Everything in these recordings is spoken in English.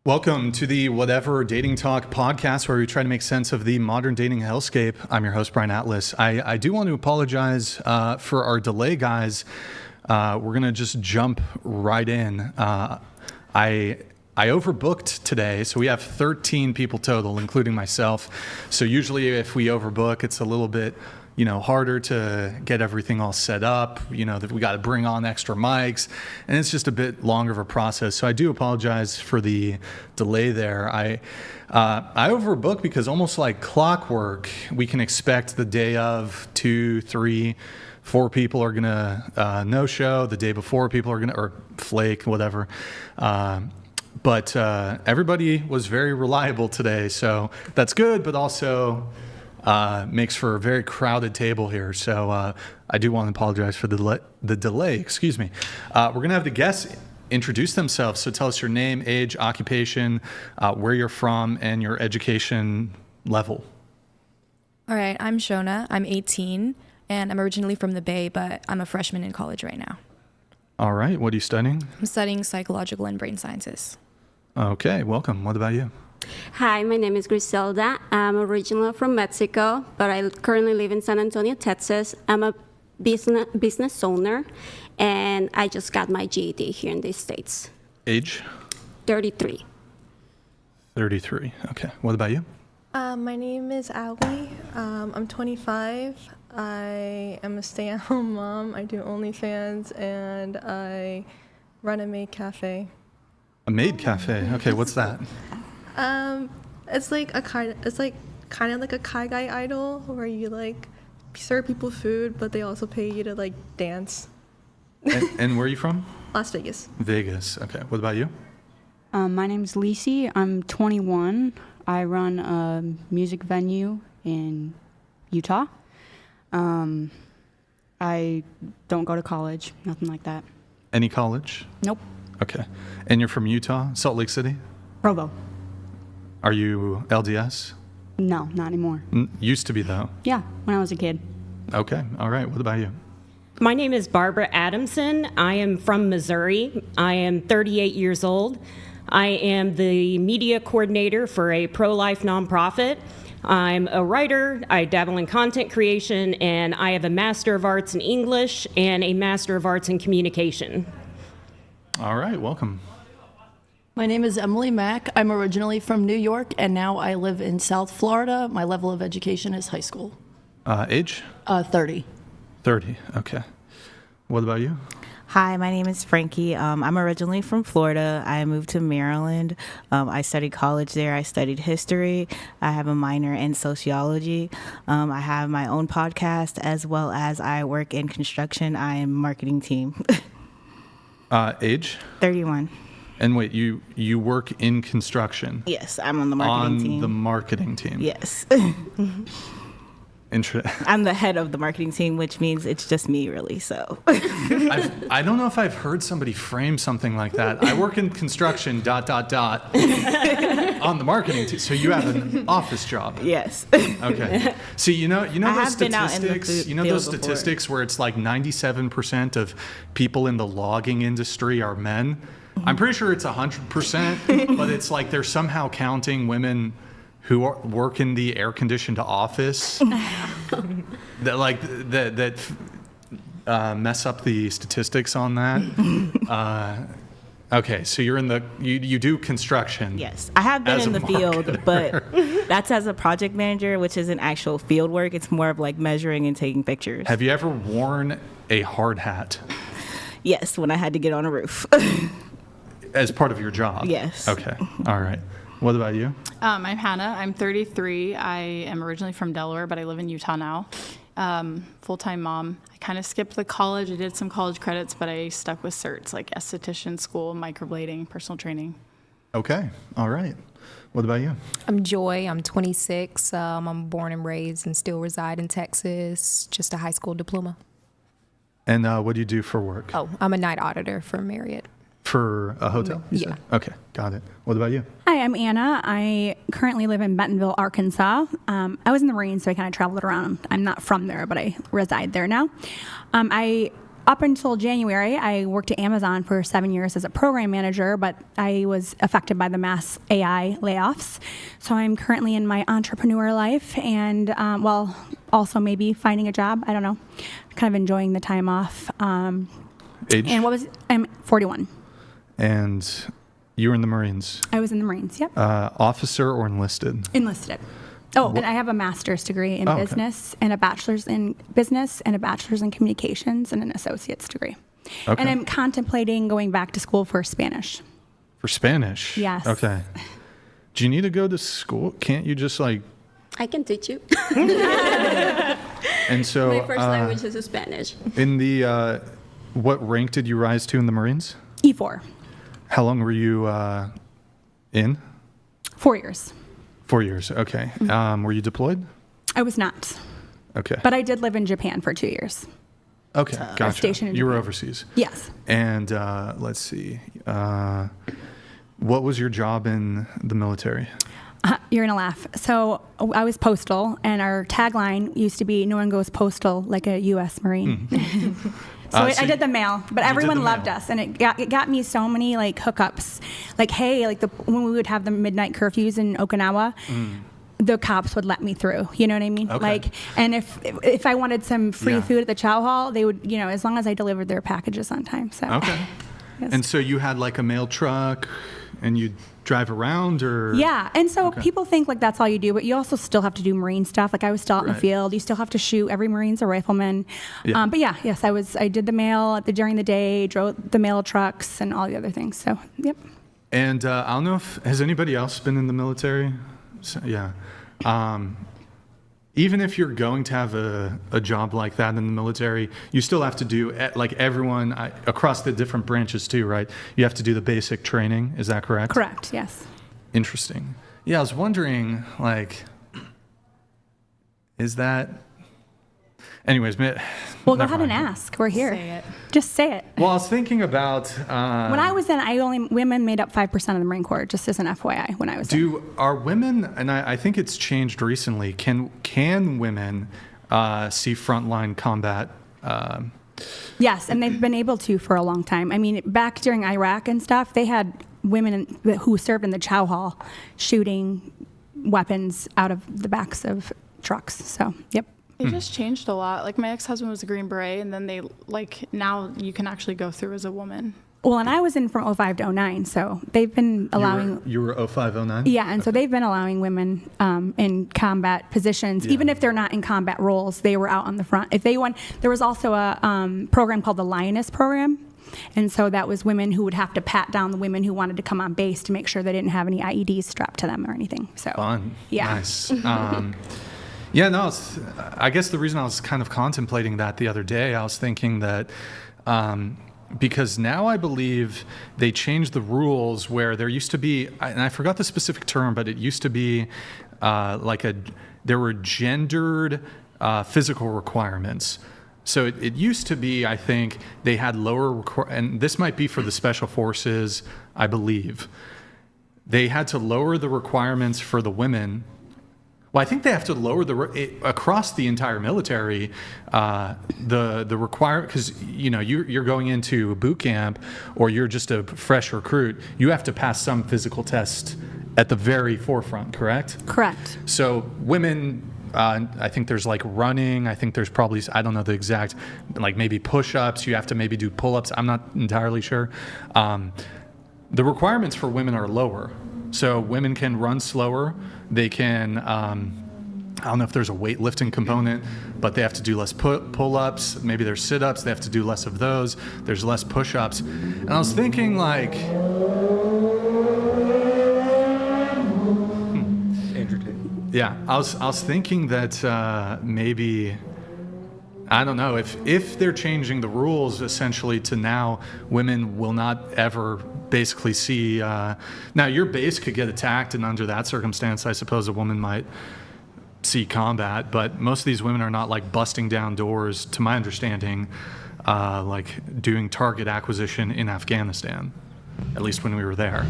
Welcome to the Whatever Dating Talk podcast, where we try to make sense of the modern dating hellscape. I'm your host, Brian Atlas. I do want to apologize for our delay, guys. We're going to just jump right in. I overbooked today, so we have 13 people total, including myself. So usually if we overbook, it's a little bit harder to get everything all set up, that we got to bring on extra mics, and it's just a bit longer of a process. So I do apologize for the delay there. I overbooked because almost like clockwork, we can expect the day of 2, 3, 4 people are going to no-show. The day before, people are going to, or flake, whatever. But everybody was very reliable today, so that's good, but also makes for a very crowded table here. So I do want to apologize for the delay. Excuse me. We're going to have the guests introduce themselves. So tell us your name, age, occupation, where you're from, and your education level. All right, I'm Shona. I'm 18, and I'm originally from the Bay, but I'm a freshman in college right now. All right. What are you studying? I'm studying psychological and brain sciences. Okay, welcome. What about you? Hi, my name is Griselda. I'm originally from Mexico, but I currently live in San Antonio, Texas. I'm a business owner, and I just got my GED here in the States. Age? 33. 33. Okay. What about you? My name is Ali. I'm 25. I am a stay-at-home mom. I do OnlyFans, and I run a maid cafe. A maid cafe? Okay, what's that? It's like kind of like a Kai Guy idol, where you serve people food, but they also pay you to dance. And where are you from? Las Vegas. Vegas. Okay. What about you? My name's Lisi. I'm 21. I run a music venue in Utah. I don't go to college. Nothing like that. Any college? Nope. Okay. And you're from Utah, Salt Lake City? Provo. Are you LDS? No, not anymore. Used to be, though. Yeah, when I was a kid. Okay. All right. What about you? My name is Barbara Adamson. I am from Missouri. I am 38 years old. I am the media coordinator for a pro-life nonprofit. I'm a writer. I dabble in content creation, and I have a Master of Arts in English and a Master of Arts in Communication. All right. Welcome. My name is Emily Mack. I'm originally from New York, and now I live in South Florida. My level of education is high school. Age? 30. 30. Okay. What about you? Hi, my name is Frankie. I'm originally from Florida. I moved to Maryland. I studied college there. I studied history. I have a minor in sociology. I have my own podcast, as well as I work in construction. I am marketing team. Age? 31. And wait, you work in construction? Yes, I'm on the marketing team. On the marketing team? Yes. I'm the head of the marketing team, which means it's just me, really. So I don't know if I've heard somebody frame something like that. I work in construction, ... on the marketing team. So you have an office job? Yes. Okay. See, you know those statistics. Those statistics where it's like 97% of people in the logging industry are men. I'm pretty sure it's 100%, but it's like they're somehow counting women who work in the air-conditioned office that mess up the statistics on that. Okay, so you're in you do construction. Yes, I have been in the field, but that's as a project manager, which isn't actual field work. It's more of measuring and taking pictures. Have you ever worn a hard hat? Yes, when I had to get on a roof. As part of your job? Yes. Okay. All right. What about you? I'm Hannah. I'm 33. I am originally from Delaware, but I live in Utah now. Full-time mom. I kind of skipped the college. I did some college credits, but I stuck with certs like esthetician school, microblading, personal training. Okay. All right. What about you? I'm Joy. I'm 26. I'm born and raised and still reside in Texas. Just a high school diploma. And what do you do for work? Oh, I'm a night auditor for Marriott. For a hotel? Yeah. Okay, got it. What about you? Hi, I'm Anna. I currently live in Bentonville, Arkansas. I was in the Marines, so I kind of traveled around. I'm not from there, but I reside there now. I up until January, I worked at Amazon for 7 years as a program manager, but I was affected by the mass AI layoffs. So I'm currently in my entrepreneur life and, also maybe finding a job. I don't know. Kind of enjoying the time off. Age? And I'm 41. And you were in the Marines? I was in the Marines, yep. Officer or enlisted? Enlisted. Oh, and I have a master's degree in business and a bachelor's in business and a bachelor's in communications and an associate's degree. Okay. And I'm contemplating going back to school for Spanish. For Spanish? Yes. Okay. Do you need to go to school? Can't you just I can teach you. And so My first language is Spanish. In the what rank did you rise to in the Marines? E4. How long were you in? 4 years. 4 years. Okay. Were you deployed? I was not. Okay. But I did live in Japan for 2 years. Okay, gotcha. Stationed in You were Japan. overseas. Yes. And let's see. What was your job in the military? You're going to laugh. So I was postal, and our tagline used to be, "No one goes postal like a U.S. Marine." So I did the mail, but everyone loved us, and it got me so many hookups. When we would have the midnight curfews in Okinawa, the cops would let me through. You know what I mean? Okay. And if I wanted some free food at the chow hall, they would, as long as I delivered their packages on time. So Okay. Yes. And so you had a mail truck, and you'd drive around, or yeah, and so people think that's all you do, but you also still have to do Marine stuff. I was still out in the Right. field. You still have to shoot. Every Marine's a rifleman. Yeah. But yes, I did the mail during the day, drove the mail trucks, and all the other things. So yep. And I don't know has anybody else been in the military? So, yeah. Even if you're going to have a job like that in the military, you still have to do, everyone across the different branches too, right? You have to do the basic training. Is that correct? Correct, yes. Interesting. Yeah, I was wondering, is that... Anyways, Well, go ahead and ask. We're here. Say it. Just say it. Well, I was thinking about... when I was in, women made up 5% of the Marine Corps, just as an FYI, when I was in. Are women, and I think it's changed recently, can women see frontline combat? Yes, and they've been able to for a long time. I mean, back during Iraq and stuff, they had women who served in the chow hall shooting weapons out of the backs of trucks. So, yep. It just changed a lot. My ex-husband was a Green Beret, and then they, now you can actually go through as a woman. Well, and I was in from 05 to 09, so they've been allowing... You were 05, 09? Yeah, and so they've been allowing women in combat positions, even if they're not in combat roles, they were out on the front. If they won, there was also a program called the Lioness Program, and so that was women who would have to pat down the women who wanted to come on base to make sure they didn't have any IEDs strapped to them or anything. So Fun. Yeah. Nice. Yeah, no, I guess the reason I was kind of contemplating that the other day, I was thinking that because now I believe they changed the rules where there used to be, and I forgot the specific term, but it used to be there were gendered physical requirements. So it used to be, I think, they had lower, and this might be for the special forces, I believe. They had to lower the requirements for the women. Well, I think they have to lower across the entire military the requirement, because you're going into a boot camp or you're just a fresh recruit. You have to pass some physical test at the very forefront, correct? Correct. So women, I think there's running. I think there's probably, I don't know the exact, maybe push-ups. You have to maybe do pull-ups. I'm not entirely sure. The requirements for women are lower. So women can run slower. They can, I don't know if there's a weightlifting component, but they have to do less pull-ups. Maybe there's sit-ups. They have to do less of those. There's less push-ups. And I was thinking yeah, I was thinking that maybe, I don't know, if they're changing the rules essentially to now women will not ever basically see, now your base could get attacked, and under that circumstance I suppose a woman might see combat, but most of these women are not busting down doors, to my understanding, doing target acquisition in Afghanistan, at least when we were there.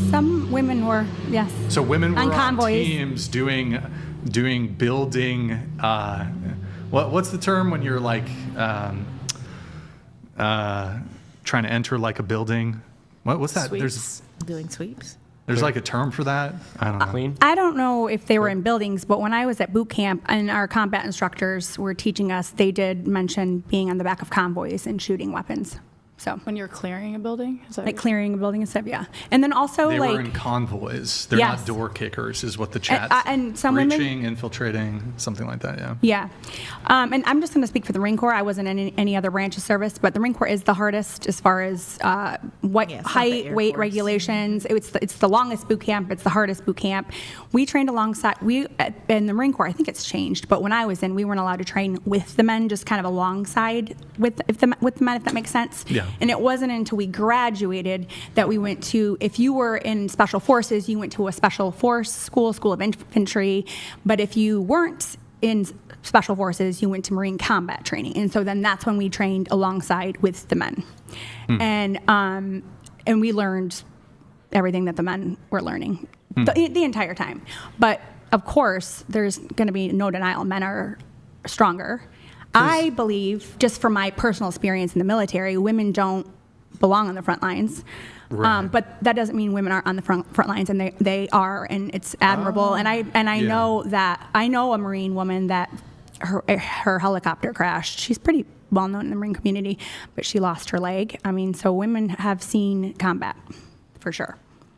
Some women were, yes. So women were on convoys. Teams doing building, what's the term when you're trying to enter like a building. What's that? Sweeps. Doing sweeps. There's like a term for that. I don't know. Clean. I don't know if they were in buildings, but when I was at boot camp and our combat instructors were teaching us, they did mention being on the back of convoys and shooting weapons. So When you're clearing a building? Is that like clearing a building and stuff, yeah. And then also They like were in convoys. They're Yes. not door kickers, is what the chat. and some women- breaching, infiltrating, something like that. Yeah. Yeah. And I'm just going to speak for the Marine Corps. I wasn't in any other branch of service, but the Marine Corps is the hardest as far as what Yeah, it's not the height, Air weight Force. regulations. It's the longest boot camp. It's the hardest boot camp. We trained alongside, in the Marine Corps, I think it's changed, but when I was in, we weren't allowed to train with the men, just kind of alongside with the men, if that makes sense. Yeah. And it wasn't until we graduated that we went to, if you were in special forces, you went to a special force school of infantry. But if you weren't in special forces, you went to Marine combat training. And so then that's when we trained alongside with the men. And we learned everything that the men were learning the entire time. But of course, there's going to be no denial. Men are stronger. I believe, just from my personal experience in the military, women don't belong on the front lines. Right. But that doesn't mean women aren't on the front lines, and they are, and it's admirable. And I Yeah. know that I know a Marine woman that her helicopter crashed. She's pretty well known in the Marine community, but she lost her leg. I mean, so women have seen combat for sure.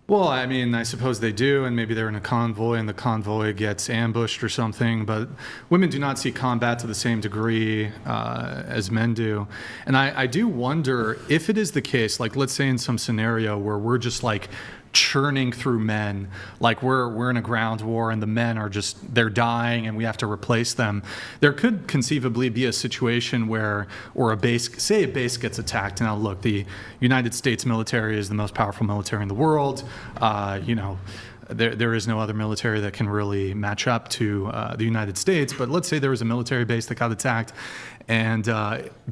Well, I mean, I suppose they do, and maybe they're in a convoy and the convoy gets ambushed or something, but women do not see combat to the same degree as men do. And I do wonder if it is the case, like let's say in some scenario where we're just like churning through men, like we're in a ground war and the men are just, they're dying and we have to replace them. There could conceivably be a situation where, or a base gets attacked. Now look, the United States military is the most powerful military in the world. There is no other military that can really match up to the United States. But let's say there was a military base that got attacked, and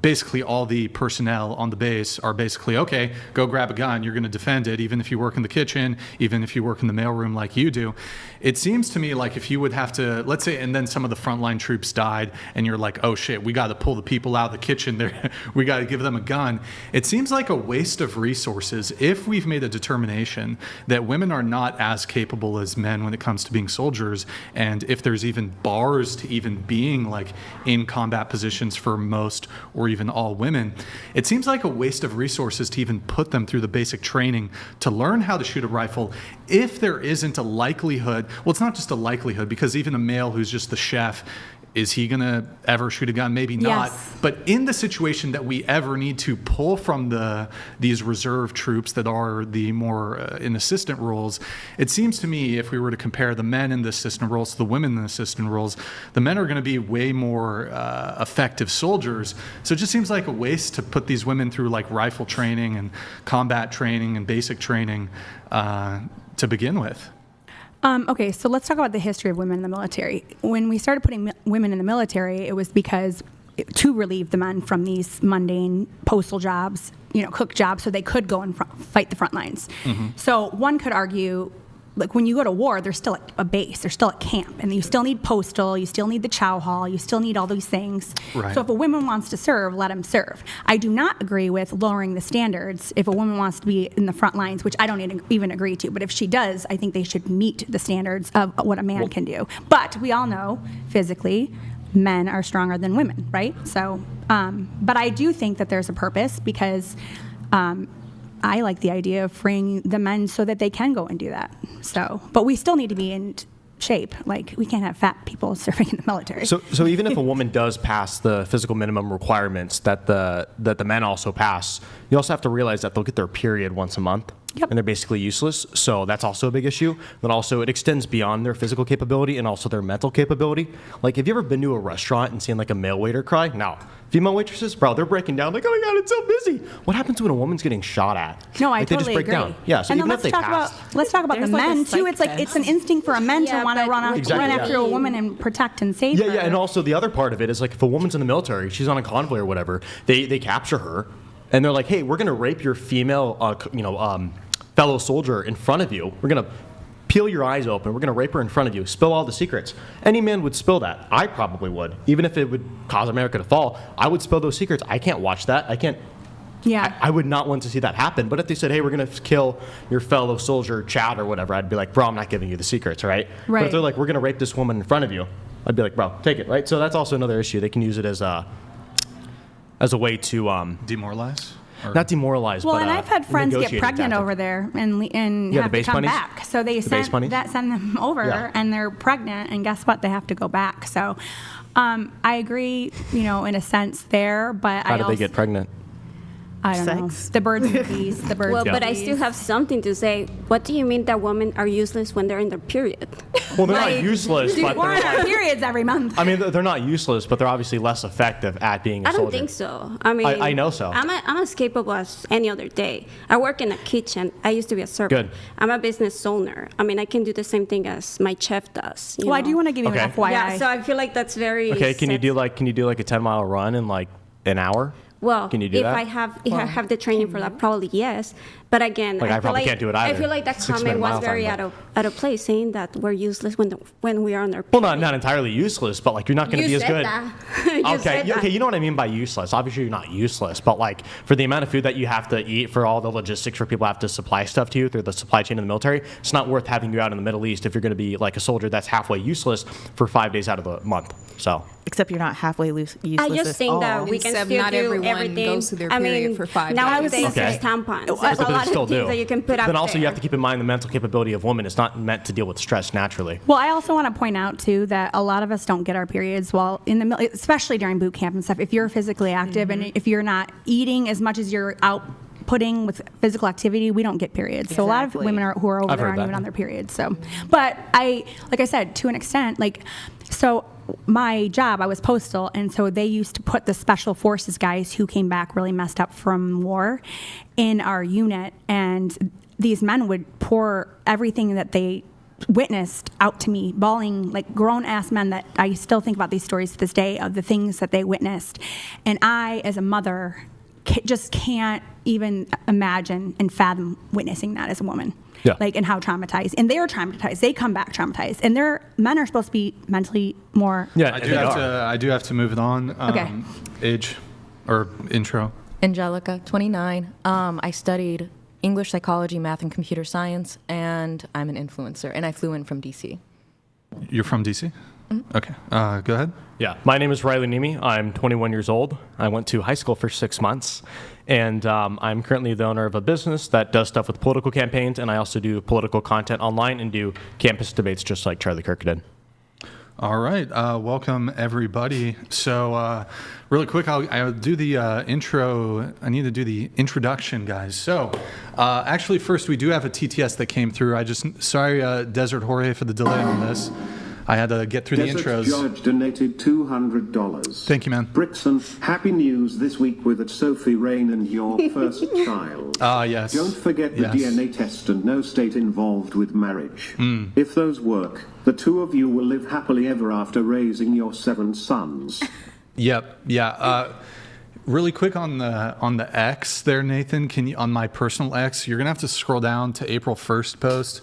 basically all the personnel on the base are basically, okay, go grab a gun. You're going to defend it, even if you work in the kitchen, even if you work in the mailroom like you do. It seems to me like if you would have to, let's say, and then some of the frontline troops died, and you're like, oh shit, we got to pull the people out of the kitchen there. We got to give them a gun. It seems like a waste of resources if we've made a determination that women are not as capable as men when it comes to being soldiers, and if there's even bars to even being like in combat positions for most or even all women. It seems like a waste of resources to even put them through the basic training to learn how to shoot a rifle if there isn't a likelihood. Well, it's not just a likelihood, because even a male who's just the chef, is he going to ever shoot a gun? Maybe not. Yes. But in the situation that we ever need to pull from these reserve troops that are the more in assistant roles, it seems to me if we were to compare the men in the assistant roles to the women in the assistant roles, the men are going to be way more effective soldiers. So it just seems like a waste to put these women through like rifle training and combat training and basic training to begin with. Okay, so let's talk about the history of women in the military. When we started putting women in the military, it was because to relieve the men from these mundane postal jobs, cook jobs, so they could go and fight the front lines. Mm-hmm. So one could argue, like when you go to war, there's still a base, there's still a camp, and you still need postal, you still need the chow hall, you still need all these things. Right. So if a woman wants to serve, let them serve. I do not agree with lowering the standards if a woman wants to be in the front lines, which I don't even agree to. But if she does, I think they should meet the standards of what a man can do. But we all know physically, men are stronger than women, right? So, but I do think that there's a purpose because I like the idea of freeing the men so that they can go and do that. So, but we still need to be in shape. Like, we can't have fat people serving in the military. So even if a woman does pass the physical minimum requirements that the men also pass, you also have to realize that they'll get their period once a month. Yep. And they're basically useless. So that's also a big issue. Then also it extends beyond their physical capability and also their mental capability. Like, have you ever been to a restaurant and seen like a male waiter cry? No. Female waitresses, bro, they're breaking down like, oh my God, it's so busy. What happens when a woman's getting shot at? No, I like, totally they just break agree. down. Yeah, so and even if they pass. Let's talk about the There's like a men too. psych It's like test. it's an instinct for a man to want to run Exactly, after a woman and protect and save her. Yeah, and also the other part of it is like if a woman's in the military, she's on a convoy or whatever, they capture her and they're like, hey, we're going to rape your female, fellow soldier in front of you. We're going to peel your eyes open. We're going to rape her in front of you, spill all the secrets. Any man would spill that. I probably would. Even if it would cause America to fall, I would spill those secrets. I can't watch that. I can't Yeah. I would not want to see that happen. But if they said, hey, we're going to kill your fellow soldier, Chad, or whatever, I'd be like, bro, I'm not giving you the secrets, right? But if they're like, we're going to rape this woman in front of you, I'd be like, bro, take it, right? So that's also another issue. They can use it as a way to demoralize. Not demoralize. Well, but, and I've had friends get negotiating pregnant tactic. over there and Yeah, have the to base come bunnies? back. So they The base bunnies? send them over, Yeah. and they're pregnant, and guess what? They have to go back. So I agree, in a sense there, but How did they get pregnant? I don't know. The birds and the bees. The birds. Well, and but the I bees. still have something to say. What do you mean that women are useless when they're in their period? Well, they're not useless, but We're they're on our periods every month. I mean, they're not useless, but they're obviously less effective at being a I don't soldier. think so. I mean, I know so. I'm as capable as any other day. I work in a kitchen. I used to be a server. Good. I'm a business owner. I mean, I can do the same thing as my chef does. Well, I do want to give you Okay. an FYI. Yeah, so I feel like that's very. Okay, can you do like a 10-mile run in like an hour? Well, Can you do if that? I have the training for that, probably yes. But again, Like, I feel probably like, can't do it I either. feel like that 6 minute comment was mile very time, out of place, saying that we're useless when we are on our. Well, not entirely useless, but like you're not going to be as good. You Okay, said that. okay, you know what I mean by useless. Obviously, you're not useless, but like for the amount of food that you have to eat, for all the logistics where people have to supply stuff to you through the supply chain in the military, it's not worth having you out in the Middle East if you're going to be like a soldier that's halfway useless for 5 days out of the month. So. Except you're not halfway useless. I just at think all. that we can Except still not do everyone everything. goes through their I period mean, for 5 nowadays days. there's Okay. tampons. But There's a they lot still of things do. that you can put out Then also there. you have to keep in mind the mental capability of women is not meant to deal with stress naturally. Well, I also want to point out too that a lot of us don't get our periods while in the especially during boot camp and stuff. If you're physically active and if you're not eating as much as you're outputting with physical activity, we don't get periods. So a lot of Exactly. women who are over I've there heard aren't that. even on their periods. So, but like I said, to an extent, so my job, I was postal, and so they used to put the special forces guys who came back really messed up from war in our unit, and these men would pour everything that they witnessed out to me, bawling like grown-ass men that I still think about these stories to this day of the things that they witnessed. And I, as a mother, just can't even imagine and fathom witnessing that as a woman. Yeah. And how traumatized. And they're traumatized. They come back traumatized. And men are supposed to be mentally more. Yeah, I do have to move it on. Okay. Age or intro. Angelica, 29. I studied English, psychology, math, and computer science, and I'm an influencer. And I flew in from DC. You're from DC? Mm-hmm. Okay. Go ahead. Yeah, my name is Riley Nemi. I'm 21 years old. I went to high school for 6 months, and I'm currently the owner of a business that does stuff with political campaigns, and I also do political content online and do campus debates just like Charlie Kirk did. All right. Welcome, everybody. So really quick, I'll do the intro. I need to do the introduction, guys. So actually, first, we do have a TTS that came through. Sorry, Desert Jorge, for the delay on this. I had to get through the intros. George donated $200. Thank you, man. Brixan, happy news this week with Sophie Rain and your first child. Yes. Don't forget the Yes. DNA test and no state involved with marriage. Mm. If those work, the two of you will live happily ever after raising your 7 sons. Yep. Yeah. Really quick on the X there, Nathan. Can you, on my personal X, you're gonna have to scroll down to April 1st post.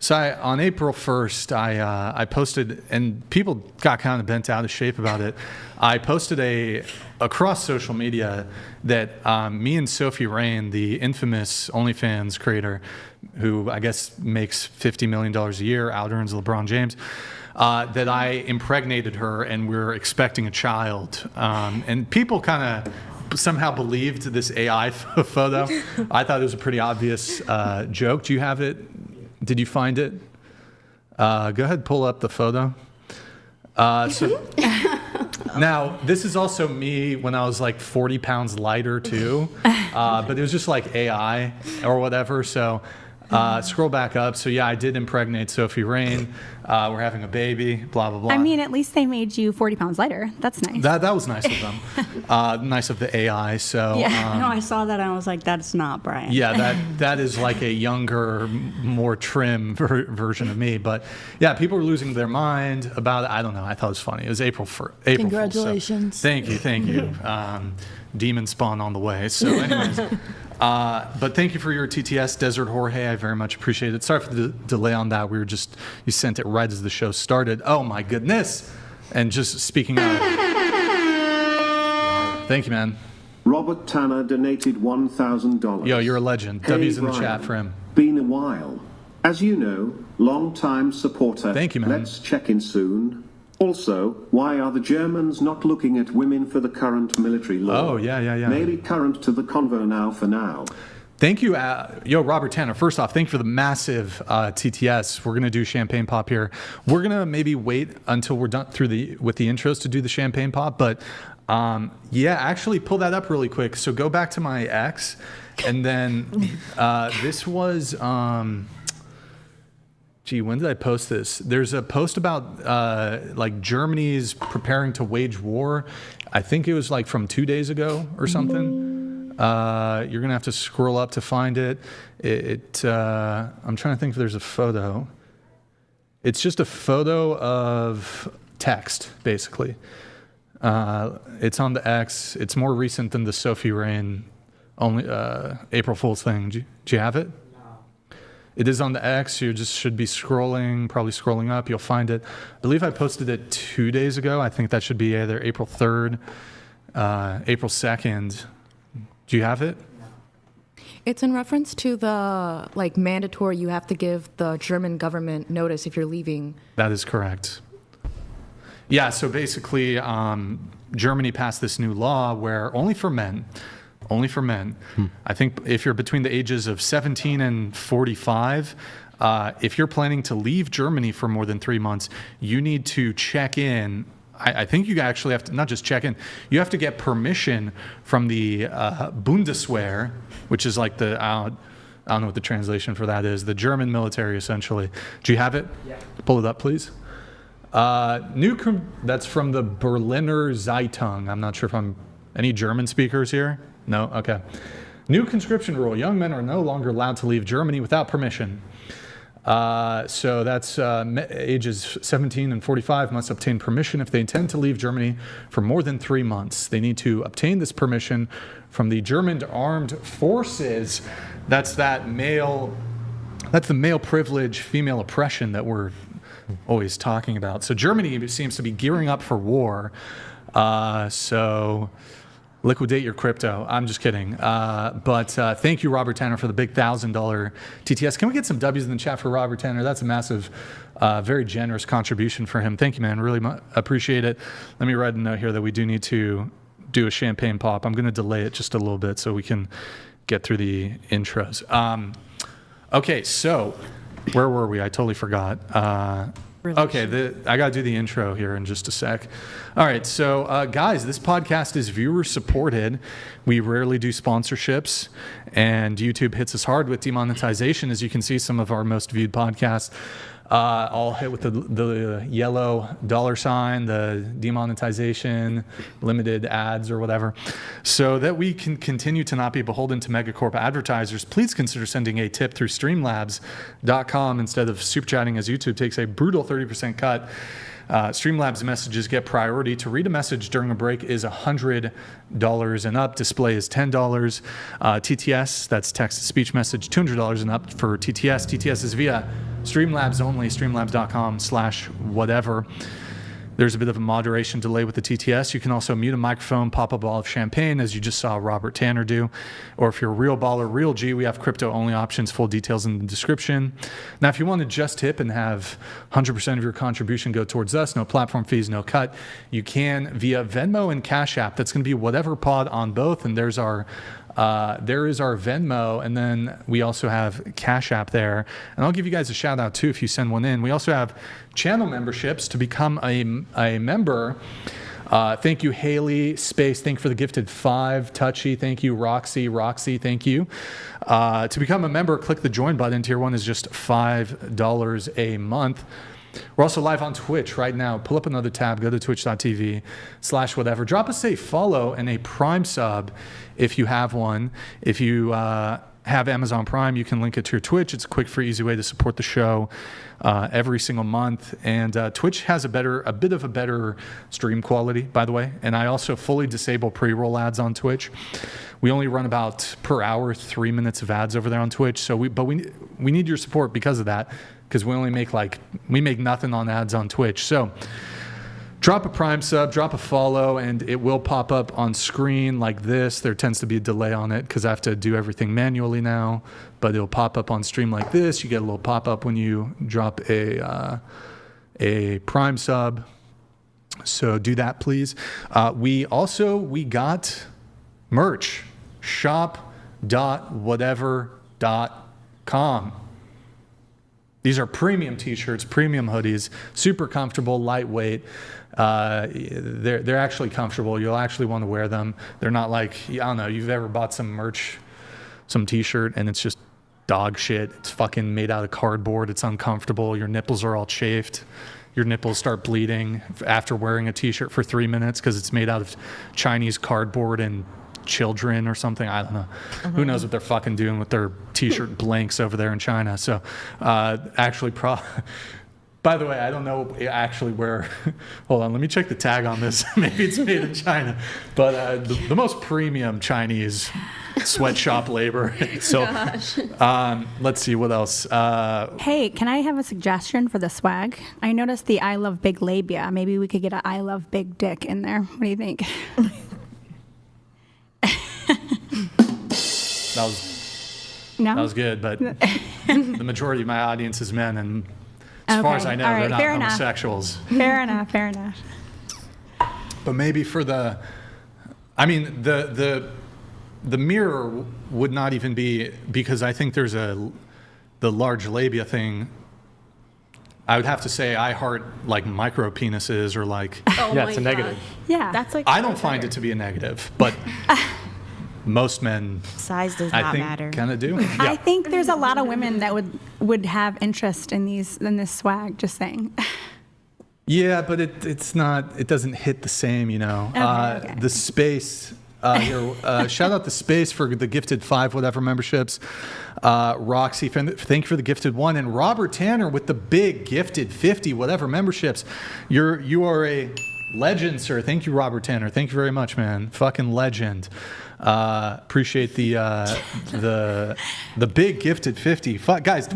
So on April 1st, I posted, and people got kind of bent out of shape about it. I posted across social media that me and Sophie Rain, the infamous OnlyFans creator, who I guess makes $50 million a year, out-earns LeBron James, that I impregnated her and we're expecting a child. And people kind of somehow believed this AI photo. I thought it was a pretty obvious joke. Do you have it? Did you find it? Go ahead, pull up the photo. Now, this is also me when I was like 40 pounds lighter too, but it was just like AI or whatever. So scroll back up. So yeah, I did impregnate Sophie Rain. We're having a baby, blah, blah, blah. I mean, at least they made you 40 pounds lighter. That's nice. That was nice of them. Nice of the AI. So Yeah, no, I saw that and I was like, that's not Brian. yeah, that is like a younger, more trim version of me. But yeah, people were losing their mind about it. I don't know. I thought it was funny. It was April Fool's, Congratulations. so thank you. Demon spawn on the way. So anyways, but thank you for your TTS, Desert Jorge. I very much appreciate it. Sorry for the delay on that. You sent it right as the show started. Oh my goodness. And just speaking of, thank you, man. Robert Tanner donated $1,000. Yo, you're a legend. Hey, W's in the Brian. chat for him. Been a while. As you know, long-time supporter. Thank you, man. Let's check in soon. Also, why are the Germans not looking at women for the current military law? Oh, yeah. Maybe current to the convo now for now. Thank you, Robert Tanner. First off, thank you for the massive TTS. We're gonna do champagne pop here. We're gonna maybe wait until we're done with the intros to do the champagne pop. But actually pull that up really quick. So go back to my X, and then this was. When did I post this? There's a post about like Germany's preparing to wage war. I think it was like from 2 days ago or something. You're gonna have to scroll up to find it. I'm trying to think if there's a photo. It's just a photo of text, basically. It's on the X. It's more recent than the Sophie Rain April Fool's thing. Do you have it? It is on the X. You just should be probably scrolling up. You'll find it. I believe I posted it 2 days ago. I think that should be either April 3rd, April 2nd. Do you have it? It's in reference to the mandatory, you have to give the German government notice if you're leaving. That is correct. Yeah, so basically Germany passed this new law where only for men. I think if you're between the ages of 17 and 45, if you're planning to leave Germany for more than 3 months, you need to check in. I think you actually have to not just check in, you have to get permission from the Bundeswehr, which is like I don't know what the translation for that is, the German military essentially. Do you have it? Yeah. Pull it up, please. That's from the Berliner Zeitung. I'm not sure if any German speakers here? No? Okay. New conscription rule. Young men are no longer allowed to leave Germany without permission. So that's ages 17 and 45 must obtain permission if they intend to leave Germany for more than 3 months. They need to obtain this permission from the German armed forces. That's the male privilege, female oppression that we're always talking about. So Germany seems to be gearing up for war. So liquidate your crypto. I'm just kidding. But thank you, Robert Tanner, for the big $1,000 TTS. Can we get some W's in the chat for Robert Tanner? That's a massive, very generous contribution for him. Thank you, man. Really appreciate it. Let me write a note here that we do need to do a champagne pop. I'm going to delay it just a little bit so we can get through the intros. Okay, so where were we? I totally forgot. Okay, I got to do the intro here in just a sec. All right, so guys, this podcast is viewer supported. We rarely do sponsorships, and YouTube hits us hard with demonetization. As you can see, some of our most viewed podcasts all hit with the yellow $sign, the demonetization, limited ads or whatever. So that we can continue to not be beholden to megacorp advertisers, please consider sending a tip through streamlabs.com instead of super chatting, as YouTube takes a brutal 30% cut. Streamlabs messages get priority. To read a message during a break is $100 and up. Display is $10. TTS, that's text-to-speech message, $200 and up for TTS. TTS is via Streamlabs only, streamlabs.com/whatever. There's a bit of a moderation delay with the TTS. You can also mute a microphone, pop a ball of champagne, as you just saw Robert Tanner do. Or if you're a real baller, real G, we have crypto-only options, full details in the description. Now, if you want to just tip and have 100% of your contribution go towards us, no platform fees, no cut, you can via Venmo and Cash App. That's going to be whatever pod on both, and there is our Venmo, and then we also have Cash App there. And I'll give you guys a shout out too if you send one in. We also have channel memberships to become a member. Thank you, Haley Space. Thank you for the gifted 5. Touchy. Thank you, Roxy. Thank you. To become a member, click the join button. Tier 1 is just $5 a month. We're also live on Twitch right now. Pull up another tab, go to twitch.tv/whatever. Drop us a follow and a Prime sub if you have one. If you have Amazon Prime, you can link it to your Twitch. It's a quick, free, easy way to support the show every single month. And Twitch has a bit of a better stream quality, by the way. And I also fully disable pre-roll ads on Twitch. We only run about per hour 3 minutes of ads over there on Twitch. So we need your support because of that, because we make nothing on ads on Twitch. So drop a Prime sub, drop a follow, and it will pop up on screen like this. There tends to be a delay on it because I have to do everything manually now, but it'll pop up on stream like this. You get a little pop-up when you drop a Prime sub. So do that, please. We got merch, shop.whatever.com. These are premium t-shirts, premium hoodies, super comfortable, lightweight. They're actually comfortable. You'll actually want to wear them. They're not like, I don't know, you've ever bought some merch, some t-shirt, and it's just dog shit. It's fucking made out of cardboard. It's uncomfortable. Your nipples are all chafed. Your nipples start bleeding after wearing a t-shirt for 3 minutes because it's made out of Chinese cardboard and children or something. I don't know. Who knows what they're fucking doing with their t-shirt blanks over there in China. So actually, by the way, I don't know actually where. Hold on, let me check the tag on this. Maybe it's made in China. But the most premium Chinese sweatshop labor. So let's see what else. Hey, can I have a suggestion for the swag? I noticed the I love big labia. Maybe we could get a I love big dick in there. What do you think? That was good, but the majority of my audience is men, and as far as I know, they're not homosexuals. Fair enough, fair enough. But maybe for the mirror would not even be, because I think there's the large labia thing. I would have to say I heart like micro penises or like. Oh yeah, it's a negative. Yeah, That's like. I don't find it to be a negative, but most men, Size does I not think, matter. kind of do. I think there's a lot of women that would have interest in this swag. Just saying. Yeah, but it's not. It doesn't hit the same, you know. Okay. The space. Here, shout out the space for the gifted 5 whatever memberships. Roxy, thank you for the gifted 1, and Robert Tanner with the big gifted 50 whatever memberships. You are a legend, sir. Thank you, Robert Tanner. Thank you very much, man. Fucking legend. Appreciate the big gifted 50. Guys,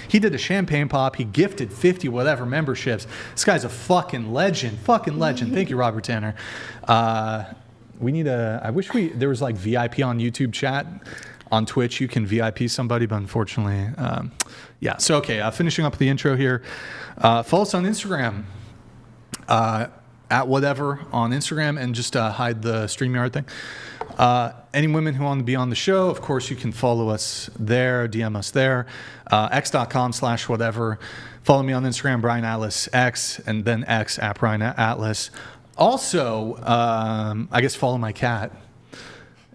he did a champagne pop. He gifted 50 whatever memberships. This guy's a fucking legend. Fucking legend. Thank you, Robert Tanner. I wish there was like VIP on YouTube chat. On Twitch, you can VIP somebody, but unfortunately, yeah. So, okay, finishing up the intro here. Follow us on Instagram, at whatever on Instagram, and just hide the StreamYard thing. Any women who want to be on the show, of course, you can follow us there, DM us there, x.com/whatever. Follow me on Instagram, Brian Atlas X, and then X at Brian Atlas. Also, I guess follow my cat,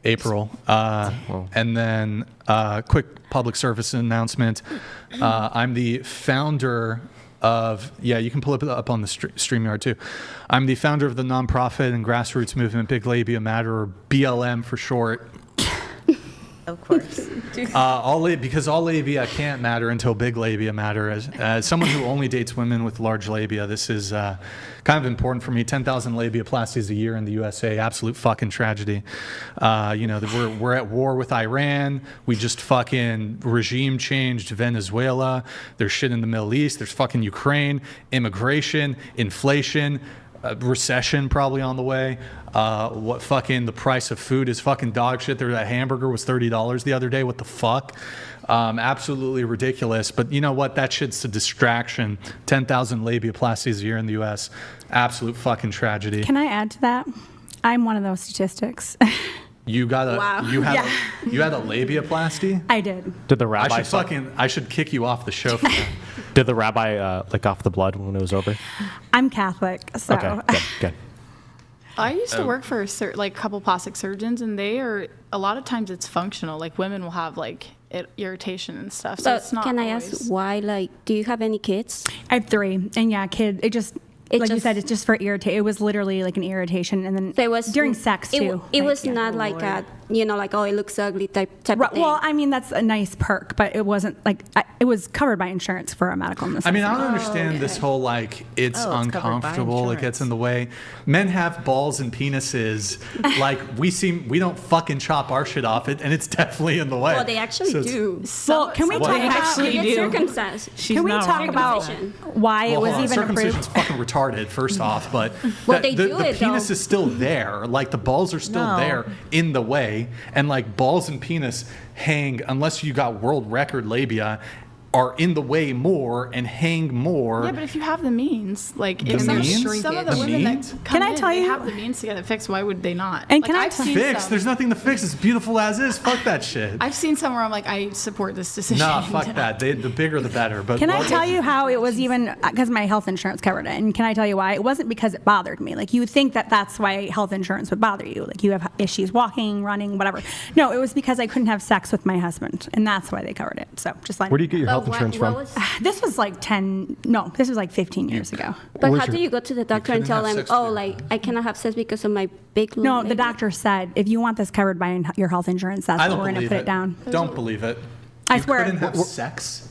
April. And then quick public service announcement. I'm the founder of, you can pull it up on the StreamYard too. I'm the founder of the nonprofit and grassroots movement Big Labia Matter, or BLM for short. Of course. Because all labia can't matter until big labia matter. As someone who only dates women with large labia, this is kind of important for me. 10,000 labiaplasties a year in the USA, absolute fucking tragedy. We're at war with Iran. We just fucking regime changed Venezuela. There's shit in the Middle East. There's fucking Ukraine, immigration, inflation. Recession probably on the way. The price of food is fucking dog shit. That hamburger was $30 the other day. What the fuck? Absolutely ridiculous. But you know what? That shit's a distraction. 10,000 labiaplasties a year in the U.S. Absolute fucking tragedy. Can I add to that? I'm one of those statistics. You had a labiaplasty? I did. Did the rabbi? I should kick you off the show for that. Did the rabbi lick off the blood when it was over? I'm Catholic, so. Okay, good. I used to work for a couple plastic surgeons, and a lot of times it's functional. Like women will have irritation and stuff. So it's not. Can I ask why? Do you have any kids? I have 3, and you said, it's just for irritation. It was literally like an irritation, and then during sex too. It was not like a like, oh, it looks ugly type of thing. Well, I mean, that's a nice perk, but it wasn't like it was covered by insurance for a medical necessity. I mean, I don't understand this whole like it's uncomfortable, it gets in the way. Men have balls and penises. Like we don't fucking chop our shit off it, and it's definitely in the way. Well, they actually do. Well, can we talk about Can we talk about why it was even circumcision's approved? fucking retarded, first off, but Well, they do the it, penis though. is still there. Like the balls are still there in the way, and like balls and penis hang, unless you got world record labia, are in the way more and hang more. Yeah, but if you have the means, like The if some, means? some of the The women means? that come Can I in, tell they you- have the means to get it fixed, why would they not? And like, can I I've tell- seen Fix? some. There's nothing to fix. It's beautiful as is. Fuck that shit. I've seen some where I'm like, I support this decision. Nah, fuck that. The bigger the better. But Can I tell you how it was even because my health insurance covered it? And can I tell you why? It wasn't because it bothered me. Like you would think that that's why health insurance would bother you. Like you have issues walking, running, whatever. No, it was because I couldn't have sex with my husband, and that's why they covered it. So just like Where do you get your health insurance from? this was like 15 years ago. But how do you go to the doctor and tell them, oh, like, I cannot have sex because of my big No, labia? the doctor said if you want this covered by your health insurance, that's I what don't we're going to believe put it. it down. Don't believe it. I You swear. couldn't have sex?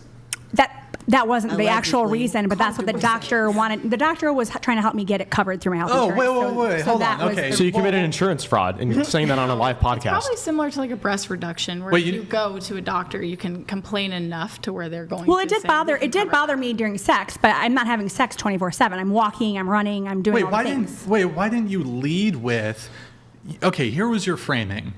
That wasn't the actual reason, but that's what the doctor wanted. The doctor was trying to help me get it covered through my health Oh, insurance. wait. Hold on. Okay. So you committed insurance fraud, and you're saying that on a live podcast. Probably similar to like a breast reduction, where Wait, if you- you go to a doctor, you can complain enough to where they're going. Well, to it did say, bother. "We can It did cover bother me during sex, but I'm not having sex 24/7. I'm walking, I'm running, I'm doing all the things. Why didn't you lead with, okay, here was your framing.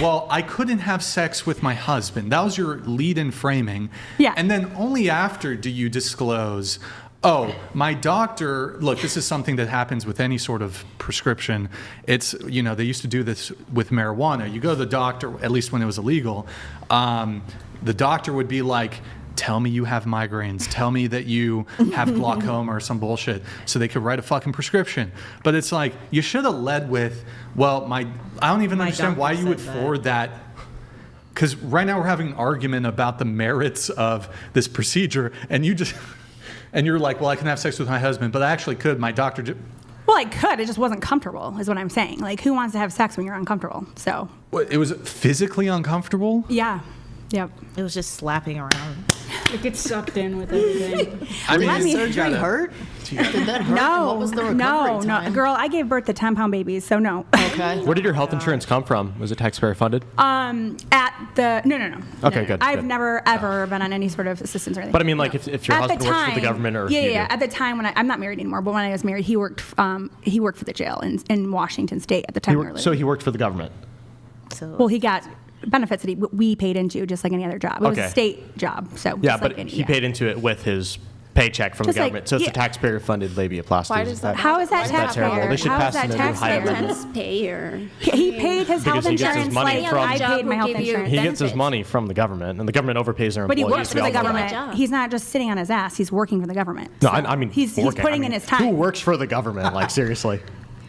Well, I couldn't have sex with my husband. That was your lead-in framing. Yeah. And then only after do you disclose, oh, my doctor, look, this is something that happens with any sort of prescription. It's, they used to do this with marijuana. You go to the doctor, at least when it was illegal, the doctor would be like, tell me you have migraines. Tell me that you have glaucoma or some bullshit, so they could write a fucking prescription. But it's like, you should have led with, well, I don't even understand why you would forward that. Because right now we're having an argument about the merits of this procedure, and you're like, well, I can have sex with my husband, but I actually could. My doctor. Well, I could. It just wasn't comfortable, is what I'm saying. Like, who wants to have sex when you're uncomfortable? So. It was physically uncomfortable? Yeah. Yep. It was just slapping around. It gets sucked in with everything. I mean, Did you surgery gotta- hurt? Did that hurt? No, And what was the recovery no, time? girl. I gave birth to 10-pound babies, so no. Okay. Where did your health insurance come from? Was it taxpayer funded? At the no. Okay, good, I've good. never ever been on any sort of assistance or anything. But I mean, like, if your At husband the works for time, the government or if yeah, you yeah. do. At the time when I'm not married anymore, but when I was married, he worked for the jail in Washington State at the time. So he worked for the government. Well, he got benefits that we paid into just like any other job. It was Okay. a state job, so Yeah, just but like any, he paid into it with his paycheck from Just the like- government. So it's yeah. a taxpayer funded labiaplasty. Why does that? How is that Isn't that terrible? taxpayer? They should How pass is that in a new taxpayer? hybrid. Taxpayer. He paid his Because health he gets his insurance money like from- I paid my health Job will give you insurance. He gets his benefits. money from the government, and the government overpays their But he employees. works for We the all know that. government. job. He's not just sitting on his ass. He's working for the government. No, So I mean, he's working. putting I in mean, his time. Who works for the government? Like, seriously.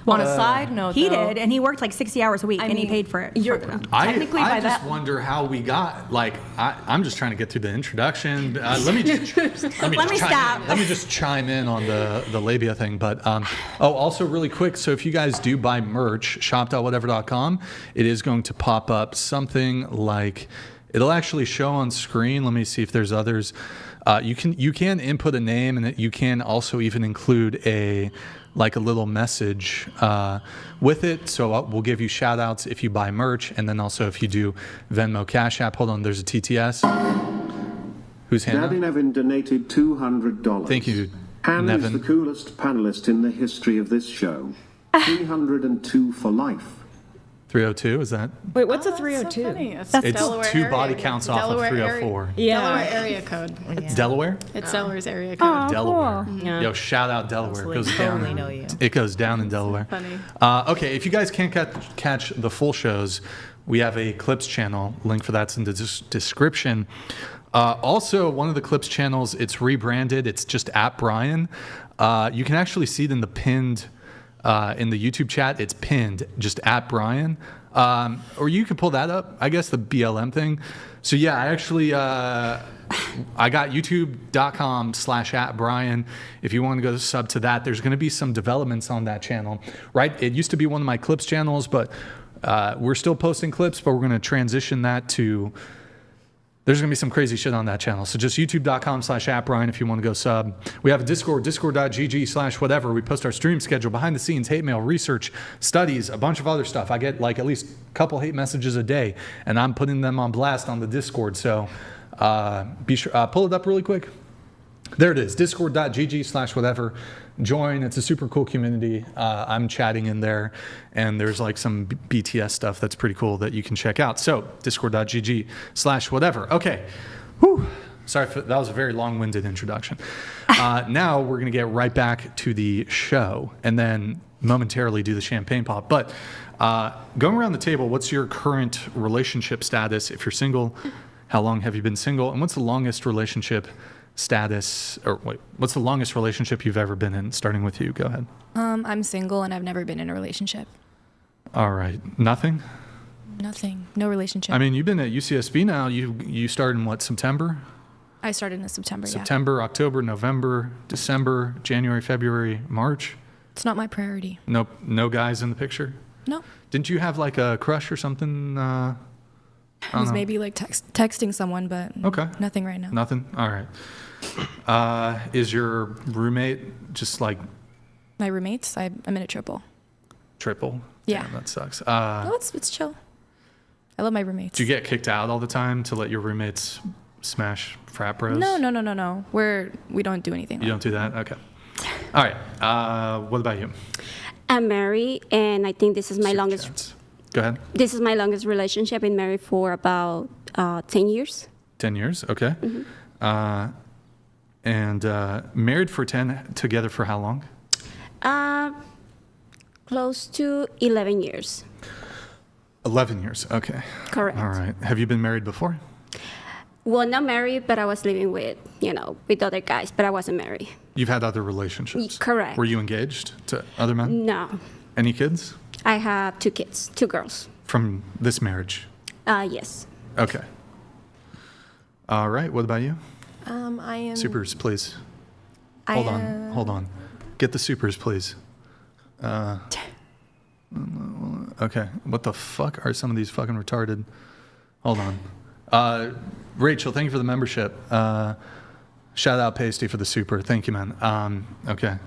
On a side note, He though, did, and he worked like 60 hours a week, and he paid for it. You're I technically by just that. wonder how we got, like, I'm just trying to get through the introduction. Let me just chime in on the labia thing. But, also really quick, so if you guys do buy merch, shop.whatever.com, it is going to pop up something like, it'll actually show on screen. Let me see if there's others. You can input a name, and you can also even include a little message with it. So we'll give you shout outs if you buy merch, and then also if you do Venmo, Cash App. Hold on, there's a TTS. Who's hand Daddy up? Nevin donated $200. Thank you, Han Nevin. is the coolest panelist in the history of this show. 302 for life. 302, is that? Wait, what's a That's 302? so funny. It's It's Delaware two area body code. counts off of Delaware 304. Area, Yeah. Delaware area code. It's Delaware? It's Delaware's area code. Delaware. Yeah. Yo, shout out Delaware. It goes Totally down. know you. It goes down in Delaware. Funny. Okay, if you guys can't catch the full shows, we have a Clips channel. Link for that's in the description. Also, one of the Clips channels, it's rebranded. It's just @Brian. You can actually see it in the pinned, in the YouTube chat. It's pinned, just @Brian. Or you could pull that up, I guess, the BLM thing. So yeah, I actually, I got youtube.com/@Brian. If you want to go sub to that, there's going to be some developments on that channel, right? It used to be one of my Clips channels, but We're still posting clips, but we're going to transition that to. There's going to be some crazy shit on that channel. So just youtube.com/@Brian if you want to go sub. We have a Discord, discord.gg/whatever. We post our stream schedule, behind the scenes, hate mail, research, studies, a bunch of other stuff. I get like at least a couple hate messages a day, and I'm putting them on blast on the Discord. So be sure, pull it up really quick. There it is, discord.gg/whatever. Join. It's a super cool community. I'm chatting in there, and there's like some BTS stuff that's pretty cool that you can check out. So discord.gg/whatever. Okay. Whew. Sorry, that was a very long-winded introduction. Now we're going to get right back to the show and then momentarily do the champagne pop. But going around the table, what's your current relationship status? If you're single, how long have you been single? And what's the longest relationship status, or wait, what's the longest relationship you've ever been in? Starting with you, go ahead. I'm single and I've never been in a relationship. All right, nothing. No relationship. I mean, you've been at UCSB now. You started in what, September? I started in September. September, October, November, December, January, February, March. It's not my priority. No guys in the picture. No. Didn't you have like a crush or something? I was maybe like texting someone, but nothing right now. Nothing. All right. Is your roommate just like my roommates? I'm in a triple. Triple? Yeah. Damn, that sucks. No, it's chill. I love my roommates. Do you get kicked out all the time to let your roommates smash frat bros? No. We don't do anything. You don't do that? Okay. All right. What about you? I'm married, and I think this is my longest. Go ahead. This is my longest relationship. Been married for about 10 years. 10 years, okay. Mm-hmm. And married for 10, together for how long? Close to 11 years. 11 years, okay. Correct. All right. Have you been married before? Well, not married, but I was living with other guys, but I wasn't married. You've had other relationships? Correct. Were you engaged to other men? No. Any kids? I have 2 kids, 2 girls. From this marriage? Yes. Okay. All right. What about you? I am. Supers, please. Hold on. Get the supers, please. Okay. What the fuck are some of these fucking retarded? Hold on. Rachel, thank you for the membership. Shout out Pasty for the super. Thank you, man. Okay.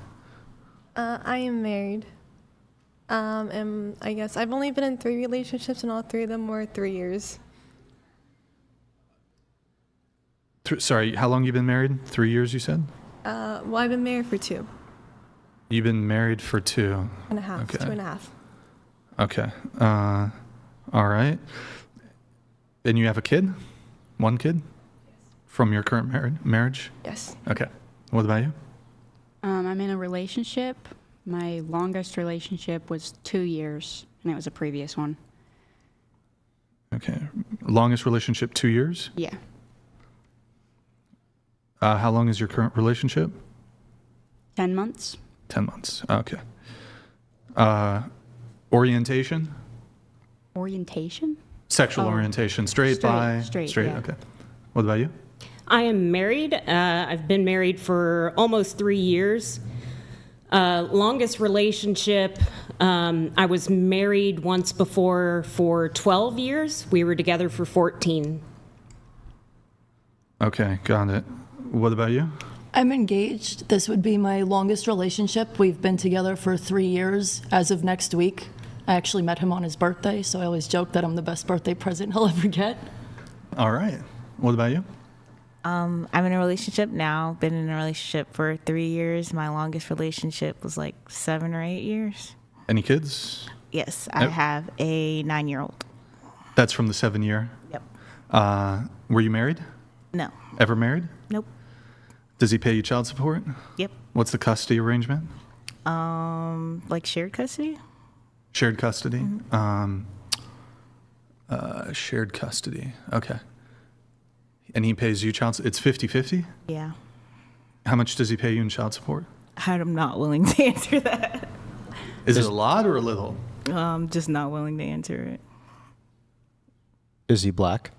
I am married. And I guess I've only been in 3 relationships, and all 3 of them were 3 years. Sorry, how long you been married? 3 years, you said? Well, I've been married for 2. You've been married for 2. And a half. Okay. 2.5. Okay. All right. And you have a kid? 1 kid? Yes. From your current marriage? Yes. Okay. What about you? I'm in a relationship. My longest relationship was 2 years, and it was a previous one. Okay. Longest relationship, 2 years? Yeah. How long is your current relationship? 10 months. 10 months. Okay. Orientation? Orientation? Sexual orientation. Straight, bi? Straight, yeah. Okay. What about you? I am married. I've been married for almost 3 years. Longest relationship, I was married once before for 12 years. We were together for 14. Okay, got it. What about you? I'm engaged. This would be my longest relationship. We've been together for 3 years as of next week. I actually met him on his birthday, so I always joke that I'm the best birthday present he'll ever get. All right. What about you? I'm in a relationship now. Been in a relationship for 3 years. My longest relationship was like 7 or 8 years. Any kids? Yes, I have a 9-year-old. That's from the 7-year? Yep. Were you married? No. Ever married? Nope. Does he pay you child support? Yep. What's the custody arrangement? Like shared custody? Shared custody? Mm-hmm. Shared custody. Okay. And he pays you child support? It's 50-50? Yeah. How much does he pay you in child support? I'm not willing to answer that. Is it a lot or a little? Just not willing to answer it. Is he black?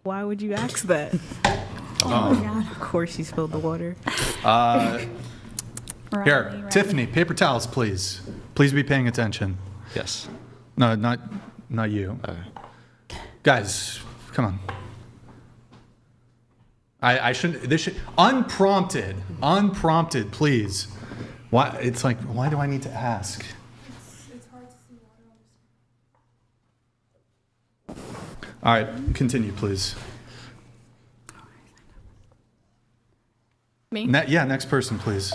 Why would you ask that? Oh my God, of course you spilled the water. Here, Tiffany, paper towels, please. Please be paying attention. Yes. No, not you. Guys, come on. I shouldn't. This should unprompted, please. Why? It's like, why do I need to ask? It's hard to see water. All right, continue, please. Me? Next person, please.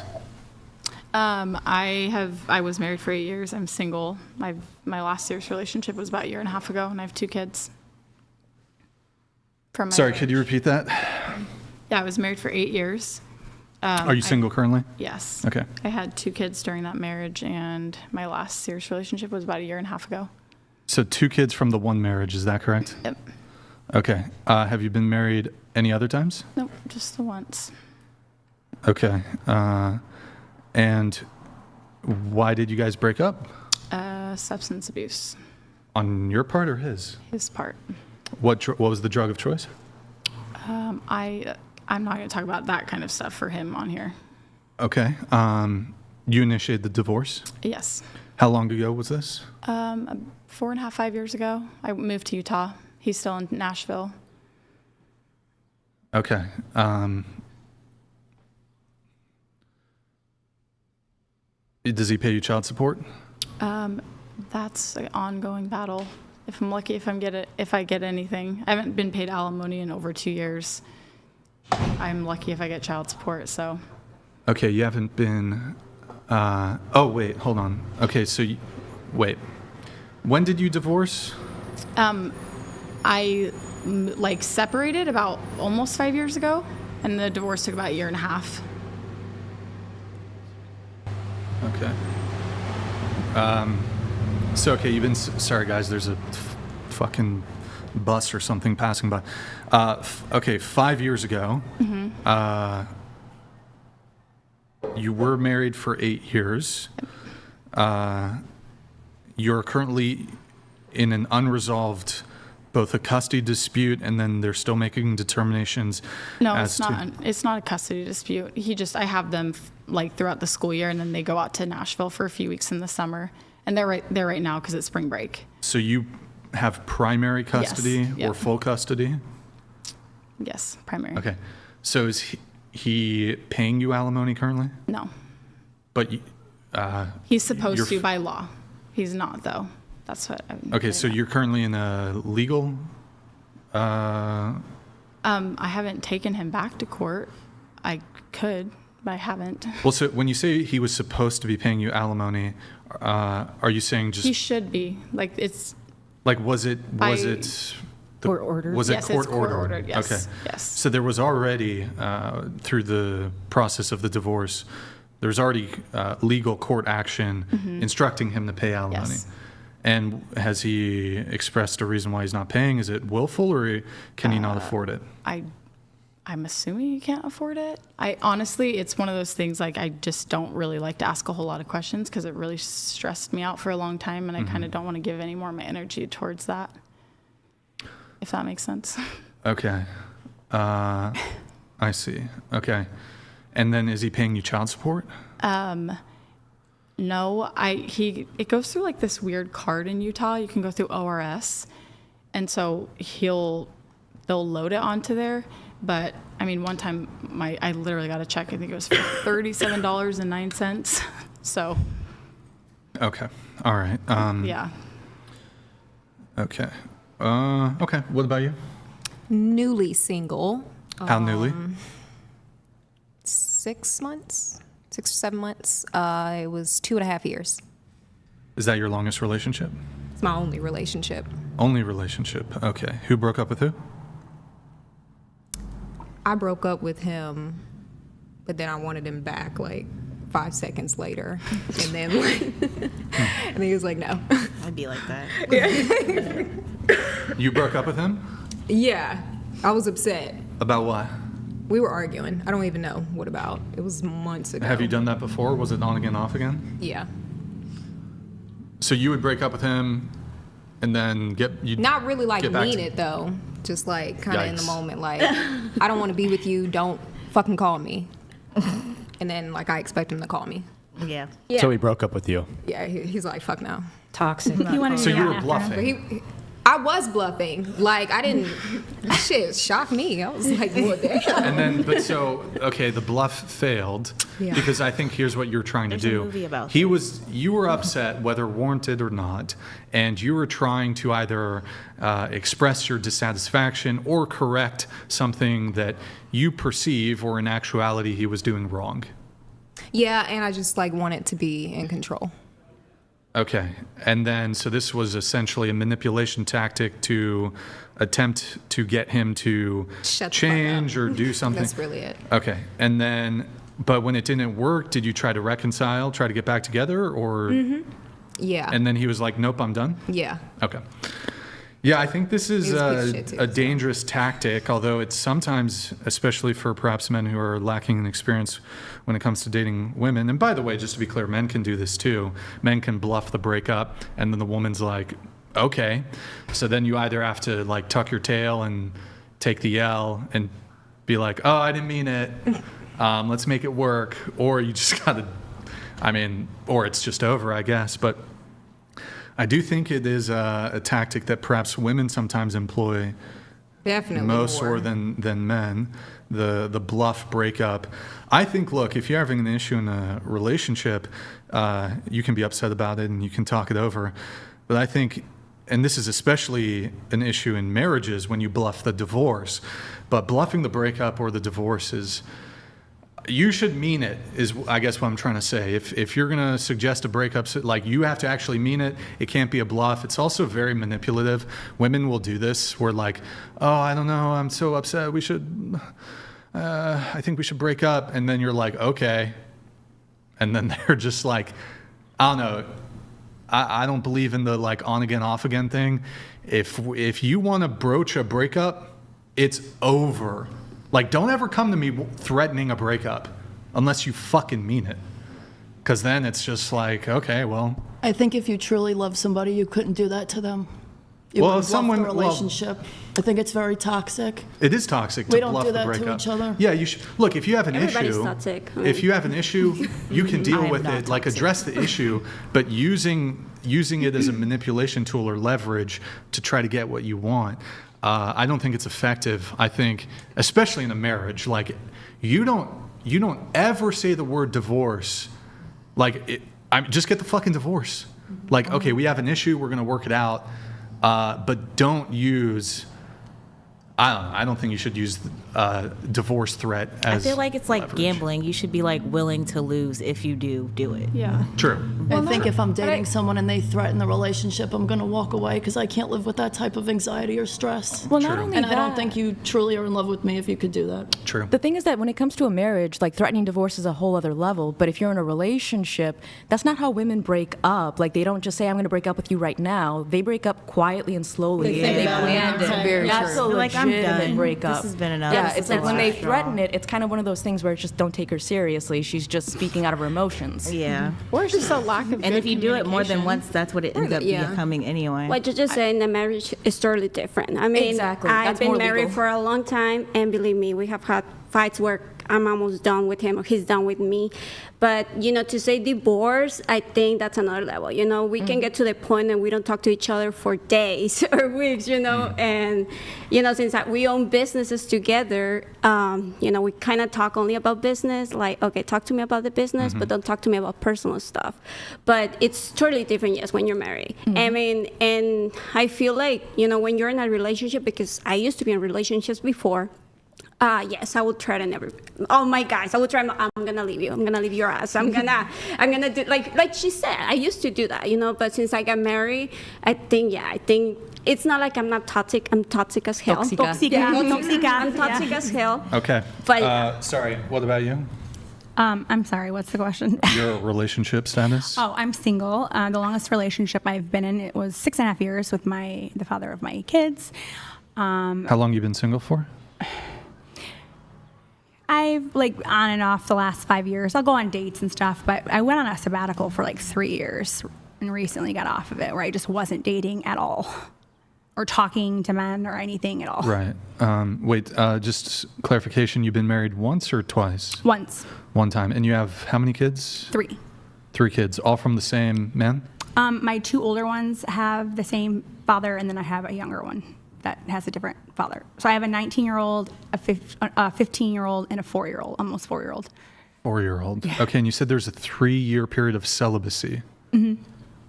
I was married for 8 years. I'm single. My last serious relationship was about a year and a half ago, and I have 2 kids. Sorry, could you repeat that? Yeah, I was married for 8 years. Are you single currently? Yes. Okay. I had 2 kids during that marriage, and my last serious relationship was about a year and a half ago. So 2 kids from the one marriage, is that correct? Yep. Okay. Have you been married any other times? Nope, just the once. Okay. And why did you guys break up? Substance abuse. On your part or his? His part. What was the drug of choice? I'm not going to talk about that kind of stuff for him on here. Okay. You initiated the divorce? Yes. How long ago was this? 4.5, 5 years ago. I moved to Utah. He's still in Nashville. Okay. Does he pay you child support? That's an ongoing battle. If I'm lucky, if I get anything. I haven't been paid alimony in over 2 years. I'm lucky if I get child support, so. Okay, you haven't been, oh, wait, hold on. Okay, so, wait. When did you divorce? I, separated about almost 5 years ago, and the divorce took about a year and a half. Okay. Okay, you've been, sorry guys, there's a fucking bus or something passing by. Okay, 5 years ago, you were married for 8 years. You're currently in an unresolved, both a custody dispute, and then they're still making determinations. No, it's not. It's not a custody dispute. I have them throughout the school year, and then they go out to Nashville for a few weeks in the summer, and they're right there right now because it's spring break. So you have primary custody or full custody? Yes, primary. Okay. So is he paying you alimony currently? No. But he's supposed to by law. He's not though. That's what. Okay, so you're currently in a legal. I haven't taken him back to court. I could, but I haven't. Well, so when you say he was supposed to be paying you alimony, are you saying just he should be it's. Was it court ordered? Was it yes, court it's ordered? Yes. Okay. Yes. So there was already through the process of the divorce, there's already legal court action instructing him to pay alimony. Yes. And has he expressed a reason why he's not paying? Is it willful or can he not afford it? I'm assuming he can't afford it. Honestly, it's one of those things I just don't really like to ask a whole lot of questions because it really stressed me out for a long time, and I kind of don't want to give any more of my energy towards that. If that makes sense. Okay. I see. Okay. And then is he paying you child support? No, it goes through this weird card in Utah. You can go through ORS, and so they'll load it onto there. But I mean, one time I literally got a check. I think it was for $37.09. So. Okay. All right. Yeah. Okay. Okay. What about you? Newly single. How newly? 6 months, 6 or 7 months. It was 2.5 years. Is that your longest relationship? It's my only relationship. Only relationship. Okay. Who broke up with who? I broke up with him, but then I wanted him back 5 seconds later, and then and he was like, no. I'd be like that. You broke up with him? Yeah, I was upset. About what? We were arguing. I don't even know what about. It was months ago. Have you done that before? Was it on again, off again? Yeah. So you would break up with him, and then not really mean it though. Just kind of in the moment, I don't want to be with you. Don't fucking call me. And then I expect him to call me. Yeah. So he broke up with you. Yeah, he's like, fuck no. Toxic. He wanted So to you go were after bluffing. him. I was bluffing. Like, I didn't. Shit shocked me. I was like, well, damn. And then, but so, okay, the bluff failed Yeah. because I think here's what you're trying to There's a do. movie about You were upset, whether warranted or not, and you were trying to either express your dissatisfaction or correct something that you perceive or in actuality he was doing wrong. Yeah, and I just like wanted to be in control. Okay. And then, so this was essentially a manipulation tactic to attempt to get him to Shut the fuck change up. or do something. That's really it. Okay. And then, but when it didn't work, did you try to reconcile, try to get back together, or? Yeah. And then he was like, nope, I'm done? Yeah. Okay. Yeah, I think this is He was a piece of shit too, a so. dangerous tactic, although it's sometimes, especially for perhaps men who are lacking in experience when it comes to dating women. And by the way, just to be clear, men can do this too. Men can bluff the breakup, and then the woman's like, okay. So then you either have to like tuck your tail and take the L and be like, oh, I didn't mean it. Let's make it work. Or you just gotta, or it's just over, I guess. But I do think it is a tactic that perhaps women sometimes employ Definitely most more. or than men, the bluff breakup. I think, look, if you're having an issue in a relationship, you can be upset about it and you can talk it over. But I think, and this is especially an issue in marriages when you bluff the divorce, but bluffing the breakup or the divorce is, you should mean it, is I guess what I'm trying to say. If you're going to suggest a breakup, like, you have to actually mean it. It can't be a bluff. It's also very manipulative. Women will do this where like, oh, I don't know, I'm so upset. I think we should break up. And then you're like, okay. And then they're just like, I don't know. I don't believe in the like on again, off again thing. If you want to broach a breakup, it's over. Like, don't ever come to me threatening a breakup unless you fucking mean it. Because then it's just like, okay, well. I think if you truly love somebody, you couldn't do that to them. You Well, wouldn't bluff someone- the relationship. I think it's very toxic. It is toxic to We don't bluff do the that to breakup. each other. Yeah, you should. Look, if you have an Everybody's issue, toxic. if you have an issue, you can I deal am with not it. Like, toxic. address the issue, but using it as a manipulation tool or leverage to try to get what you want, I don't think it's effective. I think, especially in a marriage, like, you don't ever say the word divorce. Like, just get the fucking divorce. Like, okay, we have an issue, we're gonna work it out, but don't use. I don't think you should use divorce threat as. I feel like it's like leverage. gambling. You should be like willing to lose if you do it. Yeah. True. I think if I'm dating someone and they threaten the relationship, I'm going to walk away because I can't live with that type of anxiety or stress. Well, not True. only And that, I don't think you truly are in love with me if you could do that. True. the thing is that when it comes to a marriage, like threatening divorce is a whole other level. But if you're in a relationship, that's not how women break up. Like, they don't just say, I'm going to break up with you right now. They break up quietly and slowly. They planned it. Very That's true. a Like, I'm legitimate done. breakup. This has been enough. Yeah, This it's is like a when lot they strong. threaten it, it's kind of one of those things where it's just don't take her seriously. She's just speaking out of her emotions. Yeah. Or it's just a lack of And good if you do it more than communication. once, that's what it ends up Yeah. becoming anyway. What you just said in a marriage is totally different. I mean, Exactly. I've That's been more married legal. for a long time, and believe me, we have had fights where I'm almost done with him or he's done with me. But, to say divorce, I think that's another level. We can get to the point and we don't talk to each other for days or weeks, and, since we own businesses together, we kind of talk only about business, like, okay, talk to me about the business, but don't talk to me about personal stuff. But it's totally different, yes, when you're married. I mean, and I feel like, when you're in a relationship, because I used to be in relationships before, yes, I would threaten all my guys. I would threaten, I'm gonna leave you. I'm gonna leave your ass. I'm gonna do like she said. I used to do that, But since I got married, I think it's not like I'm not toxic. I'm toxic as hell. Toxica. Yeah, Toxica. I'm toxic as hell. Okay. But sorry. What about you? I'm sorry, what's the question? Your relationship status? Oh, I'm single. The longest relationship I've been in, it was 6.5 years with the father of my kids. How long you been single for? I've on and off the last 5 years. I'll go on dates and stuff, but I went on a sabbatical for 3 years and recently got off of it, where I just wasn't dating at all or talking to men or anything at all. Right. Wait, just clarification. You've been married once or twice? Once. One time. And you have how many kids? 3. 3 kids, all from the same man? My 2 older ones have the same father, and then I have a younger one that has a different father. So I have a 19-year-old, a 15-year-old, and a 4-year-old, almost 4-year-old. 4-year-old. Yeah. Okay, and you said there's a 3-year period of celibacy. Mm-hmm.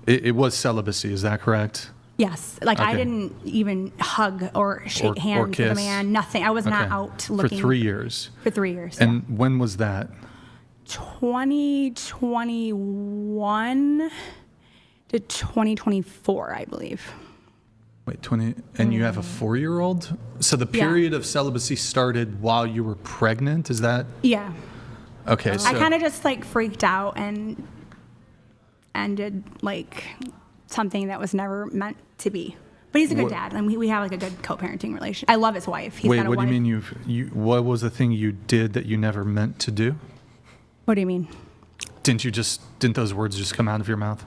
It was celibacy, is that correct? Yes. Like, okay. I didn't even hug or shake hands with a man, nothing. I was not out looking. For 3 years? For 3 years, And when was that? 2021 to 2024, I believe. Wait, 20, and you have a 4-year-old? So the period of celibacy started while you were pregnant, is that? Yeah. Okay, so. I kind of just, like, freaked out and did, like, something that was never meant to be. But he's a good dad, and we have, like, a good co-parenting relationship. I love his wife. He's got a what wife. do you mean what was the thing you did that you never meant to do? What do you mean? Didn't those words just come out of your mouth?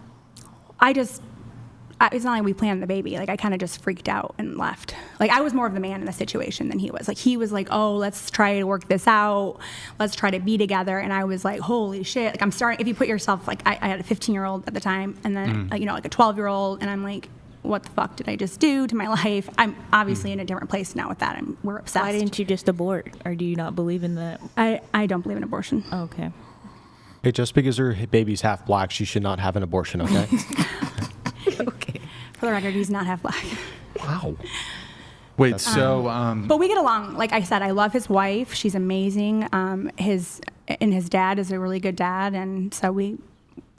It's not like we planned the baby. Like, I kind of just freaked out and left. Like, I was more of the man in the situation than he was. Like, he was like, oh, let's try to work this out. Let's try to be together. And I was like, holy shit. Like, I'm starting, if you put yourself, like, I had a 15-year-old at the time, and then, like a 12-year-old, and I'm like, what the fuck did I just do to my life? I'm obviously in a different place now with that, and we're obsessed. Why didn't you just abort? Or do you not believe in that? I don't believe in abortion. Oh, okay. Hey, just because her baby's half black, she should not have an abortion, okay? Okay. For the record, he's not half black. Wow. Wait, so... But we get along. Like I said, I love his wife. She's amazing. His dad is a really good dad, and so we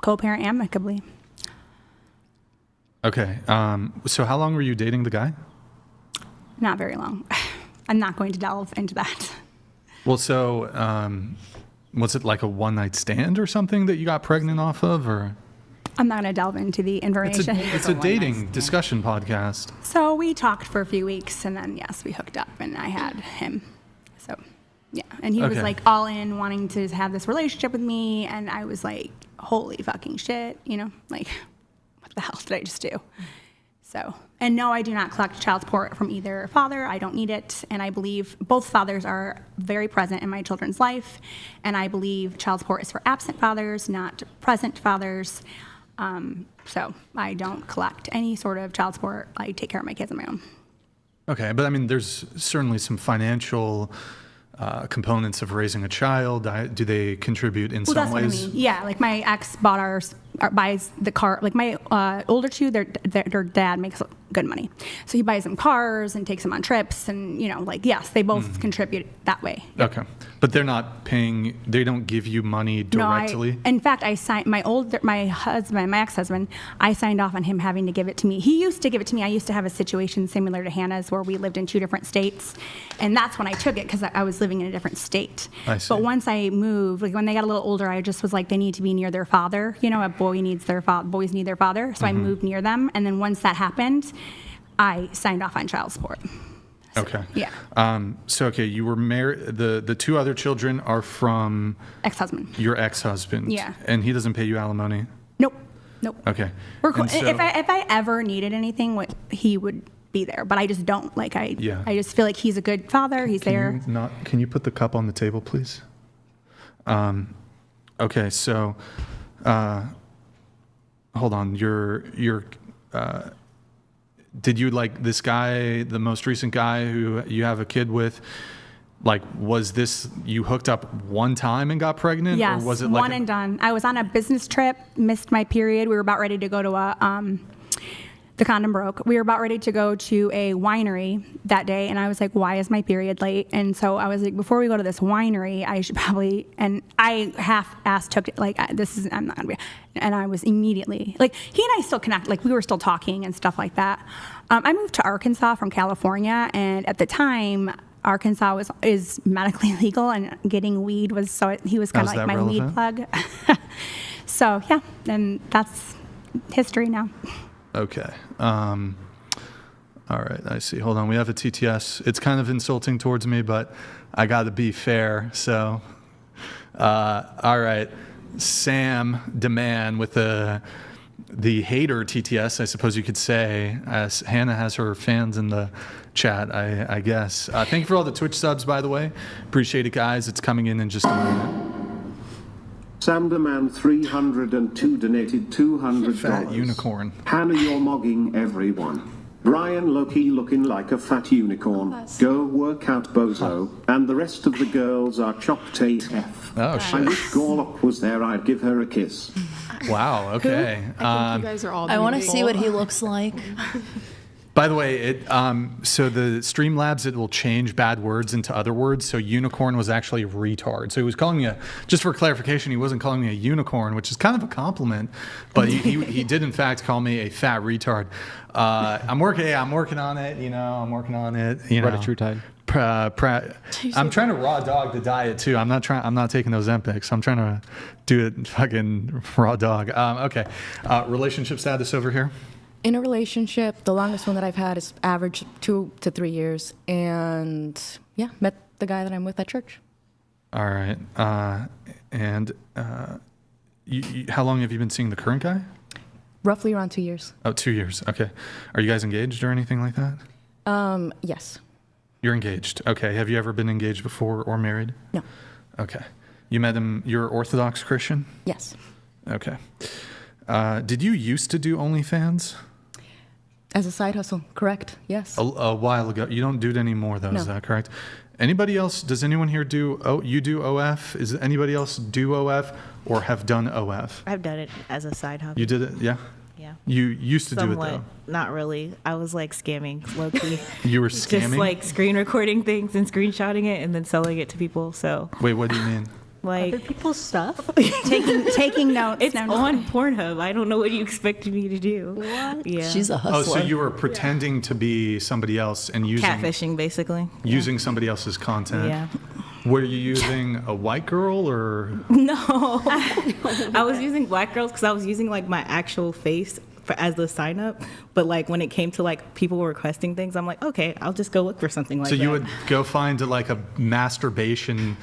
co-parent amicably. Okay. So how long were you dating the guy? Not very long. I'm not going to delve into that. Well, so was it like a one-night stand or something that you got pregnant off of, or? I'm not going to delve into the information. It's a dating discussion podcast. So we talked for a few weeks, and then, yes, we hooked up, and I had him. So, yeah. And he was, like, all in, wanting to have this relationship with me, and I was like, holy fucking shit, like, what the hell did I just do? So, and no, I do not collect child support from either father. I don't need it, and I believe both fathers are very present in my children's life, and I believe child support is for absent fathers, not present fathers. So I don't collect any sort of child support. I take care of my kids on my own. Okay, but I mean, there's certainly some financial components of raising a child. Do they contribute in some that's ways? What I mean. Yeah, like my ex buys the car. Like my older two, their dad makes good money, so he buys them cars and takes them on trips, and like yes, they both contribute that way. Okay, but they're not paying. They don't give you money directly. No, in fact, I signed my ex-husband. I signed off on him having to give it to me. He used to give it to me. I used to have a situation similar to Hannah's where we lived in 2 different states, and that's when I took it because I was living in a different state. I see. But once I moved, like when they got a little older, I just was like, they need to be near their father. A boy needs their boys need their father. So I moved near them, and then once that happened, I signed off on child support. So, okay. Yeah. So okay, you were married. The 2 other children are from ex-husband. Your ex-husband. Yeah. And he doesn't pay you alimony. Nope. Okay. We're cool. So, if I ever needed anything, he would be there, but I just don't. Like I just feel like he's a good father. He's there. Can you put the cup on the table, please? Okay. So, hold on. Did you like this guy, the most recent guy who you have a kid with? Like, was this, you hooked up one time and got pregnant? Yes, or was it one and done. I was on a business trip, missed my period. We were about ready to go to the condom broke. We were about ready to go to a winery that day, and I was like, why is my period late? And so I was like, before we go to this winery, I should probably, and I half-assed took it, like, I'm not gonna be, and I was immediately, like, he and I still connect, like, we were still talking and stuff like that. I moved to Arkansas from California, and at the time, Arkansas is medically legal, and getting weed was, so he was kind of like my weed plug. So, yeah, and that's history now. Okay. All right. I see. Hold on. We have a TTS. It's kind of insulting towards me, but I got to be fair. So, all right. Sam Deman with the hater TTS, I suppose you could say, as Hannah has her fans in the chat, I guess. Thank you for all the Twitch subs, by the way. Appreciate it, guys. It's coming in just a minute. Samderman 302 donated $200. Fat unicorn. Hannah, you're mogging everyone. Brian Loki looking like a fat unicorn. Go work out, bozo. And the rest of the girls are chopped AF. Oh, I shit. wish Gorlock was there, I'd give her a kiss. Wow, okay. I think you guys are all I want to beautiful. see what he looks like. By the way, so the Streamlabs, it will change bad words into other words. So unicorn was actually retard. So he was calling me just for clarification, he wasn't calling me a unicorn, which is kind of a compliment, but he did in fact call me a fat retard. I'm working on it, I'm working on it. What a true tide. I'm trying to raw dog the diet too. I'm not taking those Empics. I'm trying to do it fucking raw dog. Okay. Relationship status over here. In a relationship, the longest one that I've had is average 2 to 3 years. And yeah, met the guy that I'm with at church. All right. How long have you been seeing the current guy? Roughly around 2 years. Oh, 2 years. Okay. Are you guys engaged or anything like that? Yes. You're engaged. Okay. Have you ever been engaged before or married? No. Okay. You met him, you're Orthodox Christian? Yes. Okay. Did you used to do OnlyFans? As a side hustle, correct? Yes. A while ago. You don't do it anymore, though. No. Is that correct? Anybody else? Does anyone here do? Oh, you do OF? Is anybody else do OF or have done OF? I've done it as a side hustle. You did it, yeah. Yeah. You used to Somewhat. do it though. Not really. I was like scamming, low key. You were scamming? Just like screen recording things and screenshotting it and then selling it to people. So. Wait, what do you mean? Like Other people's stuff. taking notes. It's on Pornhub. I don't know what you expected me to do. What? Yeah. She's a hustler. Oh, so you were pretending to be somebody else and using Catfishing, basically. using somebody else's content. Yeah. Were you using a white girl or? No. I was using black girls because I was using like my actual face as the sign up. But like when it came to like people requesting things, I'm like, okay, I'll just go look for something like that. So you would go find like a masturbation.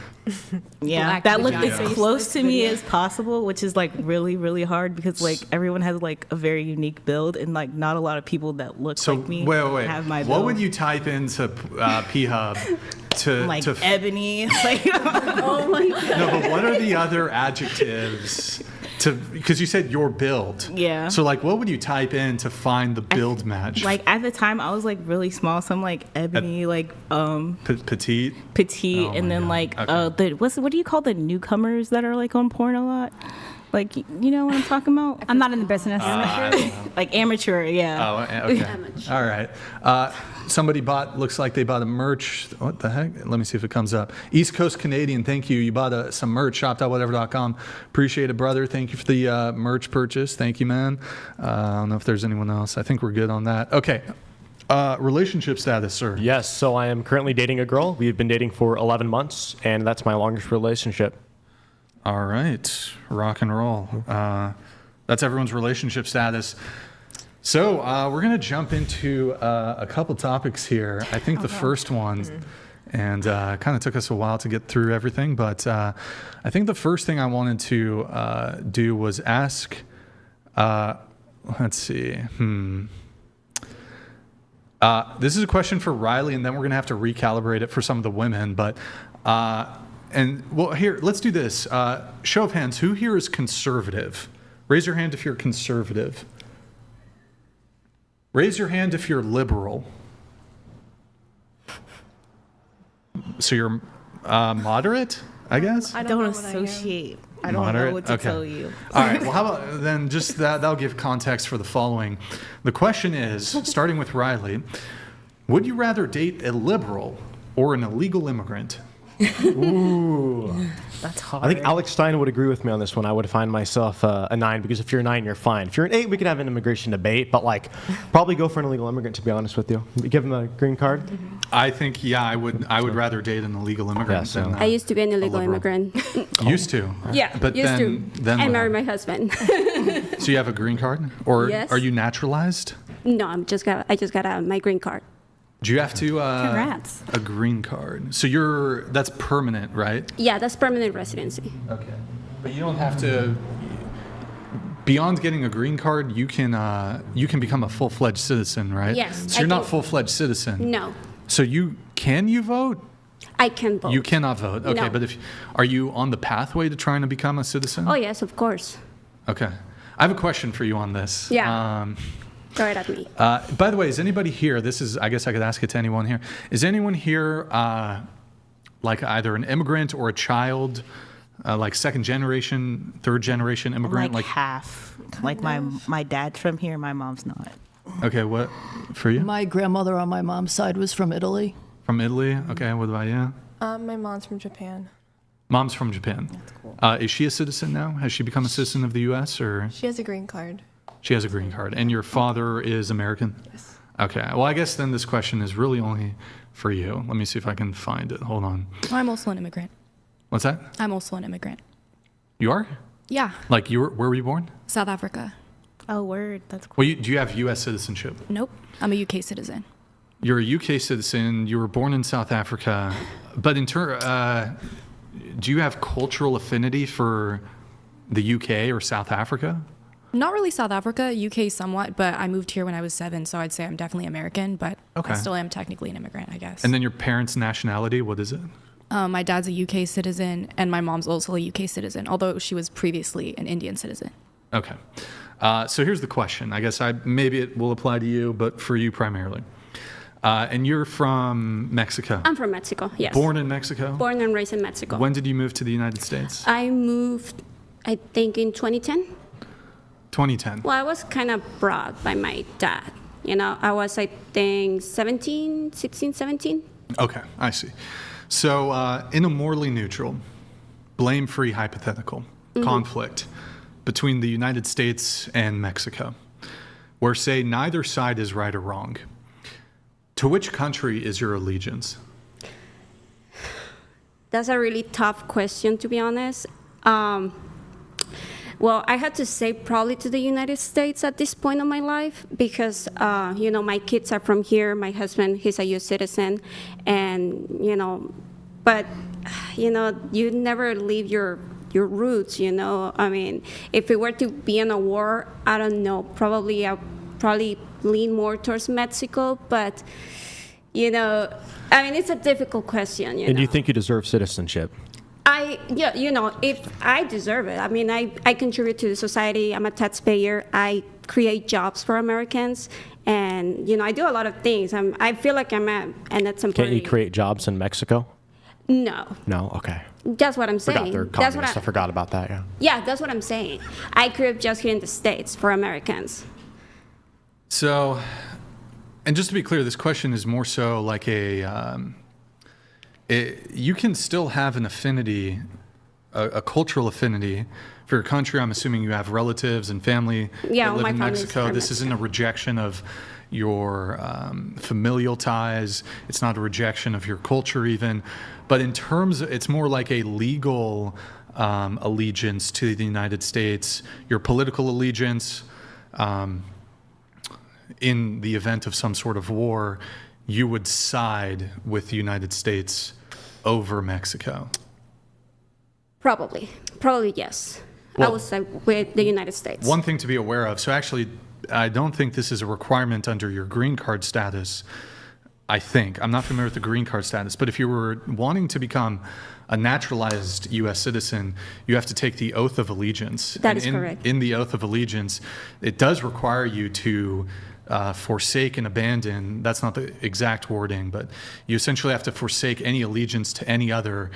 Yeah, Black that looked vagina. as close to me as possible, which is like really, really hard because like everyone has like a very unique build and like not a lot of people that look So like me wait. have my build. What would you type into P-Hub to like to ebony? Like, Oh my God. No, but what are the other adjectives to? Because you said your build. Yeah. So like, what would you type in to find the build match? like at the time I was like really small, so I'm like ebony, like Petite. petite, Oh and my then God. like Okay. what do you call the newcomers that are like on porn a lot? Like you know what I'm talking about? I'm not in the business. I don't know. Like amateur, yeah. Oh, okay. All right. Somebody looks like they bought a merch. What the heck? Let me see if it comes up. East Coast Canadian, thank you. You bought some merch, shop.whatever.com. Appreciate it, brother. Thank you for the merch purchase. Thank you, man. I don't know if there's anyone else. I think we're good on that. Okay. Relationship status, sir. Yes, so I am currently dating a girl. We've been dating for 11 months, and that's my longest relationship. All right. Rock and roll. That's everyone's relationship status. So we're going to jump into a couple topics here. I think the first one, and kind of took us a while to get through everything, but I think the first thing I wanted to do was ask, let's see. This is a question for Riley, and then we're going to have to recalibrate it for some of the women, but... here, let's do this. Show of hands, who here is conservative? Raise your hand if you're conservative. Raise your hand if you're liberal. So you're moderate, I guess? I don't associate. I don't Moderate? know what to Okay. tell you. All right, well, how about then just that'll give context for the following. The question is, starting with Riley, would you rather date a liberal or an illegal immigrant? Ooh. That's hard. I think Alex Stein would agree with me on this one. I would find myself a 9 because if you're a 9, you're fine. If you're an 8, we could have an immigration debate, but like probably go for an illegal immigrant, to be honest with you. Give them a green card. I think, yeah, I would rather date an illegal immigrant than I used to be an illegal liberal. immigrant. Used to? Yeah, But used then, to. Then I what married my husband. happened? So you have a green card? Or Yes. are you naturalized? No, I just got my green card. Do you have to Congrats. a green card? So that's permanent, right? Yeah, that's permanent residency. Okay. But you don't have to. Beyond getting a green card, you can become a full-fledged citizen, right? Yes, So you're not full-fledged citizen. No. So you vote? I can vote. You cannot vote. Okay, No. but are you on the pathway to trying to become a citizen? Oh, yes, of course. Okay. I have a question for you on this. Yeah. Throw it at me. By the way, is anybody here? I guess I could ask it to anyone here. Is anyone here like either an immigrant or a child, like second generation, third generation immigrant? Like half. Like my dad's from here, my mom's not. Okay, what for you? My grandmother on my mom's side was from Italy. From Italy? Okay, what about you? My mom's from Japan. Mom's from Japan. That's cool. Is she a citizen now? Has she become a citizen of the U.S. or? She has a green card. She has a green card. And your father is American? Yes. Okay. Well, I guess then this question is really only for you. Let me see if I can find it. Hold on. I'm also an immigrant. What's that? I'm also an immigrant. You are? Yeah. Like where were you born? South Africa. Oh, word. That's cool. Well, do you have U.S. citizenship? Nope. I'm a UK citizen. You're a UK citizen. You were born in South Africa. But do you have cultural affinity for the UK or South Africa? Not really South Africa, UK somewhat, but I moved here when I was 7, so I'd say I'm definitely American, but Okay. I still am technically an immigrant, I guess. And then your parents' nationality, what is it? My dad's a UK citizen, and my mom's also a UK citizen, although she was previously an Indian citizen. Okay. So here's the question. I guess maybe it will apply to you, but for you primarily. And you're from Mexico? I'm from Mexico, yes. Born in Mexico? Born and raised in Mexico. When did you move to the United States? I moved, I think, in 2010. 2010. Well, I was kind of brought by my dad. You know, I was, I think, 16, 17. Okay, I see. So in a morally neutral, blame-free hypothetical conflict between the United States and Mexico, where, say, neither side is right or wrong, to which country is your allegiance? That's a really tough question, to be honest. Well, I had to say probably to the United States at this point of my life because, you know, my kids are from here. My husband, he's a U.S. citizen. And, you know, but, you know, you never leave your roots, you know. I mean, if it were to be in a war, I don't know, I'll probably lean more towards Mexico. But, you know, I mean, it's a difficult question, And do you think you deserve citizenship? Yeah, you know, if I deserve it. I mean, I contribute to the society. I'm a taxpayer. I create jobs for Americans. And, you know, I do a lot of things. I feel like I'm an exemplary. Can't you create jobs in Mexico? No. No? Okay. That's what I'm saying. Forgot they're communists. I forgot about that, yeah. Yeah, that's what I'm saying. I create jobs here in the States for Americans. So, and just to be clear, this question is more so like you can still have an affinity, a cultural affinity for your country. I'm assuming you have relatives and family that live in Mexico. This isn't a rejection of your familial ties. It's not a rejection of your culture even. But in terms, it's more like a legal allegiance to the United States, your political allegiance. In the event of some sort of war, you would side with the United States over Mexico. Probably, yes. Well, I would say with the United States. One thing to be aware of, so actually, I don't think this is a requirement under your green card status. I'm not familiar with the green card status, but if you were wanting to become a naturalized U.S. citizen, you have to take the oath of allegiance. That is correct. In the oath of allegiance, it does require you to forsake and abandon, that's not the exact wording, but you essentially have to forsake any allegiance to any other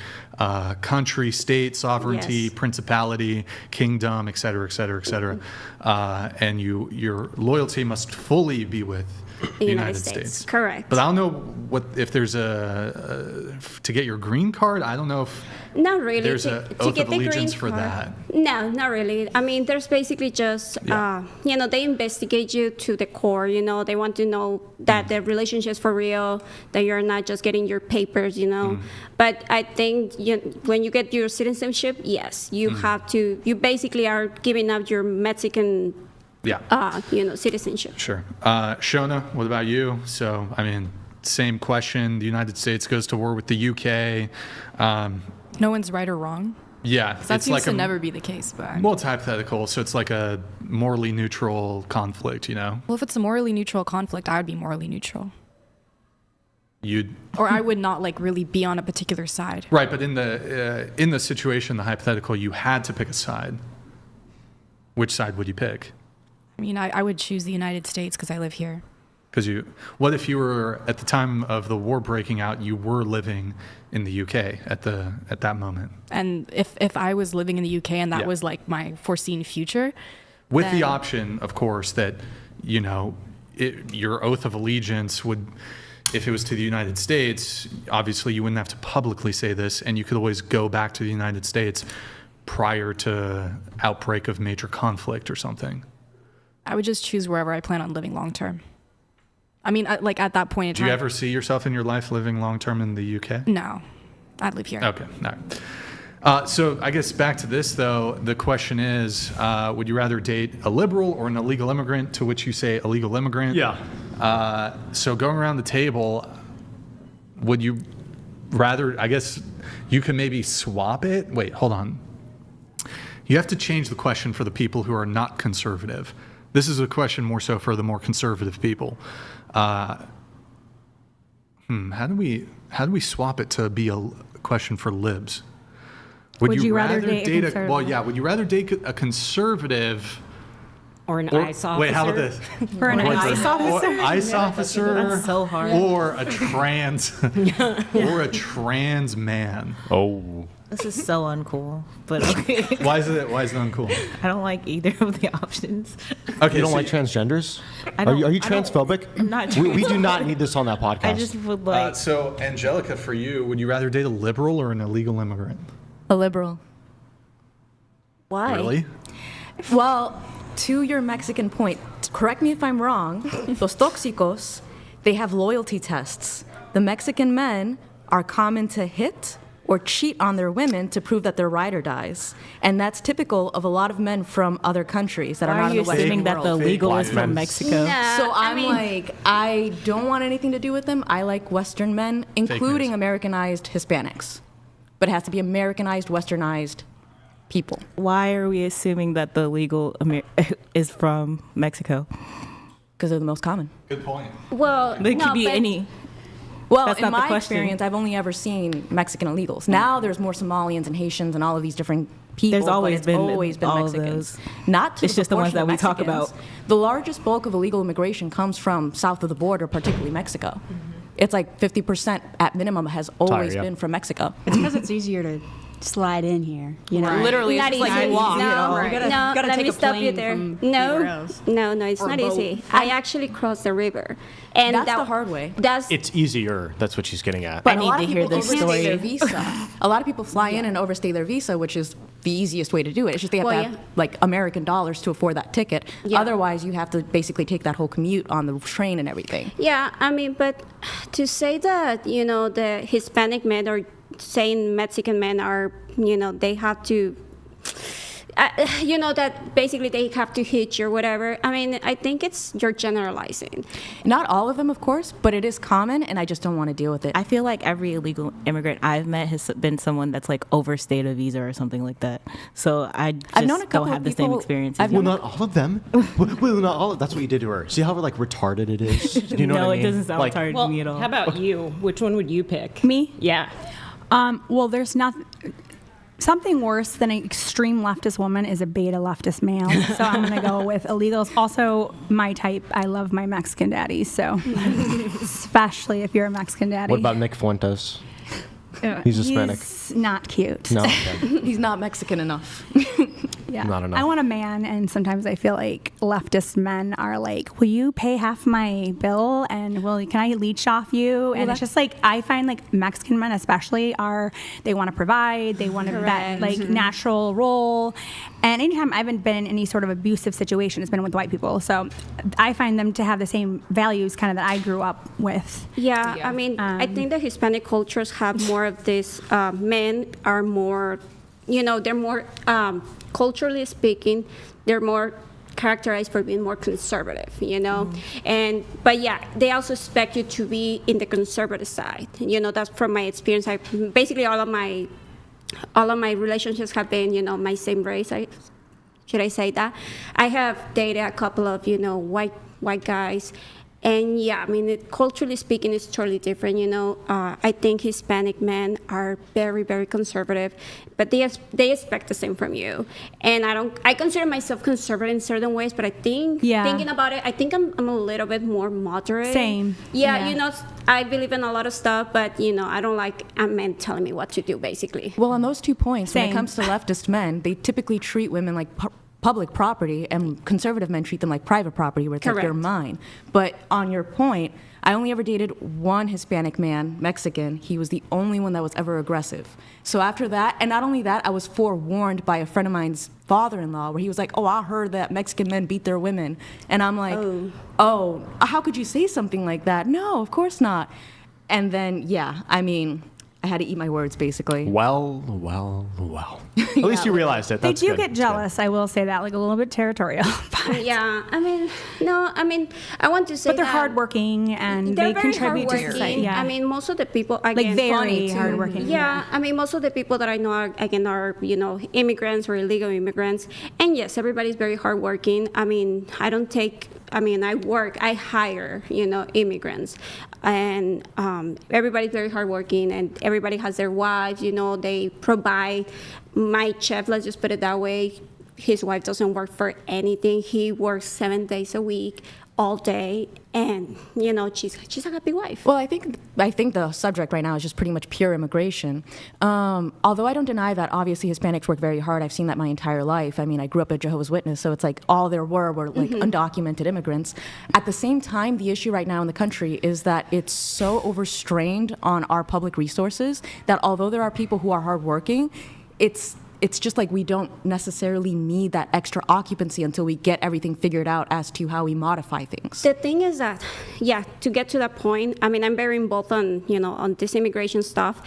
country, state, sovereignty, principality, kingdom, et cetera, et cetera, et cetera. And your loyalty must fully be with the United States. Correct. But I don't know if there's to get your green card, I don't know if not really. There's an oath of allegiance for that. No, not really. I mean, there's basically just, you know, they investigate you to the core. You know, they want to know that the relationship's for real, that you're not just getting your papers, you know. But I think when you get your citizenship, yes, you have to, you basically are giving up your Mexican citizenship. Sure. Shona, what about you? So, I mean, same question. The United States goes to war with the UK. No one's right or wrong. Yeah. That seems to never be the case. But well, it's hypothetical, so it's like a morally neutral conflict, you know? Well, if it's a morally neutral conflict, I would be morally neutral. Or I would not like really be on a particular side. Right, but in the situation, the hypothetical, you had to pick a side. Which side would you pick? I mean, I would choose the United States because I live here. Because what if you were at the time of the war breaking out, you were living in the UK at that moment? And if I was living in the UK and that was like my foreseen future, with the option, of course, that your oath of allegiance would, if it was to the United States, obviously you wouldn't have to publicly say this, and you could always go back to the United States prior to outbreak of major conflict or something. I would just choose wherever I plan on living long term. I mean, like at that point in time. Do you ever see yourself in your life living long term in the UK? No, I'd live here. Okay, all right. So I guess back to this though, the question is, would you rather date a liberal or an illegal immigrant? To which you say illegal immigrant. Yeah. So going around the table, would you rather? I guess you can maybe swap it. Wait, hold on. You have to change the question for the people who are not conservative. This is a question more so for the more conservative people. How do we swap it to be a question for libs? Would you rather date a conservative? Well, yeah. Would you rather date a conservative or an ICE officer? Wait, how about this? For an ICE officer? ICE officer. That's so hard. Or a trans, or a trans man. Oh. This is so uncool, but okay. Why is it uncool? I don't like either of the options. Okay, you don't like transgenders? I Are don't- you transphobic? I'm not We do not need this on that podcast. I just would like. So, Angelica, for you, would you rather date a liberal or an illegal immigrant? A liberal. Why? Really? Well, to your Mexican point, correct me if I'm wrong, los tóxicos, they have loyalty tests. The Mexican men are common to hit or cheat on their women to prove that their ride or dies. And that's typical of a lot of men from other countries that are not in the Western assuming that world. the legal is from Mexico? So I don't want anything to do with them. I like Western men, including Americanized Hispanics. But it has to be Americanized, Westernized people. Why are we assuming that the legal is from Mexico? Because they're the most common. Good point. Well, They could be but- any. Well, That's in not the my question. experience, I've only ever seen Mexican illegals. Now there's more Somalians and Haitians and all of these different people. There's always but been it's always been all of Mexicans. those. Not to It's just the ones that we talk Mexicans. about. The largest bulk of illegal immigration comes from south of the border, particularly Mexico. It's like 50% at minimum has always been from Mexico. It's because it's easier to slide in here. You know, Literally, it's Not just like easy. you walk. No, You gotta let take me a stop you plane there. from anywhere else. No, it's Or a not boat. easy. I actually crossed the river, and That's the hard way. That's It's easier. That's what she's getting at. But I a lot need of to hear people this overstay their story. visa. A lot of people fly in and overstay their visa, which is the easiest way to do it. It's just they have Well, to have like American dollars to afford that ticket. Yeah. Otherwise, you have to basically take that whole commute on the train and everything. Yeah, I mean, but to say that, the Hispanic men or saying Mexican men are, they have to, that basically they have to hit you or whatever. I mean, I think you're generalizing. Not all of them, of course, but it is common, and I just don't want to deal with it. I feel like every illegal immigrant I've met has been someone that's like overstayed a visa or something like that. So I just I've known a couple don't of have the same people- experience. I've as you. Well, not all of them. Well, not all. That's what you did to her. See how like retarded it is. Do you know No, what I it mean? doesn't sound like, retarded Well, to me at all. how about you? Which one would you pick? Me? Yeah. Well, there's nothing. Something worse than an extreme leftist woman is a beta leftist male. So I'm going to go with illegals. Also, my type, I love my Mexican daddies. So, especially if you're a Mexican daddy. What about Nick Fuentes? He's Hispanic. He's not cute. No. Okay. He's not Mexican enough. Yeah. Not enough. I want a man, and sometimes I feel like leftist men are like, will you pay half my bill and can I leech off you? And it's just like, I find like Mexican men especially they want to provide, they want to that like natural role. And anytime I haven't been in any sort of abusive situation, it's been with white people. So I find them to have the same values kind of that I grew up with. Yeah, I mean, I think the Hispanic cultures have more of this. Men are more, they're more, culturally speaking, they're more characterized for being more conservative, but yeah, they also expect you to be in the conservative side. That's from my experience. Basically all of my relationships have been, my same race. Should I say that? I have dated a couple of, white guys, And yeah, I mean, culturally speaking, it's totally different. I think Hispanic men are very, very conservative, but they expect the same from you. And I consider myself conservative in certain ways, but I think, thinking about it, I think I'm a little bit more moderate. Same. Yeah, I believe in a lot of stuff, but, I don't like a man telling me what to do, basically. Well, on those 2 points, when Same. it comes to leftist men, they typically treat women like public property, and conservative men treat them like private property, where it's like they're mine. But on your point, I only ever dated one Hispanic man, Mexican. He was the only one that was ever aggressive. So after that, and not only that, I was forewarned by a friend of mine's father-in-law, where he was like, "Oh, I heard that Mexican men beat their women." And I'm like, oh, how could you say something like that? No, of course not. And then, I had to eat my words, basically. Well. At least you realized it. They That's do good. get jealous, I will say that, like a little bit territorial. Yeah, I want to say But they're that hardworking and they're they very contribute to hardworking. society. Yeah. Most of the people, again, very hardworking. Yeah, most of the people that I know are immigrants or illegal immigrants. And yes, everybody's very hardworking. I hire, immigrants. And everybody's very hardworking, and everybody has their wives, they provide. My chef, let's just put it that way, his wife doesn't work for anything. He works 7 days a week, all day, and she's a happy wife. Well, I think the subject right now is just pretty much pure immigration. Although I don't deny that obviously Hispanics work very hard. I've seen that my entire life. I grew up a Jehovah's Witness, so it's like all there were like undocumented immigrants. At the same time, the issue right now in the country is that it's so overstrained on our public resources that although there are people who are hardworking, it's just like we don't necessarily need that extra occupancy until we get everything figured out as to how we modify things. The thing is that, to get to that point, I'm very involved on this immigration stuff.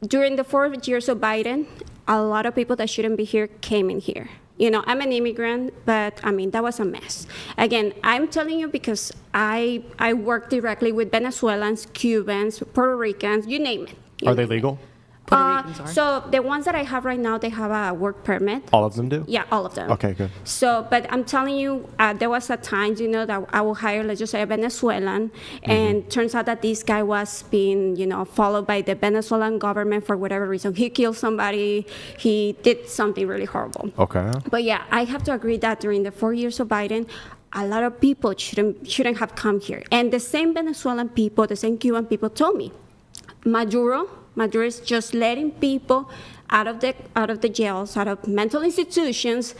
During the 4 years of Biden, a lot of people that shouldn't be here came in here. I'm an immigrant, but that was a mess. Again, I'm telling you because I work directly with Venezuelans, Cubans, Puerto Ricans, you name it. Are they legal? So the ones that I have right now, they have a work permit. All of them do? Yeah, all of them. Okay, good. So, but I'm telling you, there was a time, that I will hire, let's just say, a Venezuelan, and turns out that this guy was being, followed by the Venezuelan government for whatever reason. He killed somebody. He did something really horrible. Okay. But yeah, I have to agree that during the 4 years of Biden, a lot of people shouldn't have come here. And the same Venezuelan people, the same Cuban people told me, Maduro is just letting people out of the jails, out of mental institutions.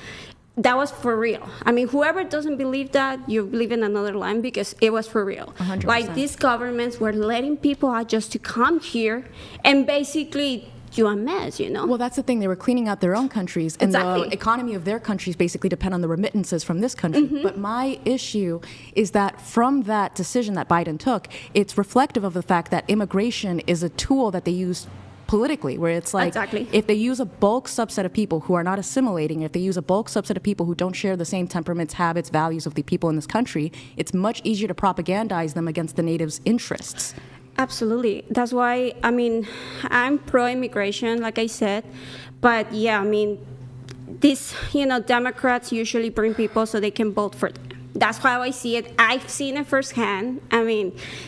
That was for real. Whoever doesn't believe that, you believe in another line, because it was for real. 100%. Like these governments were letting people out just to come here and basically do a mess, Well, that's the thing. They were cleaning out their own countries, and the economy of their countries basically depend on the remittances from this country. But my issue is that from that decision that Biden took, it's reflective of the fact that immigration is a tool that they use politically, where it's like if they use a bulk subset of people who are not assimilating, if they use a bulk subset of people who don't share the same temperaments, habits, values of the people in this country, it's much easier to propagandize them against the natives' interests. Absolutely. That's why, I'm pro-immigration, like I said. But yeah, these, Democrats usually bring people so they can vote for them. That's how I see it. I've seen it firsthand.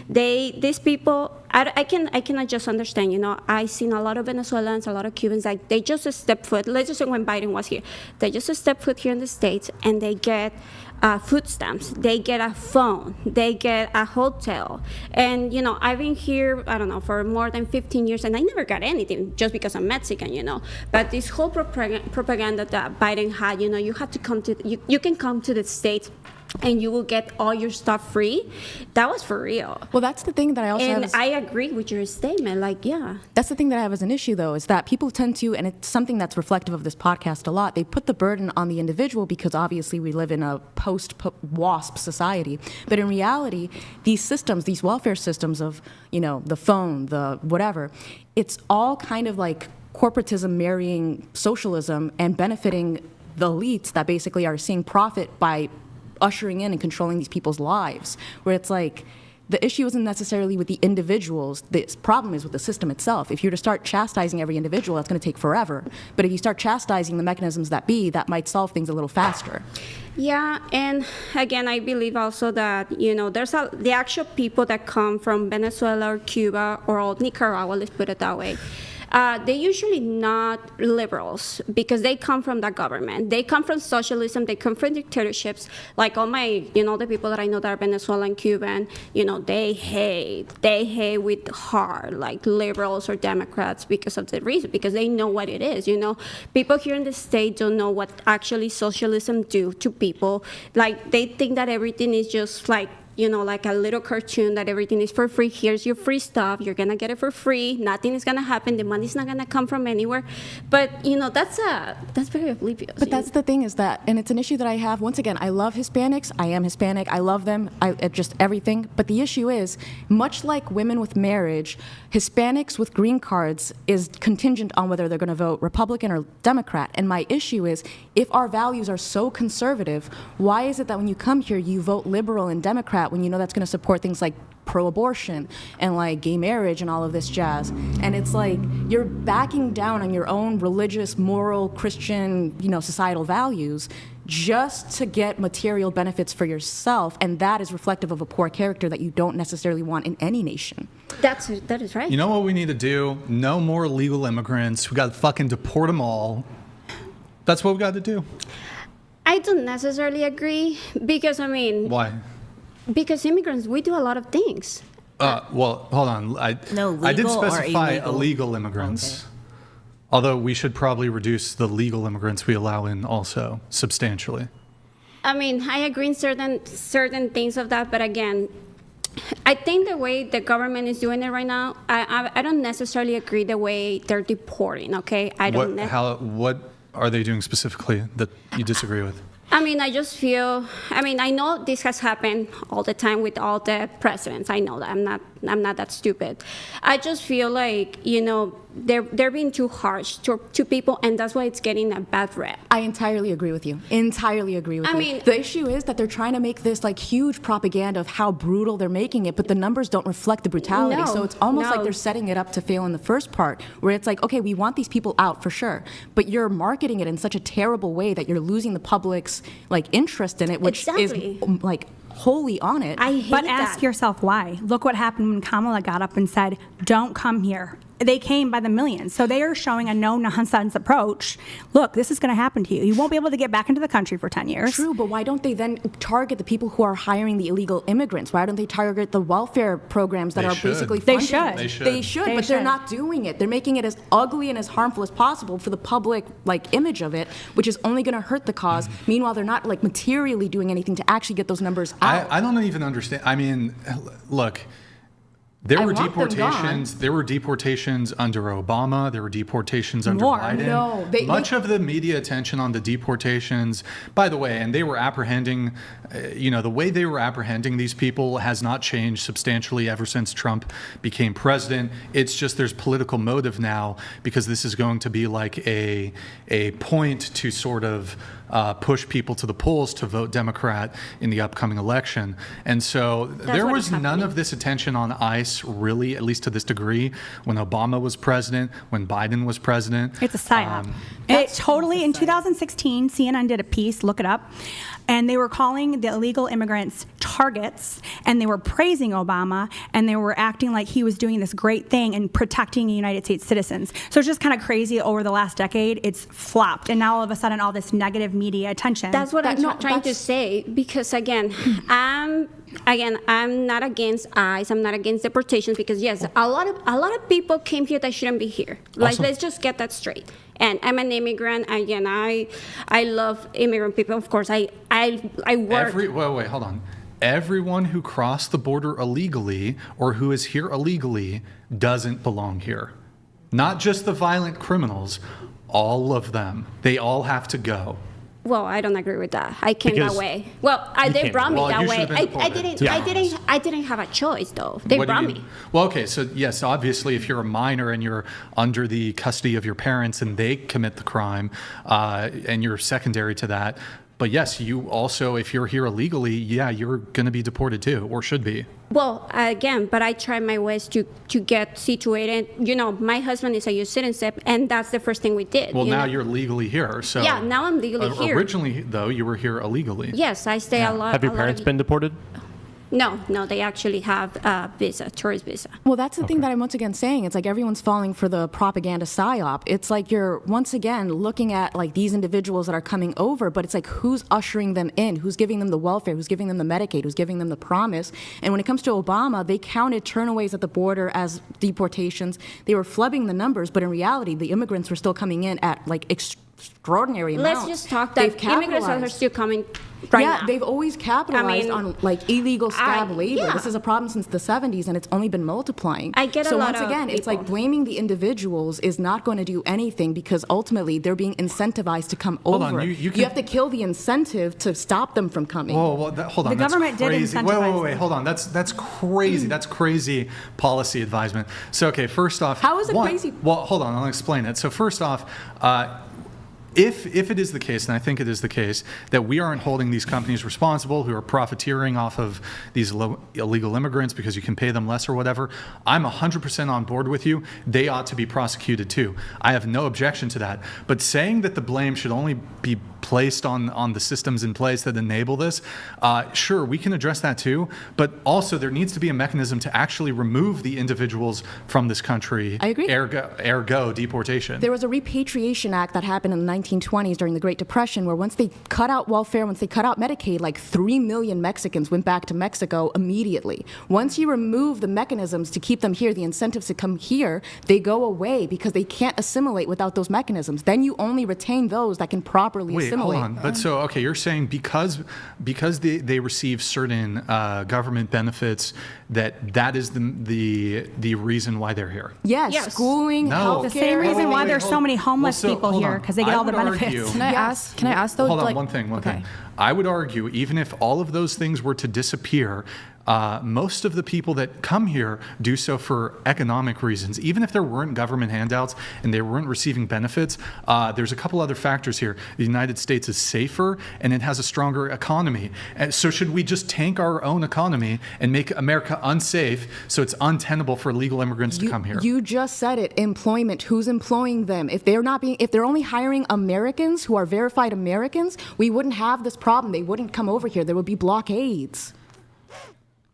These people, I cannot just understand, I've seen a lot of Venezuelans, a lot of Cubans, like they just step foot, let's just say when Biden was here, they just step foot here in the States and they get food stamps, they get a phone, they get a hotel. And, I've been here, I don't know, for more than 15 years, and I never got anything just because I'm Mexican, But this whole propaganda that Biden had, you have to come to, you can come to the States and you will get all your stuff free. That was for real. Well, that's the thing that I also have. And I agree with your statement. That's the thing that I have as an issue, though, is that people tend to, and it's something that's reflective of this podcast a lot, they put the burden on the individual because obviously we live in a post-WASP society. But in reality, these systems, these welfare systems of, the phone, the whatever, it's all kind of like corporatism marrying socialism and benefiting the elites that basically are seeing profit by ushering in and controlling these people's lives, where it's like the issue isn't necessarily with the individuals. The problem is with the system itself. If you're to start chastising every individual, that's going to take forever. But if you start chastising the mechanisms that might solve things a little faster. Yeah, and again, I believe also that, there's the actual people that come from Venezuela or Cuba or Nicaragua, let's put it that way. They're usually not liberals because they come from the government. They come from socialism. They come from dictatorships. Like all my, the people that I know that are Venezuelan, Cuban, they hate with heart, like liberals or Democrats because of the reason, because they know what it is, People here in the States don't know what actually socialism do to people. Like they think that everything is just like a little cartoon, that everything is for free. Here's your free stuff. You're going to get it for free. Nothing is going to happen. The money's not going to come from anywhere. But, that's very oblivious. But that's the thing is that, and it's an issue that I have. Once again, I love Hispanics. I am Hispanic. I love them. Just everything. But the issue is, much like women with marriage, Hispanics with green cards is contingent on whether they're going to vote Republican or Democrat. And my issue is, if our values are so conservative, why is it that when you come here, you vote liberal and Democrat when you know that's going to support things like pro-abortion and like gay marriage and all of this jazz? And it's like you're backing down on your own religious, moral, Christian, societal values just to get material benefits for yourself, and that is reflective of a poor character that you don't necessarily want in any nation. That is right. You know what we need to do? No more illegal immigrants. We got to fucking deport them all. That's what we got to do. I don't necessarily agree because, Why? Because immigrants, we do a lot of things. Well, hold on. I did specify illegal immigrants. Okay. Although we should probably reduce the legal immigrants we allow in also substantially. I agree in certain things of that, but again, I think the way the government is doing it right now, I don't necessarily agree the way they're deporting, okay? What are they doing specifically that you disagree with? I just feel, I know this has happened all the time with all the presidents. I know that. I'm not that stupid. I just feel like, they're being too harsh to people, and that's why it's getting a bad rep. I entirely agree with you. The issue is that they're trying to make this like huge propaganda of how brutal they're making it, but the numbers don't reflect the brutality. So it's almost like they're setting it up to fail in the first part, where it's like, okay, we want these people out for sure, but you're marketing it in such a terrible way that you're losing the public's like interest in it, which is like wholly on it. But ask yourself why. Look what happened when Kamala got up and said, "Don't come here." They came by the millions. So they are showing a no-nonsense approach. Look, this is going to happen to you. You won't be able to get back into the country for 10 years. True, but why don't they then target the people who are hiring the illegal immigrants? Why don't they target the welfare programs that basically funding? They should, but they're not doing it. They're making it as ugly and as harmful as possible for the public image of it, which is only going to hurt the cause. Meanwhile, they're not materially doing anything to actually get those numbers out. I don't even understand. Look, there were deportations. There were deportations under Obama. There were deportations under Biden. Much of the media attention on the deportations, by the way, and they were apprehending. The way they were apprehending these people has not changed substantially ever since Trump became president. It's just there's political motive now because this is going to be like a point to sort of push people to the polls to vote Democrat in the upcoming election. And so there was none of this attention on ICE, really, at least to this degree, when Obama was president, when Biden was president. It's a psyop. In 2016, CNN did a piece, look it up, and they were calling the illegal immigrants targets, and they were praising Obama, and they were acting like he was doing this great thing and protecting United States citizens. So it's just kind of crazy. Over the last decade, it's flopped, and now all of a sudden, all this negative media attention. That's what I'm trying to say, because again, I'm not against ICE. I'm not against deportations, because yes, a lot of people came here that shouldn't be here. Like, let's just get that straight. And I'm an immigrant. Again, I love immigrant people. Of course, I work. Wait, hold on. Everyone who crossed the border illegally or who is here illegally doesn't belong here. Not just the violent criminals. All of them. They all have to go. Well, I don't agree with that. I came that way. Well, they brought me that way. I didn't have a choice, though. They brought me. Well, okay. So yes, obviously, if you're a minor and you're under the custody of your parents and they commit the crime, and you're secondary to that, But yes, you also, if you're here illegally, yeah, you're going to be deported too, or should be. Well, again, but I try my ways to get situated. My husband is a U.S. citizen, and that's the first thing we did. Well, now you're legally here. So yeah, now I'm legally here. Originally, though, you were here illegally. Yes, I stay a lot. Have your parents been deported? No, they actually have a visa, tourist visa. Well, that's the thing that I'm once again saying. It's like everyone's falling for the propaganda psyop. It's like you're once again looking at like these individuals that are coming over, but it's like who's ushering them in, who's giving them the welfare, who's giving them the Medicaid, who's giving them the promise. And when it comes to Obama, they counted turnaways at the border as deportations. They were flubbing the numbers, but in reality, the immigrants were still coming in at like extraordinary amounts. Let's just talk that immigrants are still coming right now. They've always capitalized on like illegal scab labor. Yeah. This is a problem since the 70s, and it's only been multiplying. I get so a lot once of again, it's like blaming the individuals is not going to do anything because ultimately they're being incentivized to come Hold over. on, you have to kill the incentive to stop them from coming. Whoa, hold on. The that's government did crazy. incentivize Wait, hold on. That's crazy. That's crazy policy advisement. So, okay, first off. How is it crazy? Well, hold on. I'll explain it. So, first off, if it is the case, and I think it is the case, that we aren't holding these companies responsible who are profiteering off of these illegal immigrants because you can pay them less or whatever, I'm 100% on board with you. They ought to be prosecuted too. I have no objection to that. But saying that the blame should only be placed on the systems in place that enable this, sure, we can address that too, but also there needs to be a mechanism to actually remove the individuals from this country. I agree. Ergo deportation. There was a repatriation act that happened in the 1920s during the Great Depression where once they cut out welfare, once they cut out Medicaid, like 3 million Mexicans went back to Mexico immediately. Once you remove the mechanisms to keep them here, the incentives to come here, they go away because they can't assimilate without those mechanisms. Then you only retain those that can properly assimilate. Hold on. But so, okay, you're saying because they receive certain government benefits that is the reason why they're here. Yes. Schooling, healthcare. The same reason why there's so many homeless people here, because they get all the benefits. Can I ask though? Hold on, one thing. I would argue, even if all of those things were to disappear, most of the people that come here do so for economic reasons. Even if there weren't government handouts and they weren't receiving benefits, there's a couple other factors here. The United States is safer and it has a stronger economy. And so should we just tank our own economy and make America unsafe so it's untenable for illegal immigrants to come here? You just said it. Employment. Who's employing them? If they're only hiring Americans who are verified Americans, we wouldn't have this problem. They wouldn't come over here. There would be blockades.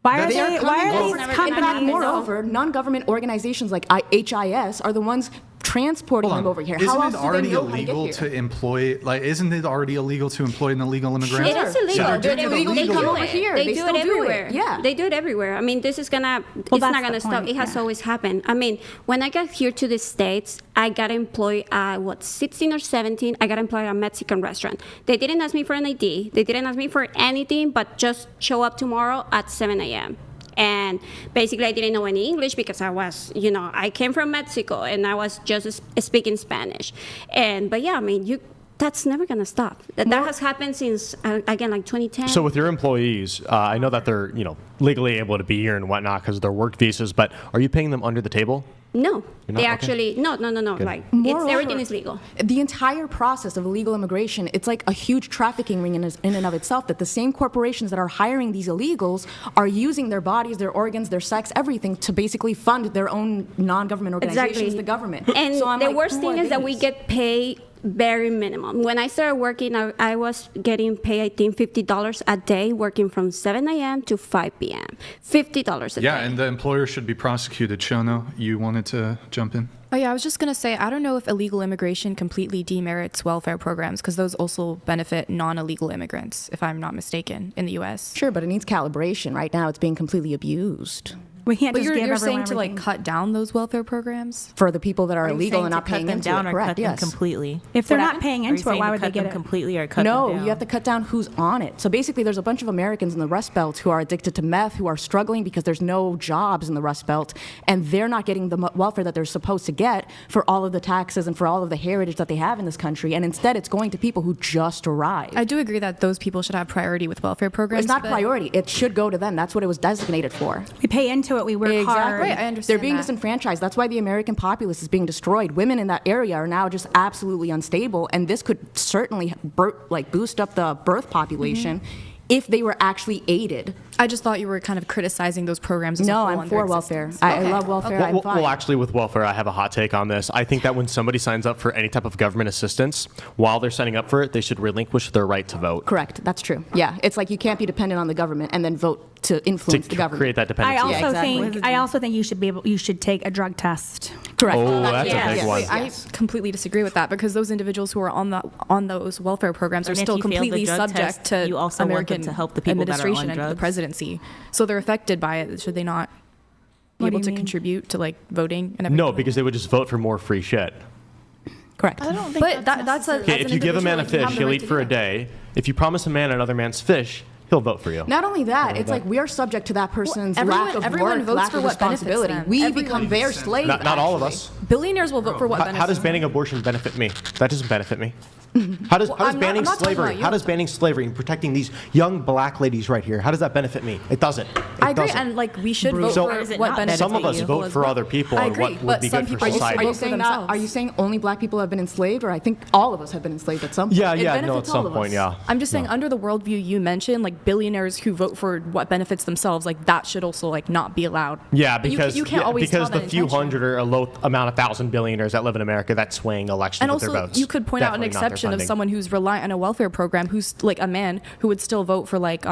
Why are these companies? Moreover, non-government organizations like HIS are the ones transporting them over here. Isn't it already illegal to employ? Isn't it already illegal to employ an illegal immigrant? It is illegal. So They do it everywhere. Yeah, they do it everywhere. I mean, this is gonna. It's not gonna stop. It has always happened. I mean, when I got here to the States, I got employed at 16 or 17. I got employed at a Mexican restaurant. They didn't ask me for an ID. They didn't ask me for anything, but just show up tomorrow at 7 a.m. And basically, I didn't know any English because I came from Mexico and I was just speaking Spanish. But yeah, I mean, that's never going to stop. That has happened since, again, like 2010. So with your employees, I know that they're, legally able to be here and whatnot because of their work visas, but are you paying them under the table? No, they actually, no. Good. Like, Moreover, everything is legal. The entire process of illegal immigration, it's like a huge trafficking ring in and of itself, that the same corporations that are hiring these illegals are using their bodies, their organs, their sex, everything to basically fund their own non-government organizations, the government. And the worst thing is that we get paid very minimum. When I started working, I was getting paid, I think, $50 a day, working from 7 a.m. to 5 p.m. $50 a day. Yeah, and the employer should be prosecuted. Shono, you wanted to jump in? Oh yeah, I was just going to say, I don't know if illegal immigration completely demerits welfare programs because those also benefit non-illegal immigrants, if I'm not mistaken, in the U.S. Sure, but it needs calibration. Right now, it's being completely abused. We can't just give you're everyone saying to like cut down those welfare programs for the people that are illegal and not paying into it. Correct? Cut them completely. If they're not paying into it, why would they get it completely or cut them down? No, you have to cut down who's on it. So basically, there's a bunch of Americans in the Rust Belt who are addicted to meth, who are struggling because there's no jobs in the Rust Belt, and they're not getting the welfare that they're supposed to get for all of the taxes and for all of the heritage that they have in this country. And instead, it's going to people who just arrived. I do agree that those people should have priority with welfare programs. It's not priority. It should go to them. That's what it was designated for. We pay into into it. We work Exactly. hard. Right, I understand They're being that. disenfranchised. That's why the American populace is being destroyed. Women in that area are now just absolutely unstable, and this could certainly boost up the birth population if they were actually aided. I just thought you were kind of criticizing those programs as a No, whole I'm and for their welfare. existence. I Okay. love welfare. Okay. I'm fine. Well, actually, with welfare, I have a hot take on this. I think that when somebody signs up for any type of government assistance, while they're signing up for it, they should relinquish their right to vote. Correct. That's true. Yeah, it's like you can't be dependent on the government and then vote to influence the government. Create that dependency. I also think you should take a drug test. Correct. Oh, that's a big one. Wait, I completely disagree with that because those individuals who are on those welfare programs are And if still you fail the completely drug subject test, to you also want them American to help the people that are on administration and the drugs. presidency. So they're affected by it. Should they not be What do able you to mean? contribute to like voting and everything? No, because they would just vote for more free shit. Correct. I don't think But that's that's a Okay, if you give a man a fish, he'll eat for a day. If you promise a man another man's fish, he'll vote for you. Not only that, it's like we are subject to that person's everyone- lack of everyone work, votes lack for of what benefits responsibility. them. We Everyone. become their slave. Not all of actually. us. Billionaires will vote for what benefits How does them. banning abortion benefit me? That doesn't benefit me. How does I'm banning not talking slavery? about you. How does banning slavery and protecting these young black ladies right here? How does that benefit me? It doesn't. It I agree, doesn't. and like we should vote So for what benefits some of us people vote as for well. other people I and agree, what would but be some good for people just society. Are you vote for saying that? themselves. Are you saying only black people have been enslaved, or I think all of us have been enslaved at some point? Yeah, It yeah, no, benefits at some all of point, us. yeah. I'm just saying, under the worldview you mentioned, like billionaires who vote for what benefits themselves, like that should also like not be allowed. Yeah, But because you can't always because tell the that few intention. hundred or a low amount of thousand billionaires that live in America that's swaying elections And with their also, votes. you could point out an Definitely not their exception of funding. someone who's reliant on a welfare program, who's like a man who would still vote for like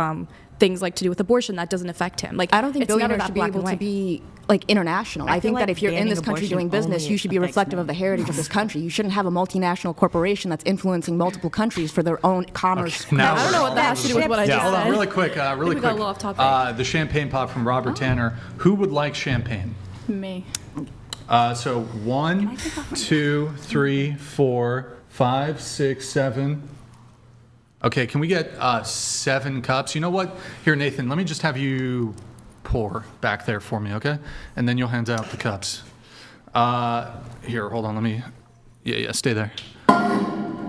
things like to do with abortion that doesn't affect him. Like I don't think it's never billionaires that should be black able and to white. be like international. I feel think that like if you're in banning this country abortion doing business, only you should be affects reflective of the heritage of this country. You shouldn't have a multinational corporation that's influencing multiple countries for their own commerce. Okay, now I don't know what that has to do with what I Yeah, just hold on, said. really quick, I think we got a little off topic. The champagne pop from Robert Tanner. Who would like champagne? Me. So 1, 2, 3, 4, 5, 6, 7. Okay, can we get 7 cups? You know what? Here, Nathan, let me just have you pour back there for me, okay? And then you'll hand out the cups. Here, hold on, let me. Yeah, stay there.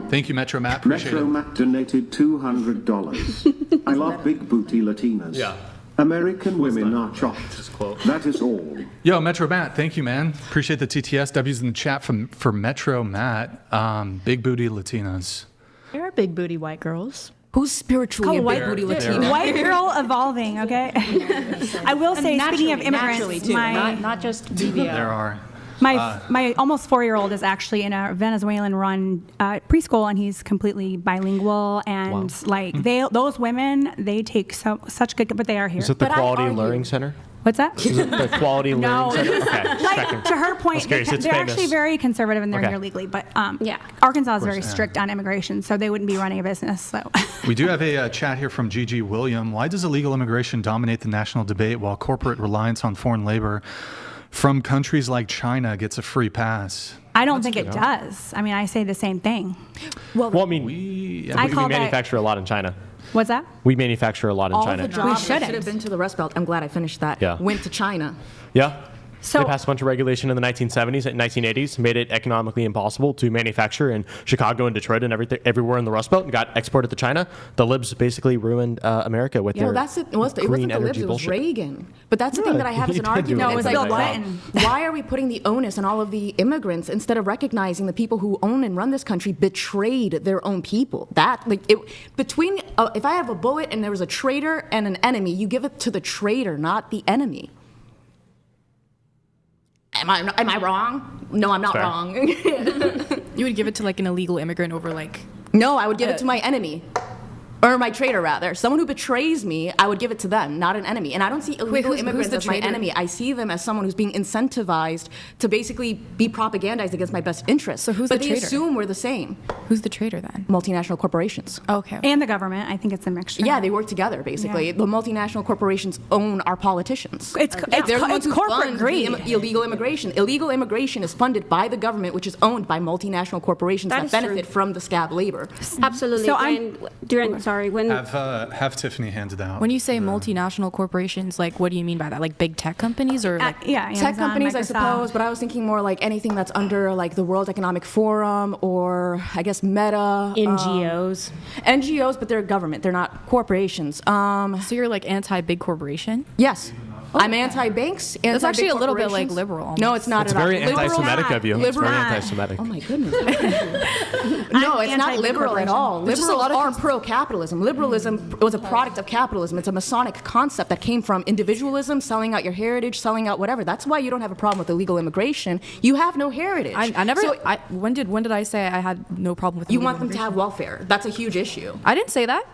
Thank you, Metro Matt. Appreciate Metro it. Matt donated $200. I love big booty Latinas. Yeah. American women are chopped. That is all. Yo, Metro Matt, thank you, man. Appreciate the TTSWs in the chat for Metro Matt. Big booty Latinas. There are big booty white girls. Who's spiritually a white, big booty Latina? white girl evolving, okay? I will say, speaking of Naturally, immigrants, too. my Not just BBL. There are. my almost 4-year-old is actually in a Venezuelan-run preschool, and he's completely bilingual. And like those women, they take such good, but they are here. Is it the But I Quality argue- Learning Center? What's that? Is it the Quality No. Learning Center? Okay, Like, checking. to her point, I was curious, it's they're famous. actually very conservative and they're Okay. here legally. But Arkansas is very strict on immigration, so they wouldn't be running a business. So We do have a chat here from Gigi William. Why does illegal immigration dominate the national debate while corporate reliance on foreign labor from countries like China gets a free pass? I don't think it does. I mean, I say the same thing. Well, I mean, we call that- manufacture a lot in China. What's that? We manufacture a lot in All China. the jobs that should have been to the Rust Belt, I'm glad I finished that, Yeah. went to China. Yeah. So they passed a bunch of regulation in the 1970s and 1980s, made it economically impossible to manufacture in Chicago and Detroit and everywhere in the Rust Belt, and got exported to China. The libs basically ruined America with You know, their that's it. It wasn't green the libs, energy it was bullshit. Reagan. But that's the thing that I have as he an did do argument. a It's really like, bad job. why are we putting the onus on all of the immigrants instead of recognizing the people who own and run this country betrayed their own people? That, like, if I have a bullet and there was a traitor and an enemy, you give it to the traitor, not the enemy. Am I wrong? No, I'm not Fair. wrong. You would give it to like an illegal immigrant over like. No, I would give it to my enemy. Or my traitor, rather. Someone who betrays me, I would give it to them, not an enemy. And I don't see illegal who's immigrants the as my traitor? enemy. I see them as someone who's being incentivized to basically be propagandized against my best interests. So who's but the they traitor? assume we're the same. Who's the traitor then? Multinational corporations. Okay. And the government. I think it's a mixture. Yeah, they work together, basically. Yeah. The multinational corporations own our politicians. It's They're the ones who corporate fund greed. illegal immigration. Illegal immigration is funded by the government, which is owned by multinational corporations That that is benefit true. from the scab labor. Absolutely. So when Have Tiffany hand it out. When you say multinational corporations, like what do you mean by that? Like big tech companies or like Tech companies, I suppose, but I was thinking more like anything that's under like the World Economic Forum or I guess Meta. NGOs. NGOs, but they're government. They're not corporations. So you're like anti-big corporation? Yes. I'm anti-banks, anti-big That's actually a little bit like corporations. liberal. Almost. No, it's not It's at all. very anti-Semitic Liberal- of you. It's Liberal- very anti-Semitic. Oh my goodness. No, it's not liberal at all. There's just a Liberals lot of are pro-capitalism. Liberalism was a product of capitalism. It's a Masonic concept that came from individualism, selling out your heritage, selling out whatever. That's why you don't have a problem with illegal immigration. You have no heritage. I never. So when did I say I had no problem with? you illegal want them to immigration? have welfare. That's a huge issue. I didn't say that.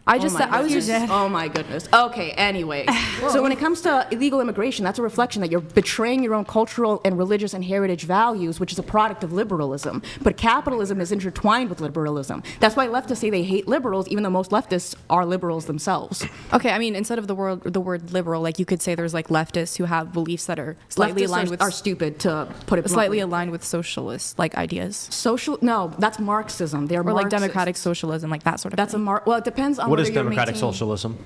I just said I was just. Oh my goodness. Okay. Anyways, so when it comes to illegal immigration, that's a reflection that you're betraying your own cultural and religious and heritage values, which is a product of liberalism. But capitalism is intertwined with liberalism. That's why leftists say they hate liberals, even though most leftists are liberals themselves. Okay, I mean, instead of the word liberal, like you could say there's like leftists who have beliefs that are slightly Leftists aligned with are stupid, to put it slightly bluntly. aligned with socialist like ideas. No, that's Marxism. They're or like Marxist. democratic socialism, like that sort of. That's thing. well, it depends on What whether is you're democratic maintaining- socialism?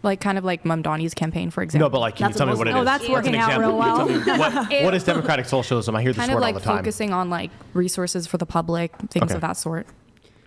Like kind of like Mamdani's campaign, for example. No, but like, can you tell me what it is? Oh, that's working an out example. real well. Can you tell me what is democratic socialism? I hear this kind word of like all the time. focusing on like resources for the public, things Okay. of that sort.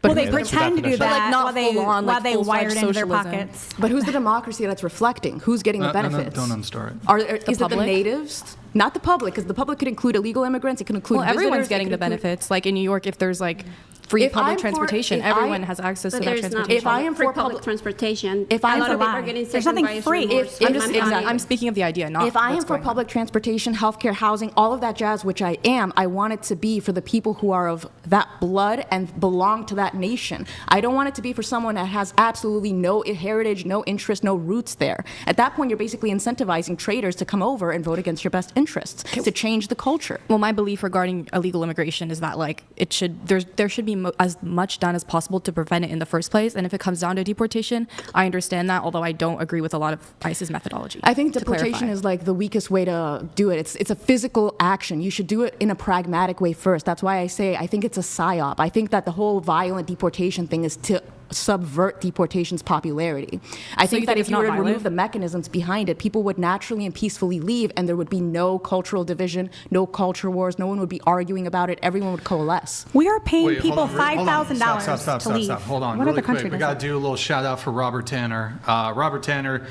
Well, they Okay, that's the pretend to do definition. that But, like, not while they, full on, while like, they full-fledged wire it into their socialism. pockets. But who's the democracy that's reflecting? Who's getting the benefits? Don't unstart it. Is it the public? natives? Not the public, because the public could include illegal immigrants. It can include Well, everyone's visitors, it getting could the include- benefits. Like in New York, if there's like free If public I'm for- transportation, if I- everyone has access to But that there's not transportation. If I am free for public public- transportation. if I a lot am of for- people are getting There's sick nothing by free. remorse. I'm just Exactly. I'm speaking of the idea, not If I what's am for going on. public transportation, healthcare, housing, all of that jazz, which I am, I want it to be for the people who are of that blood and belong to that nation. I don't want it to be for someone that has absolutely no heritage, no interest, no roots there. At that point, you're basically incentivizing traitors to come over and vote against your best interests, to change the culture. Well, my belief regarding illegal immigration is that like there should be as much done as possible to prevent it in the first place. And if it comes down to deportation, I understand that, although I don't agree with a lot of ICE's methodology. I think to deportation clarify. is like the weakest way to do it. It's a physical action. You should do it in a pragmatic way first. That's why I say I think it's a psyop. I think that the whole violent deportation thing is to subvert deportation's popularity. I think you that think if it's you not were to violent? remove the mechanisms behind it, people would naturally and peacefully leave, and there would be no cultural division, no culture wars, no one would be arguing about it, everyone would coalesce. We are paying Wait, people hold on. $5,000 to leave. Stop. Hold on, What really other country quick. We does got that? to do a little shout out for Robert Tanner. Robert Tanner,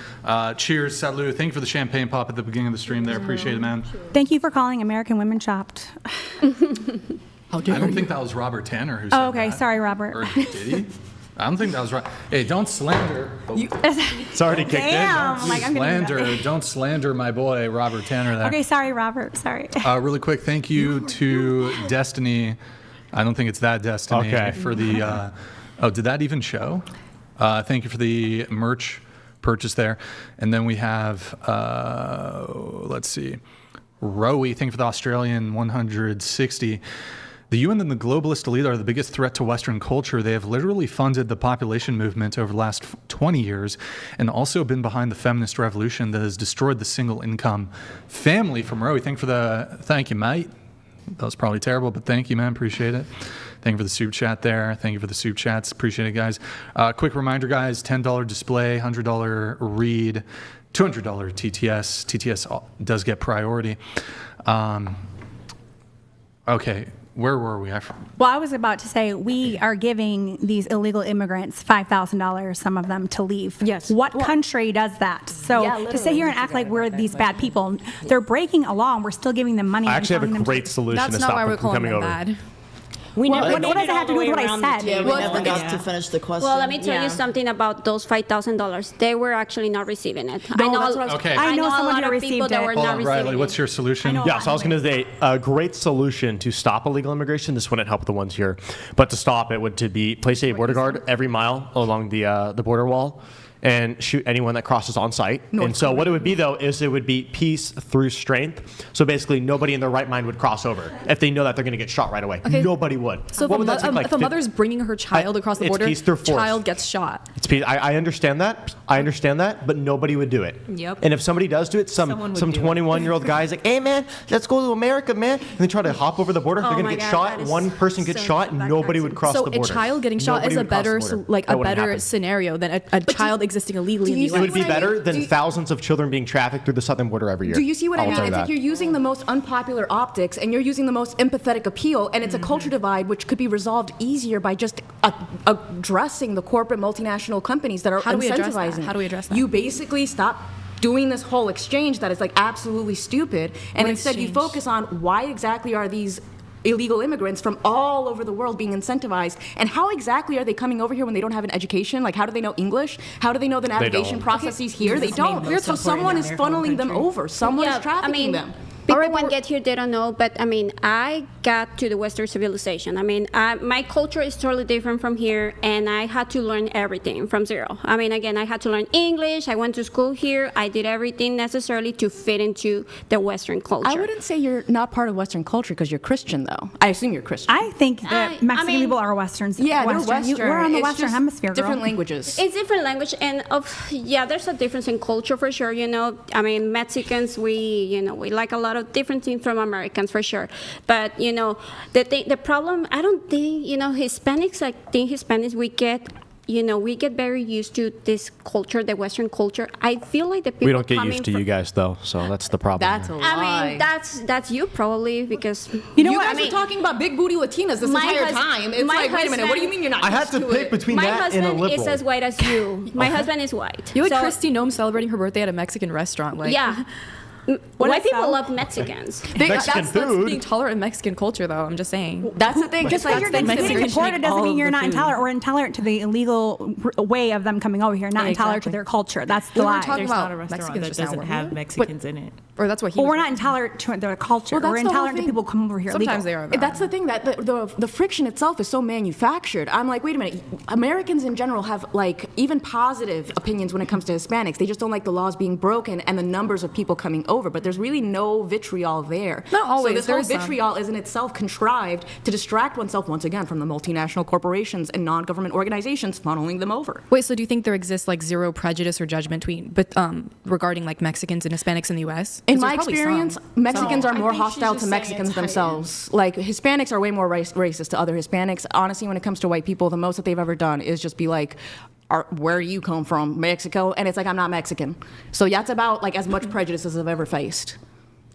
cheers, salut. Thank you for the champagne pop at the beginning of the stream there. Appreciate it, man. Thank you for calling American Women Chopped. I don't think that was Robert Tanner who said Oh, okay. that. Sorry, Robert. Or did he? I don't think that was right. Hey, don't slander. It's already kicked Damn. in. Like, I'm gonna do that. Don't slander my boy Robert Tanner there. Okay, sorry, Robert. Sorry. Really quick, thank you to Destiny. I don't think it's that Destiny Okay. for the. Did that even show? Thank you for the merch purchase there, and then we have. Let's see, Rowie. Thank you for the Australian 160. The UN and the globalist elite are the biggest threat to Western culture. They have literally funded the population movement over the last 20 years and also been behind the feminist revolution that has destroyed the single income family. From Rowie, thank you, mate. That was probably terrible, but thank you, man. Appreciate it. Thank you for the soup chat there. Thank you for the soup chats. Appreciate it, guys. Quick reminder, guys, $10 display, $100 read, $200 TTS. TTS does get priority. Okay. Where were we? Well, I was about to say we are giving these illegal immigrants $5,000, some of them, to leave. Yes. What country does that? So to sit here and act like we're these bad people, they're breaking a law and we're still giving them money. I and actually have telling a them to- great solution That's to not stop why them we're from calling coming them over. bad. We What never does it have to do with what I said? Yeah, we Well, never okay. got to finish the question. Well, let me tell you something about those $5,000. They were actually not receiving it. No, that's what I was- Okay. I know a someone lot who of people received that it. were Hold not on, receiving Riley. it. What's your solution? Yeah, so I was going to say a great solution to stop illegal immigration. This wouldn't help the ones here, but to stop it would to be place a border guard every mile along the border wall and shoot anyone that crosses on site. And so what it would be though is it would be peace through strength. So basically, nobody in their right mind would cross over if they know that they're going to get shot right away. Okay. Nobody would. So What would that take, like, if a mother's bringing her child across the it's border, peace through force. child gets shot. It's peace. I understand that. I understand that, but nobody would do it. Yep. And if somebody does do it, some Someone would do it. 21-year-old guy's like, "Hey man, let's go to America, man," and they try to hop over the border. They're Oh gonna my get God, shot. that is One person gets so- shot, and that nobody cracks would me. cross So the a border. child getting shot Nobody is a would cross the better border. like That a wouldn't better happen. scenario than a child existing illegally in the you It U.S. would be what I better mean? than thousands of children being trafficked through the southern border every year. Do you see what I I'll mean? tell you It's like that. you're using the most unpopular optics and you're using the most empathetic appeal, and it's a culture divide which could be resolved easier by just addressing the corporate multinational companies that are How do we address that? incentivizing. How do we address that? You basically stop doing this whole exchange that is like absolutely stupid. And What instead you exchange? focus on why exactly are these illegal immigrants from all over the world being incentivized, and how exactly are they coming over here when they don't have an education? Like, how do they know English? How do they know the navigation don't. processes here? They It's made don't. most So someone important is in their home funneling them country. over. Someone is trafficking them. People when get here, they don't know. But I mean, I got to the Western civilization. I mean, my culture is totally different from here, and I had to learn everything from zero. I mean, again, I had to learn English. I went to school here. I did everything necessarily to fit into the Western culture. I wouldn't say you're not part of Western culture because you're Christian, though. I assume you're Christian. I think that Mexican people are Westerns. Yeah, they're Western. Western. We're on the It's Western just Hemisphere, girl. different languages. It's different language, and there's a difference in culture for sure. You know, I mean, Mexicans, we like a lot of different things from Americans for sure. But the problem, I don't think Hispanics. I think Hispanics we get very used to this culture, the Western culture. I feel like the people We don't get coming used to from, you guys though, so that's the problem. That's a lie. I mean, that's you probably because You guys are talking about big booty Latinas this my entire hus- time. It's my like, wait a minute, what do you mean you're not I had used to to pick it? between My that and a husband is liberal. as white as you. My husband is white. You had So- Christy Nome celebrating her birthday at a Mexican restaurant. Like, Yeah. White people love Mexicans. That's being tolerant in Mexican culture, though. I'm just saying. That's the thing. Just because you're getting deported doesn't mean you're not intolerant or intolerant to the illegal way of them coming over here, not intolerant to their culture. That's the We were lie. talking There's about not a restaurant Mexicans that just now, doesn't weren't have we? Mexicans in it. Or that's what he Well, was we're not intolerant to their culture. Well, that's we're the whole intolerant to thing. people who come over here Sometimes illegal. they are, though. That's the thing, that the friction itself is so manufactured. I'm like, wait a minute. Americans in general have like even positive opinions when it comes to Hispanics. They just don't like the laws being broken and the numbers of people coming over. But there's really no vitriol there. Not always, So this whole there's some. vitriol is in itself contrived to distract oneself once again from the multinational corporations and non-government organizations funneling them over. Wait, so do you think there exists like zero prejudice or judgment regarding like Mexicans and Hispanics in the U.S.? In 'Cause my there's probably experience, some. Mexicans are I more think she's hostile just to saying Mexicans it's themselves. Like Hispanics are way more racist to other Hispanics. Honestly, when it comes to white people, the most that they've ever done is just be like, where you come from, Mexico? And it's like, I'm not Mexican. So that's about like as much prejudice as I've ever faced.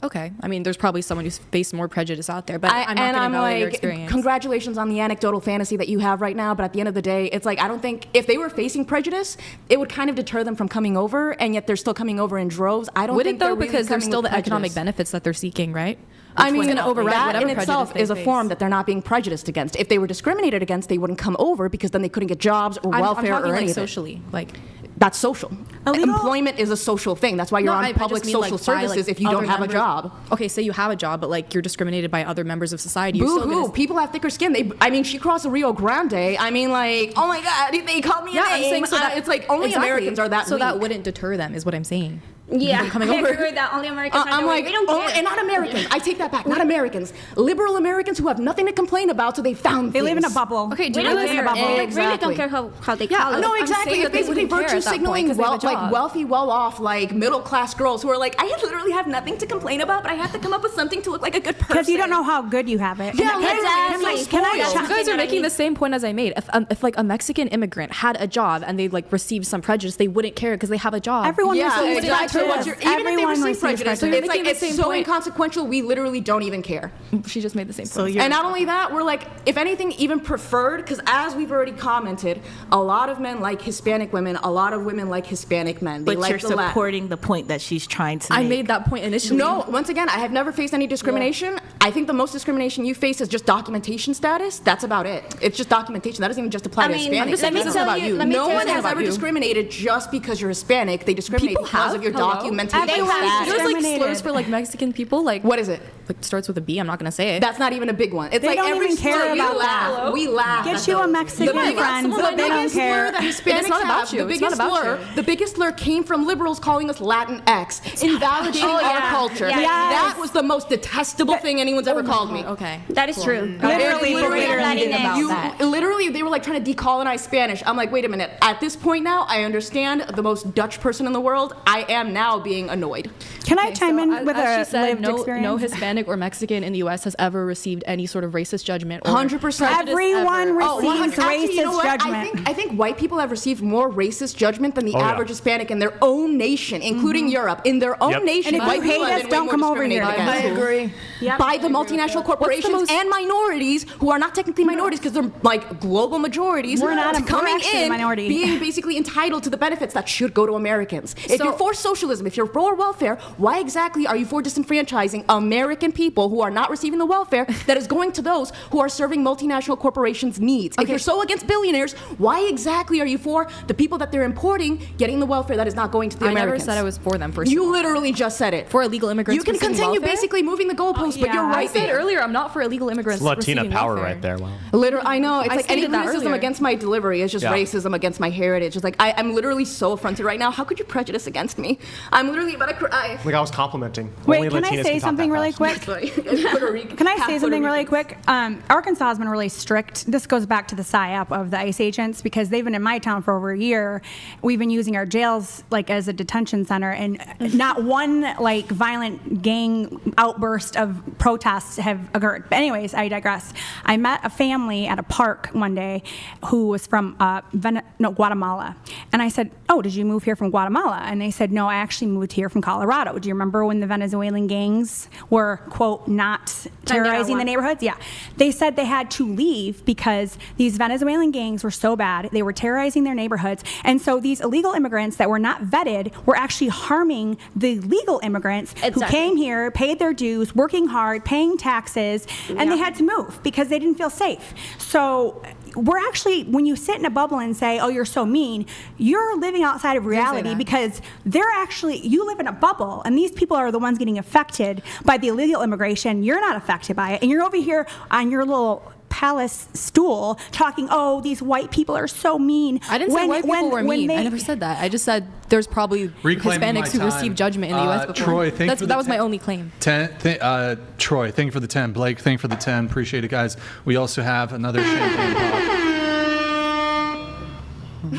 Okay. I mean, there's probably someone who's faced more prejudice out there, but I'm not going to validate your experience. Congratulations on the anecdotal fantasy that you have right now, but at the end of the day, it's like, I don't think, if they were facing prejudice, it would kind of deter them from coming over, and yet they're still coming over in droves. I don't Would think it though? they're really Because there's coming still with the economic prejudice. benefits that they're seeking, right? I mean, going to override that whatever in itself prejudice is a they form face. that they're not being prejudiced against. If they were discriminated against, they wouldn't come over because then they couldn't get jobs or I'm welfare talking or like anything. socially, like. That's social. Illegal- Employment is a social thing. That's why you're No, on I public just mean, social like, by, services like, if you don't other have a members- job. Okay, say you have a job, but like you're discriminated by other members of society. You're still Boo-hoo. gonna- People have thicker skin. She crossed the Rio Grande. I mean, like, oh my God, they called me a Yeah, I'm name. saying so that It's like only exactly. Americans are that So weak. that wouldn't deter them, is what I'm saying. Yeah, Coming I over. agree with that. Only Americans are I'm the way. like, We don't care. and not Americans. I take that back. Not Americans. Liberal Americans who have nothing to complain about, so they found They live in a things. bubble. Okay, do We you don't live in care. a bubble? They really Exactly. don't care how they Yeah, call it. No, I'm exactly. saying It's that they basically wouldn't care virtue at that point signaling 'cause they have a like job. wealthy, well-off, like middle-class girls who are like, I literally have nothing to complain about, but I have to come up with something to look like a good person. Because you don't know how good you have it. Yeah, And- exactly. Can I Spoiled. You guys are making the same point as I made. If like a Mexican immigrant had a job and they like received some prejudice, they wouldn't care because they have a job. Everyone Yeah, receives exactly. prejudice. Even if they Everyone receive receives prejudice, So you're it's like making the it's same so point. inconsequential. We literally don't even care. She just made the same So point. you're And not only that, we're like, if anything, even preferred, because as we've already commented, a lot of men like Hispanic women, a lot of women like Hispanic men. They but like you're the Latin. supporting the point that she's trying to I make. made that point initially. No, once again, I have never faced any discrimination. I think the most discrimination you face is just documentation status. That's about it. It's just documentation. That doesn't even just apply to mean, Hispanics. let me It doesn't tell about you- you. let me No tell one you has about ever you. discriminated just because you're Hispanic. They discriminate People because have. of your Hello? documentation They have. status. There's like Discriminated. slurs for like Mexican people. Like What is it? Like starts with a B. I'm not gonna say it. That's not even a big one. It's They like don't every even care slur, about we laugh. that. We laugh. Get at you a those. Mexican The biggest- friend, the they don't biggest care. slur that Hispanics It's not about have, you. the It's not biggest about slur, you. the biggest slur came from liberals calling us Latin X, invalidating Oh, our yeah. culture. Yeah. That was the most detestable thing anyone's ever called me. Okay. That is true. Literally, Literally literally Latinx. about You that. literally, they were like trying to decolonize Spanish. I'm like, wait a minute. At this point now, I understand the most Dutch person in the world. I am now being annoyed. Can I chime in as with she a said, lived no experience? Hispanic Hispanic or Mexican in the U.S. has ever received any sort of racist judgment. Or 100%. Everyone receives Actually, you know racist what? judgment. I think white people have received more racist judgment than the average Hispanic in their own nation, including Europe. In their own nation, And if white you people hate have us, been don't way come more over here. discriminated I against. agree. By the multinational corporations and minorities who are not technically minorities because they're like global majorities. We're not coming actually a in, minority. being basically entitled to the benefits that should go to Americans. If you're for socialism, if you're for welfare, why exactly are you for disenfranchising American people who are not receiving the welfare that is going to those who are serving multinational corporations' needs? If you're so against billionaires, why exactly are you for the people that they're importing getting the welfare that is not going to the Americans? I never said I was for them. First, you literally just said it. For illegal immigrants. You can receiving continue welfare? basically moving the goalposts, but you're right. I said earlier I'm not for illegal immigrants. Latina receiving power welfare. right there. Wow. Literally, I know. It's I like any stated that criticism earlier. against my delivery is just racism against my heritage. It's like I'm literally so affronted right now. How could you prejudice against me? I'm literally about to cry. Like I was complimenting. Wait, Only can I Latinas say can talk something that really fast. quick? Can I say something really quick? Arkansas has been really strict. This goes back to the PSYOP of the ICE agents because they've been in my town for over a year. We've been using our jails like as a detention center, and not one like violent gang outburst of protests have occurred. But anyways, I digress. I met a family at a park one day who was from Guatemala, and I said, "Oh, did you move here from Guatemala?" And they said, "No, I actually moved here from Colorado." Do you remember when the Venezuelan gangs were, quote, not terrorizing the neighborhoods? Yeah. They said they had to leave because these Venezuelan gangs were so bad. They were terrorizing their neighborhoods. And so these illegal immigrants that were not vetted were actually harming the legal immigrants who came here, paid their dues, working hard, paying taxes, and they had to move because they didn't feel safe. So we're actually, when you sit in a bubble and say, oh, you're so mean, you're living outside of reality because they're actually, you live in a bubble and these people are the ones getting affected by the illegal immigration. You're not affected by it. And you're over here on your little palace stool talking, oh, these white people are so mean. I didn't say white people were mean. I never said that. I just said there's probably Reclaiming Hispanics who my time. receive judgment in the U.S. before. Troy, That was my only claim. Troy, thank you for the 10. Blake, thank you for the 10. Appreciate it, guys. We also have another champagne pop.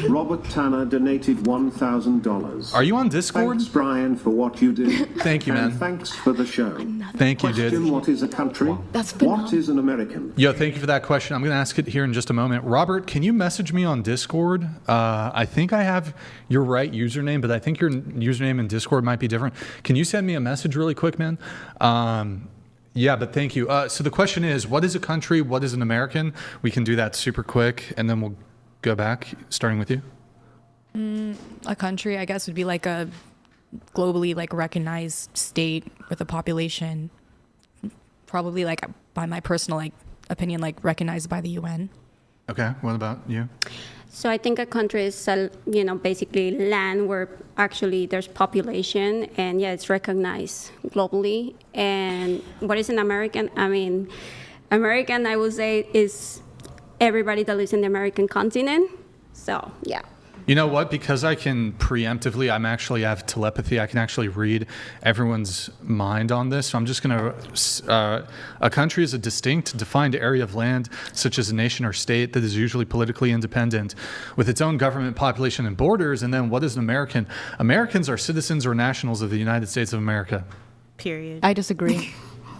Robert Tanner donated $1,000. Are you on Discord? Thanks, Brian, for what you do. Thank you, man. And thanks for the show. Thank you, dude. Question, what is a country? What is an American? Yo, thank you for that question. I'm going to ask it here in just a moment. Robert, can you message me on Discord? I think I have your right username, but I think your username in Discord might be different. Can you send me a message really quick, man? Yeah, but thank you. So the question is, what is a country? What is an American? We can do that super quick, and then we'll go back, starting with you. A country, I guess, would be like a globally like recognized state with a population, probably like by my personal like opinion, like recognized by the UN. Okay, what about you? So I think a country is, basically land where actually there's population, and it's recognized globally. And what is an American? I mean, American, I would say, is everybody that lives in the American continent. So, yeah. You know what? Because I can preemptively, I have telepathy. I can actually read everyone's mind on this. So I'm just going to, a country is a distinct, defined area of land, such as a nation or state that is usually politically independent with its own government, population, and borders. And then what is an American? Americans are citizens or nationals of the United States of America. Period. I disagree.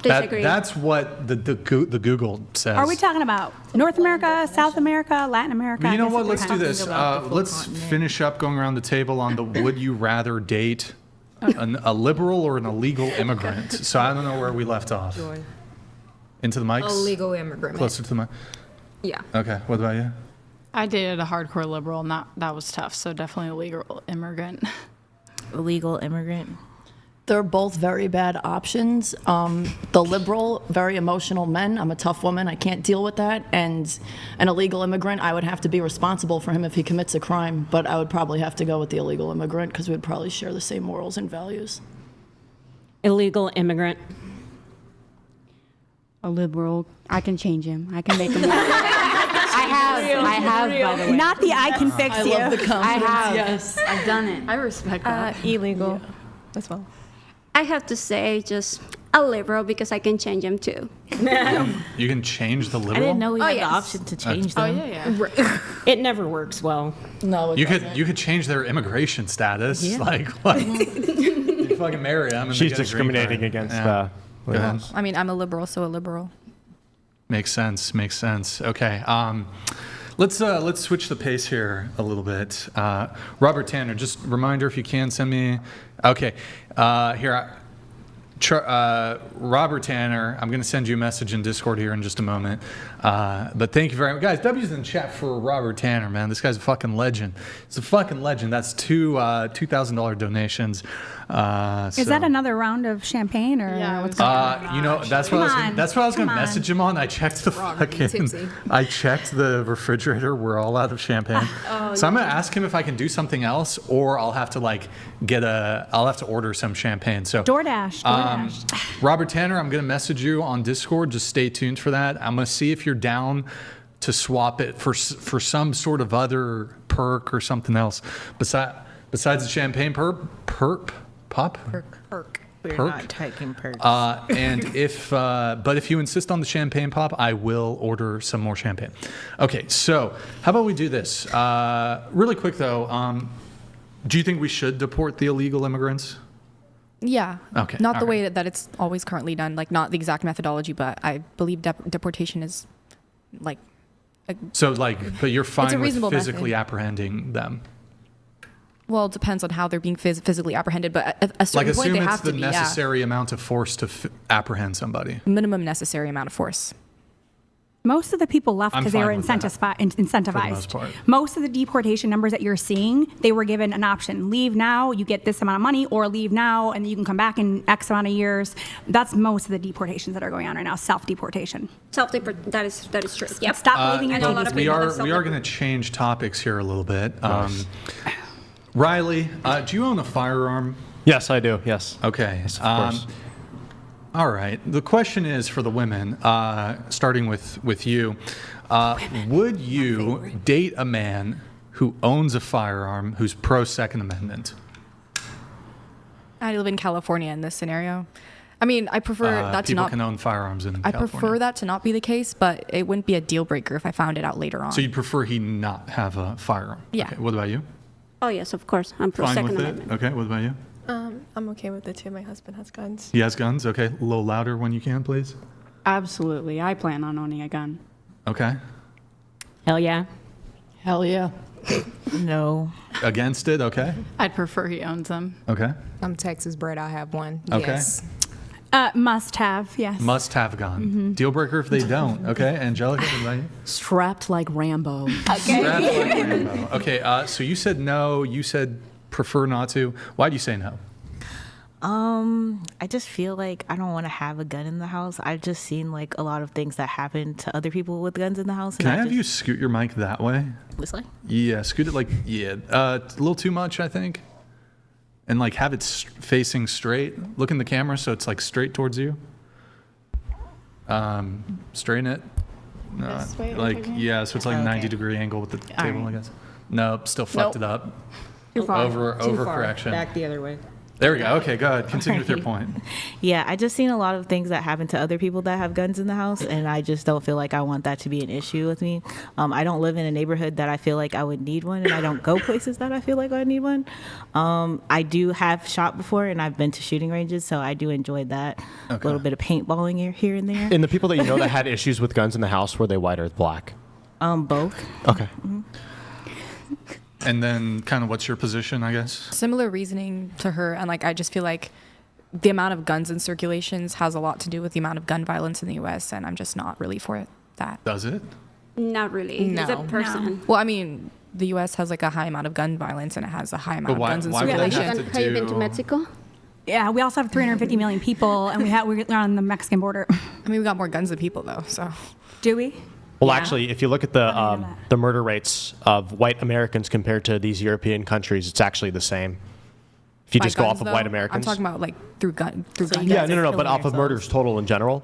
That's what the Google says. Are we talking about North America, South America, Latin America? You know what? Let's do this. Let's finish up going around the table on the would you rather date a liberal or an illegal immigrant? So I don't know where we left off. Into the mics? Illegal immigrant. Closer to the mic? Yeah. Okay. What about you? I dated a hardcore liberal, and that was tough. So definitely a legal immigrant. Illegal immigrant. They're both very bad options. The liberal, very emotional men. I'm a tough woman. I can't deal with that. And an illegal immigrant, I would have to be responsible for him if he commits a crime. But I would probably have to go with the illegal immigrant because we'd probably share the same morals and values. Illegal immigrant. A liberal. I can change him. I can make him. I have, by the way. Not the I can fix you. I love the confidence. I have. Yes. I've done it. I respect that. Illegal as well. I have to say just a liberal because I can change them too. You can change the liberal? I didn't know we had the option to change them. Oh, yeah. It never works well. No, you could change their immigration status. Yeah. Like what? You fucking marry them. And She's they get a green discriminating card. against Go ahead. I mean, I'm a liberal, so a liberal. Makes sense. Makes sense. Okay. Let's switch the pace here a little bit. Robert Tanner, just reminder if you can send me. Okay. Robert Tanner, I'm going to send you a message in Discord here in just a moment. But thank you very much. Guys, W's in the chat for Robert Tanner, man. This guy's a fucking legend. He's a fucking legend. That's two $2,000 donations. Is that another round of champagne or what's going on? You know, that's what I was going to message him on. I checked the I checked the refrigerator. We're all out of champagne. So I'm going to ask him if I can do something else, or I'll have to I'll have to order some champagne. So DoorDash. Robert Tanner, I'm going to message you on Discord. Just stay tuned for that. I'm going to see if you're down to swap it for some sort of other perk or something else besides the champagne perk. We're not taking perks. And if you insist on the champagne pop, I will order some more champagne. Okay, so how about we do this? Really quick though, do you think we should deport the illegal immigrants? Yeah. Okay. Not the way that it's always currently done, like not the exact methodology, but I believe deportation is like. But you're fine with physically method. apprehending them. Well, it depends on how they're being physically apprehended, but at a certain point they have to be. Assume it's the necessary amount of force to apprehend somebody. Minimum necessary amount of force. Most of the people left because they were incentivized. Most of the deportation numbers that you're seeing, they were given an option. Leave now, you get this amount of money, or leave now, and you can come back in X amount of years. That's most of the deportations that are going on right now, self-deportation. That is true. Yep. Stop leaving your children. We are going to change topics here a little bit. Riley, do you own a firearm? Yes, I do. Yes. Okay. Yes, of course. All right. The question is for the women, starting with you. Would you date a man who owns a firearm who's pro-Second Amendment? I live in California in this scenario. I mean, I prefer that to not. People can own firearms in California. I prefer that to not be the case, but it wouldn't be a deal breaker if I found it out later on. So you'd prefer he not have a firearm? Yeah. Okay, what about you? Oh, yes, of course. I'm pro Second Amendment. Okay, what about you? I'm okay with it too. My husband has guns. He has guns? Okay, a little louder when you can, please. Absolutely. I plan on owning a gun. Okay. Hell yeah. Hell yeah. No. Against it? Okay. I'd prefer he owns them. Okay. I'm Texas bred. I have one. Okay. Yes. Must have, yes. Must have gun. Deal breaker if they don't. Okay, Angelica, what about you? Strapped like Rambo. Okay, so you said no. You said prefer not to. Why do you say no? I just feel like I don't want to have a gun in the house. I've just seen like a lot of things that happen to other people with guns in the house. Can I have you scoot your mic that way? This way? Yeah, scoot it a little too much, I think. And like have it facing straight. Look in the camera so it's like straight towards you. Straighten it. This way, so it's like 90-degree angle with the table, I guess. Nope, still fucked it up. Too far. Overcorrection. Back the other way. There we go. Okay, go ahead. Continue with your point. Yeah, I just seen a lot of things that happen to other people that have guns in the house, and I just don't feel like I want that to be an issue with me. I don't live in a neighborhood that I feel like I would need one, and I don't go places that I feel like I need one. I do have shot before, and I've been to shooting ranges, so I do enjoy that. A little bit of paintballing here and there. And the people that you know that had issues with guns in the house, were they white or black? Both. Okay. Mm-hmm. And then kind of what's your position, I guess? Similar reasoning to her. And like, I just feel like the amount of guns in circulations has a lot to do with the amount of gun violence in the U.S. And I'm just not really for that. Does it? Not really. No. It's a person. No. Well, I mean, the U.S. has like a high amount of gun violence and it has a high amount of guns in circulation. Have you been to Mexico? Yeah, we also have 350 million people, and we're on the Mexican border. I mean, we got more guns than people, though. So, do we? Well, actually, if you look at the murder rates of white Americans compared to these European countries, it's actually the same. If you just go off of white Americans. I'm talking about like through gun. Yeah, no. But off of murders total in general,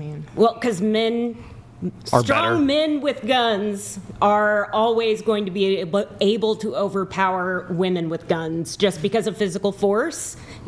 mean, Well, because Are strong better. men with guns are always going to be able to overpower women with guns just because of physical force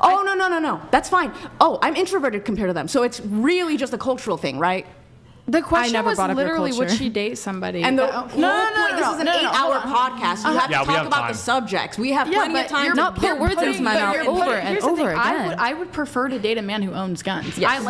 Oh, no. That's fine. Oh, I'm introverted compared to them. So it's really just a cultural thing, right? The question never was brought up your literally, would culture. she date somebody? And the That- whole point, this is an 8-hour podcast. You have to Yeah, we talk have about time. the subjects. We have Yeah, plenty but of time you're to not put words into my mouth over and here's the over thing, again. I would prefer to date a man who owns guns. Yes.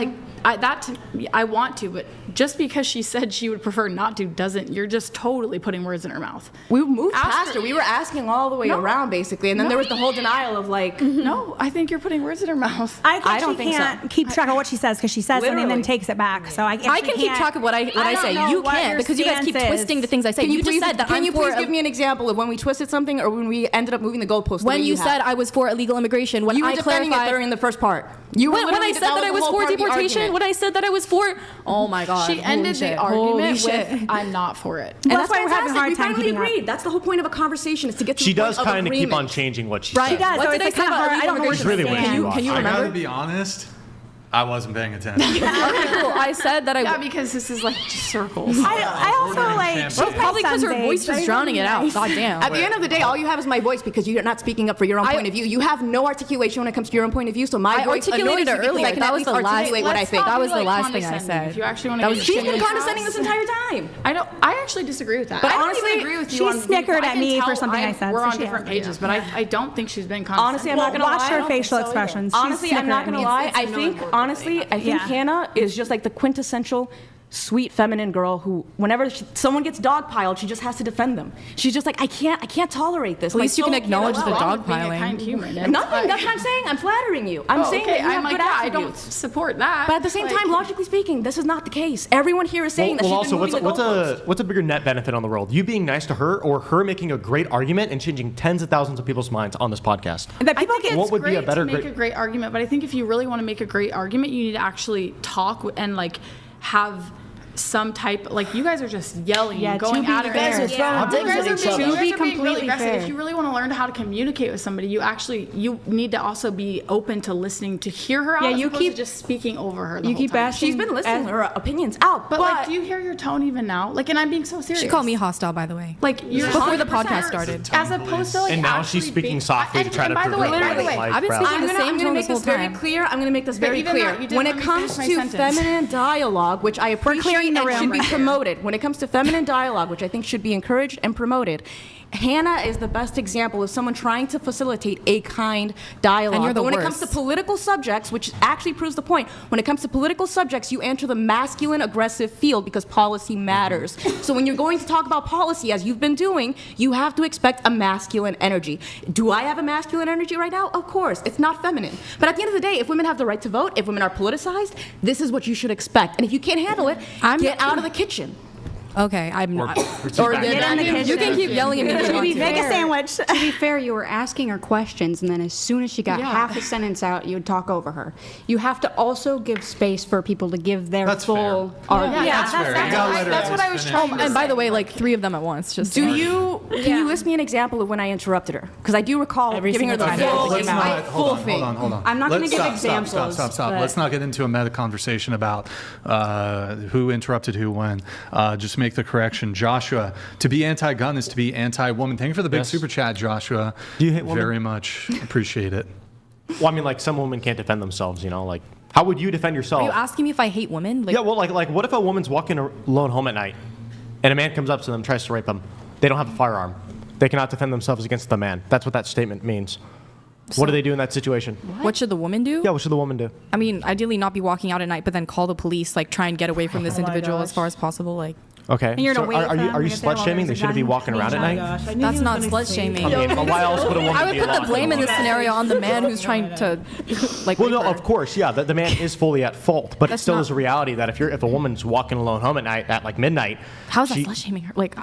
I want to, but just because she said she would prefer not to doesn't. You're just totally putting words in her mouth. We moved past her. We were asking all the way around, basically, and then there was the whole denial of like. No, I think you're putting words in her mouth. I don't she think can't so. keep track of what she says because she says something and Literally. then takes it back. So I can keep track of what I don't say. know You what can't your because you guys keep stance is. twisting the things I say. Can you just please, said that can I'm you for please give me an example of when we twisted something or when we ended up moving the goalpost? the when way you have? said I was for illegal immigration. When You were I defending it clarified during the first part. You were when I literally- said that that I the was whole for part of the deportation, argument. when I said that I was for, oh my god, She ended the Holy argument shit. with, I'm not for it. And That's that's why we're having a fantastic. hard We time finally keeping up. agreed. That's the whole point of a conversation is to get to She the does point of kind of keep agreement. on changing what she Right. says. She does. What So did it's I like say kind of about I don't know It's really what she wants. Can you I remember? gotta be honest. I wasn't paying attention. Okay, cool. I said that I. Yeah, because this is like just circles. I also like. Well, she's my Probably because her Sunday. voice was drowning it out. God damn. At the end of the day, all you have is my voice because you're not speaking up for your own point of view. You have no articulation when it comes to your own point of view. So my I voice articulated annoys it you because earlier. I can That at was least the last- articulate what I Let's think. not That be, was the like, last thing I condescending. said. If you actually want That to was- get She's into been it. condescending this entire time. I actually disagree with that. But I don't honestly, even agree with you. she on snickered I at can me for tell something I said, We're so on she different has- pages, but I don't think she's been condescending. Honestly, I'm not gonna Watch lie. her facial expressions. She's Honestly, I'm not snickering gonna at me. lie. I think, honestly, I think Hannah is just like the quintessential sweet feminine girl who, whenever someone gets dogpiled, she just has to defend them. She's just like, I can't tolerate this. At least you can acknowledge the Wrong with being a dogpiling. kind human. Nothing. That's what I'm saying. I'm flattering you. I'm saying that you have good I don't attributes. support that. But at the same time, logically speaking, this is not the case. Everyone here is saying that she's also, been moving the goalposts. what's a bigger net benefit on the world? You being nice to her, or her making a great argument and changing tens of thousands of people's minds on this podcast? And that I people think get. it's What would be great a better to make great- a great argument, but I think if you really want to make a great argument, you need to actually talk and like have some type, like you guys are just yelling Yeah, and going to be at her. fair. You guys are being really completely aggressive. fair. If you really want to learn how to communicate with somebody, you need to also be open to listening to hear her out. Yeah, as you opposed to keep- just speaking over her. The you whole keep time. asking. She's been listening to her opinions out, But like, do you hear your tone even now? Like, and I'm being so serious. She called me hostile, by the way. Like you're Before the 100% podcast started. as opposed to like. And now actually she's speaking being- softly to try to by the prevent way, her by the way, life I've been breath. speaking the same I'm tone gonna make this whole this very time. clear. I'm gonna make this But very even clear. that, you didn't When let it me comes finish my to sentence. feminine dialogue, which I appreciate clearing the and room should be right here. promoted, when it comes to feminine dialogue, which I think should be encouraged and promoted, Hannah is the best example of someone trying to facilitate a kind dialogue. And you're the but when it comes worst. to political subjects, which actually proves the point, when it comes to political subjects, you enter the masculine aggressive field because policy matters. So when you're going to talk about policy, as you've been doing, you have to expect a masculine energy. Do I have a masculine energy right now? Of course. It's not feminine. But at the end of the day, if women have the right to vote, if women are politicized, this is what you should expect. And if you can't handle it, get out of the kitchen. Okay, I'm not. Or Get in the kitchen. You can keep yelling at me. if you want to. Make a sandwich. To be fair, you were asking her questions, and then as soon as she got half a sentence out, you would talk over her. You have to also give space for people to give their That's full fair. argument. That's fair. You gotta let her That's what I was finish. trying to And by say. the way, like 3 of them at once. Just Can you list me an example of when I interrupted her? Because I do recall giving her the single full, time. Let's not, hold thing. on. I'm not gonna Let's give stop. examples, Stop. but- Let's not get into a meta conversation about who interrupted who when. Just make the correction. Joshua, to be anti-gun is to be anti-woman. Thank you for the big super chat, Joshua. Do you hate women? Very much appreciate it. Well, I mean, like some women can't defend themselves. You know, like how would you defend yourself? Are you asking me if I hate women? Like, Yeah, well, like what if a woman's walking alone home at night, and a man comes up to them, and tries to rape them? They don't have a firearm. They cannot defend themselves against the man. That's what that statement means. What do they do in that situation? what should the woman do? Yeah, what should the woman do? I mean, ideally not be walking out at night, but then call the police, like try and get away from this Oh my individual gosh. as far as possible. Like, Okay. And you're so gonna wait are for you them are to you get there while slut shaming? They there's shouldn't be exam- walking around at Oh my night. gosh, I knew that's he was not gonna slut say shaming. I mean, why else would a woman I would be put the alone? blame in this scenario on the man who's trying to, like, Well, rape no, her. of course, yeah. The man is fully at fault, but it That's still not- is a reality that if a woman's walking alone home at night at like midnight, How's that she- slut shaming her? Like,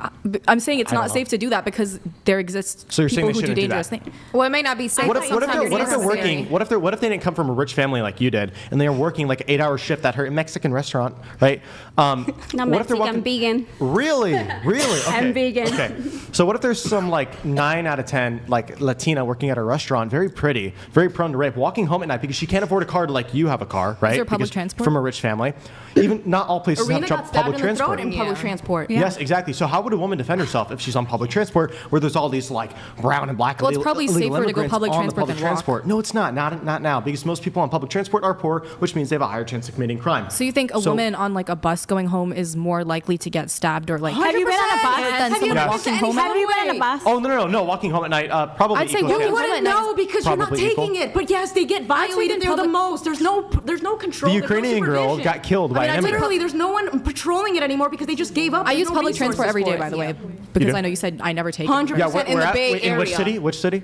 I'm saying it's I don't not know. safe to do that because there exists So you're saying people they who do shouldn't do dangerous that? things. Well, it may not be safe. What but if sometimes they're necessary. working? What if they didn't come from a rich family like you did, and they are working like an 8-hour shift at her Mexican restaurant, right? Not what if they're Mexican, walking? vegan. Really? Okay. I'm vegan. Okay. So what if there's some like 9 out of 10 like Latina working at a restaurant, very pretty, very prone to rape, walking home at night because she can't afford a car like you have a car, right? there public Because transport? From a rich family. Even not all places Arena have got stabbed public in the throat transport. in public transport. Yes, exactly. So how would a woman defend herself if she's on public transport where there's all these like brown and black Well, it's illegal probably illegal safer to go immigrants public on the transport public than walk. transport? No, it's not. Not now because most people on public transport are poor, which means they have a higher chance of committing crime. So you think a woman on like a bus going home is more likely to get stabbed or like? Have you been on a bus? Than Have you someone been walking to home? any Have you been on a bus? Oh no! Walking home at night, probably. I'd say equal walking chance. home You wouldn't know because you're not Probably equal. taking it. But yes, they get violated there the most. There's no control. The there's no Ukrainian girl supervision. got killed by I mean, an immigrant. literally, there's no one patrolling it anymore because they just gave up. I There's use no public resources transport every for day, it. by the way, You because do? I know you said I never take it. 100% Yeah, in the Bay in which Area. city? Which city?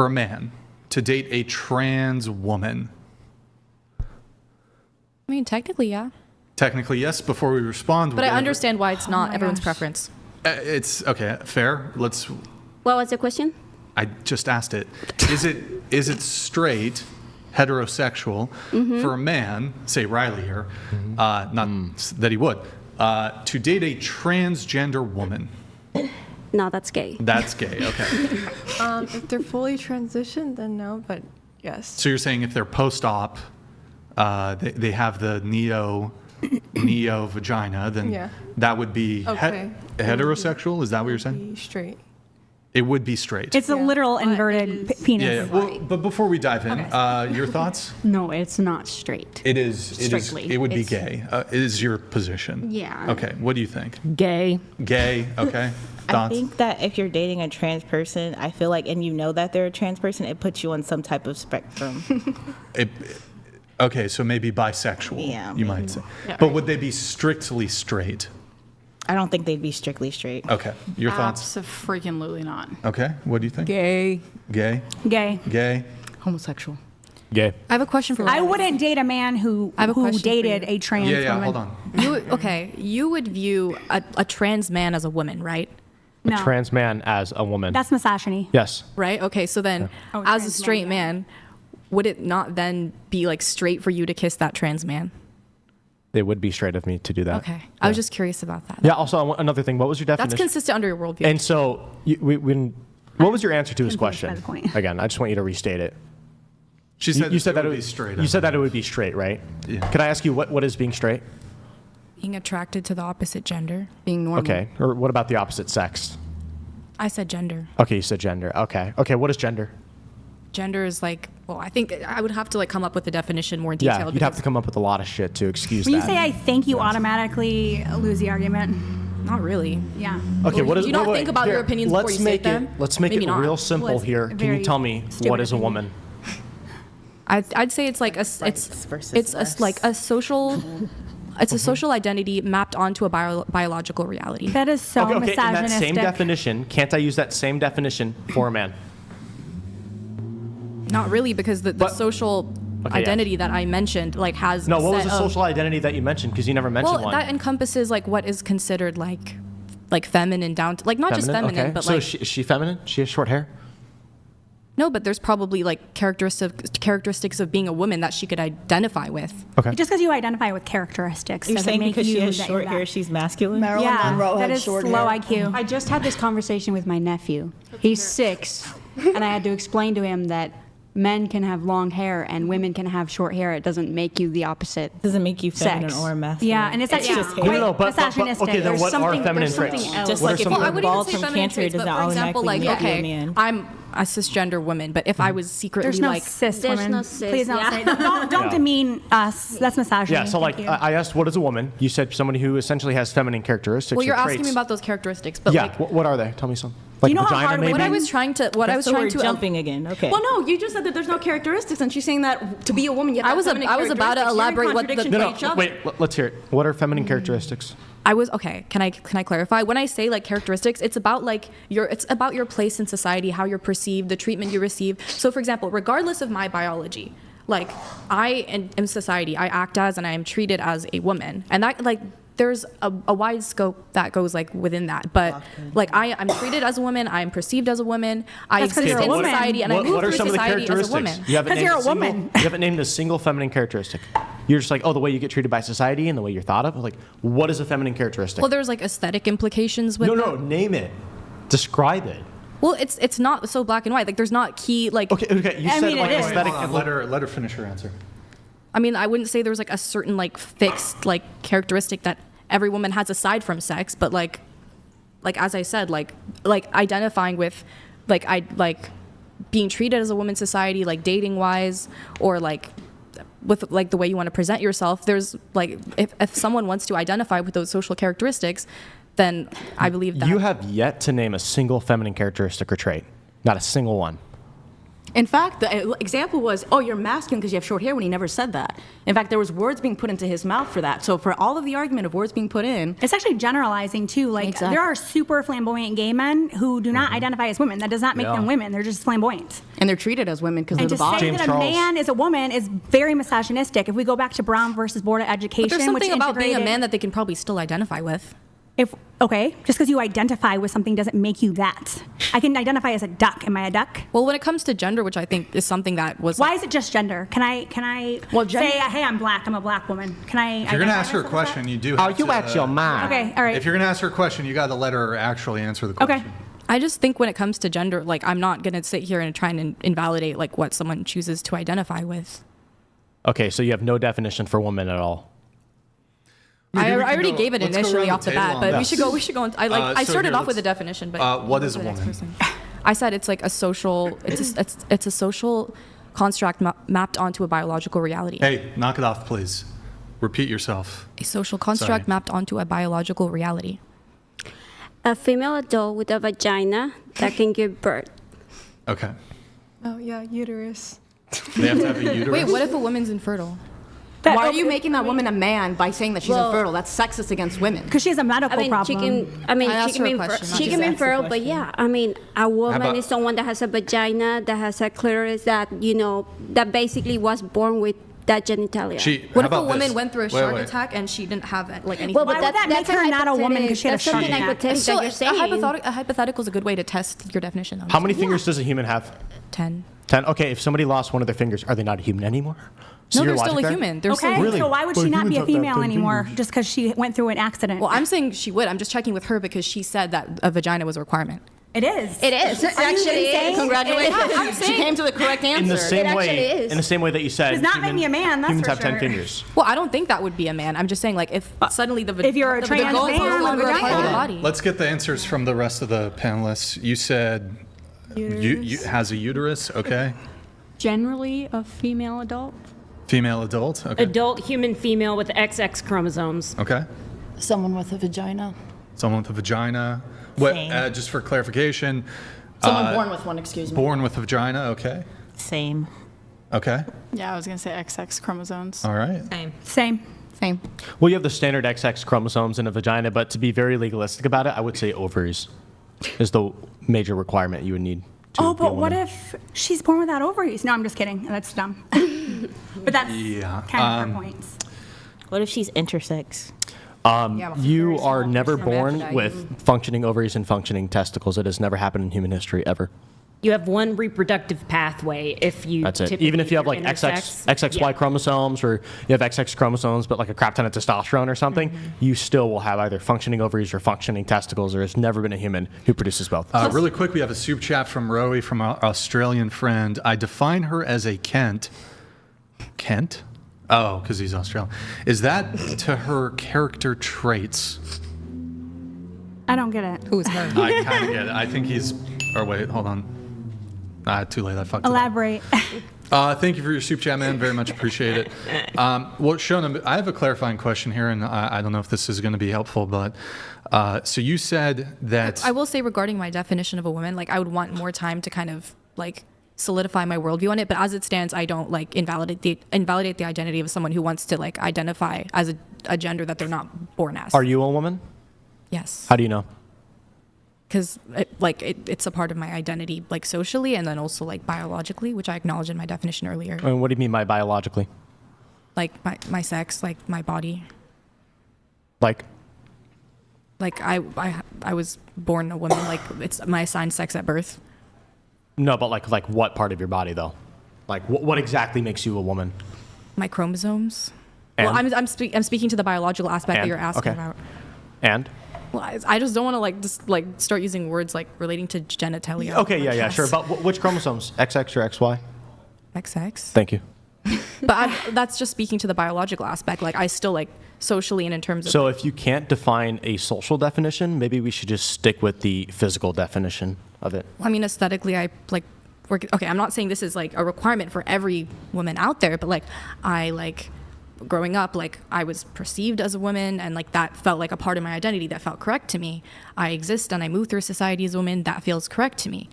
for a man to date a trans woman? I mean, technically, yeah. Technically, yes. Before we respond, But I understand why it's not everyone's preference. It's okay. Fair. What was the question? I just asked it. Is it straight, heterosexual for a man, say Riley here, not that he would, to date a transgender woman? No, that's gay. That's gay. Okay. If they're fully transitioned, then no, but yes. So you're saying if they're post-op, they have the neo vagina, then that would be heterosexual? Is that what you're saying? Straight. It would be straight. It's a literal inverted penis. Yeah. Well, but before we dive in, your thoughts? No, it's not straight. It is. Strictly. It would be gay. Is your position? Yeah. Okay. What do you think? Gay. Gay. Okay. I Thoughts? think that if you're dating a trans person, I feel like, and you know that they're a trans person, it puts you on some type of spectrum. Okay, so maybe bisexual. Yeah, you might say. But would they be strictly straight? I don't think they'd be strictly straight. Okay. Your thoughts? Absolutely not. Okay. What do you think? Gay. Gay. Gay. Gay. Homosexual. Gay. I have a question for you. I wouldn't date a man who dated a trans woman. Yeah, hold on. You would view a trans man as a woman, right? A trans man as a woman. That's misogyny. Yes. Right? Okay, so then as a straight man, would it not then be like straight for you to kiss that trans man? It would be straight of me to do that. Okay. I was just curious about that. Yeah, also another thing, what was your definition? That's consistent under your worldview. And so, what was your answer to his question? Again, I just want you to restate it. She said you said that it would would be straight. You said that it would be straight, right? Yeah. Can I ask you what is being straight? Being attracted to the opposite gender. Being normal. Okay. Or what about the opposite sex? I said gender. Okay, you said gender. Okay. Okay, what is gender? Gender is like, well, I think I would have to like come up with the definition more detailed. Yeah, you'd have to come up with a lot of shit to excuse When that. you say I think, you automatically lose the argument. Not really. Yeah. Okay, what is? Do you not wait, think about here, your opinions before you state them? Let's make Maybe it not. real simple Well, it's here. a Can you very tell me stupid what is a opinion. woman? I'd say it's like a social. It's a social identity mapped onto a biological reality. That is so Okay, in that misogynistic. same definition, can't I use that same definition for a man? Not really, because the social identity that I mentioned like has No, a what was set the of- social identity that you mentioned? Because you never mentioned well, one. that encompasses like what is considered like feminine down to like not just feminine, okay. but so like is she feminine? She has short hair? no, but there's probably like characteristics of being a woman that she could identify with. Okay. Just because you identify with characteristics You're doesn't saying make because you she has that short you're hair, that. she's masculine? Marilyn Monroe that had is short low hair. IQ. I just had this conversation with my nephew. He's 6, and I had to explain to him that men can have long hair and women can have short hair. It doesn't make you the opposite. Doesn't make you feminine sex. or masculine. Yeah, and it's actually just quite No, but misogynistic. okay, then There's what are something- feminine there's traits? something else. Just What like are if some you Well, I were wouldn't bald say from feminine cancer, traits, does but that for example, automatically like make you a okay, man? I'm a cisgender woman, but if I was secretly There's no like cis There's women. no cis, Please don't yeah. say don't demean us. That's misogyny. Yeah, so like Thank you. I asked what is a woman? You said somebody who essentially has feminine characteristics well, you're or asking traits. me about those characteristics, but yeah, like what are they? Tell me some. Like you know how vagina hard maybe? what I was trying to jumping again. Okay. Well, no, you just said that there's no characteristics, and she's saying that to be a woman, you have to have feminine I was about to characteristics. You're in elaborate what the contradiction No, to each other. wait, let's hear it. What are feminine characteristics? I was okay. Can I clarify? When I say like characteristics, it's about like it's about your place in society, how you're perceived, the treatment you receive. So, for example, regardless of my biology, like I in society, I act as and I am treated as a woman, and that like there's a wide scope that goes like within that. But like I'm treated as a woman, I'm perceived as a woman. I That's 'cause exist you're a in woman. society, and I move what are through some of the society as a characteristics? woman. You haven't 'Cause named you're a a single, woman. You haven't named a single feminine characteristic. You're just like, oh, the way you get treated by society and the way you're thought of. Like, what is a feminine characteristic? Well, there's like aesthetic implications with no, name it. Describe it. Well, it's not so black and white. Like there's not key like. Okay. You I said mean, like it is. aesthetic. Let her finish her answer. I mean, I wouldn't say there was like a certain like fixed like characteristic that every woman has aside from sex, but like as I said, like identifying with like being treated as a woman in society, like dating wise, or like with like the way you want to present yourself. There's like if someone wants to identify with those social characteristics, then I believe that You have yet to name a single feminine characteristic or trait. Not a single one. In fact, the example was, oh, you're masculine because you have short hair, when he never said that. In fact, there was words being put into his mouth for that. So for all of the argument of words being put in. It's actually generalizing, too. Like, Exactly. there are super flamboyant gay men who do not identify as women. That does not make them women. They're just flamboyant. And they're treated as women because And of the to body. say that a man is a woman is very misogynistic. If we go back to Brown versus Board of Education, But there's which something about being a integrated- man that they can probably still identify with. Okay, just because you identify with something doesn't make you that. I can identify as a duck. Am I a duck? Well, when it comes to gender, which I think is something that was. Why is it just gender? Can I say, hey, I'm black, I'm a black woman? Can I? If you're going to ask her a question, you do have to. you at your mind? Okay, all right. If you're going to ask her a question, you got to let her actually answer the question. Okay. I just think when it comes to gender, like, I'm not going to sit here and try and invalidate, like, what someone chooses to identify with. Okay, so you have no definition for woman at all. I already gave it let's go initially around off the table bat, on but this. we should go on. I So started here, off with a let's- definition, but what is a the next woman? person. I said it's like a social. It's a social construct mapped onto a biological reality. Hey, knock it off, please. Repeat yourself. A social construct Sorry. mapped onto a biological reality. A female adult with a vagina that can give birth. Okay. Oh, yeah, uterus. They have to have a uterus. Wait, what if a woman's infertile? Why are you making that woman a man by saying that she's Well- infertile? That's sexist against women. Because she has a medical She problem. can, I asked she can her a be, question, not she just can be asked the infertile, but yeah, I mean, a woman about- is someone that has a vagina, that has a clitoris, that, that basically was born with that genitalia. What if a woman went through a shark attack and she didn't have like anything? Well, but Why would that make that's her a not a woman because she had a that's shark something attack? hypothetical Still, that you're saying. a hypothetical is a good way to test your definition. How many fingers does a human have? 10. 10. Okay, if somebody lost one of their fingers, are they not a human anymore? No, your they're still logic a there? human. They're Okay, still Really? so why would But she not be humans a have that female 10 anymore fingers. just because she went through an accident? Well, I'm saying she would. I'm just checking with her because she said that a vagina was a requirement. It is. It is. It Are you actually insane? is. Congratulations. She came to the correct answer. In the same actually way, is. in the same way that you said, Does not make me a man, that's humans for have 10 sure. fingers. Well, I don't think that would be a man. I'm just saying, like, if suddenly the If you're a the trans vagina man, is no longer a part of vagina. the body. Let's get the answers from the rest of the panelists. You said has a uterus, okay? Generally, a female adult. Female adult, okay. Adult human female with XX chromosomes. Okay. Someone with a vagina. Someone with a vagina. What? Same. Just for clarification. Someone born with one, excuse me. Born with a vagina, okay. Same. Okay. Yeah, I was going to say XX chromosomes. All right. Same. Well, you have the standard XX chromosomes in a vagina, but to be very legalistic about it, I would say ovaries is the major requirement you would need. To Oh, be a but what woman. if she's born without ovaries? No, I'm just kidding. That's dumb. But that's Yeah. kind of her points. What if she's intersex? You are never born hermaphrodite. with functioning ovaries and functioning testicles. It has never happened in human history ever. You have one reproductive pathway if you. That's it. typically, Even if you have you're like intersex. XXY Yeah. chromosomes, or you have XX chromosomes, but like a crap ton of testosterone or something, you still will have either functioning ovaries or functioning testicles. There has never been a human who produces both. Really quick, we have a soup chat from Rowie from our Australian friend. I define her as a Kent. Kent? Oh, because he's Australian. Is that to her character traits? I don't get it. Who is her? I kind of get it. I think he's. Or wait, hold on. Too late. I fucked it up. Elaborate. Thank you for your soup chat, man. Very much appreciate it. Well, Shona, I have a clarifying question here, and I don't know if this is going to be helpful, but so you said that. I will say regarding my definition of a woman, like, I would want more time to kind of like solidify my worldview on it. But as it stands, I don't like invalidate the identity of someone who wants to like identify as a gender that they're not born as. Are you a woman? Yes. How do you know? Because it's a part of my identity, like socially, and then also like biologically, which I acknowledged in my definition earlier. And what do you mean by biologically? Like my sex, like my body. Like I was born a woman. Like it's my assigned sex at birth. no, but like what part of your body though? Like what exactly makes you a woman? My chromosomes. And? Well, I'm speaking to the biological aspect that And? you're asking Okay. about. And? Well, I just don't want to start using words like relating to genitalia. Okay, yeah, sure. But which chromosomes? XX or XY? XX. Thank you. But that's just speaking to the biological aspect. Like I still like socially and in terms of. So if you can't define a social definition, maybe we should just stick with the physical definition of it. I mean, aesthetically, I like work. Okay, I'm not saying this is like a requirement for every woman out there, but like I like growing up, like I was perceived as a woman, and like that felt like a part of my identity that felt correct to me. I exist and I move through society as a woman. That feels correct to me.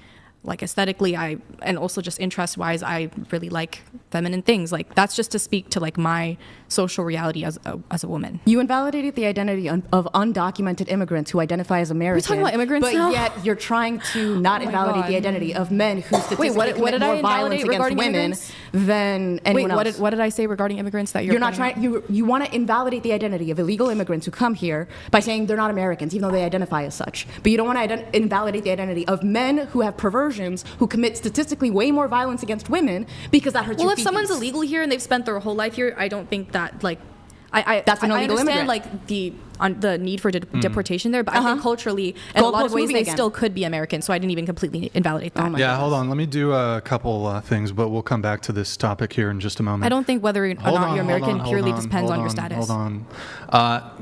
like aesthetically, and also just interest wise, I really like feminine things. Like that's just to speak to like my social reality as a woman. You invalidated the identity of undocumented immigrants who identify as American. talking about immigrants but now? yet you're trying to not invalidate God. the identity of men who statistically what commit did more I violence invalidate against regarding women immigrants? than anyone Wait, else. what did I say regarding immigrants that You're not trying. You want to invalidate the identity of illegal immigrants who come here by saying they're not Americans, even though they identify as such. But you don't want to invalidate the identity of men who have perversions, who commit statistically way more violence against women because that hurts. Well, your if someone's fifis. illegal here and they've spent their whole life here, I don't think that like. I illegal understand immigrant. like the need for deportation there, but I think culturally, in a lot of Goalpost ways, moving they again. still could be American. So I didn't even completely invalidate that. Yeah, hold on. Let me do a couple things, but we'll come back to this topic here in just a moment. I don't think whether or not you're American purely depends on your status. Hold on.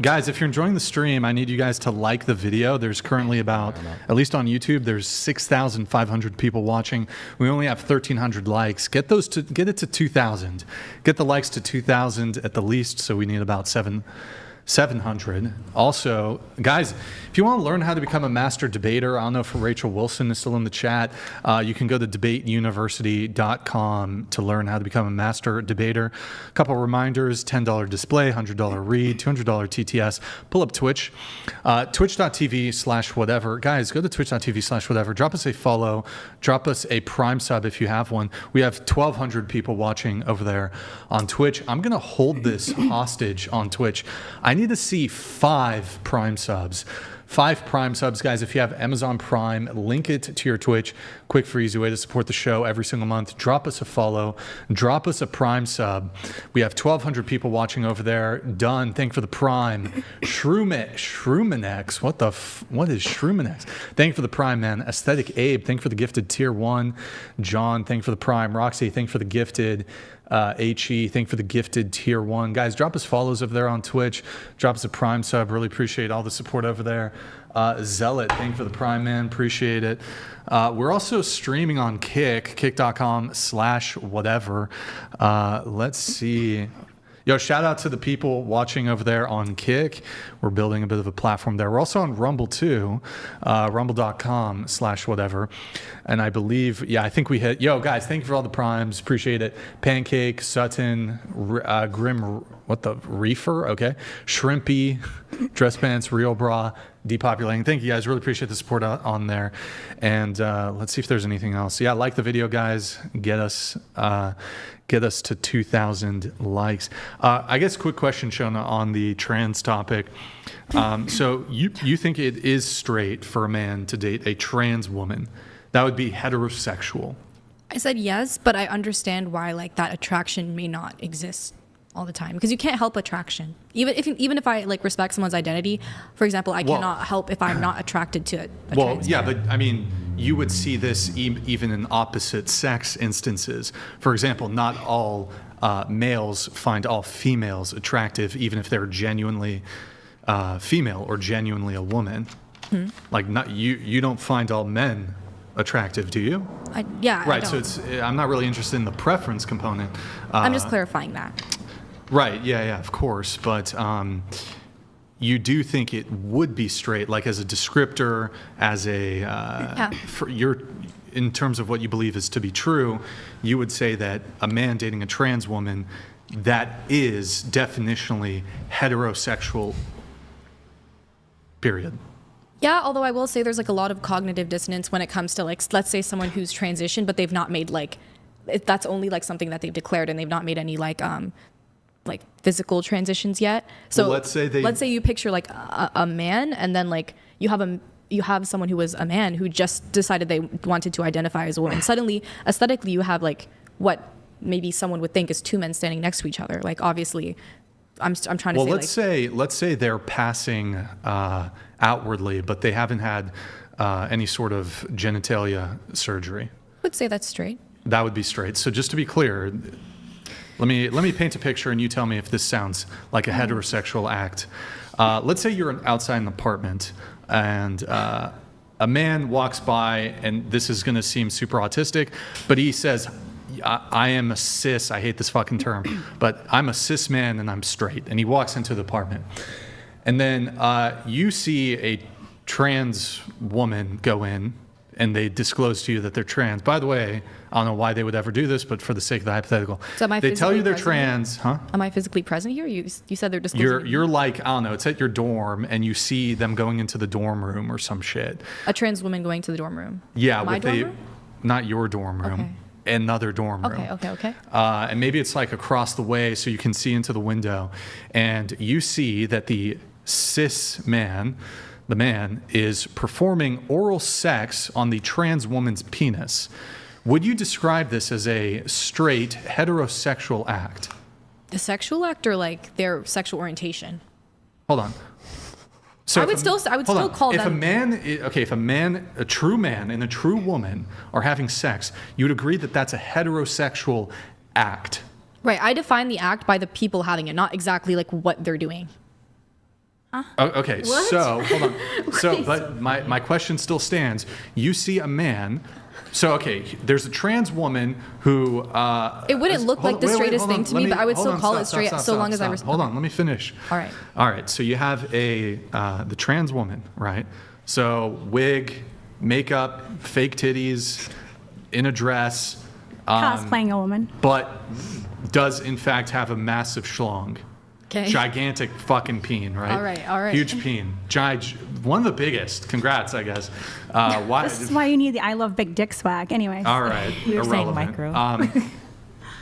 Guys, if you're enjoying the stream, I need you guys to like the video. There's currently about, at least on YouTube, there's 6,500 people watching. We only have 1,300 likes. Get it to 2,000. Get the likes to 2,000 at the least, so we need about 700. Also, guys, if you want to learn how to become a master debater, I don't know if Rachel Wilson is still in the chat. You can go to debateuniversity.com to learn how to become a master debater. A couple reminders: $10 display, $100 read, $200 TTS. Pull up Twitch, twitch.tv/whatever. Guys, go to twitch.tv/whatever. Drop us a follow. Drop us a Prime sub if you have one. We have 1,200 people watching over there on Twitch. I'm going to hold this hostage on Twitch. I need to see 5 Prime subs. 5 Prime subs, guys. If you have Amazon Prime, link it to your Twitch. Quick, free, easy way to support the show every single month. Drop us a follow. Drop us a Prime sub. We have 1,200 people watching over there. Done. Thank you for the Prime. Shroominex. What is Shroominex? Thank you for the Prime, man. Aesthetic Abe. Thank you for the gifted tier 1. John, thank you for the Prime. Roxy, thank you for the gifted. HE, thank you for the gifted tier 1. Guys, drop us follows over there on Twitch. Drop us a Prime sub. Really appreciate all the support over there. Zealot, thank you for the Prime, man. Appreciate it. We're also streaming on kick.com/whatever. Let's see. Yo, shout out to the people watching over there on Kick. We're building a bit of a platform there. We're also on Rumble too, rumble.com/whatever. And I believe, I think we hit, guys, thank you for all the primes. Appreciate it. Pancake, Sutton, Grim, Reefer? Okay. Shrimpy, Dress Pants, Real Bra, Depopulating. Thank you guys. Really appreciate the support on there. And let's see if there's anything else. Yeah, like the video, guys. Get us to 2,000 likes. I guess quick question, Shona, on the trans topic. So you think it is straight for a man to date a trans woman? That would be heterosexual. I said yes, but I understand why like that attraction may not exist all the time, because you can't help attraction. Even if I like respect someone's identity, for example, I cannot help if I'm not attracted to a trans man. But I mean, you would see this even in opposite sex instances. For example, not all males find all females attractive, even if they're genuinely female or genuinely a woman. Like, not you don't find all men attractive, do you? Right. So I'm not really interested in the preference component. I'm just clarifying that. Right. Yeah. Of course. But you do think it would be straight, like as a descriptor, as a for in terms of what you believe is to be true, you would say that a man dating a trans woman, that is definitionally heterosexual. Period. Yeah, although I will say there's like a lot of cognitive dissonance when it comes to like, let's say someone who's transitioned, but they've not made like, that's only like something that they've declared and they've not made any like physical transitions yet. So well, let's say you picture like a man, and then like you have someone who was a man who just decided they wanted to identify as a woman. Suddenly, aesthetically, you have like what maybe someone would think is 2 men standing next to each other. Like obviously, I'm trying to say. Well, let's say they're passing outwardly, but they haven't had any sort of genitalia surgery. I would say that's straight. That would be straight. So just to be clear, let me paint a picture, and you tell me if this sounds like a heterosexual act. Let's say you're outside an apartment, and a man walks by, and this is going to seem super autistic, but he says, I am a cis, I hate this fucking term, but I'm a cis man and I'm straight. And he walks into the apartment. And then you see a trans woman go in and they disclose to you that they're trans. By the way, I don't know why they would ever do this, but for the sake of the hypothetical, So am I they tell you physically they're present trans, huh? Am I physically present here? You said they're disclosing. You're like, I don't know, it's at your dorm, and you see them going into the dorm room or some shit. A trans woman going to the dorm room. Yeah, My with dorm room? not your dorm room. Okay. Another dorm room. Okay. And maybe it's like across the way so you can see into the window. And you see that the cis man, the man, is performing oral sex on the trans woman's penis. Would you describe this as a straight heterosexual act? The sexual act or like their sexual orientation? Hold on. So I would still call if them. If a true man and a true woman are having sex, you would agree that that's a heterosexual act. Right. I define the act by the people having it, not exactly like what they're doing. Okay, What? so hold on. So, but my question still stands. You see a man. So, okay, there's a trans woman who. It wouldn't look like the straightest thing to me, but I would still call it straight so long as I Hold on, let me finish. All right. All right, so you have the trans woman, right? So, wig, makeup, fake titties, in a dress. Cosplaying a woman. But does, in fact, have a massive schlong. Okay. Gigantic fucking peen, right? All right. Huge peen. One of the biggest. Congrats, I guess. Why? This is why you need the I love big dick swag. Anyways. All right. We were saying Irrelevant. micro.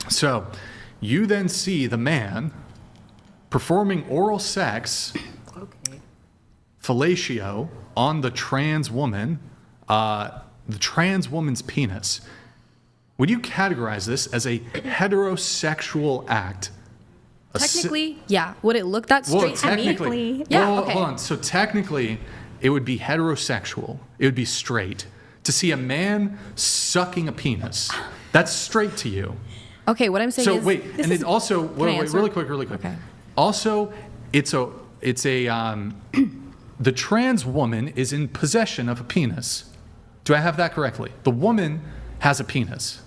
So you then see the man performing oral sex, fellatio, on the trans woman, the trans woman's penis. Would you categorize this as a heterosexual act? Technically, yeah. Would it look that straight to me? Yeah. Well, Okay. hold on. So technically, it would be heterosexual. It would be straight. To see a man sucking a penis, that's straight to you. Okay. What I'm saying So is. wait, and it also Can I answer? really quick. Okay. Also, it's a the trans woman is in possession of a penis. Do I have that correctly? The woman has a penis.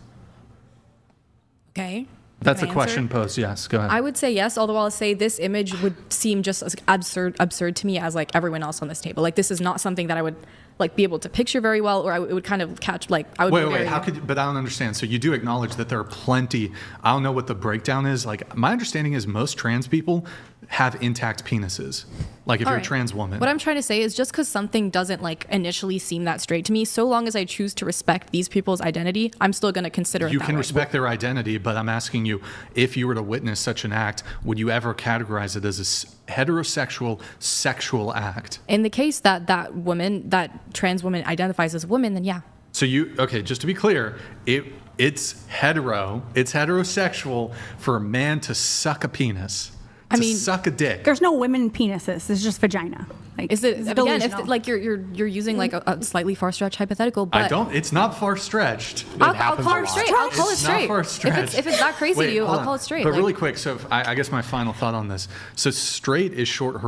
Okay. That's Can the I question answer? posed. Yes, go ahead. I would say yes, although I'll say this image would seem just as absurd to me as like everyone else on this table. Like this is not something that I would like be able to picture very well, or it would kind of catch like I would. be Wait. very- How could you? But I don't understand. So you do acknowledge that there are plenty. I don't know what the breakdown is. Like my understanding is most trans people have intact penises. Like if All you're right. a trans woman. What I'm trying to say is just because something doesn't like initially seem that straight to me, so long as I choose to respect these people's identity, I'm still going to consider it You that can way. respect their identity, but I'm asking you, if you were to witness such an act, would you ever categorize it as a heterosexual sexual act? In the case that that trans woman identifies as a woman, then yeah. So okay, just to be clear, it's heterosexual for a man to suck a penis. To suck a dick. There's no women penises. It's just vagina. Like, Is it it's again? delusional. If like you're using like a slightly far stretched hypothetical, but I don't. It's not far stretched. I'll call it straight. I'll call it It's not straight. far stretched. If it's that crazy Wait, to you, hold I'll on. call it straight. But Like- really quick, so I guess my final thought on this. So straight is short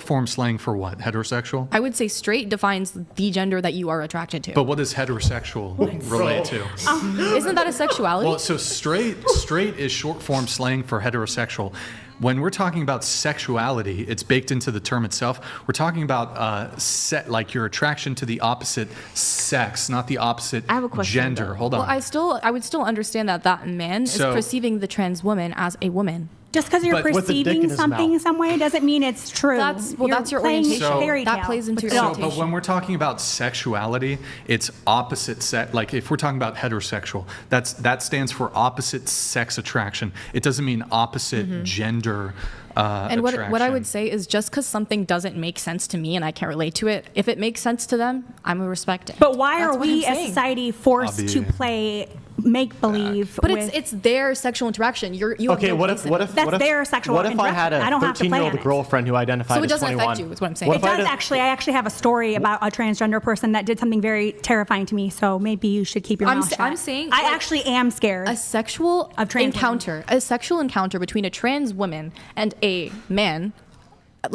form slang for what? Heterosexual? I would say straight defines the gender that you are attracted to. But what does heterosexual relate to? Isn't that a sexuality? Well, so straight is short form slang for heterosexual. When we're talking about sexuality, it's baked into the term itself. We're talking about like your attraction to the opposite sex, not the opposite gender. Hold on. Well, I would still understand that man is So- perceiving the trans woman as a woman. Just because you're But with the dick in perceiving his something mouth. some way doesn't mean it's true. That's your playing orientation. fairy That tale plays into with your it all. orientation. But when we're talking about sexuality, it's opposite sex. Like if we're talking about heterosexual, that stands for opposite sex attraction. It doesn't mean opposite gender And what I attraction. would say is just because something doesn't make sense to me and I can't relate to it, if it makes sense to them, I'm gonna respect it. But why That's are what we I'm as saying. society forced to play make believe? But it's their sexual interaction. You have Okay, no what place if in what it. if That's what if, their sexual what if I had interaction. I a don't have to play 13-year-old on it. girlfriend who identified So it as doesn't 21? affect you, is what I'm saying. What It if I does had a- actually. I actually have a story about a transgender person that did something very terrifying to me. So maybe you should keep your mouth shut. I'm saying I like, actually am scared. a sexual encounter between a trans woman and a man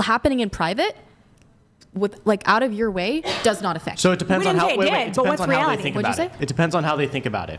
happening in private with like out of your way does not affect. So it depends We on didn't how say it wait, did, it but depends what's on how they reality? think What'd about you it. It depends on how they think about it.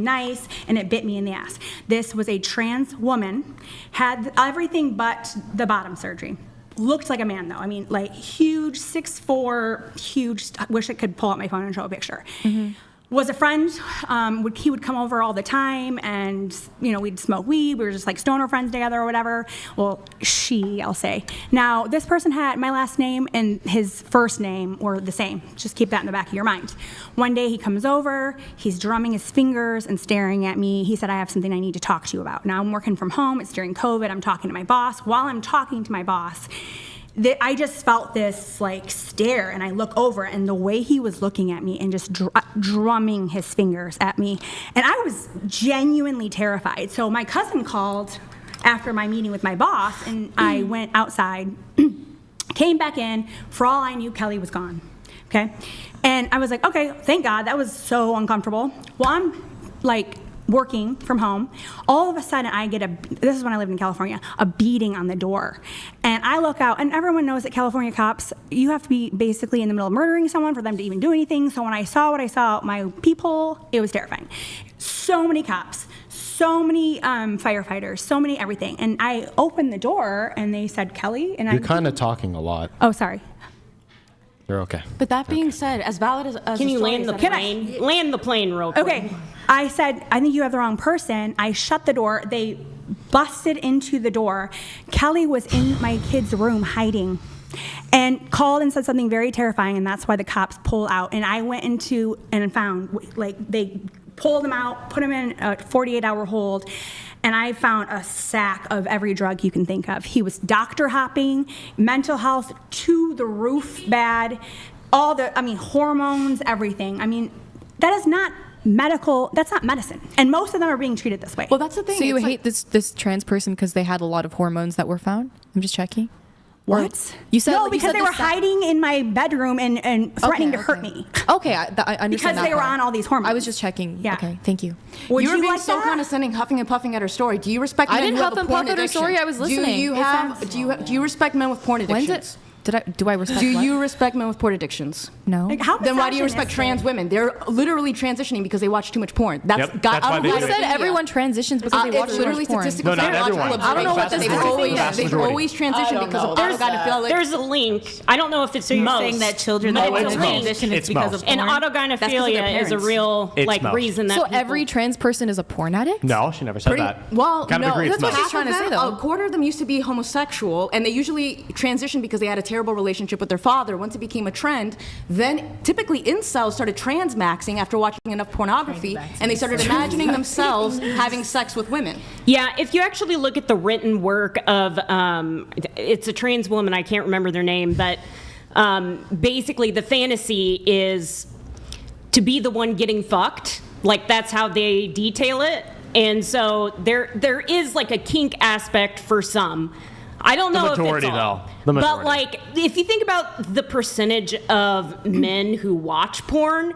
nice, and it bit me in the ass. This was a trans woman, had everything but the bottom surgery. Looked like a man though. I mean, like huge, 6'4", huge. I wish I could pull out my phone and show a picture. was a friend. He would come over all the time, and we'd smoke weed. We were just like stoner friends together or whatever. Well, I'll say. Now, this person had my last name and his first name were the same. Just keep that in the back of your mind. One day he comes over, he's drumming his fingers and staring at me. He said, I have something I need to talk to you about. Now I'm working from home. It's during COVID. I'm talking to my boss. While I'm talking to my boss, I just felt this like stare, and I look over, and the way he was looking at me and just drumming his fingers at me, and I was genuinely terrified. So my cousin called after my meeting with my boss, and I went outside, came back in. For all I knew, Kelly was gone. Okay, and I was like, okay, thank God. That was so uncomfortable. Well, I'm like working from home, all of a sudden I get this is when I lived in California, a beating on the door. And I look out, and everyone knows that California cops, you have to be basically in the middle of murdering someone for them to even do anything. So when I saw what I saw, my peephole, it was terrifying. So many cops, so many firefighters, so many everything. And I opened the door, and they said, Kelly, and You're kind of talking a lot. Oh, sorry. You're okay. But that being said, as valid as Can a you story land is the that plane? Land the plane real quick. Okay. I said, I think you have the wrong person. I shut the door. They busted into the door. Kelly was in my kid's room hiding and called and said something very terrifying, and that's why the cops pulled out. And I went into and found, like, they pulled him out, put him in a 48-hour hold, and I found a sack of every drug you can think of. He was doctor hopping, mental health to the roof bad, hormones, everything. That is not medical, that's not medicine. And most of them are being treated this way. Well, that's the thing. So you hate this trans person because they had a lot of hormones that were found? I'm just checking. What? You said no, you because said they were hiding in my bedroom and threatening to hurt me. Okay, I understand because that they were part. on all these hormones. I was just checking. Yeah. Okay, thank you. You were being like so that? condescending, huffing and puffing at her story. Do you respect men I didn't who huff have a and porn puff at her addiction? story. I was listening. Do you respect men with porn When's addictions? it? Do I respect Do what? you respect men with porn addictions? No. Then why do you respect trans women? They're literally transitioning because they watch too much porn. That's Yep, that's why they Who do it. said everyone transitions because they watch it's too literally much porn? statistical. No, not everyone. I don't know what this is. They've always transitioned because of autogynephilic. There's a link. I don't know if it's So you're most. saying that children but that it's want a to link. transition It's is because most. of porn? And That's because of their autogynephilia is a parents. real It's most. reason that So people- every trans person is a porn addict? No, she never said that. Well, kind of no, agree it's that's what most. she's trying to say, though. A quarter of them used to be homosexual, and they usually transitioned because they had a terrible relationship with their father. Once it became a trend, then typically incels started transmaxing after watching enough pornography, and they started imagining themselves having sex with women. Yeah, if you actually look at the written work of, it's a trans woman, I can't remember their name, but basically the fantasy is to be the one getting fucked. Like, that's how they detail it. And so there is like a kink aspect for some. I don't know majority, if it's all. though. The majority. But like, if you think about the percentage of men who watch porn,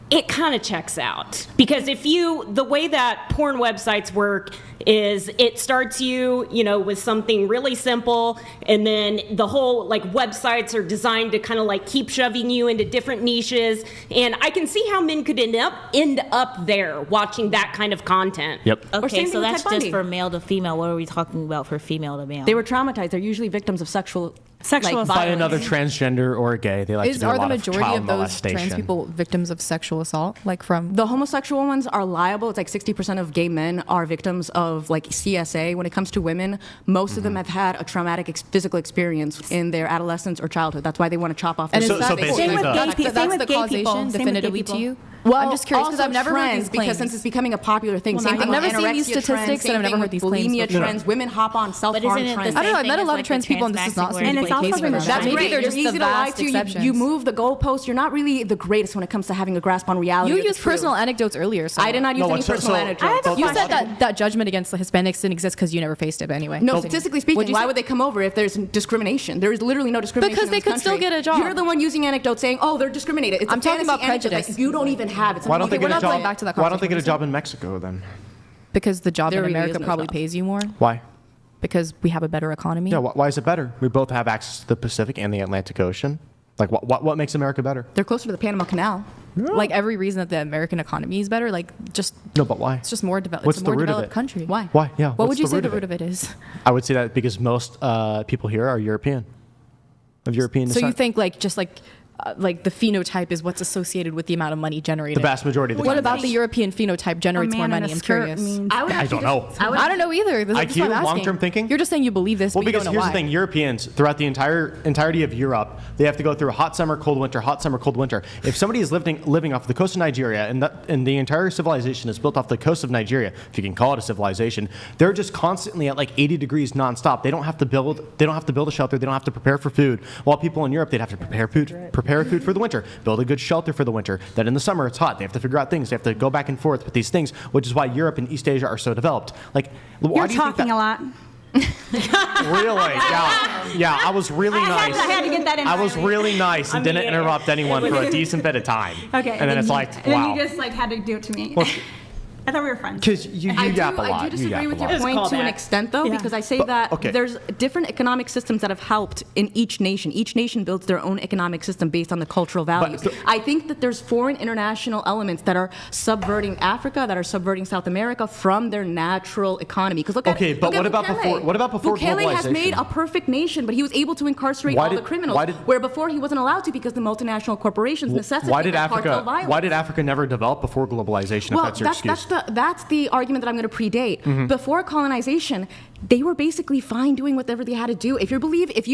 it kind of checks out. Because the way that porn websites work is it starts you with something really simple, and then the whole like websites are designed to kind of like keep shoving you into different niches. And I can see how men could end up there watching that kind of content. Yep. Okay, so that's Ted Bundy. just for male to female. What are we talking about for female to male? They were traumatized. They're usually victims of sexual By violence. another transgender or gay. They like to do a Are the lot of majority child of those molestation. trans people victims of sexual assault? Like from The homosexual ones are liable. It's like 60% of gay men are victims of like CSA. When it comes to women, most of them have had a traumatic physical experience in their adolescence or childhood. That's why they want to chop off their and So- is so that basically Same with the- gay that's people. Same the with gay causation people. Same with gay definitively to people. you? Well, I'm just curious because also I've never heard trends, these claims. because since it's becoming a popular thing. Well, Same I've thing never with seen these anorexia trends, statistics, and same I've never thing heard these with claims bulimia before. trends. Women hop on self-harm isn't it the trends. I don't know. I've same met a thing lot as, of trans people, and this does not seem And to be it's the also case been for them. That's Maybe great. they're You're just easy the to lie vast to. exceptions. You move the goalposts. You're not really the greatest when it comes to having a grasp on reality. You or the used truth. personal anecdotes earlier. So I did not use any so- personal so- anecdotes. You said that judgment against the Hispanics didn't exist because you never faced it. But anyway, No, continue. statistically What'd speaking, you why say? would they come over if there's discrimination? There is literally no discrimination. Because in they this could still country. get a job. You're the one using anecdotes saying, "Oh, they're discriminated." It's I'm a talking about fantasy anecdote that prejudice. you don't even have. It's Why don't they we're get a not going job? back to that Why don't they get a conversation. job in Mexico then? Because the job There in really America is no probably job. pays you more. Why? Because we have a better economy. Yeah. Why is it better? We both have access to the Pacific and the Atlantic Ocean. Like, what makes America better? They're closer to the Panama Canal. Like every reason that the American economy is better, like just No, but why? it's just more developed. What's It's a the more root of developed it? country. Why? Why? Yeah. What what's would you say the it? root of it is? I would say that because most people here are European, of European So descent. you think like just like like the phenotype is what's associated with the amount of money generated. The vast majority of the What time. about the European phenotype generates more money? I'm curious. I don't know. I don't know either. That's IQ, what I'm asking. long-term thinking? You're just saying you believe this, Well, but you because don't know here's why. the thing: Europeans, throughout the entirety of Europe, they have to go through a hot summer, cold winter, hot summer, cold winter. If somebody is living off the coast of Nigeria, and the entire civilization is built off the coast of Nigeria, if you can call it a civilization, they're just constantly at like 80 degrees nonstop. They don't have to build a shelter. They don't have to prepare for food. While people in Europe, they'd have to prepare food for the winter, build a good shelter for the winter. Then in the summer, it's hot. They have to figure out things. They have to go back and forth with these things, which is why Europe and East Asia are so developed. Like, why You're do you think talking that? a lot. Really? Yeah. I was really nice. I had to get that in. I was really nice and didn't interrupt anyone for a decent bit of time. Okay. And then it's like, And wow. then you just like had to do it to me. Well, I thought we were friends. Because you yap a lot. I do disagree with your point to an extent, though, because I say that there's different economic systems that have helped in each nation. Each nation builds their own economic system based on the cultural values. I think that there's foreign international elements that are subverting Africa, that are subverting South America from their natural economy. Because look at what about before Bukele has globalization? made a perfect nation, but he was able to incarcerate all the criminals, where before he wasn't allowed to because the multinational corporations necessitated cartel violence. Why did Africa never develop before globalization? Well, if that's your excuse. that's the argument that I'm going to predate. Mhm. Before colonization, they were basically fine doing whatever they had to do. If you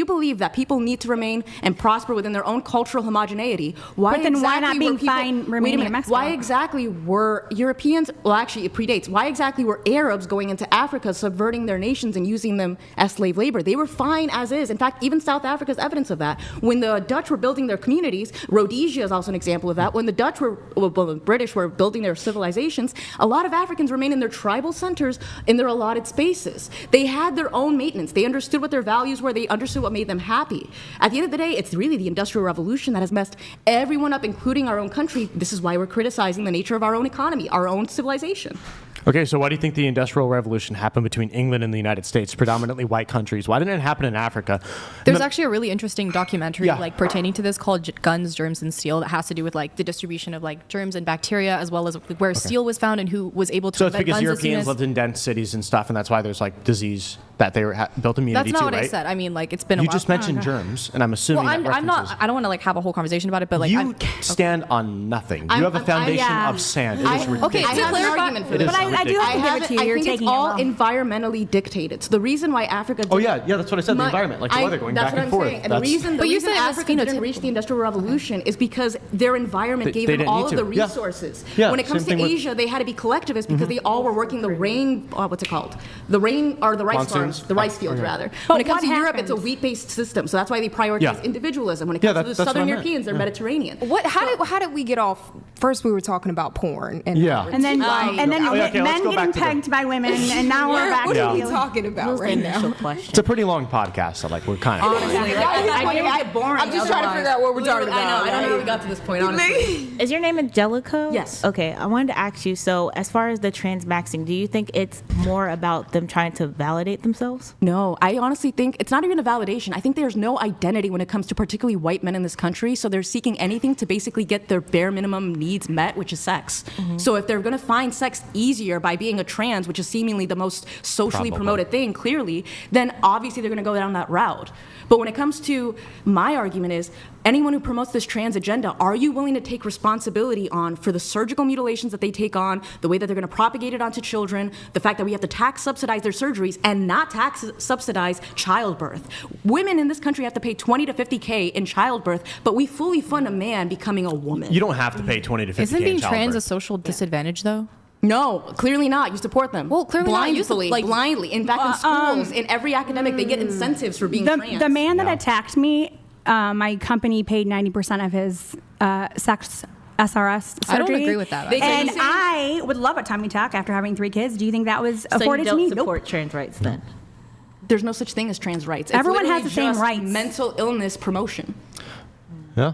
believe that people need to remain and prosper within their own cultural homogeneity, why But then exactly why not were being people, fine wait a remaining in minute, Mexico? why exactly were Europeans? Well, actually, it predates. Why exactly were Arabs going into Africa, subverting their nations and using them as slave labor? They were fine as is. In fact, even South Africa is evidence of that. When the Dutch were building their communities, Rhodesia is also an example of that. When the the British were building their civilizations, a lot of Africans remained in their tribal centers in their allotted spaces. They had their own maintenance. They understood what their values were. They understood what made them happy. At the end of the day, it's really the Industrial Revolution that has messed everyone up, including our own country. This is why we're criticizing the nature of our own economy, our own civilization. Okay, so why do you think the Industrial Revolution happened between England and the United States, predominantly white countries? Why didn't it happen in Africa? There's actually a really interesting documentary like pertaining to this called Guns, Germs, and Steel that has to do with like the distribution of like germs and bacteria as well as where steel was found and who was able to So it's invent because guns as soon Europeans as- lived in dense cities and stuff, and that's why there's like disease that they built immunity That's not to, what right? I said. I mean, like it's been a You while. just mentioned germs, and I'm assuming Well, that I'm not. I don't want to like have a whole conversation about it, but like you stand on nothing. You have a foundation of sand. It is ridiculous. Okay, I have an argument for It this. is ridiculous. I think it's all environmentally dictated. So the reason why Africa Oh yeah, that's what I said. The environment, like the weather going back and forth. And the reason But you reason said it was Africa didn't reach the Industrial Revolution is because their environment They gave them didn't all need of the to. Yeah. resources. Yeah, When it comes to same thing with- Asia, they had to be collectivist because they all were working the rain. What's it called? The rain or the rice Monsoons? farms, the rice fields Okay. rather. But When it comes what to Europe, it's a happens? wheat-based system. So that's why they prioritize Yeah. individualism. When it Yeah, comes to the that's what I Southern meant. Europeans, they're Yeah. Mediterranean. How did we get off? First, we were talking about porn, and Yeah. And then, Right. and then Okay, let's men go getting back to the- pegged by women, and now we're back what to are we feeling. talking about right now? It's a pretty long podcast, so like we're kind of. I'm just trying to figure out what we're talking about. I don't know how we got to this point, honestly. Is your name Angelico? Yes. Okay, I wanted to ask you, so as far as the transmaxing, do you think it's more about them trying to validate themselves? No, I honestly think it's not even a validation. I think there's no identity when it comes to particularly white men in this country. So they're seeking anything to basically get their bare minimum needs met, which is sex. So if they're going to find sex easier by being a trans, which is seemingly the most socially promoted thing, clearly, then obviously they're going to go down that route. But when it comes to my argument is, anyone who promotes this trans agenda, are you willing to take responsibility on for the surgical mutilations that they take on, the way that they're going to propagate it onto children, the fact that we have to tax subsidize their surgeries and not tax subsidize childbirth? Women in this country have to pay 20 to 50K in childbirth, but we fully fund a man becoming a woman. You don't have to pay 20 to 50K. Isn't being in trans a childbirth. social disadvantage though? No, clearly not. You support them. Well, clearly not. You blindly, like blindly. In fact, in schools, in every academic, they get incentives for being trans. The man that attacked me, my company paid 90% of his sex SRS surgery. I don't agree with that. And I would love a tummy tuck after having 3 kids. Do you think that was afforded to me? So you don't support trans rights then? There's no such thing as trans rights. It's Everyone has literally the same just rights. Mental illness promotion. Yeah.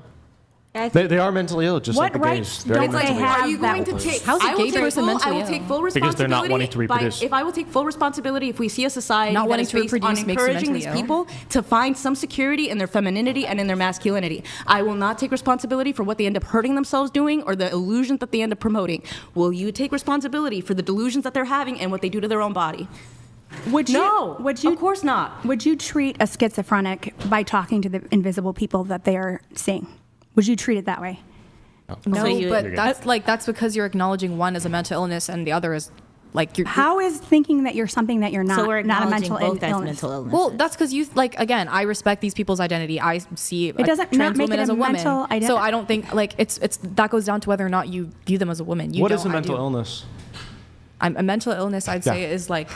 They are mentally ill, just What like the rights gays. Very don't they mentally ill. have Are you going to take? How's a I will gay take person full- mentally I will ill? take full responsibility. Because they're not wanting to reproduce. If I will take full responsibility, if we see a society Not that wanting is to based on reproduce makes you encouraging mentally these ill? people to find some security in their femininity and in their masculinity, I will not take responsibility for what they end up hurting themselves doing or the illusions that they end up promoting. Will you take responsibility for the delusions that they're having and what they do to their own body? Would you, No, of course not. Would you treat a schizophrenic by talking to the invisible people that they are seeing? Would you treat it that way? No, So but that's because you're acknowledging one as a mental illness and the other is like you're. How is thinking that you're something that you're not? So we're not a acknowledging mental both as illness. mental illness. Well, that's because you like again. I respect these people's identity. I see It doesn't a trans not make woman it as a a woman. mental So I don't think like it's that goes down to whether or not you view them as a woman. You What don't, is a I mental do. illness? A mental illness, I'd say, Yeah. is like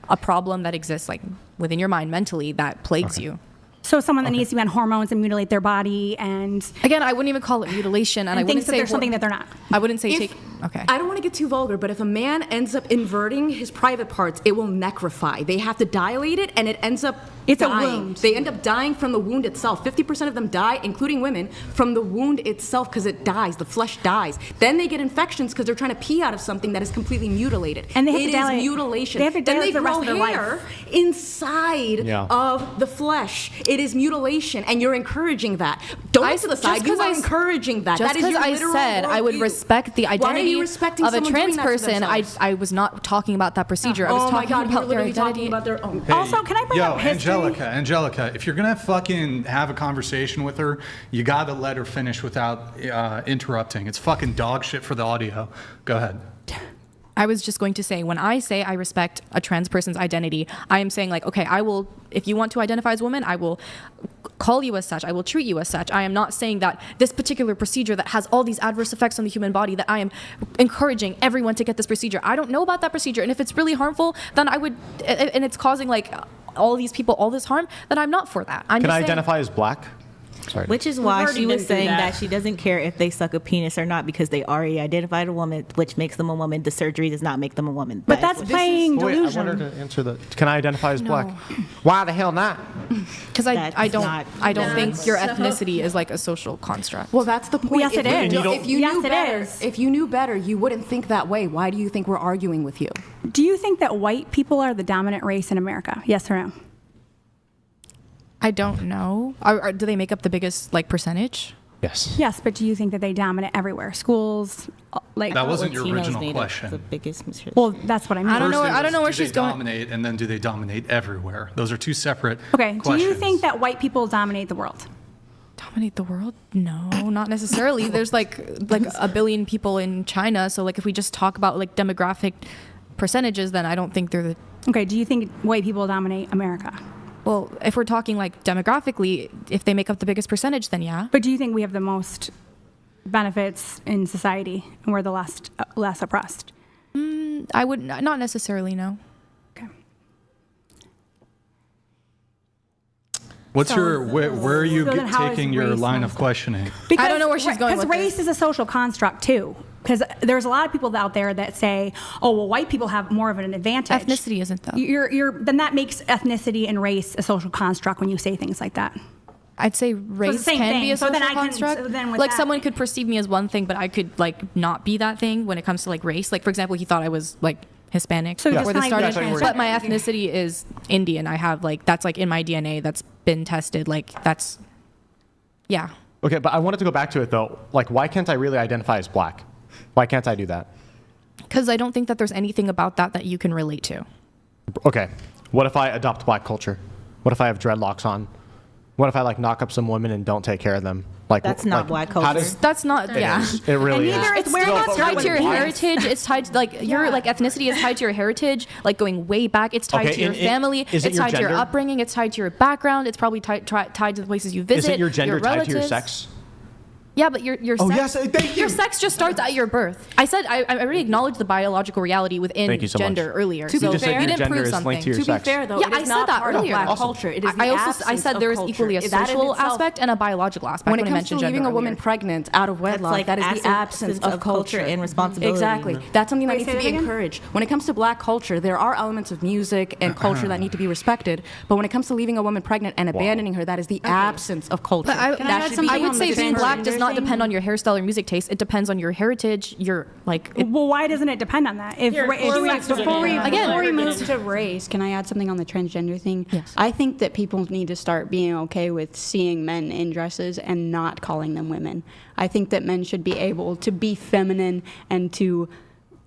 a problem that exists like within your mind mentally that plagues you. So someone that needs to be on hormones and mutilate their body and Again, I wouldn't even call it mutilation, and I wouldn't thinks that say they're something that they're not. I wouldn't say If- take. Okay. I don't want to get too vulgar, but if a man ends up inverting his private parts, it will necrofy. They have to dilate it, and it ends up It's a dying. wound. They end up dying from the wound itself. 50% of them die, including women, from the wound itself because it dies. The flesh dies. Then they get infections because they're trying to pee out of something that is completely mutilated. And they have It to is dilate- mutilation. they have to then they dilate the rest grow of their hair life. inside Yeah. of the flesh. It is mutilation, and you're encouraging that. Don't look to the side. You are encouraging that. Just That is because your I literal said I would worldview. respect the Why are identity you respecting of a someone trans doing that to person, themselves? I was not talking about that procedure. I was Oh my talking God, you're about their literally identity. talking about their own. Hey, Also, can I bring yo, up history? Angelica, if you're gonna fucking have a conversation with her, you gotta let her finish without interrupting. It's fucking dog shit for the audio. Go ahead. I was just going to say, when I say I respect a trans person's identity, I am saying like, okay, I will, if you want to identify as a woman, I will call you as such. I will treat you as such. I am not saying that this particular procedure that has all these adverse effects on the human body, that I am encouraging everyone to get this procedure. I don't know about that procedure. And if it's really harmful, then I would, and it's causing like all these people all this harm, then I'm not for that. I'm Can just I saying, identify as black? Sorry. Which is We've why already she was been through saying that. that she doesn't care if they suck a penis or not because they already identified a woman, which makes them a woman. The surgery does not make them a woman. But that's playing Wait, I delusion. want her to answer the. Can I identify as black? Why the hell not? because That's I don't not- think your ethnicity is like a social construct. Well, that's the point. Yes, it is. If you Yes, knew it better, is. if you knew better, you wouldn't think that way. Why do you think we're arguing with you? Do you think that white people are the dominant race in America? Yes or no? I don't know. Do they make up the biggest like percentage? Yes. Yes, but do you think that they dominate everywhere? Schools, like That wasn't your Latinos original made up question. the biggest mistake. well, that's what I mean. I don't know. First it I don't know was, where do she's they going. dominate, and then do they dominate everywhere? Those are two separate Okay, questions. do you think that white people dominate the world? Dominate the world? No, not necessarily. There's like a billion people in China, so like if we just talk about like demographic percentages, then I don't think they're the. Okay, do you think white people dominate America? Well, if we're talking like demographically, if they make up the biggest percentage, then yeah. But do you think we have the most benefits in society and we're the less oppressed? I would not necessarily know. What's your where are you So then how is taking your race line not of questioning? Because, I don't know where she's going Because with race this. is a social construct too. Because there's a lot of people out there that say, "Oh, well, white people have more of an advantage." Ethnicity isn't though. Then that makes ethnicity and race a social construct when you say things like that. I'd say race same can thing. be a So social then I can- construct. so then with like that- someone could perceive me as one thing, but I could like not be that thing when it comes to like race. Like for example, he thought I was like Hispanic So before just this kinda started, like but my transgender. ethnicity is Indian. I have like that's like in my DNA. That's been tested. Like that's yeah. Okay, but I wanted to go back to it though. Like, why can't I really identify as black? Why can't I do that? Because I don't think that there's anything about that you can relate to. Okay, what if I adopt black culture? What if I have dreadlocks on? What if I like knock up some women and don't take care of them? Like That's not black how culture. does- That's not It yeah. is. It really And is. neither is It's we're still not not tied to your why? heritage. It's tied to, like your like ethnicity is tied to your heritage, like going way back. It's tied Okay, to your and family. is it It's your tied to your gender? upbringing. It's tied to your background. It's probably tied to the places you visit. Isn't your gender tied to your relatives. sex? Yeah, but your Oh, sex, yes, thank you. your sex just starts at your birth. I said I already acknowledged the biological reality within Thank you so gender much. earlier. To be so You just said you your didn't gender prove is something. linked to your To be sex. fair, though, Yeah, it I is said not that part of earlier. black Awesome. culture. It is the I absence said of there is culture. equally a That in social itself- aspect and a biological aspect When it I comes to mentioned leaving gender a woman earlier. pregnant out of wedlock, that is the absence of culture and responsibility. Exactly. That's something that Wait, needs say to that be again? encouraged. When it comes to black culture, there are elements of music and culture that need to be respected. But when it comes to leaving a woman pregnant and abandoning her, that is the absence of culture. But I, That should be I would on say the being black transgender does not thing. depend on your hairstyle or music taste. It depends on your heritage, your like. Well, why doesn't it depend on that? If Before we Again, move to race, can I add something on the transgender thing? Yes. I think that people need to start being okay with seeing men in dresses and not calling them women. I think that men should be able to be feminine and to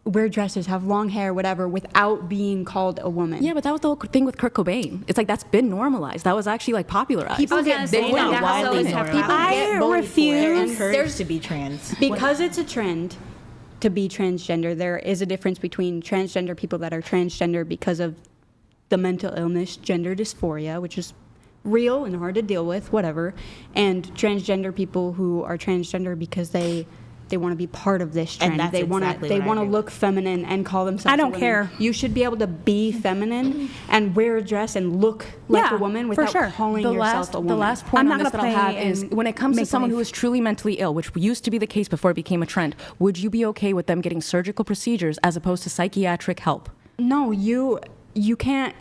wear dresses, have long hair, whatever, without being called a woman. Yeah, but that was the whole thing with Kurt Cobain. It's like that's been normalized. That was actually like popularized. People get bullied. I refuse. Encouraged to be trans. Because it's a trend to be transgender, there is a difference between transgender people that are transgender because of the mental illness, gender dysphoria, which is real and hard to deal with, whatever, and transgender people who are transgender because they want to be part of this trend. And that's they want exactly to what I want to agree look feminine and call themselves. I don't a woman. care. You should be able to be feminine and wear a dress and look like a woman for without sure. calling yourself a woman. The last point I'm on not this that gonna I'll have play is and when it comes to make someone who believe. is truly mentally ill, which used to be the case before it became a trend, would you be okay with them getting surgical procedures as opposed to psychiatric help? No, you can't.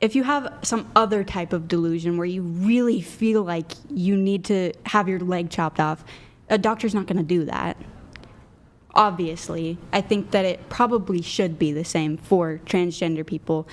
If you have some other type of delusion where you really feel like you need to have your leg chopped off, a doctor's not going to do that. Obviously, I think that it probably should be the same for transgender people.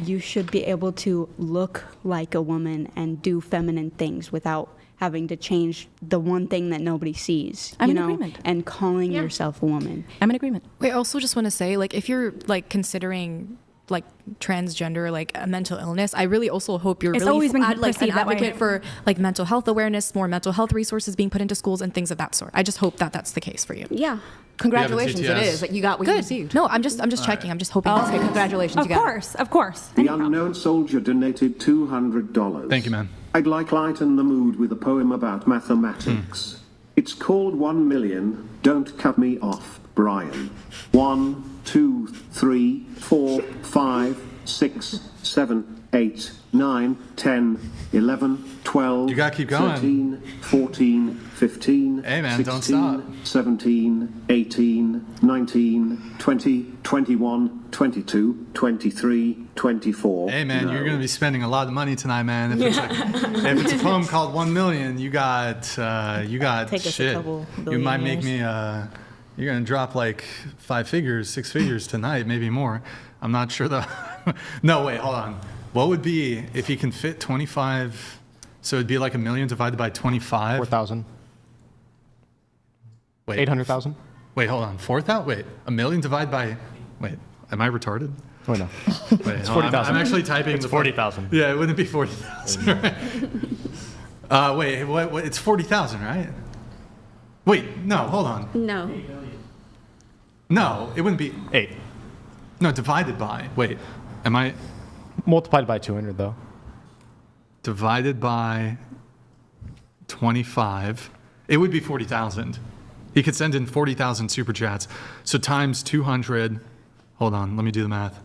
You should be able to look like a woman and do feminine things without having to change the one thing that nobody sees, I'm you in know, agreement. and calling yourself a woman. I'm in agreement. Wait, I also just want to say, like, if you're like considering like transgender, like a mental illness, I really also hope you're It's really always been like an perceived that way. advocate for like mental health awareness, more mental health resources being put into schools and things of that sort. I just hope that that's the case for you. Yeah. Congratulations, it TTS. is. Like, you got what you Good. received. No, I'm just checking. I'm just hoping. Oh, okay, congratulations, Of you got it. course, of course. The unknown soldier donated $200. Thank you, man. I'd like lighten the mood with a poem about mathematics. It's called 1 million. Don't cut me off, Brian. 1, 2, 3, 4, 5, 6, 7, 8, 9, 10, 11, 12, You gotta keep going. 13, 14, 15, Hey, man, 16, don't stop. 17, 18, 19, 20, 21, 22, 23, 24. Hey man, No. you're gonna be spending a lot of money tonight, man. If it's a poem called 1 million, you got Take us a shit. couple You might make billionaires. me. You're gonna drop like 5 figures, 6 figures tonight, maybe more. I'm not sure though. No, wait, hold on. What would be if you can fit 25? So it'd be like 1 million divided by 25. 4,000. Wait, 800,000. Wait, hold on. 4,000. Wait, 1 million divided by. Wait, am I retarded? Oh no. Wait, It's hold on. 40,000. I'm actually typing. It's the 40,000. Yeah, it wouldn't be 40,000. Right? Wait, what? It's 40,000, right? Wait, no, hold on. No. No, it wouldn't be 8. No, divided by. Wait, am I Multiplied by 200 though. divided by 25? It would be 40,000. He could send in 40,000 super chats. So times 200. Hold on, let me do the math.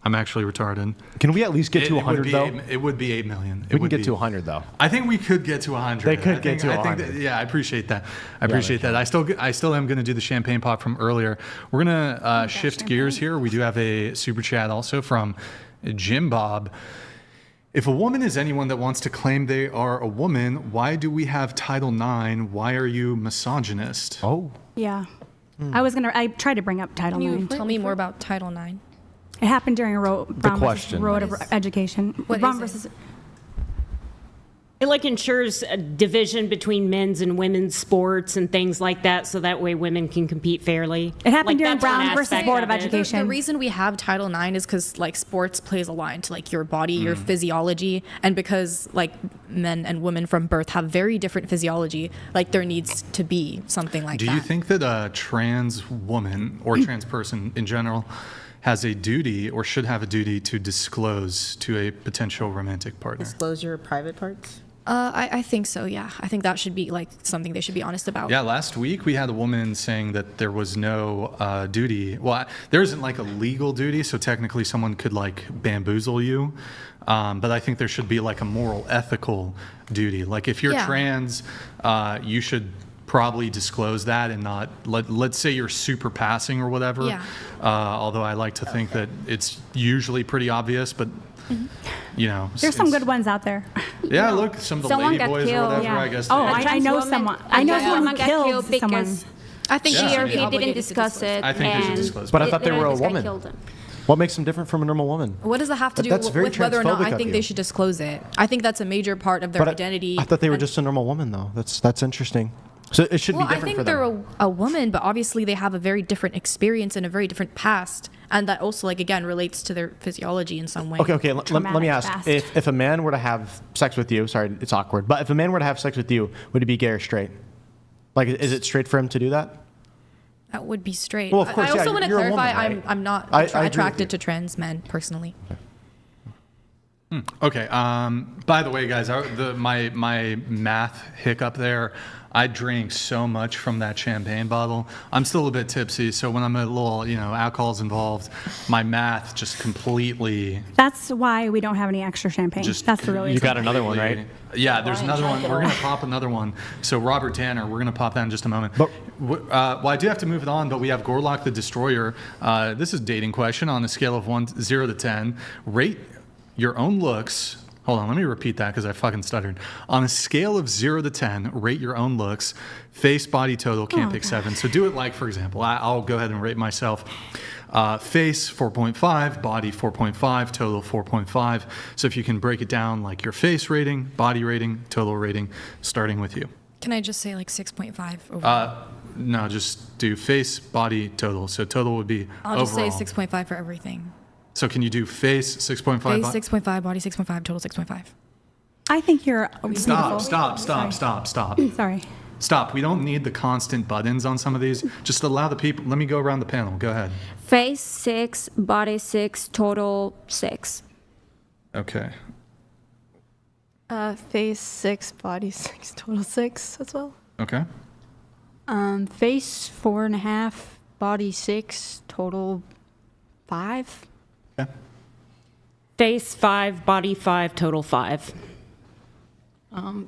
I'm actually retarded. Can we at least get to 100 though? It would be 8 million. We can get to 100 though. I think we could get to 100. They could I get think- to I think 100. yeah, I appreciate that. I appreciate that. I still am going to do the champagne pop from earlier. We're going to shift gears here. We do have a super chat also from Jim Bob. If a woman is anyone that wants to claim they are a woman, why do we have Title IX? Why are you misogynist? Oh. Yeah. I tried to bring up Title Can you IX. tell me more about Title IX? It happened during Brown versus question. Road of Education. What Brown is it? versus It like ensures a division between men's and women's sports and things like that, so that way women can compete fairly. It happened Like, during that's one Brown versus aspect Board of it. Education. The reason we have Title IX is because like sports plays a lot into like your body, your physiology, and because like men and women from birth have very different physiology, like there needs to be something like Do that. you think that a trans woman or trans person in general has a duty or should have a duty to disclose to a potential romantic partner? Disclose your private parts? I think so, yeah. I think that should be like something they should be honest about. Yeah, last week we had a woman saying that there was no duty. Well, there isn't like a legal duty, so technically someone could like bamboozle you. But I think there should be like a moral, ethical duty. Like if you're Yeah. trans, you should probably disclose that and not let's say you're super passing or whatever. Yeah. Although I like to think that it's usually pretty obvious, but you know, There's some good ones out there. Yeah, look, some of the Someone lady got boys or killed. whatever. Yeah. I guess. Oh, they- I know someone. I know someone who got killed someone. because I think Yeah. she or should be he obligated didn't to discuss disclose. it. I think they should and disclose. But I thought they were a this guy woman. killed him. What makes them different from a normal woman? What does it have to do That's very with whether or not transphobic I of think you. they should disclose it? I think that's a major part of their But identity. I thought they were and- just a normal woman though. That's interesting. So it should Well, be I different think for them. they're a woman, but obviously they have a very different experience and a very different past, and that also, like, again, relates to their physiology in some way. Okay. Let me ask: if a man were to have sex with you, sorry, it's awkward, but if a man were to have sex with you, would it be gay or straight? Like, is it straight for him to do that? That would be straight. Well, of course, I also yeah, want to you're a clarify, woman, right? I'm not I agree with attracted to trans men personally. Okay. By the way, guys, my math hiccup there. I drank so much from that champagne bottle. I'm still a bit tipsy, so when I'm a little, alcohol's involved, my math just completely. That's why we don't have any extra champagne. That's the real reason. You got another one, right? Yeah, there's another one. We're gonna pop another one. So Robert Tanner, we're gonna pop that in just a moment. But well, I do have to move it on. But we have Gorlock the Destroyer. This is a dating question on a scale of 0 to 10. Rate your own looks. Hold on, let me repeat that because I fucking stuttered. On a scale of 0 to 10, rate your own looks. Face, body, total, can't pick 7. So do it like, for example, I'll go ahead and rate myself. Face, 4.5, body, 4.5, total, 4.5. So if you can break it down like your face rating, body rating, total rating, starting with you. Can I just say like 6.5 overall? No, just do face, body, total. So total would be I'll just overall. say 6.5 for everything. So can you do face, 6.5? Face 6.5, body 6.5, total 6.5. I think you're beautiful. Stop. Sorry. Stop. We don't need the constant buttons on some of these. Just allow the people. Let me go around the panel. Go ahead. Face 6, body 6, total 6. Okay. Face 6, body 6, total 6 as well. Okay. Face 4.5, body 6, total 5. Okay. Face 5, body 5, total 5.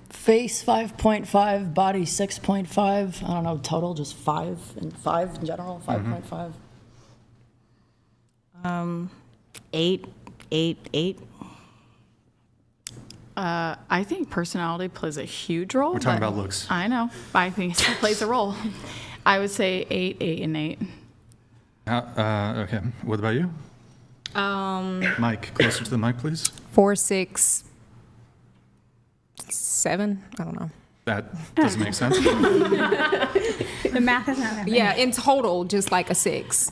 Face 5.5, body 6.5. I don't know, total just 5 and 5 in general, 5.5. 8. I think personality plays a huge role. We're talking but about looks. I know. But I think it still plays a role. I would say 8, 8, and 8. Okay. What about you? Mike, closer to the mic, please. 4, 6, 7. I don't know. That doesn't make sense. The math is not happening. Yeah, in total, just like a 6.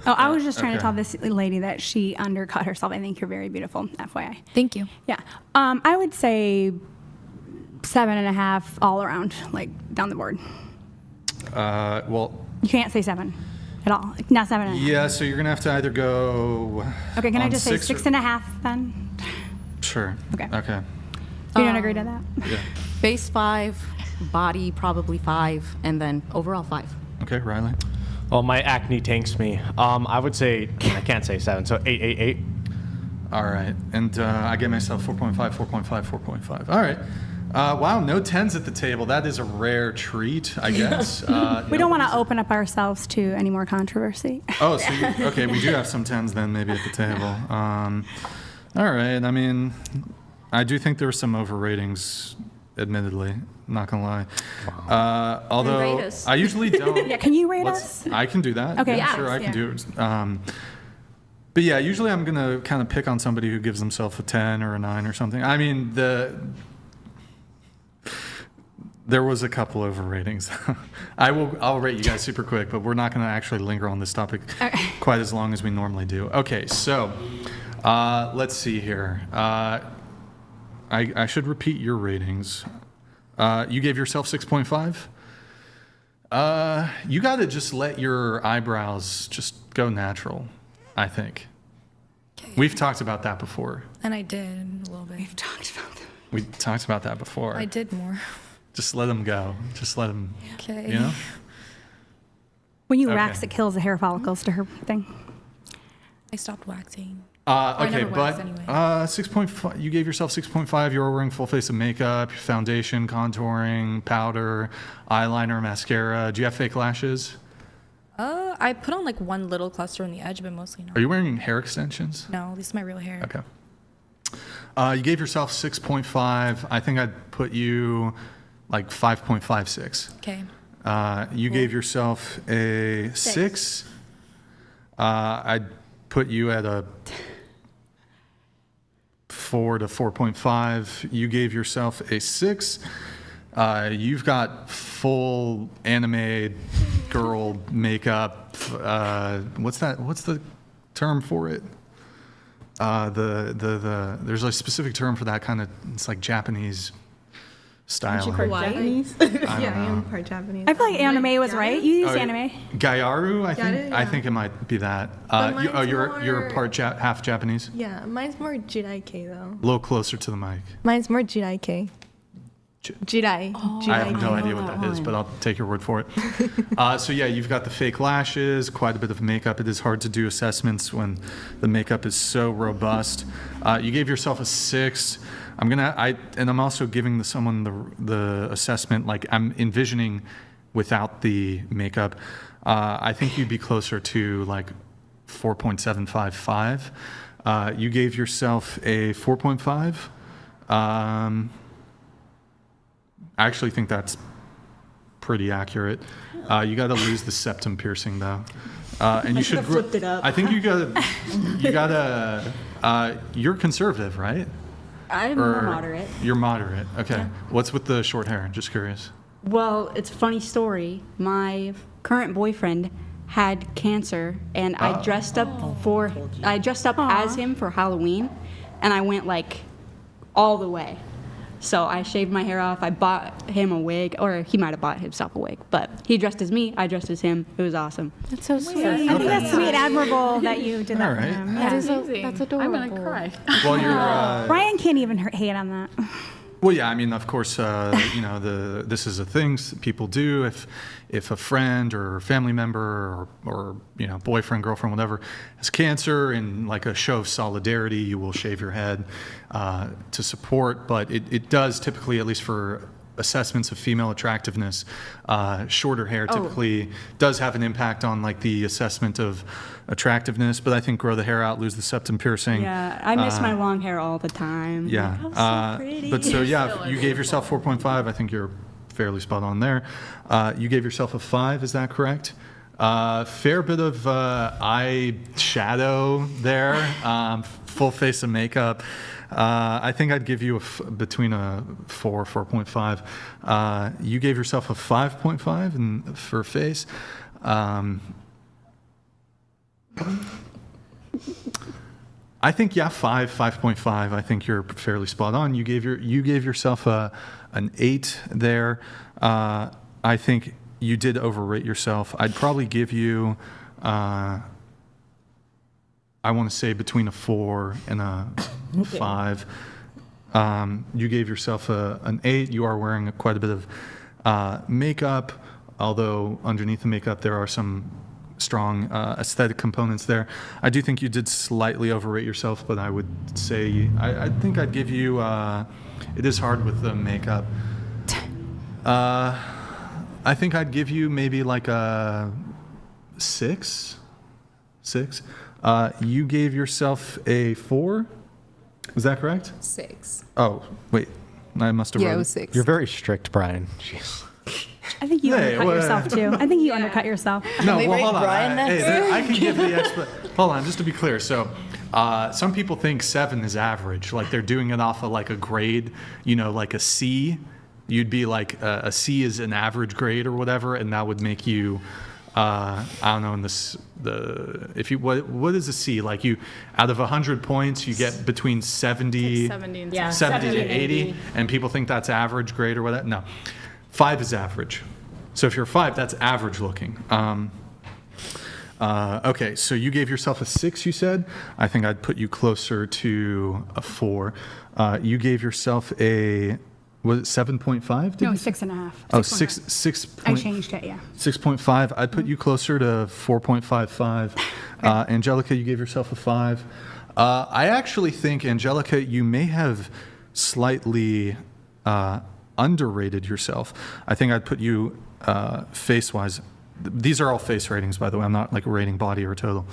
Oh, I was just trying to Okay. tell this lady that she undercut herself. I think you're very beautiful, FYI. Thank you. Yeah. I would say 7.5 all around, like down the board. Well, You can't say 7 at all. Not 7.5. yeah. So you're gonna have to either go. Okay, can I on just say 6 or- 6.5 then? Sure. Okay. Okay. You don't agree to that? Yeah. Face 5, body probably 5, and then overall 5. Okay, Riley. Well, my acne tanks me. I would say, I can't say 7, so 8, 8, 8. All right, and I get myself 4.5, 4.5, 4.5. All right. Wow, no 10s at the table. That is a rare treat, I guess. We don't want to open up ourselves to any more controversy. Oh, so okay, we do have some 10s then maybe at the table. All right, I mean, I do think there were some overratings, admittedly. Not gonna lie. Although rate us. I usually don't. Yeah, can you rate us? I can do that. Okay. Yeah, sure, I can do it. But yeah, usually I'm gonna kind of pick on somebody who gives themselves a 10 or a 9 or something. I mean, there was a couple overratings. I'll rate you guys super quick, but we're not gonna actually linger on this topic quite as long as we normally do. Okay, so let's see here. I should repeat your ratings. You gave yourself 6.5. You got to just let your eyebrows just go natural, I think. Okay. We've talked about that before. And I did a little bit. We've talked about that. We talked about that before. I did more. Just let them go. Just let them, Okay. you know? When you Okay. wax, it kills the hair follicles to her thing. I stopped waxing. Okay, never but waxed anyway. 6.5. You gave yourself 6.5. You were wearing full face of makeup, foundation, contouring, powder, eyeliner, mascara. Do you have fake lashes? I put on like one little cluster on the edge, but mostly not. Are you wearing hair extensions? No, this is my real hair. Okay. You gave yourself 6.5. I think I'd put you like 5.56. Okay. You gave yourself a 6. I'd put you at a 4 to 4.5. You gave yourself a 6. You've got full anime girl makeup. What's the term for it? There's a specific term for that kind of. It's like Japanese style. Japanese? Yeah, I am part Japanese. I feel like anime was right. You used anime. Gyaru, I think. Got it, I yeah. think it might be that. You're part half Japanese. Yeah, mine's more Jidai-K though. A little closer to the mic. Mine's more Jidai-K. Jidai. I have no idea what that is, but I'll take your word for it. So yeah, you've got the fake lashes, quite a bit of makeup. It is hard to do assessments when the makeup is so robust. You gave yourself a 6. I'm also giving someone the assessment like I'm envisioning without the makeup. I think you'd be closer to like 4.755. You gave yourself a 4.5. I actually think that's pretty accurate. You got to lose the septum piercing though, and you should. Flipped it up. I think you gotta. You're conservative, right? I'm more moderate. You're moderate. Okay. Yeah. What's with the short hair? Just curious. Well, it's a funny story. My current boyfriend had cancer, and I dressed up as him for Halloween, and I went like all the way. So I shaved my hair off. I bought him a wig, or he might have bought himself a wig, but he dressed as me. I dressed as him. It was awesome. That's so sweet. Okay. I think that's sweet, admirable that you did that All for right. him. That's adorable. I'm gonna cry. Well, you're. Brian can't even hate on that. Well, yeah, I mean, of course, this is a thing people do. If a friend or family member or boyfriend, girlfriend, whatever, has cancer, in like a show of solidarity, you will shave your head to support. But it does typically, at least for assessments of female attractiveness, shorter hair typically does have an impact on like the assessment of attractiveness. But I think grow the hair out, lose the septum piercing. Yeah, I miss my long hair all the time. Yeah. Like, I'm so pretty. But so yeah, you gave yourself 4.5. I think you're fairly spot on there. You gave yourself a 5. Is that correct? Fair bit of eye shadow there. Full face of makeup. I think I'd give you between a 4, 4.5. You gave yourself a 5.5 for face. I think 5.5. I think you're fairly spot on. You gave yourself an 8 there. I think you did overrate yourself. I'd probably give you, I want to say between a 4 and a 5. You gave yourself an 8. You are wearing quite a bit of makeup, although underneath the makeup there are some strong aesthetic components there. I do think you did slightly overrate yourself, but I would say I think I'd give you. It is hard with the makeup. I think I'd give you maybe like a 6. You gave yourself a 4. Is that correct? 6. Oh wait, I must have. Yeah, wrote it was 6. You're very strict, Brian. Jeez. I think you undercut yourself too. I think you undercut yourself. No, well, hold on. I can give the hold on, just to be clear. So, some people think 7 is average, like they're doing it off of like a grade, like a C. You'd be like a C is an average grade or whatever, and that would make you, I don't know, what is a C? Like you, out of 100 points, you get between 70 70 to 80, and people think that's average grade or whatever. No. 5 is average. So if you're 5, that's average looking. Okay, so you gave yourself a 6, you said. I think I'd put you closer to a 4. You gave yourself a, was it 7.5? No, 6.5. Oh, 6. I changed it, yeah. 6.5. I'd put you closer to 4.55. Angelica, you gave yourself a 5. I actually think, Angelica, you may have slightly underrated yourself. I think I'd put you face-wise. These are all face ratings, by the way. I'm not like rating body or total.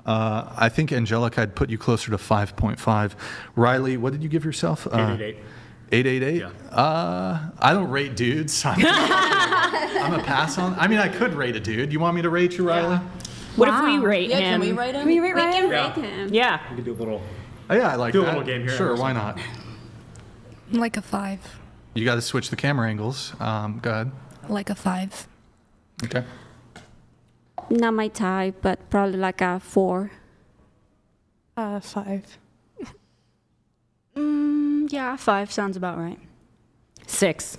I think Angelica, I'd put you closer to 5.5. Riley, what did you give yourself? 888. 888? Yeah. I don't rate dudes. I'm a pass on. I mean, I could rate a dude. You want me to rate you, Riley? What if we rate him? Can we rate him? Can we rate Ryan? Rate him. Yeah. We could do a little. Oh, yeah, I like Do that. a little game here. Sure, why not? Like a 5. You got to switch the camera angles. Go ahead. Like a 5. Okay. Not my type, but probably like a 4. 5. Yeah, 5 sounds about right. 6.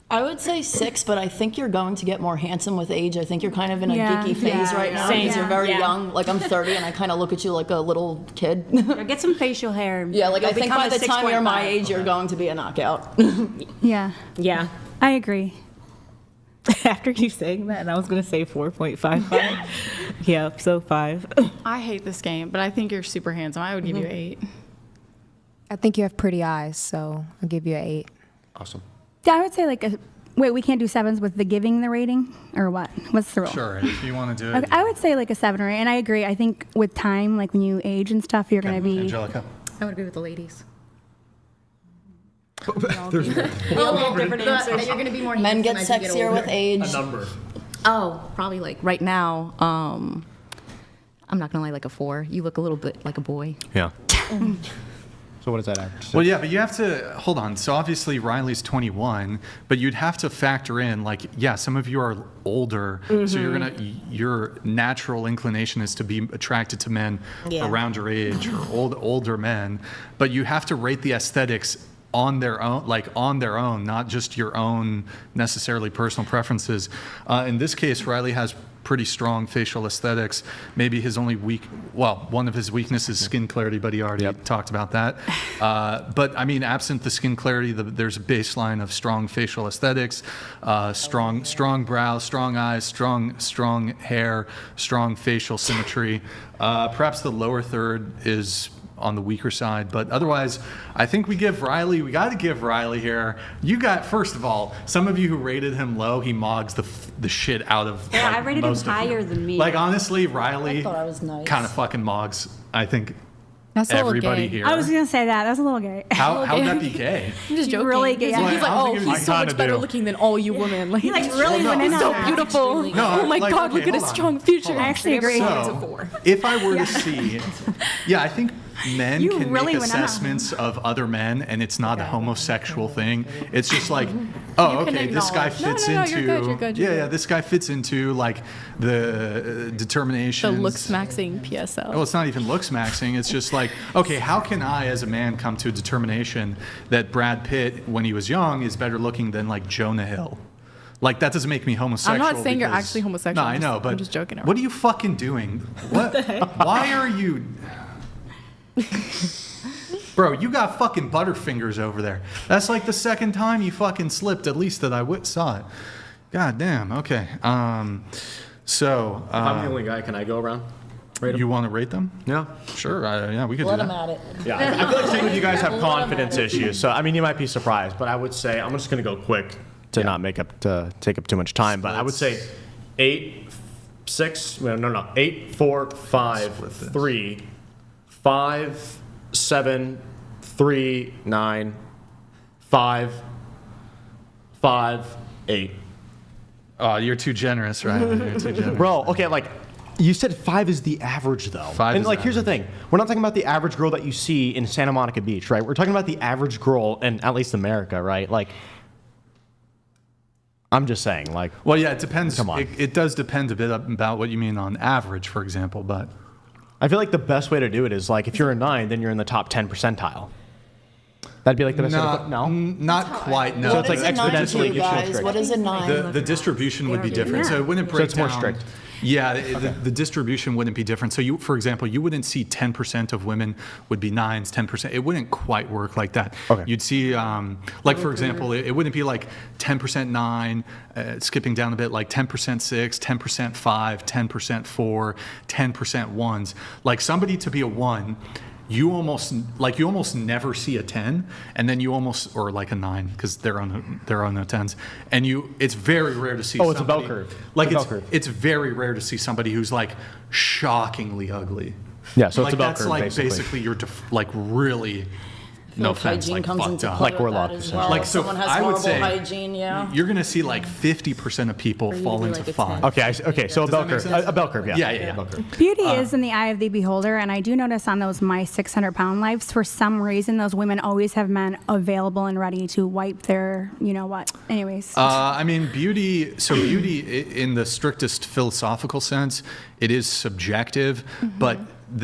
I would say 6, but I think you're going to get more handsome with age. I think you're kind of in a Yeah. geeky phase right now Same. because you're very Yeah. young. Like I'm 30 and I kind of look at you like a little kid. Get some facial hair. Yeah, like You'll I think become by a the time you're my 6.5. age, you're going to be a knockout. Yeah, Yeah. I agree. After you saying that, and I was going to say 4.55. Yeah, so 5. I hate this game, but I think you're super handsome. I would give you 8. I think you have pretty eyes, so I'll give you an 8. Awesome. Yeah, I would say like a. Wait, we can't do 7s with the giving the rating, or what? What's the rule? Sure, if you want to do it. Okay, I would say like a 7 or 8, and I agree. I think with time, like when you age and stuff, you're gonna be. Angelica. I would agree with the ladies. There's We all have different answers. You're going to be more Men get handsome as you sexier older. with age. A number. Oh, probably like right now. I'm not gonna lie, like a 4. You look a little bit like a boy. Yeah. So what is that average? Well, yeah, but you have to hold on. So obviously Riley's 21, but you'd have to factor in like, yeah, some of you are older, so your natural inclination is to be attracted to men around your age or older men, but you have to rate the aesthetics on their own, not just your own necessarily personal preferences. In this case, Riley has pretty strong facial aesthetics. Maybe his only one of his weaknesses is skin clarity, but he already talked about that. But I mean, absent the skin clarity, there's a baseline of strong facial aesthetics, strong brows, strong eyes, strong hair, strong facial symmetry. Perhaps the lower third is on the weaker side, but otherwise, I think we got to give Riley here. First of all, some of you who rated him low, he mogs the shit out of. Yeah, like, I rated him most of higher you. than me. Like honestly, Riley I thought I was nice. kind of fucking mogs. I think That's a little everybody gay. here. I was gonna say that. That's a little gay. How'd that be gay? I'm just joking. Really gay. He's Yeah. like, I don't oh, think it was- he's so I much kinda better do. looking than all you women. Like, He like really went in on so that. beautiful. No, oh my like, God, okay, look at his hold on. strong features. I actually agree. So, if I were to see, I think men You can really make went on. assessments of other men, and it's not a homosexual thing. It's just like, oh, You can okay, this guy acknowledge. No, fits no, into, you're good. yeah, this guy fits into like the determination. The looks maxing PSL. Well, it's not even looks maxing. It's just like, okay, how can I, as a man, come to a determination that Brad Pitt, when he was young, is better looking than like Jonah Hill? Like that doesn't make me homosexual. I'm not saying you're because- actually homosexual. No, I know, but I'm just joking around. what are you fucking doing? What? Why are you? Bro, you got fucking butterfingers over there. That's like the second time you fucking slipped, at least that I saw it. God damn. Okay. So. If I'm the only guy, can I go around? You want to rate them? Yeah. Sure. Yeah, we could Let do him that. at it. Yeah, I feel like some of you guys have confidence issues, so I mean, you might be surprised, but I would say I'm just going to go quick to not take up too much time. But I would say 8, 6, 8, 4, 5, 3, 5, 7, 3, 9, 5, 5, 8. Oh, you're too generous, right? You're too generous. Bro, okay, like. You said 5 is the average, though. 5 and is like, here's the thing: we're not talking about the average girl that you see in Santa Monica Beach, right? We're talking about the average girl in at least America, right? Like, I'm just saying, like. Well, yeah, it depends. Come on. It does depend a bit about what you mean on average, for example, but. I feel like the best way to do it is like if you're a 9, then you're in the top 10 percentile. That'd be like the best way to put no? Not quite, no. So it's like What is a 9 to exponentially you gets more guys? strict. What is a 9? The distribution would be different. So it wouldn't break So it's more down- strict. Yeah, the distribution wouldn't be different. So you, for example, you wouldn't see 10% of women would be 9s, 10%. It wouldn't quite work like that. Okay. You'd see, like for example, it wouldn't be like 10% 9, skipping down a bit, like 10% 6, 10% 5, 10% 4, 10% 1s. Like somebody to be a 1, you almost never see a 10, and then you almost, or like a 9, because there are no 10s, and it's very rare to see. Oh, it's a bell somebody- curve. Like It's a bell curve. it's very rare to see somebody who's like shockingly ugly. Yeah, so like it's a bell that's curve, like basically. you're like really no offense, hygiene like comes fucked into up. play Like with Warlock, that as essentially. well. Like, If so someone has I would horrible say hygiene, yeah. you're going to see like 50% of people fall do into like a 5. 10. Okay, so a bell curve. A bell curve, yeah. Yeah. Bell curve. Beauty is in the eye of the beholder, and I do notice on those My 600-Pound Lives, for some reason, those women always have men available and ready to wipe their, you know what. Anyways. I mean, beauty in the strictest philosophical sense, it is subjective, but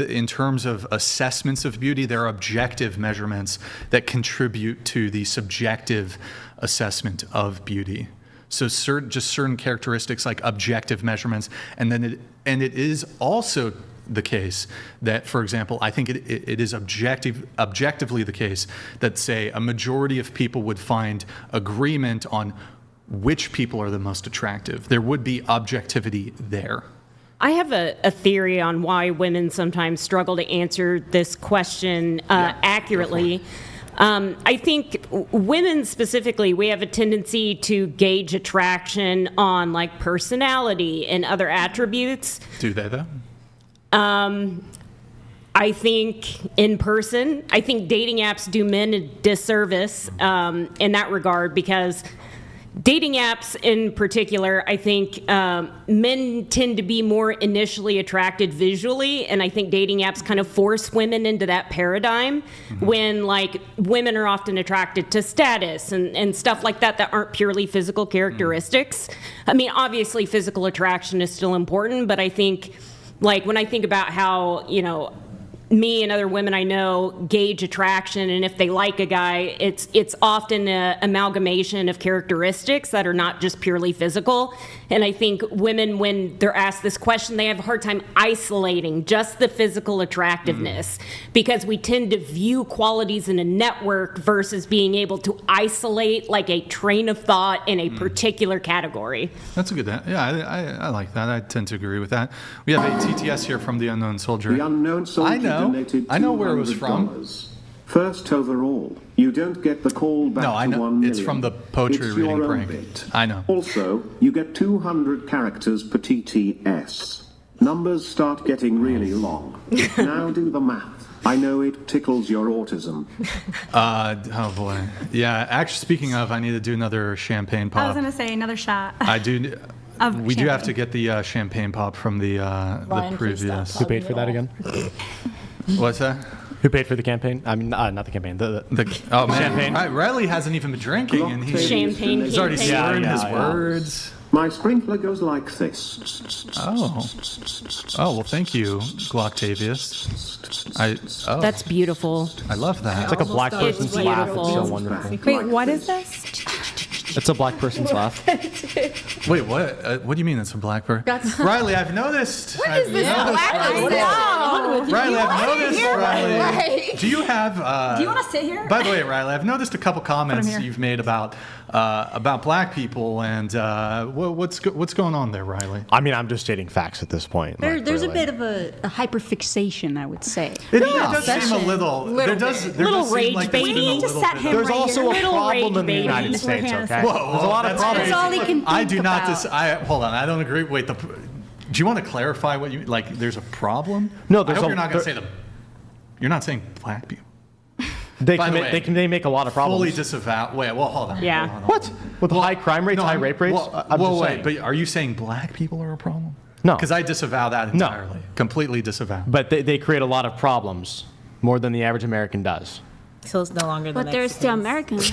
in terms of assessments of beauty, there are objective measurements that contribute to the subjective assessment of beauty. So certain characteristics like objective measurements, and it is also the case that, for example, I think it is objectively the case that, say, a majority of people would find agreement on which people are the most attractive. There would be objectivity there. I have a theory on why women sometimes struggle to answer this question accurately. I think women specifically, we have a tendency to gauge attraction on like personality and other attributes. Do they though? I think in person, I think dating apps do men a disservice in that regard, because dating apps in particular, I think men tend to be more initially attracted visually, and I think dating apps kind of force women into that paradigm when like women are often attracted to status and stuff like that aren't purely physical characteristics. I mean, obviously physical attraction is still important, but I think like when I think about how, you know, me and other women I know gauge attraction, and if they like a guy, it's often an amalgamation of characteristics that are not just purely physical. And I think women, when they're asked this question, they have a hard time isolating just the physical attractiveness, because we tend to view qualities in a network versus being able to isolate like a train of thought in a particular category. That's a good, I like that. I tend to agree with that. We have a TTS here from the Unknown Soldier. The Unknown Soldier donated I know where it was from. $200. First overall, you don't get the call back No, I to know. 1 million. It's from the poetry It's reading your own prank. bit. I know. Also, you get 200 characters per TTS. Numbers start getting really long. Now do the math. I know it tickles your autism. Oh boy. Yeah, actually, speaking of, I need to do another champagne pop. I was going to say another shot. I do. Of We do have champagne. to get the champagne pop from the Ryan, please previous. stop Who paid for that again? What's that? Who paid for the campaign? I mean, not the campaign. Oh man, champagne. Riley hasn't even been drinking, and he's Champagne already campaign. slurring his Yeah. words. My sprinkler goes like this. Oh, well, thank you, Gloctavius. That's beautiful. I love that. It's like a black person's It's laugh. beautiful. It's so wonderful. Wait, what is this? It's a black person's laugh. Wait, what? What do you mean it's a black bird? Riley, I've noticed. What is this black person? Riley, I've noticed. Riley, Like- do you have? Do you want to sit here? By the way, Riley, I've noticed a couple comments here. you've made about black people, and what's going on there, Riley? I mean, I'm just stating facts at this point. There's a really. bit of a hyperfixation, I would say. It does seem a little. There does Little seem rage like there's been a baiting. little Set bit him of- There's right also here. a Little problem rage in the baiting. United That's where States, Hannah okay? said. Whoa, There's a lot of that's problems. That's all he can I think do not. about. Hold on. I don't agree. Wait. Do you want to clarify what you like? There's a problem. No, I there's hope a- you're not going to say there- the. You're not saying black people. They By the commit, way, they make a lot of problems. Fully disavow. Wait. Well, hold on. Yeah. Hold on. What? With high crime rates, No, high I'm- rape rates? Well, I'm just wait. saying. But are you saying black people are a problem? No. Because I disavow that No. entirely. Completely disavow. But they create a lot of problems, more than the average American does. So it's no longer the But they're still Americans.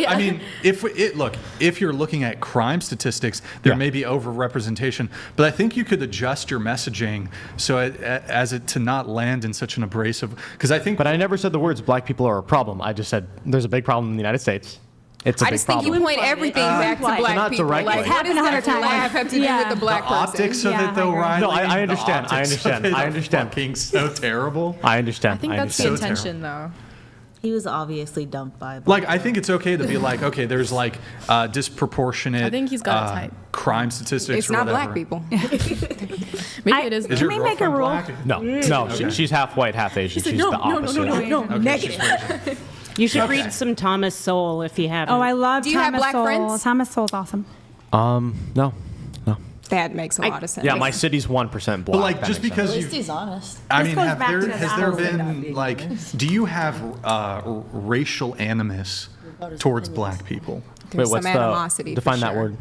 I mean, if you're looking at crime statistics, there may be overrepresentation, but I think you could adjust your messaging so as it to not land in such an abrasive. Because I think. But I never said the words "black people are a problem." I just said there's a big problem in the United States. It's a I big just think problem. you point everything back to black not people. directly. Like, It's what does happened 100 that laugh times. have to do Yeah. with the black the person? optics of Yeah, it, though, I agree. Riley. No, I the understand. I optics of understand. it I are understand. Fucking so terrible. I understand. I think that's the So intention, though. He was obviously dumped by a Like, I think it's okay to be like, okay, there's like disproportionate. I think he's got a type. Crime statistics. It's or not whatever. black people. Maybe it is. Is Can your we make a girlfriend rule? black? No, she's half white, half Asian. She's the opposite. Okay, negative. You should read some Thomas Sowell if you haven't. Oh, I love Do you have Thomas black Sowell. friends? Thomas Sowell's awesome. No. That makes a lot of sense. Yeah, my city's 1% black. But like, That just makes because sense. At least he's honest. I This mean, goes back to has there been like, do you have racial animus towards black people? There's some animosity, for define that sure. word?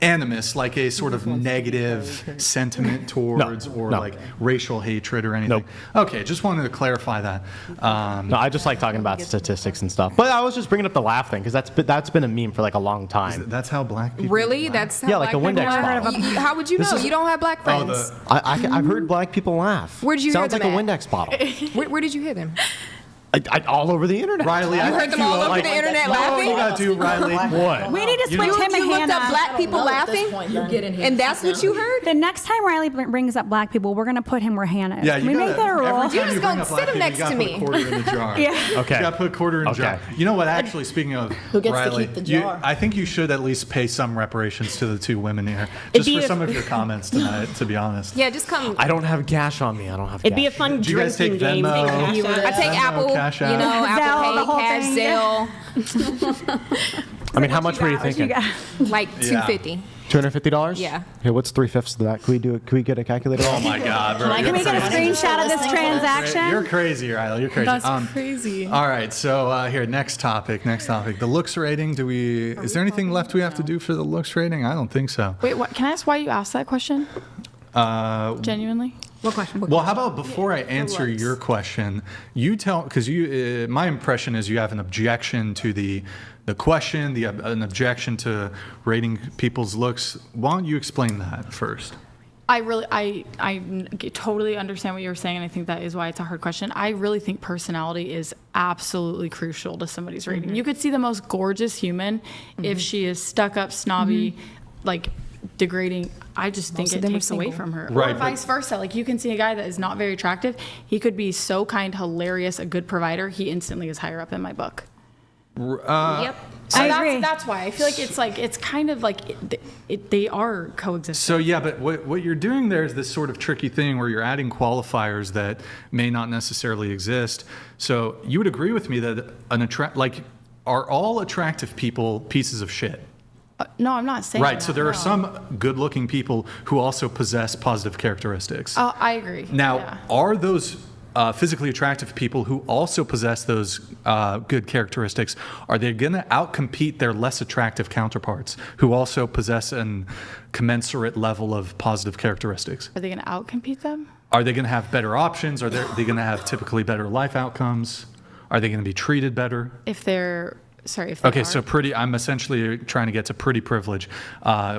Animus, like a sort of negative sentiment towards, or no. like racial hatred or anything. Okay, just wanted to clarify that. No, I just like talking about statistics and stuff. But I was just bringing up the laugh thing because that's been a meme for like a long time. That's how black people. Really? That's how Yeah, like black a Windex people are? bottle. How would you know? You don't have black friends. I've heard black people laugh. Where'd you Sounds hear like them a at? Windex bottle. Where did you hear them? All over the internet. Riley, You heard them all over the internet laughing? You gotta do, Riley. What? We need to switch him and You looked Hannah. up black people laughing, and that's what you heard? The next time Riley brings up black people, we're gonna put him where Hannah is. Yeah, Can you we make that a rule? Every time just you gonna bring up sit black him people, next you to gotta me. put a quarter in the jar. Yeah. Okay. You gotta put a quarter in the jar. You know what? Actually, speaking of Who gets to Riley, keep the jar? I think you should at least pay some reparations to the two women here, It'd just be for a- some of your comments tonight. To be honest. Yeah, just come. I don't have cash on me. I don't have It'd cash. be a fun Do you guys drinking take game. Venmo? if you were- I take Venmo, Apple, Cash App. Zelle, Apple the Pay, whole Cash, thing. Zelle, I mean, how much were you thinking? like Yeah. $250. $250? Yeah. Okay, what's 3/5 of that? Can we get a calculator? Oh my God, bro! Can we get a screenshot of this transaction? You're crazy, Riley. You're crazy. That's crazy. All right, so here, next topic. The looks rating. Is there anything left we have to do for the looks rating? I don't think so. Wait, what? Can I ask why you asked that question? Genuinely? What question? Well, how about before I answer your question, you tell, because my impression is you have an objection to the question, an objection to rating people's looks. Why don't you explain that first? I totally understand what you were saying, and I think that is why it's a hard question. I really think personality is absolutely crucial to somebody's rating. You could see the most gorgeous human if she is stuck up, snobby, like degrading. I just think it takes away from her. Right, Or vice versa. Like you can see a guy that is not very attractive. He could be so kind, hilarious, a good provider. He instantly is higher up in my book. Yep. So I agree. that's why I feel like it's kind of like they are coexisting. So yeah, but what you're doing there is this sort of tricky thing where you're adding qualifiers that may not necessarily exist. So you would agree with me that are all attractive people pieces of shit? No, I'm not saying Right. that, So there no. are some good-looking people who also possess positive characteristics. Oh, I agree. Now, Yeah. are those physically attractive people who also possess those good characteristics, are they going to outcompete their less attractive counterparts who also possess an commensurate level of positive characteristics? Are they going to outcompete them? Are they going to have better options? Are they going to have typically better life outcomes? Are they going to be treated better? If they're if they Okay, are. so I'm essentially trying to get to pretty privilege.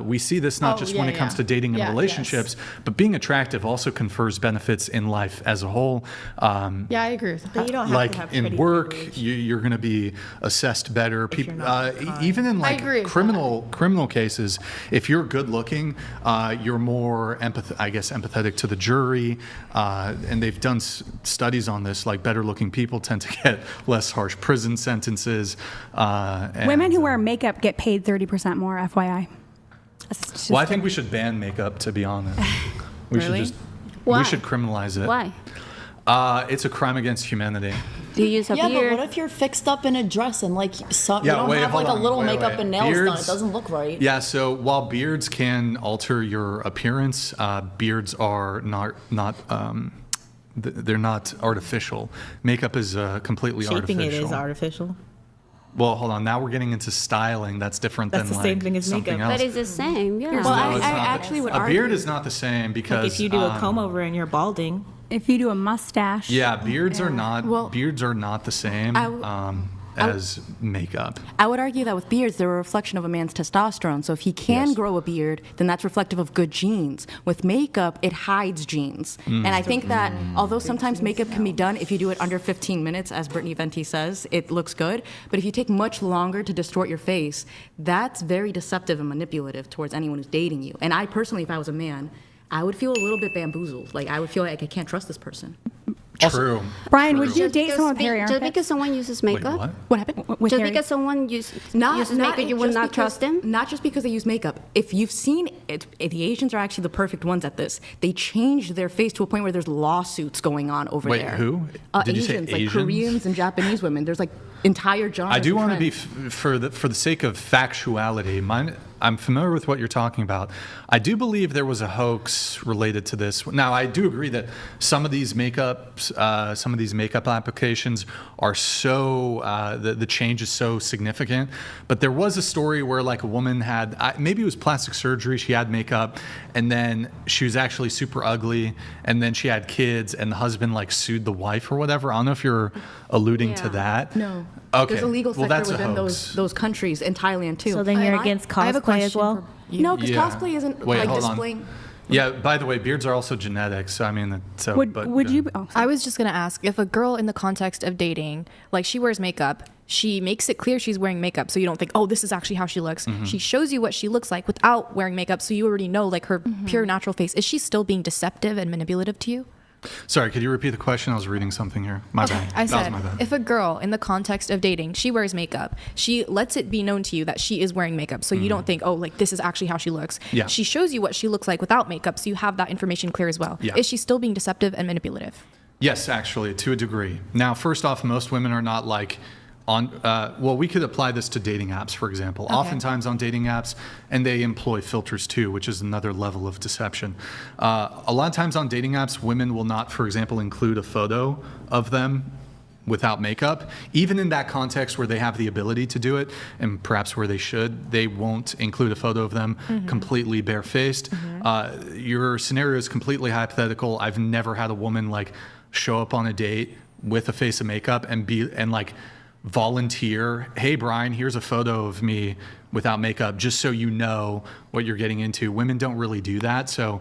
We see this not just when it comes to dating and relationships, but being attractive also confers benefits in life as a whole. Yeah, I agree with that. But you don't have Like to have in pretty work, privilege. you're going to be assessed better. People, even in like agree with criminal cases, if you're good looking, you're more empathetic to the jury. And they've done studies on this. Like better looking people tend to get less harsh prison sentences. Women who wear makeup get paid 30% more, FYI. Well, I think we should ban makeup. To be honest, we Really? should Why? we should criminalize it. Why? It's a crime against humanity. Do you use a Yeah, beard? but what if you're fixed up in a dress and like you Yeah, don't wait, have like hold a on. little Wait, makeup wait. and nails done? It Beards- doesn't look right. Yeah, so while beards can alter your appearance, beards are they're not artificial. Makeup is completely Shaping artificial. it is artificial. Well, hold on. Now we're getting into styling. That's different That's than the same thing as something makeup. else. That is the same, yeah. No, I it's not. actually would a argue. beard is not the same because Like if you do a comb over and you're balding. If you do a mustache. yeah, beards are not Well, beards are not the same as makeup. I would argue that with beards, they're a reflection of a man's testosterone. So if he can grow a beard, then that's reflective of good genes. With makeup, it hides genes. And I think that although sometimes makeup can be done if you do it under 15 minutes, as Brittany Venti says, it looks good. But if you take much longer to distort your face, that's very deceptive and manipulative towards anyone who's dating you. And I personally, if I was a man, I would feel a little bit bamboozled. Like I would feel like I can't trust this person. True. Brian, would you date someone with hairy Just armpits? because someone uses makeup? what? What happened? With Just hairy- because someone uses makeup, you would just not trust because- them? Not just because they use makeup. If you've seen it, the Asians are actually the perfect ones at this. They changed their face to a point where there's lawsuits going on over Wait, there. who? Did you say Asians, like Asians? Koreans and Japanese women. There's like entire genres. I do and want to be trends. for the sake of factuality. I'm familiar with what you're talking about. I do believe there was a hoax related to this. Now, I do agree that some of these makeup applications are so the change is so significant. But there was a story where like a woman had maybe it was plastic surgery. She had makeup, and then she was actually super ugly, and then she had kids, and the husband like sued the wife or whatever. I don't know if you're alluding to that. No. Okay. There's a legal sector that's within a hoax. those countries, in Thailand too. So then you're against I have a cosplay as question well? for you. No, because cosplay isn't Wait, like hold on. displaying. Yeah, by the way, beards are also genetic, so I mean, so. Would you? Oh, I was just gonna ask if a girl in the context of dating, like she wears makeup, she makes it clear she's wearing makeup, so you don't think, oh, this is actually how she looks. Mm-hmm. She shows you what she looks like without wearing makeup, so you already know like her pure natural face. Is she still being deceptive and manipulative to you? Sorry, could you repeat the question? I was reading something here. My bad. I That said, was my bad. if a girl in the context of dating, she wears makeup, she lets it be known to you that she is wearing makeup, so you don't think, oh, like this is actually how she looks. Yeah. She shows you what she looks like without makeup, so you have that information clear as well. Yeah. Is she still being deceptive and manipulative? Yes, actually, to a degree. Now, first off, most women are not like on, well, we could apply this to dating apps, for example. Oftentimes on dating apps, and they employ filters too, which is another level of deception. A lot of times on dating apps, women will not, for example, include a photo of them without makeup. Even in that context where they have the ability to do it, and perhaps where they should, they won't include a photo of them completely barefaced. Your scenario is completely hypothetical. I've never had a woman like show up on a date with a face of makeup and like volunteer, hey Brian, here's a photo of me without makeup, just so you know what you're getting into. Women don't really do that. So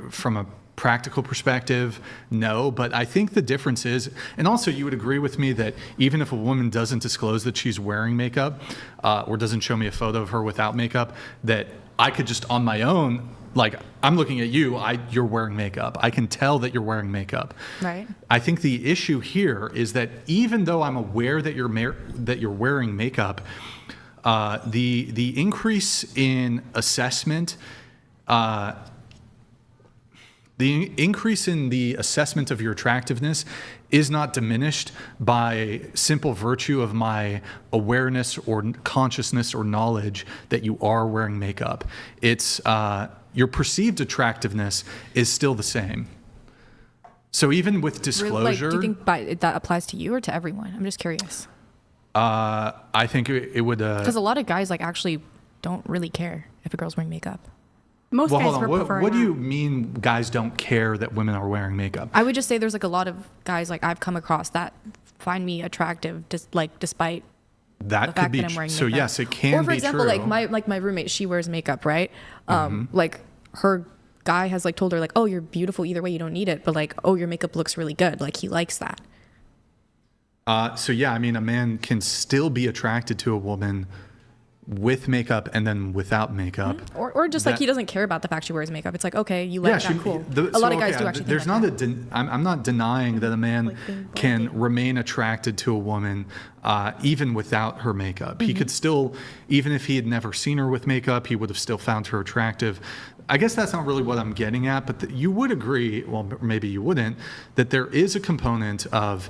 from a practical perspective, no. But I think the difference is, and also you would agree with me that even if a woman doesn't disclose that she's wearing makeup or doesn't show me a photo of her without makeup, that I could just on my own, like I'm looking at you, you're wearing makeup. I can tell that you're wearing makeup. Right. I think the issue here is that even though I'm aware that you're wearing makeup, the increase in assessment, the increase in the assessment of your attractiveness is not diminished by simple virtue of my awareness or consciousness or knowledge that you are wearing makeup. It's your perceived attractiveness is still the same. So even with disclosure, do you think that applies to you or to everyone? I'm just curious. I think it would. Because a lot of guys like actually don't really care if a girl's wearing makeup. Most well, guys hold on. would prefer What do not. you mean guys don't care that women are wearing makeup? I would just say there's like a lot of guys like I've come across that find me attractive just like despite that the could fact be that I'm wearing so. makeup. Yes, it can Or for be example, true. like my roommate, she wears makeup, right? Like her guy has like told her like, oh, you're beautiful either way, you don't need it, but like, oh, your makeup looks really good. Like he likes that. So yeah, I mean, a man can still be attracted to a woman with makeup and then without makeup. Or just like he doesn't care about the fact she wears makeup. It's like, okay, you like that, cool. A lot of guys do actually think There's like not that. I'm not denying that a man can remain attracted to a woman even without her makeup. He could still, even if he had never seen her with makeup, he would have still found her attractive. I guess that's not really what I'm getting at, but you would agree, well, maybe you wouldn't, that there is a component of,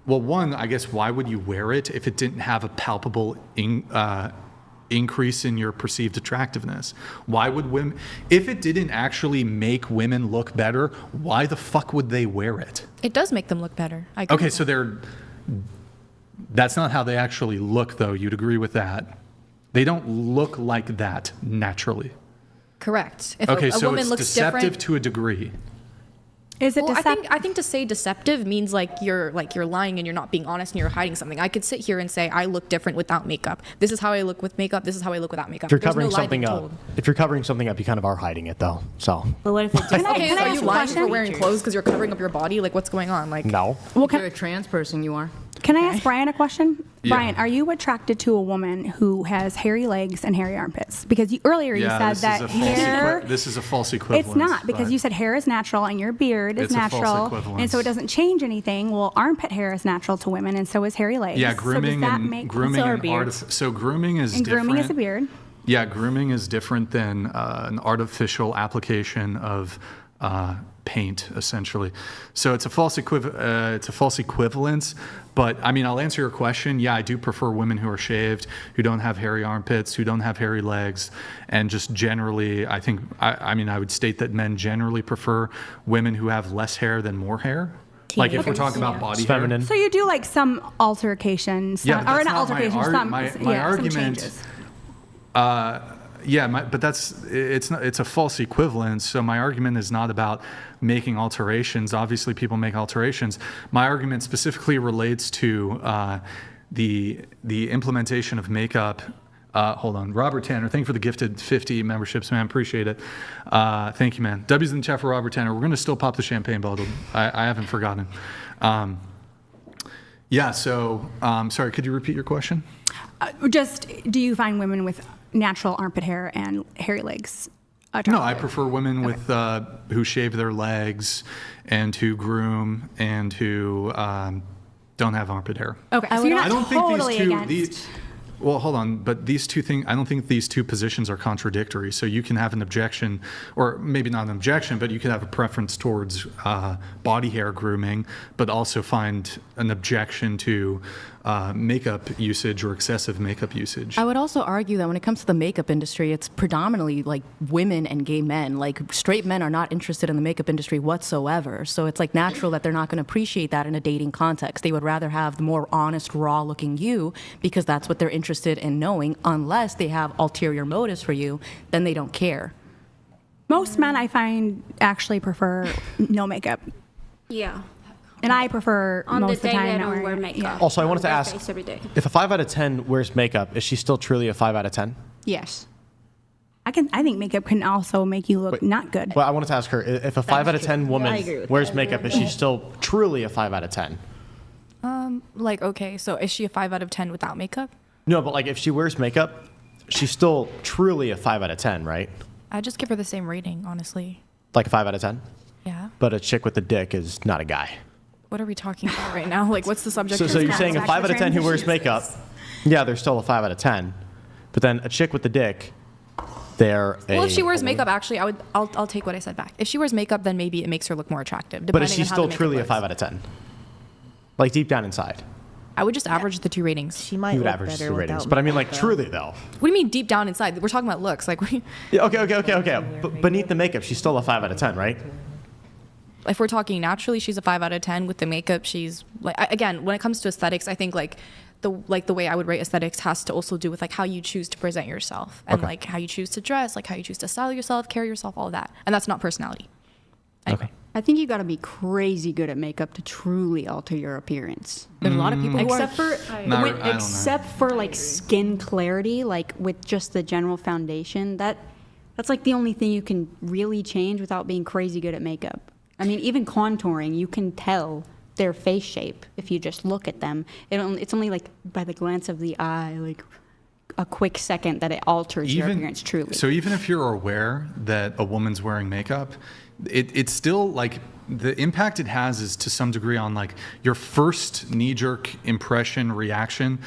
well, one, I guess, why would you wear it if it didn't have a palpable increase in your perceived attractiveness? Why would women, if it didn't actually make women look better, why the fuck would they wear it? It does make them look better. I agree. Okay, so that's not how they actually look, though. You'd agree with that. They don't look like that naturally. Correct. If Okay, a so woman it's looks deceptive different, to a degree. Is it well, I think to say deceptive means like you're lying and you're not being honest and you're hiding something. I could sit here and say I look different without makeup. This is how I look with makeup. This is how I look without makeup. If you're There's covering no lie something being up, told. if you're covering something up, you kind of are hiding it though. So. But what if it just Okay, so I are ask you a lying question? for wearing clothes because you're covering up your body? Like what's going on? Like No. Well, If you're a trans person, you are. Can I ask Brian a question? Yeah. Brian, are you attracted to a woman who has hairy legs and hairy armpits? Because earlier you said that hair. This is a false equivalence. It's not, because but you said hair is natural and your beard is It's a false natural, equivalence. and so it doesn't change anything. Well, armpit hair is natural to women, and so is hairy legs. Yeah, So grooming does that and make grooming so are and beards. so grooming is And different. grooming is a beard. Yeah, grooming is different than an artificial application of paint, essentially. So it's a false equivalence. But I mean, I'll answer your question. Yeah, I do prefer women who are shaved, who don't have hairy armpits, who don't have hairy legs, and just generally, I think, I mean, I would state that men generally prefer women who have less hair than more hair. Like if we're talking about body hair. So you do like some altercations, Yeah, or that's not not altercations, some, my some argument. changes. But it's a false equivalence. So my argument is not about making alterations. Obviously, people make alterations. My argument specifically relates to the implementation of makeup. Hold on, Robert Tanner. Thank you for the gifted 50 memberships, man. Appreciate it. Thank you, man. W's in the chat for Robert Tanner. We're gonna still pop the champagne bottle. I haven't forgotten. Yeah. So sorry. Could you repeat your question? Just, do you find women with natural armpit hair and hairy legs attractive? No, I prefer women with who shave their legs and who groom and who don't have armpit hair. Okay, so you're not totally against. Well, hold on, but these two things, I don't think these two positions are contradictory. So you can have an objection, or maybe not an objection, but you can have a preference towards body hair grooming, but also find an objection to makeup usage or excessive makeup usage. I would also argue that when it comes to the makeup industry, it's predominantly like women and gay men. Like straight men are not interested in the makeup industry whatsoever. So it's like natural that they're not going to appreciate that in a dating context. They would rather have the more honest, raw looking you because that's what they're interested in knowing. Unless they have ulterior motives for you, then they don't care. Most men I find actually prefer no makeup. Yeah. And I prefer On most the of day the time I not don't wear wearing- makeup. yeah. Also, I wanted to Wear ask, face every day. if a 5 out of 10 wears makeup, is she still truly a 5 out of 10? Yes. I think makeup can also make you look not good. Well, I wanted to ask her, if a 5 out of 10 woman I agree with wears that. makeup, is she still truly a 5 out of 10? Like, okay, so is she a 5 out of 10 without makeup? No, but like if she wears makeup, she's still truly a 5 out of 10, right? I'd just give her the same rating, honestly. Like a 5 out of 10? Yeah. But a chick with a dick is not a guy. What are we talking about right now? Like, what's the subject? So you're saying a 5 out of 10 who wears makeup, yeah, they're still a 5 out of 10. But then a chick with the dick, they're Well, if she wears makeup, actually, I'll take what I said back. If she wears makeup, then maybe it makes her look more attractive. But is depending she on how still the makeup truly a looks. 5 out of 10? Like deep down inside. I would just average the two ratings. She might You would look average better the ratings. without But I mean, like, makeup. truly, though. What do you mean deep down inside? We're talking about looks. Like, Yeah, okay. But beneath the makeup, she's still a 5 out of 10, right? if we're talking naturally, she's a 5 out of 10. With the makeup, she's like, again, when it comes to aesthetics, I think like the way I would rate aesthetics has to also do with like how you choose to present yourself and like how you choose to dress, like how you choose to style yourself, carry yourself, all of that. And that's not personality. Okay. I think you got to be crazy good at makeup to truly alter your appearance. There's a lot of people who except for I don't know. except for like skin clarity, like with just the general foundation. That's like the only thing you can really change without being crazy good at makeup. I mean, even contouring, you can tell their face shape if you just look at them. It's only like by the glance of the eye, like a quick second, that it alters your appearance truly. So even if you're aware that a woman's wearing makeup, it's still like the impact it has is to some degree on like your first knee-jerk impression reaction.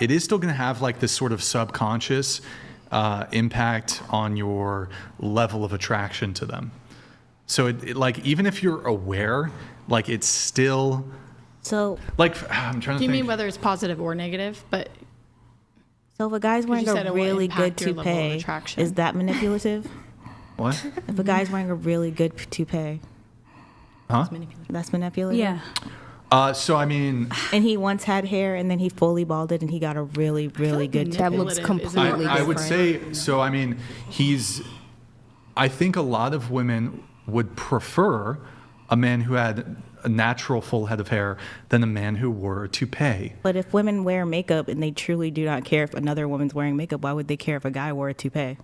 It is still going to have like this sort of subconscious impact on your level of attraction to them. So it like even if you're aware, like it's still so like I'm trying to Do you think. mean whether it's positive or negative? But So if a guy's wearing you said a it will really good impact your level of toupee, attraction. is that manipulative? What? If a guy's wearing a really good toupee, Huh? that's manipulative? Yeah. So I mean, And he once had hair and then he fully balded and he got a really, really good toupee. That looks completely I would different. say so. I mean, I think a lot of women would prefer a man who had a natural full head of hair than a man who wore a toupee. But if women wear makeup and they truly do not care if another woman's wearing makeup, why would they care if a guy wore a toupee?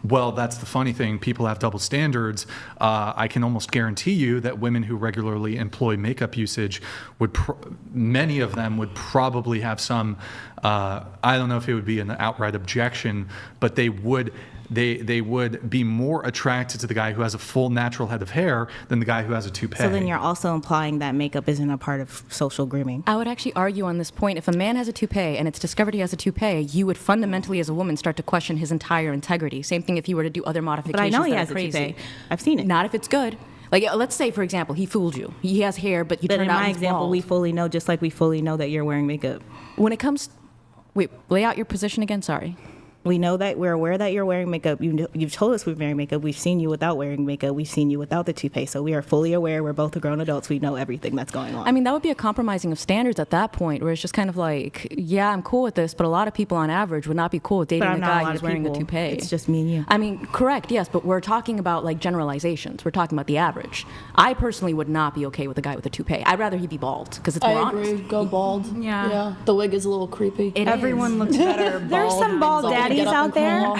Well, that's the funny thing. People have double standards. I can almost guarantee you that women who regularly employ makeup usage many of them would probably have some, I don't know if it would be an outright objection, but they would be more attracted to the guy who has a full natural head of hair than the guy who has a toupee. So then you're also implying that makeup isn't a part of social grooming. I would actually argue on this point. If a man has a toupee and it's discovered he has a toupee, you would fundamentally, as a woman, start to question his entire integrity. Same thing if you were to do other modifications. But I know he that has are a crazy. toupee. I've seen it. Not if it's good. Like, let's say, for example, he fooled you. He has hair, but you But turned in out my he's example, bald. we fully know, just like we fully know that you're wearing makeup. When it comes, wait, lay out your position again. Sorry. We know that we're aware that you're wearing makeup. You've told us we're wearing makeup. We've seen you without wearing makeup. We've seen you without the toupee. So we are fully aware. We're both grown adults. We know everything that's going on. I mean, that would be a compromising of standards at that point, where it's just kind of like, yeah, I'm cool with this, but a lot of people on average would not be cool with dating But a I'm not a guy lot who's of wearing a people. toupee. It's just me and you. I mean, correct, yes, but we're talking about like generalizations. We're talking about the average. I personally would not be okay with a guy with a toupee. I'd rather he be bald because it's more I agree. honest. Go bald. Yeah. The wig is a little creepy. Everyone looks better bald. There's some bald Like, daddies get up out and come there. along.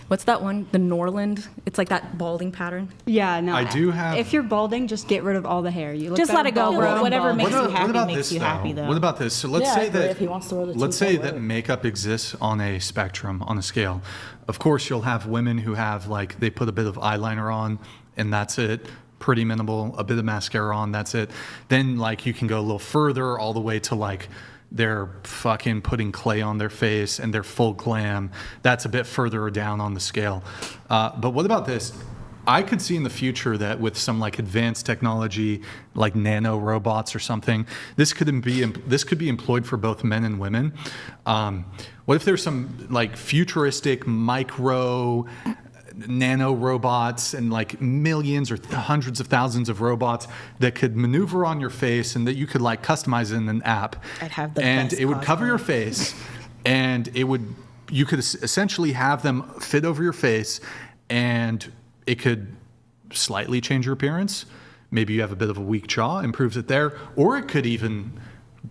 What's that one? The Norland? It's like that balding pattern. Yeah, no. I do have- If you're balding, just get rid of all the hair. You look Just let better it go, bald. bro. Whatever What makes you about- happy what about makes this, you happy, though. What about this? So let's Yeah, I say agree. that If he wants to wear the let's toupee, say wear that it. makeup exists on a spectrum, on a scale. Of course, you'll have women who have like they put a bit of eyeliner on, and that's it. Pretty minimal, a bit of mascara on, that's it. Then like you can go a little further, all the way to like they're fucking putting clay on their face and they're full glam. That's a bit further down on the scale. But what about this? I could see in the future that with some like advanced technology, like nano robots or something, this could be employed for both men and women. What if there's some like futuristic micro nano robots and like millions or hundreds of thousands of robots that could maneuver on your face and that you could like customize in an app? I'd have the and best it would cover cosplay. your face, and you could essentially have them fit over your face, and it could slightly change your appearance. Maybe you have a bit of a weak jaw, improves it there, or it could even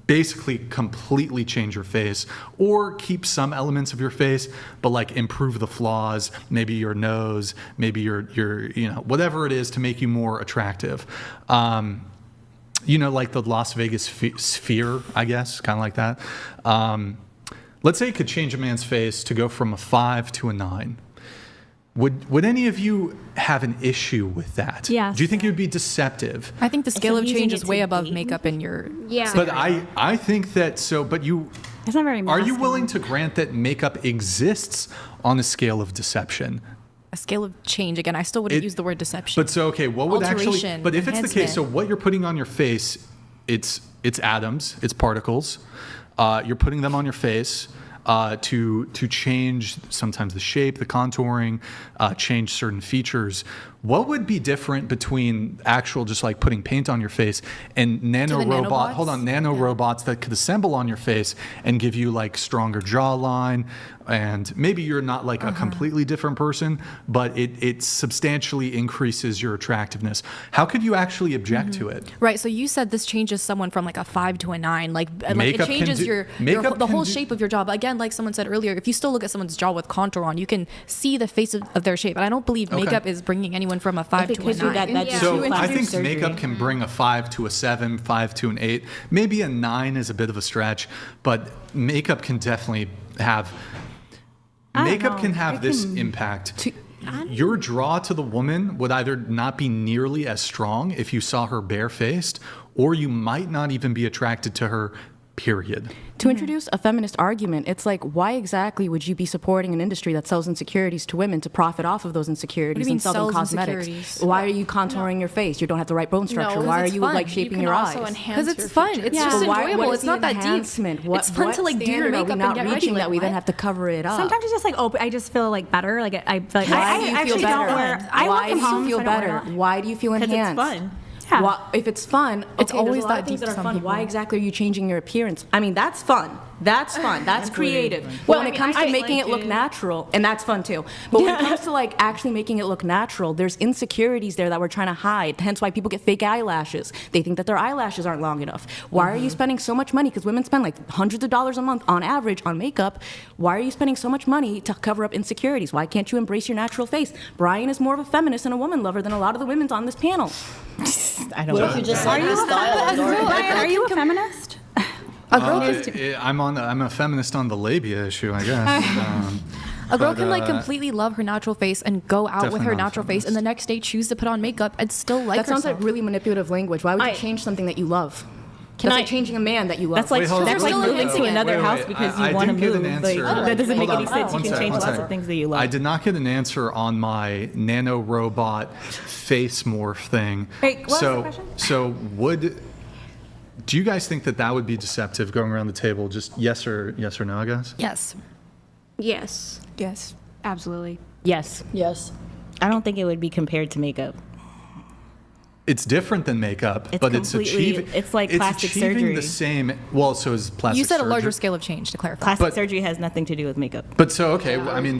basically completely change your face, or keep some elements of your face but like improve the flaws, maybe your nose, maybe your whatever it is to make you more attractive. Like the Las Vegas sphere, I guess, kind of like that. Let's say it could change a man's face to go from a 5 to a 9. Would any of you have an issue with that? Yes. Do you think it would be deceptive? I think the scale of using change it is to way above date? makeup in your. Yeah. But I think that but you It's not very are you masculine. willing to grant that makeup exists on a scale of deception? A scale of change. Again, I still wouldn't use the word deception. But so okay, what would actually? Alteration, But if it's the case, so enhancement. what you're putting on your face, it's atoms, it's particles. You're putting them on your face to change sometimes the shape, the contouring, change certain features. What would be different between actual just like putting paint on your face and nano robots that could assemble on your face and give you like stronger jawline, and maybe you're not like a completely different person, but it substantially increases your attractiveness. How could you actually object to it? Right. So you said this changes someone from like a 5 to a 9. Like it Makeup changes can do- the makeup whole can do- shape of your jaw. But again, like someone said earlier, if you still look at someone's jaw with contour on, you can see the face of their shape. And I don't believe Okay. makeup is bringing anyone from a 5 to a 9. So I think makeup can bring a 5 to a 7, 5 to an 8. Maybe a 9 is a bit of a stretch, but makeup can definitely have. Makeup can have this impact. Your draw to the woman would either not be nearly as strong if you saw her barefaced, or you might not even be attracted to her, period. To introduce a feminist argument, it's like, why exactly would you be supporting an industry that sells insecurities to women to profit off of those insecurities mean and sell them sells cosmetics? insecurities? Why are you contouring your face? You don't have the right bone structure. Why are you like shaping your eyes? Because it's fun. It's just But why- enjoyable. what is It's the not that deep. enhancement? What- It's fun to what like do your standard are we makeup not and get ready. reaching Like, that we then what? have to cover it up? Sometimes it's just like, I just feel like better. Like I feel like Why do you I feel actually better? don't wear. I Why work from do you home, feel so I don't wear better? that. Why do you feel 'Cause it's enhanced? fun. Yeah. Why, if it's fun, It's okay, always there's a lot that of things deep that for are some fun. Why people. exactly are you changing your appearance? I mean, that's fun. That's fun. That's creative. But when it comes to making it look natural, and that's fun too. But when it comes to like actually making it look natural, there's insecurities there that we're trying to hide. Hence why people get fake eyelashes. They think that their eyelashes aren't long enough. Why are you spending so much money? Because women spend like hundreds of dollars a month on average on makeup. Why are you spending so much money to cover up insecurities? Why can't you embrace your natural face? Brian is more of a feminist and a woman lover than a lot of the women on this panel. I don't What know. if you just like the style? Brian, are you a feminist? I'm a feminist on the labia issue, I guess. A girl But, can like completely love her natural face and go out with Definitely her not a natural face, and the next day choose to put on makeup and still like That sounds herself. like really manipulative language. Why would you change something that you love? That's like changing a man that you love. That's like moving to another house because you want to move. Like, that doesn't make any sense. You can change lots of things that you love. I did not get an answer on my nano robot face morph thing. Wait, what was the question? So do you guys think that would be deceptive going around the table? Just yes or no, I guess? Yes. Yes. Yes. Absolutely. Yes. Yes. I don't think it would be compared to makeup. It's different than makeup, It's but it's completely- achieving. it's like plastic achieving surgery. the same. Well, so is plastic. You said a larger surgery. scale of change, to clarify. Plastic surgery has nothing to do with makeup. But so okay, I mean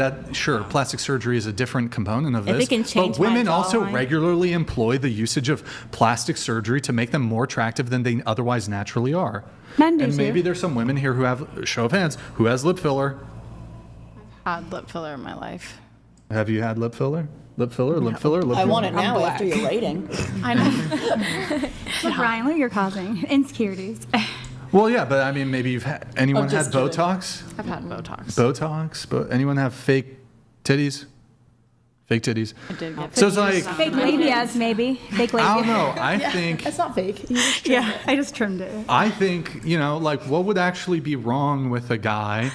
plastic surgery is a different component of If this. it can change but women my also jawline. regularly employ the usage of plastic surgery to make them more attractive than they otherwise naturally are. Men do And too. maybe there's some women here who have, show of hands, who has lip filler. Had lip filler in my life. Have you had lip filler? Lip filler? Lip filler? Lip I filler? want it now after your rating. I know. Look, Ryan, look, you're causing insecurities. Well, yeah, but I mean, maybe you've had, anyone had just kidding. Botox? I've had Botox. Botox? Anyone have fake titties? Fake titties. I did get So it's like, Fake labias, maybe. Fake labia. I don't know. I think It's not fake. Yeah, I just trimmed it. I think, like what would actually be wrong with a guy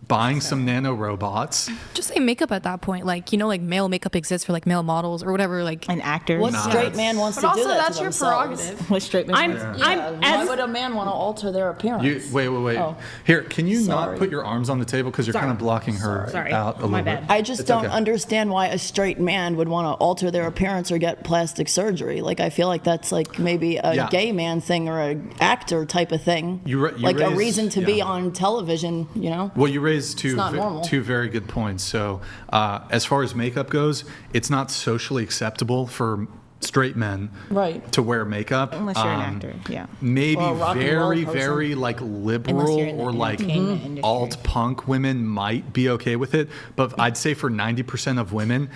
buying some nano robots? Just say makeup at that point. Like, like male makeup exists for like male models or whatever. Like An actor. What straight man wants to do that that's to your themselves? prerogative. What straight man? Why would a man want to alter their appearance? Wait. Oh. Here, can you not Sorry. put your arms on the table because you're kind of blocking her Sorry. out a little My bit. bad. I just It's don't okay. understand why a straight man would want to alter their appearance or get plastic surgery. Like, I feel like that's like maybe a Yeah. gay man thing or a actor type of thing. You like a raise- reason to be yeah. on television, Well, you raised two not normal. two very good points. So, as far as makeup goes, it's not socially acceptable for straight men Right. to wear makeup Unless you're an actor, yeah. Maybe Or a rock and roll very, person. very like Unless liberal you're in the or like entertainment industry. alt punk women might be okay with it, but I'd say for 90% of women,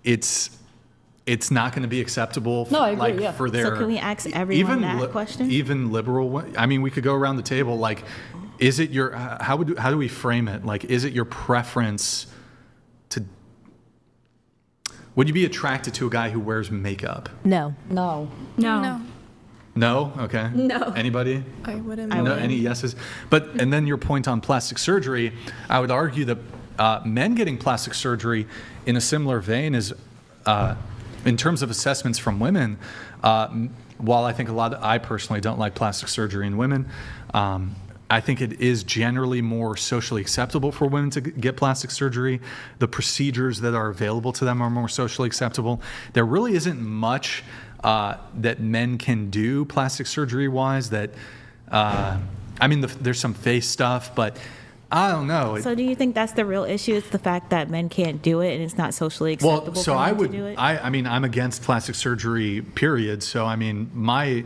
it's not going to be acceptable. No, I agree, like yeah. for their. So can we ask everyone that question? Even liberal. I mean, we could go around the table. Like, is it your? How do we frame it? Like, is it your preference to? Would you be attracted to a guy who wears makeup? no. No. No. No. Okay. No. Anybody? I wouldn't. No, any yeses? And then your point on plastic surgery, I would argue that men getting plastic surgery in a similar vein is, in terms of assessments from women, while I think I personally don't like plastic surgery in women, I think it is generally more socially acceptable for women to get plastic surgery. The procedures that are available to them are more socially acceptable. There really isn't much that men can do plastic surgery wise that, I mean, there's some face stuff, but I don't know. So do you think that's the real issue? It's the fact that men can't do it and it's not socially acceptable Well, so for I men would, to do it? I mean, I'm against plastic surgery, period. So, I mean, my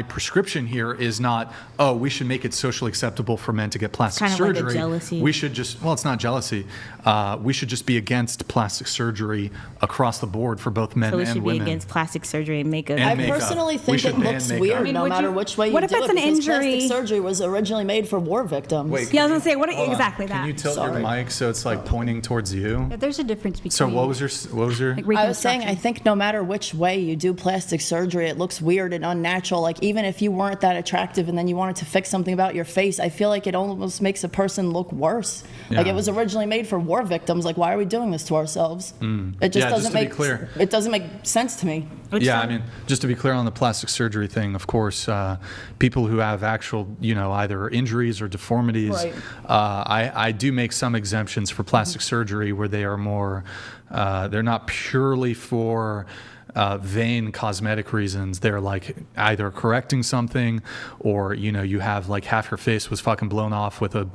prescription here is not, we should make it socially acceptable for men to get plastic Kind of like a surgery. jealousy. We should just, well, it's not jealousy. We should just be against plastic surgery across the board for both men So we and should be women. against plastic surgery and makeup. And I makeup. personally We think should it ban looks makeup. weird I mean, no would matter you- which way you what do if it's it an because injury? plastic surgery was originally made for war victims. Wait, Yeah, I was gonna say, hold on. exactly that? Can you tilt Sorry. your mic so it's like pointing towards you? Yeah, there's a difference between. So what was your? Like I was saying, I think no matter which way you do plastic surgery, it looks weird and unnatural. Like, even if you weren't that attractive and then you wanted to fix something about your face, I feel like it almost makes a person look worse. Like, Yeah. it was originally made for war victims. Like, why are we doing this to ourselves? It just Yeah, doesn't to be make clear. It doesn't make sense to me. Yeah, I mean, just to be clear on the plastic surgery thing, of course, people who have actual, either injuries or deformities, Right. I do make some exemptions for plastic surgery where they are more, they're not purely for vain cosmetic reasons. They're like either correcting something or, you have like half your face was fucking blown off with a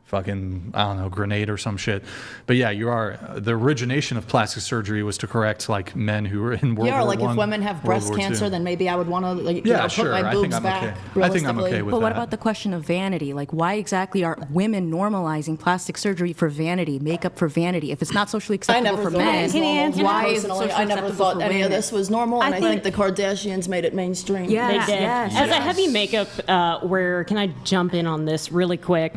fucking, I don't know, grenade or some shit. But yeah, the origination of plastic surgery was to correct like men who were in World Yeah, or War like I, if women have World breast War II. cancer, then maybe I would want to Yeah, put sure. my I think boobs I'm back. okay. I think I'm okay with But what that. about the question of vanity? Like, why exactly are women normalizing plastic surgery for vanity, makeup for vanity? If it's not socially I acceptable never for thought it men, was normal. why is it Personally, socially I never acceptable thought for any of women? this was normal, and I think the think- Kardashians made it mainstream. Yeah. They did. Yes. As a heavy makeup wearer, can I jump in on this really quick?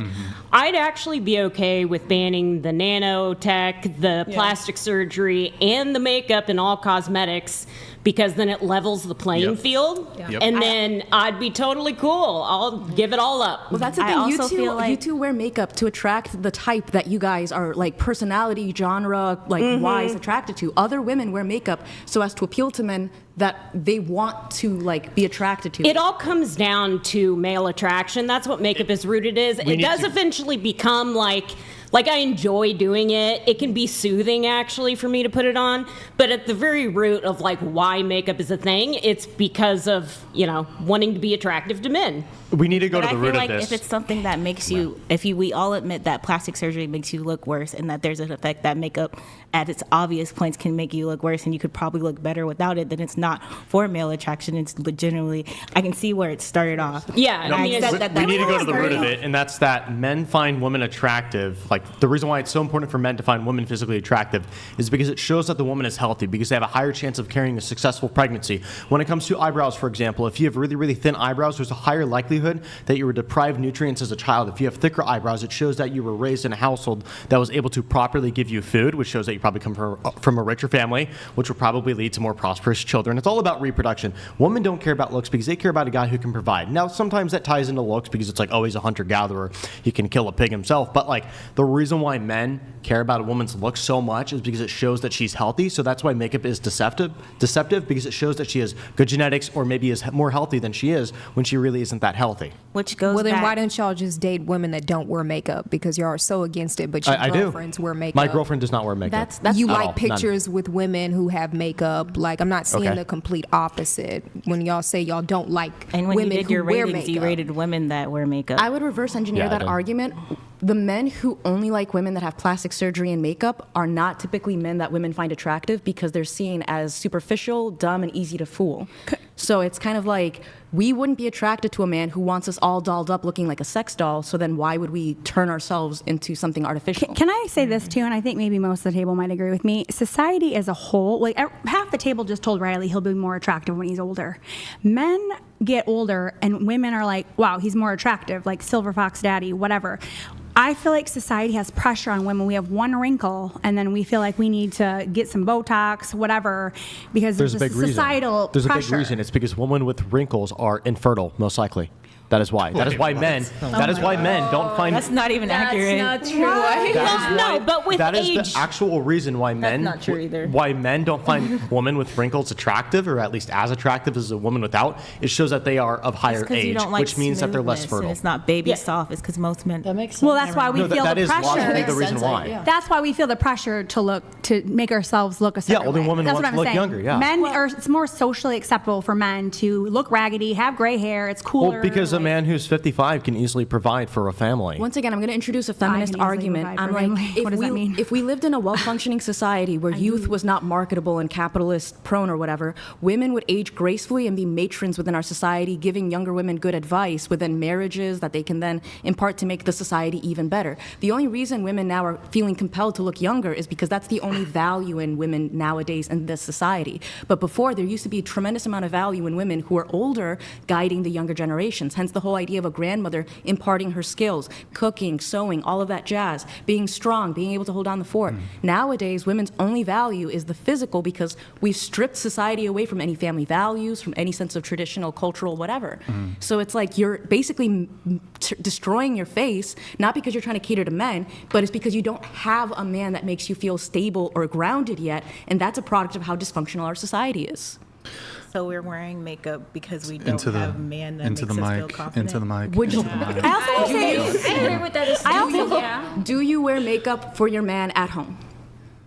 I'd actually be okay with banning the nanotech, the plastic surgery, and the makeup and all cosmetics because then it levels the playing Yep. field. Yep. And then I'd be totally cool. I'll give it all up. Well, that's the I thing. also feel like- You two wear makeup to attract the type that you guys are like personality, genre, like wise attracted to. Other women wear makeup so as to appeal to men that they want to like be attracted to. It all comes down to male attraction. That's what makeup is rooted is. It need does to- eventually become like I enjoy doing it. It can be soothing actually for me to put it on. But at the very root of like why makeup is a thing, it's because of, wanting to be attractive to men. We need to go But to the I root feel of like this. if it's something that makes you, we all admit that plastic surgery makes you look worse, and that there's an effect that makeup at its obvious points can make you look worse, and you could probably look better without it, then it's not for male attraction. It's legitimately, I can see where it started off. Yeah, And I accept that we need to go that's to the root of very- it, and that's that men find women attractive. Like the reason why it's so important for men to find women physically attractive is because it shows that the woman is healthy, because they have a higher chance of carrying a successful pregnancy. When it comes to eyebrows, for example, if you have really, really thin eyebrows, there's a higher likelihood that you were deprived nutrients as a child. If you have thicker eyebrows, it shows that you were raised in a household that was able to properly give you food, which shows that you probably come from a richer family, which will probably lead to more prosperous children. It's all about reproduction. Women don't care about looks because they care about a guy who can provide. Now, sometimes that ties into looks because it's like, oh, he's a hunter-gatherer. He can kill a pig himself. But like the reason why men care about a woman's looks so much is because it shows that she's healthy. So that's why makeup is deceptive because it shows that she has good genetics or maybe is more healthy than she is when she really isn't that healthy. Which goes Well, then back. why don't y'all just date women that don't wear makeup? Because y'all are so against it, but your I do. girlfriends wear makeup. My girlfriend does not wear makeup. That's you at like all. pictures with women who have makeup. Like, I'm not seeing Okay. the complete opposite when y'all say y'all don't like And when women you did who your wear ratings, makeup. you rated women that wear makeup. I would reverse engineer Yeah, I that did. argument. The men who only like women that have plastic surgery and makeup are not typically men that women find attractive because they're seen as superficial, dumb, and easy to fool. So it's kind of like we wouldn't be attracted to a man who wants us all dolled up looking like a sex doll, so then why would we turn ourselves into something artificial? Can I say this too? And I think maybe most of the table might agree with me. Society as a whole, like half the table just told Riley he'll be more attractive when he's older. Men get older and women are like, wow, he's more attractive, like Silver Fox Daddy, whatever. I feel like society has pressure on women. We have one wrinkle, and then we feel like we need to get some Botox, whatever, because there's a big reason. societal There's pressure. a big reason. It's because women with wrinkles are infertile, most likely. That is why. That is why men. That is why men don't find. That's not even accurate. That's not true. That is why, No, but with that is age- the actual reason why men. not true either. Why men don't find women with wrinkles attractive, or at least as attractive as a woman without. It shows that they are of higher Because you age, don't like which means that they're less smoothness, and fertile. It's not baby soft. It's because most men. That makes sense. Well, that's why we No, feel that the is pressure. logically the reason why. Yeah. That's why we feel the pressure to make ourselves look a certain older way. women That's want what I'm to look saying. younger, yeah. Men are. It's more socially acceptable for men to look raggedy, have gray hair. It's cooler. Well, because a like- man who's 55 can easily provide for a family. Once again, I'm going to introduce a feminist can easily argument. provide I'm for like, family. What does that mean? if we lived in a well-functioning society where youth was not marketable and capitalist prone or whatever, women would age gracefully and be matrons within our society, giving younger women good advice within marriages that they can then impart to make the society even better. The only reason women now are feeling compelled to look younger is because that's the only value in women nowadays in this society. But before, there used to be a tremendous amount of value in women who are older guiding the younger generations. Hence the whole idea of a grandmother imparting her skills, cooking, sewing, all of that jazz, being strong, being able to hold down the fort. Nowadays, women's only value is the physical because we've stripped society away from any family values, from any sense of traditional, cultural, whatever. So it's like you're basically destroying your face, not because you're trying to cater to men, but it's because you don't have a man that makes you feel stable or grounded yet, and that's a product of how dysfunctional our society is. So we're wearing makeup because we don't Into the have a man that into makes the us feel mic. confident. Into the mic. Would you? into the mic. I also want to say. I agree with that. I also. Do you wear makeup for your man at home?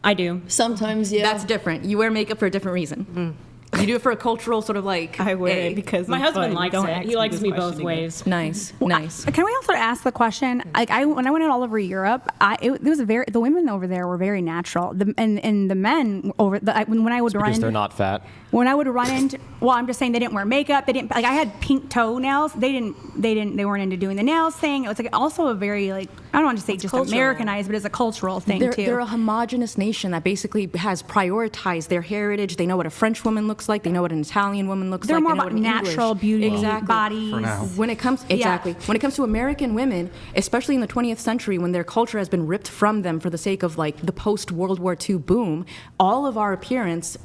I do. Sometimes, yeah. That's different. You wear makeup for a different reason. You do it for a cultural sort of like. I wear it because My it's husband fun. likes Don't it. ask He likes this me both question again. ways. Nice, nice. Can we also ask the question? Like, when I went all over Europe, it was the women over there were very natural, and the men over when I would run Because into, they're not fat. when I would run into, well, I'm just saying they didn't wear makeup. They didn't like I had pink toenails. They weren't into doing the nails thing. It was like also a very like I don't want to say just Americanized, but it's a cultural thing too. They're a homogenous nation that basically has prioritized their heritage. They know what a French woman looks like. They know what an Italian woman looks They're like. more They know about what an natural English. beauty, Exactly. bodies. For now. When it comes when it comes to American women, especially in the 20th century, when their culture has been ripped from them for the sake of like the post World War II boom, all of our appearance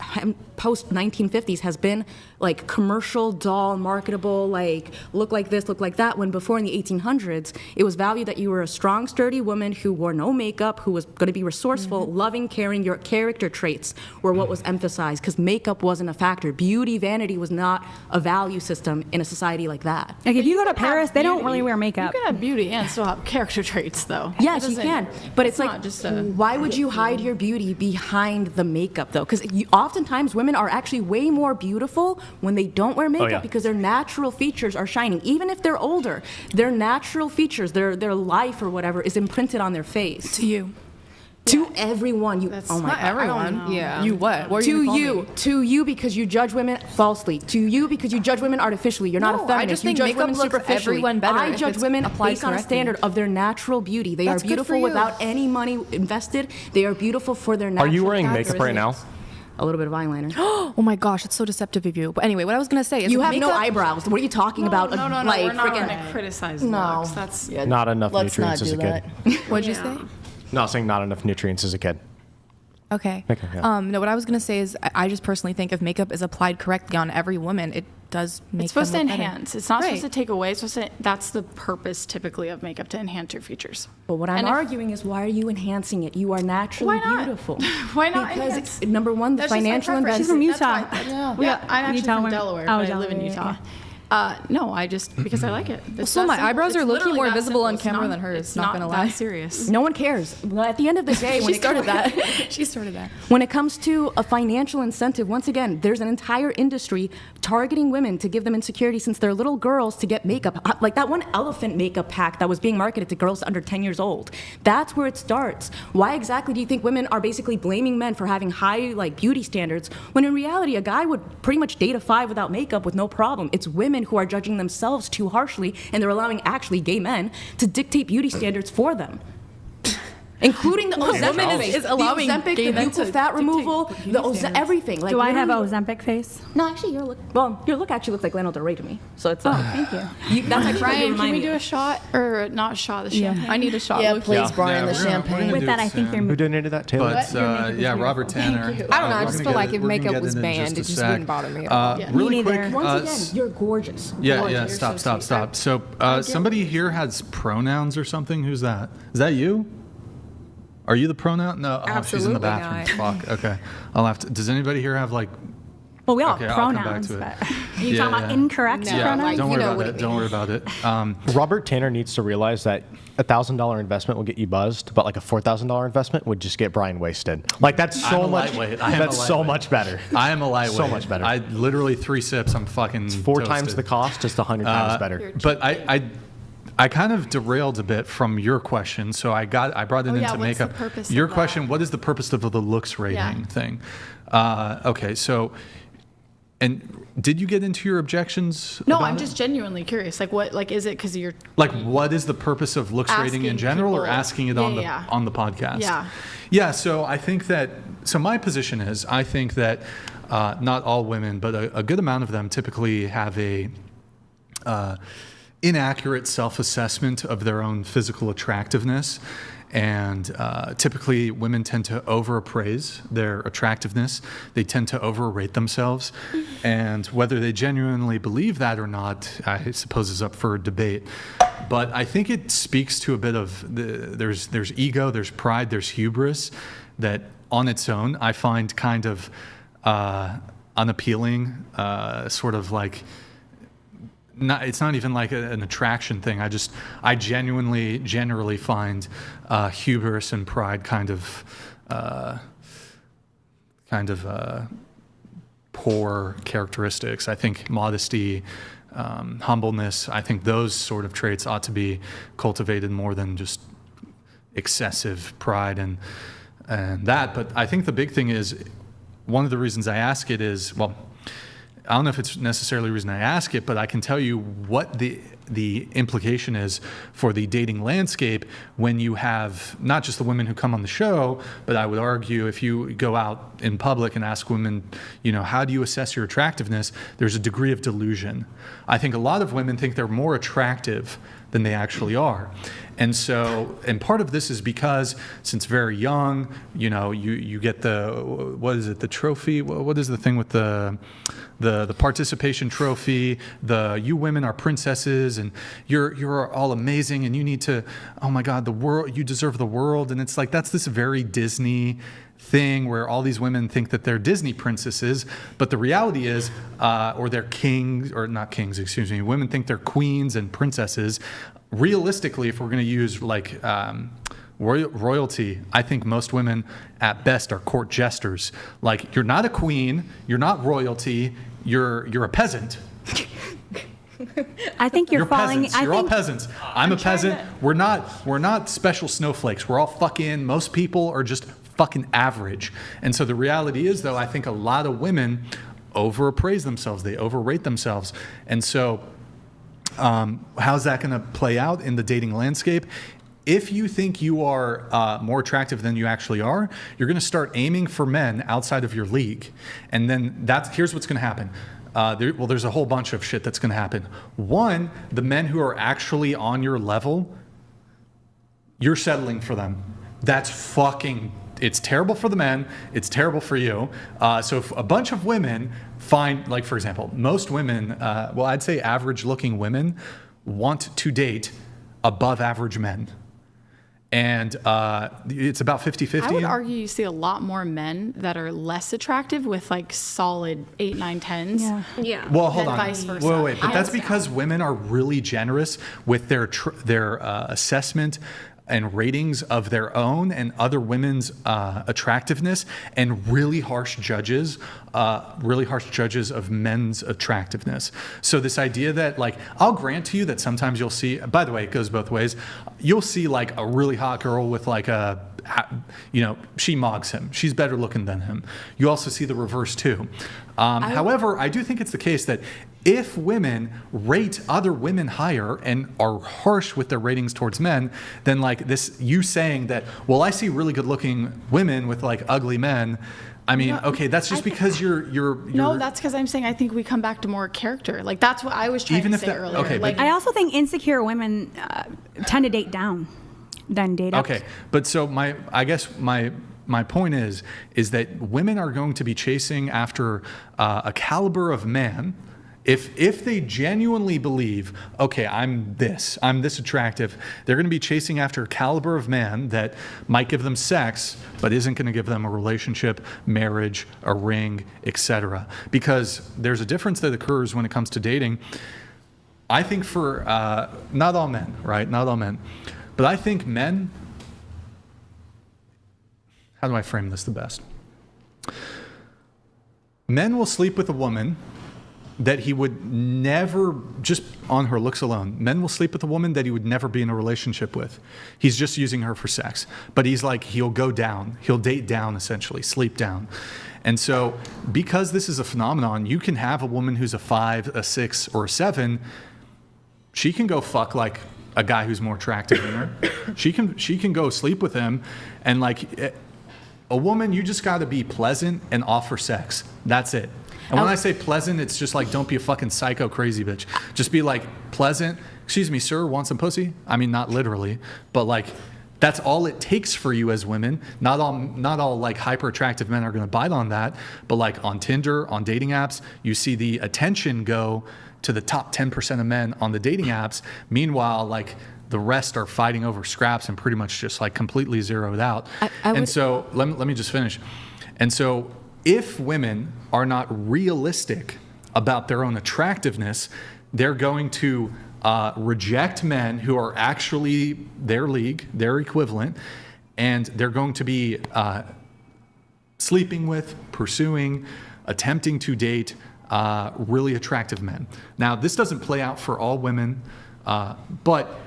post 1950s has been like commercial, dull, marketable, like look like this, look like that. When before in the 1800s, it was valued that you were a strong, sturdy woman who wore no makeup, who was going to be resourceful, loving, caring. Your character traits were what was emphasized because makeup wasn't a factor. Beauty, vanity was not a value system in a society like that. Like if you go to Paris, they don't really wear makeup. You can have beauty and still have character traits, though. Yes, you can. But it's like, not just why would you hide your beauty behind the makeup, though? Because oftentimes women are actually way more beautiful when they don't wear makeup because their natural features are shining. Even if they're older, their natural features, their life or whatever is imprinted on their face. To you. To everyone. Oh my not God. everyone. Yeah. You what? What are To you gonna you. call me? To you because you judge women falsely. To you because you judge women artificially. You're not a No, feminist. I just you think judge makeup women looks superficially. everyone better I if judge it's women applied based on a correctly. standard of their natural beauty. They That's are good for beautiful you. without any money invested. They are beautiful for their Are natural you wearing makeup right now? A little bit of eyeliner. Oh my gosh, it's so deceptive of you. But anyway, what I was gonna say is You have no makeup- eyebrows. What are you talking about? No, Like, we're not freaking- going to criticize No. looks. That's Not enough Let's nutrients not as a do kid. that. What'd you say? Not saying not enough nutrients as a kid. Okay. Okay, yeah. No, what I was gonna say is I just personally think if makeup is applied correctly on every woman, it does make it's supposed to them look better. enhance. It's not supposed Right. to take away. It's supposed to. That's the purpose typically of makeup, to enhance your features. But what I'm And if- arguing is, why are you enhancing it? You are naturally Why not? beautiful. Why not Because enhance? number one, the That's just my financial preference. investment. She's from Utah. Yeah, I'm actually Utah from women- Delaware, oh, but I live in Delaware, Utah. No, I just because I like it. It's So that my simple. eyebrows are It's looking literally more that visible on simple. It's camera not- than hers, It's not gonna lie. that serious. No one cares. Well, at the end of the day, when She started that. She started that. When it comes to a financial incentive, once again, there's an entire industry targeting women to give them insecurity since they're little girls to get makeup. Like that one elephant makeup pack that was being marketed to girls under 10 years old. That's where it starts. Why exactly do you think women are basically blaming men for having high like beauty standards when in reality a guy would pretty much date a 5 without makeup with no problem? It's women who are judging themselves too harshly and they're allowing actually gay men to dictate beauty standards for them. Including the Ozempic, is allowing the Ozempic, gay the men buccal to fat removal, dictate the beauty standards. everything. Like, Do I have a literally- Ozempic face? No, actually, your look actually looks like Lana Del Rey to me. So it's Thank you. that's actually what you Brian, can remind we me do of. a shot or not a shot? The champagne. I need a shot. Yeah, Luke. please, Brian, the we're gonna champagne. do With it that, I think soon. Who donated that, Taylor? But yeah, Robert Tanner. I don't know. I we're just gonna feel get like it- if we're gonna makeup get was in banned, just it a just sec. wouldn't bother me at all. Me Really neither. quick. Once again, you're gorgeous. Yeah, Gorgeous. yeah. You're Stop, so stop, sweet. stop. So somebody here has pronouns or something. Who's that? Is that you? Are you the pronoun? No. Oh, she's in the Absolutely bathroom. not. Fuck. Okay. I'll have to. Does anybody here have like? Well, we all Okay, have I'll come back pronouns, to it. but are you Yeah, talking about yeah. incorrect No, Yeah. pronouns? like, Don't you worry know about what it. it Don't worry about it. Robert Tanner needs to realize that a $1,000 investment will get you buzzed, but like a $4,000 investment would just get Brian wasted. Like that's I'm so a much. lightweight. I am That's a so lightweight. much better. I am a lightweight. So much better. I literally 3 sips. I'm fucking 4 times toasted. the cost, just 100 times better. But I kind of derailed a bit from your question, so I brought it Oh, yeah, into what's the makeup. purpose Your of question: that? what is the purpose of the looks rating Yeah. thing? Okay, so, and did you get into your objections? No, about I'm it? just genuinely curious. Like, what? Like, is it because you're? Like, what is the purpose of looks rating in Asking general, or people- asking it Yeah, on the yeah. on the podcast? Yeah. Yeah. So I think that. So my position is, I think that not all women, but a good amount of them typically have a inaccurate self-assessment of their own physical attractiveness. And typically, women tend to overappraise their attractiveness. They tend to overrate themselves. And whether they genuinely believe that or not, I suppose is up for debate. But I think it speaks to a bit of there's ego, there's pride, there's hubris that on its own I find kind of unappealing, sort of like. It's not even like an attraction thing. I generally find hubris and pride kind of poor characteristics. I think modesty, humbleness, I think those sort of traits ought to be cultivated more than just excessive pride and that. But I think the big thing is, one of the reasons I ask it is, well, I don't know if it's necessarily the reason I ask it, but I can tell you what the the implication is for the dating landscape when you have not just the women who come on the show, but I would argue if you go out in public and ask women, how do you assess your attractiveness? There's a degree of delusion. I think a lot of women think they're more attractive than they actually are. And so, and part of this is because since very young, you get the trophy? What is the thing with the participation trophy? You women are princesses and you're all amazing and you need to, oh my God, the world, you deserve the world. And it's like, that's this very Disney thing where all these women think that they're Disney princesses, but the reality is, or they're kings, or not kings, excuse me, women think they're queens and princesses. Realistically, if we're going to use like royalty, I think most women at best are court jesters. Like, you're not a queen, you're not royalty, you're a peasant. I think you're falling. Peasants. You're all peasants. I'm a peasant. We're not special snowflakes. We're all most people are just fucking average. And so the reality is, though, I think a lot of women overappraise themselves. They overrate themselves. And so how's that going to play out in the dating landscape? If you think you are more attractive than you actually are, you're going to start aiming for men outside of your league. And then here's what's going to happen. There's a whole bunch of shit that's going to happen. One, the men who are actually on your level, you're settling for them. That's it's terrible for the men. It's terrible for you. So if a bunch of women find, like, for example, most women, I'd say average looking women want to date above average men. And it's about 50-50. I would argue you see a lot more men that are less attractive with like solid 8, 9, 10s. Yeah. Well, hold on. Vice versa. Wait. But that's because women are really generous with their assessment and ratings of their own and other women's attractiveness, and really harsh judges of men's attractiveness. So this idea that, like, I'll grant to you that sometimes you'll see, by the way, it goes both ways. You'll see like a really hot girl with like she mogs him. She's better looking than him. You also see the reverse too. However, I do think it's the case that if women rate other women higher and are harsh with their ratings towards men, then like this, you saying that, well, I see really good looking women with like ugly men. I mean, okay, that's just because you're. No, that's because I'm saying I think we come back to more character. Like, that's what I was trying to say earlier. Okay, like, I also think insecure women tend to date down than date up. Okay, but so my point is that women are going to be chasing after a caliber of man. If they genuinely believe, okay, I'm this attractive, they're going to be chasing after a caliber of man that might give them sex, but isn't going to give them a relationship, marriage, a ring, etc. Because there's a difference that occurs when it comes to dating. I think for not all men, right? Not all men. But I think men, how do I frame this the best? Men will sleep with a woman that he would never, just on her looks alone, men will sleep with a woman that he would never be in a relationship with. He's just using her for sex. But he'll go down. He'll date down, essentially, sleep down. And so because this is a phenomenon, you can have a woman who's a 5, a 6, or a 7. She can go fuck like a guy who's more attractive than her. She can go sleep with him, and like a woman, you just got to be pleasant and offer sex. That's it. And when I say pleasant, it's just like, don't be a fucking psycho crazy bitch. Just be like pleasant. Excuse me, sir, want some pussy? I mean, not literally, but like that's all it takes for you as women. Not all like hyper attractive men are going to bite on that, but like on Tinder, on dating apps, you see the attention go to the top 10% of men on the dating apps. Meanwhile, like the rest are fighting over scraps and pretty much just like completely zeroed out. So let me just finish. And so if women are not realistic about their own attractiveness, they're going to reject men who are actually their league, their equivalent, and they're going to be sleeping with, pursuing, attempting to date really attractive men. Now, this doesn't play out for all women, but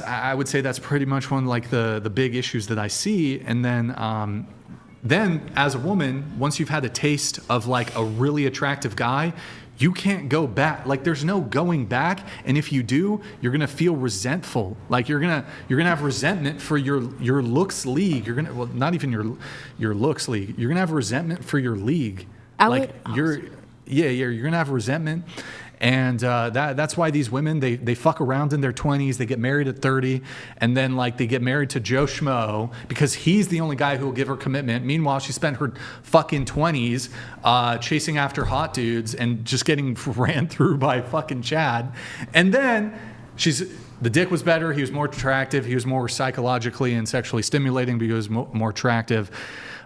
I would say that's pretty much one of like the big issues that I see. And then as a woman, once you've had a taste of like a really attractive guy, you can't go back. Like there's no going back, and if you do, you're gonna feel resentful. Like you're gonna have resentment for your looks league. You're gonna, well, not even your looks league. You're gonna have resentment for your league. You're gonna have resentment. And that's why these women, they fuck around in their 20s, they get married at 30, and then like they get married to Joe Schmo because he's the only guy who will give her commitment. Meanwhile, she spent her fucking 20s chasing after hot dudes and just getting ran through by fucking Chad. And then the dick was better, he was more attractive, he was more psychologically and sexually stimulating, but he was more attractive.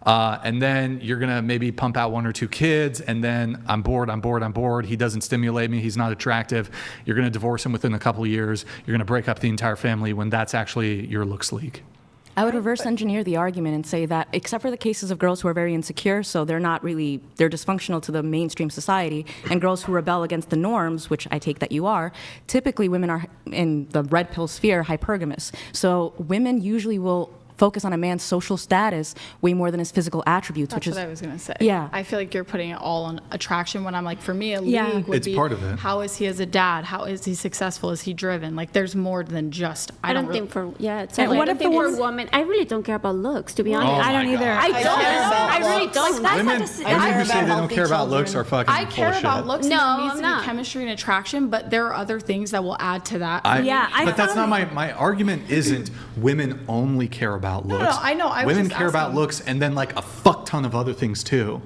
And then you're going to maybe pump out 1 or 2 kids, and then I'm bored. He doesn't stimulate me. He's not attractive. You're going to divorce him within a couple of years. You're going to break up the entire family when that's actually your looks league. I would reverse engineer the argument and say that except for the cases of girls who are very insecure, so they're dysfunctional to the mainstream society, and girls who rebel against the norms, which I take that you are, typically women are in the red pill sphere hypergamous. So women usually will focus on a man's social status way more than his physical attributes. That's what I was going to say. Yeah. I feel like you're putting it all on attraction when I'm like, for me, a league would be part of it. How is he as a dad? How is he successful? Is he driven? Like there's more than just, I don't think for a woman, I really don't care about looks, to be honest. Oh I don't either. I really don't. Women who say they don't care about looks are fucking I care bullshit. about looks. No, and there needs I'm to not. be chemistry and attraction, but there are other things that will add to that. But that's not my argument. Isn't women only care about looks? No, I know. Women care about looks and then like a fuck ton of other things too.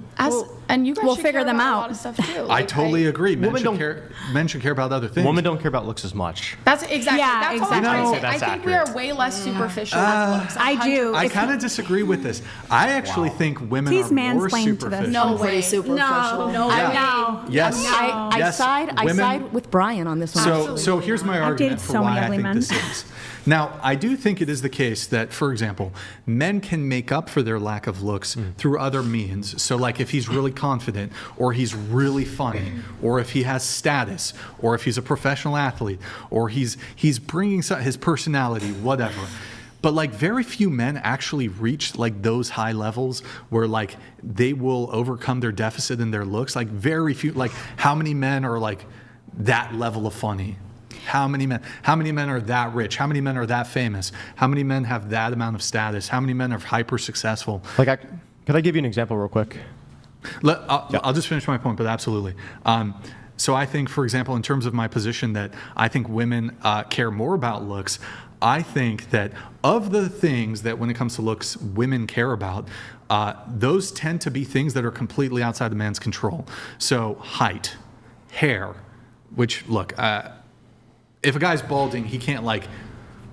And you guys we'll should figure care them about out. a lot of stuff too. I totally agree. Men Women should care about other things. Women don't care about looks as much. That's exactly. Yeah, that's exactly. all I'm trying to say. That's I think we are way less superficial with looks. I do. I kind of disagree with this. I actually think women Please are more mansplain to this. superficial. No way. superficial. No. Yes. I side with Brian on this one. So here's my argument dated for so why many I ugly think men. this is. Now, I do think it is the case that, for example, men can make up for their lack of looks through other means. So, like, if he's really confident, or he's really funny, or if he has status, or if he's a professional athlete, or he's bringing his personality, whatever. But like very few men actually reach like those high levels where like they will overcome their deficit in their looks. Like very few. Like how many men are like that level of funny? How many men are that rich? How many men are that famous? How many men have that amount of status? How many men are hyper successful? Like, could I give you an example real quick? I'll just finish my point, but absolutely. So I think, for example, in terms of my position that I think women care more about looks, I think that of the things that when it comes to looks, women care about, those tend to be things that are completely outside the man's control. So height, hair, which look, if a guy's balding, he can't like,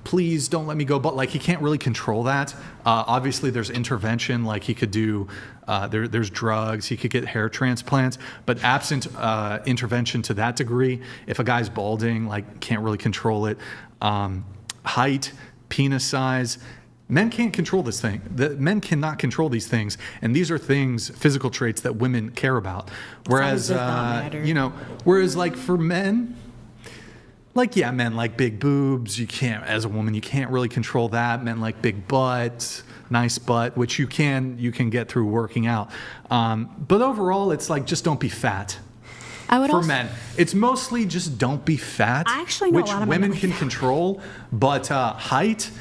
please don't let me go, but like he can't really control that. Obviously there's intervention, like he could do, there's drugs, he could get hair transplants, but absent intervention to that degree, if a guy's balding, like can't really control it. Height, penis size, men can't control this thing. Men cannot control these things, and these are things, physical traits that women care about. Whereas, whereas like for men, like, yeah, men like big boobs. You can't, as a woman, you can't really control that. Men like big butts, nice butt, which you can get through working out. But overall, it's like, just don't be fat. For men, it's mostly just don't be fat, I actually know which a lot of women men can control. But height,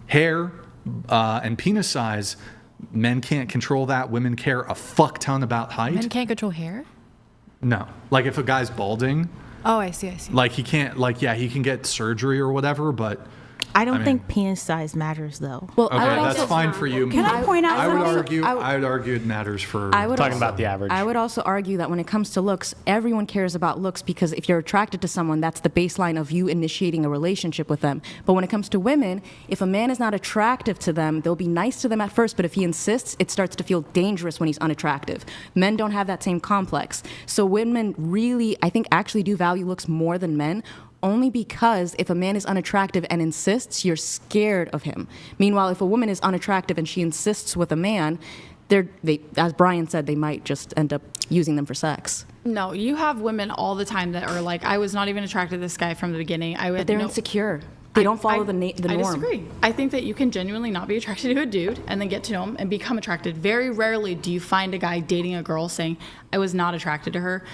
hair, and penis size, men can't control that. Women care a fuck ton about height. Men can't control hair? No. Like if a guy's balding, Oh, I see. like he can't, like, yeah, he can get surgery or whatever, but I don't think penis size matters though. Well, okay, that's fine for you. Can I point out I would something? argue it matters for talking about the average. I would also argue that when it comes to looks, everyone cares about looks because if you're attracted to someone, that's the baseline of you initiating a relationship with them. But when it comes to women, if a man is not attractive to them, they'll be nice to them at first, but if he insists, it starts to feel dangerous when he's unattractive. Men don't have that same complex. So women really, I think, actually do value looks more than men, only because if a man is unattractive and insists, you're scared of him. Meanwhile, if a woman is unattractive and she insists with a man, they, as Brian said, they might just end up using them for sex. No, you have women all the time that are like, I was not even attracted to this guy from the beginning. But they're insecure. They don't follow the norm. I disagree. I think that you can genuinely not be attracted to a dude and then get to know him and become attracted. Very rarely do you find a guy dating a girl saying, I was not attracted to her.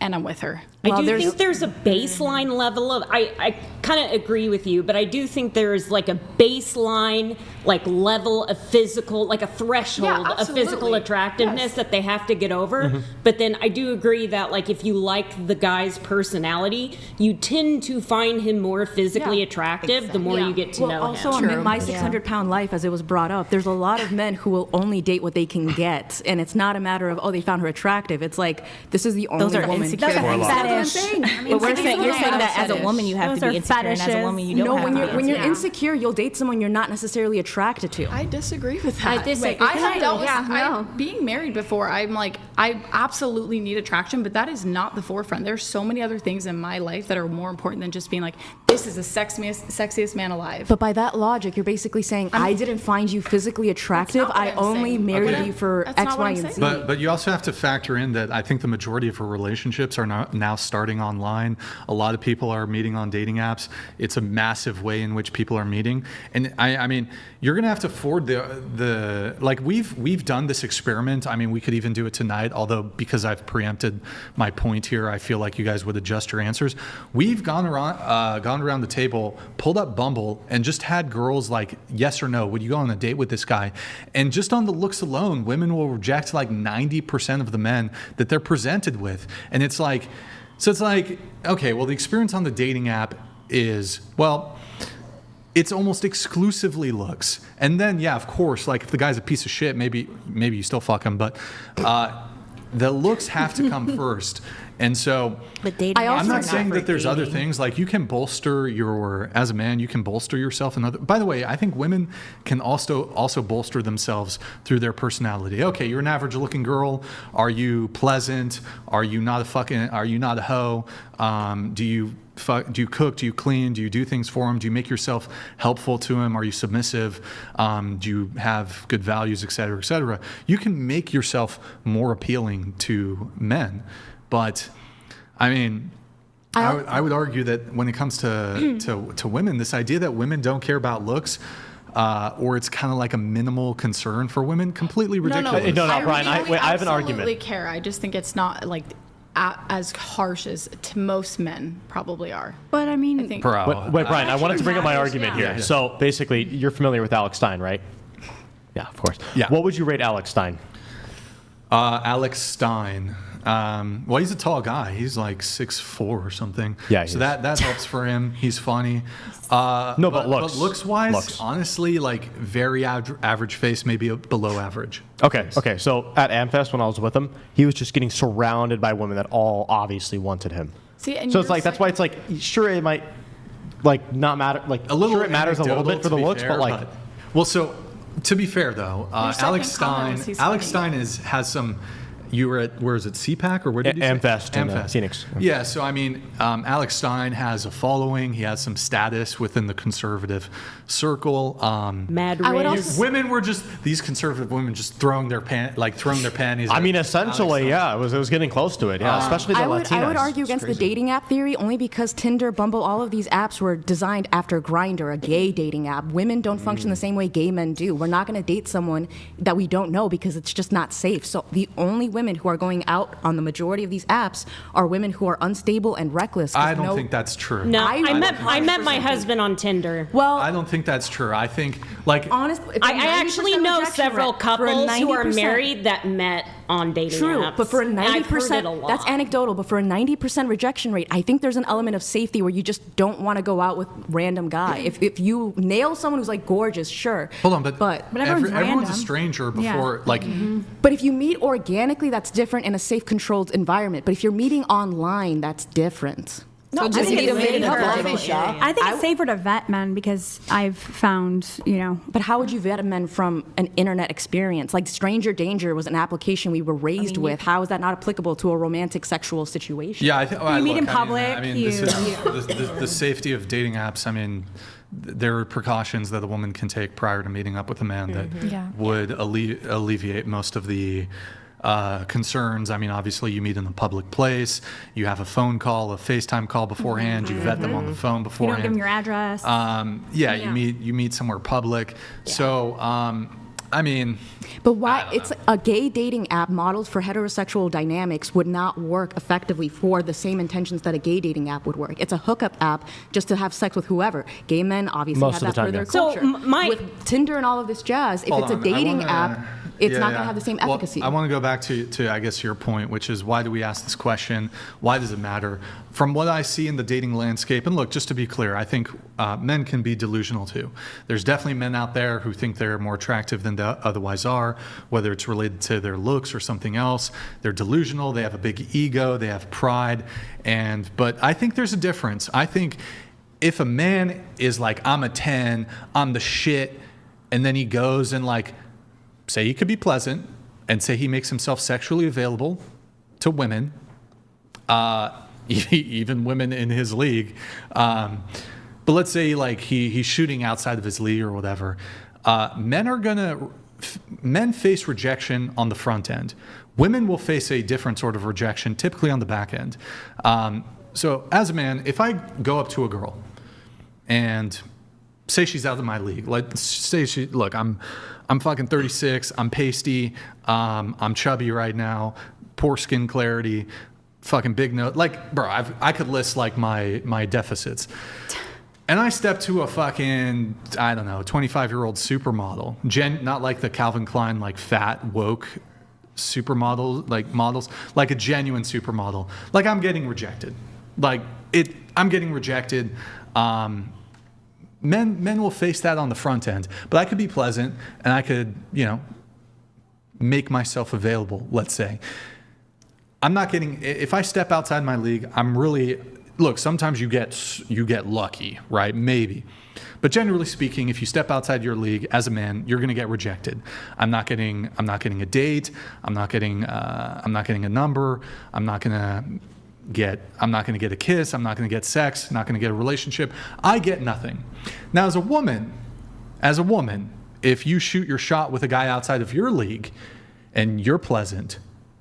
and I'm with her. I do think there's a baseline level of, I kind of agree with you, but I do think there's like a baseline, like level of physical, like a threshold of physical attractiveness that they have to get over. But then I do agree that like if you like the guy's personality, you tend to find him more physically attractive the more you get to know also, him. in my 600-pound life, as it was brought up, there's a lot of men who will only date what they can get, and it's not a matter of, oh, they found her attractive. It's like, this is the only Those are woman. insecure. That's That's what I'm saying. But you're saying that as a woman you have to be insecure, and as a woman you don't have to be when you're insecure, you'll date someone you're not necessarily attracted to. I disagree with that. I disagree. I have dealt with being married before. I'm like, I absolutely need attraction, but that is not the forefront. There's so many other things in my life that are more important than just being like, this is the sexiest man alive. But by that logic, you're basically saying, I didn't find you physically attractive. I only married you for X, Y, and Z. But you also have to factor in that I think the majority of our relationships are now starting online. A lot of people are meeting on dating apps. It's a massive way in which people are meeting. And I mean, you're going to have to afford the like we've done this experiment. I mean, we could even do it tonight, although because I've preempted my point here, I feel like you guys would adjust your answers. We've gone around the table, pulled up Bumble, and just had girls like, yes or no, would you go on a date with this guy? And just on the looks alone, women will reject like 90% of the men that they're presented with. And it's like, okay, well, the experience on the dating app is, well, it's almost exclusively looks. And then, yeah, of course, like if the guy's a piece of shit, maybe you still fuck him, but the looks have to come first. And so I'm not saying that there's other things, like you can bolster as a man, you can bolster yourself. By the way, I think women can also bolster themselves through their personality. Okay, you're an average looking girl. Are you pleasant? Are you not a hoe? Do you cook? Do you clean? Do you do things for him? Do you make yourself helpful to him? Are you submissive? Do you have good values, et cetera, et cetera? You can make yourself more appealing to men. But, I mean, I would argue that when it comes to women, this idea that women don't care about looks, or it's kind of like a minimal concern for women, completely ridiculous. No, Brian, I have an argument. I absolutely care. I just think it's not like as harsh as most men probably are. But I mean, wait, Brian, I wanted to bring up my argument here. Yeah. So basically, you're familiar with Alex Stein, right? Yeah, of course. Yeah. What would you rate Alex Stein? Alex Stein. Well, he's a tall guy. He's like 6'4" or something. Yeah. So that helps for him. He's funny. But looks-wise, honestly, like very average face, maybe below average. Okay. So at Amfest, when I was with him, he was just getting surrounded by women that all obviously wanted him. See, and so it's like that's why it's like sure it might like not matter like a little. Sure, it matters a little bit for the looks, but like. Well, so to be fair though, Alex Stein has some. You were at, where is it, CPAC or where did you say? Amfest in Phoenix. Yeah, so I mean, Alex Stein has a following. He has some status within the conservative circle. Women were just, these conservative women just throwing their panties. I mean, essentially, yeah, it was getting close to it, yeah, especially the Latinas. I would argue against the dating app theory only because Tinder, Bumble, all of these apps were designed after Grindr, a gay dating app. Women don't function the same way gay men do. We're not going to date someone that we don't know because it's just not safe. So the only women who are going out on the majority of these apps are women who are unstable and reckless. I don't think that's true. No, I met my husband on Tinder. Well, I don't think that's true. I think, like, honestly, I actually know several couples who are married that met on dating apps. But for a 90%, that's anecdotal, but for a 90% rejection rate, I think there's an element of safety where you just don't want to go out with random guy. If you nail someone who's like gorgeous, sure. Hold on, but everyone's a stranger before, But if you meet organically, that's different in a safe, controlled environment. But if you're meeting online, that's different. I think it's safer to vet men because I've found, But how would you vet men from an internet experience? Like Stranger Danger was an application we were raised with. How is that not applicable to a romantic sexual situation? Yeah, you meet in public. I mean, this is the safety of dating apps. I mean, there are precautions that a woman can take prior to meeting up with a man that would alleviate most of the concerns. I mean, obviously you meet in a public place, you have a phone call, a FaceTime call beforehand, you vet them on the phone beforehand. You don't give them your address. You meet somewhere public. Yeah. So I mean, but why it's a gay dating app modeled for heterosexual dynamics would not work effectively for the same intentions that a gay dating app would work. It's a hookup app just to have sex with whoever. Gay men obviously Most have of that the time, for their yeah. culture. With Tinder and all of this jazz, if Hold it's on, a dating app, it's not going to have the same Well, efficacy. I want to go back to, I guess, your point, which is why do we ask this question? Why does it matter? From what I see in the dating landscape, and look, just to be clear, I think men can be delusional too. There's definitely men out there who think they're more attractive than they otherwise are, whether it's related to their looks or something else. They're delusional, they have a big ego, they have pride, but I think there's a difference. I think if a man is like, I'm a 10, I'm the shit, and then he goes and like, say he could be pleasant and say he makes himself sexually available to women, even women in his league. But let's say like he's shooting outside of his league or whatever. Men face rejection on the front end. Women will face a different sort of rejection, typically on the back end. So as a man, if I go up to a girl and say she's out of my league, let's say look, I'm fucking 36, I'm pasty, I'm chubby right now, poor skin clarity, fucking big nose. Like, bro, I could list like my deficits. And I step to a fucking, I don't know, 25-year-old supermodel. Not like the Calvin Klein, like fat, woke supermodel, like models, like a genuine supermodel. Like I'm getting rejected. I'm getting rejected. Men will face that on the front end, but I could be pleasant and I could, make myself available, let's say. If I step outside my league, look, sometimes you get lucky, right? Maybe. But generally speaking, if you step outside your league as a man, you're going to get rejected. I'm not getting a date. I'm not getting a number. I'm not going to get a kiss. I'm not going to get sex. I'm not going to get a relationship. I get nothing. Now, as a woman, if you shoot your shot with a guy outside of your league and you're pleasant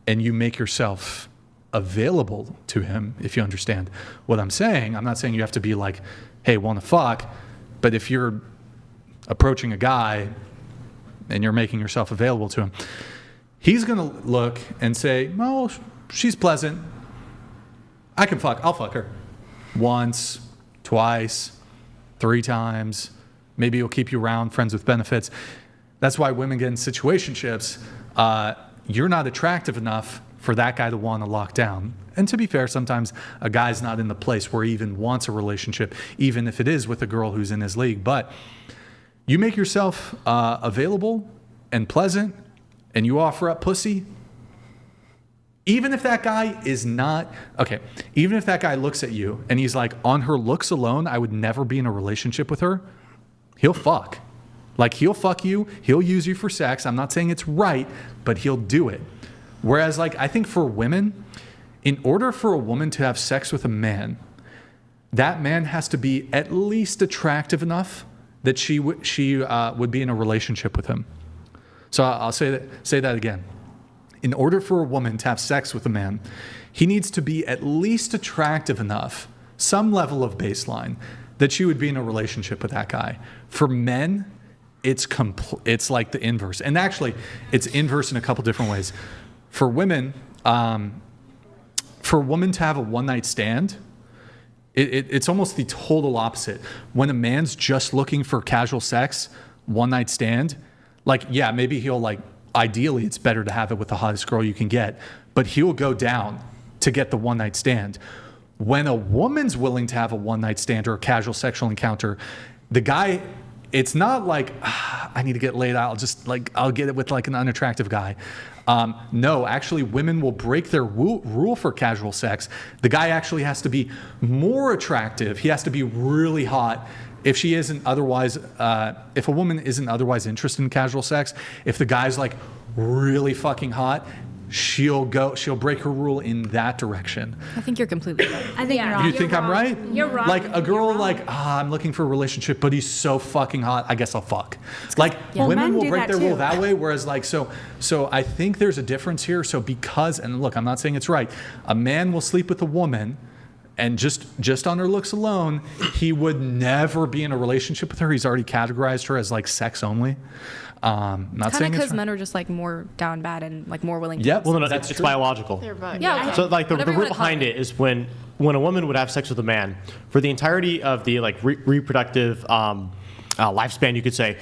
and you make yourself available to him, if you understand what I'm saying, I'm not saying you have to be like, hey, want to fuck, but if you're approaching a guy and you're making yourself available to him, he's going to look and say, well, she's pleasant. I can fuck. I'll fuck her. Once, twice, 3 times. Maybe he'll keep you around, friends with benefits. That's why women get in situationships. You're not attractive enough for that guy to want to lock down. And to be fair, sometimes a guy's not in the place where he even wants a relationship, even if it is with a girl who's in his league. But you make yourself available and pleasant, and you offer up pussy, even if that guy is not, okay, even if that guy looks at you and he's like, on her looks alone, I would never be in a relationship with her, he'll fuck. Like, he'll fuck you, he'll use you for sex. I'm not saying it's right, but he'll do it. Whereas, like, I think for women, in order for a woman to have sex with a man, that man has to be at least attractive enough that she would be in a relationship with him. So I'll say that again. In order for a woman to have sex with a man, he needs to be at least attractive enough, some level of baseline, that she would be in a relationship with that guy. For men, it's like the inverse. And actually, it's inverse in a couple different ways. For women, for a woman to have a one-night stand, it's almost the total opposite. When a man's just looking for casual sex, one-night stand, like, yeah, maybe he'll like, ideally, it's better to have it with the hottest girl you can get, but he'll go down to get the one-night stand. When a woman's willing to have a one-night stand or a casual sexual encounter, the guy, it's not like, I need to get laid out, I'll get it with like an unattractive guy. No, actually, women will break their rule for casual sex. The guy actually has to be more attractive. He has to be really hot. If she isn't otherwise, if a woman isn't otherwise interested in casual sex, if the guy's like really fucking hot, she'll break her rule in that direction. I think you're completely right. I think you're wrong. You think I'm right? You're wrong. Like a girl, like, I'm looking for a relationship, but he's so fucking hot, I guess I'll fuck. Like, women will break their rule that way, whereas like, so I think there's a difference here. So because, and look, I'm not saying it's right, a man will sleep with a woman and just on her looks alone, he would never be in a relationship with her. He's already categorized her as like sex only. Not Kind of saying it's because right. men are just like more down bad and like more willing to Yeah, have well, no, sex. it's biological. Yeah, okay. So like the Whatever you root wanna call behind it is when a woman would have sex with a man for the entirety of the like reproductive lifespan, you could say,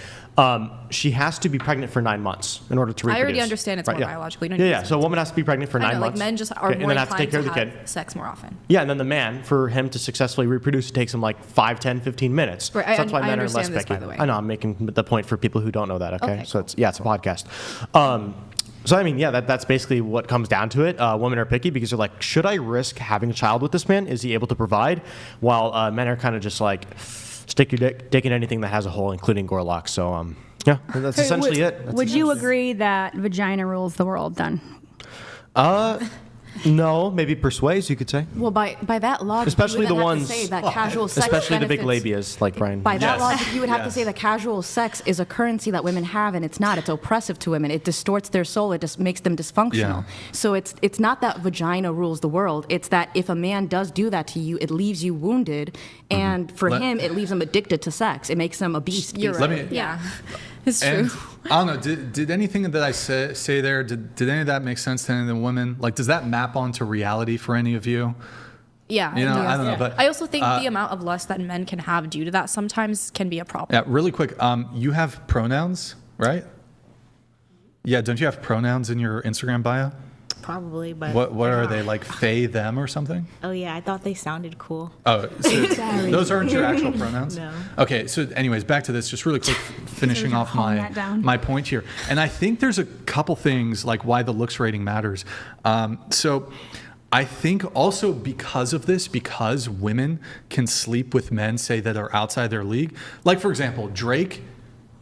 she has to be pregnant for 9 months in order to reproduce. I already understand it's more yeah. biological. You don't Yeah, need yeah. to So a woman has to be pregnant for I 9 know, months. like men just are okay, more and then have to take care inclined of to the kid. have sex more often. Yeah, and then the man, for him to successfully reproduce, it takes him like 5, 10, 15 minutes. Right, So that's why I men are less understand this, by picky. the way. I know, I'm making the point for people who don't know that, okay? Okay, So it's a podcast. So I mean, yeah, that's basically what comes down to it. Women are picky because they're like, should I risk having a child with this man? Is he able to provide? While men are kind of just like, stick your dick in anything that has a hole, including Gorlock. So yeah, that's essentially it. Would you agree that vagina rules the world then? No, maybe persuades, you could say. Well, by that logic, Especially you the would have ones, to say that casual sex especially the big benefits- labias, like Brian. By that logic, you would have to say that casual sex is a currency that women have, and it's not. It's oppressive to women. It distorts their soul. It just makes them dysfunctional. Yeah. So it's not that vagina rules the world. It's that if a man does do that to you, it leaves you wounded, and for him, it leaves him addicted to sex. It makes him a beast. You're Let right. me- Yeah, it's And true. I don't know. Did anything that I say there? Did any of that make sense to any of the women? Like, does that map onto reality for any of you? Yeah, You know, I don't know, but I also think the amount of lust that men can have due to that sometimes can be a problem. Yeah, really quick. You have pronouns, right? Yeah, don't you have pronouns in your Instagram bio? Probably, but What are they, like they, them, or something? Oh yeah, I thought they sounded cool. Oh, so those aren't your actual pronouns? No. Okay, so anyways, back to this, just really quick, finishing off calling that down. my point here. And I think there's a couple things like why the looks rating matters. So I think also because of this, because women can sleep with men, say, that are outside their league. Like, for example, Drake,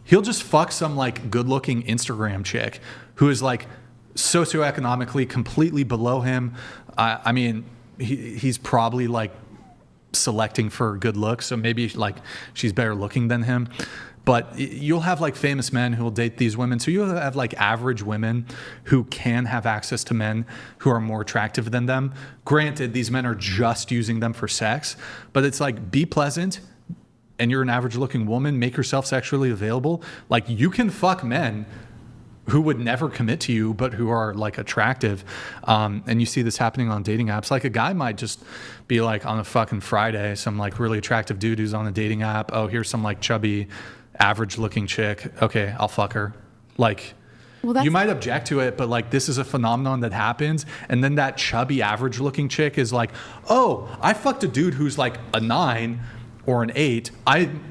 he'll just fuck some like good looking Instagram chick who is like socioeconomically completely below him. I mean, he's probably like selecting for good looks, so maybe like she's better looking than him. But you'll have like famous men who will date these women. So you'll have like average women who can have access to men who are more attractive than them. Granted, these men are just using them for sex, but it's like, be pleasant, and you're an average looking woman, make yourself sexually available. Like, you can fuck men who would never commit to you, but who are like attractive. And you see this happening on dating apps. Like, a guy might just be like on a fucking Friday, some like really attractive dude who's on a dating app. Oh, here's some like chubby, average looking chick. Okay, I'll fuck her. Like, you might object to it, but like, this is a phenomenon that happens. And then that chubby, average looking chick is like, oh, I fucked a dude who's like a 9 or an 8.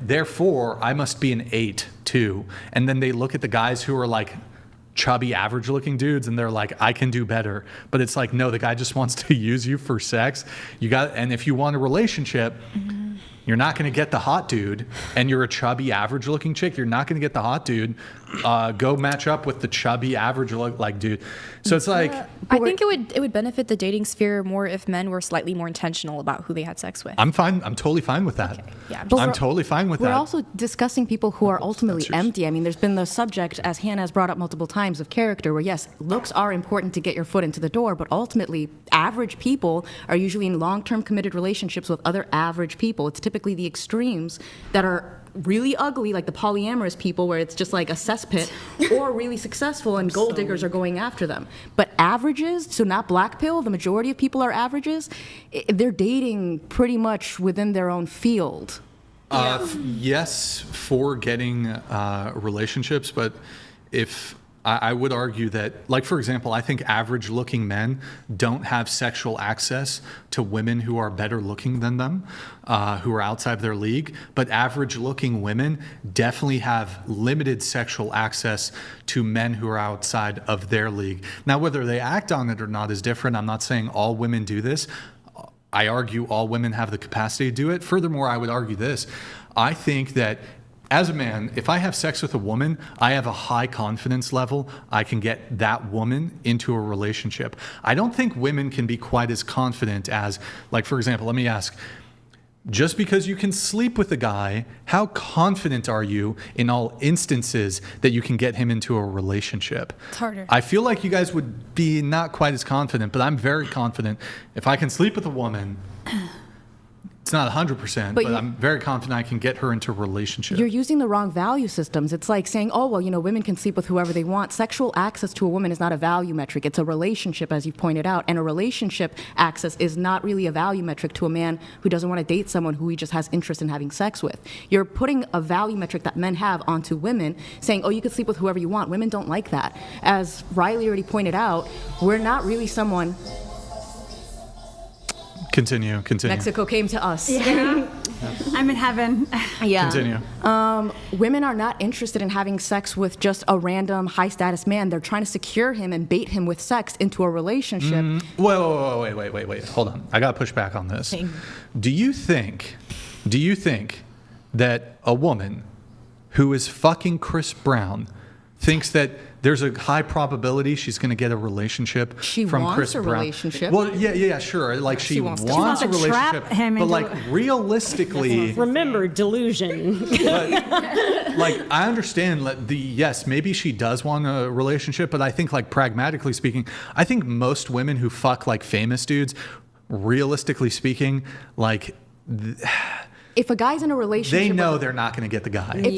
Therefore, I must be an 8 too. And then they look at the guys who are like chubby, average looking dudes, and they're like, I can do better. But it's like, no, the guy just wants to use you for sex. And if you want a relationship, you're not going to get the hot dude, and you're a chubby, average looking chick, you're not going to get the hot dude. Go match up with the chubby, average like dude. So it's like, I think it would benefit the dating sphere more if men were slightly more intentional about who they had sex with. I'm fine. I'm totally fine with that. Okay. Yeah, I'm totally fine with We're that. also discussing people who are ultimately empty. I mean, there's been the subject, as Hannah has brought up multiple times, of character, where yes, looks are important to get your foot into the door, but ultimately, average people are usually in long-term committed relationships with other average people. It's typically the extremes that are really ugly, like the polyamorous people, where it's just like a cesspit, or really successful and gold diggers are going after them. But averages, so not black pill, the majority of people are averages, they're dating pretty much within their own field. Yes, for getting relationships, but if I would argue that, like, for example, I think average looking men don't have sexual access to women who are better looking than them, who are outside of their league. But average looking women definitely have limited sexual access to men who are outside of their league. Now, whether they act on it or not is different. I'm not saying all women do this. I argue all women have the capacity to do it. Furthermore, I would argue this. I think that as a man, if I have sex with a woman, I have a high confidence level. I can get that woman into a relationship. I don't think women can be quite as confident as, like, for example, let me ask, just because you can sleep with a guy, how confident are you in all instances that you can get him into a relationship? It's harder. I feel like you guys would be not quite as confident, but I'm very confident. If I can sleep with a woman, It's not 100%, but I'm very confident I can get her into a relationship. You're using the wrong value systems. It's like saying, oh, well, women can sleep with whoever they want. Sexual access to a woman is not a value metric. It's a relationship, as you pointed out. And a relationship access is not really a value metric to a man who doesn't want to date someone who he just has interest in having sex with. You're putting a value metric that men have onto women, saying, oh, you can sleep with whoever you want. Women don't like that. As Riley already pointed out, we're not really someone... Continue. Mexico came to us. Yeah. I'm in heaven. Yeah. Continue. Women are not interested in having sex with just a random high-status man. They're trying to secure him and bait him with sex into a relationship. Wait. Hold on. I got to push back on this. Do you think that a woman who is fucking Chris Brown thinks that there's a high probability she's going to get a relationship from Chris Brown? Relationship. Well, yeah, sure. Like she wants a relationship, but like realistically, remember delusion. But, like I understand that yes, maybe she does want a relationship, but I think like pragmatically speaking, I think most women who fuck like famous dudes, realistically speaking, like. If a guy's in a relationship, they know they're not going to get the guy. If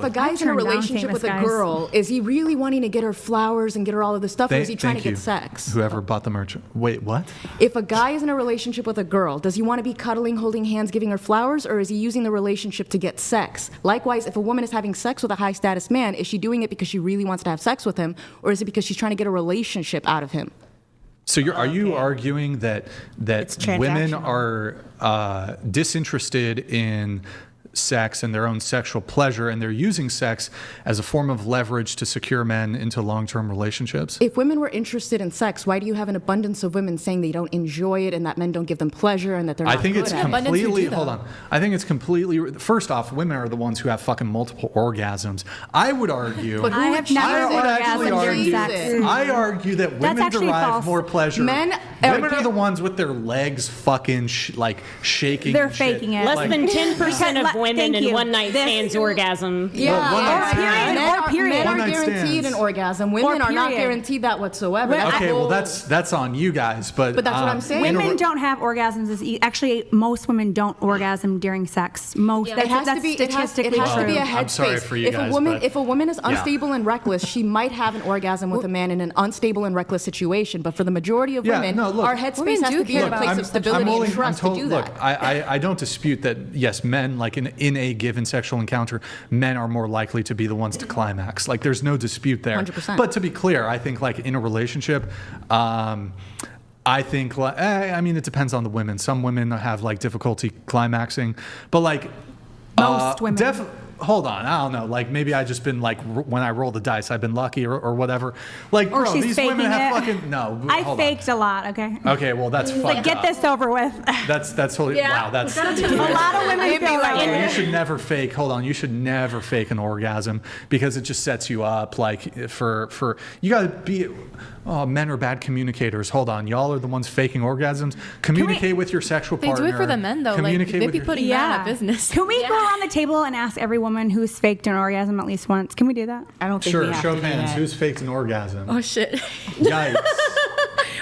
a guy's in a relationship with a girl, is he really wanting to get her flowers and get her all of this stuff, or is he trying to get sex? Whoever bought the merch. Wait, what? If a guy is in a relationship with a girl, does he want to be cuddling, holding hands, giving her flowers, or is he using the relationship to get sex? Likewise, if a woman is having sex with a high status man, is she doing it because she really wants to have sex with him, or is it because she's trying to get a relationship out of him? So are you arguing that women are disinterested in sex and their own sexual pleasure, and they're using sex as a form of leverage to secure men into long-term relationships? If women were interested in sex, why do you have an abundance of women saying they don't enjoy it and that men don't give them pleasure and that they're not good at it? I think it's completely, first off, women are the ones who have fucking multiple orgasms. I would argue. But I have never orgasmed during sex. I argue that women derive more pleasure. Women are the ones with their legs fucking shaking. They're faking it. Less than 10% of women in one night stands orgasm. Yeah, men are guaranteed an orgasm. Women are not guaranteed that whatsoever. Okay, well that's on you guys, but that's what I'm saying. Women don't have orgasms. Actually, most women don't orgasm during sex. Most. It has to be. It has to be a headspace. I'm sorry for you guys, if a woman is unstable and reckless, she might have an orgasm with a man in an unstable and reckless situation. But for the majority of women, our headspace has to be in a place of stability and trust to do that. Look, I don't dispute that. Yes, men like in a given sexual encounter, men are more likely to be the ones to climax. Like there's no dispute there. 100%. But to be clear, I think like in a relationship, I think I mean it depends on the women. Some women have like difficulty climaxing, but like most women. Hold on, I don't know. Like maybe I just been like when I roll the dice, I've been lucky or whatever. Like or bro, she's these faking women have it. fucking no. I faked a lot. Okay. Okay, well that's fucked like get up. this over with. That's totally wow. That's a lot of women feel that way. You should never fake. Hold on, you should never fake an orgasm because it just sets you up. Like for you got to be. Oh, men are bad communicators. Hold on, y'all are the ones faking orgasms. Communicate with your sexual partner. They do it for the men though. Like they'd be putting that out of business. Can we go around the table and ask every woman who's faked an orgasm at least once? Can we do that? I don't think sure. we have Show to of hands. do that. Who's faked an orgasm? Oh shit. Yikes.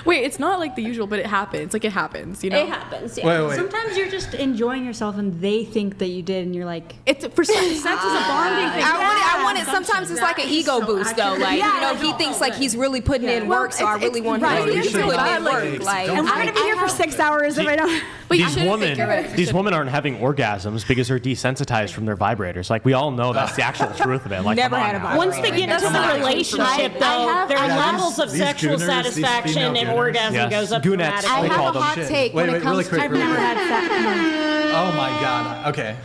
Wait, it's not like the usual, but it happens. Like it happens, you know. It happens. Yeah. Wait. Sometimes you're just enjoying yourself, and they think that you did, and you're like, it's for sex is a bonding thing. I want it. Sometimes it's like an ego boost, though. Like he thinks like he's really putting in work, so I really want him to put in work. Like, and we're gonna be here for 6 hours if I don't. These women aren't having orgasms because they're desensitized from their vibrators. Like we all know that's the actual truth of it. Like never had a vibrator. Once they get into the relationship, though, their levels of sexual satisfaction and orgasm goes up dramatically. I have a hot take when it comes to. I've never had sex. Oh my god. Okay.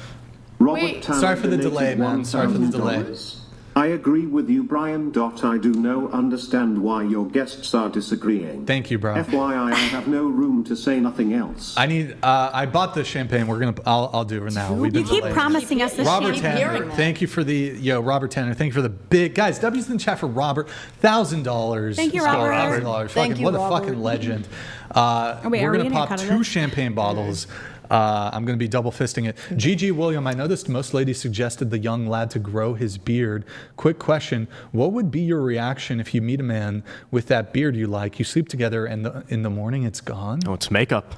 Robert Tanner Sorry for the delay, donated man. Sorry for the delay. $1,000. I agree with you, Brian. I do no understand why your guests are disagreeing. Thank you, bro. FYI, I have no room to say nothing else. I need. I bought the champagne. I'll do it now. We've been You keep delayed. promising us this Robert champagne. Tanner, thank you for the Robert Tanner, thank you for the big guys. W's in the chat for Robert, $1,000. Thank you, Robert. $1,000. Fucking what a fucking legend. We're gonna pop 2 champagne bottles. I'm going to be double fisting it. GG William, I noticed most ladies suggested the young lad to grow his beard. Quick question. What would be your reaction if you meet a man with that beard you like? You sleep together and in the morning it's gone? Oh, it's makeup.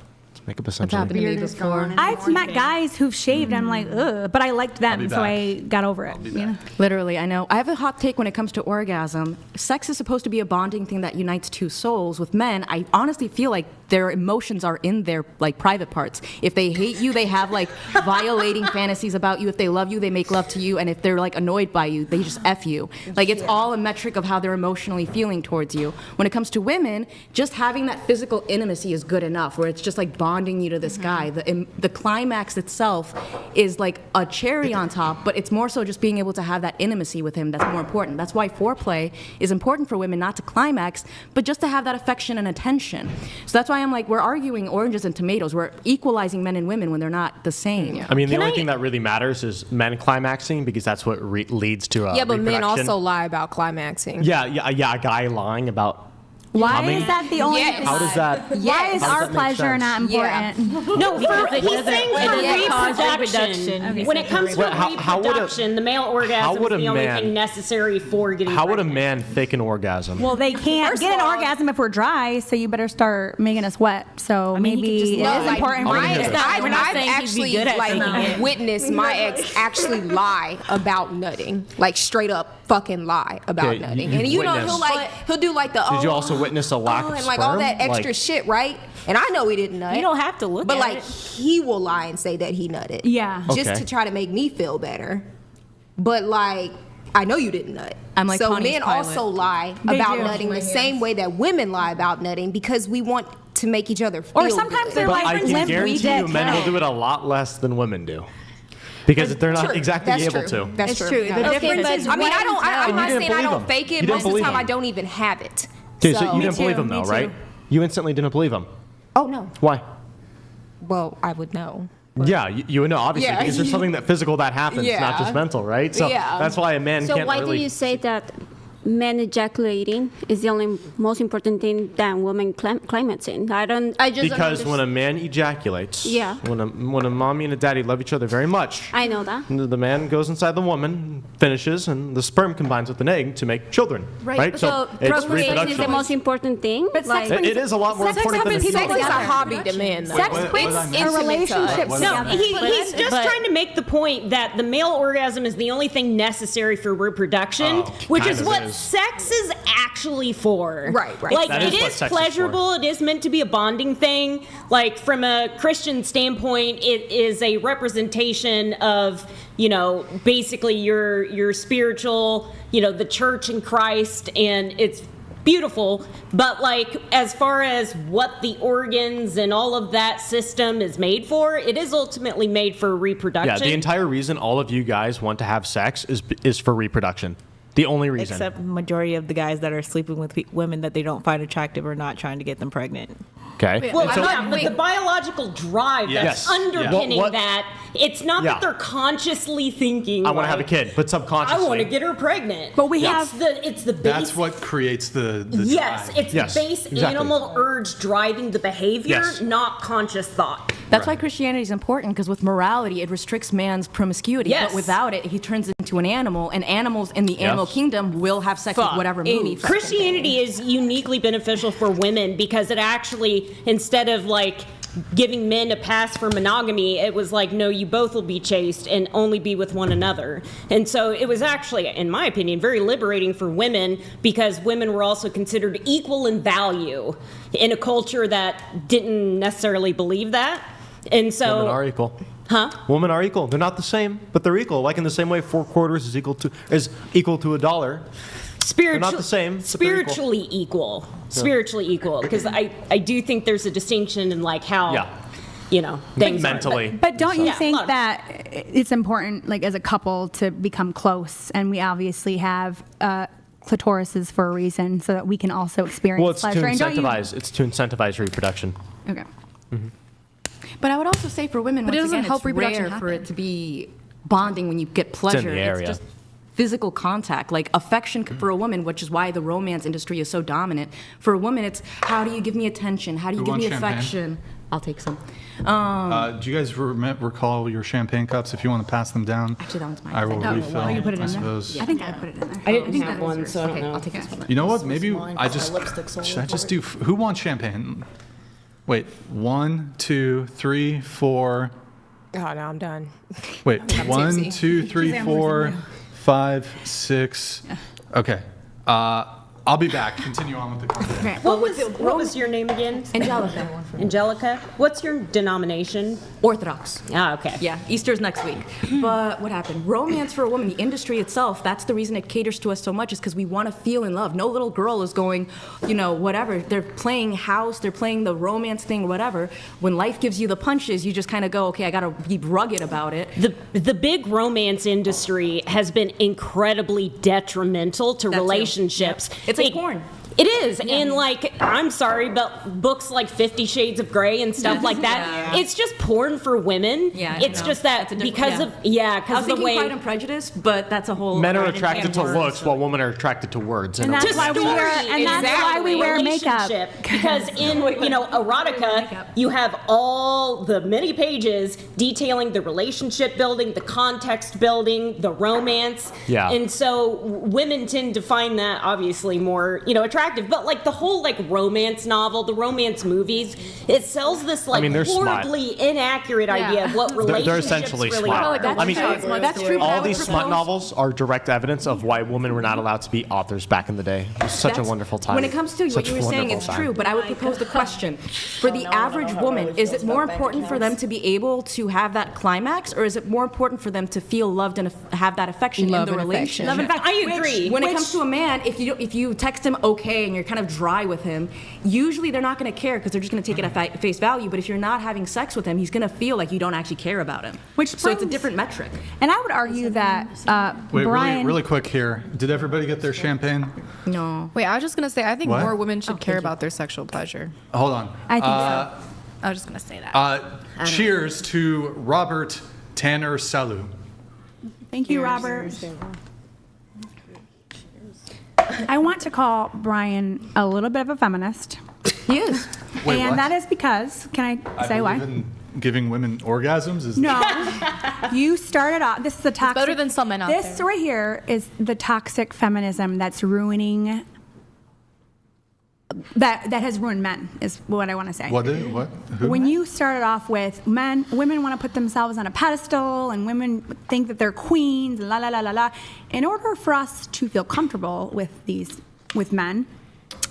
Makeup essentially. happened to me before. I've met guys who've shaved. I'm like, ugh, but I liked them, so I got over it. You know? Literally, I know. I have a hot take when it comes to orgasm. Sex is supposed to be a bonding thing that unites two souls. With men, I honestly feel like their emotions are in their like private parts. If they hate you, they have like violating fantasies about you. If they love you, they make love to you. And if they're like annoyed by you, they just F you. Like it's all a metric of how they're emotionally feeling towards you. When it comes to women, just having that physical intimacy is good enough, where it's just like bonding you to this guy. The climax itself is like a cherry on top, but it's more so just being able to have that intimacy with him that's more important. That's why foreplay is important for women, not to climax, but just to have that affection and attention. So that's why I'm like, we're arguing oranges and tomatoes. We're equalizing men and women when they're not the same. I mean, the only thing that really matters is men climaxing, because that's what leads to Yeah, but men reproduction. also lie about climaxing. Yeah, a guy lying about. Why coming? is that the only? How does that? Why is how does our that make pleasure sense? not important? No, he's saying for reproduction. reproduction. When it comes to reproduction, the male orgasm is the only thing necessary for getting How would a pregnant. man fake an orgasm? Well, they can't First get an of all- orgasm if we're dry, so you better start making us wet. So maybe it is important for you to stop. I've actually like witnessed my ex actually lie about nutting, like straight up fucking lie about Yeah, nutting. you And you know witnessed. he'll do like the Did you also witness a lack of and like all sperm? that extra Like- shit, right? And I know he didn't nut. You don't have to look but at like it. he will lie and say that he nutted. Yeah. Just Okay. to try to make me feel better. But like I know you didn't nut. I'm like so Connie's men pilot. also lie They about do. nutting the same way that women lie about nutting, because we want to make each other feel Or sometimes good. they're But like I can limp guarantee you, dick. men will do it a lot less than women do, because they're not True. exactly That's able true. to. That's It's true. The difference is I mean, I'm And not you didn't saying I believe don't him. fake You it. didn't Most of the believe time, I him. don't even have it. Okay, so you didn't too, believe him though, me right? too. You instantly didn't believe him. Oh no. Why? Well, I would know. Yeah, you would know, obviously, Yeah. because there's something that physical that happens, Yeah. not just mental, right? So Yeah. that's why a man So can't why really. do you say that men ejaculating is the only most important thing than women climaxing? I just Because don't when a man ejaculates, Yeah. when a mommy and a daddy love each other very much, I know that. the man goes inside the woman, finishes, and the sperm combines with an egg to make children. Right? So it's procreation is reproduction. the most important thing. But sex It is a lot more important than Sex people. is a hobby to men. Though. Sex It's puts intimate a to relationship us. No, together. he's just trying to make the point that the male orgasm is the only thing necessary for reproduction, which kind is of what is. sex is actually for. Right. Like, That it is what is sex is pleasurable. It is meant to be a bonding thing. Like, from a Christian standpoint, it is a representation of, basically your spiritual, the church in Christ, and it's beautiful. But like, as far as what the organs and all of that system is made for, it is ultimately made for reproduction. Yeah, the entire reason all of you guys want to have sex is for reproduction. The only reason. Except majority of the guys that are sleeping with women that they don't find attractive are not trying to get them pregnant. Okay. Well, And so- but the biological drive Yes. that's underpinning What- that, it's not Yeah. that they're consciously thinking, I want to have a like, kid, but I subconsciously. want to get her pregnant. But we it's the base. That's what creates the Yes, drive. it's Yes, the base exactly. animal urge driving the behavior, Yes. not conscious thought. That's why Christianity is important, because with morality, it restricts man's promiscuity. Yes. But without it, he turns into an animal, and animals in the animal Yes. kingdom will have sex with whatever moves. Christianity is uniquely beneficial for women because it actually, instead of like giving men a pass for monogamy, it was like, no, you both will be chaste and only be with one another. And so it was actually, in my opinion, very liberating for women, because women were also considered equal in value in a culture that didn't necessarily believe that. And so Women are equal. Huh? Women are equal. They're not the same, but they're equal. Like in the same way, 4 quarters is equal to $1. They're not the same. But they're equal. Spiritually equal. Spiritually equal. Because I do think there's a distinction in like how, things are. mentally. But don't you Yeah, think look. that it's important, like as a couple, to become close? And we obviously have clitorises for a reason, so that we can also experience Well, it's to pleasure. And don't you- incentivize. It's to incentivize reproduction. Okay. But I would also say for women, But it once doesn't again, help it's reproduction rare for happen. it to be bonding when you get pleasure. the area. just physical contact, like affection for a woman, which is why the romance industry is so dominant. For a woman, it's how do you give me attention? How do you Who give me wants champagne? affection? I'll take some. Do you guys recall your champagne cups? If you want to pass them down, Actually, that one's mine. I will Oh, refill. Oh, you put it I in there? suppose. I think I put it in there. I didn't have one, so I don't know. I'll take this one. You know what? Maybe mine, I my just lipstick's all should I just over do? Who wants champagne? Wait, 1, 2, 3, 4. Oh, no, I'm done. Wait, I'm 1, tipsy. 2, 3, 4, 5, 6. Okay. I'll be back. Continue on with the content. What was your name again? Angelica. Angelica. What's your denomination? Orthodox. Ah, okay. Yeah, Easter's next week. But what happened? Romance for a woman, the industry itself, that's the reason it caters to us so much, is because we want to feel in love. No little girl is going, whatever. They're playing house, they're playing the romance thing, whatever. When life gives you the punches, you just kind of go, okay, I got to be rugged about it. The big romance industry has been incredibly detrimental to relationships. Yep. It's like porn. It is, and I'm sorry, but books like 50 Shades of Grey and stuff like that, it's just porn for women. Yeah, it's just that because of the way. Pride and Prejudice, but that's a whole. Men are attracted to looks, while women are attracted to words. And that's why we wear makeup. Because in erotica, you have all the many pages detailing the relationship building, the context building, the romance. Yeah. And so women tend to find that obviously more attractive. But the whole romance novel, the romance movies, it sells this horribly inaccurate idea of what relationships they're essentially really smart. are. That's true. All these smut novels are direct evidence of why women were not allowed to be authors back in the day. It was such a wonderful time. When it comes to what you were saying, it's true, but I would propose the question. For the average woman, is it more important for them to be able to have that climax, or is it more important for them to feel loved and have that affection in the relationship? I agree. When it comes to a man, if you text him okay and you're kind of dry with him, usually they're not going to care because they're just going to take it at face value. But if you're not having sex with him, he's going to feel like you don't actually care about him. So it's a different metric. And I would argue that Wait, Brian. really quick here. Did everybody get their champagne? No. Wait, I was just gonna say I think What? more women should care about their sexual pleasure. Hold on. I think so. I was just gonna say that. Cheers to Robert Tanner Salu. Thank you, Robert. I want to call Brian a little bit of a feminist. He is. Wait, and what? that is because, can I say why? believe in giving women orgasms? No. You started off, this is the toxic. better than some men out This there. right here is the toxic feminism that's ruining, that has ruined men, is what I want to say. What? Who? When you started off with women want to put themselves on a pedestal and women think that they're queens, la la la la la. In order for us to feel comfortable with men,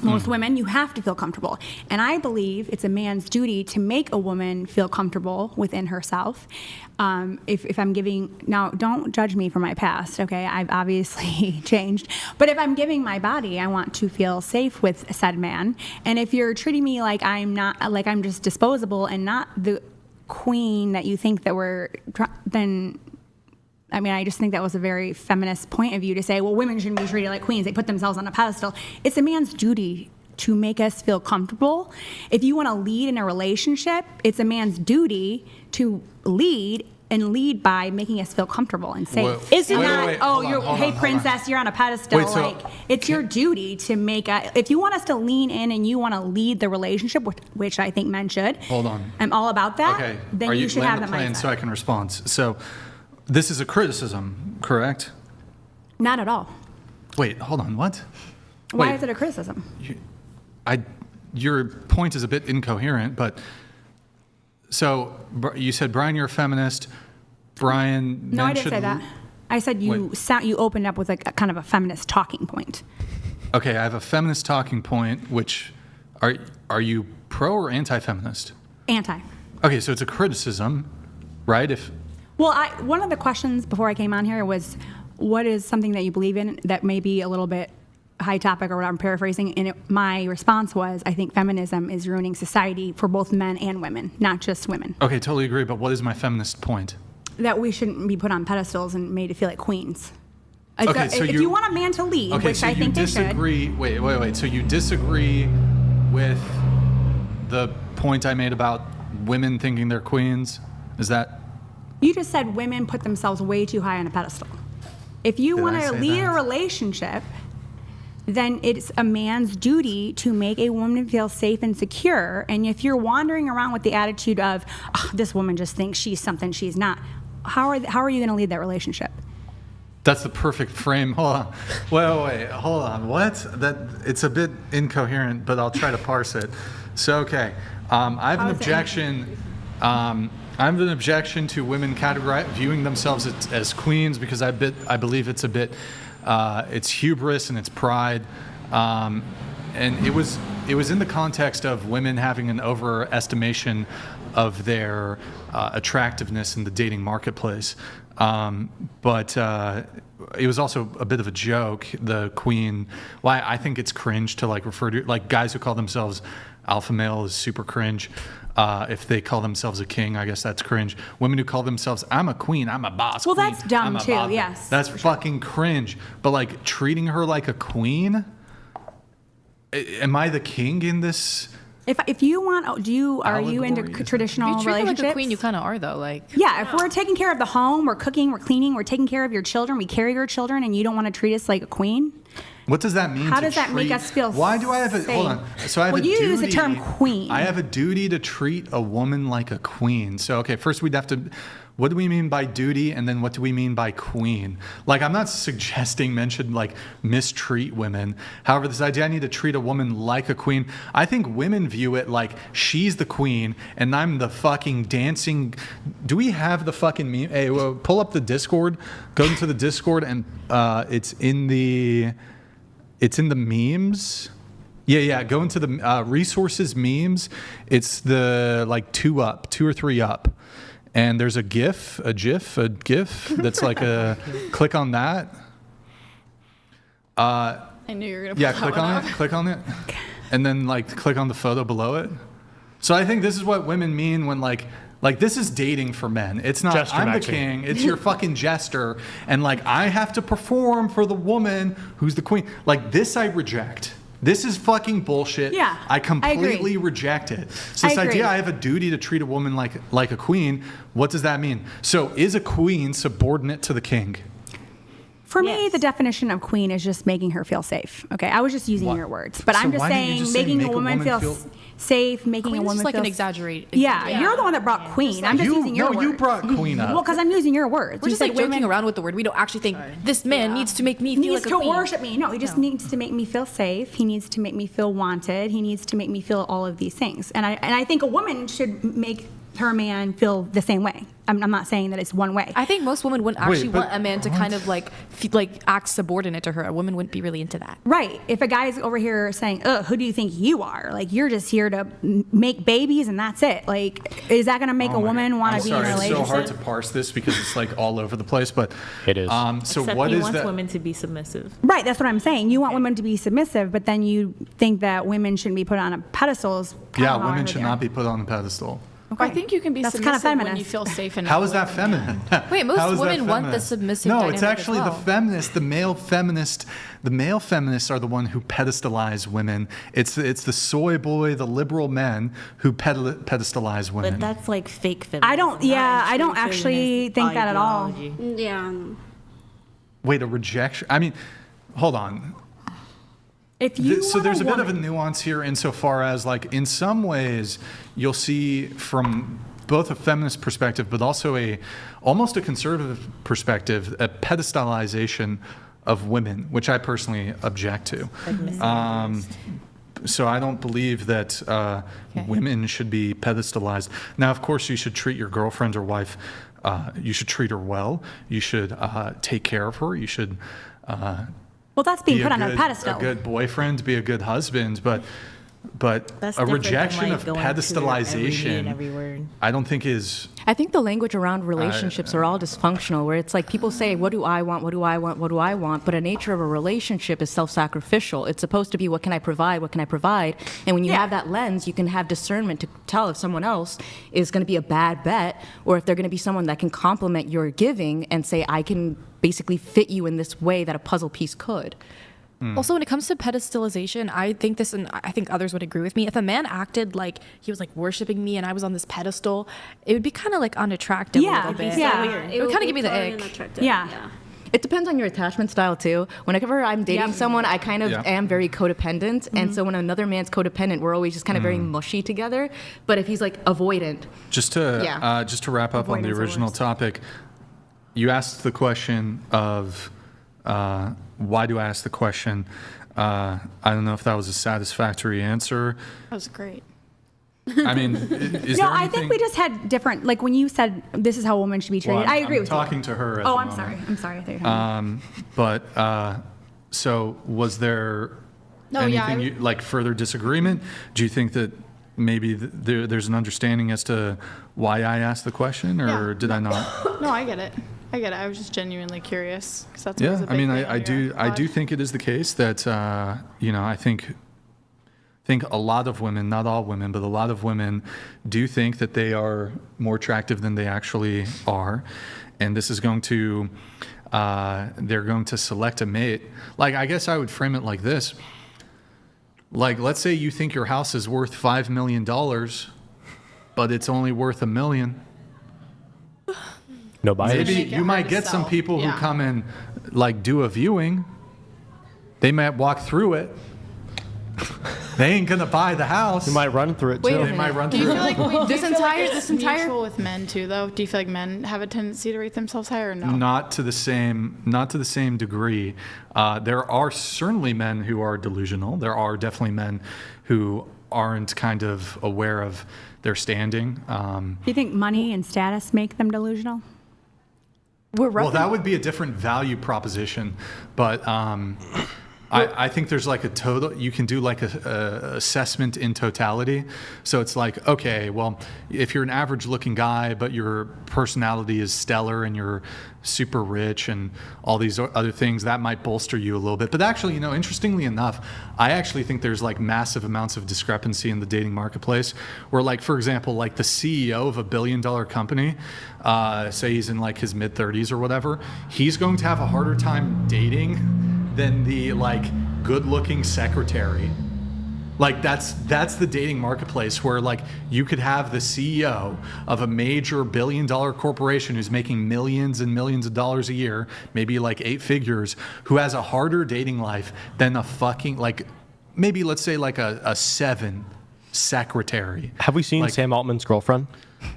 most women, you have to feel comfortable. And I believe it's a man's duty to make a woman feel comfortable within herself. If I'm giving, now don't judge me for my past, okay? I've obviously changed. But if I'm giving my body, I want to feel safe with said man. And if you're treating me like I'm just disposable and not the queen that you think that then I just think that was a very feminist point of view to say, well, women shouldn't be treated like queens. They put themselves on a pedestal. It's a man's duty to make us feel comfortable. If you want to lead in a relationship, it's a man's duty to lead and lead by making us feel comfortable and safe. Well, It's wait, not, wait, hold on, hey, princess, you're on a pedestal. Wait, so- It's your duty to make if you want us to lean in and you want to lead the relationship, which I think men should. Hold on. I'm all about that. Okay. Then Are you should have land that the plane mindset. so I can respond? So, this is a criticism, correct? Not at all. Wait, hold on. What? Why Wait. is it a criticism? Your point is a bit incoherent, but so you said, Brian, you're a feminist. Brian, No, men I didn't should say that. I said you opened up with a kind of a feminist talking point. Okay, I have a feminist talking point. Which are you pro or anti-feminist? Anti. Okay, so it's a criticism, right? Well, one of the questions before I came on here was, what is something that you believe in that may be a little bit high topic or what I'm paraphrasing, and my response was, I think feminism is ruining society for both men and women, not just women. Okay, totally agree. But what is my feminist point? That we shouldn't be put on pedestals and made to feel like queens. Okay, so if you want a man to lead, Okay, which so I you think they should. disagree. Wait. So you disagree with the point I made about women thinking they're queens? Is that? You just said women put themselves way too high on a pedestal. If you Did want I to say lead that? a relationship, then it's a man's duty to make a woman feel safe and secure. And if you're wandering around with the attitude of, oh, this woman just thinks she's something she's not, how are you going to lead that relationship? That's the perfect frame. Hold on. Wait. Hold on. What? It's a bit incoherent, but I'll try to parse it. So, okay. I have an objection. I have an objection to women viewing themselves as queens because I believe it's a bit, it's hubris and it's pride. And it was in the context of women having an overestimation of their attractiveness in the dating marketplace. But it was also a bit of a joke. The queen. Why I think it's cringe to like refer to like guys who call themselves alpha male is super cringe. If they call themselves a king, I guess that's cringe. Women who call themselves, I'm a queen, I'm a boss. Well, queen, that's dumb I'm a too. boss." Yes. That's fucking cringe. But like treating her like a queen. Am I the king in this? If you want, are you into traditional If you treat her relationships? like a queen, you kind of are though. Like yeah, if we're taking care of the home, we're cooking, we're cleaning, we're taking care of your children, we carry your children, and you don't want to treat us like a queen. What does that mean? How does that make us feel? Why do I have a hold on? So I have well, a duty. you use the term queen. I have a duty to treat a woman like a queen. So okay, first we'd have to. What do we mean by duty, and then what do we mean by queen? Like I'm not suggesting men should like mistreat women. However, this idea I need to treat a woman like a queen. I think women view it like she's the queen and I'm the fucking dancing. Do we have the fucking meme? Hey, well, pull up the Discord. Go into the Discord and it's in the memes. Yeah. Go into the resources memes. It's the like 2 or 3 up. And there's a GIF that's like a click on that. I knew you were gonna. Yeah, click on it, and then like click on the photo below it. So I think this is what women mean when like this is dating for men. It's not Jester I'm the matching. king. It's your fucking jester, and like I have to perform for the woman who's the queen. Like this, I reject. This is fucking bullshit. Yeah, I completely agree. reject it. So this I agree. idea I have a duty to treat a woman like a queen, what does that mean? So is a queen subordinate to the king? For me, the definition of queen is just making her feel safe. Okay, I was just using your words, but So I'm just why didn't you saying just say making make a a woman woman feel feel- safe, making Queen a is woman just like feel an exaggerate. Yeah, you're the one that brought queen. I'm just using your words. You brought queen up. Well, because I'm using your words. We're You just said like joking women around with the word. We don't actually think this man needs to make me feel needs like a to queen. worship me. No, he just needs to make me feel safe. He needs to make me feel wanted. He needs to make me feel all of these things. And I think a woman should make her man feel the same way. I'm not saying that it's one way. I think most women wouldn't actually but want a man to kind of like act subordinate to her. A woman wouldn't be really into that. Right. If a guy's over here saying, "Ugh, who do you think you are? Like you're just here to make babies and that's it." Like, is that going to make a woman want to be in a It's so relationship? hard to parse this because it's like all over the place. But it is. So Except what he is wants that? women to be submissive. Right. That's what I'm saying. You want women to be submissive, but then you think that women shouldn't be put on a pedestal. Yeah, women should not be put on the pedestal. Okay. I think you can be That's submissive kind of when you feminist. feel safe enough. How is that feminine? Wait, most How is that women want the feminist? submissive No, dynamic it's actually as well. the feminist, the male feminist. The male feminists are the one who pedestalize women. It's the soy boy, the liberal men who pedestalize women. But that's like fake feminism. I don't. Yeah, I don't actually think that at all. Yeah. Wait, a rejection? I mean, hold on. If you So want there's a bit woman, of a nuance here insofar as like in some ways you'll see from both a feminist perspective but also almost a conservative perspective a pedestalization of women, which I personally object to. So I don't believe that women should be pedestalized. Now, of course, you should treat your girlfriend or wife. You should treat her well. You should take care of her. You should. well, that's being be put on a good- pedestal. A good boyfriend, be a good husband, but That's a different than, rejection like, of going to her every day pedestalization, and every word. I don't think is. I think the language around relationships are all dysfunctional, where it's like people say, what do I want, what do I want, what do I want? But the nature of a relationship is self-sacrificial. It's supposed to be, what can I provide, what can I provide? And when you have that lens, you can have discernment to tell if someone else is going to be a bad bet, or if they're going to be someone that can complement your giving and say, I can basically fit you in this way that a puzzle piece could. Also, when it comes to pedestalization, I think this, and I think others would agree with me. If a man acted like he was like worshiping me and I was on this pedestal, it would be kind of like unattractive a little bit. It would kind of give me the ick. Yeah. It depends on your attachment style too. Whenever I'm dating someone, I kind of am very codependent, and so when another man's codependent, we're always just kind of very mushy together. But if he's like avoidant, Just to wrap up on the original topic, you asked the question of why do I ask the question? I don't know if that was a satisfactory answer. That was great. I mean, is No, there I anything? think we just had different. Like when you said this is how a woman should be treated. Well, I agree I'm with talking you. to her. At Oh, the I'm moment. sorry. I'm sorry. I thought you were talking But so was there No, yeah, anything like further disagreement? Do you think that maybe there's an understanding as to why I asked the question, or did I not? No, I get it. I was just genuinely curious because that's always a big I mean, thing I do think it is the case that I think a lot of women, not all women, but a lot of women do think that they are more attractive than they actually are, and this is going to they're going to select a mate. Like, I guess I would frame it like this. Like, let's say you think your house is worth $5 million, but it's only worth $1 million. No bias. Maybe you might get some people who come and like do a viewing. They might walk through it. They ain't gonna buy the house. You might run through it too. They might run Do you through feel it. like This entire- mutual with men too, though? Do you feel like men have a tendency to rate themselves higher, or no? Not to the same degree. There are certainly men who are delusional. There are definitely men who aren't kind of aware of their standing. Do you think money and status make them delusional? Well, that would be a different value proposition, but I think there's like a total. You can do like a assessment in totality. So it's like, okay, well, if you're an average-looking guy, but your personality is stellar and you're super rich and all these other things, that might bolster you a little bit. But actually, interestingly enough, I actually think there's like massive amounts of discrepancy in the dating marketplace. Where, like, for example, like the CEO of a billion-dollar company, say he's in like his mid-30s or whatever, he's going to have a harder time dating than the like good-looking secretary. Like that's the dating marketplace where like you could have the CEO of a major billion-dollar corporation who's making millions and millions of dollars a year, maybe like 8 figures, who has a harder dating life than a fucking like maybe let's say like a 7 secretary. Have we seen Sam Altman's girlfriend?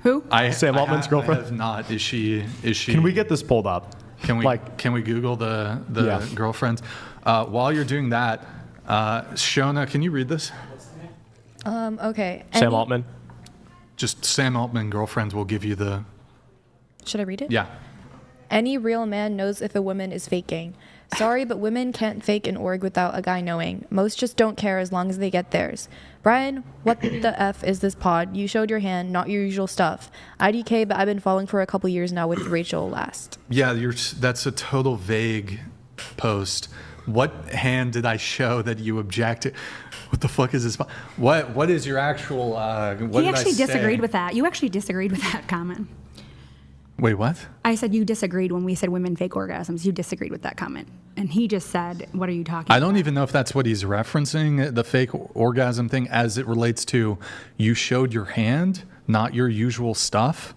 Who? Sam Altman's girlfriend? I have not. Is she? Can we get this pulled up? Can we Google the girlfriends? While you're doing that, Shona, can you read this? Okay. Sam Altman. Just Sam Altman girlfriends will give you the. Should I read it? Yeah. Any real man knows if a woman is faking. Sorry, but women can't fake an org without a guy knowing. Most just don't care as long as they get theirs. Brian, what the F is this pod? You showed your hand, not your usual stuff. IDK, but I've been following for a couple years now with Rachel last. Yeah, that's a total vague post. What hand did I show that you objected? What the fuck is this? What is your actual? What He actually did I disagreed say? with that. You actually disagreed with that comment. Wait, what? I said you disagreed when we said women fake orgasms. You disagreed with that comment. And he just said, what are you talking I about? don't even know if that's what he's referencing, the fake orgasm thing, as it relates to you showed your hand, not your usual stuff.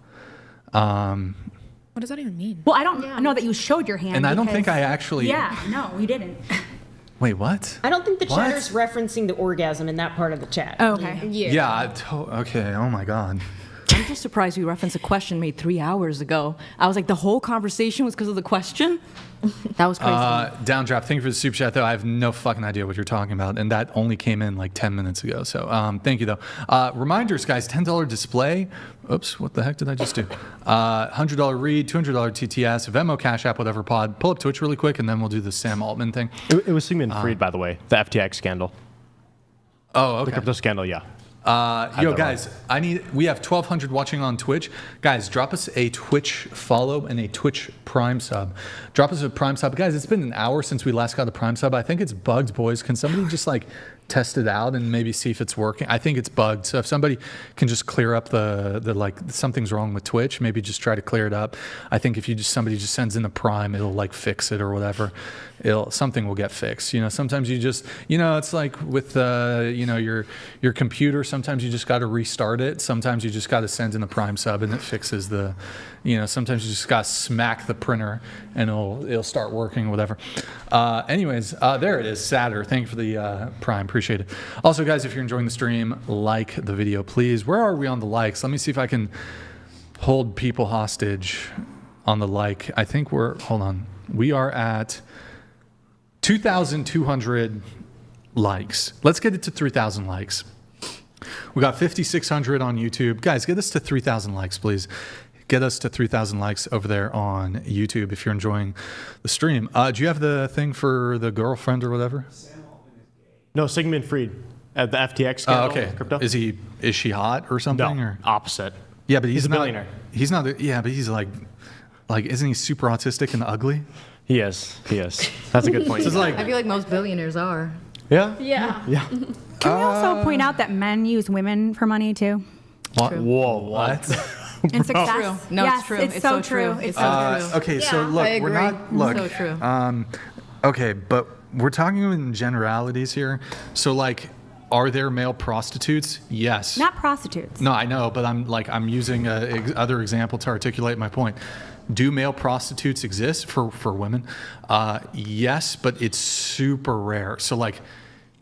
What does that even mean? Well, I don't know that you showed your hand. And I don't think because- I actually. Yeah, no, we didn't. Wait, what? I don't think the What? chatter's referencing the orgasm in that part of the chat. Oh, okay. Yeah. Okay. Oh my God. I'm just surprised we referenced a question made 3 hours ago. I was like, the whole conversation was because of the question? That was crazy. Downdraft, thank you for the super chat, though. I have no fucking idea what you're talking about, and that only came in like 10 minutes ago. So thank you, though. Reminders, guys, $10 display. Oops, what the heck did I just do? $100 read, $200 TTS, Venmo, Cash App, whatever pod. Pull up Twitch really quick, and then we'll do the Sam Altman thing. It was Sigmund Freud, by the way, the FTX scandal. Oh, okay. The crypto scandal, yeah. Guys, we have 1,200 watching on Twitch. Guys, drop us a Twitch follow and a Twitch Prime sub. Drop us a Prime sub. Guys, it's been an hour since we last got a Prime sub. I think it's bugged, boys. Can somebody just like test it out and maybe see if it's working? I think it's bugged. So if somebody can just clear up the like something's wrong with Twitch, maybe just try to clear it up. I think if somebody just sends in a Prime, it'll like fix it or whatever. Something will get fixed. Sometimes you just, it's like with your computer. Sometimes you just got to restart it. Sometimes you just got to send in a Prime sub and it fixes the, sometimes you just got to smack the printer and it'll start working, whatever. Anyways, there it is. Satter. Thank you for the Prime. Appreciate it. Also, guys, if you're enjoying the stream, like the video, please. Where are we on the likes? Let me see if I can hold people hostage on the like. I think hold on. We are at 2,200 likes. Let's get it to 3,000 likes. We got 5,600 on YouTube. Guys, get us to 3,000 likes, please. Get us to 3,000 likes over there on YouTube if you're enjoying the stream. Do you have the thing for the girlfriend or whatever? No, Sigmund Freud at the FTX scandal. Okay. Crypto. Is she hot or something? No, or? opposite. Yeah, but he's a not. billionaire. He's not. Yeah, but he's like, isn't he super autistic and ugly? He is. That's a good point. I feel like most billionaires are. Yeah. Yeah. Yeah. Can we also point out that men use women for money too? What? True. Whoa, what? In success. True. No, yes, it's true. It's so true. It's so true. Okay, so Yeah, look, I we're agree. not. Look. So true. Okay, but we're talking in generalities here. So, like, are there male prostitutes? Yes. Not prostitutes. No, I know, but I'm using other example to articulate my point. Do male prostitutes exist for women? Yes, but it's super rare. So, like,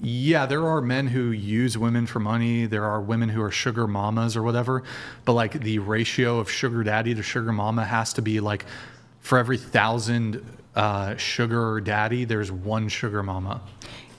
yeah, there are men who use women for money. There are women who are sugar mamas or whatever. But, like, the ratio of sugar daddy to sugar mama has to be, like, for every 1,000 sugar daddy, there's one sugar mama.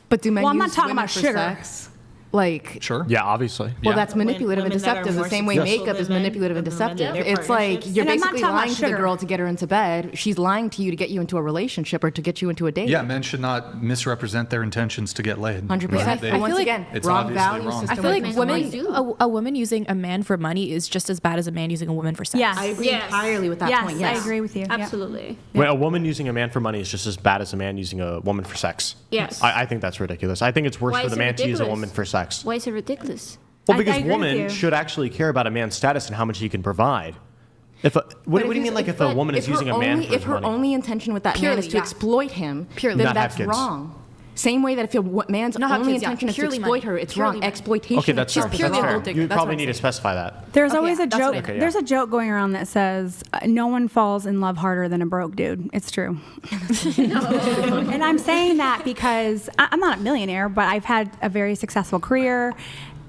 But do men Well, I'm use not talking women about for sugar. sex? Like, Sure. Yeah, obviously. well, that's manipulative and women that are deceptive. The more same way successful makeup is than men manipulative and in their deceptive. partnerships. It's like you're And I'm not basically talking about lying to the sugar. girl to get her into bed. She's lying to you to get you into a relationship or to get you into a date. Yeah, men should not misrepresent their intentions to get laid. 100%. They- And once like again, it's wrong obviously value wrong. system. I feel when it like comes to money. a woman using a man for money is just as bad as a man using a woman for sex. Yes. I agree entirely with that yes, point. Yes, I agree with you. Yep. Absolutely. Wait, a woman using a man for money is just as bad as a man using a woman for sex. Yes. I think that's ridiculous. I think it's worse Why for is the it man to use a ridiculous? woman for sex. Why is it ridiculous? Well, I because agree with women you. should actually care about a man's status and how much he can provide. What do you mean, like, if a woman is using a man for if his her money? only intention with that man Purely, is to yeah. exploit him, Purely. then Not have that's kids. wrong. Same way that if a man's Not have only kids, yeah. intention is to Purely exploit money. her, it's Purely wrong. money. Exploitation. Okay, that's She's fair. purely That's a fair. gold digger. You That's probably what need I'm to saying. specify that. There's Okay, always a that's what joke. I- Okay, yeah. There's a joke going around that says no one falls in love harder than a broke dude. It's true. And I'm saying that because I'm not a millionaire, but I've had a very successful career.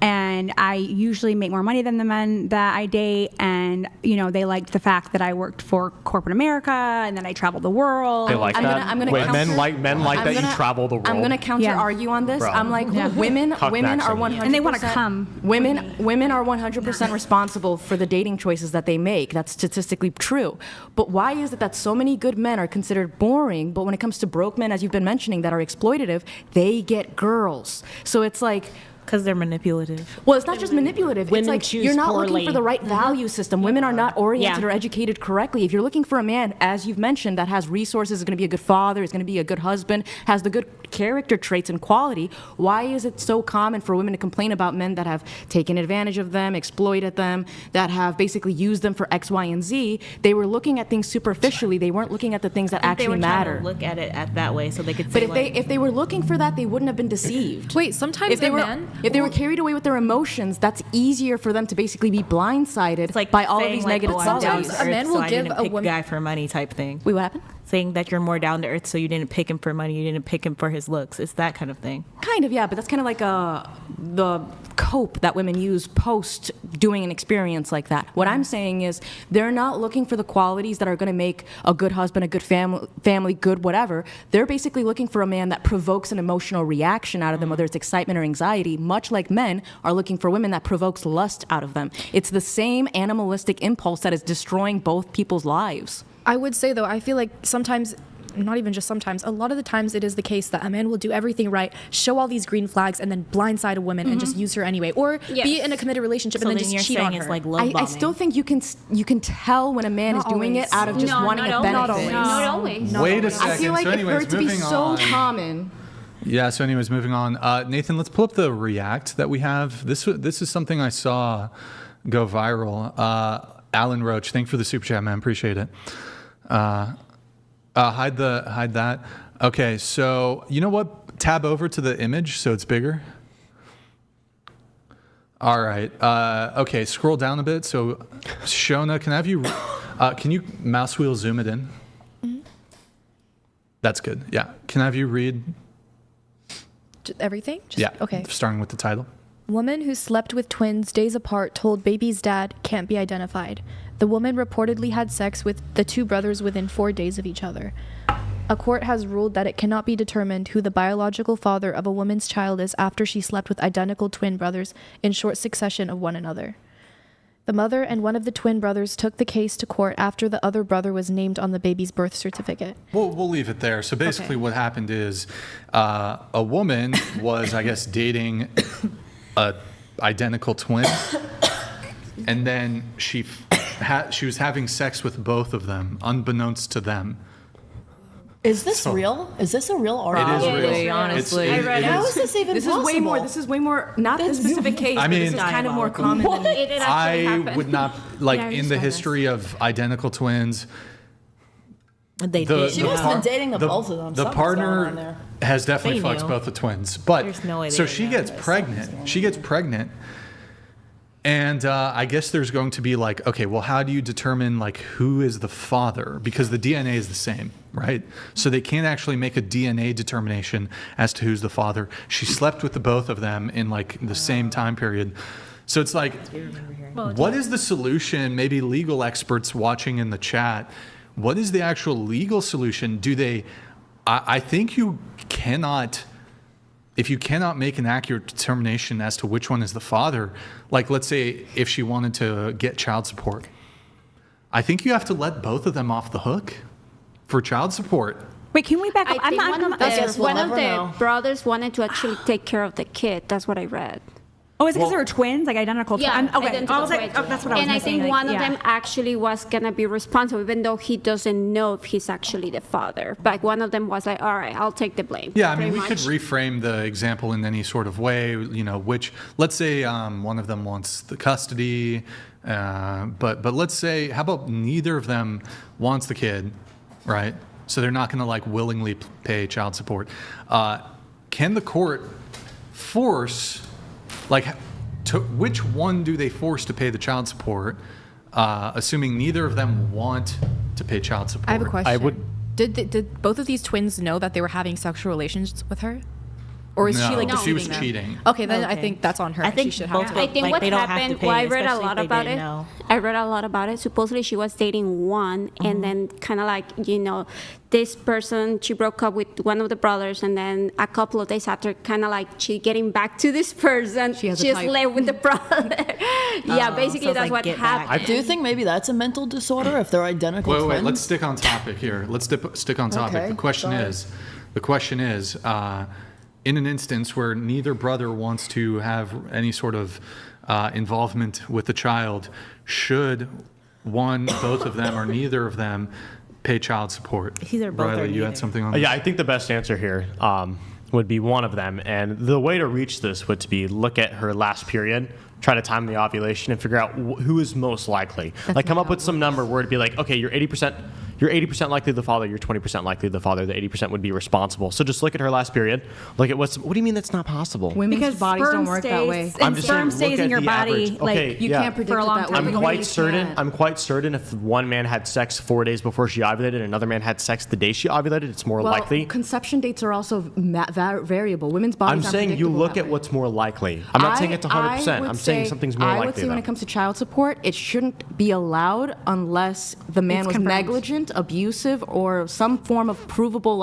And I usually make more money than the men that I date. And, they liked the fact that I worked for corporate America and that I traveled the world. They like I'm that. gonna Wait, counter- men like that you travel the world. I'm gonna counter argue on this. Bro. I'm like, Yeah. women Cock are maxing. 100%. And they wanna come Women are 100% responsible for the dating choices that they make. That's statistically true. But why is it that so many good men are considered boring, but when it comes to broke men, as you've been mentioning, that are exploitative, they get girls? So it's like, Because they're manipulative. well, it's not just manipulative. Women it's like choose you're not poorly. looking for the right value system. Women are not oriented Yeah. or educated correctly. If you're looking for a man, as you've mentioned, that has resources, is going to be a good father, is going to be a good husband, has the good character traits and quality, why is it so common for women to complain about men that have taken advantage of them, exploited them, that have basically used them for X, Y, and Z? They were looking at things superficially. They weren't looking at the things that They actually were trying matter. to look at it at that way so they could But say, if they were looking for that, they wouldn't have been deceived. Wait, sometimes if they a were man- if they were carried away with their emotions, that's easier for them to basically be blindsided by all of saying, these like, negative oh, I'm qualities. down to a earth, man so will I give didn't a pick woman- guy for money type thing. Wait, what happened? Saying that you're more down to earth, so you didn't pick him for money, you didn't pick him for his looks. It's that kind of thing. Kind of, yeah, but that's kind of like the cope that women use post doing an experience like that. What I'm saying is they're not looking for the qualities that are going to make a good husband, a good family, good whatever. They're basically looking for a man that provokes an emotional reaction out of them, whether it's excitement or anxiety, much like men are looking for women that provokes lust out of them. It's the same animalistic impulse that is destroying both people's lives. I would say, though, I feel like sometimes, not even just sometimes, a lot of the times it is the case that a man will do everything right, show all these green flags, and then blindside a woman and just use her anyway. Or be in a committed relationship So and then then just you're cheat saying on it's her. like love I still think you can tell when a man Not is doing always. it out of just No, wanting not a always. benefit. Not always. Not always. Wait a I second. feel like so for anyways, it to be moving so on. common. Yeah, so anyways, moving on. Nathan, let's pull up the React that we have. This is something I saw go viral. Alan Roach, thank you for the super chat, man. Appreciate it. Hide that. Okay, so you know what? Tab over to the image so it's bigger. All right. Okay, scroll down a bit. So, Shona, can you mouse wheel zoom it in? That's good. Yeah. Can I have you read? Everything? Just, Yeah. Okay. Starting with the title. Woman who slept with twins days apart told baby's dad can't be identified. The woman reportedly had sex with the two brothers within 4 days of each other. a court has ruled that it cannot be determined who the biological father of a woman's child is after she slept with identical twin brothers in short succession of one another. The mother and one of the twin brothers took the case to court after the other brother was named on the baby's birth certificate. We'll leave it there. So basically what happened is a woman was, I guess, dating a identical twin, and then she was having sex with both of them, unbeknownst to them. Is this real? Is this a real article? It is real. Honestly, How is this even possible? This is way more. Not this specific case. I but mean, this is kind of more common. Than It actually I happened. would not, in the history of identical twins, She must have been dating the both of them. The Something's going on partner there. has definitely They fucked knew. both the twins. But There's no way they so didn't she know gets this. pregnant. She gets pregnant. And I guess there's going to be okay, well, how do you determine who is the father? Because the DNA is the same, right? So they can't actually make a DNA determination as to who's the father. She slept with the both of them in the same time period. So it's what is the solution? Maybe legal experts watching in the chat. What is the actual legal solution? I think you cannot, if you cannot make an accurate determination as to which one is the father, let's say if she wanted to get child support, I think you have to let both of them off the hook for child support. Wait, can we back up? I think one of the brothers wanted to actually take care of the kid. That's what I read. Oh, is it because they were twins, identical twins? Yeah, Okay. identical I was twins. that's what I was And I missing, think one of yeah. them actually was gonna be responsible, even though he doesn't know if he's actually the father. But one of them was like, "All right, I'll take the blame." Yeah, I mean, we pretty could much. reframe the example in any sort of way, which, let's say one of them wants the custody, but let's say, how about neither of them wants the kid, right? So they're not going to willingly pay child support. Can the court force, which one do they force to pay the child support, assuming neither of them want to pay child support? I have a question. Did both of these twins know that they were having sexual relations with her? Or is No, she she was deceiving them? cheating. Okay, then I think that's on her. I think she should both have. I think what happened. Well, I read a lot about it. I read a lot about it. Supposedly, she was dating one, and then kind of this person. She broke up with one of the brothers, and then a couple of days after, kind of she getting back to this person. She has a just type. left with the brother. Yeah, basically that's what happened. Do you think maybe that's a mental disorder if they're identical Wait, twins? let's stick on topic here. Let's stick on topic. Okay, The question is, in an instance where neither brother wants to have any sort of involvement with the child, should both of them, or neither of them pay child support? Either both or Riley, you had neither. something on that? Yeah, I think the best answer here would be one of them. And the way to reach this would be look at her last period, try to time the ovulation, and figure out who is most likely. Come up with some number where it'd be okay, you're 80% likely the father, you're 20% likely the father, the 80% would be responsible. So just look at her last period. Look at what do you mean that's not possible? Women's Because bodies sperm don't work that way. stays- and sperm stays in your body. Okay, You yeah. can't predict for a long time. I'm quite certain if one man had sex 4 days before she ovulated and another man had sex the day she ovulated, it's more likely. Conception dates are also variable. Women's bodies I'm aren't saying you predictable look that at way. what's more likely. I'm not saying it's 100%. I'm saying something's more I likely. would say when though. it comes to child support, it shouldn't be allowed unless the man It's was confirmed. negligent, abusive, or some form of provable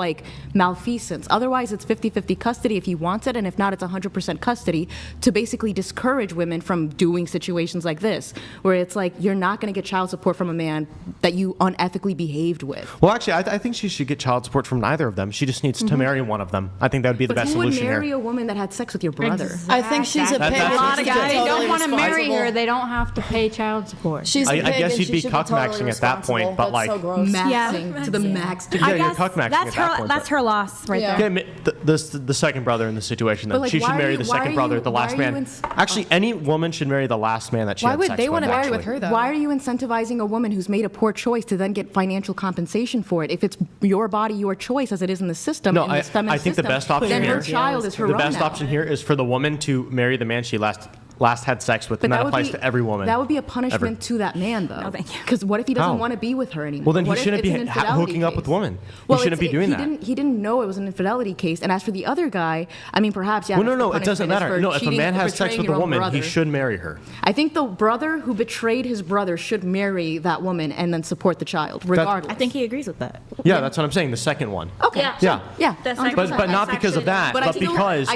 malfeasance. Otherwise, it's 50-50 custody if he wants it, and if not, it's 100% custody to basically discourage women from doing situations like this, where it's you're not going to get child support from a man that you unethically behaved with. Well, actually, I think she should get child support from neither of them. She just needs to marry one of them. I think that would be the But best who would solution marry here. a woman that had sex with your brother? I think she's a pig. A lot of guys don't want to marry her. They don't have to pay child support. She's a I pig guess and you'd she be should cuck totally maxing at that point, responsible. but That's so gross. Maxing to the max. Yeah, I you're guess cuck maxing that's at that her. point. That's her loss right there. Okay, the second brother in the situation, then But, she should why are marry you- the why second are brother, you- the why last are you man. Actually, any woman should marry the last man that she Why had would sex they with. want to marry actually. with her though? Why are you incentivizing a woman who's made a poor choice to then get financial compensation for it? If it's your body, your choice, as it is in the system, No, in this feminist I think the system, best option then here. her child is her The own best now. option here is for the woman to marry the man she last last had sex with, But and that would applies be- to every woman. That would be a punishment ever. to that man, though. Because what if he doesn't How? want to be with her anymore? Well, then What he if shouldn't be it's an infidelity hooking up with case? women. Well, he shouldn't be doing he that. He didn't know it was an infidelity case. And as for the other guy, I mean, perhaps, yeah. Well, that's no, the it doesn't punishment is matter. for No, if a cheating man or has sex betraying with your a own woman, brother. he should marry her. I think the brother who betrayed his brother should marry that woman and then support the child, regardless. I think he agrees with that. Yeah, that's what I'm saying. The second one. Okay. Yeah. Yeah. But not because of that, but because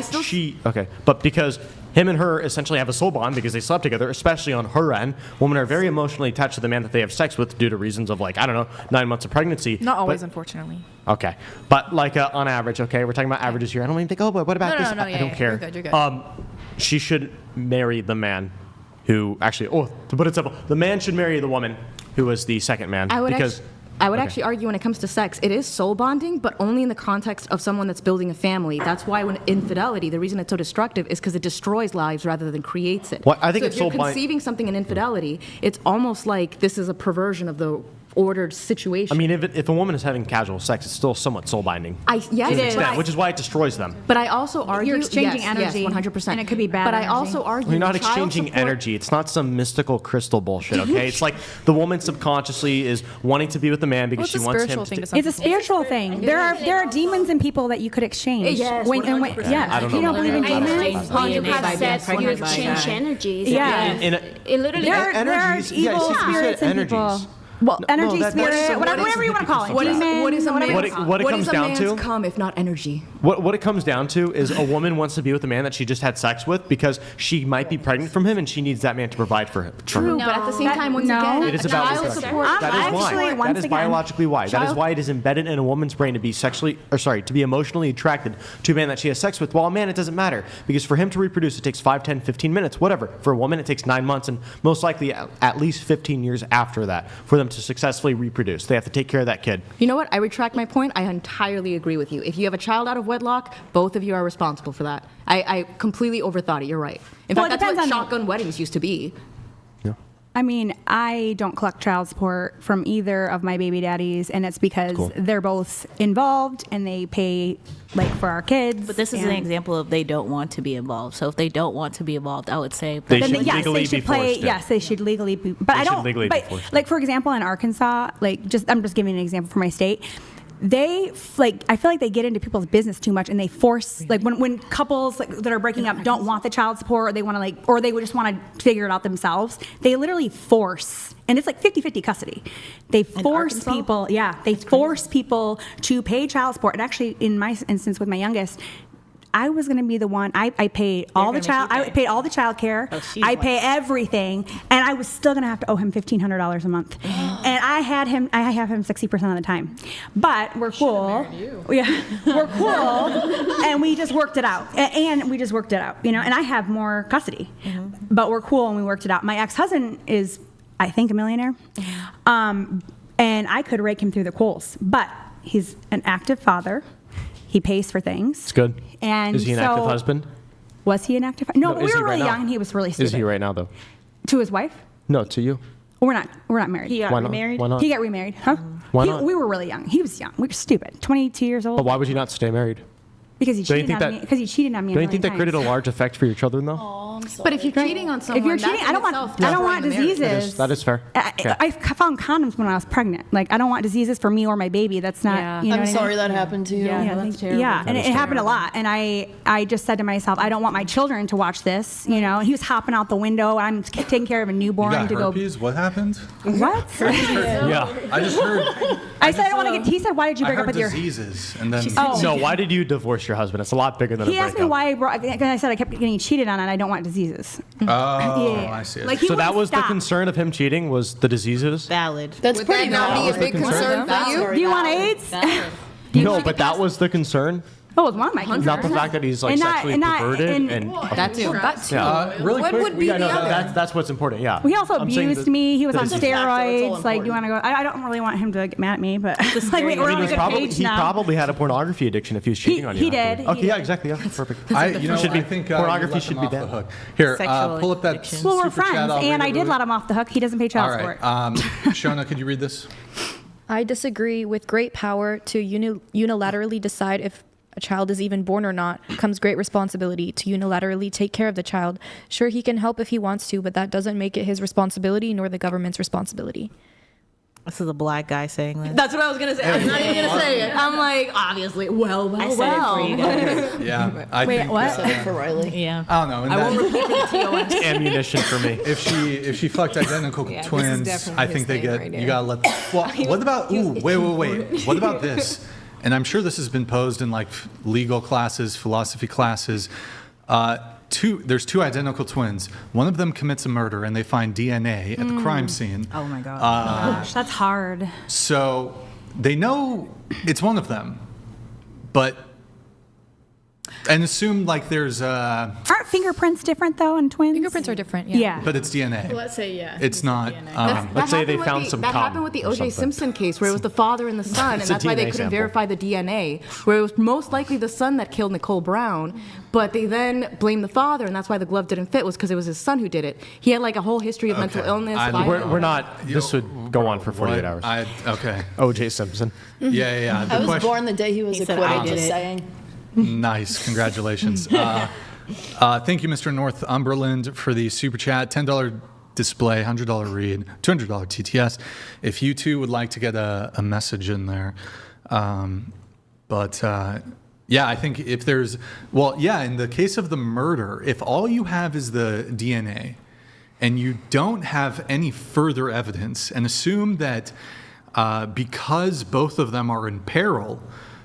but because him and her essentially have a soul bond because they slept together, especially on her end. Women are very emotionally attached to the man that they have sex with due to reasons of, like, I don't know, 9 months of pregnancy. Not always, But- unfortunately. Okay. But like on average, okay, we're talking about averages here. I don't even think, but what about No, this? no, I yeah, don't yeah, care. you're good, you're good. She should marry the man who actually, to put it simple, the man should marry the woman who was the second man. I would because I would actually argue when it comes to sex, it is soul bonding, but only in the context of someone that's building a family. That's why when infidelity, the reason it's so destructive is because it destroys lives rather than creates it. Well, I think so it's if you're soul bind- conceiving something in infidelity, it's almost like this is a perversion of the ordered situation. I mean, if a woman is having casual sex, it's still somewhat soul binding. Yes, to an it extent, is. which is why it destroys them. But I also argue You're exchanging yes, energy, yes, 100%, and it could be bad But I energy. also argue You're not child exchanging support- energy. It's not some mystical crystal bullshit, okay? It's like the woman subconsciously is wanting to be with the man because she wants him to. It's a spiritual thing. There are demons and people that you could exchange. Yes, When, 100%. yes. I don't You know don't believe in about that. demons? I You don't know. have sex, you exchange energies. Yeah. It literally. There are Energies, yeah, evil you said spirits and energies. people. Well, energy, that's- spirit, whatever you want to call it. What is Demon, a whatever man's, you wanna What it what comes is a down man's to- come if not energy? What it comes down to is a woman wants to be with a man that she just had sex with because she might be pregnant from him and she needs that man to provide for him. True, but at the same time, once again, It is about child reproduction. support. That is why. That is biologically why. That is Child- why it is embedded in a woman's brain to be to be emotionally attracted to a man that she has sex with. While a man, it doesn't matter because for him to reproduce, it takes 5, 10, 15 minutes, whatever. For a woman, it takes 9 months and most likely at least 15 years after that for them to successfully reproduce. They have to take care of that kid. You know what? I retract my point. I entirely agree with you. If you have a child out of wedlock, both of you are responsible for that. I completely overthought it. You're right. In Well, fact, it that's what depends on- shotgun weddings used to be. I mean, I don't collect child support from either of my baby daddies, and it's because Cool. they're both involved and they pay like for our kids. But this is an and- example of they don't want to be involved. So if they don't want to be involved, I would say They Then should yes, legally they should be play. forced to. Yes, they should legally be. But They I should don't. legally be But forced to. like for example, in Arkansas, I'm just giving an example for my state. They I feel like they get into people's business too much, and they force when couples that are breaking up don't want the child support, or they want to or they would just want to figure it out themselves. They literally force, and it's like 50-50 custody. They force Arkansas? people. Yeah, they force people to pay child support. And actually, in my instance with my youngest, I was going to be the one. I paid all the child. I paid all the child care. I pay everything, and I was still going to have to owe him $1,500 a month. And I have him 60% of the time. But we're cool. Yeah, we're cool, and we just worked it out. And we just worked it out, And I have more custody, but we're cool, and we worked it out. My ex-husband is, I think, a millionaire, and I could rake him through the coals. But he's an active father. He pays for things. It's good. And is he an active husband? Was he an active? No, No, we is were he right really now? young, and he was really stupid. Is he right now though? To his wife? No, to you. We're not married. He got Why not? remarried? Why not? He got remarried, huh? Why not? We were really young. He was young. We were stupid. 22 years old. But why would you not stay married? Because he Don't you cheated think on that- me. Because he cheated on me. Don't you think that created a large effect for your children though? But if you're cheating on someone, if you're that's cheating, in I don't want. itself I don't want destroying the marriage. diseases. That is fair. Okay. I found condoms when I was pregnant. Like I don't want diseases for me or my baby. That's not. Yeah. You know I'm what I sorry mean? that happened to you. Yeah, That's terrible. Yeah, and That it is happened a lot. And I just said to myself, I don't want my children to watch this. And he was hopping out the window. I'm taking care of a newborn You got to go. herpes? What happened? What? Yeah. I just heard. I said I don't want to get. He said, "Why did you I break up heard with your?" diseases, and then No, why did you divorce your husband? It's a lot bigger than He a asked me breakup. why I brought. And I said I kept getting cheated on, and I don't want diseases. Oh, I see. Like, he So that wouldn't was the stop. concern of him cheating was the diseases? Valid. That's Would pretty that not valid. be a big concern for you? Do you want AIDS? No, but that was the concern. Oh, it's one of my concerns. Not the fact that he's like And not- sexually and not- perverted and- and That too. That too. Yeah. Really What quick, would be Yeah, no, the other? that's what's important. Yeah. He also I'm saying abused that- me. He was that on is- steroids. Like, you want to go? I don't really want him to get mad at me, but like, we're I mean, on he a was good probably, page he now. probably had a pornography addiction if he was cheating on you. he did, afterwards. Okay, he yeah, did. exactly. Yeah, perfect. I Should be- think pornography you let should them be off the banned. hook. Here, Sexual pull up that. addiction. Well, we're super chat. friends, I'll and read I it did really- let him off the hook. He doesn't pay child All support. right, Shona, could you read this? I disagree. With great power to unilaterally decide if a child is even born or not, comes great responsibility to unilaterally take care of the child. Sure, he can help if he wants to, but that doesn't make it his responsibility nor the government's responsibility. This is a black guy saying this. That's what I was gonna say. I'm not even gonna say it. I'm like, obviously, well. I said it for you guys. Yeah. I Wait, think, what? Said it for Riley. Yeah. I don't know. And I that- won't repeat it to It's ammunition for me. if she fucked identical Yeah, this is twins, definitely I his think they thing get. right You now. gotta let. Well, what about? Ooh, wait. What about this? And I'm sure this has been posed in like legal classes, philosophy classes. There's two identical twins. One of them commits a murder, and they find DNA at the crime scene. Oh my god. Gosh, that's hard. So they know it's one of them, but and assume like there's Aren't fingerprints different though in twins? Fingerprints are different. Yeah. but it's DNA. Let's say yeah. It's not. Let's say they found some That cum happened with the or O.J. something. Simpson case, where it was the father and the son, and It's a that's why they DNA couldn't sample. verify the DNA. Where it was most likely the son that killed Nicole Brown, but they then blamed the father, and that's why the glove didn't fit. Was because it was his son who did it. He had like a whole history of mental illness. We're not. This would go on for 48 hours. Okay. O.J. Simpson. Yeah. I was born the day he was He said, acquitted, "I did just it." saying. Nice. Congratulations. Thank you, Mr. Northumberland, for the super chat. $10 display, $100 read, $200 TTS. If you two would like to get a message in there. Yeah, I think if there's, in the case of the murder, if all you have is the DNA and you don't have any further evidence, and assume that because both of them are in peril,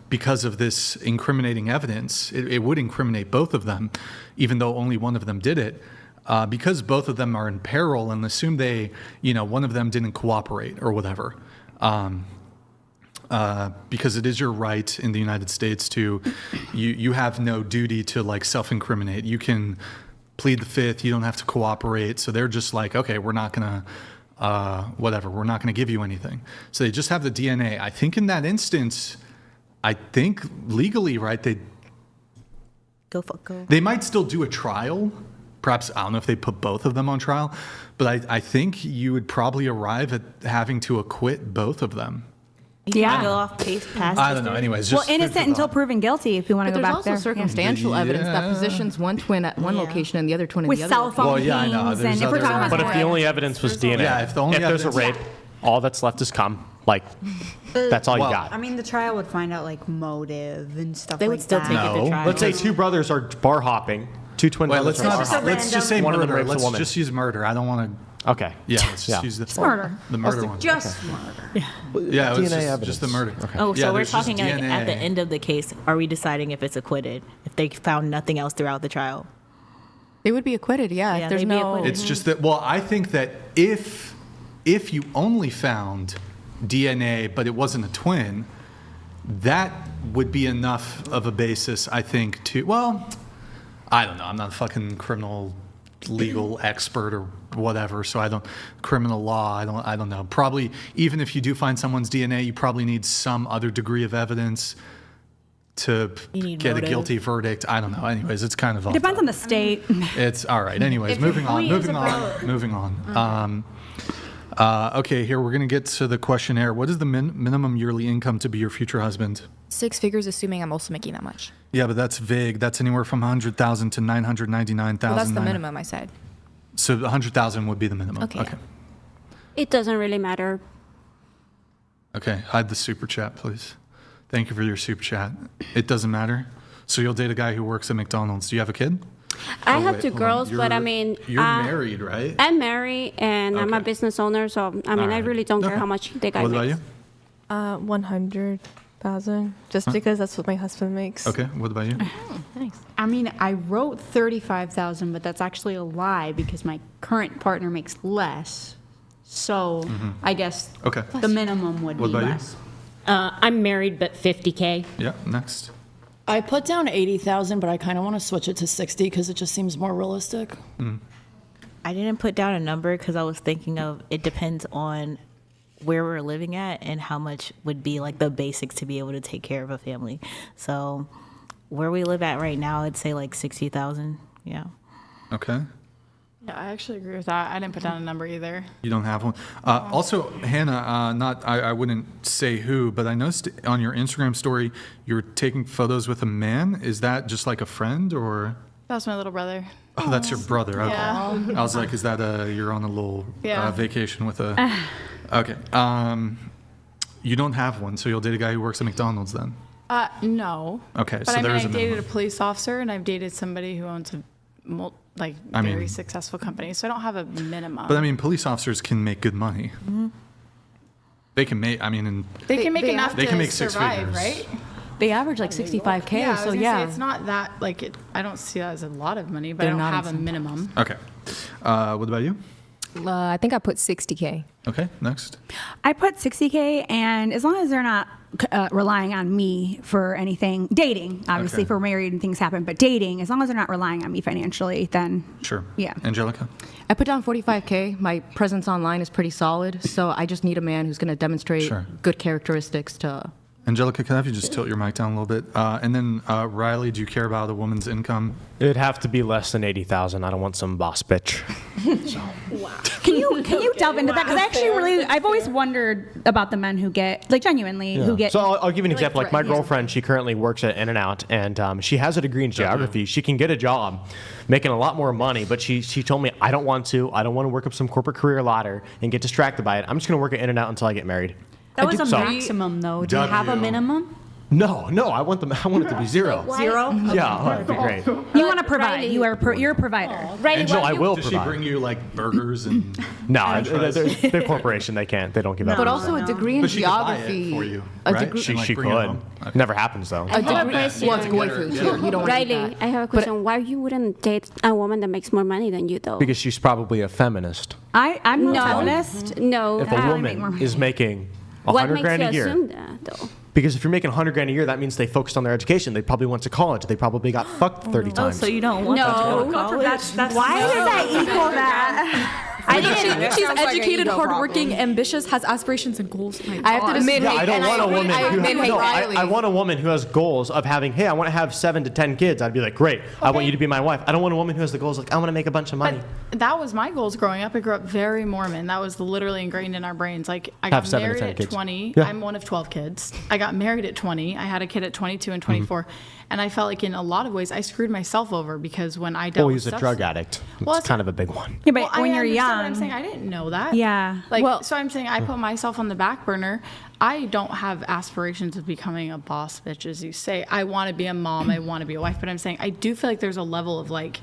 because of this incriminating evidence, it would incriminate both of them, even though only one of them did it, because both of them are in peril, and assume they, one of them didn't cooperate or whatever. Because it is your right in the United States to, you have no duty to like self-incriminate. You can plead the fifth, you don't have to cooperate. So they're just like, okay, we're not gonna, we're not gonna give you anything. So they just have the DNA. I think in that instance, I think legally, right, they might still do a trial. Perhaps, I don't know if they put both of them on trial, but I think you would probably arrive at having to acquit both of them. Yeah. Go off past I don't know. Anyways, Well, just innocent until proven guilty. If you want to But go there's back there. also circumstantial evidence that positions one twin at one location and the other twin at With the other. cell phone Well, yeah, I know. pings, There's and if we're other- talking about But if the only evidence was DNA, Yeah, if the only there's a evidence- rape, all that's left is cum. Like, that's all you got. I mean, the trial would find out like motive and stuff They like would still that. take it to trial. Let's say two brothers are bar hopping. Two twin Wait, brothers let's are bar not. hopping. Let's just say One of them murder. rapes a Let's woman. just use murder. I don't want to. Okay. Yeah, let's just use the murder. The murder one. Just murder. Yeah, it was DNA just the murder. Oh, Yeah, so we're there's just talking like DNA. at the end of the case, are we deciding if it's acquitted? If they found nothing else throughout the trial? They would be acquitted, yeah. Yeah, If there's they'd be no. acquitted. It's just that. Well, I think that if you only found DNA, but it wasn't a twin, that would be enough of a basis, I think, to. Well, I don't know. I'm not a fucking criminal legal expert or whatever, so I don't criminal law. I don't know. Probably even if you do find someone's DNA, you probably need some other degree of evidence to need get motive. a guilty verdict. I don't know. Anyways, it's kind of It off. depends on the state. It's all right. Anyways, If your moving on. point is Moving on. Moving on. Okay, here we're gonna get to the questionnaire. What is the minimum yearly income to be your future husband? 6 figures, assuming I'm also making that much. Yeah, but that's vague. That's anywhere from 100,000 to 999,000. Well, that's the minimum, I said. So 100,000 would be the minimum. Okay. It doesn't really matter. Okay. Hide the super chat, please. Thank you for your super chat. It doesn't matter. So you'll date a guy who works at McDonald's. Do you have a kid? I Oh, have wait, two hold on. girls, but I mean, You're married, right? I'm married and I'm a Okay. business owner, so I mean, All I right. really don't care Okay. how much the guy What about makes. you? 100,000, just because that's what my husband makes. Okay. What about you? Nice. I mean, I wrote 35,000, but that's actually a lie because my current partner makes less. So I guess Okay. the minimum would What be about you? less. I'm married, but 50K. Yeah. Next. I put down 80,000, but I kind of want to switch it to 60 because it just seems more realistic. I didn't put down a number because I was thinking of it depends on where we're living at and how much would be like the basics to be able to take care of a family. So where we live at right now, I'd say like 60,000. Yeah. Okay. Yeah, I actually agree with that. I didn't put down a number either. You don't have one. Also, Hannah, I wouldn't say who, but I noticed on your Instagram story you were taking photos with a man. Is that just like a friend or? That was my little brother. Oh, that's your brother. Okay. Yeah. I was like, is that you're on a little vacation with a? Okay. You don't have one, so you'll date a guy who works at McDonald's then. No. Okay, But so I mean, there's I a dated minimum. a police officer, and I've dated somebody who owns a very successful company. So I don't have a minimum. But I mean, police officers can make good money. Mhm. They can make. I mean, they can make enough They to can make six survive, figures. right? They average like 65K, Yeah, I was so gonna yeah. say, it's not that I don't see that as a lot of money, but They're I don't not have a exempt. minimum. Okay. What about you? I think I put 60K. Okay. Next. I put 60K, and as long as they're not relying on me for anything, dating, obviously, Okay. if we're married and things happen, but dating, as long as they're not relying on me financially, then Sure. yeah. Angelica. I put down 45K. My presence online is pretty solid, so I just need a man who's going to demonstrate Sure. good characteristics to. Angelica, can I have you just tilt your mic down a little bit? And then Riley, do you care about a woman's income? It'd have to be less than 80,000. I don't want some boss bitch. Can you delve into that? Because I've always wondered about the men who get, like, genuinely, who get. So I'll give you an example. Like my girlfriend, she currently works at In-N-Out, and she has a degree in geography. She can get a job making a lot more money, but she told me, I don't want to work up some corporate career ladder and get distracted by it. I'm just going to work at In-N-Out until I get married. That was a maximum, though. Do you have a minimum? No, I want it to be zero. Zero? Yeah, that'd be great. You want to provide. You're a provider. Angel, I will Does she provide. bring you like burgers and? No, they're a corporation. They can't. They don't give up. But also a degree in But she could buy geography. it for you, a right? degree. And, like, She bring it could. home? Okay. Never happens though. I have a question. Well, it's going through too. You don't want Riley, I have a question. Why you wouldn't date a woman that makes more money than you, though? Because she's probably a feminist. I'm no, not feminist. No. If a woman is making what $100 makes grand you a year, assume that, though? because if you're making $100 grand a year, that means they focused on their education. They probably went to college. They probably got fucked 30 times. So you don't want that to go to college? Why does that equal that? I think she's Sounds like an educated, ego hardworking, problem. ambitious, has aspirations and goals. I have to admit, Yeah, I don't and want a agree- woman I who admit, has, hey, no, Riley. I want a woman who has goals of having, hey, I want to have 7 to 10 kids. I'd be like, great, I want you to be my wife. I don't want a woman who has the goals like, I want to make a bunch of money. But that was my goals growing up. I grew up very Mormon. That was literally ingrained in our brains. Like I Have got 7 to married 10 at kids. 20. Yeah. I'm one of 12 kids. I got married at 20. I had a kid at 22 and 24. And I felt like in a lot of ways I screwed myself over because when I dealt Oh, with he's a stuff- drug addict. Well, It's kind of a big one. Yeah, but Well, when I you're understand what young. I'm saying, I didn't know that. Yeah. Like, so I'm saying I put myself on the back burner. I don't have aspirations of becoming a boss bitch, as you say. I want to be a mom. I want to be a wife. But I'm saying I do feel like there's a level of like,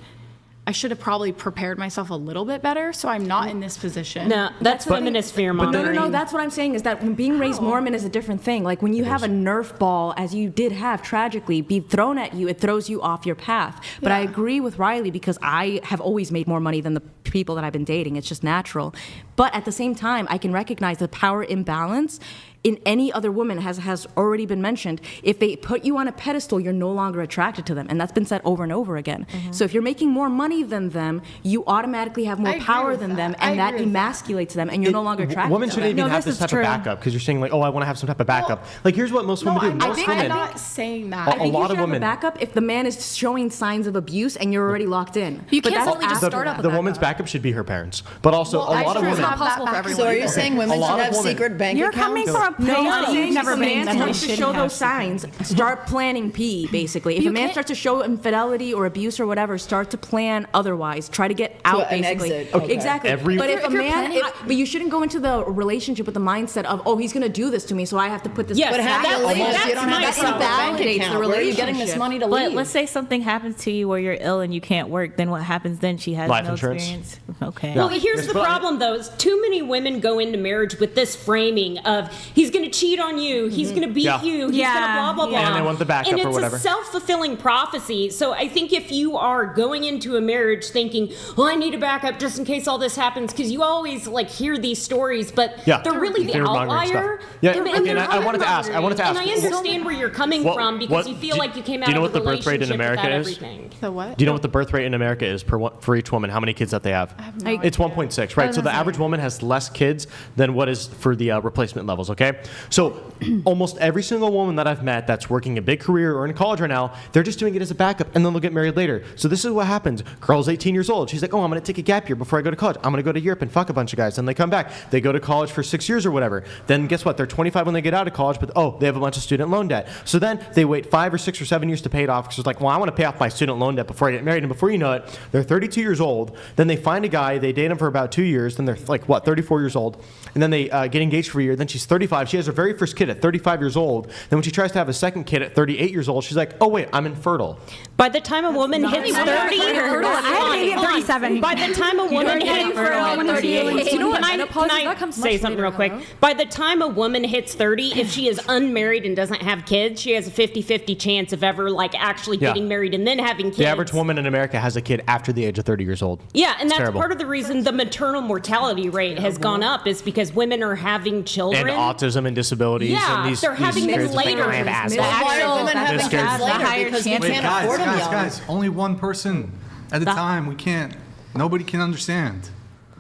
I should have probably prepared myself a little bit better so I'm not in this position. No, that's feminist fear mongering. No, that's what I'm saying is that when being raised Mormon is a different thing. Like when you have a Nerf ball, as you did have tragically, be thrown at you, it throws you off your path. But I agree with Riley because I have always made more money than the people that I've been dating. It's just natural. But at the same time, I can recognize the power imbalance in any other woman has already been mentioned. If they put you on a pedestal, you're no longer attracted to them. And that's been said over and over again. So if you're making more money than them, you automatically have more I agree power with than that. them. I And that agree with that. emasculates them. And you're no longer attracted Women to shouldn't them. even have this type of backup because you're saying like, oh, I want to have some type of backup. Like here's what most women do. I Most think women. I'm not saying that. A I think lot you of should have women- a backup if the man is showing signs of abuse and you're already locked in. You But can't that's suddenly just after start that. up The woman's backup should be her parents, but also Well, a I lot of sure women. have possible for everyone. So are you saying women A lot should of have women- secret bank You're accounts? coming from a place No, that you've never if a man been. starts to show those signs, start planning P, basically. If a man starts to show infidelity or abuse or whatever, start to plan otherwise. Try to get out, an basically. exit. Okay. Exactly. Every- But if If a you're man, planning- but you shouldn't go into the relationship with the mindset of, oh, he's going to do this to me, so I have to put this. Yes, But have that's- to leave. that's You don't my have a secret problem. bank Validates the account. Where are you getting this relationship. money to But leave? let's say something happens to you where you're ill and you can't work. Then what happens then? She has Life no insurance. experience. Okay. Well, here's the problem, though: is too many women go into marriage with this framing of he's going to cheat on you, he's going to beat Yeah. you, he's going to blah blah blah, And they want the backup and or it's whatever. a self-fulfilling prophecy. So I think if you are going into a marriage thinking, "Well, I need a backup just in case all this happens," because you always like hear these stories, but they're really the Fear-mongering outlier. stuff. Yeah, They're- and they're I wanted to ask. And I understand where you're coming from because you feel like you came out Do you know of what a the birth rate in relationship America without is? everything. The what? Do you know what the birth rate in America is for each woman? How many kids that they have? no It's 1.6, right? So the average woman has less kids than what is for the replacement levels, okay? okay? So almost every single woman that I've met that's working a big career or in college right now, they're just doing it as a backup, and then they'll get married later. So this is what happens. Girl's 18 years old. She's like, oh, I'm going to take a gap year before I go to college. I'm going to go to Europe and fuck a bunch of guys. Then they come back. They go to college for 6 years or whatever. Then guess what? They're 25 when they get out of college, but they have a bunch of student loan debt. So then they wait 5 or 6 or 7 years to pay it off because it's like, well, I want to pay off my student loan debt before I get married. And before you know it, they're 32 years old. Then they find a guy. They date him for about 2 years. Then they're like, 34 years old. And then they get engaged for a year. Then she's 35. She has her very first kid at 35 years old. Then when she tries to have a second kid at 38 years old, she's like, oh, wait, I'm infertile. By the time a woman hits 30, I had a baby at 37. By the time a woman hits 38, you know what? Can I say something real quick? By the time a woman hits 30, if she is unmarried and doesn't have kids, she has a 50-50 chance of ever actually getting married and then having kids. The average woman in America has a kid after the age of 30 years old. Yeah, and It's that's terrible. part of the reason the maternal mortality rate has gone up is because women are having children. And autism and disabilities. Yeah, and these, they're having these them later. I have asthma. The actual women having This kids scares me. later because you can't afford them young. Guys, only one person at a time. We can't. Nobody can understand.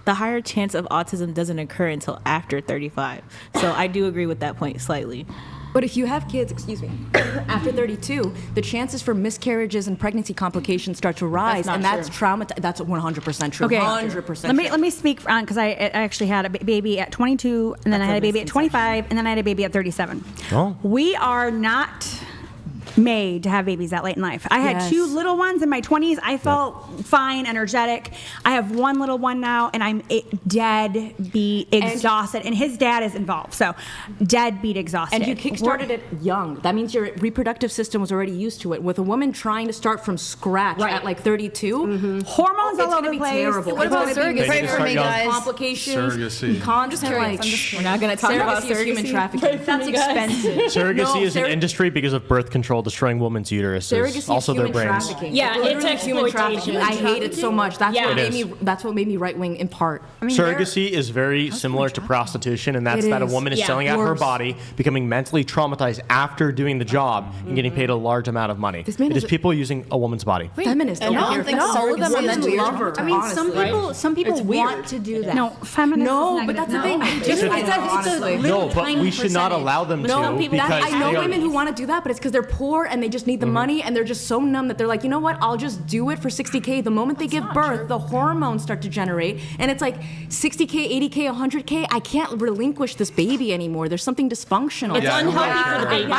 The higher chance of autism doesn't occur until after 35. So I do agree with that point slightly. But if you have kids, after 32, the chances for miscarriages and pregnancy complications start to rise, and that's trauma. That's 100% true. Okay, 100% let me speak on because I actually had a baby at 22, and then I had a baby at 25, and then I had a baby at 37. Oh. We are not made to have babies that late in life. I had 2 little ones in my 20s. I felt fine, energetic. I have 1 little one now, and I'm dead beat, exhausted. And his dad is involved, so dead beat, exhausted. And you kickstarted it young. That means your reproductive system was already used to it. With a woman trying to start from scratch at like 32, hormones all over the place. Terrible. What about surrogacy? Pray for me, guys. Complications, Surrogacy. cons, We're not going to talk about surrogacy is human surrogacy. trafficking. That's expensive. Surrogacy is an industry because of birth control destroying women's uteruses. Surrogacy Also is their human brains. trafficking. Yeah, It's it's human trafficking. I hate it so much. That's what It made is. me. That's what made me right wing in part. Surrogacy is very similar to prostitution, and that's It that a is. woman is Yeah. selling out her Worse. body, becoming mentally traumatized after doing the job, and getting paid a large amount of money. This man It is is people using a woman's body. Feminist. And I don't think all of them are meant to love her. I mean, some people It's want weird. to do that. No, feminist. No, but that's the thing. It's a No, but we should not allow them to because I know they are- women who want to do that, but it's because they're poor and they just need the money and they're just so numb that they're like, you know what? I'll just do it for 60K. The moment they give birth, the hormones start to generate, and it's like 60K, 80K, 100K. I can't relinquish this baby anymore. There's something dysfunctional. It's unhealthy for the baby.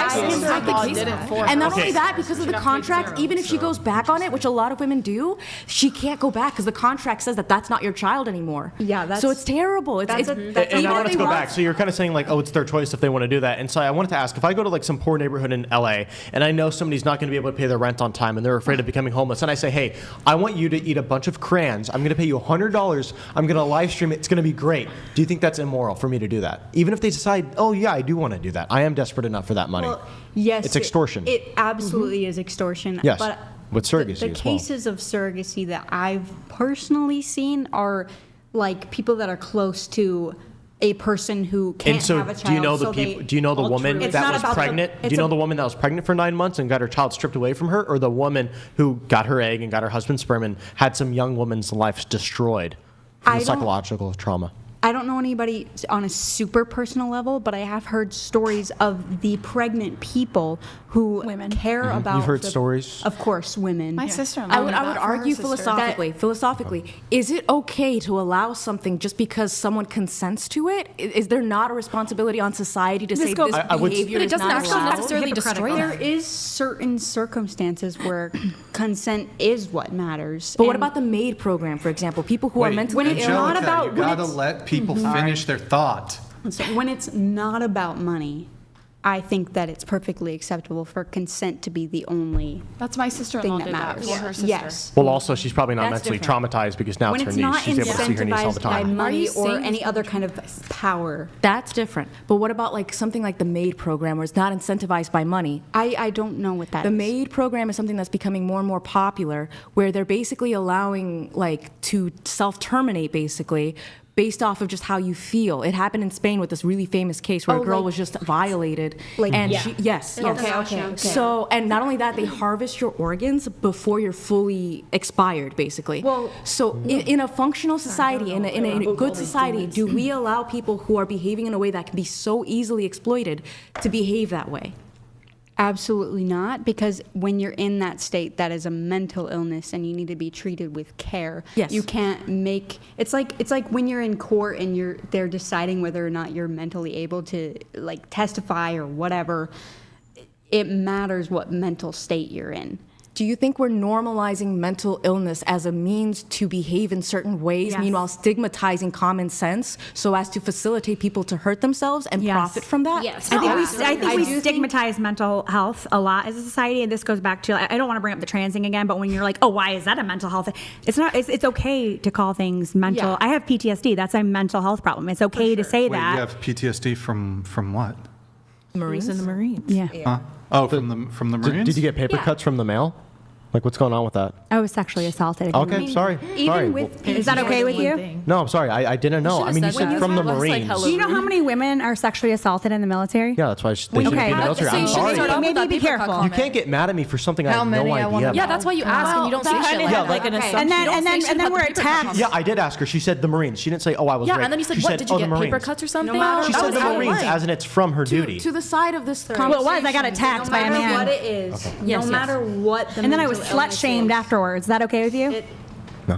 And not only that, because of the contract, even if she goes back on it, which a lot of women do, she can't go back because the contract says that that's not your child anymore. Yeah, that's so it's terrible. It's And I wanted to go back. So you're kind of saying like, oh, it's their choice if they want to do that. And so I wanted to ask, if I go to like some poor neighborhood in LA and I know somebody's not going to be able to pay their rent on time and they're afraid of becoming homeless, and I say, hey, I want you to eat a bunch of crayons. I'm going to pay you $100. I'm going to live stream it. It's going to be great. Do you think that's immoral for me to do that? Even if they decide, oh yeah, I do want to do that. I am desperate enough for that money. Well, yes, It's extortion. It absolutely is extortion. Yes, but with surrogacy the as well. cases of surrogacy that I've personally seen are like people that are close to a person who can't And so, have a child. do you know the so they people? Do you know the woman altruism. It's that not was about pregnant? Do it's you know a- the woman that was pregnant for 9 months and got her child stripped away from her, or the woman who got her egg and got her husband's sperm and had some young woman's life destroyed from I the don't- psychological trauma? I don't know anybody on a super personal level, but I have heard stories of the pregnant people who care about. You've heard the- stories? Of course, women. My sister-in-law. I would argue philosophically, is it okay to allow something just because someone consents to it? Is there not a responsibility on society to say this behavior but it is doesn't not actually allowed? necessarily destroy There them. is certain circumstances where consent is what matters. But what And about the MAID program, for example? People who are mentally when it's ill. not about you gotta let people finish their thought. So when it's not about money, I think that it's perfectly acceptable for consent to be the only That's my sister-in-law thing that did that matters. for her sister. Yes. Well, also, she's probably not That's mentally different. traumatized because now When it's her it's niece. not She's able to see her niece all the incentivized by time. money or saying any other kind of power. That's different. But what about like something like the MAID program where it's not incentivized by money? I don't know what that the is. MAID program is something that's becoming more and more popular where they're basically allowing like to self-terminate basically based off of just how you feel. It happened in Spain with this really famous case where a girl was just violated. Yes. Okay. So, and not only that, they harvest your organs before you're fully expired, basically. In a functional society, in a good society, do we allow people who are behaving in a way that can be so easily exploited to behave that way? Absolutely not, because when you're in that state, that is a mental illness, and you need to be treated with care. Yes. You can't make it's like when you're in court and they're deciding whether or not you're mentally able to like testify or whatever. It matters what mental state you're in. Do you think we're normalizing mental illness as a means to behave in certain ways, meanwhile stigmatizing common sense so as to facilitate people to hurt themselves and profit from that? Yes. I think we stigmatize mental health a lot as a society, and this goes back to, I don't want to bring up the trans thing again, but when you're like, oh, why is that a mental health thing? It's not. It's okay to call things mental. Yeah. I have PTSD. That's a mental health problem. It's okay to say that. You have PTSD from what? Marines and the Marines. Yeah. Huh? Oh, from the Marines? Did you get paper cuts from the mail? Like, what's going on with that? I was sexually assaulted. Okay, sorry. Is that okay with you? No, I'm sorry. I didn't know. I mean, you said from the Marines. Do you know how many women are sexually assaulted in the military? Yeah, that's why they shouldn't be in the military. I'm sorry. Maybe be careful. You can't get mad at me for something I have no idea. Yeah, that's why you ask and you don't say shit like that. And then we're attacked. Yeah, I did ask her. She said the Marines. She didn't say, oh, I was Yeah, raped. and then you said, she what, did you get paper Marines. cuts or something? She said the Marines, as in it's from her duty. To the side of this conversation. Well, it was. I got attacked by a man. No matter what it is, no matter what the And then I was mental slut illness shamed is. afterwards. Is that okay with you?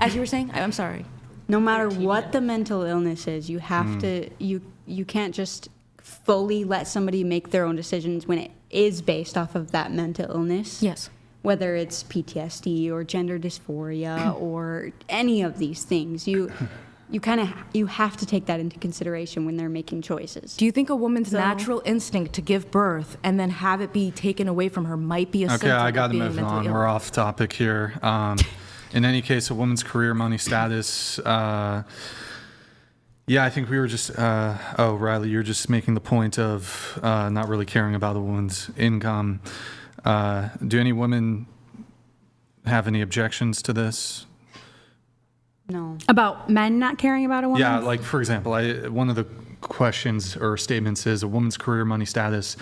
As you were saying, I'm sorry. No matter what the mental illness is, you have to you can't just fully let somebody make their own decisions when it is based off of that mental illness. Yes. Whether it's PTSD or gender dysphoria or any of these things, you have to take that into consideration when they're making choices. Do you think a woman's natural instinct to give birth and then have it be taken away from her might be a symptom Okay, I got of to being move mentally on. ill? We're off topic here. In any case, a woman's career, money, status. Yeah, I think we were just. Riley, you're just making the point of not really caring about a woman's income. Do any women have any objections to this? No. About men not caring about a woman? Yeah, like for example, one of the questions or statements is a woman's career, money, status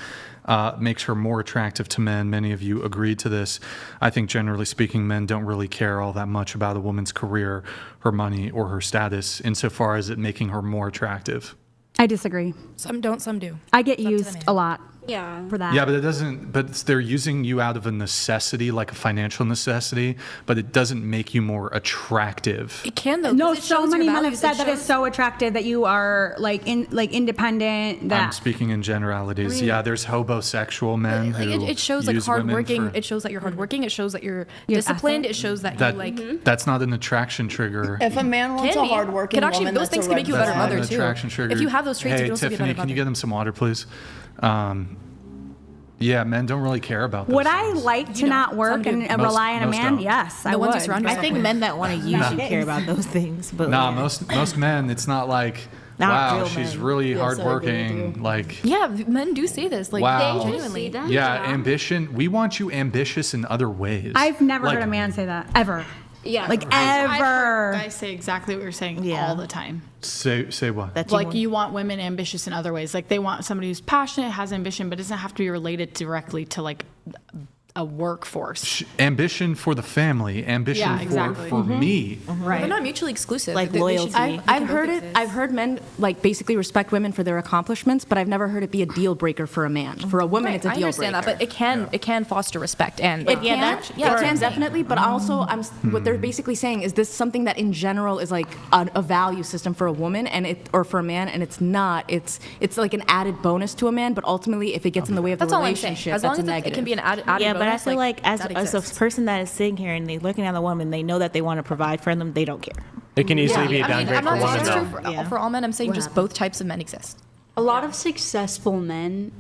makes her more attractive to men. Many of you agreed to this. I think generally speaking, men don't really care all that much about a woman's career, her money, or her status insofar as it making her more attractive. I disagree. Some don't, some do. I get used a lot. Yeah. For that. Yeah, but it doesn't. But they're using you out of a necessity, like a financial necessity. But it doesn't make you more attractive. It can though. No, 'cause it so shows many your men have values. said It that it's shows- so attractive that you are like independent. That I'm speaking in generalities. I mean, yeah, there's homosexual men Like, who it shows like use women hardworking. for- It shows that you're hardworking. It shows that you're disciplined. It shows that that you like. that's not an attraction trigger. If a man wants Can a be. hardworking Could actually woman, those that's things a can red make you a better That's not mother an too. attraction trigger. If you have those traits, hey, you can also Tiffany, be a better can you mother. get him some water, please? Yeah, men don't really care about those would I things. like to not work and Most- rely on a most man? don't. Yes, I The ones would. who surround I think men that want to use you care about those things. But Nah, most men, it's not like, Not wow, real she's men. really Yes, I agree with hardworking. Like, Yeah, men do say this. Like wow. they genuinely. Yeah, ambition. We want you ambitious in other ways. I've never Like, heard a man say that ever. Yeah. Like I've ever. heard guys say exactly what you're saying all the time. Say what? That Like you want women ambitious in other ways. Like they want somebody who's passionate, has ambition, but doesn't have to be related directly to like a workforce. Ambition for the family, ambition Yeah, exactly. for me. Right. They're not mutually exclusive. Like They should- loyalty. they I've can heard both it. exist. I've heard men like basically respect women for their accomplishments, but I've never heard it be a deal breaker for a man. For a woman, Right, it's a I deal understand breaker. that, but it can foster respect and It can, yeah, it can definitely, but also what they're basically saying is this something that in general is like a value system for a woman or for a man, and it's not. It's like an added bonus to a man, but ultimately if it gets in the way of That's the all I'm saying. relationship, As long that's as a it negative. can be an added Yeah, but I bonus, feel like as that a exists. person that is sitting here and they're looking at the woman, they know that they want to provide for them. They don't care. It can easily Yeah, be a I mean, downgrade I'm for not saying women, it's though. true for all men. I'm saying just both types of men exist. A lot of successful men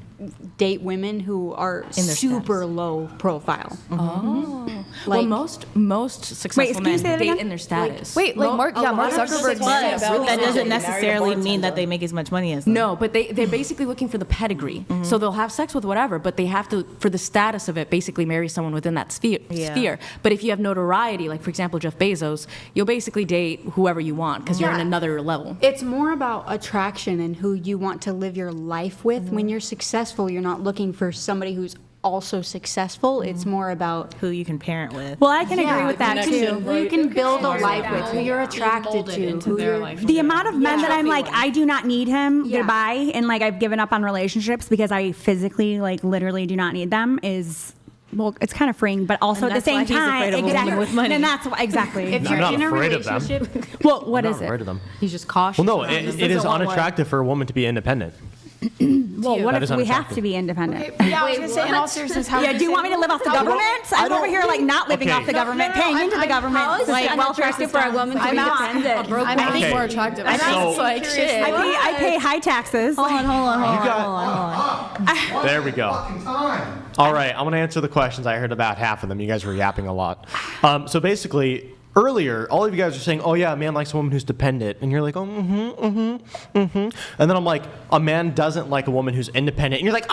date women who are In their super low profile. Oh. Well, Like, most successful men say that date again? in their status. Wait, like Mark Zuckerberg said. That doesn't necessarily mean that they make as much money as them. No, but they're basically looking for the pedigree. So they'll have sex with whatever, but they have to, for the status of it, basically marry someone within that sphere. But if you have notoriety, like for example Jeff Bezos, you'll basically date whoever you want because you're in another level. it's more about attraction and who you want to live your life with. When you're successful, you're not looking for somebody who's also successful. It's more about who you can parent with. Well, I can agree with that too. who you can build a life with, who you're attracted to, who you're. The amount of men that I'm like, I do not need him, goodbye, and like I've given up on relationships because I physically, like, literally do not need them is. Well, it's kind of freeing, but also And at the that's same why he's time, afraid of a woman with money. And that's why, exactly. If you're not afraid of them. Well, what I'm is not it? afraid of them. He's just cautious. Well, no, it is unattractive for a woman to be independent. Well, what That if is we have unattractive. to be independent? Yeah, I was gonna say, in all seriousness, how Yeah, do you want me to live off the government? I'm over here like not living Okay. off the government, paying into the government. How is it Like, unattractive for a woman to be dependent? I think more attractive. I So- like shit. I pay high taxes. Hold on. There we go. All right, I'm going to answer the questions. I heard about half of them. You guys were yapping a lot. So basically, earlier, all of you guys are saying, oh, yeah, a man likes a woman who's dependent. And you're like, oh, And then I'm like, a man doesn't like a woman who's independent. And you're like,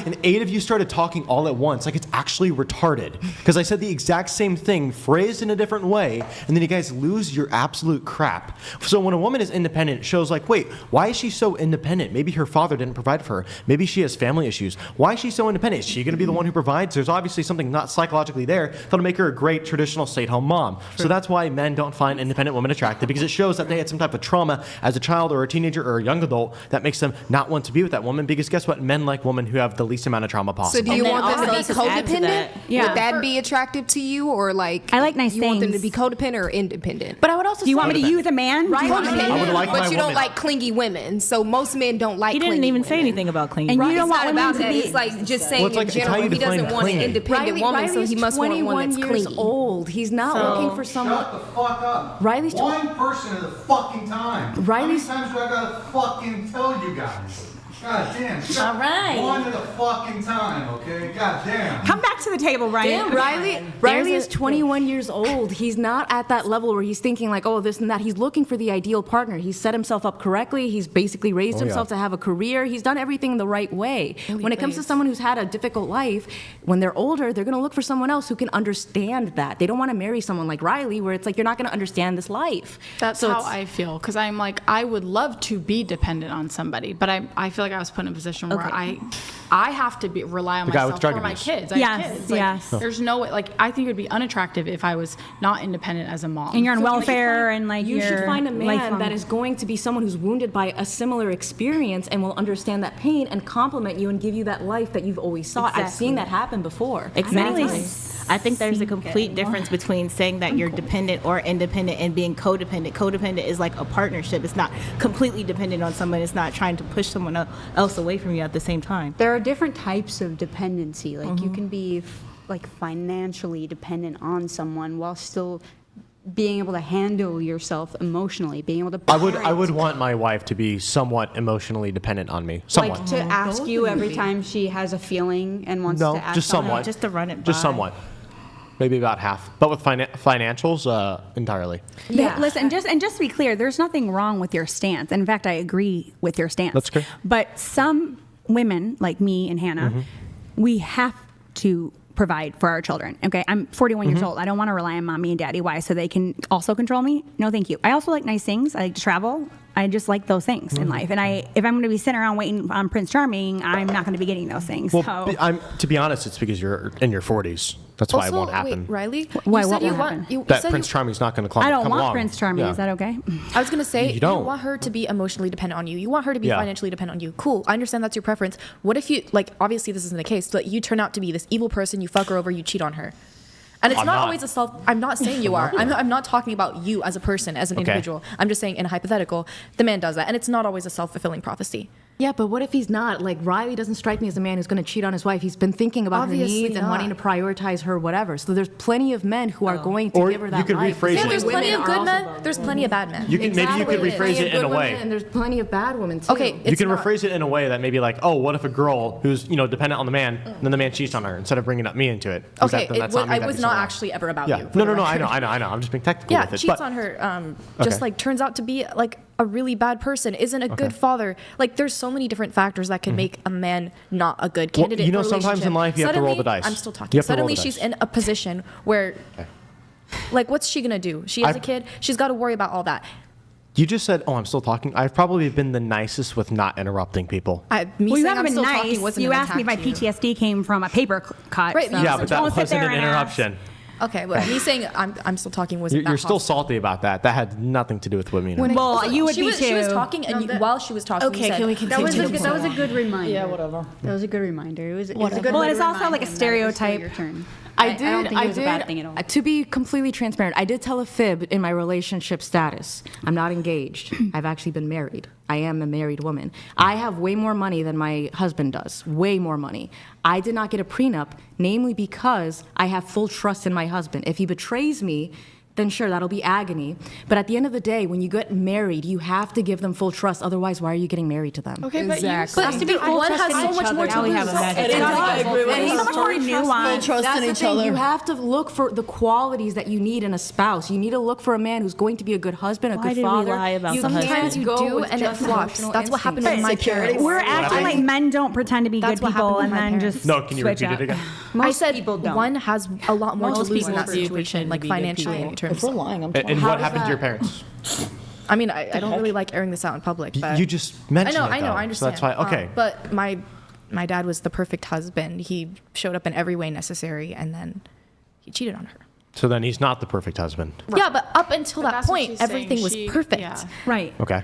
and 8 of you started talking all at once, like it's actually retarded. Because I said the exact same thing, phrased in a different way, and then you guys lose your absolute crap. So when a woman is independent, it shows like, wait, why is she so independent? Maybe her father didn't provide for her. Maybe she has family issues. Why is she so independent? Is she going to be the one who provides? There's obviously something not psychologically there that'll make her a great traditional stay-at-home mom. So that's why men don't find independent women attractive, because it shows that they had some type of trauma as a child or a teenager or a young adult that makes them not want to be with that woman, because guess what? Men like women who have the least amount of trauma possible. So do you want them to be also to add to codependent? that- Yeah. Would that be attractive to you, or like I like nice you want them to things. be codependent or independent? But I would also Do you say want me to use a man? Right, Do you want me to- I would like my but you don't woman- like clingy women. So most men don't like. He didn't clingy even say women. anything about clean. And you Right, don't it's want not women about to that. be. It's like just saying Well, it's like, in it's how general, you he doesn't define want an clingy. independent woman, so he must want one that's 21 years clingy. old. He's not looking for someone. Shut the fuck up. Riley's one person at a fucking time. Riley's- How many times do I gotta fucking tell you guys? God damn. Shut All right. One at a fucking time, okay? God damn. Come back to the table, Ryan. Damn, Riley is 21 years old. He's not at that level where he's thinking like, oh, this and that. He's looking for the ideal partner. He's set himself up correctly. He's basically raised himself to have a career. He's done everything the right way. When it comes to someone who's had a difficult life, when they're older, they're going to look for someone else who can understand that. They don't want to marry someone like Riley, where it's like, you're not going to understand this life. That's how I feel, because I'm like, I would love to be dependent on somebody, but I feel like I was put in a position where I have to rely on The guy with myself drug for my abuse. kids. I Yes, have kids. Like, yes. There's no way. Like, I think it would be unattractive if I was not independent as a mom. And you're on So, welfare and like You you're should find a man lifelong. that is going to be someone who's wounded by a similar experience and will understand that pain and compliment you and give you that life that you've always sought. I've seen that happen before. Exactly. Many times. I think there's a complete difference between saying that you're dependent or independent and being codependent. Codependent is like a partnership. It's not completely dependent on someone. It's not trying to push someone else away from you at the same time. There are different types of dependency. Like you can be like financially dependent on someone while still being able to handle yourself emotionally, being able to. I would want my wife to be somewhat emotionally dependent on me. Somewhat. Like to ask you every time she has a feeling and wants No, to act just on somewhat. it. Just to run it Just by. somewhat. Maybe about half. But with financials, entirely. Yeah. Listen, just to be clear, there's nothing wrong with your stance. In fact, I agree with your stance. That's good. But some women, like me and Hannah, we have to provide for our children. Okay, I'm 41 years old. I don't want to rely on mommy and daddy. Why? So they can also control me? No, thank you. I also like nice things. I like to travel. I just like those things in life. And if I'm going to be sitting around waiting on Prince Charming, I'm not going to be getting those things. Well, So. to be honest, it's because you're in your 40s. That's why it won't happen. Wait, Riley, Why, you what said you won't want happen? you That said Prince you, Charming's not going to come I don't come want along. Prince Charming. Yeah. Is that okay? I was gonna say You you don't. want her to be emotionally dependent on you. You want her to be Yeah. financially dependent on you. Cool. I understand that's your preference. What if you like? Obviously, this isn't the case. But you turn out to be this evil person. You fuck her over. You cheat on her. And it's I'm not not. always a self. I'm not saying you are. I'm not talking about you as a person, as an Okay. individual. I'm just saying in a hypothetical, the man does that, and it's not always a self-fulfilling prophecy. Yeah, but what if he's not? Like, Riley doesn't strike me as a man who's going to cheat on his wife. He's been thinking about Obviously her needs and not. wanting to prioritize her, whatever. So there's plenty of men who are going to Or give her that you could life. rephrase Yeah, it. there's plenty of Women are good also men. There's plenty of bad men. You can, maybe you could There's rephrase plenty it of in a good way. women, and there's plenty of bad women too. Okay, You it's can not. rephrase it in a way that maybe like, oh, what if a girl who's dependent on the man, then the man cheats on her instead of bringing up me into it? Is Okay, then that's I me, that'd was be not someone. actually ever about Yeah. you. No, I know. I'm just being technical Yeah, with it. cheats but, on her. Just Okay. like turns out to be like a really bad person. Isn't a good father. Like there's so many different factors that can make a man not a good Well, candidate. for a sometimes in relationship. life you have to roll the Suddenly- dice. I'm still You talking. have to roll Suddenly the she's dice. in a position where, like, what's she gonna do? She has a kid. She's got to worry about all that. You just said, oh, I'm still talking. I've probably been the nicest with not interrupting people. Me Well, you saying haven't I'm been still nice. talking wasn't You an asked me if my attack to you. PTSD came from a paper cut. Right, so you Yeah, but that don't sit wasn't there an and interruption. Okay, well, me saying I'm still talking wasn't. You're that still hostile. salty about that. That had nothing to do with women. Well, you would she be was, too. She was talking, and while she was talking, Okay, you said, can we That was, continue? that was a good reminder. Yeah, whatever. That was a good reminder. It was a good Well, way it's to also remind like a him that it was still stereotype. your turn. I don't think it was a bad thing at all. To be completely transparent, I did tell a fib in my relationship status. I'm not engaged. I've actually been married. I am a married woman. I have way more money than my husband does. Way more money. I did not get a prenup, namely because I have full trust in my husband. If he betrays me, then sure, that'll be agony. But at the end of the day, when you get married, you have to give them full trust. Otherwise, why are you getting married to them? Okay, but Exactly. you But to be full one trust has in so each much other. more to Now we lose. have a magic. It is. I agree with And you. he's so much Full trust That's in the each thing. other. You have to look for the qualities that you need in a spouse. You need to look for a man who's going to be a good husband, a Why good did we father. lie about the Sometimes husband? you go do, with and it just flops. emotional That's what happened with instincts. my parents. We're acting like men don't pretend to be That's good what people happened and with my then parents. just No, can you switch repeat up. it again? I said people don't. one has a lot more to Most lose in people that do situation, pretend like to be good financially people. in terms. If we're lying, I'm And How what does happened to your that- parents? I mean, I don't really like airing this out in public, but You just mentioned I it, know, though. I understand. So that's why, okay. But my dad was the perfect husband. He showed up in every way necessary, and then he cheated on her. So then he's not the perfect husband. Yeah, but up until that that's what point, she's saying. everything was She- perfect. yeah. Right. Okay.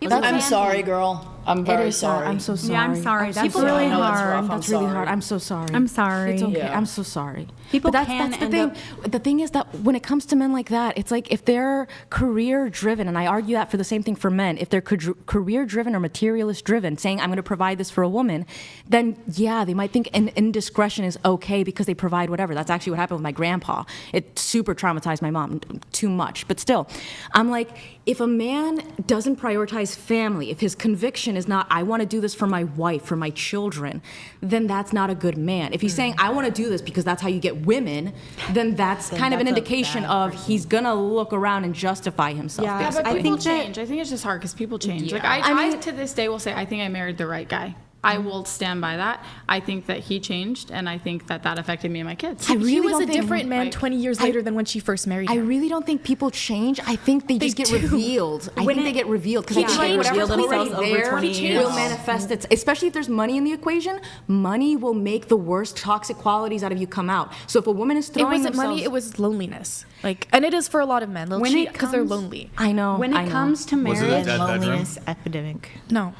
I'm sorry, girl. I'm very sorry. I'm so sorry. Yeah, I'm sorry. That's People- really I know that's hard. rough. I'm That's really sorry. hard. I'm so sorry. I'm sorry. It's okay. Yeah. I'm so sorry. People but can that's the end thing. up- The thing is that when it comes to men like that, it's like if they're career driven, and I argue that for the same thing for men, if they're career driven or materialist driven, saying I'm going to provide this for a woman, then yeah, they might think an indiscretion is okay because they provide whatever. That's actually what happened with my grandpa. It super traumatized my mom too much. But still, I'm like, if a man doesn't prioritize family, if his conviction is not, I want to do this for my wife, for my children, then that's not a good man. If he's saying, I want to do this because that's how you get women, then that's kind of an that's a indication bad of he's going to look around and justify himself. Yeah, Yeah, basically. but I people think that- change. I think it's just hard because people change. Like I I mean- to this day will say I think I married the right guy. I will stand by that. I think that he changed, and I think that that affected me and my kids. I really he was don't a think- different man like, 20 years later than when she first married I him. really don't think people change. I think they just get do. revealed. I think they get revealed because I think change whatever's completely. already Over there 20 years. will manifest it. Especially if there's money in the equation, money will make the worst toxic qualities out of you come out. So if a woman is It throwing wasn't money, it was loneliness. Like, and it is for a lot of men. They'll When cheat it because they're comes- lonely. I know. When I it know. comes to Was it a marriage, dead bedroom? Loneliness epidemic. No.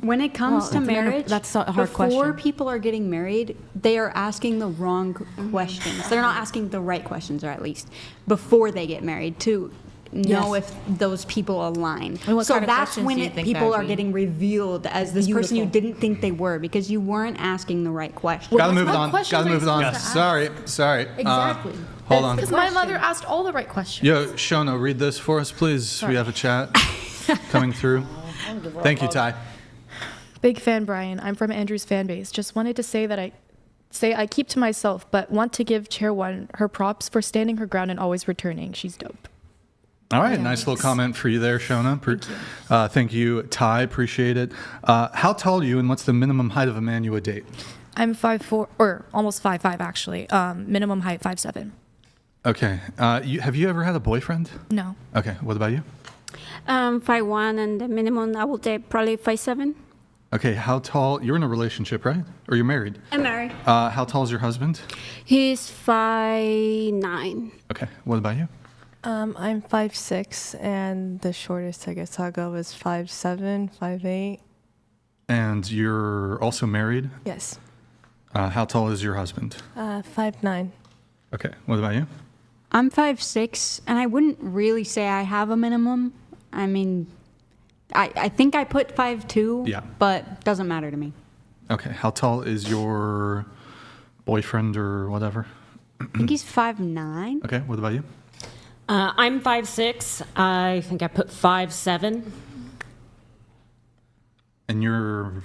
when it comes to Well, marriage, that's a hard Before question. people are getting married, they are asking the wrong questions. They're not asking the right questions, or at least before they get married, to know Yes. if those people align. And what So kind of that's questions when do you think people that are would be? getting revealed as this person you Beautiful. didn't think they were because you weren't asking the right questions. Gotta move it what on. questions Gotta are you move it on. supposed to ask? Sorry. Exactly. Hold on. Because my mother asked all the right questions. Yo, Shona, read this for us, please. We have a chat coming through. Thank you, Ty. Big fan, Brian. I'm from Andrew's fan base. Just wanted to say that I keep to myself, but want to give Chair 1 her props for standing her ground and always returning. She's dope. All right, nice little comment for you there, Shona. Thank you, Ty. Appreciate it. How tall are you, and what's the minimum height of a man you would date? I'm 5'4", or almost 5'5", actually. Minimum height 5'7". Okay. Have you ever had a boyfriend? No. Okay. What about you? 5'1", and the minimum I will date probably 5'7". Okay. How tall? You're in a relationship, right? Or you're married? I'm married. How tall is your husband? He's 5'9". Okay. What about you? I'm 5'6", and the shortest I guess I'll go is 5'7", 5'8". And you're also married? Yes. How tall is your husband? 5'9". Okay. What about you? I'm 5'6", and I wouldn't really say I have a minimum. I mean, I think I put 5'2", Yeah. but doesn't matter to me. Okay. How tall is your boyfriend or whatever? I think he's 5'9". Okay. What about you? I'm 5'6". I think I put 5'7". And you're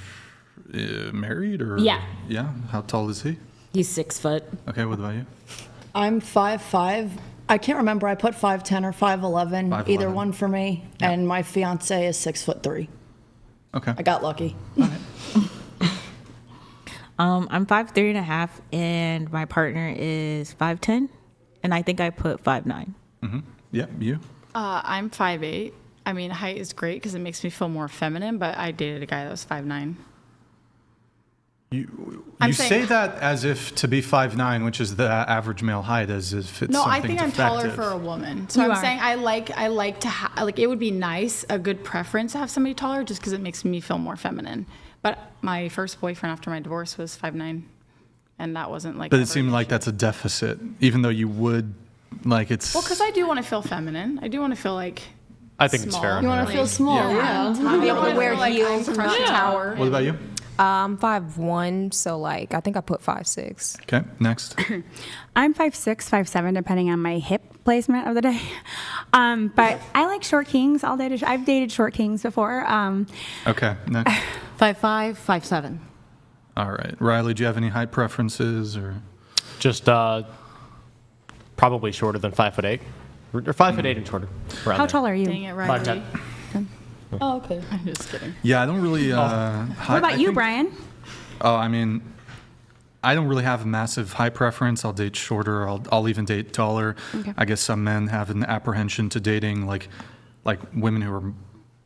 married or? Yeah. Yeah. How tall is he? He's 6 foot. Okay. What about you? I'm 5'5". I can't remember. I put 5'10" or 5'11", 5'11". either one for me. And my fiance is 6'3". Okay. I got lucky. I'm 5'3.5", and my partner is 5'10", and I think I put 5'9". Mm-hmm. Yeah. You? I'm 5'8". I mean, height is great because it makes me feel more feminine, but I dated a guy that was 5'9". You I'm say saying- that as if to be 5'9", which is the average male height, as if it's No, something I think I'm taller defective. for a woman. So You I'm are. saying I like to like it would be nice, a good preference to have somebody taller just because it makes me feel more feminine. But my first boyfriend after my divorce was 5'9", and that wasn't like. But it seemed like that's a deficit, even though you would, like it's. Well, because I do want to feel feminine. I do want to feel like. I think it's small. fair. You want to feel small, yeah. To be able to wear like heels I'm and rush a crushing tower. What about you? 5'1", so like I think I put 5'6". Okay, next. I'm 5'6", 5'7", depending on my hip placement of the day. But I like short kings. I've dated short kings before. Okay, next. 5'5", 5'7". All right, Riley, do you have any height preferences or? Just probably shorter than 5'8", or 5'8" and shorter. How tall are you? Dang it, Riley. 5'10". Oh, okay. I'm just kidding. Yeah, I don't really. What about you, Brian? Oh, I mean, I don't really have a massive height preference. I'll date shorter. I'll even date taller. Okay. I guess some men have an apprehension to dating like women who are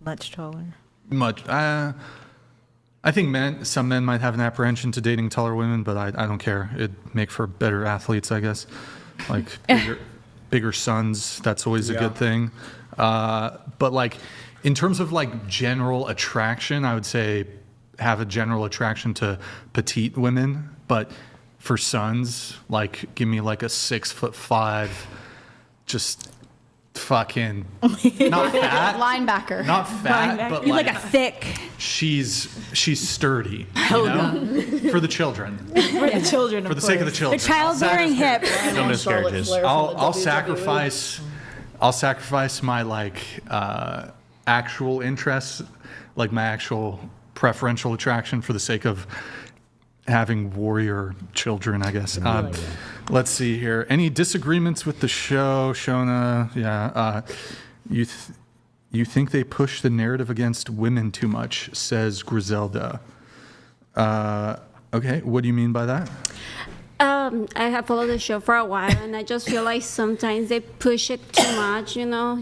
Much taller. much. I think some men might have an apprehension to dating taller women, but I don't care. It'd make for better athletes, I guess. Like bigger sons. That's always a good thing. But like in terms of like general attraction, I would say have a general attraction to petite women, but for sons, like give me like a 6'5", just fucking not fat, Linebacker. not fat, but You're like, like a thick. she's sturdy, you know? For the children, For the children, for the sake of the The children. childbearing hips. No miscarriages. I'll sacrifice my like actual interests, like my actual preferential attraction for the sake of having warrior children, I guess. Let's see here. Any disagreements with the show, Shona? Yeah. You think they push the narrative against women too much, says Griselda. Okay, what do you mean by that? I have followed the show for a while, and I just feel like sometimes they push it too much, you know,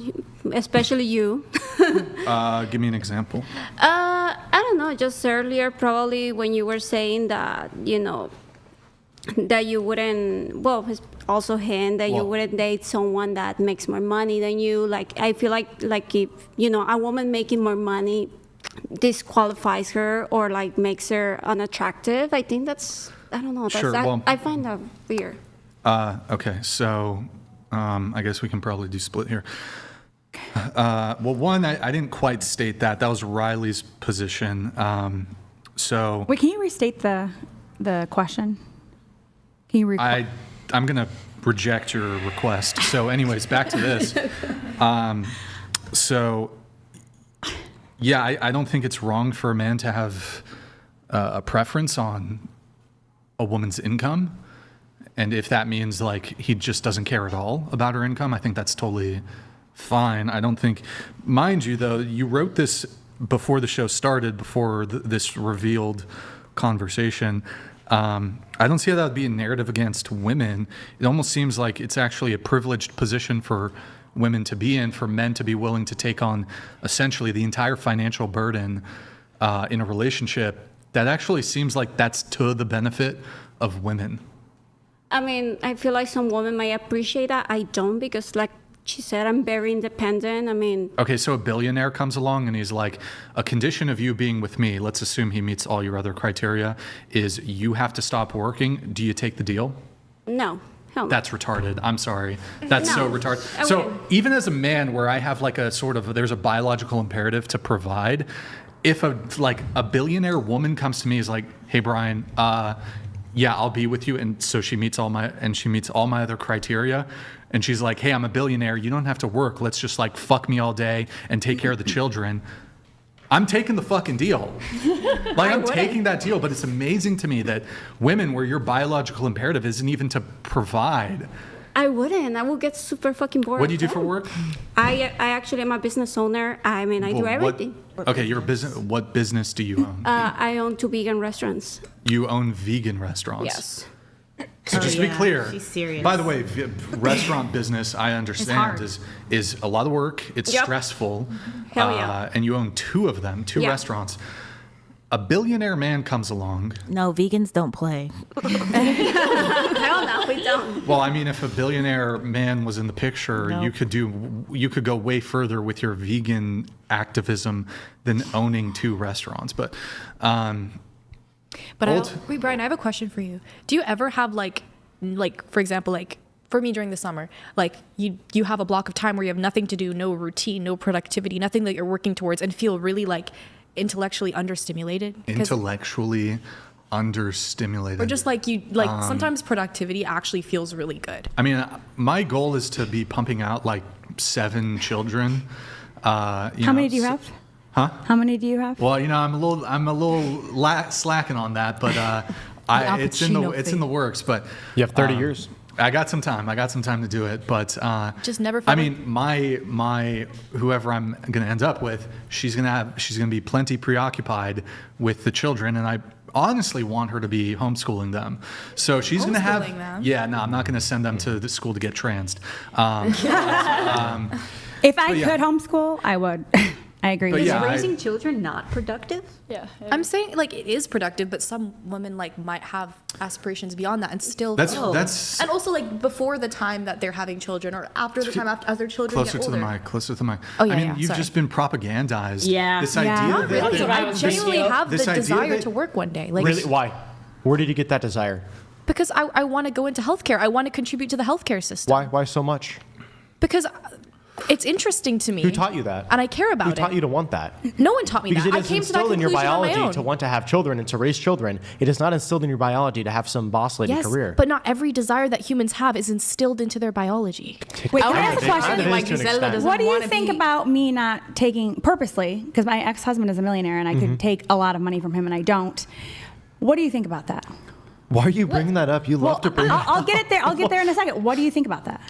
especially you. Give me an example. I don't know, just earlier, probably when you were saying that, you know, that you wouldn't, well, it's also him, that you wouldn't date someone that makes more money than you. Like, I feel like if, you know, a woman making more money disqualifies her or, like, makes her unattractive, I think that's, I don't know, that's, Sure, well- I find that weird. Okay, so I guess we can probably do split here. Well, one, I didn't quite state that. That was Riley's position. So Wait, can you restate the question? Can you repeat? I'm going to reject your request. So anyways, back to this. So, yeah, I don't think it's wrong for a man to have a preference on a woman's income. And if that means like he just doesn't care at all about her income, I think that's totally fine. I don't think, mind you though, you wrote this before the show started, before this revealed conversation. I don't see how that would be a narrative against women. It almost seems like it's actually a privileged position for women to be in, for men to be willing to take on essentially the entire financial burden in a relationship. That actually seems like that's to the benefit of women. I mean, I feel like some women might appreciate that. I don't, because like she said, I'm very independent. I mean, Okay, so a billionaire comes along and he's like, a condition of you being with me, let's assume he meets all your other criteria, is you have to stop working. Do you take the deal? no, Hell no. That's retarded. I'm sorry. That's so No, retarded. I So wouldn't. even as a man, where I have like a sort of, there's a biological imperative to provide. If a billionaire woman comes to me, is like, hey Brian, yeah, I'll be with you, and so she meets all my other criteria, and she's like, hey, I'm a billionaire. You don't have to work. Let's just like fuck me all day and take care of the children. I'm taking the fucking deal. Like, I'm taking that deal, but it's amazing to me that women, where your biological imperative isn't even to provide. I wouldn't. I would get super fucking bored. What do you do for work? I actually am a business owner. I mean, I do everything. Okay, you're a business. What business do you own? I own 2 vegan restaurants. You own vegan restaurants? Yes. So just to be clear, she's serious. by the way, restaurant business, I understand, hard. is a lot of work. It's Yep. stressful. Hell yeah. And you own 2 of them, 2 Yeah. restaurants. A billionaire man comes along. No, vegans don't play. Hell no, we don't. Well, I mean, if a billionaire man was in the picture, No. you could go way further with your vegan activism than owning 2 restaurants. But Wait, Brian, I have a question for you. Do you ever have like for example, like for me during the summer, like you have a block of time where you have nothing to do, no routine, no productivity, nothing that you're working towards, and feel really like intellectually understimulated? intellectually understimulated. Or just like sometimes productivity actually feels really good. I mean, my goal is to be pumping out like 7 children. How many do you have? Huh? How many do you have? Well, I'm a little slacking on that, but it's in the works. But you have 30 years. I got some time. to do it, but just never. I mean, my whoever I'm going to end up with, she's going to be plenty preoccupied with the children, and I honestly want her to be homeschooling them. So she's going to have. them? Yeah, no, I'm not going to send them to the school to get transed. If I yeah. could homeschool, I would. I agree. But with yeah, you. Raising children not productive? Yeah. I'm saying like it is productive, but some women like might have aspirations beyond that and still That's and also like before the time that they're having children or after the time as their children closer get to older. the mic. Closer to the mic. Oh, yeah, I mean, yeah, you've sorry. just been propagandized. Yeah. This Yeah. idea Not that really. I genuinely have the this idea desire that- to work one day. Like Really? Why? Where did you get that desire? because I want to go into healthcare. I want to contribute to the healthcare system. Why? Why so much? Because it's interesting to me. Who taught you that? And I care about Who it. taught you to want that? No one taught me Because that. it I is came to that instilled in your conclusion on my biology own. to want to have children and to raise children. It is not instilled in your biology to have some boss lady Yes, career. but not every desire that humans have is instilled into their biology. Wait, I can I ask a kind of question? is to an extent. What do you think about me not taking purposely? Because my ex-husband is a millionaire, and I could take a lot of money from him, and I don't. What do you think about that? Why are you bringing that up? You love to bring. I'll get it there. I'll get there in a second. What do you think about that?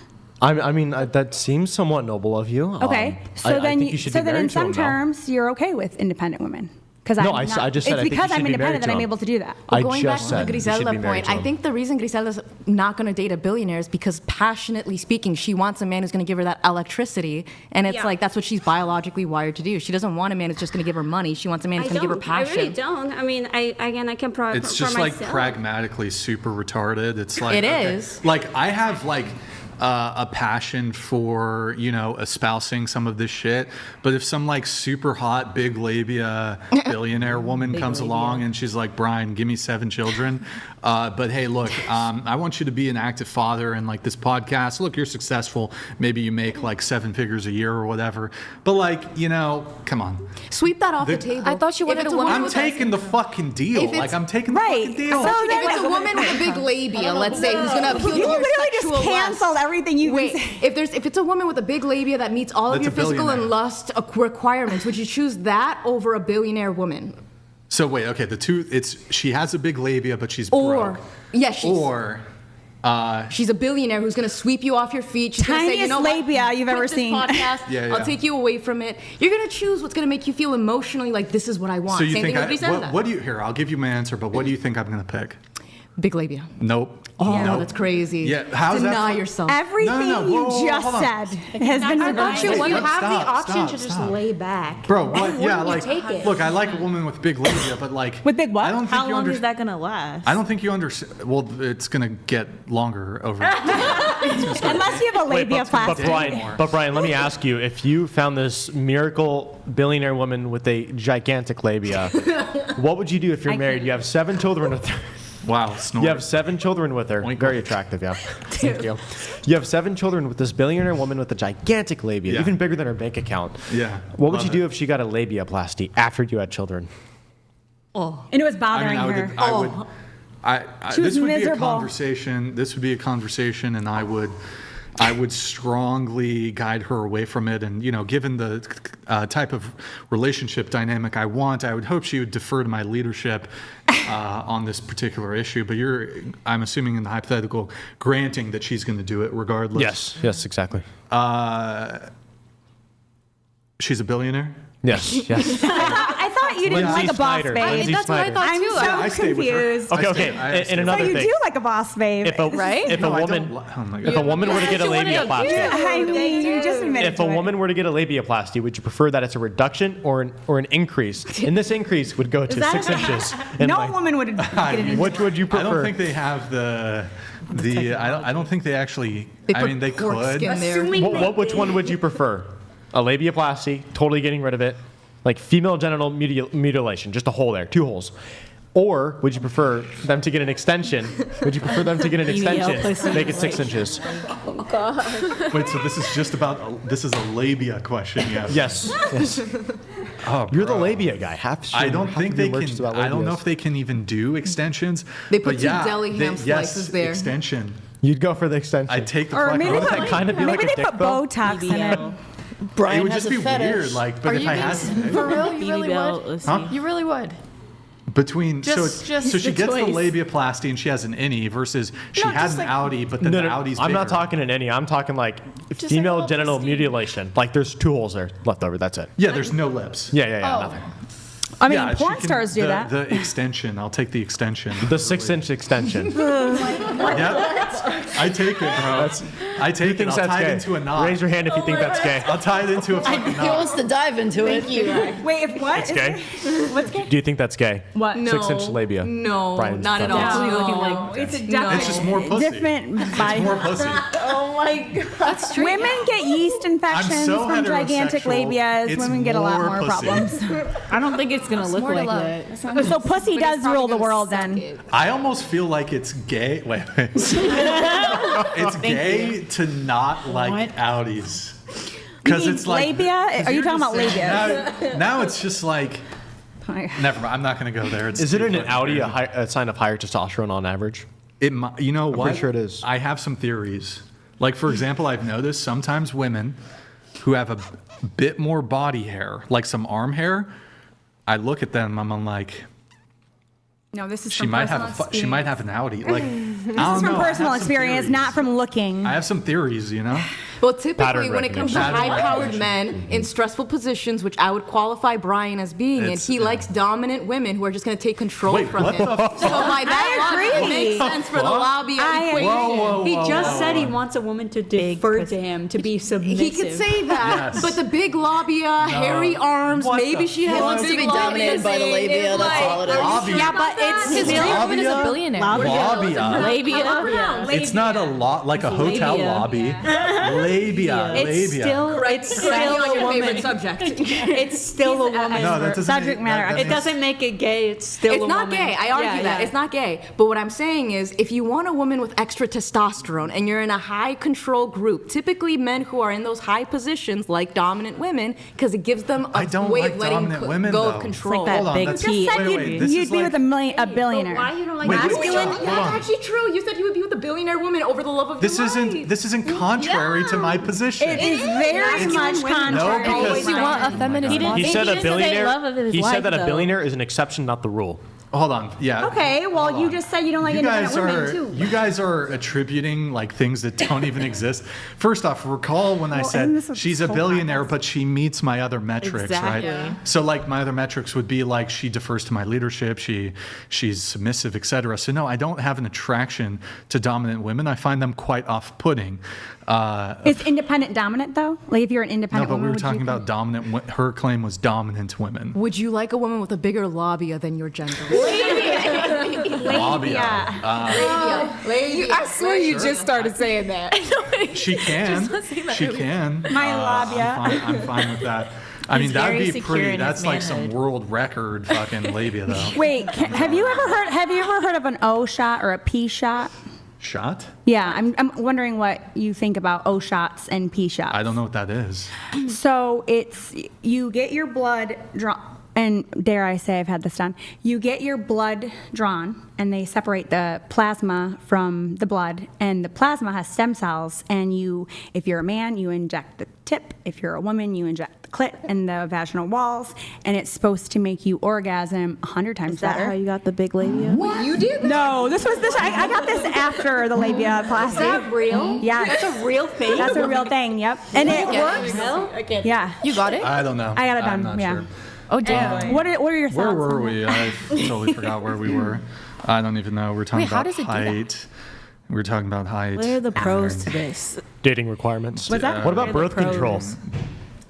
I mean, that seems somewhat noble of you. Okay, so I then think you should so be then in married to some him now. terms you're okay with independent women. Because No, I just said I it's think you because should I'm be married independent to that I'm him. able to do that. I Going back just to the said you should Griselda be married point, to I him. think the reason Griselda's not going to date a billionaire is because, passionately speaking, she wants a man who's going to give her that electricity, and it's like that's what she's biologically wired to do. She doesn't want a man who's just going to give her money. She wants a man who's going to give her passion. I really don't. I mean, I can probably. It's just like pragmatically super retarded. It's like It okay. is. Like I have like a passion for espousing some of this shit, but if some like super hot big labia billionaire woman comes along and she's like, Brian, give me 7 children, but hey, look, I want you to be an active father and like this podcast. Look, you're successful. Maybe you make like 7 figures a year or whatever. But like come on. Sweep that off the table. I thought you wanted a woman I'm with taking the fucking deal. If it's- Like I'm taking the fucking deal. So if it's a woman with a big labia, let's say, who's going to appeal to You your literally just sexual canceled lust. everything you Wait, if it's a woman with a big labia that meets all of That's your a physical and billionaire. lust requirements, would you choose that over a billionaire woman? So wait, okay, the two, she has a big labia, but she's Or broke. She's a billionaire who's going to sweep you off your feet. She's gonna say, Tiniest you know what? labia you've Quit ever this seen. Podcast. Yeah, I'll yeah. take you away from it. You're going to choose what's going to make you feel emotionally like this is what I want. So you Same think thing with Griselda. what do you, here, I'll give you my answer, but what do you think I'm going to pick? Big labia. Nope. Oh, Nope. that's crazy. Yeah, how's that Deny fu- yourself. Everything No, you whoa, just hold on. said has been I thought you reversed. have the Stop, option to stop, just stop. lay back. Bro, what? Why Yeah, wouldn't you like, take it? look, I like a woman with big labia, but like, With big what? I don't think How you long under- is that gonna last? I don't think you understand. Well, it's gonna get longer over. Unless you have a labia plastic. But Brian, let me ask you: if you found this miracle billionaire woman with a gigantic labia, what would you do if you're married? You have 7 children with her. Wow, snort. You have 7 children with her. Very attractive, yeah. Thank you. You have 7 children with this billionaire woman with a gigantic labia, even bigger than her bank account. Yeah. What would you do if she got a labiaplasty after you had children? Oh. And it was bothering her. She was this would be a miserable. conversation. This would be a conversation, and I would strongly guide her away from it. And given the type of relationship dynamic I want, I would hope she would defer to my leadership on this particular issue. But I'm assuming in the hypothetical, granting that she's going to do it regardless. Yes, exactly. She's a billionaire. Yes. I thought you didn't like a boss babe. That's what I thought I'm too. so confused. Okay. And another So you thing. do like a boss babe, right? If a woman were to get a labiaplasty, I mean, you just admitted if a to it. woman were to get a labiaplasty, would you prefer that it's a reduction or an increase? And this increase would go to 6 inches. No woman would get it. Which would you prefer? I don't think they have the. I don't think they actually. They could. Which one would you prefer? A labiaplasty, totally getting rid of it, like female genital mutilation, just a hole there, 2 holes. Or would you prefer them to get an extension? Make it 6 inches. Oh God. Wait, so this is a labia question? Yes. Oh, you're the labia guy. I don't think they can. I don't know if they can even do extensions. They put 2 deli ham slices there. Extension. You'd go for the extension. I'd take the. Or maybe Wouldn't that kind of be like a they dick put though? Botox in it. It would just be weird, but if I had For real? You really would? Huh? You really would? Between Just so she the gets the choice. labiaplasty and she has an innie versus she had an outie, but then the outie's I'm not bigger. talking an innie. I'm talking like Just female like genital mutilation. Like there's 2 holes there left over. That's it. Yeah, there's no lips. Yeah, Oh. nothing. I mean, Yeah, she porn can- stars do that. The extension. I'll take the extension. The 6-inch extension. Yep. I take it, bro. I take it. I'll tie it into a knot. Raise your hand if you think that's gay. I'll tie it into a fucking He knot. wants to dive into it. Wait, if what? It's gay. What's gay? Do you think that's gay? What? 6-inch labia. No, Brian's not at fine. all. It's a It's just more pussy. different body. More pussy. Oh my God. That's true. Women get yeast infections so from gigantic heterosexual. labias. It's Women get a lot more more pussy. problems. I don't think it's gonna look more to like love. that. So pussy But it's does probably rule the gonna world suck then. it. I almost feel like it's gay. Wait. It's gay to not like outies. Because mean it's like labia? Are you talking about labia? Now it's just like. Never mind. I'm not going to go there. It's Is it too an fucking outie crazy. a sign of higher testosterone on average? You know what? pretty sure it is. I have some theories. Like, for example, I've noticed sometimes women who have a bit more body hair, like some arm hair, I look at them, I'm like, No, this is she from might personal have she might have an outie. Like, This is from personal experience, not from looking. I have some theories, you know. Well, typically, Pattern when it comes to recognition. high-powered men in stressful positions, which I would qualify Brian as being, and It's- he likes dominant women who are just going to take control Wait, from what him. the fuck? So by that logic, it makes sense for the labia equation. He just said he wants a woman to defer to him, to be submissive. He could say that, Yes. but the big labia, hairy arms, What maybe the she has He a wants to big be dominated by the labia. That's all it is. Labia. Yeah, but it's His still real woman is a billionaire. Labia. Labia. It's not a lot like a hotel lobby. Labia. It's Labia. still on a your woman. favorite subject. It's still a woman. No, that doesn't Subject matter. It doesn't make it gay. It's still a It's not woman. gay. I argue Yeah, that. yeah. It's not gay. But what I'm saying is, if you want a woman with extra testosterone and you're in a high control group, typically men who are in those high positions like dominant women, because it gives them I a don't way like of letting dominant women, go though. of control. It's like that Hold on, big that's- You just said wait, this you'd is be like- with a billionaire. Why you don't like Wait, masculine? hold That's on. actually true. You said you would be with a billionaire woman over the love of This your isn't life. this isn't contrary to my position. It is very much contrary. No, because You want a feminist He body? said a didn't say billionaire. love of his He life, said that a though. billionaire is an exception, not the rule. hold on. Yeah. Okay, well, you just said you don't like You independent guys women, are too. you guys are attributing like things that don't even exist. First off, recall when I isn't this said a she's a whole billionaire, but she meets my other metrics, right? Exactly. So like my other metrics would be like she defers to my leadership, she's submissive, etc. So no, I don't have an attraction to dominant women. I find them quite off-putting. Is independent dominant, though? Like, if you're an No, independent but woman, we were would talking you- about dominant. Her claim was dominant women. Would you like a woman with a bigger labia than your gender? Labia. I swear you just started saying that. She can. She can. My labia. I'm fine with that. I mean, He's that'd very be secure pretty. in his That's like some manhood. world record fucking labia, though. Wait, have you ever heard of an O shot or a P shot? Shot? Yeah, I'm wondering what you think about O shots and P shots. I don't know what that is. So it's you get your blood drawn, and dare I say I've had this done. You get your blood drawn, and they separate the plasma from the blood, and the plasma has stem cells. And if you're a man, you inject the tip. If you're a woman, you inject the clit and the vaginal walls, and it's supposed to make you orgasm 100 times Is that better. how you got the big labia? What? You did? No, this. I got this after the labia plastic. Is that real? Yeah, That's a real thing? That's a real thing. Yep, and it works. Yeah, you got it. I don't know. I got it I'm done. not Yeah. sure. Oh damn. What are your thoughts? Where were on we? it? I totally forgot where we were. I don't even know. We're talking Wait, how about does it do that? height. We're talking about height. What are the pros to this? Dating requirements. What's that? What about What are birth the control? pros?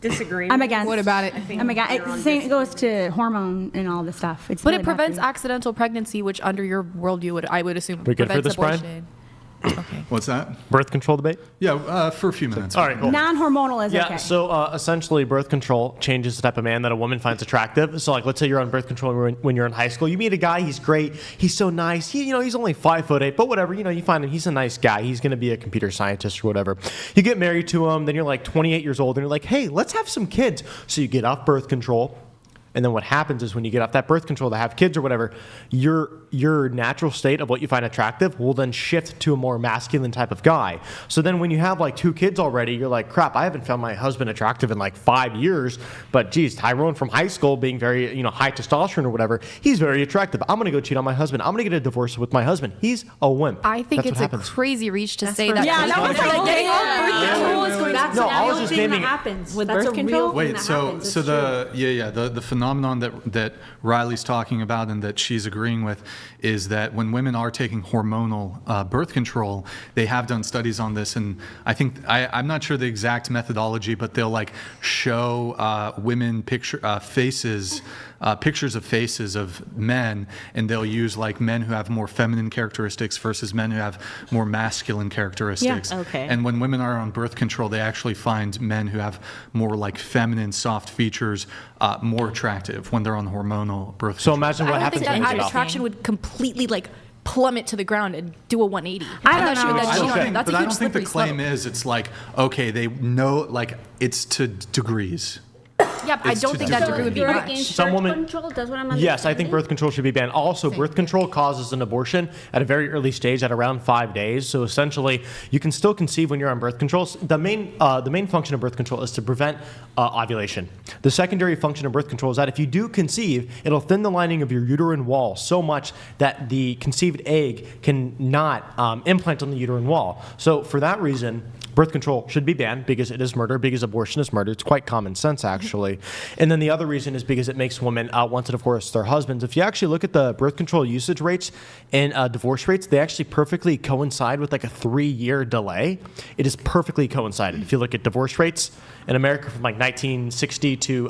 Disagree. I'm against. What about it? I'm against. It's the same. It goes to hormone and all this stuff. It's But really it prevents bad for accidental pregnancy, which under your worldview I would assume We good for prevents this, Brian? abortion. What's that? Birth control debate? Yeah, for a few minutes. All right, you. cool. Non-hormonal is Yeah, okay. so essentially birth control changes the type of man that a woman finds attractive. So like, let's say you're on birth control when you're in high school. You meet a guy, he's great, he's so nice. He's only 5'8", but whatever. You find him, he's a nice guy. He's going to be a computer scientist or whatever. You get married to him, then you're like 28 years old, and you're like, hey, let's have some kids. So you get off birth control. And then what happens is when you get off that birth control to have kids or whatever, your natural state of what you find attractive will then shift to a more masculine type of guy. So then when you have like 2 kids already, you're like, crap, I haven't found my husband attractive in like 5 years. But geez, Tyrone from high school being very, high testosterone or whatever, he's very attractive. I'm going to go cheat on my husband. I'm going to get a divorce with my husband. He's a wimp. I think That's it's what a happens. crazy reach to say that. Yeah, that was like getting birth control is going That's No, a I was real just thing naming that it. happens. With That's birth a control? real thing Wait, that so happens. so It's true. the phenomenon that Riley's talking about and that she's agreeing with is that when women are taking hormonal birth control, they have done studies on this, and I think I'm not sure the exact methodology, but they'll like show women pictures of faces of men, and they'll use like men who have more feminine characteristics versus men who have more masculine characteristics. Yeah, okay. And when women are on birth control, they actually find men who have more like feminine, soft features more attractive when they're on hormonal birth control. So imagine what I don't happens think when that you get off. attraction would completely like plummet to the ground and do a 180. I don't thought she know. would then I cheat don't on him. think, That's but a I huge don't think the slippery claim slope. is it's like, okay, they know like it's to degrees. Yeah, but I It's don't to think that degree. degree would be You're much. against Some birth women- control? That's what I'm Yes, I think understanding? birth control should be banned. Also, birth control causes an abortion at a very early stage, at around 5 days. So essentially, you can still conceive when you're on birth control. The main function of birth control is to prevent ovulation. The secondary function of birth control is that if you do conceive, it'll thin the lining of your uterine wall so much that the conceived egg can not implant on the uterine wall. So for that reason, birth control should be banned because it is murder, because abortion is murder. It's quite common sense, actually. And then the other reason is because it makes women want to divorce their husbands. If you actually look at the birth control usage rates and divorce rates, they actually perfectly coincide with like a 3-year delay. It is perfectly coincided. If you look at divorce rates in America from like 1960 to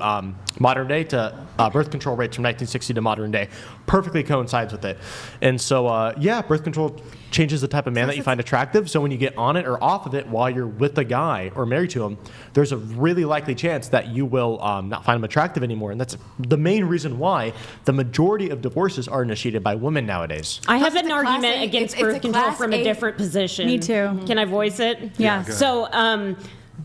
modern day to birth control rates from 1960 to modern day, perfectly coincides with it. And so, birth control changes the type of man that you find attractive. So when you get on it or off of it while you're with a guy or married to him, there's a really likely chance that you will not find him attractive anymore. And that's the main reason why the majority of divorces are initiated by women nowadays. I have Plus, an it's a class argument A- against it's a birth control class from a A- different position. Me too. Can I voice it? Yeah. So,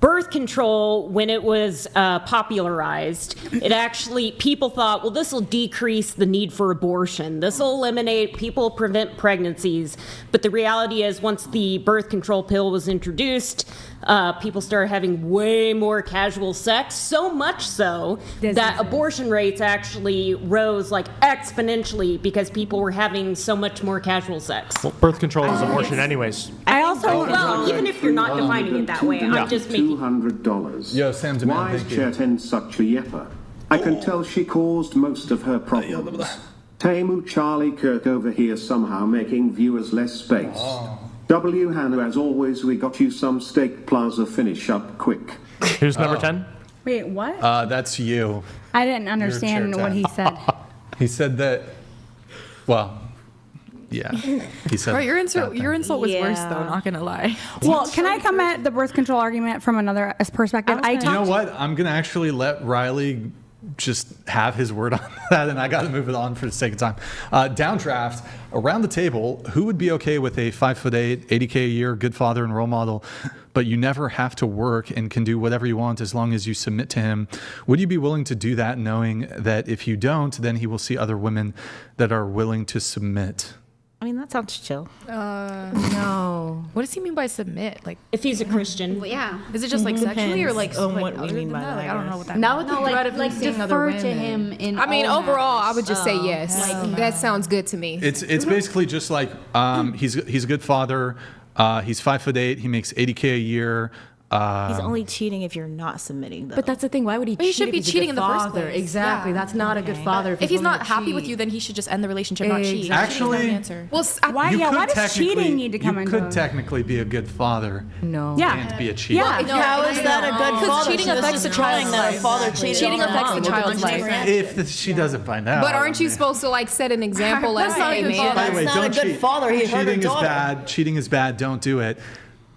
birth control, when it was popularized, it actually, people thought, well, this will decrease the need for abortion. This will eliminate, people prevent pregnancies. But the reality is, once the birth control pill was introduced, people started having way more casual sex, so much so that abortion rates actually rose like exponentially because people were having so much more casual sex. Well, birth control is abortion anyways. I also Well, even if you're not defining it that way, I'm just making. $200. Yo, Sam Demand, Why is thank you. Chetan such a yepper? I can tell she caused most of her problems. Temu Charlie Kirk over here somehow making viewers less space. W. Hannah, as always, we got you some steak plaza finish up quick. Who's number 10? wait. What? That's you. I didn't understand chair what he said. He said that, well, Yeah. He said. Bro, your insult was worse though. Not gonna lie. Well, can I come at the birth control argument from another perspective? You know what? I'm gonna actually let Riley just have his word on that, and I got to move it on for the sake of time. Downdraft, around the table, who would be okay with a 5'8", 80K a year, good father and role model, but you never have to work and can do whatever you want as long as you submit to him? Would you be willing to do that, knowing that if you don't, then he will see other women that are willing to submit? I mean, that sounds chill. No. What does he mean by submit? Like, if he's a Christian. Well, yeah. Is it just like sexually or like on like what we mean by that? Like, I don't know what that Now means. with the threat of like seeing other defer to women. him in. I mean, all overall, I matters. would just say yes. That sounds good to me. It's basically just like he's a good father. He's 5'8". He makes 80K a year. He's only cheating if you're not submitting, though. But that's the thing. Why would he But he cheat should if be he's a cheating good in the first father? place. Exactly. Yeah. That's not a good father. If he's not happy cheat. with you, then he should just end the relationship, not cheat. Actually, answer. Well, Why? you Yeah. could Why does cheating need to come you into could it? technically be a good father No. Yeah. and be a cheater. Yeah. No, how is that a good Because father? cheating She was affects just the child's trying that a life. father cheated Cheating on her affects the mom. child's life. If she doesn't find out. But aren't you supposed to like set an example? Like, That's not a hey, good man. father. By the way, That's not a don't good cheat. father. He hurt her Cheating is daughter. bad. Cheating is bad. Don't do it.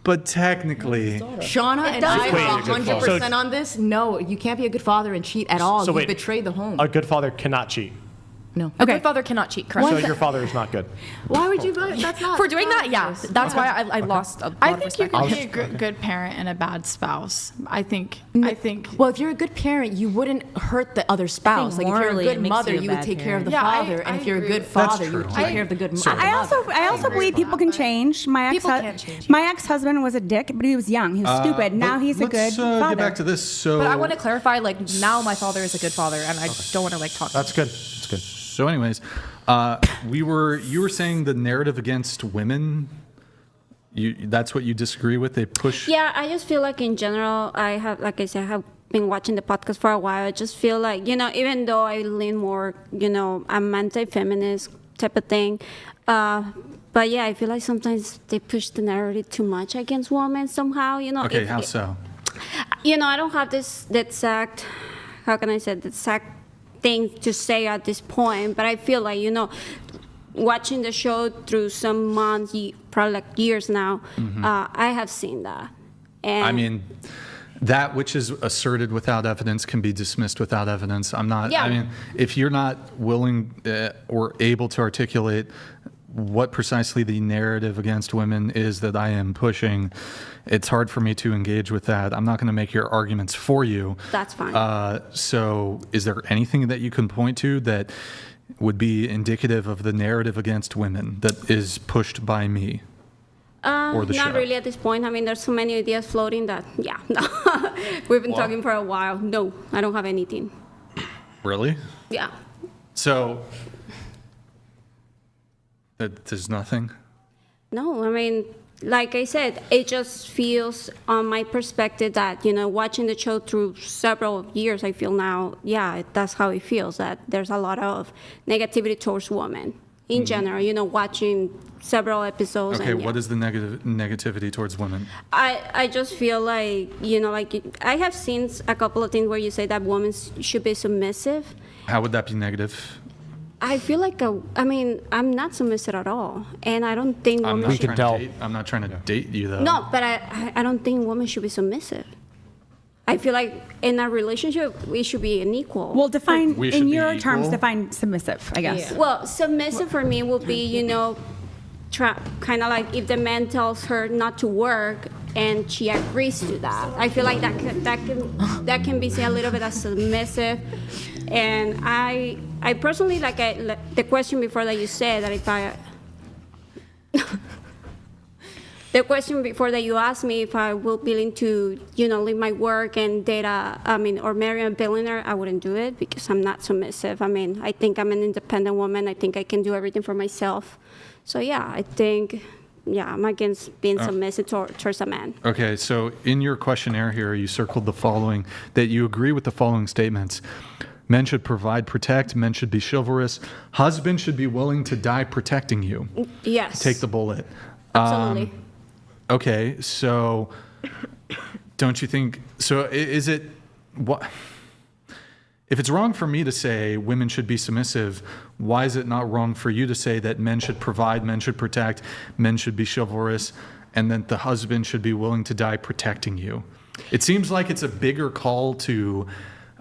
But technically, Shauna and I Wait, are a good 100% father. on this. No, you can't be a good father and cheat at all. So You wait, betrayed the home. A good father cannot cheat. No. A good father cannot cheat, correct? So your father is not good. Why would you? That's not. For doing that, yeah. That's why I lost a lot I of think you respect. can be a good parent and a bad spouse. I think. Well, if you're a good parent, you wouldn't hurt the other spouse. Like if you're a morally, good it makes mother, you a you would bad take care of the parent. Yeah, father, and I if you're a agree good with that. father, you would That's take true. care of the good So- mother. I also believe people can change. My People can change. my ex-husband was a dick, but he was young. He was stupid. Now he's a good Let's father. get back to this. So, But I want to clarify, like, now my father is a good father, and I don't want to, like, talk. That's good. That's good. So, anyways, you were saying the narrative against women. That's what you disagree with. They push. Yeah, I just feel like in general, like I said, I have been watching the podcast for a while. I just feel like, even though I lean more, I'm anti-feminist type of thing. But yeah, I feel like sometimes they push the narrative too much against women somehow, Okay, how so? I don't have that exact, how can I say, the exact thing to say at this point, but I feel like, watching the show through some months, probably like years now, I have seen that. And I mean, that which is asserted without evidence can be dismissed without evidence. I'm not, Yeah. I mean, if you're not willing or able to articulate what precisely the narrative against women is that I am pushing, it's hard for me to engage with that. I'm not going to make your arguments for you. That's fine. So is there anything that you can point to that would be indicative of the narrative against women that is pushed by me? Or the not show? really at this point. I mean, there's so many ideas floating that, yeah, no. We've been talking for a while. No, I don't have anything. Really? Yeah. So there's nothing? No, I mean, like I said, it just feels on my perspective that, watching the show through several years, I feel now, yeah, that's how it feels, that there's a lot of negativity towards women in general, watching several episodes. Okay, and, yeah. what is the negativity towards women? I just feel like, I have seen a couple of things where you say that women should be submissive. How would that be negative? I feel like, I'm not submissive at all. And I don't think I'm women not, should. I'm not trying to date you, though. No, but I don't think women should be submissive. I feel like in a relationship, we should be an equal. Well, define, We should in be your terms, equal? define submissive, I guess. Well, submissive for me would be, kind of like if the man tells her not to work and she agrees to that. I feel like that can be seen a little bit as submissive. And I personally like the question before that you said that if I. The question before that you asked me if I will be willing to, leave my work and date or marry a billionaire, I wouldn't do it because I'm not submissive. I think I'm an independent woman. I think I can do everything for myself. So yeah, I think, I'm against being submissive towards a man. Okay, so in your questionnaire here, you circled the following, that you agree with the following statements. Men should provide, protect. Men should be chivalrous. Husbands should be willing to die protecting you. Yes. Take the bullet. Absolutely. Okay, so don't you think, so is it, what, If it's wrong for me to say women should be submissive, why is it not wrong for you to say that men should provide, men should protect, men should be chivalrous, and that the husband should be willing to die protecting you? It seems like it's a bigger call to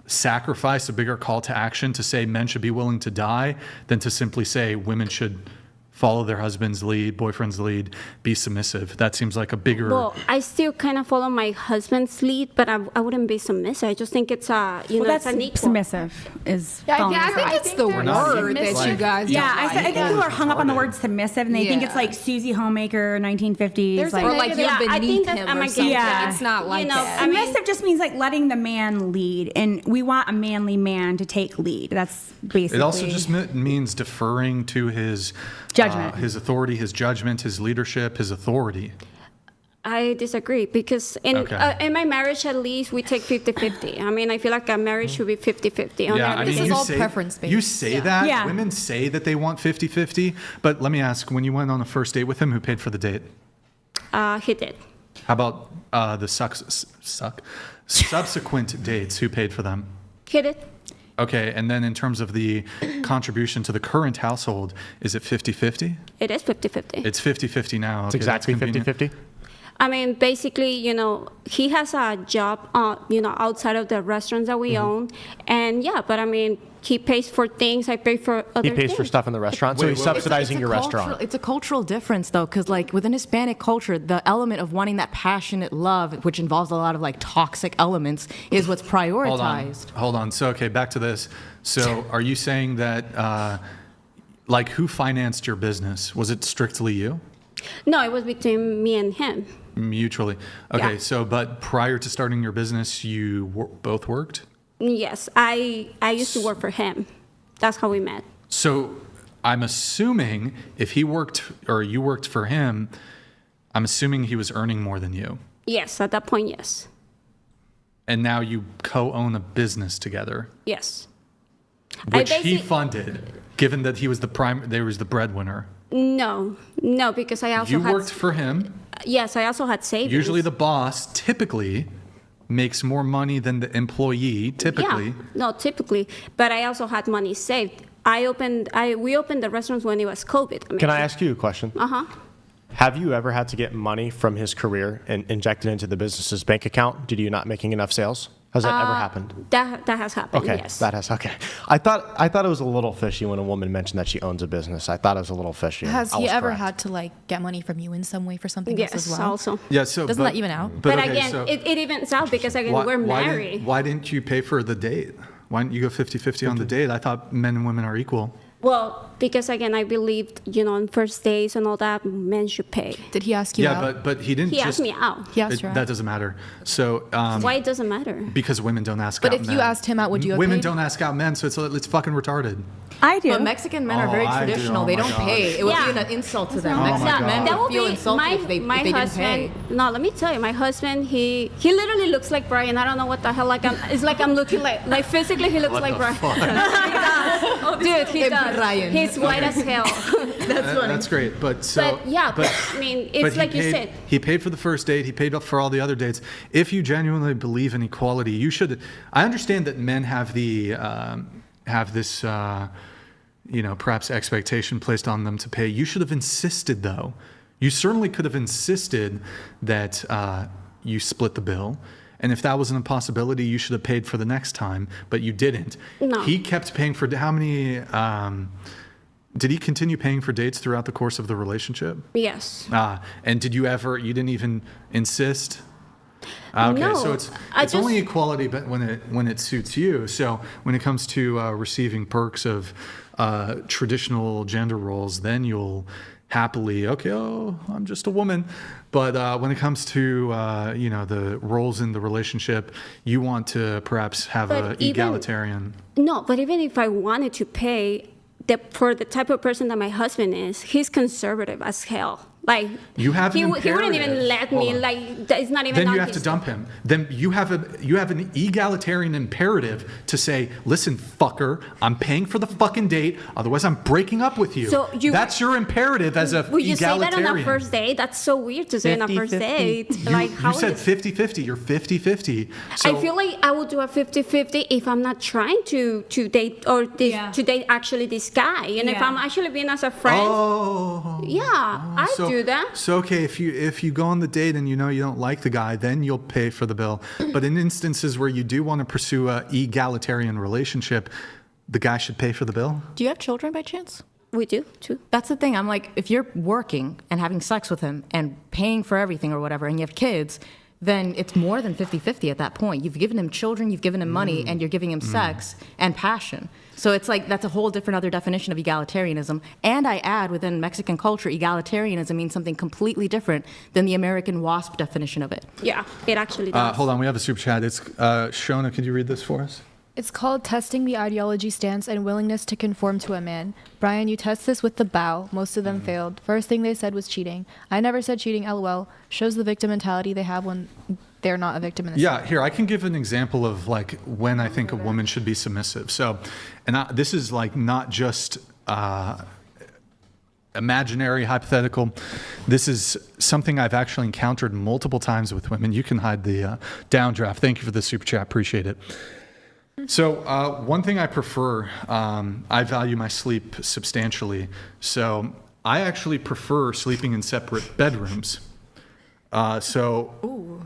sacrifice, a bigger call to action to say men should be willing to die than to simply say women should follow their husband's lead, boyfriend's lead, be submissive. That seems like a bigger... Well, I still kind of follow my husband's lead, but I wouldn't be submissive. I just think it's that's an equal. Submissive is. I think it's the word that you guys. Yeah, don't I think people are hung up on the word submissive, and they think it's like Susie Homemaker, 1950s. There's like you're beneath him or something. Yeah. It's not like that. Submissive just means like letting the man lead, and we want a manly man to take lead. That's basically. It also just means deferring to his judgment, his authority, his judgment, his leadership, his authority. I disagree because in my marriage, at least, we take 50-50. I mean, I feel like a marriage should be 50-50. Yeah, I mean, you say that. Yeah. Women say that they want 50-50, but let me ask, when you went on a first date with him, who paid for the date? He did. How about the subsequent dates? Who paid for them? He did. Okay, and then in terms of the contribution to the current household, is it 50-50? It is 50-50. It's 50-50 now. It's exactly 50-50? I mean, basically, he has a job, outside of the restaurants that we own. And yeah, but I mean, he pays for things, I pay for other He pays things. for stuff in the restaurant, so he's subsidizing your restaurant. It's a cultural difference, though, because like within Hispanic culture, the element of wanting that passionate love, which involves a lot of like toxic elements, is what's prioritized. Hold on. So, okay, back to this. So are you saying that, who financed your business? Was it strictly you? No, it was between me and him. Mutually. Okay, Yeah. so, but prior to starting your business, you both worked? Yes, I used to work for him. That's how we met. So I'm assuming if he worked or you worked for him, I'm assuming he was earning more than you. Yes, at that point, yes. And now you co-own a business together, Yes. which he funded, given that he was there was the breadwinner. No, because I also You had... worked for him. Yes, I also had savings. Usually the boss typically makes more money than the employee, typically. Yeah, no, typically. But I also had money saved. We opened the restaurants when it was COVID. Can I ask you a question? Uh-huh. Have you ever had to get money from his career and inject it into the business's bank account due to you not making enough sales? Has that ever happened? That has happened, Okay, yes. that has. Okay, I thought it was a little fishy when a woman mentioned that she owns a business. I thought it was a little fishy. Has I he was ever correct. had to get money from you in some way for something Yes, else as well? also. Yeah, so Doesn't that even out? But okay, again, so it evens out because again, we're married. Why didn't you pay for the date? Why didn't you go 50-50 on the date? I thought men and women are equal. Well, because again, I believed, on first days and all that, men should pay. Did he ask you out? Yeah, but he didn't He asked me out. He asked you out. That doesn't matter. So Why it doesn't matter? because women don't ask But out if men. you asked him out, would you have Women paid? don't ask out men, so it's fucking retarded. I do. But Mexican men are Oh, very I do. traditional. Oh they my don't gosh. pay. It would Yeah. be an insult to them. Oh my Mexican God. men That would will feel be insulted if they didn't husband. pay. No, let me tell you, my husband, he literally looks like Brian. I don't know what the hell. It's like I'm looking like physically he looks What like the Brian. fuck? Dude, he does. Brian. He's white as hell. That's funny. That's great, but so. But yeah, I mean, it's but he like you paid- said. He paid for the first date. He paid up for all the other dates. If you genuinely believe in equality, you should. I understand that men have this, perhaps expectation placed on them to pay. You should have insisted, though. You certainly could have insisted that you split the bill. And if that wasn't a possibility, you should have paid for the next time, but you didn't. No. He kept paying for how many? Did he continue paying for dates throughout the course of the relationship? Yes. And did you didn't even insist? Okay, No, so I it's only just- equality, but when it suits you. So when it comes to receiving perks of traditional gender roles, then you'll happily, I'm just a woman. But when it comes to the roles in the relationship, you want to perhaps have But a even- egalitarian. No, but even if I wanted to pay, for the type of person that my husband is, he's conservative as hell. Like You have an he wouldn't even imperative. let Hold me. on. Like it's not even. Then on you have his- to dump him. Then you have an egalitarian imperative to say, listen, fucker, I'm paying for the fucking date, otherwise I'm breaking up with you. So That's your imperative as a Would you say that egalitarian. on a first date? That's so weird to say on a first 50-50. date. You, Like how you said is- 50-50. You're 50-50. So, I feel like I would do a 50-50 if I'm not trying to date or to date actually this guy, and if Yeah. I'm actually being as a friend. I so, do that. So okay, if you go on the date and you know you don't like the guy, then you'll pay for the bill. But in instances where you do want to pursue a egalitarian relationship, the guy should pay for the bill. Do you have children by chance? We do too. That's the thing. I'm like, if you're working and having sex with him and paying for everything or whatever, and you have kids, then it's more than 50-50 at that point. You've given him children, you've given him money, and you're giving him sex and passion. So it's like that's a whole different other definition of egalitarianism. And I add, within Mexican culture, egalitarianism means something completely different than the American WASP definition of it. Yeah, it actually does. Hold on, we have a super chat. It's Shona. Could you read this for us? It's called testing the ideology stance and willingness to conform to a man. Brian, you test this with the bow. Most of them failed. First thing they said was cheating. I never said cheating, LOL. Shows the victim mentality they have when they're not a victim in the Yeah, here, I can give an example of like when I think a woman should be submissive. So, this is like not just imaginary, hypothetical. This is something I've actually encountered multiple times with women. You can hide the downdraft. Thank you for the super chat. Appreciate it. So one thing I prefer, I value my sleep substantially. So I actually prefer sleeping in separate bedrooms. Ooh,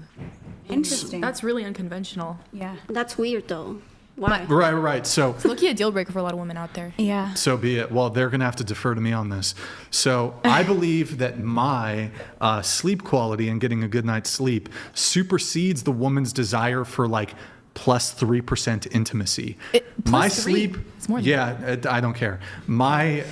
interesting. That's really unconventional. Yeah. That's weird though. Why? Right. So It's looking a deal breaker for a lot of women out there. Yeah. So be it. Well, they're going to have to defer to me on this. So I believe that my sleep quality and getting a good night's sleep supersedes the woman's desire for like plus 3% intimacy. My sleep, it's more than I don't care. My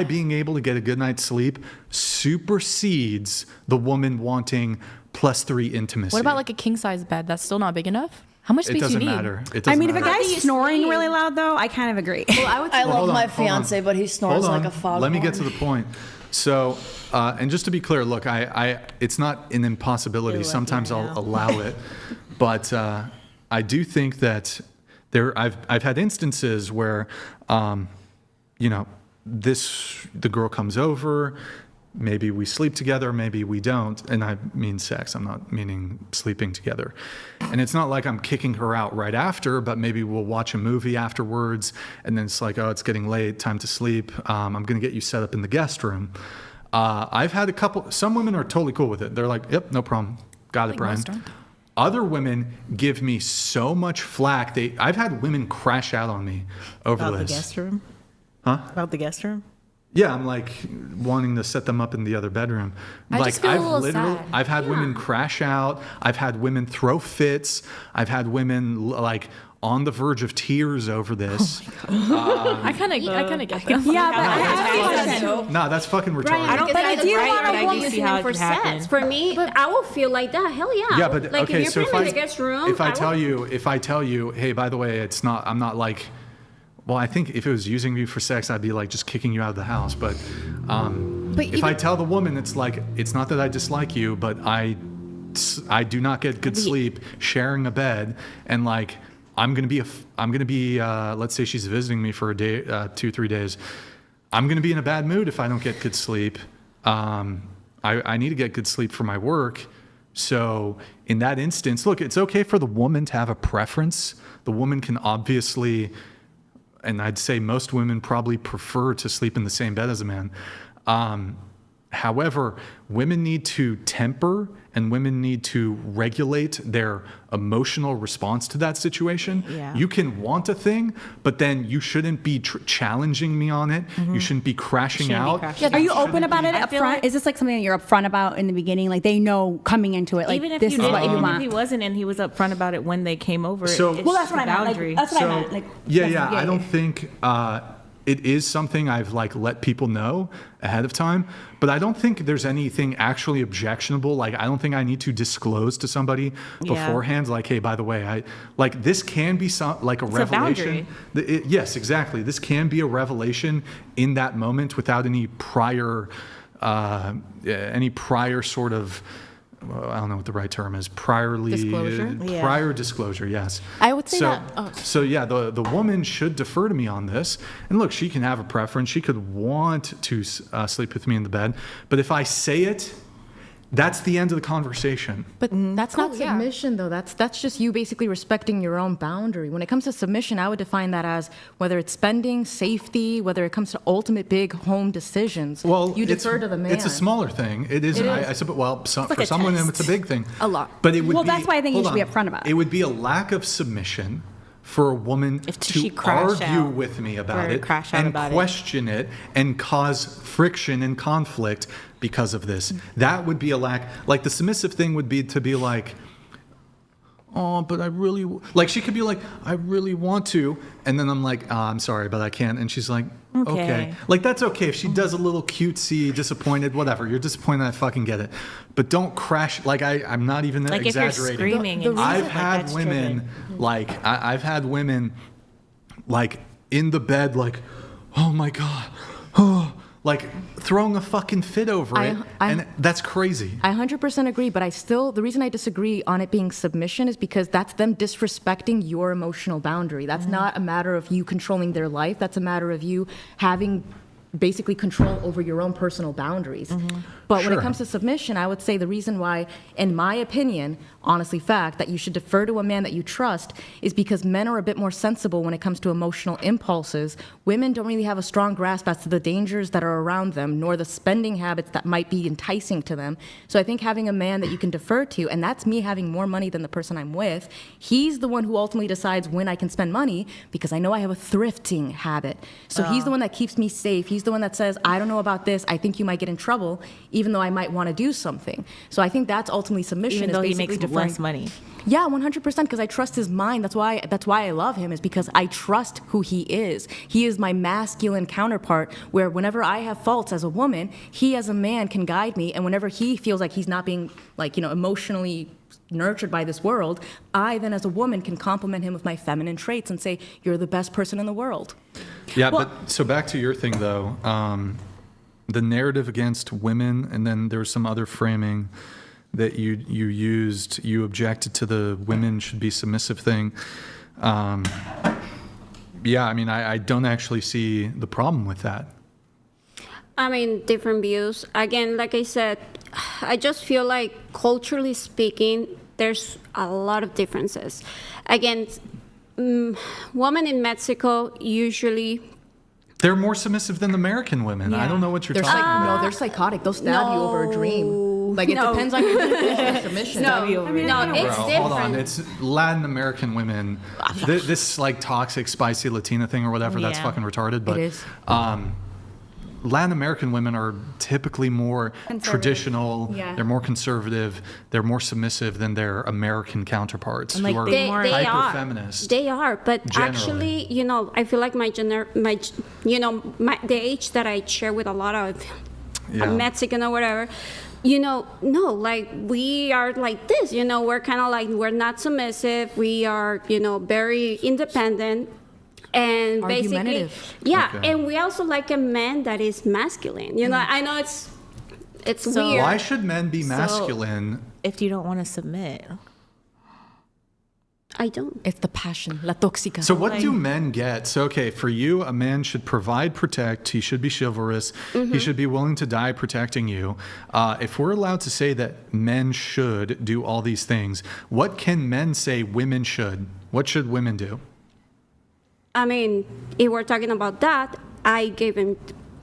being able to get a good night's sleep supersedes the woman wanting plus 3 intimacy. What about like a king size bed? That's still not big enough. How much space It do you doesn't need? matter. It doesn't I mean, if a matter. guy's snoring really loud, though, I kind of agree. Well, I would. I love hold my on, hold on. fiance, but he snores Hold on. like a foghorn. Let me get to the point. So, and just to be clear, look, I it's not an impossibility. Sometimes I'll allow it, but I do think that I've had instances where, the girl comes over. Maybe we sleep together, maybe we don't. And I mean sex, I'm not meaning sleeping together. And it's not like I'm kicking her out right after, but maybe we'll watch a movie afterwards. And then it's like, oh, it's getting late, time to sleep. I'm going to get you set up in the guest room. I've had some women are totally cool with it. They're like, yep, no problem. Got it, Brian. Other women give me so much flack. I've had women crash out on me over About this. the guest room? Huh? About the guest room? Yeah, I'm like wanting to set them up in the other bedroom. I just feel a little sad. I've had women crash out. I've had women throw fits. I've had women like on the verge of tears over this. I kind of get that. Yeah, but I have a question. Nah, that's fucking retarded. I don't. But I do want but a I do woman see how it for could happen. sex. For me, I will feel like that. Hell yeah. Yeah, but like okay, if so you're putting me in the guest room, if I tell you, hey, by the way, I'm not like. Well, I think if it was using you for sex, I'd be like just kicking you out of the house. But if I tell the woman, it's like, it's not that I dislike you, but I do not get good sleep sharing a bed. And like, I'm going to be, let's say she's visiting me for a day, 2-3 days. I'm going to be in a bad mood if I don't get good sleep. I need to get good sleep for my work. So in that instance, look, it's okay for the woman to have a preference. The woman can obviously, and I'd say most women probably prefer to sleep in the same bed as a man. However, women need to temper and women need to regulate their emotional response to that situation. Yeah. You can want a thing, but then you shouldn't be challenging me on it. You shouldn't be crashing out. Are you open about it up front? Is this like something that you're upfront about in the beginning? Like they know coming into it, like Even if this you is what you even want. if he wasn't and he was upfront about it when they came over, So- it's Well, that's what the I meant. boundary. Like, that's what I meant. Like, Yeah, I don't think it is something I've like let people know ahead of time, but I don't think there's anything actually objectionable. Like, I don't think I need to disclose to somebody beforehand, like, hey, by the way, I like this can be like a revelation. Yes, exactly. This can be a revelation in that moment without any prior sort of, I don't know what the right term is. Prior disclosure, yes. I would say So yeah, the woman should defer to me on this. And look, she can have a preference. She could want to sleep with me in the bed. But if I say it, that's the end of the conversation. But that's not submission, though. That's just you basically respecting your own boundary. When it comes to submission, I would define that as whether it's spending, safety, whether it comes to ultimate big home decisions. Well, you defer to the man. It's a smaller thing. It isn't. I said, well, for some women, it's a big thing. A lot. But it would. Well, that's why I think you should be upfront about it. It would be a lack of submission for a woman to argue with me about it and question it and cause friction and conflict because of this. That would be a lack. Like, the submissive thing would be to be like, oh, but I really, like, she could be like, I really want to. And then I'm like, I'm sorry, but I can't. And she's like, okay. Like, that's okay. If she does a little cutesy, disappointed, whatever. You're disappointed, I fucking get it. But don't crash. Like, I'm not even like exaggerating. If you're screaming I've had women, like, I've had women, like, in the bed, like, oh my God, oh, like throwing a fucking fit over it, and that's crazy. I 100% agree, but the reason I disagree on it being submission is because that's them disrespecting your emotional boundary. That's not a matter of you controlling their life. That's a matter of you having basically control over your own personal boundaries. But when it comes to submission, I would say the reason why, in my opinion, honestly fact, that you should defer to a man that you trust is because men are a bit more sensible when it comes to emotional impulses. Women don't really have a strong grasp as to the dangers that are around them, nor the spending habits that might be enticing to them. So I think having a man that you can defer to, and that's me having more money than the person I'm with, he's the one who ultimately decides when I can spend money because I know I have a thrifting habit. So he's the one that keeps me safe. He's the one that says, I don't know about this. I think you might get in trouble, even though I might want to do something. So I think that's ultimately submission. Even though is he basically makes less money. Yeah, 100%, because I trust his mind. That's why I love him, is because I trust who he is. He is my masculine counterpart, where whenever I have faults as a woman, he as a man can guide me, and whenever he feels like he's not being, like, emotionally nurtured by this world, I then as a woman can compliment him with my feminine traits and say, you're the best person in the world. Yeah, but so back to your thing, though. The narrative against women, and then there was some other framing that you used. You objected to the women should be submissive thing. Yeah, I mean, I don't actually see the problem with that. I mean, different views. Again, like I said, I just feel like culturally speaking, there's a lot of differences. Again, women in Mexico usually... They're more submissive than American women. I don't know what you're talking about. No, they're psychotic. They'll stab you over a dream. Like, it depends on your definition of submission. It's different. Hold on. It's Latin American women. This like toxic, spicy Latina thing or whatever, that's fucking retarded. But it is. Latin American women are typically more traditional. They're more conservative. They're more submissive than their American counterparts, who are hyper-feminist. They are, but actually, I feel like the age that I share with a lot of Mexican or whatever, no, like we are like this. We're kind of like, we're not submissive. We are, very independent. And basically, and we also like a man that is masculine. I know it's weird. Why should men be masculine if you don't want to submit? I don't. It's the passion, la tóxica. So what do men get? So, okay, for you, a man should provide, protect. He should be chivalrous. He should be willing to die protecting you. If we're allowed to say that men should do all these things, what can men say women should? What should women do? I mean, if we're talking about that, I gave him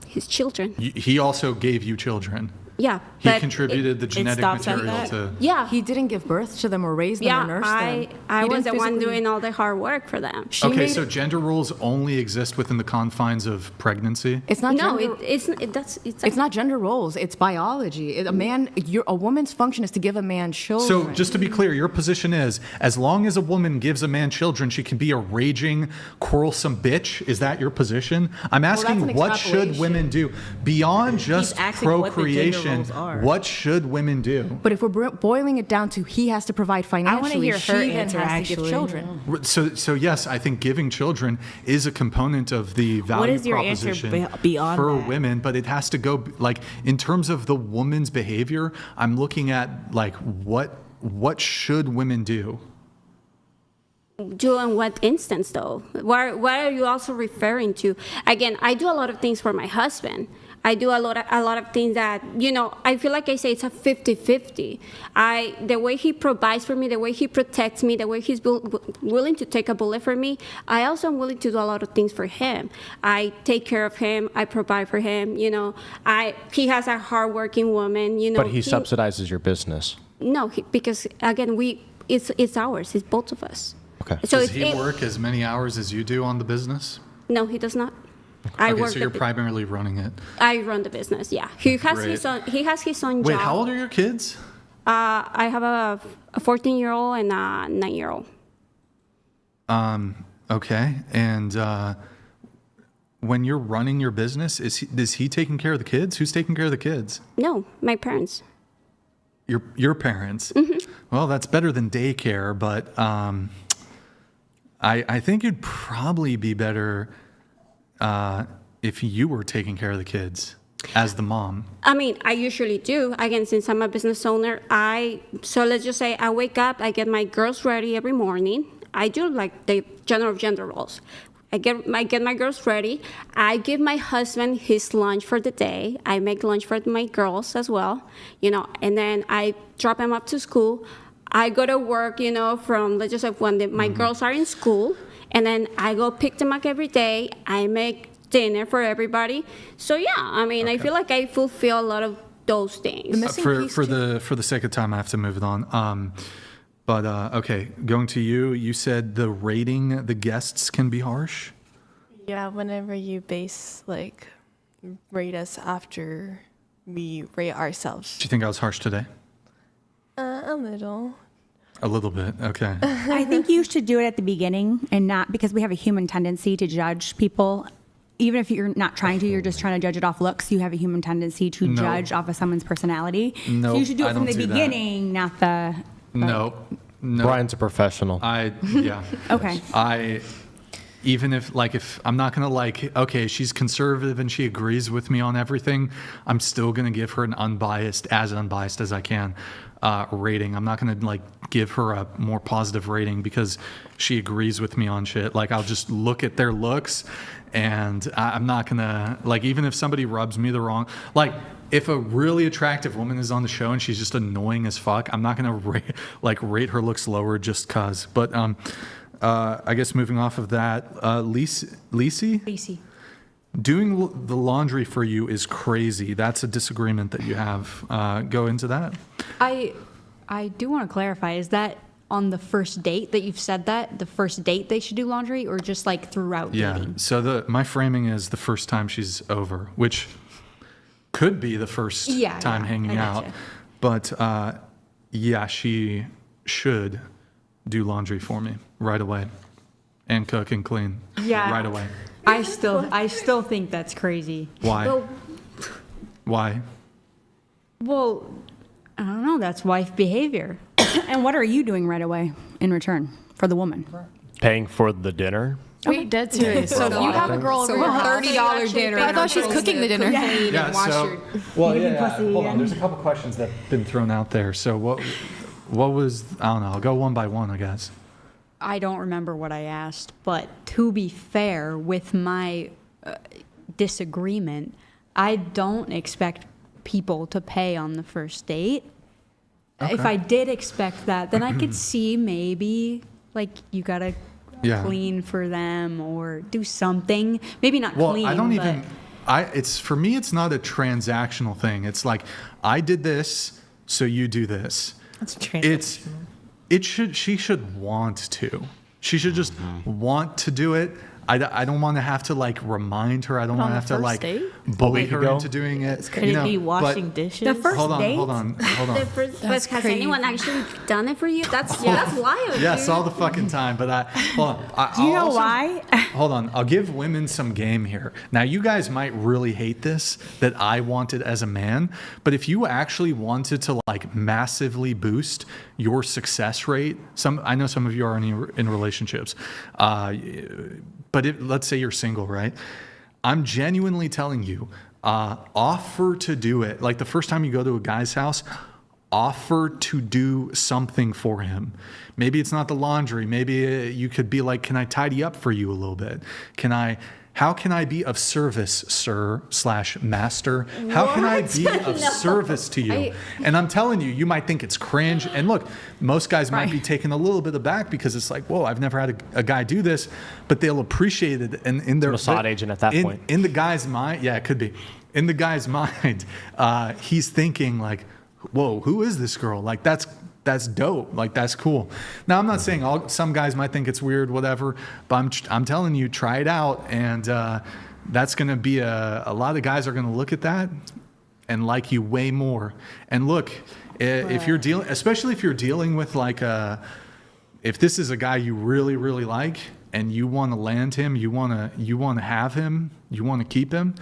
his children. He also gave you children. Yeah, He but contributed the genetic material to. Yeah, he didn't give birth to them or raise them or nurse them. I He was didn't the one physically- doing all the hard work for them. Okay, so gender roles only exist within the confines of pregnancy. It's not No, gender, it's not gender roles. It's biology. A woman's function is to give a man children. So just to be clear, your position is, as long as a woman gives a man children, she can be a raging, quarrelsome bitch. Is that your position? I'm asking, that's an what should women do beyond just asking what the gender procreation? roles are. What should women do? But if we're boiling it down to he has to provide financially, hear she her then answer, has to give actually. children. So yes, I think giving children is a component of the value is your answer proposition beyond for that? women, but it has to go like in terms of the woman's behavior. I'm looking at like what should women do? Do in what instance though? What are you also referring to? Again, I do a lot of things for my husband. I do a lot of things that, I feel like I say it's a 50-50. The way he provides for me, the way he protects me, the way he's willing to take a bullet for me, I also am willing to do a lot of things for him. I take care of him, I provide for him, he has a hardworking woman, But he subsidizes your business. No, because again, it's ours, it's both of us. Okay. So Does he work as many hours as you do on the business? No, he does not. Okay, so you're primarily running it. I run the business. Yeah, he has Great. his own. He has his own Wait, job. how old are your kids? I have a 14-year-old and a 9-year-old. Okay, and when you're running your business, is he taking care of the kids? Who's taking care of the kids? No, my parents. Your parents. Mm-hmm. Well, that's better than daycare, but I think you'd probably be better if you were taking care of the kids as the mom. I mean, I usually do. Again, since I'm a business owner, so let's just say I wake up, I get my girls ready every morning. I do like the gender roles. I get my girls ready. I give my husband his lunch for the day. I make lunch for my girls as well, and then I drop him up to school. I go to work, from let's just say when my girls are in school, and then I go pick them up every day. I make dinner for everybody. So yeah, I mean, I feel like I fulfill a lot of those things. For the sake of time, I have to move it on. But okay, going to you. You said the rating the guests can be harsh. Yeah, whenever you rate us after we rate ourselves. Do you think I was harsh today? A little. A little bit. Okay. I think you should do it at the beginning and not because we have a human tendency to judge people. Even if you're not trying to, you're just trying to judge it off looks. You have a human tendency to judge off of someone's personality. So you should do it from the beginning, not the. No. Brian's a professional. Okay. Even if I'm not gonna okay, she's conservative and she agrees with me on everything, I'm still gonna give her an unbiased as I can rating. I'm not gonna give her a more positive rating because she agrees with me on shit. I'll just look at their looks, and I'm not gonna even if somebody rubs me the wrong if a really attractive woman is on the show and she's just annoying as fuck, I'm not gonna rate her looks lower just cause. But I guess moving off of that, Lisi? Doing the laundry for you is crazy. That's a disagreement that you have. Go into that. I do want to clarify, is that on the first date that you've said that? The first date they should do laundry, or just throughout dating? Yeah, so my framing is the first time she's over, which could be the first time hanging out. But she should do laundry for me right away and cook and clean right away. I still think that's crazy. Why? Why? Well, I don't know. That's wife behavior. And what are you doing right away in return for the woman? Paying for the dinner. Wait, dead serious. So if you have a girl over your $30 dinner, I thought she's cooking the dinner. Hold on. There's a couple questions that have been thrown out there. So what was, I don't know, I'll go one by one, I guess. I don't remember what I asked, but to be fair with my disagreement, I don't expect people to pay on the first date. Okay. If I did expect that, then I could see maybe you gotta clean for them or do something. Maybe not clean. I don't even. it's for me, it's not a transactional thing. It's like, I did this, so you do this. That's transactional. She should want to. She should just want to do it. I don't want to have to like remind her. I don't want to have to like bully her into doing it. Could it be washing dishes? The first date? Hold on. The first, but has anyone actually done it for you? That's wild. Yes, all the fucking time. But hold on. Do you know why? Hold on. I'll give women some game here. Now, you guys might really hate this that I wanted as a man, but if you actually wanted to like massively boost your success rate, I know some of you are in relationships. But let's say you're single, right? I'm genuinely telling you, offer to do it. Like the first time you go to a guy's house, offer to do something for him. Maybe it's not the laundry. Maybe you could be like, can I tidy up for you a little bit? How can I be of service, sir/master? How can I be of service to you? And I'm telling you, you might think it's cringe. And look, most guys might be taken a little bit aback because it's like, whoa, I've never had a guy do this, but they'll appreciate it. And in their Mossad agent at that point. In the guy's mind, yeah, it could be. In the guy's mind, he's thinking like, whoa, who is this girl? Like that's dope. Like, that's cool. Now, I'm not saying some guys might think it's weird, whatever, but I'm telling you, try it out. And that's going to be a lot of guys are going to look at that and like you way more. And look, if you're dealing, especially if you're dealing with like if this is a guy you really, really like and you want to land him, you want to have him, you want to keep him,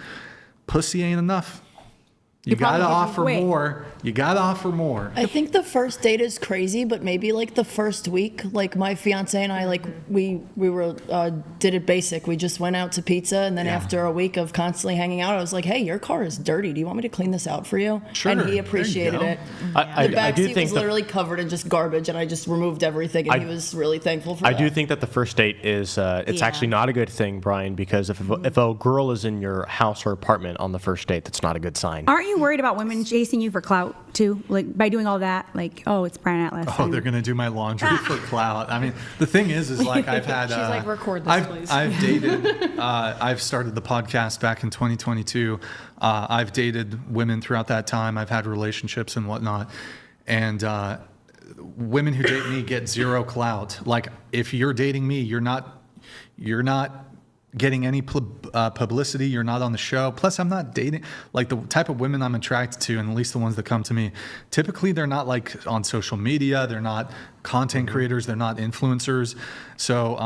pussy ain't enough. You gotta offer more. You gotta offer more. I think the first date is crazy, but maybe like the first week, like my fiance and I, like we were did it basic. We just went out to pizza, and then after a week of constantly hanging out, I was like, "Hey, your car is dirty. Do you want me to clean this out for you?" Sure. And he appreciated it. The back seat was literally covered in just garbage, and I just removed everything, and he was really thankful for that. I do think that the first date is it's actually not a good thing, Brian, because if a girl is in your house or apartment on the first date, that's not a good sign. Aren't you worried about women chasing you for clout too? Like by doing all that, like, oh, it's Brian Atlas. Oh, they're gonna do my laundry for clout. I mean, the thing is like I've had. She's like, record this, please. I've dated. I've started the podcast back in 2022. I've dated women throughout that time. I've had relationships and whatnot, and women who date me get zero clout. Like, if you're dating me, you're not getting any publicity. You're not on the show. Plus, I'm not dating, like, the type of women I'm attracted to, and at least the ones that come to me, typically they're not like on social media. They're not content creators. They're not influencers. So,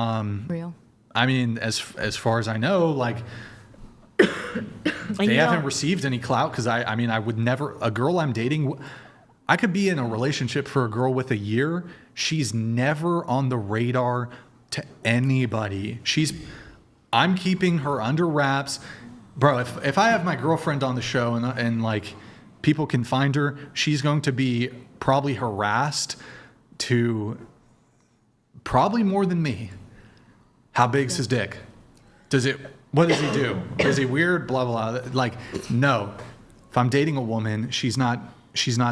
real. I mean, as far as I know, like, they haven't received any clout, because I mean, I would never, a girl I'm dating, I could be in a relationship for a girl with a year. She's never on the radar to anybody. I'm keeping her under wraps. Bro, if I have my girlfriend on the show and like people can find her, she's going to be probably harassed to probably more than me. How big's his dick? What does he do? Is he weird? Blah, blah, blah. Like, no. If I'm dating a woman, she's not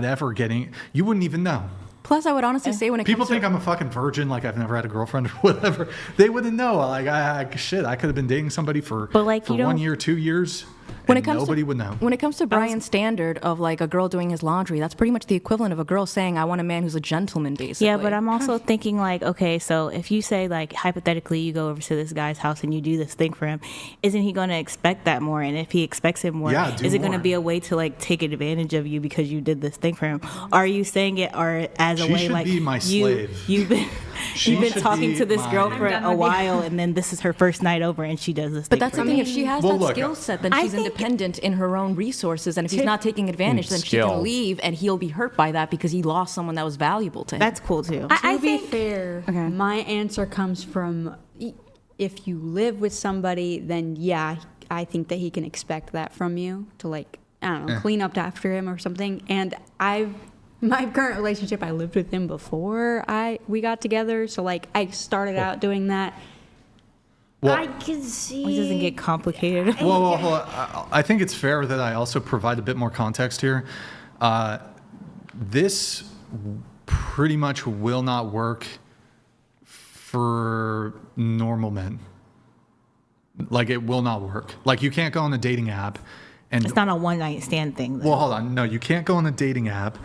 ever getting, you wouldn't even know. Plus, I would honestly say when it people comes to... think I'm a fucking virgin, like I've never had a girlfriend or whatever. They wouldn't know. Like, I could have been dating somebody for 1 year, 2 years. When it comes nobody would know. When it comes to Brian's standard of like a girl doing his laundry, that's pretty much the equivalent of a girl saying, I want a man who's a gentleman, basically. Yeah, but I'm also thinking like, okay, so if you say like hypothetically you go over to this guy's house and you do this thing for him, isn't he going to expect that more? And if he expects it more, is it going to be a way to like take advantage of you because you did this thing for him? Are you saying it or as a way like be my slave. You've been talking to this girl for a while and then this is her first night over and she does this thing. But that's the thing, if she has that skill set, then she's independent in her own resources, and if he's not taking advantage, then she can leave and he'll be hurt by that because he lost someone that was valuable to him. That's cool too. To be fair, my answer comes from, if you live with somebody, then yeah, I think that he can expect that from you to, like, I don't know, clean up after him or something. And my current relationship, I lived with him before we got together, so like I started out doing that. Well, I can see. It doesn't get complicated. Well, I think it's fair that I also provide a bit more context here. This pretty much will not work for normal men. Like, it will not work. Like, you can't go on a dating app and... It's not a one-night stand thing, though. Well, hold on. No, you can't go on a dating app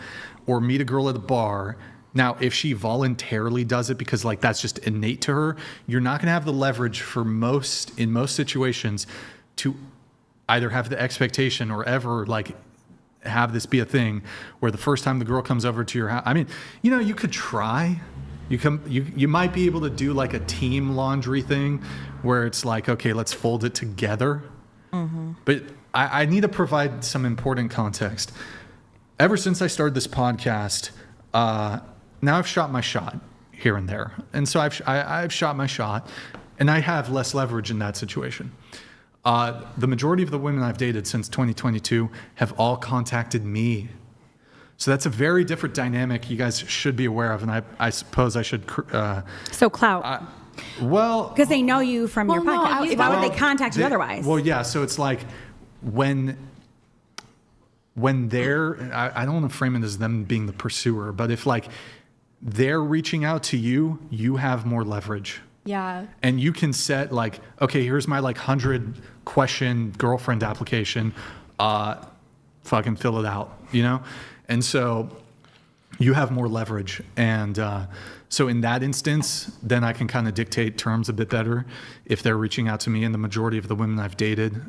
or meet a girl at a bar. Now, if she voluntarily does it because, like, that's just innate to her, you're not going to have the leverage in most situations to either have the expectation or ever, like, have this be a thing where the first time the girl comes over to your house... I mean, you know, you could try... You might be able to do like a team laundry thing where it's like, okay, let's fold it together. Mm-hmm. But I need to provide some important context. Ever since I started this podcast, now I've shot my shot here and there. And so I've shot my shot, and I have less leverage in that situation. The majority of the women I've dated since 2022 have all contacted me. So that's a very different dynamic you guys should be aware of, and I suppose I should... So clout. Well... Because they know you from your podcast. Why would they contact you otherwise? Well, yeah, so it's like when they're... I don't want to frame it as them being the pursuer, but if like they're reaching out to you, you have more leverage. Yeah. And you can set like, okay, here's my like 100-question girlfriend application. Fucking fill it out, you know? And so you have more leverage. And so in that instance, then I can kind of dictate terms a bit better if they're reaching out to me. And the majority of the women I've dated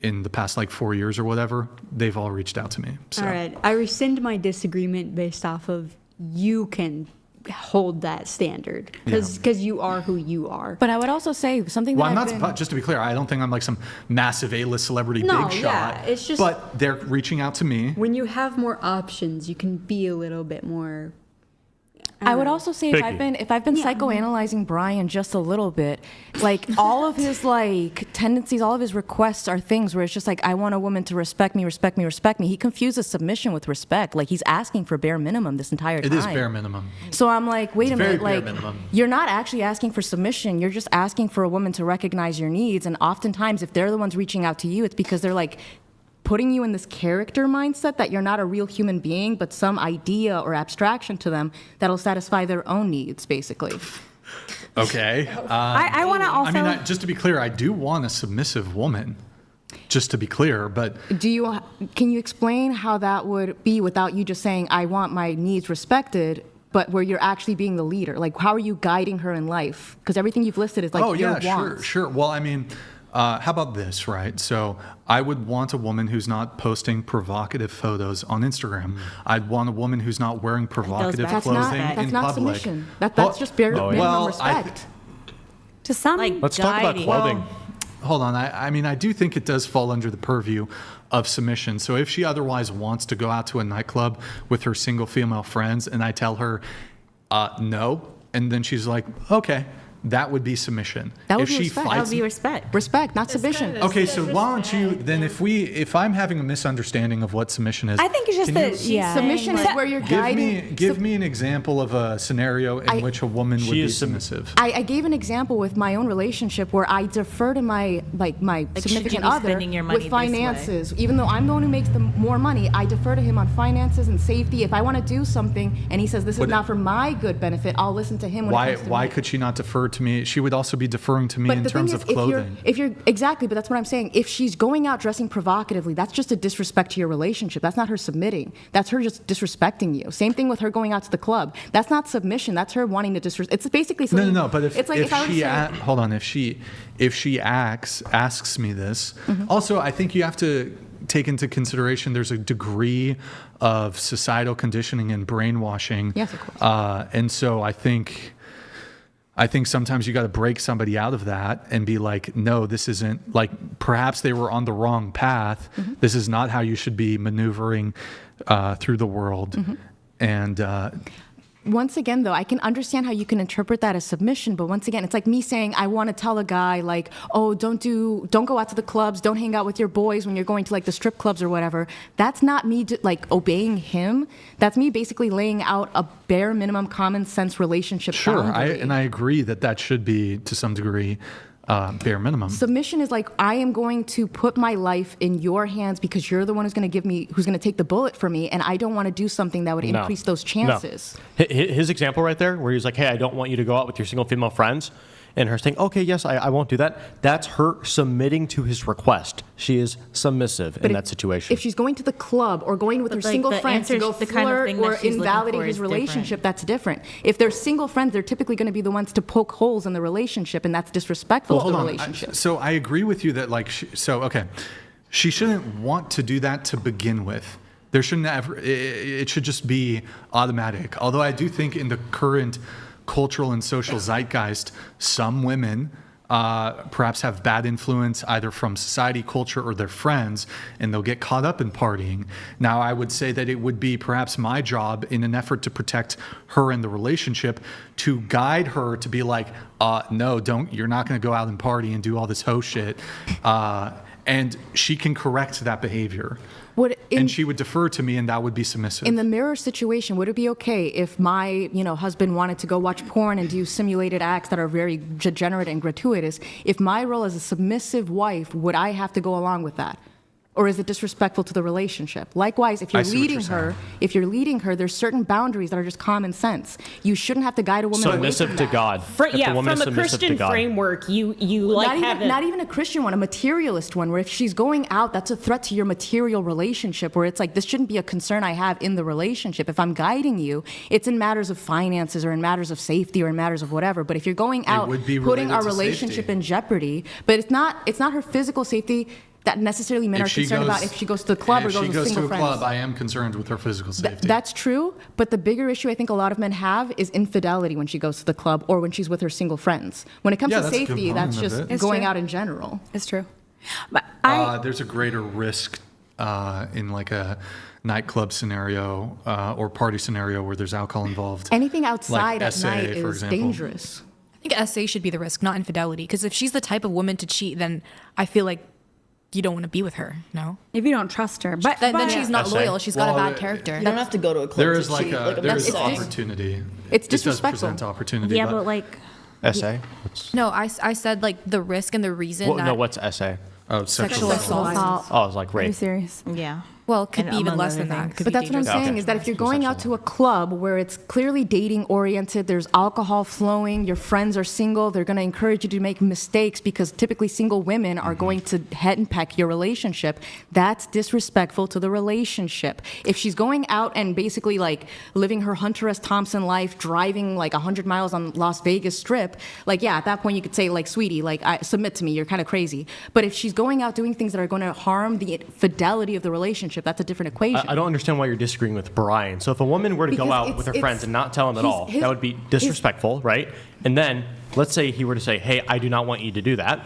in the past like 4 years or whatever, they've all reached out to me. So. All right. I rescind my disagreement based off of you can hold that standard because you are who you are. But I would also say something well, that I'm not, just to be clear, I don't think I'm like some massive A-list celebrity big shot. Yeah, it's just, but they're reaching out to me. When you have more options, you can be a little bit more... I would also say if I've been psychoanalyzing Brian just a little bit, like all of his like tendencies, all of his requests are things where it's just like, I want a woman to respect me, respect me, respect me. He confuses submission with respect. Like he's asking for bare minimum this entire time. It is bare minimum. So I'm like, wait a minute, like minimum. You're not actually asking for submission. You're just asking for a woman to recognize your needs. And oftentimes if they're the ones reaching out to you, it's because they're like, putting you in this character mindset that you're not a real human being, but some idea or abstraction to them that'll satisfy their own needs, basically. Okay. I want to also... I mean, just to be clear, I do want a submissive woman, just to be clear, but... Can you explain how that would be without you just saying, I want my needs respected, but where you're actually being the leader? Like, how are you guiding her in life? Because everything you've listed is like your wants. Sure. Well, I mean... how about this, right? So I would want a woman who's not posting provocative photos on Instagram. I'd want a woman who's not wearing provocative clothing in That's not public. submission. That's just bare minimum respect. To some, let's talk about clothing. Well, hold on. I mean, I do think it does fall under the purview of submission. So if she otherwise wants to go out to a nightclub with her single female friends and I tell her no, and then she's like, okay, that would be submission. That would be respect. That would be respect. Respect, not submission. Okay, so why don't you then? If I'm having a misunderstanding of what submission is, I think it's just that submission is where you're guiding. Give me an example of a scenario in which a woman would be submissive. I gave an example with my own relationship where I defer to my significant other with finances. Even though I'm the one who makes the more money, I defer to him on finances and safety. If I want to do something and he says this is not for my good benefit, I'll listen to him. Why could she not defer to me? She would also be deferring to me in terms of clothing. If you're exactly, but that's what I'm saying. If she's going out dressing provocatively, that's just a disrespect to your relationship. That's not her submitting. That's her just disrespecting you. Same thing with her going out to the club. That's not submission. That's her wanting to disrespect. It's basically something. No. But if she asks me this. Mm-hmm. Also, I think you have to take into consideration there's a degree of societal conditioning and brainwashing. Yes, of course. And so I think sometimes you got to break somebody out of that and be like, no, this isn't, like, perhaps they were on the wrong path. Mm-hmm. This is not how you should be maneuvering through the world. Mm-hmm. And once again, though, I can understand how you can interpret that as submission, but once again, it's like me saying I want to tell a guy like, oh, don't go out to the clubs, don't hang out with your boys when you're going to like the strip clubs or whatever. That's not me like obeying him. That's me basically laying out a bare minimum common sense relationship boundary. I agree that should be to some degree bare minimum. Submission is like, I am going to put my life in your hands because you're the one who's going to take the bullet for me, and I don't want to do something that would increase those chances. No. His example right there, where he's like, hey, I don't want you to go out with your single female friends, and her saying, okay, yes, I won't do that, that's her submitting to his request. She is submissive in that situation. If she's going to the club or going with her single friends to go flirt or invalidate his relationship, that's different. If they're single friends, they're typically going to be the ones to poke holes in the relationship, and that's disrespectful to the relationship. So I agree with you that she shouldn't want to do that to begin with. There shouldn't ever, it should just be automatic. Although I do think in the current cultural and social zeitgeist, some women perhaps have bad influence either from society, culture, or their friends, and they'll get caught up in partying. Now, I would say that it would be perhaps my job, in an effort to protect her and the relationship, to guide her to be like, no, you're not going to go out and party and do all this hoe shit. And she can correct that behavior. And she would defer to me, and that would be submissive. In the mirror situation, would it be okay if my, husband wanted to go watch porn and do simulated acts that are very degenerate and gratuitous? If my role as a submissive wife, would I have to go along with that? Or is it disrespectful to the relationship? Likewise, if you're leading her, there's certain boundaries that are just common sense. You shouldn't have to guide a woman away from that. Submissive to God. From a Christian framework, you not even a Christian one, a materialist one, where if she's going out, that's a threat to your material relationship, where it's like, this shouldn't be a concern I have in the relationship. If I'm guiding you, it's in matters of finances or in matters of safety or in matters of whatever. But if you're going out putting our relationship in jeopardy, but it's not her physical safety that necessarily men are concerned about if she goes to the club or goes with single friends. If she goes to a club, I am concerned with her physical safety. That's true, but the bigger issue I think a lot of men have is infidelity when she goes to the club or when she's with her single friends. When it comes to safety, that's just going out in general. It's true. But there's a greater risk in like a nightclub scenario or party scenario where there's alcohol involved. Anything outside at SA, night is dangerous. I think SA should be the risk, not infidelity. Because if she's the type of woman to cheat, then I feel like you don't want to be with her, no? If you don't trust her. But then she's not loyal. She's got a bad character. You don't have to go to a club there is to like cheat. there is opportunity. It's It disrespectful. does present opportunity. Yeah, but like... SA? No, I said like the risk and the reason No, what's SA? Oh, sexual assault. Oh, it's like rape. Are you serious? Yeah. Well, it could be even less than that. But that's what I'm saying, is that if you're going out to a club where it's clearly dating oriented, there's alcohol flowing, your friends are single, they're going to encourage you to make mistakes because typically single women are going to henpeck your relationship. That's disrespectful to the relationship. If she's going out and basically like living her Hunter S. Thompson life, driving like 100 miles on Las Vegas Strip, like, yeah, at that point you could say like, sweetie, like, submit to me, you're kind of crazy. But if she's going out doing things that are going to harm the fidelity of the relationship, that's a different equation. I don't understand why you're disagreeing with Brian. So if a woman were to go out with her friends and not tell him at all, that would be disrespectful, right? And then let's say he were to say, hey, I do not want you to do that.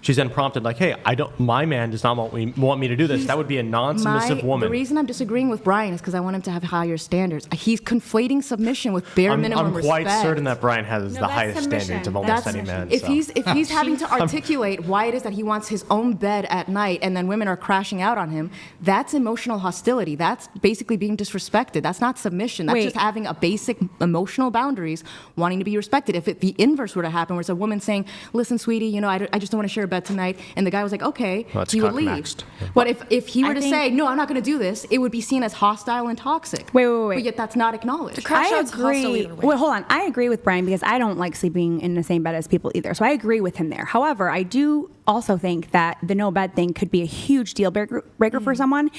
She's then prompted like, hey, my man does not want me to do this. That would be a non-submissive woman. The reason I'm disagreeing with Brian is because I want him to have higher standards. He's conflating submission with bare minimum respect. I'm quite certain that Brian has the highest standards of almost any man. If he's having to articulate why it is that he wants his own bed at night and then women are crashing out on him, that's emotional hostility. That's basically being disrespected. That's not submission. That's just having a basic emotional boundaries, wanting to be respected. If the inverse were to happen, where it's a woman saying, listen, sweetie, I just don't want to share bed tonight, and the guy was like, okay, he would leave. Next. But if he were to say, no, I'm not going to do this, it would be seen as hostile and toxic. Wait. But yet that's not acknowledged. I agree. Wait, hold on. I agree with Brian because I don't like sleeping in the same bed as people either. So I agree with him there. However, I do also think that the no bed thing could be a huge deal breaker for someone.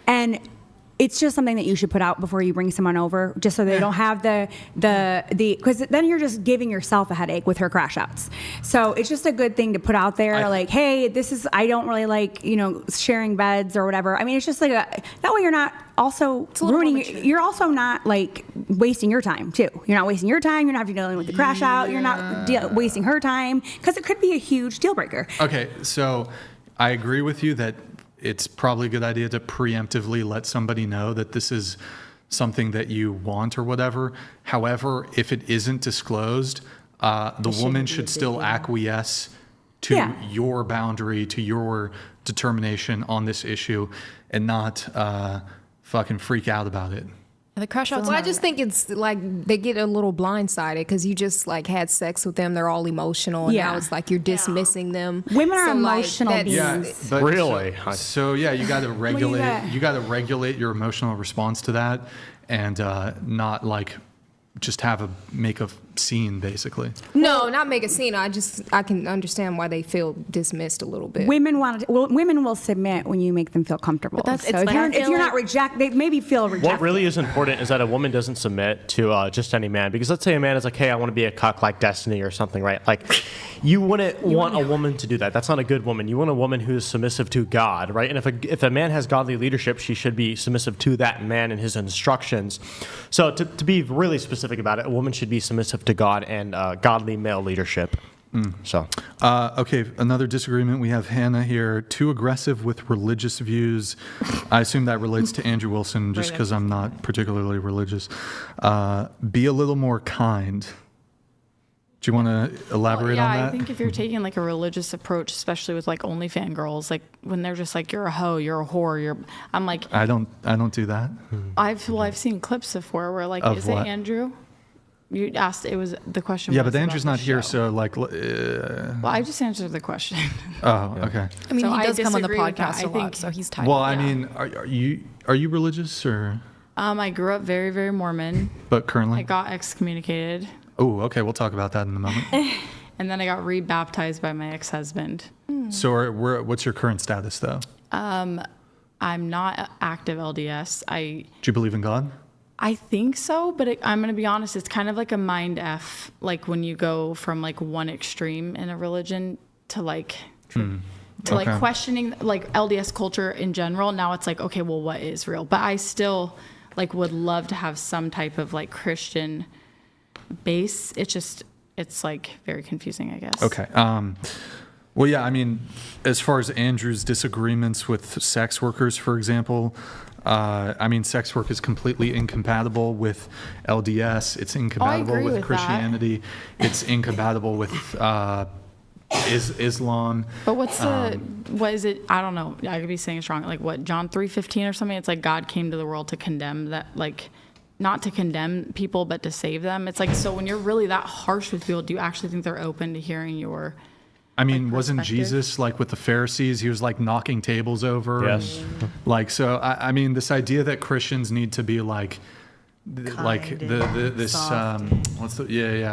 And it's just something that you should put out before you bring someone over, just so they don't have the because then you're just giving yourself a headache with her crash outs. So it's just a good thing to put out there, like, hey, I don't really like, sharing beds or whatever. I mean, it's just like that way you're not also ruining, you're also not like wasting your time too. You're not wasting your time. You're not dealing with the crash out. You're not wasting her time, because it could be a huge deal breaker. Okay, so I agree with you that it's probably a good idea to preemptively let somebody know that this is something that you want or whatever. However, if it isn't disclosed, the woman should still acquiesce to your boundary, to your determination on this issue, and not fucking freak out about it. The crash outs. Well, I just think it's like they get a little blindsided because you just like had sex with them. They're all emotional, and now it's like you're dismissing them. Women are emotional beings. But really? So you got to regulate. You got to regulate your emotional response to that, and not like just make a scene, basically. No, not make a scene. I can understand why they feel dismissed a little bit. Women will submit when you make them feel comfortable. But that's- So it's like- if you're not rejected, they maybe feel rejected. What really is important is that a woman doesn't submit to just any man. Because let's say a man is like, hey, I want to be a cuck like Destiny or something, right? Like, you wouldn't want a woman to do that. That's not a good woman. You want a woman who is submissive to God, right? And if a man has godly leadership, she should be submissive to that man and his instructions. So to be really specific about it, a woman should be submissive to God and godly male leadership. So, okay, another disagreement. We have Hannah here. Too aggressive with religious views. I assume that relates to Andrew Wilson, just because I'm not particularly religious. Be a little more kind. Do you want to elaborate on that? I think if you're taking like a religious approach, especially with like OnlyFans girls, like when they're just like, you're a hoe, you're a whore, I'm like, I don't do that. I've seen clips before where like, Of is what? it Andrew? You asked, it was the question. Yeah, was but about Andrew's the not here, show. so like. Well, I just answered the question. Oh, okay. I mean, So he I does come on the disagree with that. podcast I a lot, think- so he's tight. Well, I mean, are you religious or? I grew up very, very Mormon. But currently? I got excommunicated. Oh, okay. We'll talk about that in a moment. And then I got rebaptized by my ex-husband. So, what's your current status, though? I'm not active LDS. Do you believe in God? I think so, but I'm going to be honest, it's kind of like a mind F, like when you go from like one extreme in a religion to like like questioning like LDS culture in general. Now it's like, okay, well, what is real? But I still like would love to have some type of like Christian base. It's like very confusing, I guess. Okay. Well, yeah, I mean, as far as Andrew's disagreements with sex workers, for example, I mean, sex work is completely incompatible with LDS. It's incompatible with Christianity. It's incompatible with Islam. But what is it? I don't know. I could be saying it's wrong. Like what, John 3:15 or something? It's like God came to the world to condemn that, like, not to condemn people, but to save them. It's like, so when you're really that harsh with people, do you actually think they're open to hearing your... I mean, wasn't Jesus like with the Pharisees? He was like knocking tables over. Yes. And, like, so I mean, this idea that Christians need to be like this what's the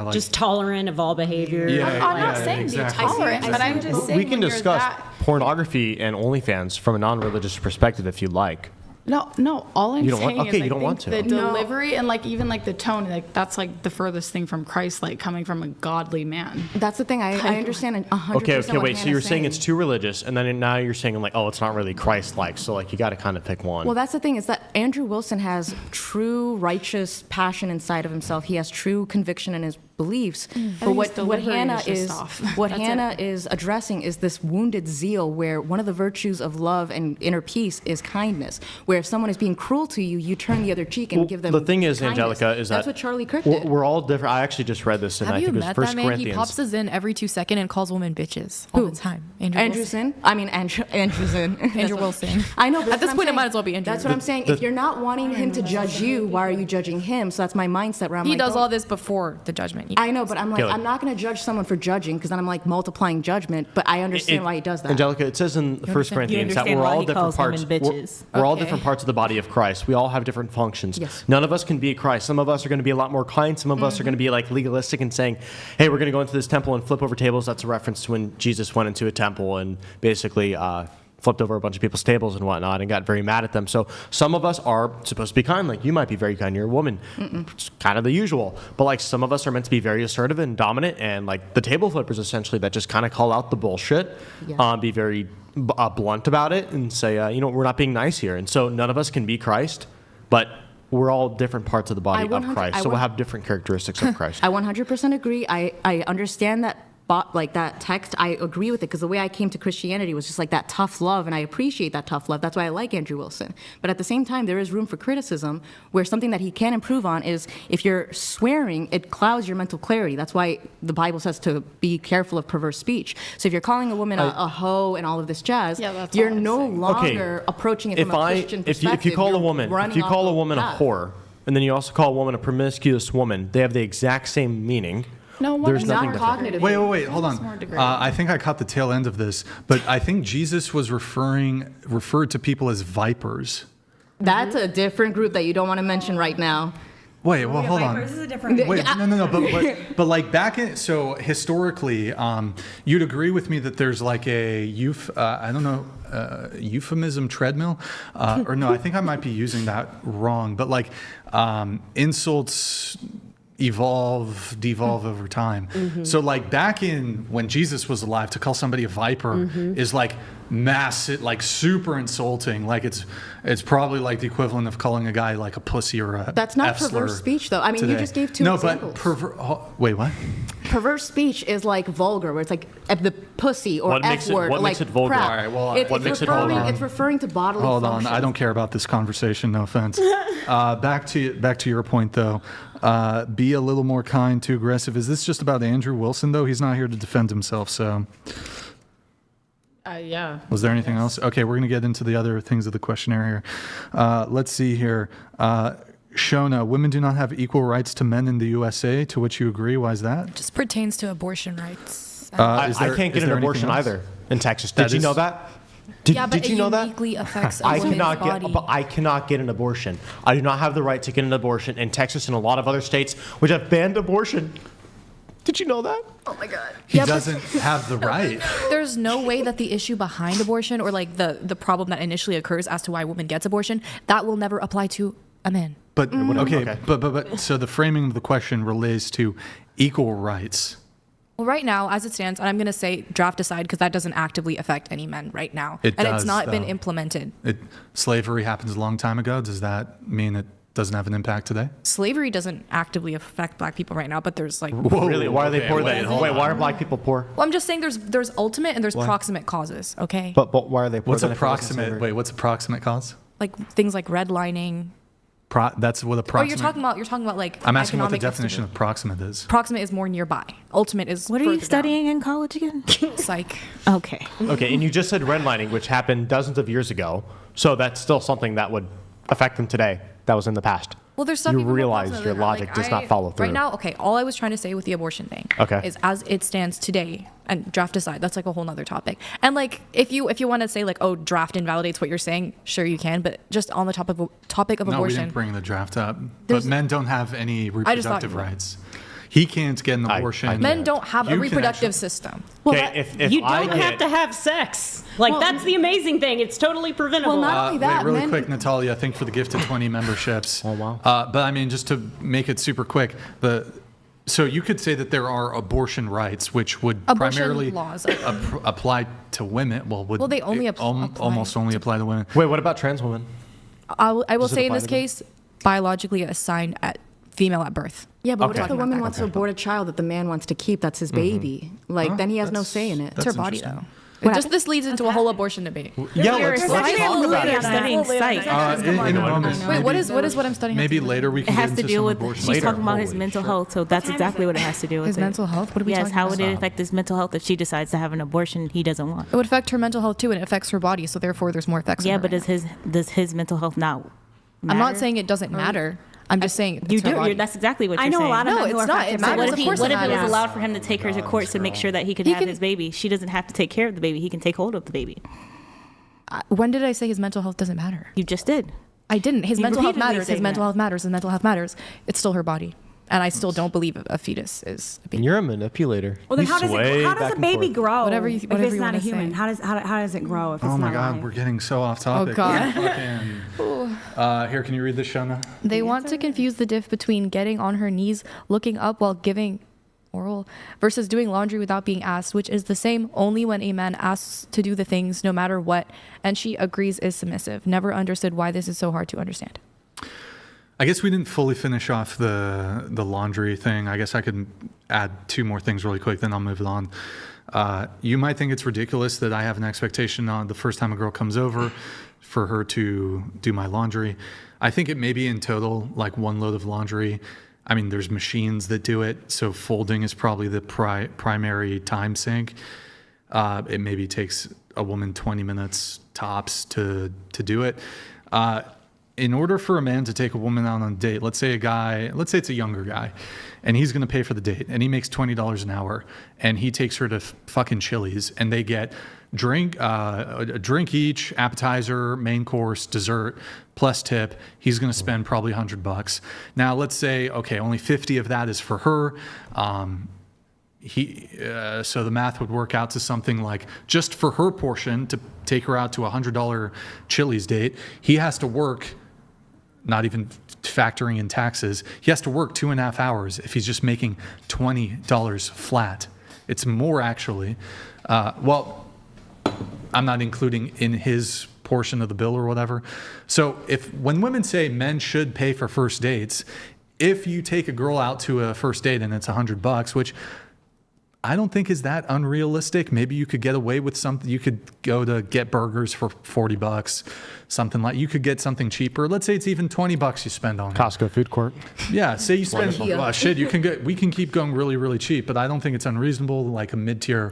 like just tolerant of all behavior. Yeah, I'm not saying exactly. be tolerant, but I'm just saying we can when you're discuss that... pornography and OnlyFans from a non-religious perspective if you'd like. No. All I'm You don't saying want- okay, is you don't I want think to. the delivery and like even like the tone, like that's like the furthest thing from Christ, like coming from a godly man. That's the thing. I understand 100%. Okay, what wait. So Hannah's you're saying it's too religious, and then now you're saying like, oh, it's not really Christ-like. So like, you got to kind of pick one. Well, that's the thing is that Andrew Wilson has true righteous passion inside of himself. He has true conviction in his beliefs. But what Hannah is addressing is this wounded zeal, where one of the virtues of love and inner peace is kindness. Where if someone is being cruel to you, you turn the other cheek and give them. The thing is, kindness. Angelica, is that's that what Charlie Kirk did. we're all different. I actually just read this, and Have I you think it was met First that man? Corinthians. He pops us in every 2 seconds and calls women bitches all the time. Andrewson? I mean, Andrewson. Andrew Wilson. I know, but At this point, it might as well be Andrew. That's what I'm saying. If you're not wanting him to judge you, why are you judging him? So that's my mindset where I'm He like, does don't- all this before the judgment. I know, but I'm like, Kelly. I'm not going to judge someone for judging because then I'm like multiplying judgment. But I understand why he does that. Angelica, it says in First Corinthians that understand we're why all he different calls parts. women bitches. We're all Okay. different parts of the body of Christ. We all have different functions. Yes. None of us can be Christ. Some of us are going to be a lot more kind. Some of us are going to be like legalistic and saying, "Hey, we're going to go into this temple and flip over tables." That's a reference to when Jesus went into a temple and basically flipped over a bunch of people's tables and whatnot and got very mad at them. So some of us are supposed to be kind. Like you might be very kind. You're a woman. It's kind of the usual. But like some of us are meant to be very assertive and dominant, and like the table flippers essentially that just kind of call out the bullshit, be very blunt about it and say, we're not being nice here. And so none of us can be Christ, but we're all different parts of the body of Christ. So we'll have different characteristics of Christ. I 100% agree. I understand that. Like that text, I agree with it because the way I came to Christianity was just like that tough love, and I appreciate that tough love. That's why I like Andrew Wilson. But at the same time, there is room for criticism where something that he can improve on is if you're swearing, it clouds your mental clarity. That's why the Bible says to be careful of perverse speech. So if you're calling a woman a hoe and all of this jazz, you're no longer approaching it from a Christian perspective. If you call a woman a whore, and then you also call a woman a promiscuous woman, they have the exact same meaning. No, there's not nothing cognitive. Wait, hold on. I think I caught the tail end of this, but I think Jesus was referred to people as vipers. That's a different group that you don't want to mention right now. Wait, well, hold on. This is a different. Wait, no. But like back in, so historically, you'd agree with me that there's like a euphemism treadmill, or no, I think I might be using that wrong. But like insults devolve over time. Mhm. So like back in when Jesus was alive, to call somebody a viper Mhm. is like massive, like super insulting. Like it's probably like the equivalent of calling a guy like a pussy or a That's not F-slur perverse speech, though. I mean, today. you just gave two no, examples. but wait, what? Perverse speech is like vulgar, where it's like the pussy or What F makes it- word. what or makes like it vulgar? crap. All right, well, It's what makes it vulgar? It's referring to bodily Hold on, functions. I don't care about this conversation. No offense. Back to your point though. Be a little more kind, too aggressive. Is this just about Andrew Wilson though? He's not here to defend himself. So, Yeah. was there anything else? Okay, we're gonna get into the other things of the questionnaire here. Let's see here. Shona, women do not have equal rights to men in the USA. To which you agree? Why is that? Just pertains to abortion rights. I can't get an abortion either in Texas. Did you know that? Did you know that? Uniquely affects a I woman's cannot body. get, but I cannot get an abortion. I do not have the right to get an abortion in Texas and a lot of other states which have banned abortion. Did you know that? Oh my God. He doesn't have the right. There's no way that the issue behind abortion or like the problem that initially occurs as to why a woman gets abortion, that will never apply to a man. But okay, but so the framing of the question relates to equal rights. Well, right now, as it stands, and I'm going to say draft aside because that doesn't actively affect any men right now. It and does, it's not been though. implemented. Slavery happens a long time ago. Does that mean it doesn't have an impact today? Slavery doesn't actively affect black people right now, but there's like. Really? Why are they poor then? Wait, why are black people poor? Well, I'm just saying there's ultimate and there's Why? proximate causes, okay? But why are they poor? What's then if it wasn't approximate? slavery? Wait, what's approximate cause? Like things like redlining. That's what Oh, approximate. you're talking about like. I'm asking what the economic definition of proximate is. Proximate is more nearby. Ultimate is. What are you further down. studying in college again? Psych. Okay. Okay, and you just said redlining, which happened dozens of years ago. So that's still something that would affect them today. That was in the past. Well, there's stuff you even more realize personal your than that. logic Like, does not follow through. Right now, okay, all I was trying to say with the abortion thing Okay. is as it stands today, and draft aside, that's like a whole nother topic. And like if you want to say like, oh, draft invalidates what you're saying, sure you can, but just on the topic of No, we abortion. didn't bring the draft up. There's- But men don't have any I just thought reproductive you would. rights. He can't get an abortion. Men don't have You a can reproductive system. Well, Okay, if you I don't have to have sex. Like, that's the amazing thing. It's totally preventable. Wait, really quick, Natalia, thank for the gift of 20 memberships. Oh, wow. But I mean, just to make it super quick, so you could say that there are abortion rights, which would Abortion primarily laws. apply to women. Well, they only almost only apply to women. Wait, what about trans women? I will Does it say in apply this to them? case, biologically assigned at female at birth. Yeah, but what Okay. if the woman wants to Okay. abort a child that the man wants to keep? That's his Mm-hmm. baby. Like, then he has no say in it. It's her body, though. This leads into a whole abortion debate. Yeah, let's talk about it. Studying psych. In a moment. Wait, what is what I'm studying? Maybe later we It can has get to into deal some with. abortion. She's talking about his mental health, so that's exactly what it has to do with His it. mental health? What are we yes, talking how about? would it affect his mental health if she decides to have an abortion he doesn't want? It would affect her mental health too, and it affects her body. So therefore, there's more effects. Yeah, on her but does his mental health not? I'm not matter? saying it doesn't matter. I'm just saying You it's her do. body. That's exactly what I you're know a saying. lot of No, men who it's are not. affected It by matters. it. Of course What it if it was matters. allowed for him to take her to court to make sure that he could have his baby? She doesn't have to take care of the baby. He can take hold of the baby. When did I say his mental health doesn't matter? You just did. I didn't. His You mental health repeatedly matters. saying His mental that. health matters. His mental health matters. It's still her body, and I still don't believe a fetus is a baby. You're a manipulator. Well, then You how does sway how does back a and baby forth. grow Whatever you if wanna it's not a human? say. How does it grow if it's Oh my not God, alive? we're getting so off topic. God. Here, can you read this, Shona? They want to confuse the diff between getting on her knees, looking up while giving oral, versus doing laundry without being asked, which is the same only when a man asks to do the things no matter what, and she agrees is submissive. Never understood why this is so hard to understand. I guess we didn't fully finish off the laundry thing. I guess I could add two more things really quick, then I'll move it on. You might think it's ridiculous that I have an expectation on the first time a girl comes over for her to do my laundry. I think it may be in total like one load of laundry. I mean, there's machines that do it, so folding is probably the primary time sink. It maybe takes a woman 20 minutes tops to do it. In order for a man to take a woman out on a date, let's say it's a younger guy, and he's going to pay for the date, and he makes $20 an hour, and he takes her to fucking Chili's, and they get a drink each, appetizer, main course, dessert plus tip. He's going to spend probably $100. Now, let's say, okay, only 50 of that is for her. So the math would work out to something like, just for her portion to take her out to a $100 Chili's date, he has to work, not even factoring in taxes, he has to work 2.5 hours if he's just making $20 flat. It's more, actually. Well, I'm not including in his portion of the bill or whatever. So when women say men should pay for first dates, if you take a girl out to a first date and it's $100, which I don't think is that unrealistic. Maybe you could get away with something. You could go to get burgers for $40, something like. You could get something cheaper. Let's say it's even $20 you spend on Costco food court. Yeah, say you spend shit. We can keep going really, really cheap, but I don't think it's unreasonable. Like a mid-tier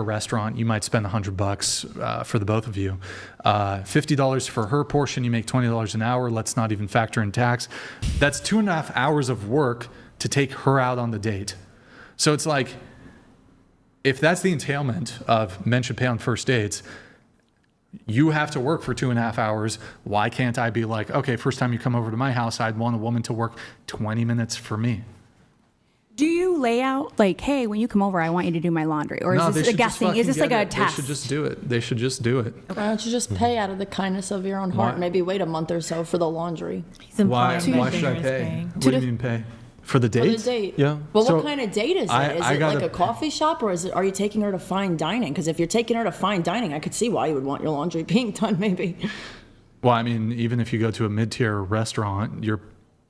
restaurant, you might spend $100 for the both of you. $50 for her portion. You make $20 an hour. Let's not even factor in tax. That's 2.5 hours of work to take her out on the date. So it's like, if that's the entailment of men should pay on first dates, you have to work for 2.5 hours. Why can't I be like, okay, first time you come over to my house, I'd want a woman to work 20 minutes for me? Do you lay out like, hey, when you come over, I want you to do my laundry? Or is this a guessing? Is this like a test? They should just do it. They should just do it. Why don't you just pay out of the kindness of your own heart? Maybe wait a month or so for the laundry. Why should I pay? What do you mean pay? For the date? For the date. Yeah. Well, So what kind of date is it? Is it like a coffee shop, or are you taking her to fine dining? Because if you're taking her to fine dining, I could see why you would want your laundry being done, maybe. Well, I mean, even if you go to a mid-tier restaurant,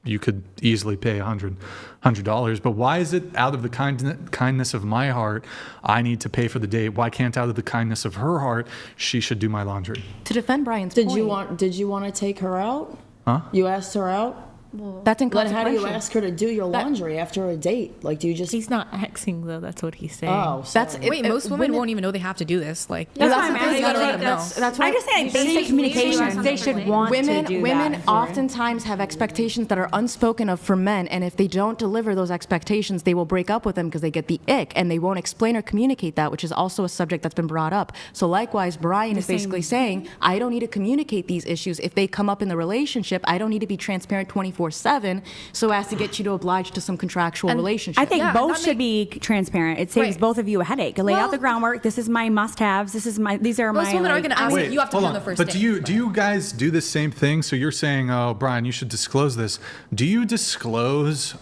you could easily pay $100. But why is it out of the kindness of my heart, I need to pay for the date? Why can't out of the kindness of her heart, she should do my laundry? To defend Brian's point. Did you want to take her out? Huh? You asked her out? That's Then inconsequential. how do you ask her to do your laundry after a date? Like, do you just... He's not asking, though. That's what he's saying. Oh, Wait, most women won't even know they have to do this. Like, That's that's why I'm the thing. asking. I I just say basic communication. They should want to do Women that. oftentimes have expectations that are unspoken of for men, and if they don't deliver those expectations, they will break up with them because they get the ick, and they won't explain or communicate that, which is also a subject that's been brought up. So likewise, Brian is basically saying, I don't need to communicate these issues. If they come up in the relationship, I don't need to be transparent 24/7 so as to get you to oblige to some contractual relationship. I think both should be transparent. It saves both of you a headache. Lay out the groundwork. This is my must-haves. These are most my. women are going to ask Wait, you have to hold be on the on. first But date. do you guys do the same thing? So you're saying, oh, Brian, you should disclose this. Do you disclose,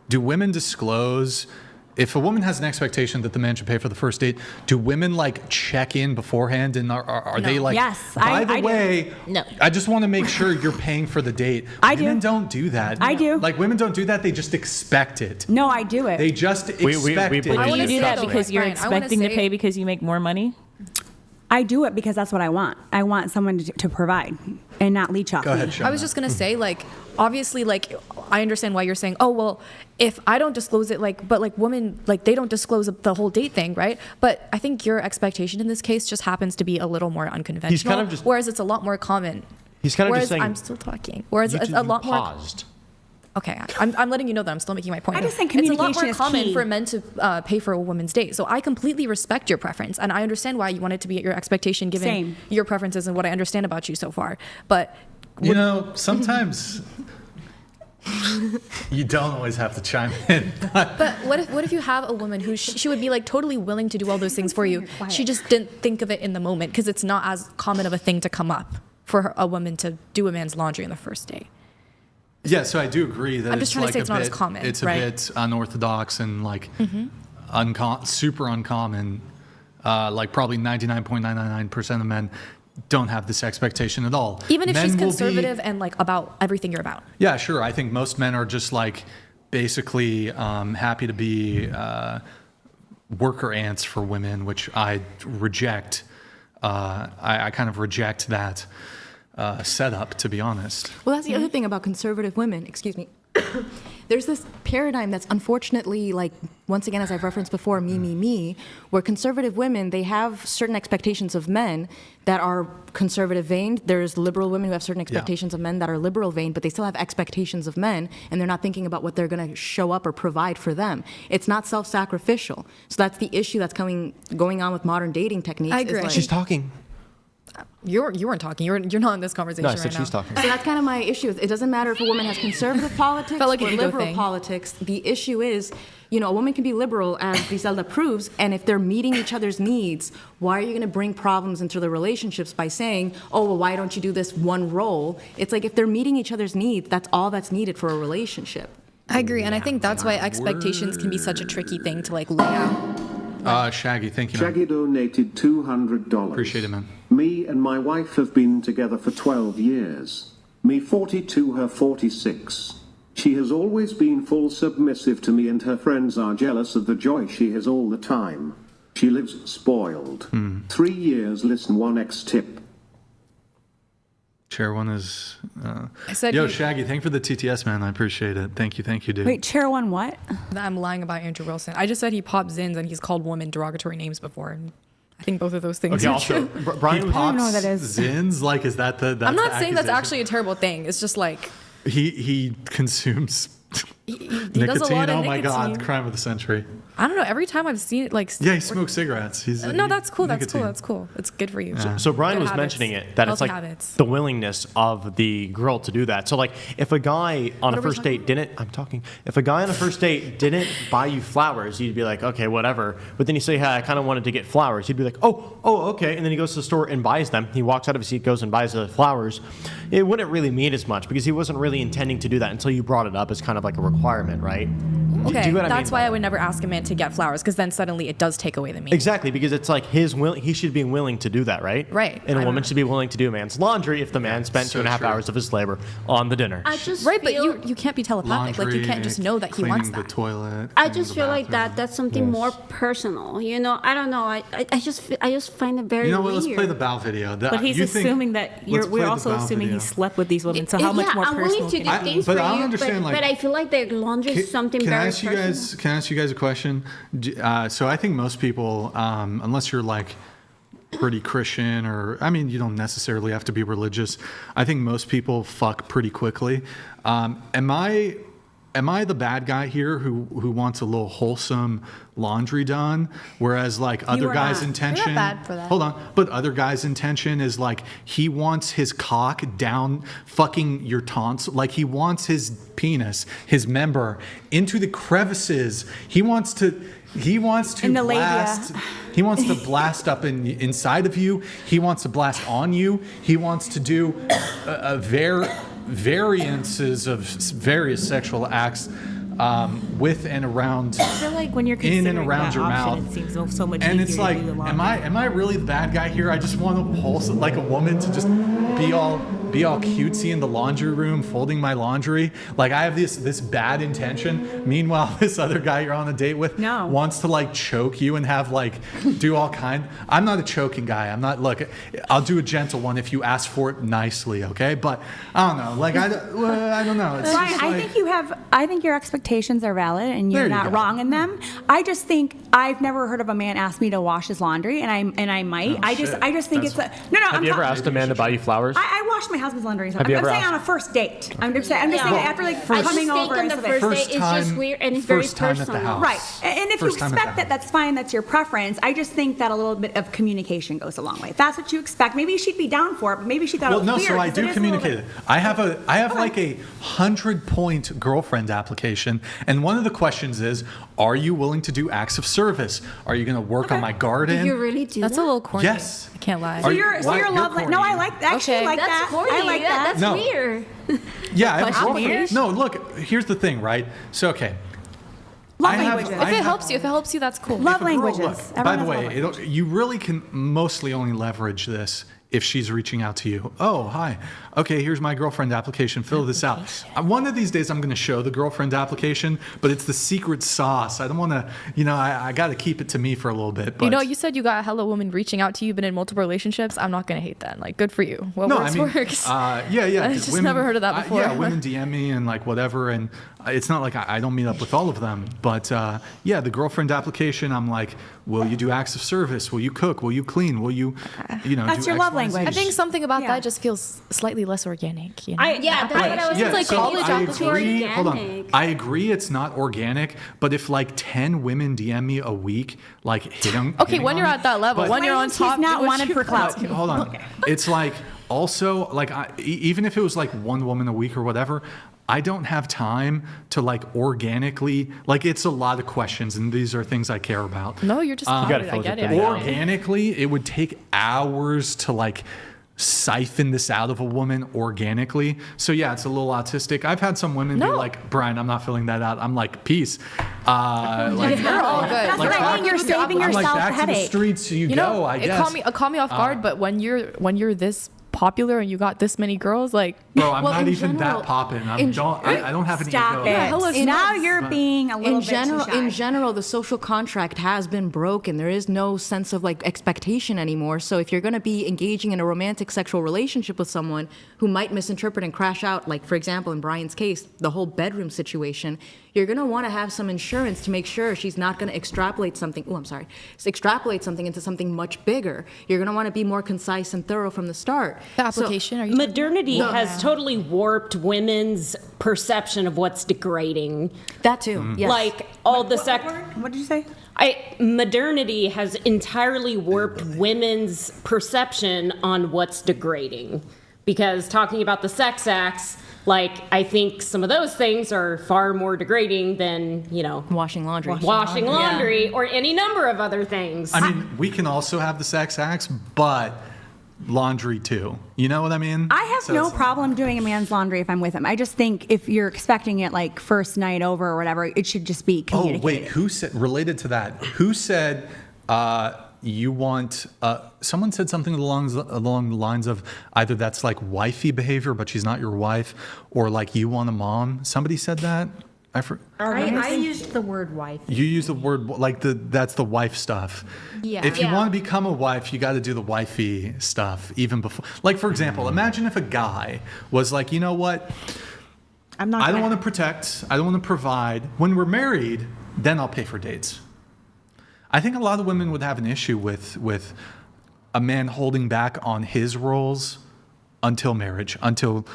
do women disclose, if a woman has an expectation that the man should pay for the first date, do women check in beforehand and are they like, yes, by the I way, do. No. I just want to make sure you're paying for the date. Women don't do that. I do. Like women don't do that. They just expect it. No, I do it. They just expect it. Do you do that because you're expecting to pay because you make more money? I do it because that's what I want. I want someone to provide and not leech off. Go ahead, me. Shona. I was just gonna say, obviously, I understand why you're saying, oh, well, if I don't disclose it, but women, they don't disclose the whole date thing, right? But I think your expectation in this case just happens to be a little more unconventional, whereas it's a lot more common. He's kind of whereas just saying. I'm still talking. Whereas it's a lot more. Paused. Okay, I'm letting you know that I'm still making my point. I just think it's a lot communication more is common key. for men to pay for a woman's date. So I completely respect your preference, and I understand why you want it to be your expectation given Same. your preferences and what I understand about you so far. But sometimes you don't always have to chime in. But what if you have a woman who she would be totally willing to do all those things for you? She just didn't think of it in the moment because it's not as common of a thing to come up for a woman to do a man's laundry on the first date. Yeah, so I do agree that I'm just trying to say it's not as common, It's a right? bit unorthodox and super uncommon. Probably 99.999% of men don't have this expectation at all. Even if Men she's will be- conservative and about everything you're about. Yeah, sure. I think most men are just basically happy to be worker ants for women, which I reject. I kind of reject that setup, to be honest. Well, that's the other thing about conservative women. Excuse me. There's this paradigm that's unfortunately, once again, as I've referenced before, me, where conservative women, they have certain expectations of men that are conservative veined. There's liberal women who have certain expectations of men that are liberal veined, but they still have expectations of men, and they're not thinking about what they're going to show up or provide for them. It's not self-sacrificial. So that's the issue that's going on with modern dating techniques. I agree. She's talking. You weren't talking. You're not in this conversation No, I said right now. she's talking. So that's kind of my issue. It doesn't matter if a woman has conservative politics Felt like or an ego liberal thing. politics. The issue is, a woman can be liberal, as Griselda proves, and if they're meeting each other's needs, why are you going to bring problems into the relationships by saying, oh, well, why don't you do this one role? It's like if they're meeting each other's needs, that's all that's needed for a relationship. I agree, and I think that's why expectations can be such a tricky thing to like lay out. Shaggy, thank you, man. Shaggy donated $200. Appreciate it, man. Me and my wife have been together for 12 years. Me 42, her 46. She has always been full submissive to me, and her friends are jealous of the joy she has all the time. She lives spoiled. 3 years, listen, 1x tip. Chair one is. I said Yo, he- Shaggy, thank you for the TTS, man. I appreciate it. Thank you, dude. Wait, chair one what? I'm lying about Andrew Wilson. I just said he popped Zins and he's called women derogatory names before. And I think both of those things Okay, are also, true. Brian He was. pops I don't know what that is. Zins? Like, is that the? That's I'm not the saying that's accusation? actually a terrible thing. It's just like He consumes he nicotine. does a lot of Oh my God, nicotine. crime of the century. I don't know. Every time I've seen it, like Yeah, he smokes cigarettes. He's no, that's cool. That's nicotine. cool. That's cool. It's good for you. So Brian Good was habits. mentioning it, that it's Healthy like habits. the willingness of the girl to do that. So like if a guy on a are we first date didn't, if a guy on a first date didn't buy you flowers, you'd be like, okay, whatever. But then you say, hey, I kind of wanted to get flowers. He'd be like, oh, okay. And then he goes to the store and buys them. He walks out of his seat, goes and buys the flowers. It wouldn't really mean as much because he wasn't really intending to do that until you brought it up as kind of like a requirement, right? Do Okay, you get what I that's mean? why I would never ask a man to get flowers because then suddenly it does take away the meaning. Exactly, because it's like he should be willing to do that, right? Right. And a I woman don't- should be willing to do a man's laundry if the man spent so 2.5 true. hours of his labor on the dinner. I just Right, but feel, you can't be telepathic. Like you can't just know that he cleaning wants the that. toilet. I cleaning just the feel like bathroom. that's something more personal. I don't know. I just find it very You know what? weird. Let's play the bow video. But he's You think- assuming that let's play we're the also bow assuming video. he slept with these women. So how much more I'm personal willing to can do it be? things but for I don't you, understand, but like- I feel like the laundry is something Can I very ask you personal. guys? Can I ask you guys a question? So I think most people, unless you're like pretty Christian, or I mean, you don't necessarily have to be religious. I think most people fuck pretty quickly. Am I the bad guy here who wants a little wholesome laundry done, whereas like other are guys' not. intention? You're not bad for that. Hold on, but other guys' intention is like he wants his cock down fucking your taunts, like he wants his penis, his member into the crevices. He wants to In the labia. blast. He wants to blast up inside of you. He wants to blast on you. He wants to do variances of various sexual acts with and around. I feel like when you're in considering and around that your option, mouth. it seems so much And easier it's to like, do the am I really the bad guy here? I just want a wholesome, like a woman to just be all cutesy in the laundry room, folding my laundry. Like I have this bad intention. Meanwhile, this other guy you're on a date with wants to like choke you and have like do all kind. I'm not a choking guy. I'm not. Look, I'll do a gentle one if you ask for it nicely. Okay, but I don't know. Like I don't know. It's Brian, just I like, think I think your expectations are valid and you're There you not go. wrong in them. I just think I've never heard of a man ask me to wash his laundry, and I might. Oh, I just think it's a no. Have you ever asked a man to buy you flowers? I wash my husband's laundry. Have I'm you saying ever on a first date. I'm just saying Yeah. after like I just coming think over on and the stuff. first date, it's just weird and it's very first time at the personal. house. Right, and if First you time at expect the that, that's fine. That's your preference. I just think that a little bit of communication goes a long way. If that's what you expect, maybe she'd be down for it, but maybe she thought it was weird. So I 'cause it do is a little communicate bit- it. I have like a 100-point girlfriend application, and one of the questions is, are you willing to do acts of service? Are you going to work on my garden? Do you really do That's that? a little corny. Yes. I can't lie. So Are you- you're why- love. you're No, I corny. like actually Okay. like That's that. corny. I like that. That's No. weird. Yeah, I have a Question girlfriend. here? No, look, here's the thing, right? So, okay. Love I have- languages. I If it have- helps you, that's cool. Love If a girl- languages. look, by Everyone the has way, love languages. you really can mostly only leverage this if she's reaching out to you. Oh, hi. Okay, here's my girlfriend application. Fill this out. One of these days, I'm going to show the girlfriend application, but it's the secret sauce. I don't want to, I got to keep it to me for a little bit. But You said you got a hella woman reaching out to you, been in multiple relationships. I'm not gonna hate that. Like, good for you. What works works. Yeah. I 'cause just never heard of that before. Women DM me and like whatever, and it's not like I don't meet up with all of them, but the girlfriend application, I'm like, will you do acts of service? Will you cook? Will you clean? Will you, That's do your X, love Y, language. I think something about Yeah. that just feels slightly less organic. You know? Yeah, that's what I was Yeah, like. so College I application. agree. Hold on. I agree it's not organic, but if like 10 women DM me a week, like hitting. Okay, when you're at that level, when you're on top, he's not do what wanted you for clout. No, hold on. It's like also like even if it was like one woman a week or whatever, I don't have time to like organically, like it's a lot of questions and these are things I care about. No, you're just You gotta I filter get through it. that. Organically, it would take hours to like siphon this out of a woman organically. So yeah, it's a little autistic. I've had some women be like, Brian, I'm not filling that out. I'm like, peace. Like, You're all good. That's like what I mean. You're saving I'm yourself like, back to the headache. streets you, You go, know, I it guess. caught me off guard. But when you're this popular and you got this many girls, like, Bro, I'm Well, not in even general- that popping. I in- don't have an Stop ego. it. Now you're being a little in bit general, too shy. in general, the social contract has been broken. There is no sense of like expectation anymore. So if you're going to be engaging in a romantic sexual relationship with someone who might misinterpret and crash out, like for example in Brian's case, the whole bedroom situation, you're going to want to have some insurance to make sure she's not going to extrapolate something. Oh, I'm sorry, extrapolate something into something much bigger. You're going to want to be more concise and thorough from the start. the application. Are you Modernity has totally warped women's perception of what's degrading. That too. Yes. Like all the What did you say? modernity has entirely warped women's perception on what's degrading. Because talking about the sex acts, like I think some of those things are far more degrading than, you know, washing laundry, or any number of other things. I mean, we can also have the sex acts, but laundry too. You know what I mean? I have So no it's- problem doing a man's laundry if I'm with him. I just think if you're expecting it like first night over or whatever, it should just be Oh, communicated. wait. Who said, related to that, who said you want, someone said something along the lines of either that's like wifey behavior, but she's not your wife, or like you want a mom. Somebody said that? I used the word wife. You use the word like that's the wife stuff. Yeah. If you Yeah. want to become a wife, you got to do the wifey stuff even before. Like for example, imagine if a guy was like, you know what? I don't want to protect. I don't want to provide. When we're married, then I'll pay for dates. I think a lot of women would have an issue with a man holding back on his roles until marriage, until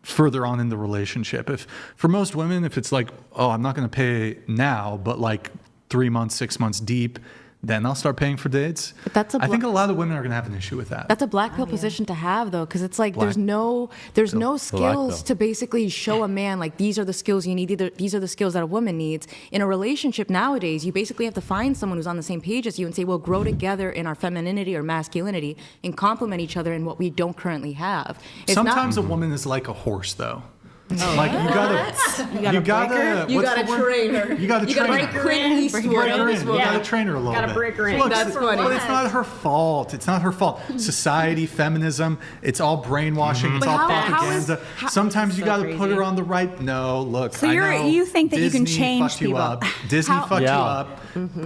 further on in the relationship. If for most women, if it's like, oh, I'm not going to pay now, but like 3 months, 6 months deep, then I'll start paying for dates. But that's I think a lot of women are going to have an issue with that. That's a black pill position to have, though, because it's like there's Black no skills to basically show a man like these are the skills you need. These are the skills that a woman needs in a relationship nowadays. You basically have to find someone who's on the same page as you and say, we'll grow together in our femininity or masculinity and complement each other in what we don't currently have. It's Sometimes not, a woman is like a horse, though. Like you gotta You gotta train her. You gotta train break her. her in. Eastwood. Break her in. You Yeah. gotta train her a little Gotta bit. break her in. Look, That's funny. But it's not her fault. It's not her fault. Society, feminism, it's all brainwashing. It's But all how is- propaganda. Sometimes you gotta put her on the right. No, look. So I you know think that you can Disney change fucked you people. up. Disney How- fucked you Yeah. up.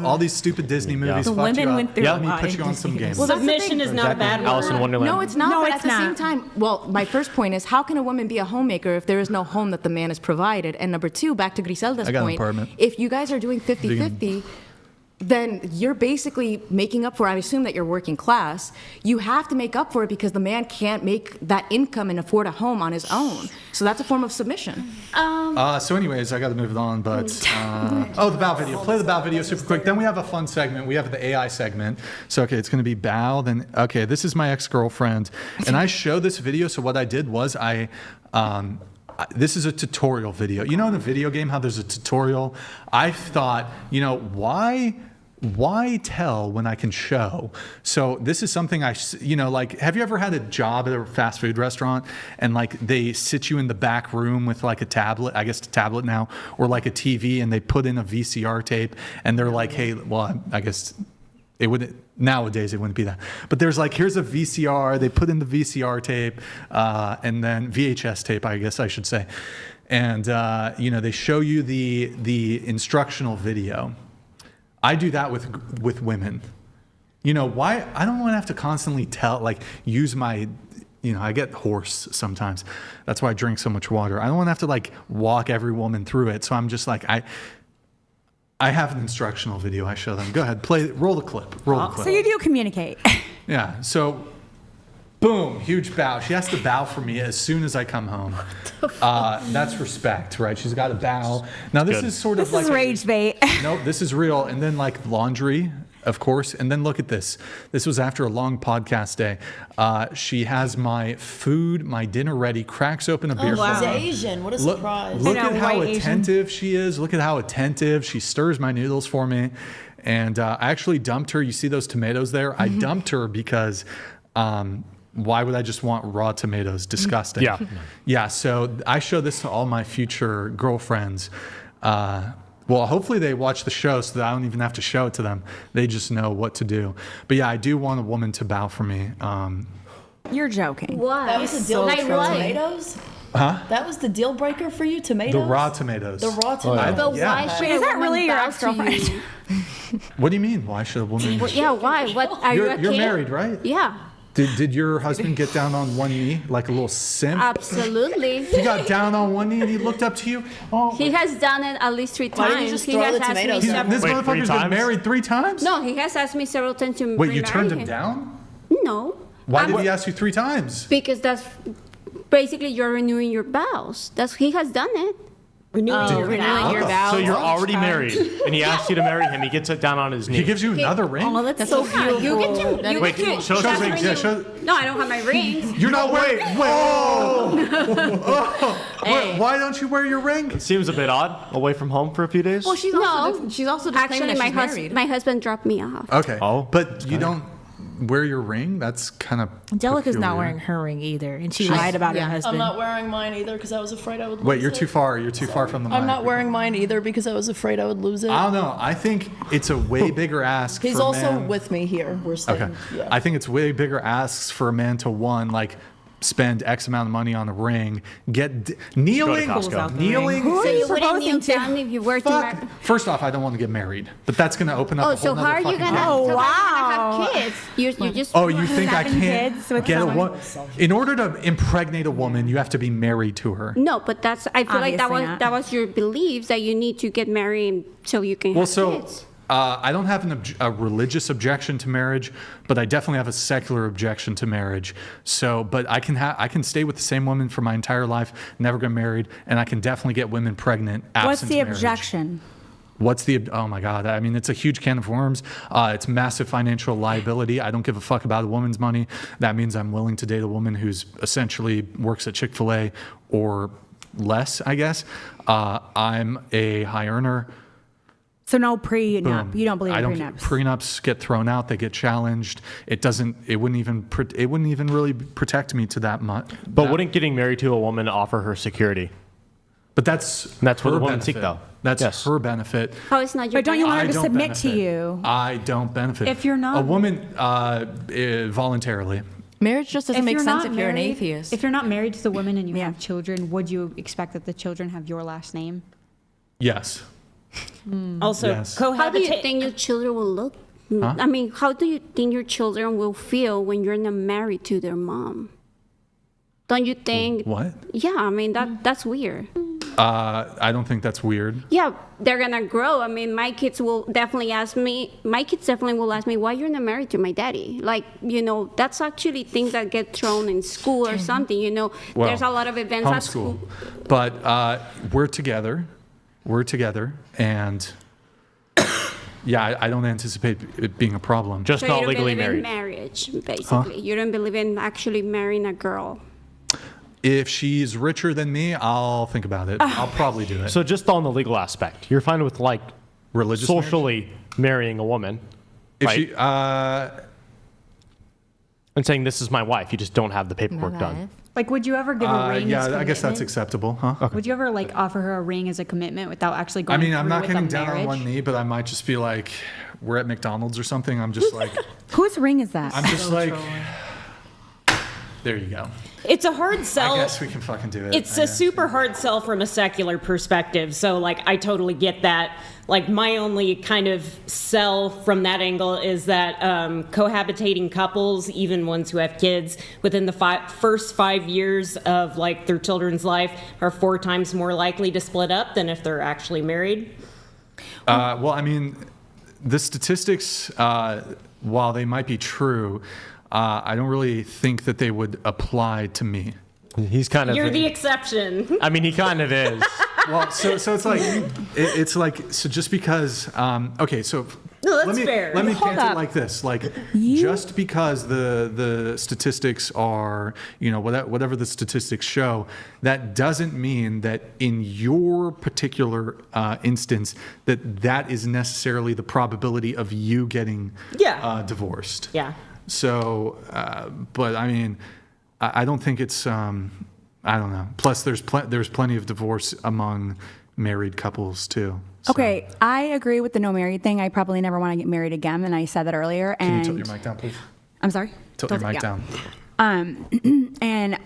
All these stupid Disney movies The fucked you women up. went through Let me a lot put you in on some Disney. games. Well, that's the Submission thing. is not a bad word. Alice in Wonderland. No, it's not. No, but it's at the same not. time, well, my first point is how can a woman be a homemaker if there is no home that the man has provided? And number two, back to Griselda's I got an point, apartment. if you guys are doing 50-50, then you're basically making up for, I assume that you're working class, you have to make up for it because the man can't make that income and afford a home on his own. So that's a form of submission. So anyways, I got to move it on, but the bow video. Play the bow video super quick. Then we have a fun segment. We have the AI segment. So okay, it's going to be bow. Then okay, this is my ex-girlfriend, and I showed this video. So what I did was this is a tutorial video. You know, in a video game, how there's a tutorial. I thought, you know, why tell when I can show? So this is something like, have you ever had a job at a fast food restaurant and like they sit you in the back room with like a tablet, I guess a tablet now, or like a TV, and they put in a VCR tape and they're like, hey, well, I guess it would, nowadays it wouldn't be that, but there's like, here's a VCR, they put in the VCR tape, and then VHS tape, I guess I should say. And, they show you the instructional video. I do that with women. You know, why? I don't want to have to constantly use my, I get hoarse sometimes. That's why I drink so much water. I don't want to have to like walk every woman through it. So I'm just like, I have an instructional video I show them. Go ahead, roll the clip. So you do communicate. Yeah. So Boom, huge bow. She has to bow for me as soon as I come home. That's respect, right? She's got to bow. Now, this is sort of This like is rage bait. Nope, this is real. And then like laundry, of course. And then look at this. This was after a long podcast day. She has my food, my dinner ready, cracks open a beer She's for me. Asian. What a surprise. Look at how attentive she is. Look at how attentive. She stirs my noodles for me. And I actually dumped her. You see those tomatoes there? I dumped her because why would I just want raw tomatoes? Disgusting. Yeah. Yeah, so I show this to all my future girlfriends. Well, hopefully they watch the show so that I don't even have to show it to them. They just know what to do. But yeah, I do want a woman to bow for me. You're joking. Why? That was the deal breaker for tomatoes? Huh? That was the deal breaker for you, tomatoes? The raw tomatoes. The raw tomatoes. But why should Wait, is a that woman really your bow to ex-girlfriend? you? What do you mean? Why should a woman? Well, yeah, why? What are you a You're kid? married, right? Yeah, Did your husband get down on one knee like a little simp? absolutely. He got down on one knee and he looked up to you. Oh, He has done it at least 3 times. Why didn't you just He throw has the asked me tomatoes several- this Wait, motherfucker's 3 been times? married 3 times? No, he has asked me several times to Wait, you remarry turned him him. down? No. Why did he ask you 3 times? Because that's basically you're renewing your vows. He has done it. Renewing your vows. So you're already married, and he asks you to marry him. He gets it down on his knee. He gives you another ring? Oh, that's so Yeah, beautiful. you get to. You Wait, get to show us that's the rings. Yeah, renew- show- No, I don't have my rings. You're not wearing. Why don't you wear your ring? It seems a bit odd. Away from home for a few days. Well, she's also she's also just claiming Actually, that she's married. my husband dropped me off. Okay. Oh. But you don't wear your ring? That's kind of. Angelica's not peculiar. wearing her ring either, and she lied about her husband. I'm not wearing mine either because I was afraid I would lose Wait, you're it. too far. You're too far from the mic. I'm not wearing mine either because I was afraid I would lose it. I don't know. I think it's a way bigger ask. He's for a also man. with me here. We're staying. Okay. Yeah. I think it's way bigger asks for a man to like spend X amount of money on a ring, kneeling. So you wouldn't kneel down if you were to marry. First off, I don't want to get married, but that's going to open up Oh, a whole so how are you gonna? Oh, so how are you gonna have kids? You just. Oh, you think I 7 kids can't with get a someone? woman? In order to impregnate a woman, you have to be married to her. No, but that's. I feel like Obviously not. that was your beliefs that you need to get married so you can Well, have so kids. I don't have a religious objection to marriage, but I definitely have a secular objection to marriage. So, but I can stay with the same woman for my entire life, never get married, and I can definitely get women pregnant. What's absent the marriage. objection? What's the? Oh my God! I mean, it's a huge can of worms. It's massive financial liability. I don't give a fuck about a woman's money. That means I'm willing to date a woman who's essentially works at Chick-fil-A or less, I guess. I'm a high earner. So no prenup. Boom. You don't believe I in don't. prenups. Prenups get thrown out. They get challenged. It doesn't. It wouldn't even really protect me to that much. But wouldn't getting married to a woman offer her security? But that's what her the women benefit. seek, though. That's Yes. her benefit. How it's not your. But don't you want I her to don't submit to benefit. you? I don't benefit. If you're not- a woman, voluntarily. Marriage just doesn't If make you're sense not if you're an married- atheist. If you're not married to the woman and you have children, would you expect that the children have your last name? Yes. Also, Yes. How do you think your children will look? Huh? I mean, how do you think your children will feel when you're not married to their mom? Don't you think? What? Yeah, I mean that's weird. I don't think that's weird. Yeah, they're gonna grow. I mean, my kids will definitely ask me. My kids definitely will ask me, "Why you're not married to my daddy?" Like, that's actually things that get thrown in school or something. Well, There's a lot of events at homeschool. school. But we're together. We're together, and yeah, I don't anticipate it being a problem. Just So not you don't legally believe in married. marriage, basically. You don't believe in actually marrying a girl. If she's richer than me, I'll think about it. I'll probably do it. So just on the legal aspect, you're fine with like religious socially marrying a woman, If right? she, and saying this is my wife. You just don't have the paperwork done. Like, would you ever give a ring? yeah, as I guess that's commitment? acceptable, huh? Would you ever offer her a ring as a commitment without actually I going? mean, I'm through not with getting a down on marriage? one knee, but I might just be like, we're at McDonald's or something. I'm just like, Whose ring is that? I'm just like, there you go. It's a hard sell. I guess we can fucking do it. It's I a guess. super hard sell from a secular perspective. So, I totally get that. My only kind of sell from that angle is that cohabitating couples, even ones who have kids, within the first 5 years of their children's life, are 4 times more likely to split up than if they're actually married. Well, I mean, the statistics, while they might be true, I don't really think that they would apply to me. He's kind of. You're the exception. I mean, he kind of is. Well, so it's like so just because okay, so No, that's let me fair. let me Hold pant up. it like this, like just because the statistics are, you know, whatever the statistics show, that doesn't mean that in your particular instance that is necessarily the probability of you getting divorced. Yeah. So, but I mean, I don't think it's I don't know. Plus, there's plenty of divorce among married couples too. So. Okay, I agree with the no married thing. I probably never want to get married again, and I said that earlier. Can And you tilt your mic down, please? I'm sorry? Tilt your mic yeah. down. And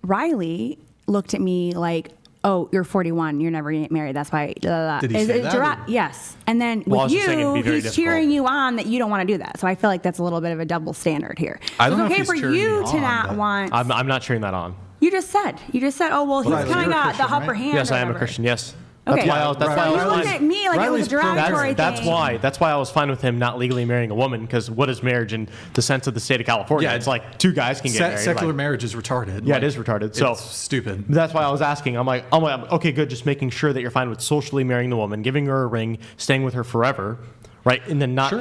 Riley looked at me like, "Oh, you're 41. You're never getting married. That's why." Did he say that, or- Yes. And then Well, I with was just saying it'd be you, very he's difficult. cheering you on that you don't want to do that. So I feel like that's a little bit of a double standard here. I don't So know if it's okay he's for cheering you me to on, not but- want. I'm not cheering that on. You just said, "Oh, well, he's Riley, kind you're of a got the Christian, upper right? hand." Yes, or I am a whatever. Christian. Yes. Okay. That's why I So was you looked fine. at me like it was a derogatory That's thing. why I was fine with him not legally marrying a woman, because what is marriage in the sense of the state of California? Yeah, it's like two guys can get married. Secular like- marriage is retarded. Yeah, Like, it is retarded. So it's stupid. That's why I was asking. I'm like, okay, good. Just making sure that you're fine with socially marrying the woman, giving her a ring, staying with her forever, right? And then not,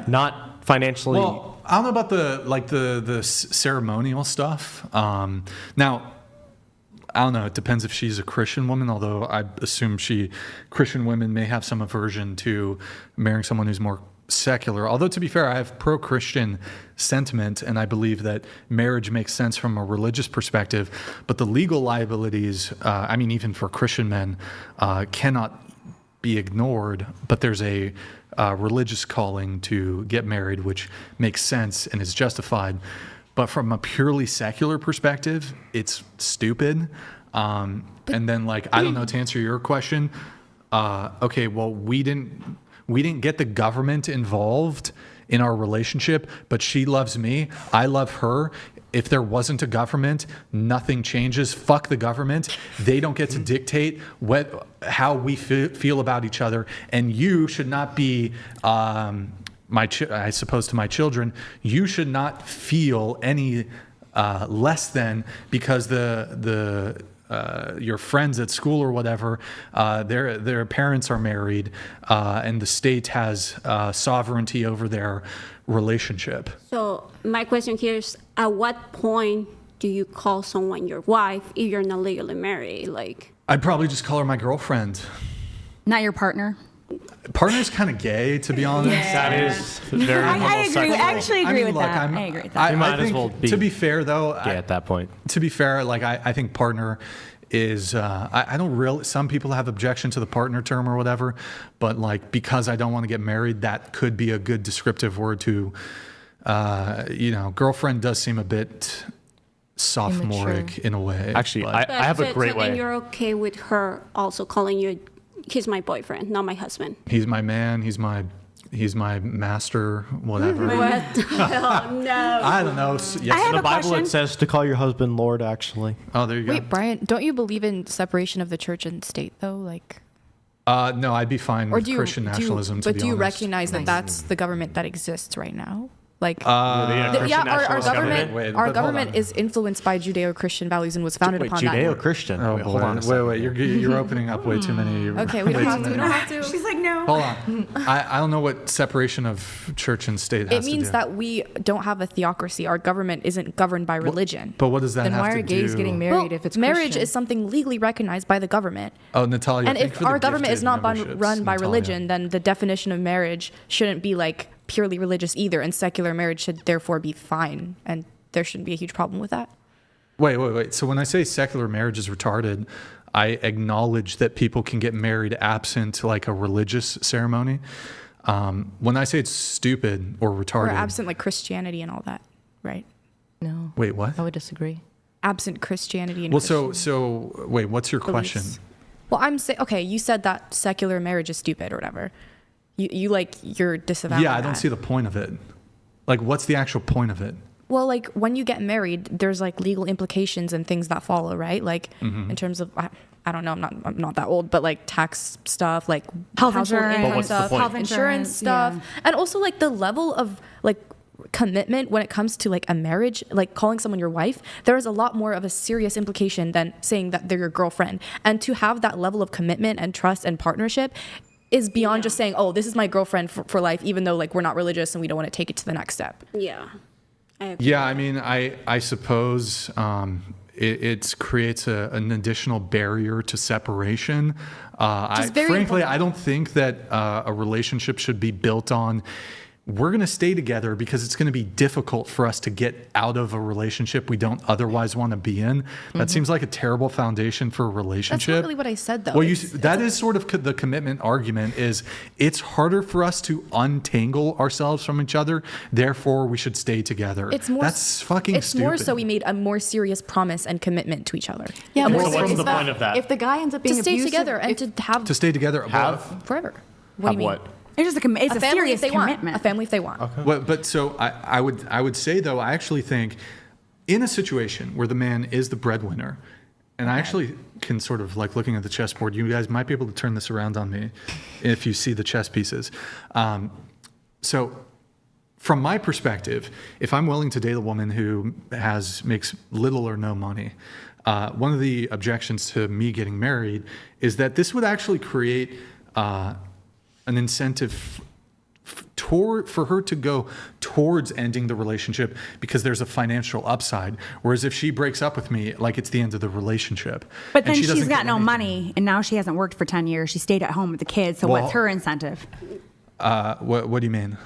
not financially. Well, I don't know about the ceremonial stuff. Now, I don't know. It depends if she's a Christian woman, although I assume Christian women may have some aversion to marrying someone who's more secular. Although, to be fair, I have pro-Christian sentiment, and I believe that marriage makes sense from a religious perspective. But the legal liabilities, I mean, even for Christian men, cannot be ignored. But there's a religious calling to get married, which makes sense and is justified. But from a purely secular perspective, it's stupid. And then, like, I don't know, to answer your question, okay, well, we didn't get the government involved in our relationship, but she loves me, I love her. If there wasn't a government, nothing changes. Fuck the government. They don't get to dictate how we feel about each other. And you should not be... I suppose to my children, you should not feel any less than because your friends at school or whatever, their parents are married, and the state has sovereignty over their relationship. So my question here is, at what point do you call someone your wife if you're not legally married? Like, I'd probably just call her my girlfriend. Not your partner. Partner's kind of gay, to be honest. Yeah. That is very I agree. I actually agree mean, with look, that. I agree with that. You might think, as well be to be fair, though, gay at that point. To be fair, like I think partner is I don't really. Some people have objection to the partner term or whatever, but like because I don't want to get married, that could be a good descriptive word to. Girlfriend does seem a bit sophomoric in a way. Actually, but- I have a great so way. then you're okay with her also calling you, he's my boyfriend, not my husband. He's my man. He's my master. Whatever. What? Oh, no. I don't know. Yes. In the Bible, it says to call your husband Lord. Actually. Oh, there you go. Wait, Brian, don't you believe in separation of the church and state, though? Like, No, I'd be fine or with do you Christian nationalism. but to do be you honest. recognize that that's the government that exists right now? Like, Christian our nationalist government, Wait, our but hold government on. is influenced by Judeo-Christian values and was founded upon that. Judeo-Christian. Oh, Hold on. Wait. You're opening up way too many. Okay, we don't have to. We don't have to. She's like, no. Hold on. I don't know what separation of church and state has It means to do. that we don't have a theocracy. Our government isn't governed by religion. But what does that Then have why to are gays do? getting married if it's marriage Christian? is something legally recognized by the government. Oh, Natalia. And thank if you for the our government is gifted not memberships, run by Natalia. religion, then the definition of marriage shouldn't be like purely religious either, and secular marriage should therefore be fine, and there shouldn't be a huge problem with that. Wait. So when I say secular marriage is retarded, I acknowledge that people can get married absent like a religious ceremony. When I say it's stupid or retarded, Or absent like Christianity and all that, right? No. Wait, what? I would disagree. Absent Christianity and Well, Christian so wait, what's your beliefs. question? Well, I'm saying, okay, you said that secular marriage is stupid or whatever. You're disavowing Yeah, I don't that. see the point of it. Like, what's the actual point of it? Well, like when you get married, there's like legal implications and things that follow, right? Like Mm-hmm. in terms of, I don't know, I'm not that old, but like tax stuff, like Health household insurance. income But what's the stuff, point? Health insurance insurance, stuff, and also like the level of like commitment when it comes to like a marriage, like calling someone your wife, there is a lot more of a serious implication than saying that they're your girlfriend. And to have that level of commitment and trust and partnership is beyond just saying, oh, this is my girlfriend for life, even though like we're not religious and we don't want to take it to the next step. Yeah. Yeah, I mean, I suppose it creates an additional barrier to separation. Frankly, I don't think that a relationship should be built on, we're going to stay together because it's going to be difficult for us to get out of a relationship we don't otherwise want to be in. That seems like a terrible foundation for a relationship. That's not really what I said, though. Well, that is sort of the commitment argument, is it's harder for us to untangle ourselves from each other, therefore we should stay together. That's fucking it's stupid. more so we made a more serious promise and commitment to each other. Yeah, so what's the point of that? If the guy ends up being to stay abusive, together and to stay together forever. What do you mean? What? It's just it's a family serious if they commitment. Want. A family if they want. Okay. But so I would say, though, I actually think in a situation where the man is the breadwinner, and I actually can sort of, like, looking at the chessboard, you guys might be able to turn this around on me if you see the chess pieces. So from my perspective, if I'm willing to date a woman who makes little or no money, one of the objections to me getting married is that this would actually create an incentive for her to go towards ending the relationship because there's a financial upside. Whereas if she breaks up with me, like, it's the end of the relationship. But then she's got no money, and now she hasn't worked for 10 years. She stayed at home with the kids. So what's her incentive? What do you mean?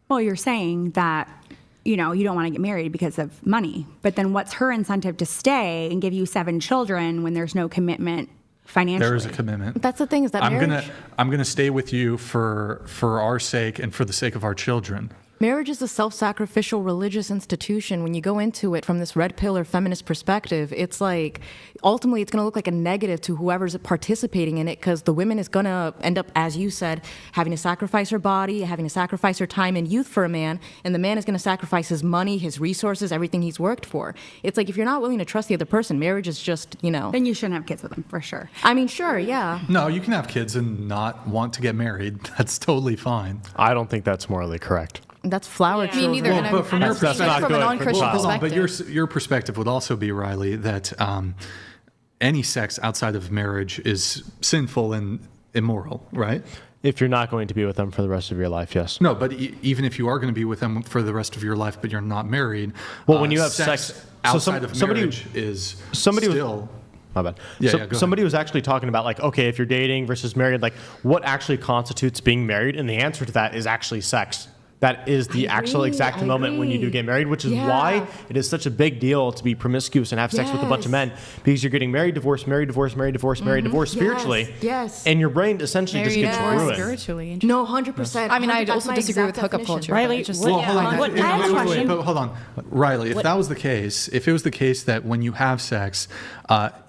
Well, you're saying that, you don't want to get married because of money. But then what's her incentive to stay and give you 7 children when there's no commitment financially? There is a commitment. That's the thing, is that I'm gonna stay with you for our sake and for the sake of our children. Marriage is a self-sacrificial religious institution. When you go into it from this red pill or feminist perspective, it's like, ultimately it's going to look like a negative to whoever's participating in it, because the woman is going to end up, as you said, having to sacrifice her body, having to sacrifice her time and youth for a man, and the man is going to sacrifice his money, his resources, everything he's worked for. It's like, if you're not willing to trust the other person, marriage is just, Then you shouldn't have kids with them, for sure. I mean, sure, yeah. No, you can have kids and not want to get married. That's totally fine. I don't think that's morally correct. That's flower children. Me neither. But from your perspective, from a non-Christian perspective. But your perspective would also be, Riley, that any sex outside of marriage is sinful and immoral, right? If you're not going to be with them for the rest of your life, yes. No, but even if you are going to be with them for the rest of your life, but you're not married, well, when you have sex outside of marriage is still. My bad. Yeah, somebody was actually talking about, like, okay, if you're dating versus married, like, what actually constitutes being married? And the answer to that is actually sex. That is the actual exact moment when you do get married, which is why it is such a big deal to be promiscuous and have sex with a bunch of men, because you're getting married, divorced, married, divorced, married, divorced, married, divorced spiritually. Yes. And your brain essentially just gets ruined. Spiritually. No, 100%. I mean, I also disagree with hookup culture. Riley, Hold on. Riley, if that was the case, if it was the case that when you have sex,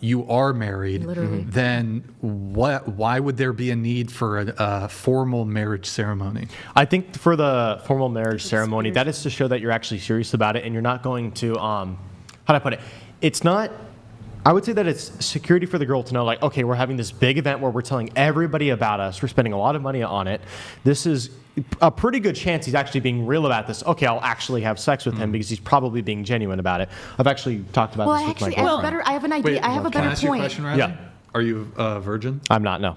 you are married, then why would there be a need for a formal marriage ceremony? I think for the formal marriage ceremony, that is to show that you're actually serious about it, and you're not going to, how do I put it? It's not, I would say that it's security for the girl to know, like, okay, we're having this big event where we're telling everybody about us. We're spending a lot of money on it. This is a pretty good chance he's actually being real about this. Okay, I'll actually have sex with him because he's probably being genuine about it. I've actually talked about this with my girlfriend. I have an idea. Wait, I have a better Can I ask you a point. question, Riley? Yeah. Are you a virgin? I'm not, no.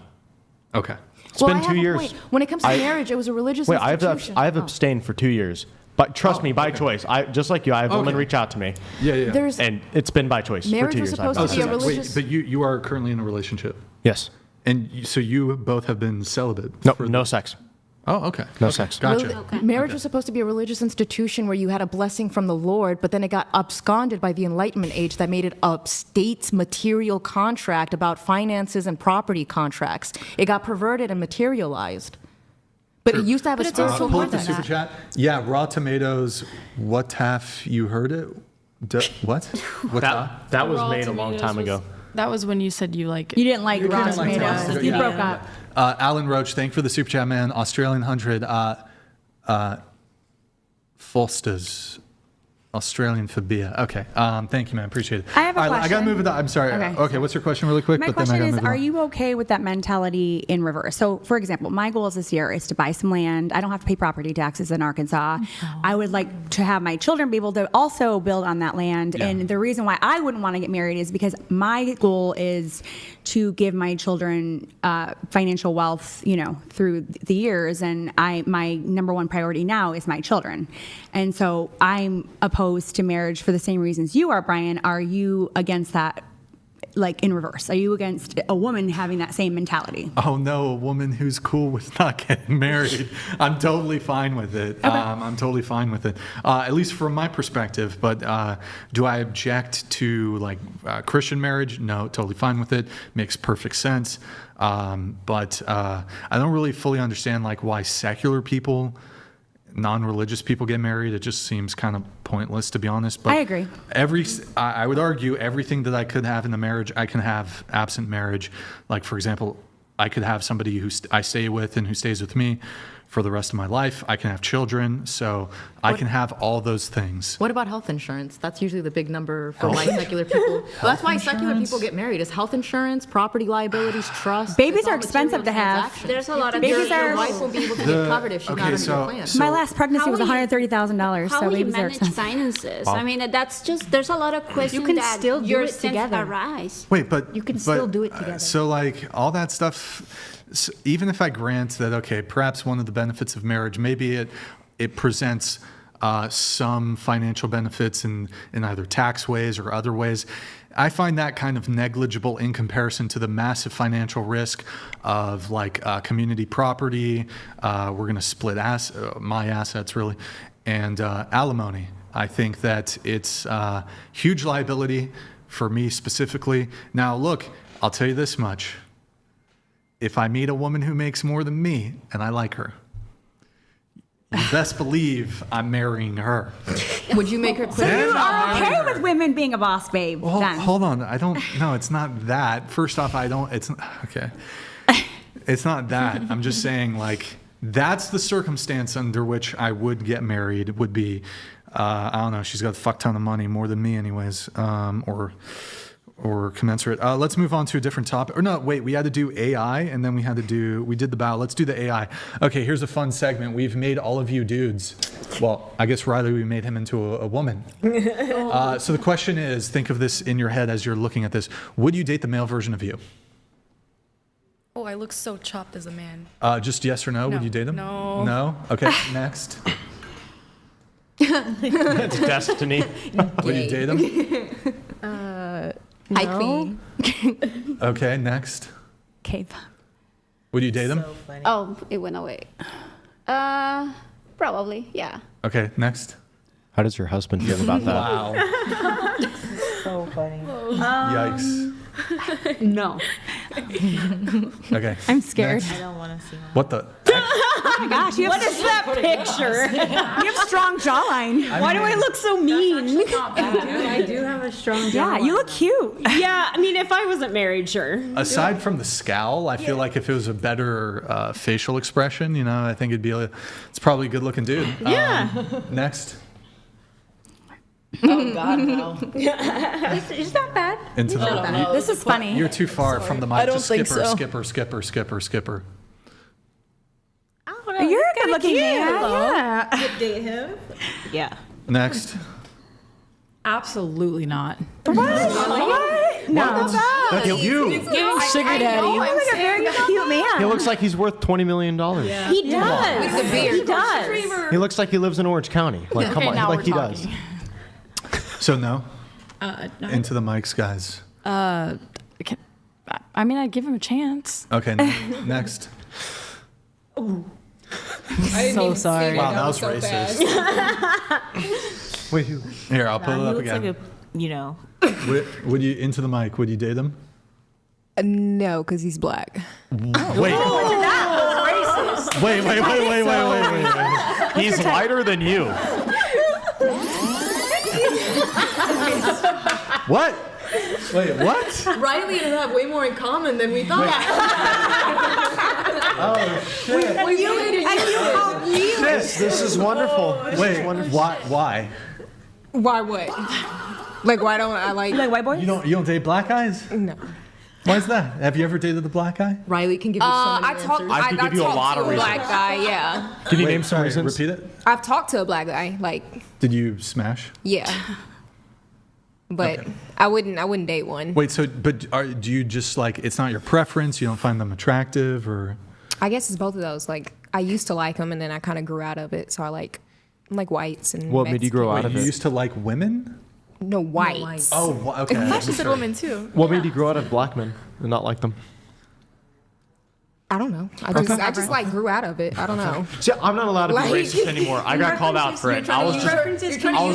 Okay. It's been 2 years. Point. When it comes to marriage, it was a religious institution. I have abstained for 2 years. But trust me, by choice. Just like you, I have women reach out to me. Yeah. And it's been by choice for 2 years. Marriage was supposed to be a religious... Wait, but you are currently in a relationship? Yes. And so you both have been celibate? No sex. Oh, okay. No sex. Gotcha. Marriage was supposed to be a religious institution where you had a blessing from the Lord, but then it got absconded by the Enlightenment age that made it a state's material contract about finances and property contracts. It got perverted and materialized. But it used to have a spiritual pull up the super chat. Yeah, raw tomatoes. What have you heard it? What? That was made a long time ago. That was when you said you didn't like raw tomatoes. You broke up. Alan Roach, thank you for the super chat, man. Australian 100. Fosters. Australian phobia. Okay. Thank you, man. Appreciate it. I have a All right, I gotta question. move it. I'm sorry. Okay. What's your question, really quick? My But then I question gotta is, move it are on. you okay with that mentality in reverse? So, for example, my goals this year is to buy some land. I don't have to pay property taxes in Arkansas. I would like to have my children be able to also build on that land. Yeah. And the reason why I wouldn't want to get married is because my goal is to give my children financial wealth, through the years. And my number one priority now is my children. And so I'm opposed to marriage for the same reasons you are, Brian. Are you against that, like in reverse? Are you against a woman having that same mentality? Oh no, a woman who's cool with not getting married. I'm totally fine with it. I'm totally fine with it, at least from my perspective. But do I object to Christian marriage? No, totally fine with it. Makes perfect sense. But I don't really fully understand why secular people, non-religious people get married. It just seems kind of pointless, to be honest. But I agree. I would argue everything that I could have in a marriage, I can have absent marriage. Like, for example, I could have somebody who I stay with and who stays with me for the rest of my life. I can have children, so I can have all those things. What about health insurance? That's usually the big number for why secular people. Well, that's why secular people get married. Is health insurance, property liabilities, trust. Babies are expensive to have. There's a lot of Babies your are- wife won't be able to get covered if she's not under your plan. My last pregnancy How was will you- $130,000, How so will you babies are manage expensive. finances? Wow. I mean, that's just, there's a lot of questions can that still do your it sense together. arise. Wait, but You can but, still do it together. So all that stuff, even if I grant that, okay, perhaps one of the benefits of marriage, maybe it presents some financial benefits in either tax ways or other ways. I find that kind of negligible in comparison to the massive financial risk of community property. We're going to split my assets, really, and alimony. I think that it's huge liability for me specifically. Now, look, I'll tell you this much. If I meet a woman who makes more than me and I like her, you best believe I'm marrying her. Would you make her quit? So you are okay with women being a boss babe, Well, then? hold on. I don't. No, it's not that. First off, I don't. It's okay. It's not that. I'm just saying, that's the circumstance under which I would get married. Would be, I don't know. She's got a fuck ton of money, more than me, anyways, or commensurate. Let's move on to a different topic. Or no, wait. We had to do AI, and then we did the bow. Let's do the AI. Okay, here's a fun segment. We've made all of you dudes. Well, I guess Riley, we made him into a woman. So the question is, think of this in your head as you're looking at this. Would you date the male version of you? Oh, I look so chopped as a man. Just yes or no? Would you date him? No. No? Okay, next. That's destiny. Would you date him? No. Okay, next. Okay. Would you date him? Oh, it went away. Probably, yeah. Okay, next. How does your husband feel about that? Wow. So funny. Yikes. No. Okay. I'm scared. next. I don't want to see him. What the? Oh my gosh, what is that picture? You have strong jawline. Why do I look so mean? I do have a strong Yeah, you look cute. Yeah, I mean, if I wasn't married, sure. Aside from the scowl, I feel like if it was a better facial expression, I think it's probably a good looking dude. Yeah. Next. Oh God, no. It's not bad. Into the This is funny. You're too far from the mic. I don't Just think skipper, so. skipper. You're a good looking man. Yeah. Would date him? Yeah. Next. Absolutely not. What? No. That's you. Sugar daddy. You look like a very cute man. He looks like he's worth $20 million. He does. With the beard. He does. He looks like he lives in Orange County. Like, come on, now like we're he talking. does. So no. No. Into the mics, guys. I mean, I'd give him a chance. Okay, next. So sorry. Wow, that was racist. Wait, here, I'll pull it up He looks again. like Would you into the mic? Would you date him? No, because he's black. Wait. Wait. He's lighter than you. What? Wait, what? Riley and I have way more in common than we thought. Oh shit! This is wonderful. Wait, why? Why what? Like, why don't I like? You like white boys? You don't date black guys? No. Why is that? Have you ever dated a black guy? Riley can give you so many answers. I could give you a lot of to a reasons. black guy, yeah. Can you Wait, name some sorry, reasons? Repeat it. I've talked to a black guy, like, Did you smash? yeah. But Okay. I wouldn't date one. Wait, so do you just like it's not your preference? You don't find them attractive, or? I guess it's both of those. Like, I used to like them, and then I kind of grew out of it. So I like whites and. What made you grow out Wait, of you it? used to like women? No, whites. Oh, okay. I I'm thought you said sorry. women too. What made you grow out of black men and not like them? I don't know. I just like grew out of it. I don't know. See, I'm not allowed to Like- be racist anymore. I got called out for it. I was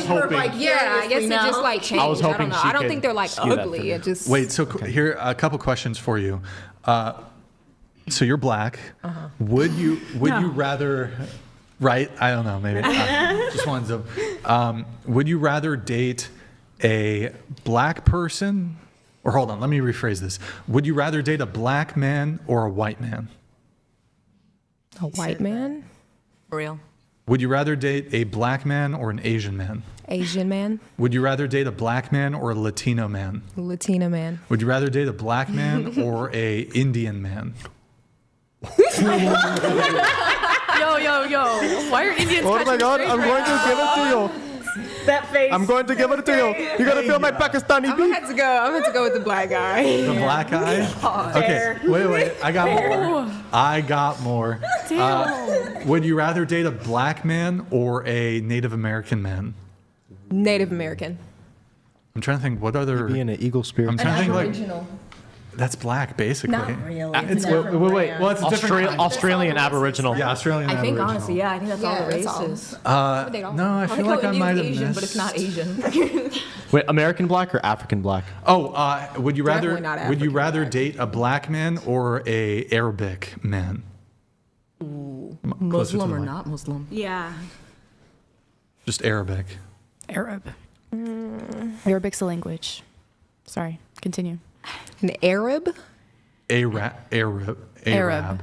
hoping. Yeah, I guess it just like changed. I was I hoping don't know. she I don't could think they're like skew that for ugly. me. It just Wait, so here are a couple questions for you. So you're black. Would you rather? Right? I don't know. Maybe just wanted to. Would you rather date a black person? Or hold on, let me rephrase this. Would you rather date a black man or a white man? a white man, For real. Would you rather date a black man or an Asian man? Asian man, Would you rather date a black man or a Latino man? Latina man. Would you rather date a black man or a Indian man? Yo. Why are Indians Oh my God! I'm going to give it to you. That face. I'm going to give it to you. You gotta feel my Pakistani I'm beef. gonna have to go with the black guy. The black guy? Okay, wait. I got more. Would you rather date a black man or a Native American man? Native American. I'm trying to think what other. Being an eagle spirit. I'm trying to think like. Aboriginal. That's black, basically. Not really. It's It's wait. different Well, it's a different. Australian Aboriginal. Yeah, Australian. I think Aboriginal. honestly, yeah, I think that's all the that's all. races. No, I feel like I might have Asian, missed. but it's not Asian. Wait, American black or African black? Oh, would you rather? Definitely not Would you African rather black. date a black man or a Arabic man? Closer to Muslim the or mic. not Muslim? Yeah. Just Arabic. Arab. Arabic's a language. Sorry, continue. An Arab Arab. Arab. An Arab.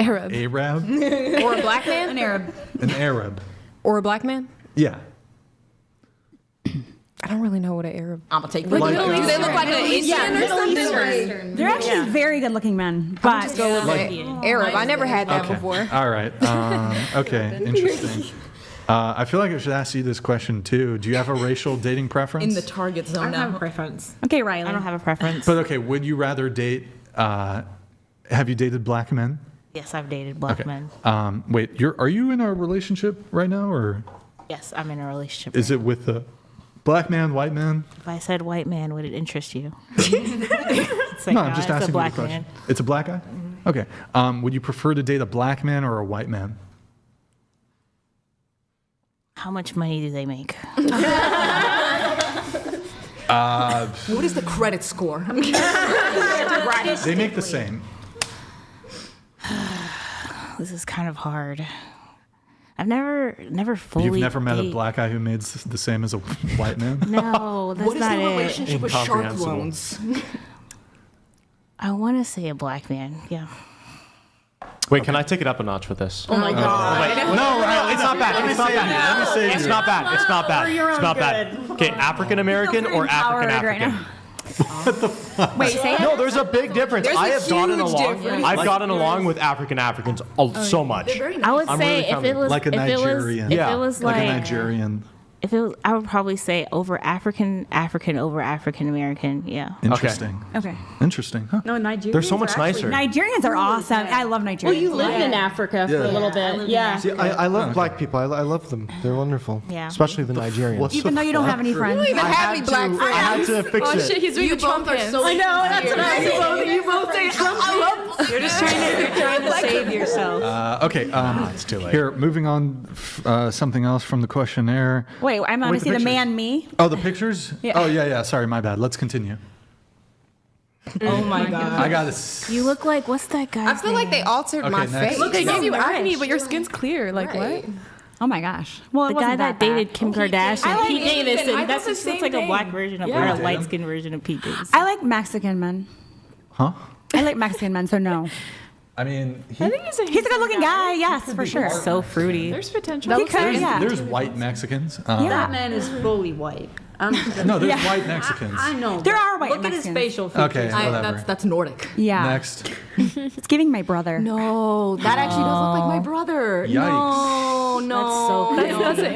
Arab. Arab. or a black man? An Arab. An Arab. Or a black man? Yeah. I don't really know what an Arab. I'm gonna take Like, Do they look like an Indian or something? They're actually very good looking men. But Just go with Arab. I never had that Okay. before. All right. Okay. Interesting. I feel like I should ask you this question too. Do you have a racial dating preference? in the target I zone don't have a now. preference. okay, Riley. I don't have a preference. But okay, would you rather date? Have you dated black men? Yes, I've dated black Okay. men. Wait, are you in a relationship right now, or Yes, I'm in a relationship. is it with a black man, white man? If I said white man, would it interest you? It's like, No, I'm just it's asking a black you a question. man. It's a black guy. Okay. Would you prefer to date a black man or a white man? How much money do they make? What is the credit score? They make the same. This is kind of hard. I've never fully. You've never met a date- black guy who made the same as a white man? No, that's What is not the it. relationship with shark Incomprehensible. loans? I want to say a black man. Yeah. Wait, can I take it up a notch with this? Oh my god. No, it's not bad. It's not bad. Let me save It's you. not bad. It's not bad. It's not bad. Okay, African American or African African? Wait, say it. No, there's a big difference. There's a I have gotten huge along. difference. I've gotten along with African Africans so much. I would I'm say really if coming. it was Like a if it was Nigerian. if Yeah, it was Like like, a Nigerian. if it was, I would probably say over African over African American. Yeah. Interesting. Okay. Interesting. Huh? No, Nigerians. They're so much nicer. Nigerians are awesome. I love Nigerians. Well, you lived in Africa for a little bit. Yeah. See, I love black people. I love them. They're wonderful. Yeah. Especially the Nigerians. Even though you don't have any friends. You don't even have any black friends. I had to fix Oh it. shit, he's doing the Trump hands. I know. That's what you both say. You're just trying to save yourself. Okay. It's too late. Here, moving on. Something else from the questionnaire. Wait, I'm going Wait, to see the pictures. man me. Oh, the pictures? Yeah. Oh, yeah. Sorry, my bad. Let's continue. Oh my god. I got to. You look like what's that guy? I feel like they altered my Okay, next. face. Look, they they gave you acne, but your skin's clear. Like Right. what? Oh my gosh. Well, The it wasn't guy that bad. dated Kim Kardashian, I like Pete Davidson. Davidson. I That's thought the just looks same like a thing. black version of Yeah. or a light skinned version of Pete Davidson. I like Mexican men. Huh? I like Mexican men, so no. I mean, he's a good-looking guy. Yes, for sure. So fruity. There's potential. There's white Mexicans. That man is fully white. No, there's white Mexicans. I know. There are white Look Mexicans. at his facial features. Okay, whatever. That's Nordic. Yeah. Next. It's giving my brother. No, that actually does look like my brother. Yikes. No,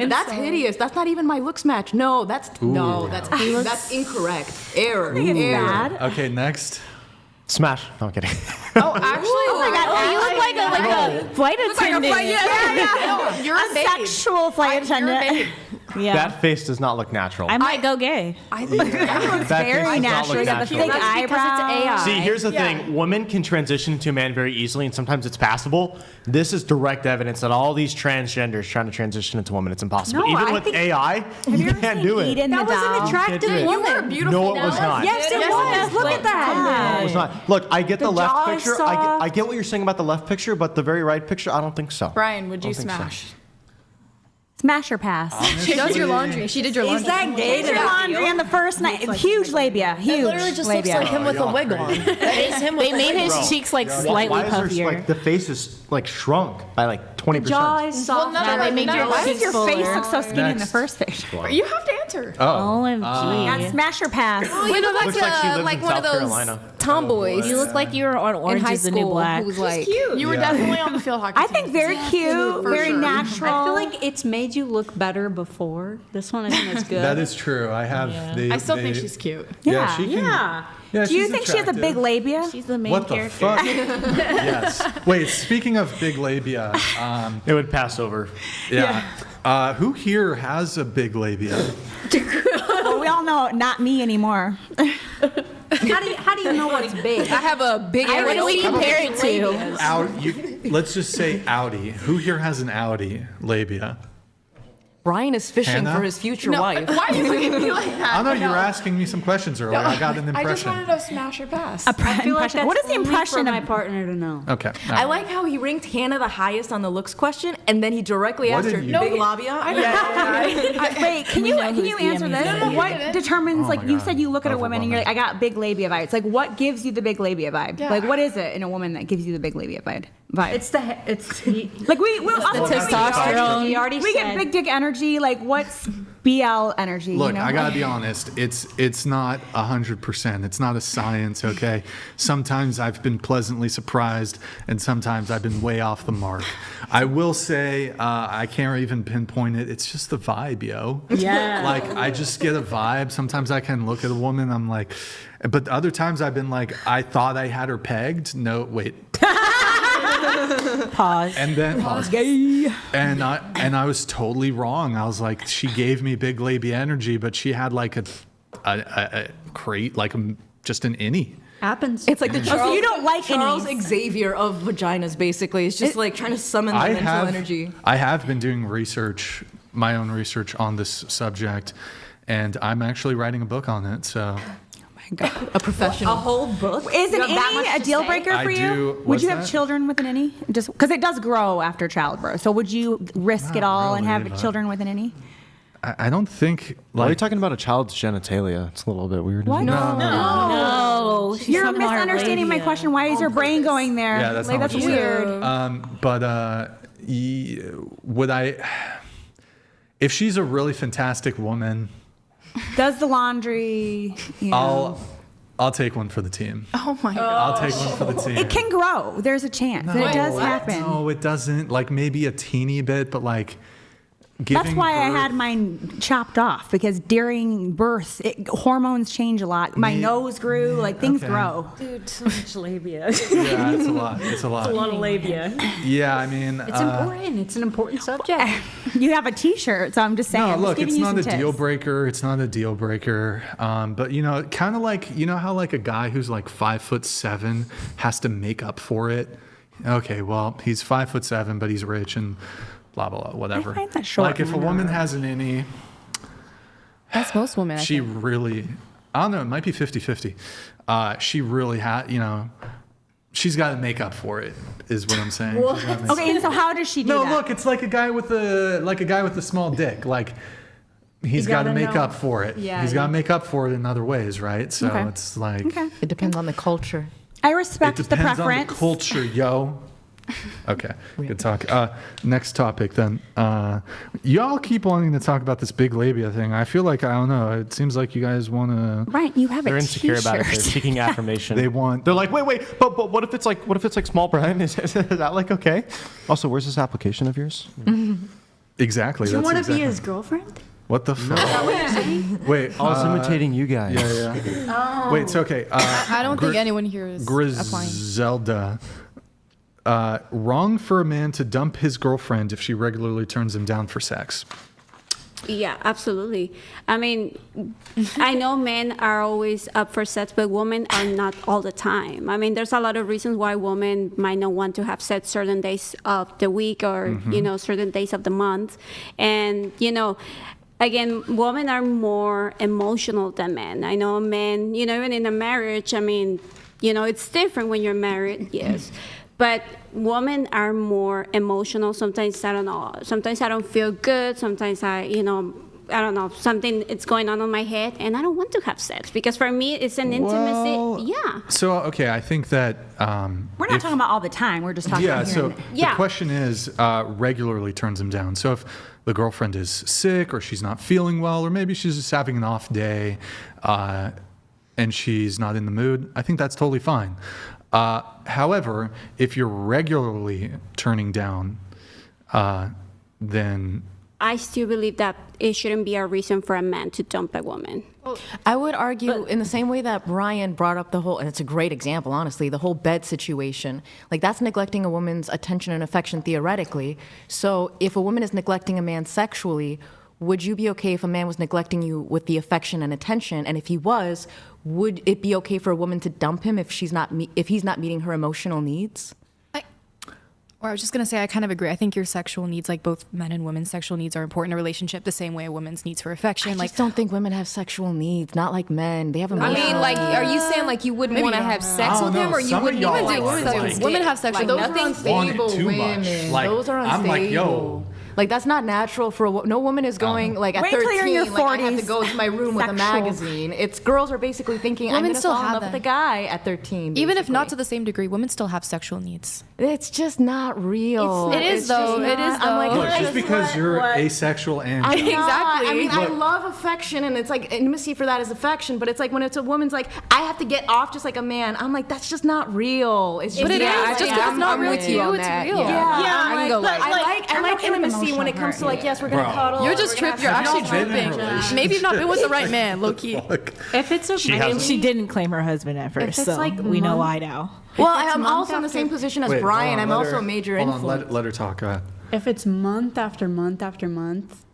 that's hideous. That's not even my looks match. No, that's incorrect. Error. Error. Okay, next. Smash. No, I'm kidding. Oh, actually, Oh my God! You look like a flight attendant. No, you're a babe. Sexual flight attendant. Yeah. That face does not look natural. I might go gay. I think that looks very natural. You got the fake eyebrows. See, here's the thing. Women can transition into a man very easily, and sometimes it's passable. This is direct evidence that all these transgenders trying to transition into women, it's impossible. No, Even I with think- AI, you can't do it. That was an attractive You woman. were beautiful. No, it was not. Yes, it was. Look at that. No, it was not. Look, I get the left jaw is picture. soft. I get what you're saying about the left picture, but the very right picture, I don't think so. Brian, would you I don't think so. smash? Smash or pass? She does your laundry. She did your laundry. Is that gay? Did your laundry on the first night. Huge labia. Huge. It literally just labia. looks like him with a wig on. That is him with They made his Bro, cheeks like why slightly is there, puffier. like, the face is like shrunk by like 20%. Jaw is soft. They made your Why does cheeks your face fuller. look so skinny in the Next. first picture? You have to answer. And OMG. smash or pass? Oh, you look Looks like she lives like in one South of those Carolina. tomboys. You look like you were on in Orange high is the New school Black. who was like, You were definitely on the field hockey I team. think very cute, very natural. I feel like it's made you look better before. This one isn't as good. That is true. I have. I still think she's cute. Yeah, she can. Yeah, Do you she's think she has a big attractive. labia? She's the main What the character. fuck? Yes. Wait. Speaking of big labia, It would pass over. yeah. Who here has a big labia? Well, we all know not me anymore. How do you know what's big? I have a big. What do we compare it to? Let's just say Audi. Who here has an Audi labia? Brian is fishing Hannah? for his future No, wife. why are you looking at me like that? I know you were asking me some questions earlier. I got an I just impression. wanted to smash or pass. I feel like that's What is the only impression for of my partner to know? Okay. I like how he ranked Hannah the highest on the looks question, and then he directly What asked her, did you big do? labia? Wait, can you answer this? What determines, Oh like my you God. said, you look at a woman and you're like, I got big labia vibes. Like, what gives you the big labia vibe? Yeah. Like, what is it in a woman that gives you the big labia vibe? It's the Like we'll testosterone. He already we said. get big dick energy. Like, what's BL energy? Look, you know? I gotta be honest. It's not 100%. It's not a science. Okay. Sometimes I've been pleasantly surprised, and sometimes I've been way off the mark. I will say I can't even pinpoint it. It's just the vibe, yo. Yeah. Like I just get a vibe. Sometimes I can look at a woman. I'm like, but other times I've been like, I thought I had her pegged. No, wait. Pause. And then Gay. and I was totally wrong. I was like, she gave me big labia energy, but she had like a crate, like just an innie. Happens. It's like the so you don't like Charles innies. Xavier of vaginas, basically. It's just like trying to summon the mental energy. I have been doing research, my own research on this subject, and I'm actually writing a book on it. So. A professional. A whole book? Is an You have that innie much a to deal say? breaker for I you? do. Would What's you have that? children with an innie? Just because it does grow after childbirth. So would you risk Not it all and really, have but- children with an innie? I don't think. Why are you Like, talking about a child's genitalia? It's a little bit weird. What? No. she's You're talking about her misunderstanding my labia. question. Why is your brain going there? Yeah, that's like, not that's what you weird. but would I? If she's a really fantastic woman, Does the laundry? You know. I'll take one for the team. Oh my god. I'll take one for the team. It can grow. There's a chance. that it does happen. No, it doesn't. Like maybe a teeny bit, but like giving That's why I birth- had mine chopped off because during birth, hormones change a lot. My nose grew, like things okay. grow. Dude, so much labia. Yeah, it's a lot. It's a lot. a lot of labia. Yeah, I mean, It's important. It's an important subject. You have a T-shirt, so I'm just saying. no, I'm look, just it's giving you not a some deal tips. breaker. It's not a deal breaker. But you know, kind of like how like a guy who's like 5'7" has to make up for it. Okay, well, he's 5'7", but he's rich and blah blah blah, whatever. I find that short. Like if a woman has an innie, That's most women. I she think. really, I don't know, it might be 50-50. She really had, she's got to make up for it, is what I'm saying. She's gotta make- Okay, and so how does she do No, that? look, it's like a guy with a small dick. Like he's got to gotta make know. up for it. Yeah, He's got to make up for it in other ways, right? So Okay. it's like Okay. It depends on the culture. I respect It the depends on the preference. culture, yo. Okay, good talk. Next topic then. Y'all keep wanting to talk about this big labia thing. I feel like, I don't know, it seems like you guys want to... Right, you have They're a insecure about it. They're seeking affirmation. They're like, wait, but what if it's like small Brian? Is that like okay? Also, where's this application of yours? Exactly. Do you that's want to exactly. be his girlfriend? What the fuck? Is that what you're saying? Wait, I was imitating you guys. Yeah. Oh. Wait, it's okay. I don't think anyone here is applying. Griselda. Wrong for a man to dump his girlfriend if she regularly turns him down for sex. Yeah, absolutely. I mean, I know men are always up for sex, but women are not all the time. I mean, there's a lot of reasons why women might not want to have sex certain days of the week or, certain days of the month. And, again, women are more emotional than men. I know men, even in a marriage, I mean, it's different when you're married, yes. But women are more emotional. Sometimes, I don't know. Sometimes I don't feel good. Sometimes I don't know, something is going on in my head, and I don't want to have sex because for me, it's an intimacy. Yeah. So, okay, I think that... We're not talking about all the time. We're just talking about so here and there. the question is, regularly turns him down. So if the girlfriend is sick or she's not feeling well, or maybe she's just having an off day and she's not in the mood, I think that's totally fine. However, if you're regularly turning down, then... I still believe that it shouldn't be a reason for a man to dump a woman. I would argue in the same way that Brian brought up the whole, and it's a great example, honestly, the whole bed situation. Like, that's neglecting a woman's attention and affection theoretically. So if a woman is neglecting a man sexually, would you be okay if a man was neglecting you with the affection and attention? And if he was, would it be okay for a woman to dump him if he's not meeting her emotional needs? Or I was just going to say, I kind of agree. I think your sexual needs, like both men and women's sexual needs, are important in a relationship the same way a woman's needs for affection. I just don't think women have sexual needs, not like men. They have emotional I mean, like, are you saying like you wouldn't want to have sex with him, or you wouldn't even do? Women have sexual Like, needs. those are unstable women. Like, those are unstable. I'm like, yo. Like, that's not natural for no woman is going like at Wait till you're in 13 your like I have to 40s. go to my room with a Sexual. magazine. It's girls are basically thinking I'm Women going to still fall in have love with that. a guy at 13. Even if not basically. to the same degree, women still have sexual needs. It's just not real. It is, It's though. just It is, not- I'm like, though. Look, just because you're asexual and... I'm not. Exactly. I mean, I Look. love affection, and it's like intimacy for that is affection. But it's like when it's a woman's like, I have to get off just like a man. I'm like, that's just not real. It's just But it is. not Just real. because it's not real with to you, on it's that. real. Yeah, Yeah, I can go but, like, I like intimacy when it comes to like, yes, we're gonna Bro. cuddle. You're just we're gonna tripped. You're have actually sex. Been in a tripping. relationship. Maybe you've not been with the right man, low key. If it's a, She I mean, has- She didn't claim her husband at first, it's so like we know month- why now. Well, If it's I'm month also in the after- same position as Wait, Brian. hold on, I'm let also her- a major hold on, influence. let her talk. Go ahead. if it's month after month after month,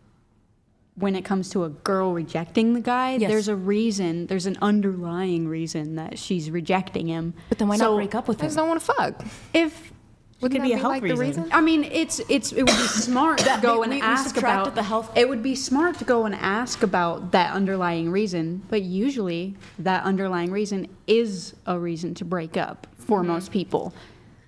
when it comes to a girl rejecting the guy, Yes. there's a reason, there's an underlying reason that she's rejecting him. But then why So not break up with I him? just don't want to fuck. If It could be a health like the reason. reason? I mean, it would be smart to go and we ask subtracted about the health. It would be smart to go and ask about that underlying reason, but usually that underlying reason is a reason to break up for most people.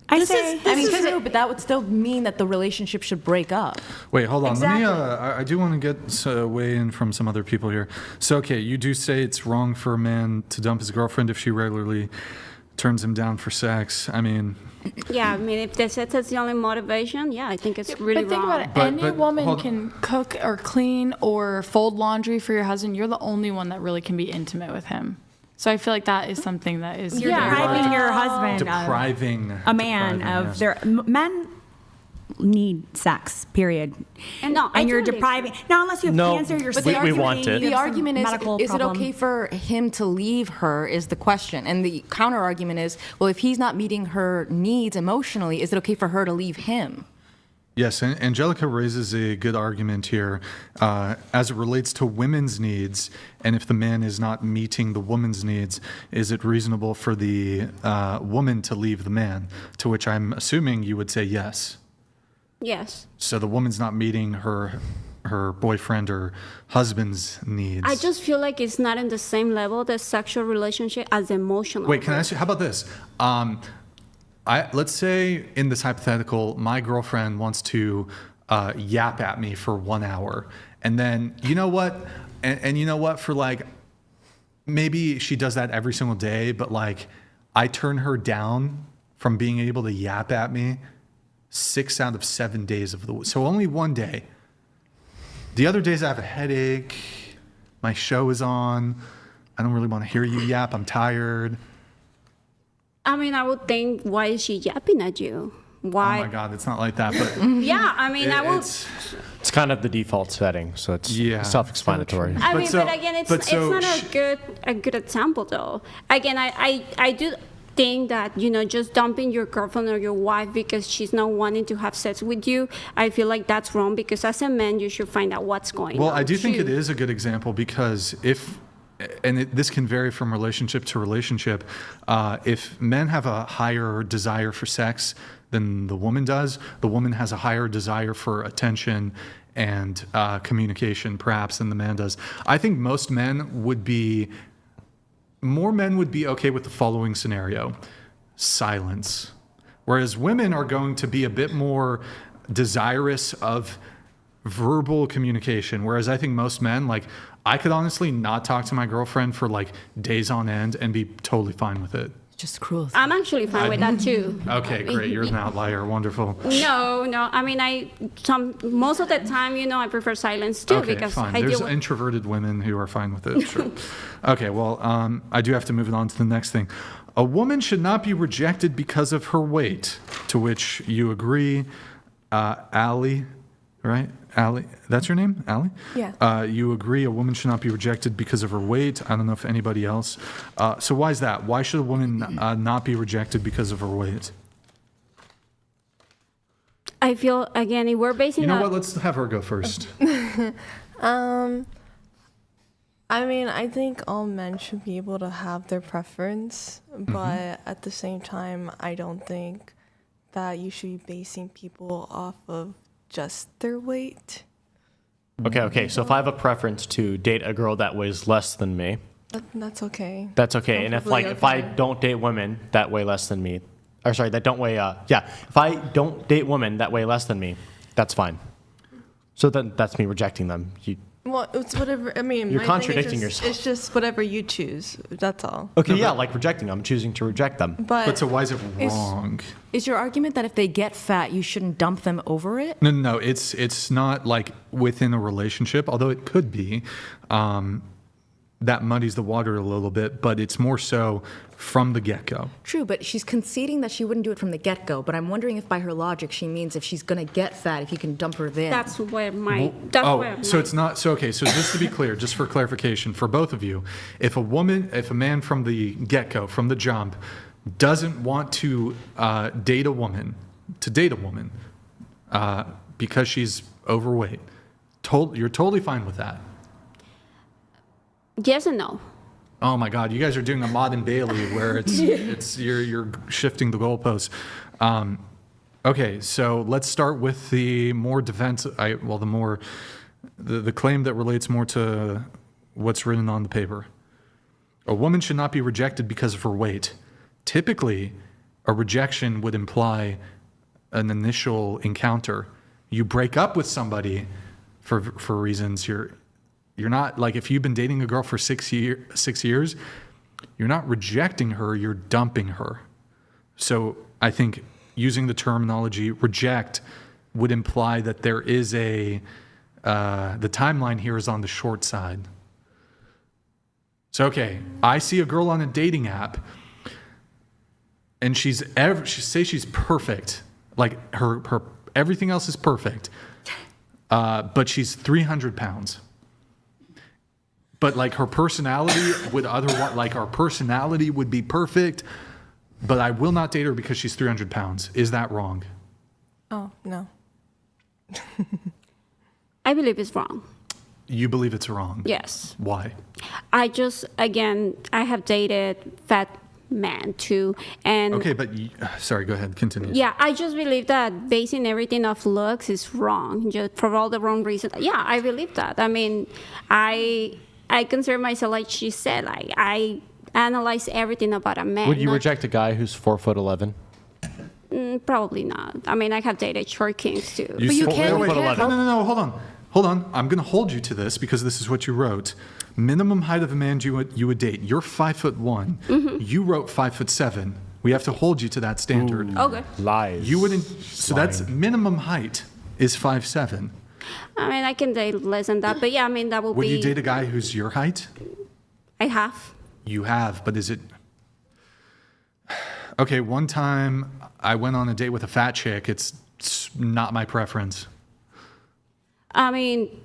I say, I mean, true, but that would still mean that the relationship should break up. Wait, hold on. Exactly. Let me. I do want to get weigh in from some other people here. So, okay, you do say it's wrong for a man to dump his girlfriend if she regularly turns him down for sex. I mean, Yeah, I mean, if the sex is the only motivation, yeah, I think it's really But think wrong. about it. But- Any but woman hold- can cook or clean or fold laundry for your husband. You're the only one that really can be intimate with him. So I feel like that is something that is you're depriving your husband, depriving a man of yes. their men need sex. Period. And no, I and you're totally depriving. Now, unless you have No, cancer, you're but sick. we want it. The argument is it problem. okay for him to leave her is the question. And the counter argument is, well, if he's not meeting her needs emotionally, is it okay for her to leave him? Yes, and Angelica raises a good argument here as it relates to women's needs. And if the man is not meeting the woman's needs, is it reasonable for the woman to leave the man? To which I'm assuming you would say yes. Yes. So the woman's not meeting her boyfriend or husband's needs. I just feel like it's not in the same level, the sexual relationship, as the emotional. Wait, can I ask you, how about this? Let's say in this hypothetical, my girlfriend wants to yap at me for 1 hour. And then, you know what? And you know what? For like, maybe she does that every single day, but like, I turn her down from being able to yap at me 6 out of 7 days of the week. So only one day. The other days I have a headache. My show is on. I don't really want to hear you yap. I'm tired. I mean, I would think, why is she yapping at you? Why? Oh my God, it's not like that. But yeah, I mean, I would. It's kind of the default setting, so it's self-explanatory. I mean, but again, it's not a good example though. Again, I do think that, you know, just dumping your girlfriend or your wife because she's not wanting to have sex with you, I feel like that's wrong, because as a man, you should find out what's going on. Well, I do think it is a good example, because this can vary from relationship to relationship. If men have a higher desire for sex than the woman does, the woman has a higher desire for attention and communication, perhaps, than the man does. I think more men would be okay with the following scenario: silence. Whereas women are going to be a bit more desirous of verbal communication. Whereas I think most men, like, I could honestly not talk to my girlfriend for like days on end and be totally fine with it. Just cruel. I'm actually fine with that too. Okay, great. You're an outlier. Wonderful. No. I mean, most of the time, you know, I prefer silence too, Okay, because fine. I There's deal with. introverted women who are fine with it. Sure. Okay, well, I do have to move it on to the next thing. A woman should not be rejected because of her weight, to which you agree, Allie, right? Allie, that's your name? Allie? Yeah. You agree a woman should not be rejected because of her weight. I don't know if anybody else. So why is that? Why should a woman not be rejected because of her weight? I feel, again, if we're basing You know what? Let's have her go first. I mean, I think all men should be able to have their preference, but at the same time, I don't think that you should be basing people off of just their weight. Okay. So if I have a preference to date a girl that weighs less than me, that's okay. That's okay. And if I don't date women that weigh less than me, or sorry, that don't weigh, if I don't date women that weigh less than me, that's fine. So then that's me rejecting them. Well, it's whatever. I mean, You're my contradicting thing is yourself. It's just whatever you choose. That's all. Okay, like rejecting them. I'm choosing to reject them. But so why is it wrong? Is your argument that if they get fat, you shouldn't dump them over it? No. It's not like within a relationship, although it could be. That muddies the water a little bit, but it's more so from the get-go. True, but she's conceding that she wouldn't do it from the get-go. But I'm wondering if by her logic she means if she's going to get fat, if you can dump her then. That's where my. So it's not. So okay. So just to be clear, just for clarification for both of you, if a man from the get-go, from the jump, doesn't want to date a woman, because she's overweight, you're totally fine with that. Yes and no. Oh my God, you guys are doing a Maude and Bailey where it's you're shifting the goalposts. Okay, so let's start with the more defensive. The claim that relates more to what's written on the paper. A woman should not be rejected because of her weight. Typically, a rejection would imply an initial encounter. You break up with somebody for reasons you're not, like, if you've been dating a girl for 6 years, you're not rejecting her, you're dumping her. So I think using the terminology reject would imply that there is the timeline here is on the short side. So, okay, I see a girl on a dating app and she she's perfect. Like her everything else is perfect. But she's 300 pounds. But like her personality would be perfect, but I will not date her because she's 300 pounds. Is that wrong? Oh, no. I believe it's wrong. You believe it's wrong? Yes. Why? I have dated fat men too, and okay, but sorry, go ahead, continue. Yeah, I just believe that basing everything off looks is wrong, just for all the wrong reasons. Yeah, I believe that. I mean, I consider myself, like she said, like I analyze everything about a man. Would you reject a guy who's 4'11"? Probably not. I mean, I have dated short kings too. No, hold hold on. I'm going to hold you to this because this is what you wrote. Minimum height of a man you would date. You're 5'1". Mm-hmm. You wrote 5'7". We have to hold you to that standard. Ooh. Okay. Lies. You wouldn't. So that's minimum height is 5'7". I mean, I can date less than that, but yeah, I mean, that will be. Would you date a guy who's your height? I have. You have, but is it? Okay, one time I went on a date with a fat chick. It's not my preference. I mean,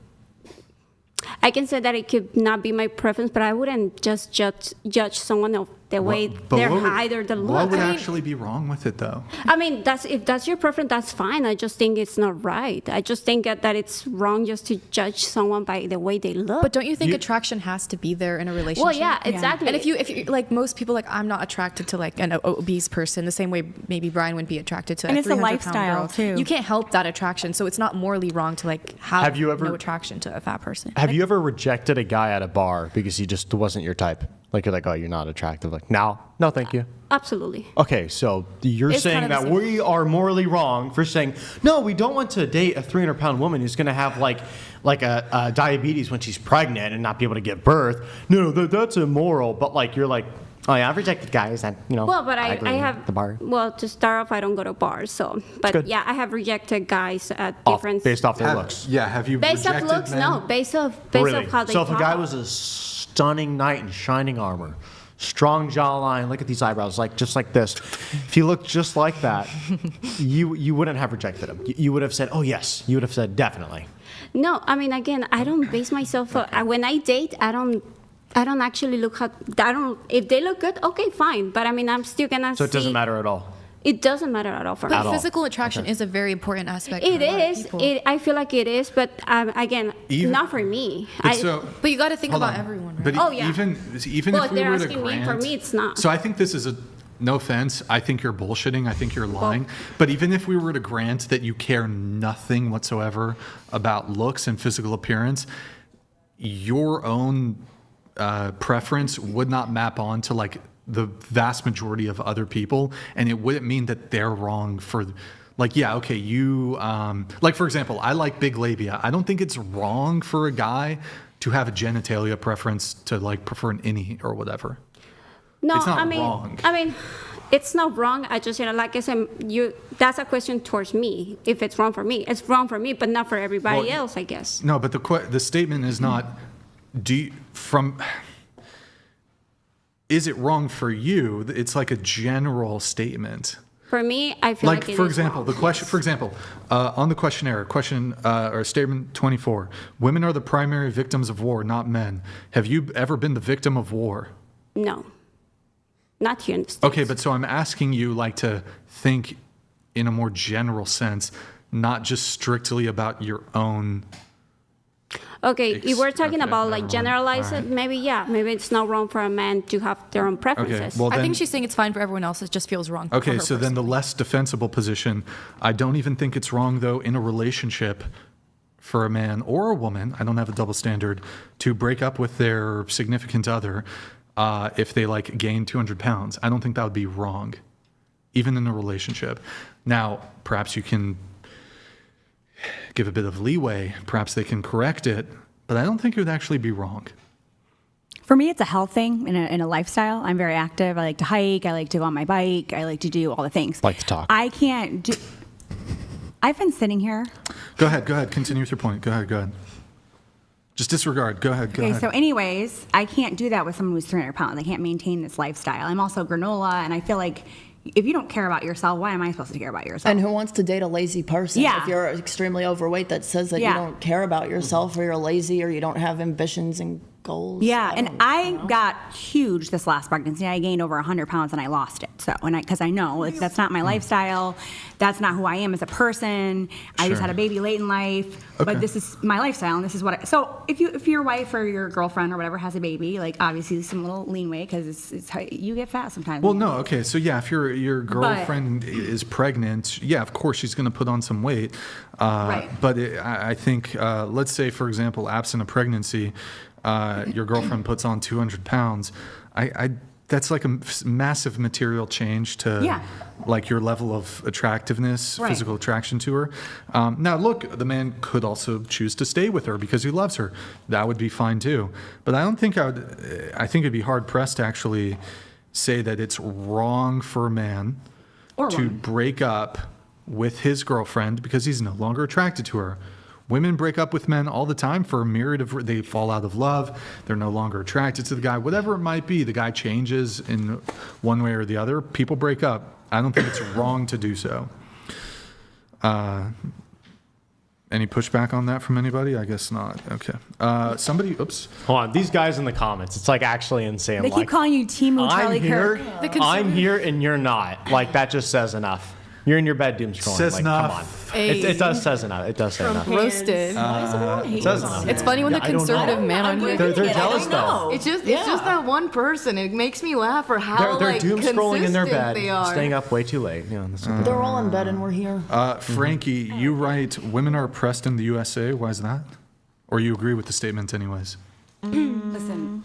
I can say that it could not be my preference, but I wouldn't just judge someone of the way their height or the look. What would actually be wrong with it, though? I mean, if that's your preference, that's fine. I just think it's not right. I just think that it's wrong just to judge someone by the way they look. But don't you think attraction has to be there in a relationship? Well, yeah, exactly. And if you like most people, like I'm not attracted to like an obese person the same way maybe Brian would be attracted to and a it's a 300-pound lifestyle girl. too. You can't help that attraction, so it's not morally wrong to like have you ever- no attraction to a fat person. Have you ever rejected a guy at a bar because he just wasn't your type? Like you're like, oh, you're not attractive. Like, no, thank you. Absolutely. Okay, so you're It's saying kind of that the same. we are morally wrong for saying, no, we don't want to date a 300-pound woman who's going to have like a diabetes when she's pregnant and not be able to give birth. No, that's immoral. But like, you're like, oh yeah, I've rejected guys that, Well, but I agree have the bar. Well, to start off, I don't go to bars, so. But good. yeah, I have rejected guys at different. Based off their looks. Yeah, have you Based off rejected looks, men? no. Based off Really? how they So if a talk. guy was a stunning knight in shining armor, strong jawline, look at these eyebrows, like just like this. If he looked just like that, you wouldn't have rejected him. You would have said, oh yes. You would have said definitely. No, I mean, again, I don't base myself when I date. I don't actually look how. I don't. If they look good, okay, fine. But I mean, I'm still gonna. So it doesn't matter at all. It doesn't matter at all for me. But physical attraction is a very important aspect. It for a lot of is. people. I feel like it is, but again, not for me. But you got to think Hold about on. everyone, right? But Oh, yeah. even Well, if if we they're were to asking me, grant, for me, it's not. So I think this is no offense. I think you're bullshitting. I think you're lying. But even if we were to grant that you care nothing whatsoever about looks and physical appearance, your own preference would not map on to like the vast majority of other people, and it wouldn't mean that they're wrong for. Like, yeah, okay, you, like, for example, I like big labia. I don't think it's wrong for a guy to have a genitalia preference to, like, prefer an innie or whatever. No, it's not I mean, wrong. It's not wrong. I just, like I said, that's a question towards me. If it's wrong for me, it's wrong for me, but not for everybody else, I guess. No, but the statement is not, is it wrong for you? It's like a general statement. For me, I feel like it for is example, wrong. on the questionnaire, or statement 24, women are the primary victims of war, not men. Have you ever been the victim of war? No. Not here in the States. Okay, but so I'm asking you like to think in a more general sense, not just strictly about your own. Okay, if we're talking about like generalize it, maybe it's not wrong for a man to have their own preferences. Okay, well, I think she's saying it's fine for everyone else. It just feels wrong. Okay, for her so then the less defensible position, I don't even think it's wrong though in a relationship for a man or a woman, I don't have a double standard, to break up with their significant other if they like gain 200 pounds. I don't think that would be wrong, even in a relationship. Now, perhaps you can give a bit of leeway, perhaps they can correct it, but I don't think it would actually be wrong. For me, it's a health thing in a lifestyle. I'm very active. I like to hike. I like to go on my bike. I like to do all the things. Like to talk. I can't do. I've been sitting here. Go ahead. Continue with your point. Go ahead. Just disregard. Go ahead. Okay, so anyways, I can't do that with someone who's 300 pounds. I can't maintain this lifestyle. I'm also granola, and I feel like if you don't care about yourself, why am I supposed to care about yourself? And who wants to date a lazy person? Yeah. If you're extremely overweight, that says that you don't care about yourself, or you're lazy, or you don't have ambitions and goals. Yeah, I got huge this last pregnancy. I gained over 100 pounds and I lost it. So, because I know that's not my lifestyle. That's not who I am as a person. I just had a baby late in life, but this is my lifestyle, and this is what. So, if your wife or your girlfriend or whatever has a baby, like obviously some little lean weight because it's you get fat sometimes. Well, no, okay, so yeah, if your girlfriend is pregnant, yeah, of course she's going to put on some weight. Right. But I think, let's say, for example, absent a pregnancy, your girlfriend puts on 200 pounds. that's like a massive material change to like your level of attractiveness, physical attraction to her. Now, look, the man could also choose to stay with her because he loves her. That would be fine too. But I think it'd be hard pressed to actually say that it's wrong for a man to break up with his girlfriend because he's no longer attracted to her. Women break up with men all the time for a myriad of, they fall out of love, they're no longer attracted to the guy, whatever it might be, the guy changes in one way or the other, people break up. I don't think it's wrong to do so. Any pushback on that from anybody? I guess not. Okay. Somebody, oops. Hold on, these guys in the comments, it's like actually insane. They keep calling you Timu Charlie Kirk. I'm here and you're not. Like, that just says enough. You're in your bed doom scrolling. Says like, enough. come on. It does says enough. It does say enough. Roasted. It says enough. It's funny when the conservative man on here. They're jealous though. It's just that one person. It makes me laugh for how They're like doom scrolling in their bed, they are. staying up way too late. You know, They're all in bed and we're here. Frankie, you write, women are oppressed in the USA. Why is that? Or you agree with the statement anyways? Listen.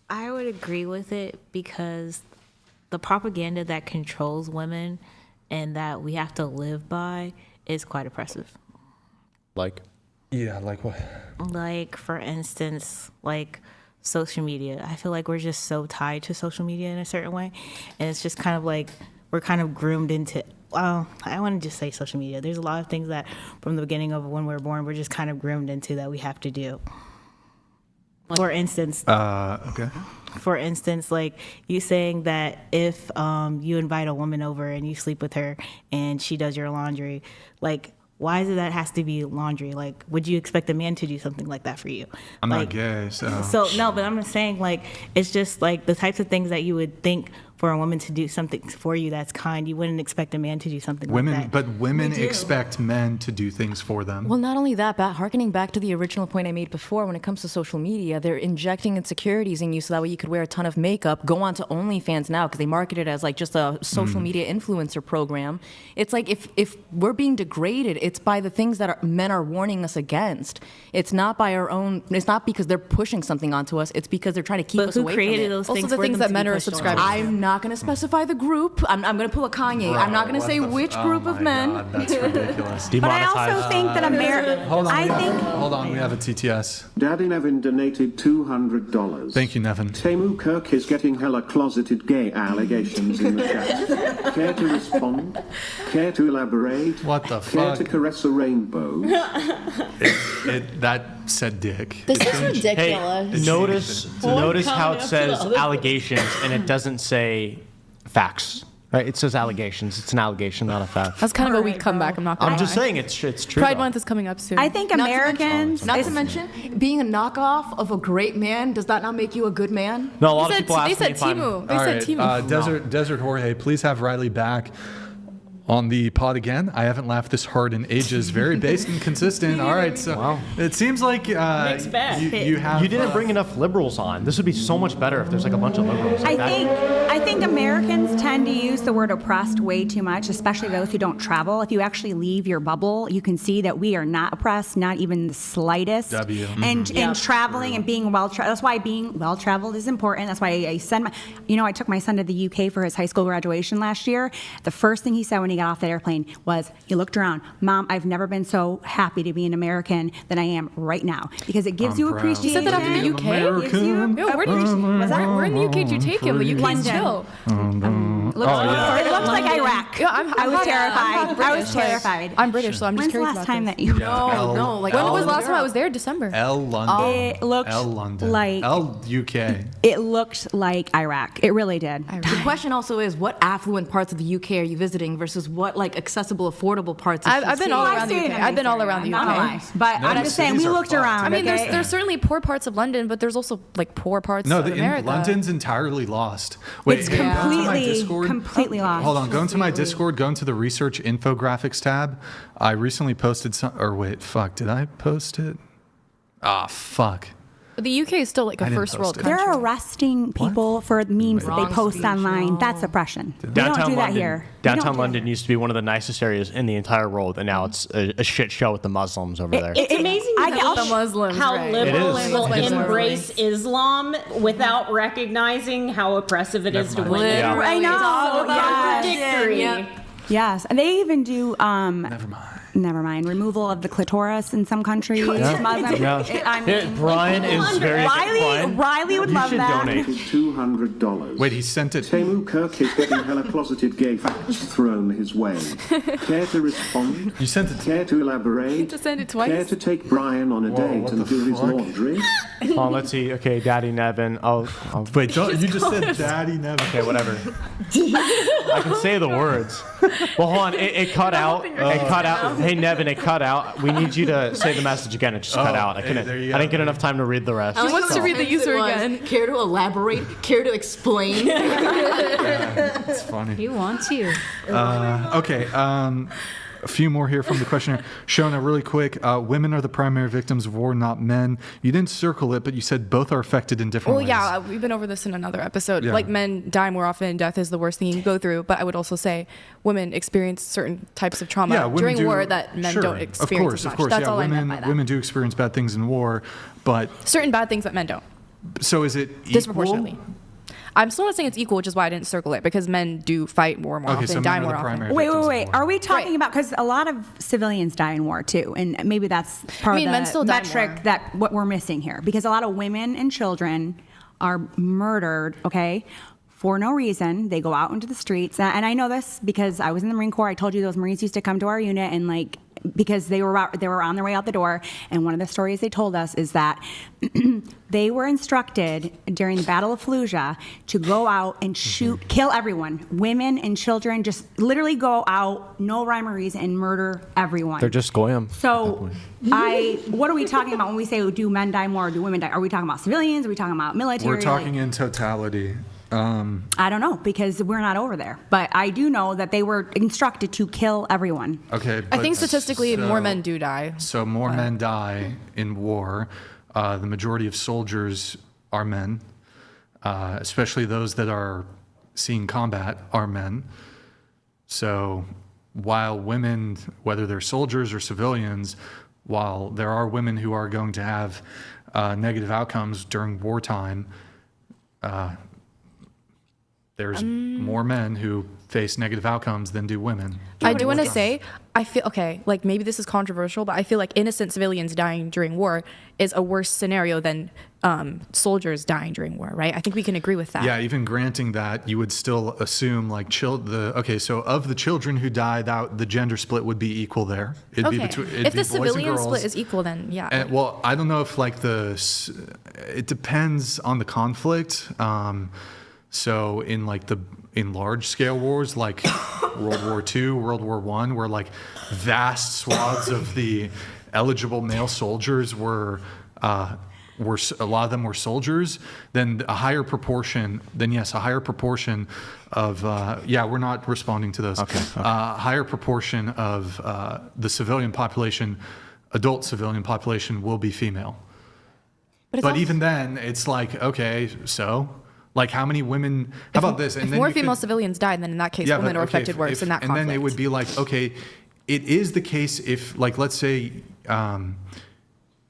I would agree with it because the propaganda that controls women and that we have to live by is quite oppressive. Like? Yeah, like what? Like, for instance, like social media. I feel like we're just so tied to social media in a certain way. And it's just kind of like we're kind of groomed into, well, I want to just say social media. There's a lot of things that from the beginning of when we're born, we're just kind of groomed into that we have to do. For instance, for instance, like you saying that if you invite a woman over and you sleep with her and she does your laundry, like, why is it that has to be laundry? Like, would you expect a man to do something like that for you? I'm like, not gay, so. So, no, but I'm just saying, like, it's just like the types of things that you would think for a woman to do something for you that's kind, you wouldn't expect a man to do something like that. But women expect men to do things for them. Well, not only that, but harkening back to the original point I made before, when it comes to social media, they're injecting insecurities in you so that way you could wear a ton of makeup, go on to OnlyFans now because they market it as like just a social media influencer program. It's like if we're being degraded, it's by the things that men are warning us against. It's not by our own, it's not because they're pushing something onto us, it's because they're trying to keep us away from it. Those also things the for things them that to men be are pushed on? subscribing to. I'm not going to specify the group. I'm going to pull a Kanye. I'm not going to say which group of men. God, that's ridiculous. But I also think that America. Hold on, we have a TTS. Daddy Nevin donated $200. Thank you, Nevin. Temu Kirk is getting hella closeted gay allegations in the chat. Care to respond? Care to elaborate? What the Care fuck? to caress a rainbow? That said dick. This is ridiculous. Hey, notice how it says allegations and it doesn't say facts. Right? It says allegations. It's an allegation, not a fact. That's kind of a weak comeback. I'm not gonna I'm just lie. saying it's true. Pride though. Month is coming up soon. I think Americans. Not to mention, being a knockoff of a great man, does that not make you a good man? No, a lot of people ask they me said if I'm... Timu. They All said right, Timu. Desert Jorge, please have Riley back on the pod again. I haven't laughed this hard in ages. Very based and consistent. All right, so it seems like you have. You didn't bring enough liberals on. This would be so much better if there's like a bunch of liberals. Like I think Americans tend to use the word oppressed way too much, especially those who don't travel. If you actually leave your bubble, you can see that we are not oppressed, not even the slightest. And traveling and being well-traveled. That's why being well-traveled is important. That's why I send I took my son to the UK for his high school graduation last year. The first thing he said when he got off that airplane was, he looked around, Mom, I've never been so happy to be an American than I am right now, because it gives you appreciation. You said that after the UK? We're in the UK. Do you take him? The UK's chill. It looked like Iraq. I was terrified. I was terrified. I'm British, so I'm just When's the curious last about time this. that you? No. Like when was the last time I was there? December. London. It looked London. like UK. It looked like Iraq. It really did. The question also is, what affluent parts of the UK are you visiting versus what like accessible, affordable parts? I've been all around the UK. I've been all around the UK. But I'm just saying, we looked around. I mean, there's certainly poor parts of London, but there's also like poor parts of America. London's entirely lost. Wait, It's hey, go to my completely lost. Hold on, go into my Discord, go into the research infographics tab. I recently posted did I post it? Ah, fuck. But the UK is still like I a didn't first post world it. country. They're arresting people for memes that they Wrong post speech. online. That's oppression. We don't do that here. We don't Downtown do London used to be one of the nicest areas in the entire world, and now it's a shit show with the Muslims over there. It's amazing how, the Muslims, how right. liberals It is. will It is. embrace Islam without recognizing how oppressive it is to women. Yeah. I know. It's all Yes. contradictory. Yes, and they even do. Never mind. Removal of the clitoris in some countries. Muslim. I mean, Brian is very Riley would love that. $200. Wait, he sent it. Temu Kirk is getting hella closeted gay facts thrown his way. Care to respond? You sent it. Care to elaborate? Just send it twice. Care to take Brian on a date and do his laundry? Oh, let's see. Okay, Daddy Nevin. I'll Wait, don't you just said Daddy Nevin? Okay, whatever. I can say the words. Well, hold on. It cut out. It cut out. Hey, Nevin, it cut out. We need you to say the message again. It just cut out. I couldn't. there you I go. didn't get enough time to read the rest. I like wants how to read the intense user it was. again. Care to elaborate? Care to explain? It's funny. He wants you. Okay. A few more here from the questionnaire. Shona, really quick. Women are the primary victims of war, not men. You didn't circle it, but you said both are affected in different Well, ways. yeah, we've been over this in another episode. Yeah. Like, men die more often. Death is the worst thing you can go through. But I would also say women experience certain types of trauma women during do- war that men sure, don't experience as much. Of course, That's yeah, all women, I meant by that. Women do experience bad things in war, but Certain bad things that men don't. so is it equal? Disproportionately. I'm still not saying it's equal, which is why I didn't circle it, because men do fight war more Okay, often, so die men are more the often. primary Wait. victims of war. Are we talking about, because a lot of civilians die in war too, and maybe that's part I mean, of men the still die metric more. that what we're missing here, because a lot of women and children are murdered, okay, for no reason. They go out into the streets, and I know this because I was in the Marine Corps. I told you those Marines used to come to our unit and like, because they were on their way out the door, and one of the stories they told us is that they were instructed during the Battle of Fallujah to go out and shoot, kill everyone, women and children, just literally go out, no rhyme or reason, and murder everyone. They're just goyim. So what are we talking about when we say, do men die more or do women die? Are we talking about civilians? Are we talking about military? We're talking in totality. I don't know, because we're not over there. But I do know that they were instructed to kill everyone. Okay. I but think statistically more men do die. So more men die in war. The majority of soldiers are men, especially those that are seeing combat are men. So while women, whether they're soldiers or civilians, while there are women who are going to have negative outcomes during wartime, there's more men who face negative outcomes than do women. I do want to say, I feel, okay, like maybe this is controversial, but I feel like innocent civilians dying during war is a worse scenario than soldiers dying during war, right? I think we can agree with that. Yeah, even granting that, you would still assume like so of the children who die, that the gender split would be equal there. It'd be between If the civilian split is equal, then yeah. And, well, I don't know if like it depends on the conflict. So in like in large scale wars like World War II, World War I, where like vast swaths of the eligible male soldiers were a lot of them were soldiers, then a higher proportion of we're not responding to those. Okay. Higher proportion of the civilian population, adult civilian population, will be female. But even then, it's like, okay, so. Like how many women? How about this? If more female civilians die, then in that case, women are affected worse in that conflict. And then it would be like, okay, it is the case if, like, let's say,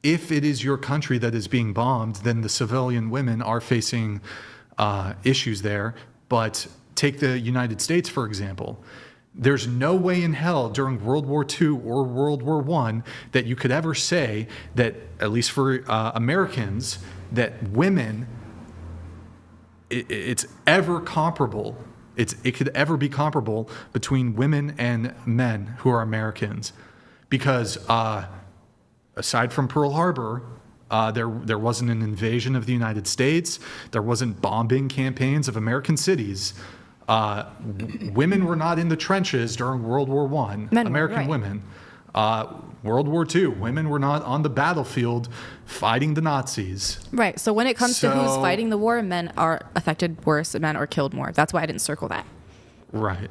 if it is your country that is being bombed, then the civilian women are facing issues there. But take the United States, for example. There's no way in hell during World War II or World War I that you could ever say that, at least for Americans, that women... It's ever comparable. It could ever be comparable between women and men who are Americans, because aside from Pearl Harbor, there wasn't an invasion of the United States. There wasn't bombing campaigns of American cities. Women were not in the trenches during World War I. American women. World War II, women were not on the battlefield fighting the Nazis. Right. So when it comes to who's fighting the war, men are affected worse and men are killed more. That's why I didn't circle that. Right.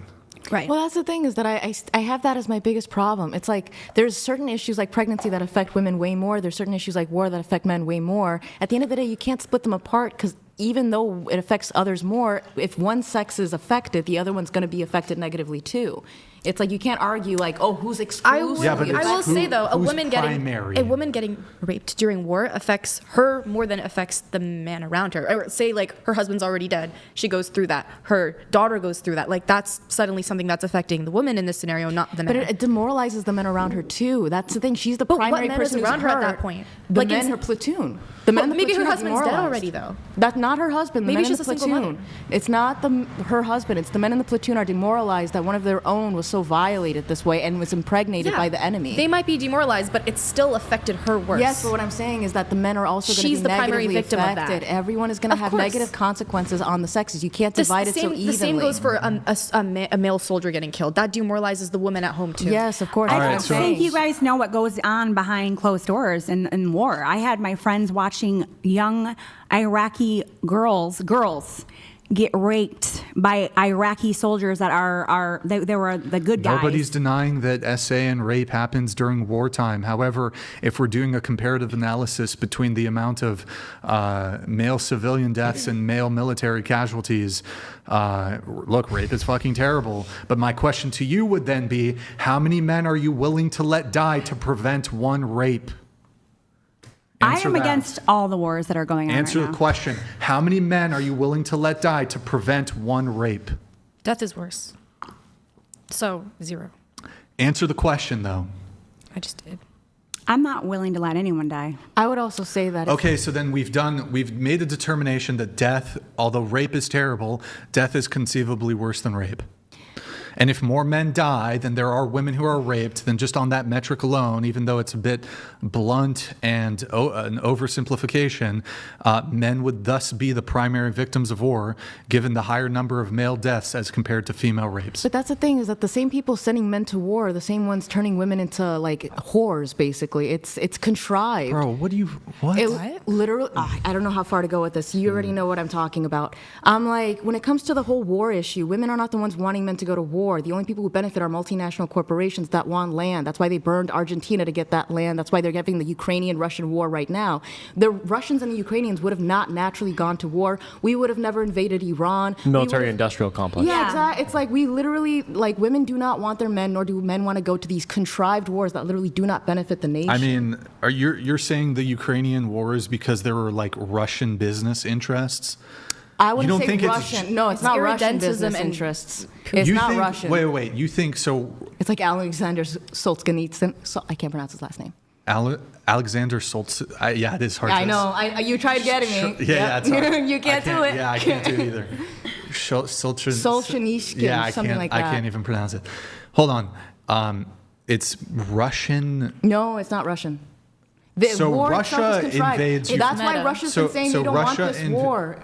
Right. Well, that's the thing is that I have that as my biggest problem. It's like there's certain issues like pregnancy that affect women way more. There's certain issues like war that affect men way more. At the end of the day, you can't split them apart because even though it affects others more, if one sex is affected, the other one's going to be affected negatively too. It's like you can't argue like, oh, who's exclusive? Yeah, but I will say though, a woman primary? getting raped during war affects her more than it affects the man around her. Or say like her husband's already dead, she goes through that. Her daughter goes through that. Like that's suddenly something that's affecting the woman in this scenario, not the man. But it demoralizes the men around her too. That's the thing. She's the primary person around who's her at that hurt. point. The Like men, in her platoon. The men in the maybe her platoon are husband's dead demoralized. already though. That's not her husband. The Maybe men in she's the a single platoon. mother. It's not her husband. It's the men in the platoon are demoralized that one of their own was so violated this way and was impregnated by the enemy. They might be demoralized, but it still affected her worse. Yes, but what I'm saying is that the men are also going to be She's the primary negatively victim of affected. that. Everyone is going to Of have course. negative consequences on the sexes. You can't divide it so evenly. The same goes for a male soldier getting killed. That demoralizes the woman at home too. Yes, of course. All I right, don't so- think you guys know what goes on behind closed doors in war. I had my friends watching young Iraqi girls get raped by Iraqi soldiers that they were the good guys. Nobody's denying that SA and rape happens during wartime. However, if we're doing a comparative analysis between the amount of male civilian deaths and male military casualties, look, rape is fucking terrible. But my question to you would then be, how many men are you willing to let die to prevent one rape? I Answer am that. against all the wars that are going on Answer right the now. question. How many men are you willing to let die to prevent one rape? Death is worse. So 0. Answer the question, though. I just did. I'm not willing to let anyone die. I would also say that. Okay, so then we've made a determination that death, although rape is terrible, death is conceivably worse than rape. And if more men die than there are women who are raped, then just on that metric alone, even though it's a bit blunt and an oversimplification, men would thus be the primary victims of war, given the higher number of male deaths as compared to female rapes. But that's the thing is that the same people sending men to war are the same ones turning women into like whores. Basically, it's contrived. Bro, what? It literally, I don't know how far to go with this. You already know what I'm talking about. I'm like, when it comes to the whole war issue, women are not the ones wanting men to go to war. The only people who benefit are multinational corporations that want land. That's why they burned Argentina to get that land. That's why they're having the Ukrainian-Russian war right now. The Russians and the Ukrainians would have not naturally gone to war. We would have never invaded Iran. Military-industrial complex. Yeah, exactly. It's like we literally, like women do not want their men, nor do men want to go to these contrived wars that literally do not benefit the nation. I mean, you're saying the Ukrainian war is because there were like Russian business interests? I wouldn't don't say think Russian. No, it's not Russian business interests. It's not Russian. Wait. You think so? It's like Alexander Solzhenitsyn. I can't pronounce his last name. Alexander Solzhenitsyn. Yeah, it is hard. I know. You tried getting me. Yeah, it's hard. You can't do it. Yeah, I can't do it either. Solzhenitsyn, something like that. I can't even pronounce it. Hold on. It's Russian. No, it's not Russian. The So war Russia itself is contrived. invades That's Ukraine. why Russia's been saying they don't want this war.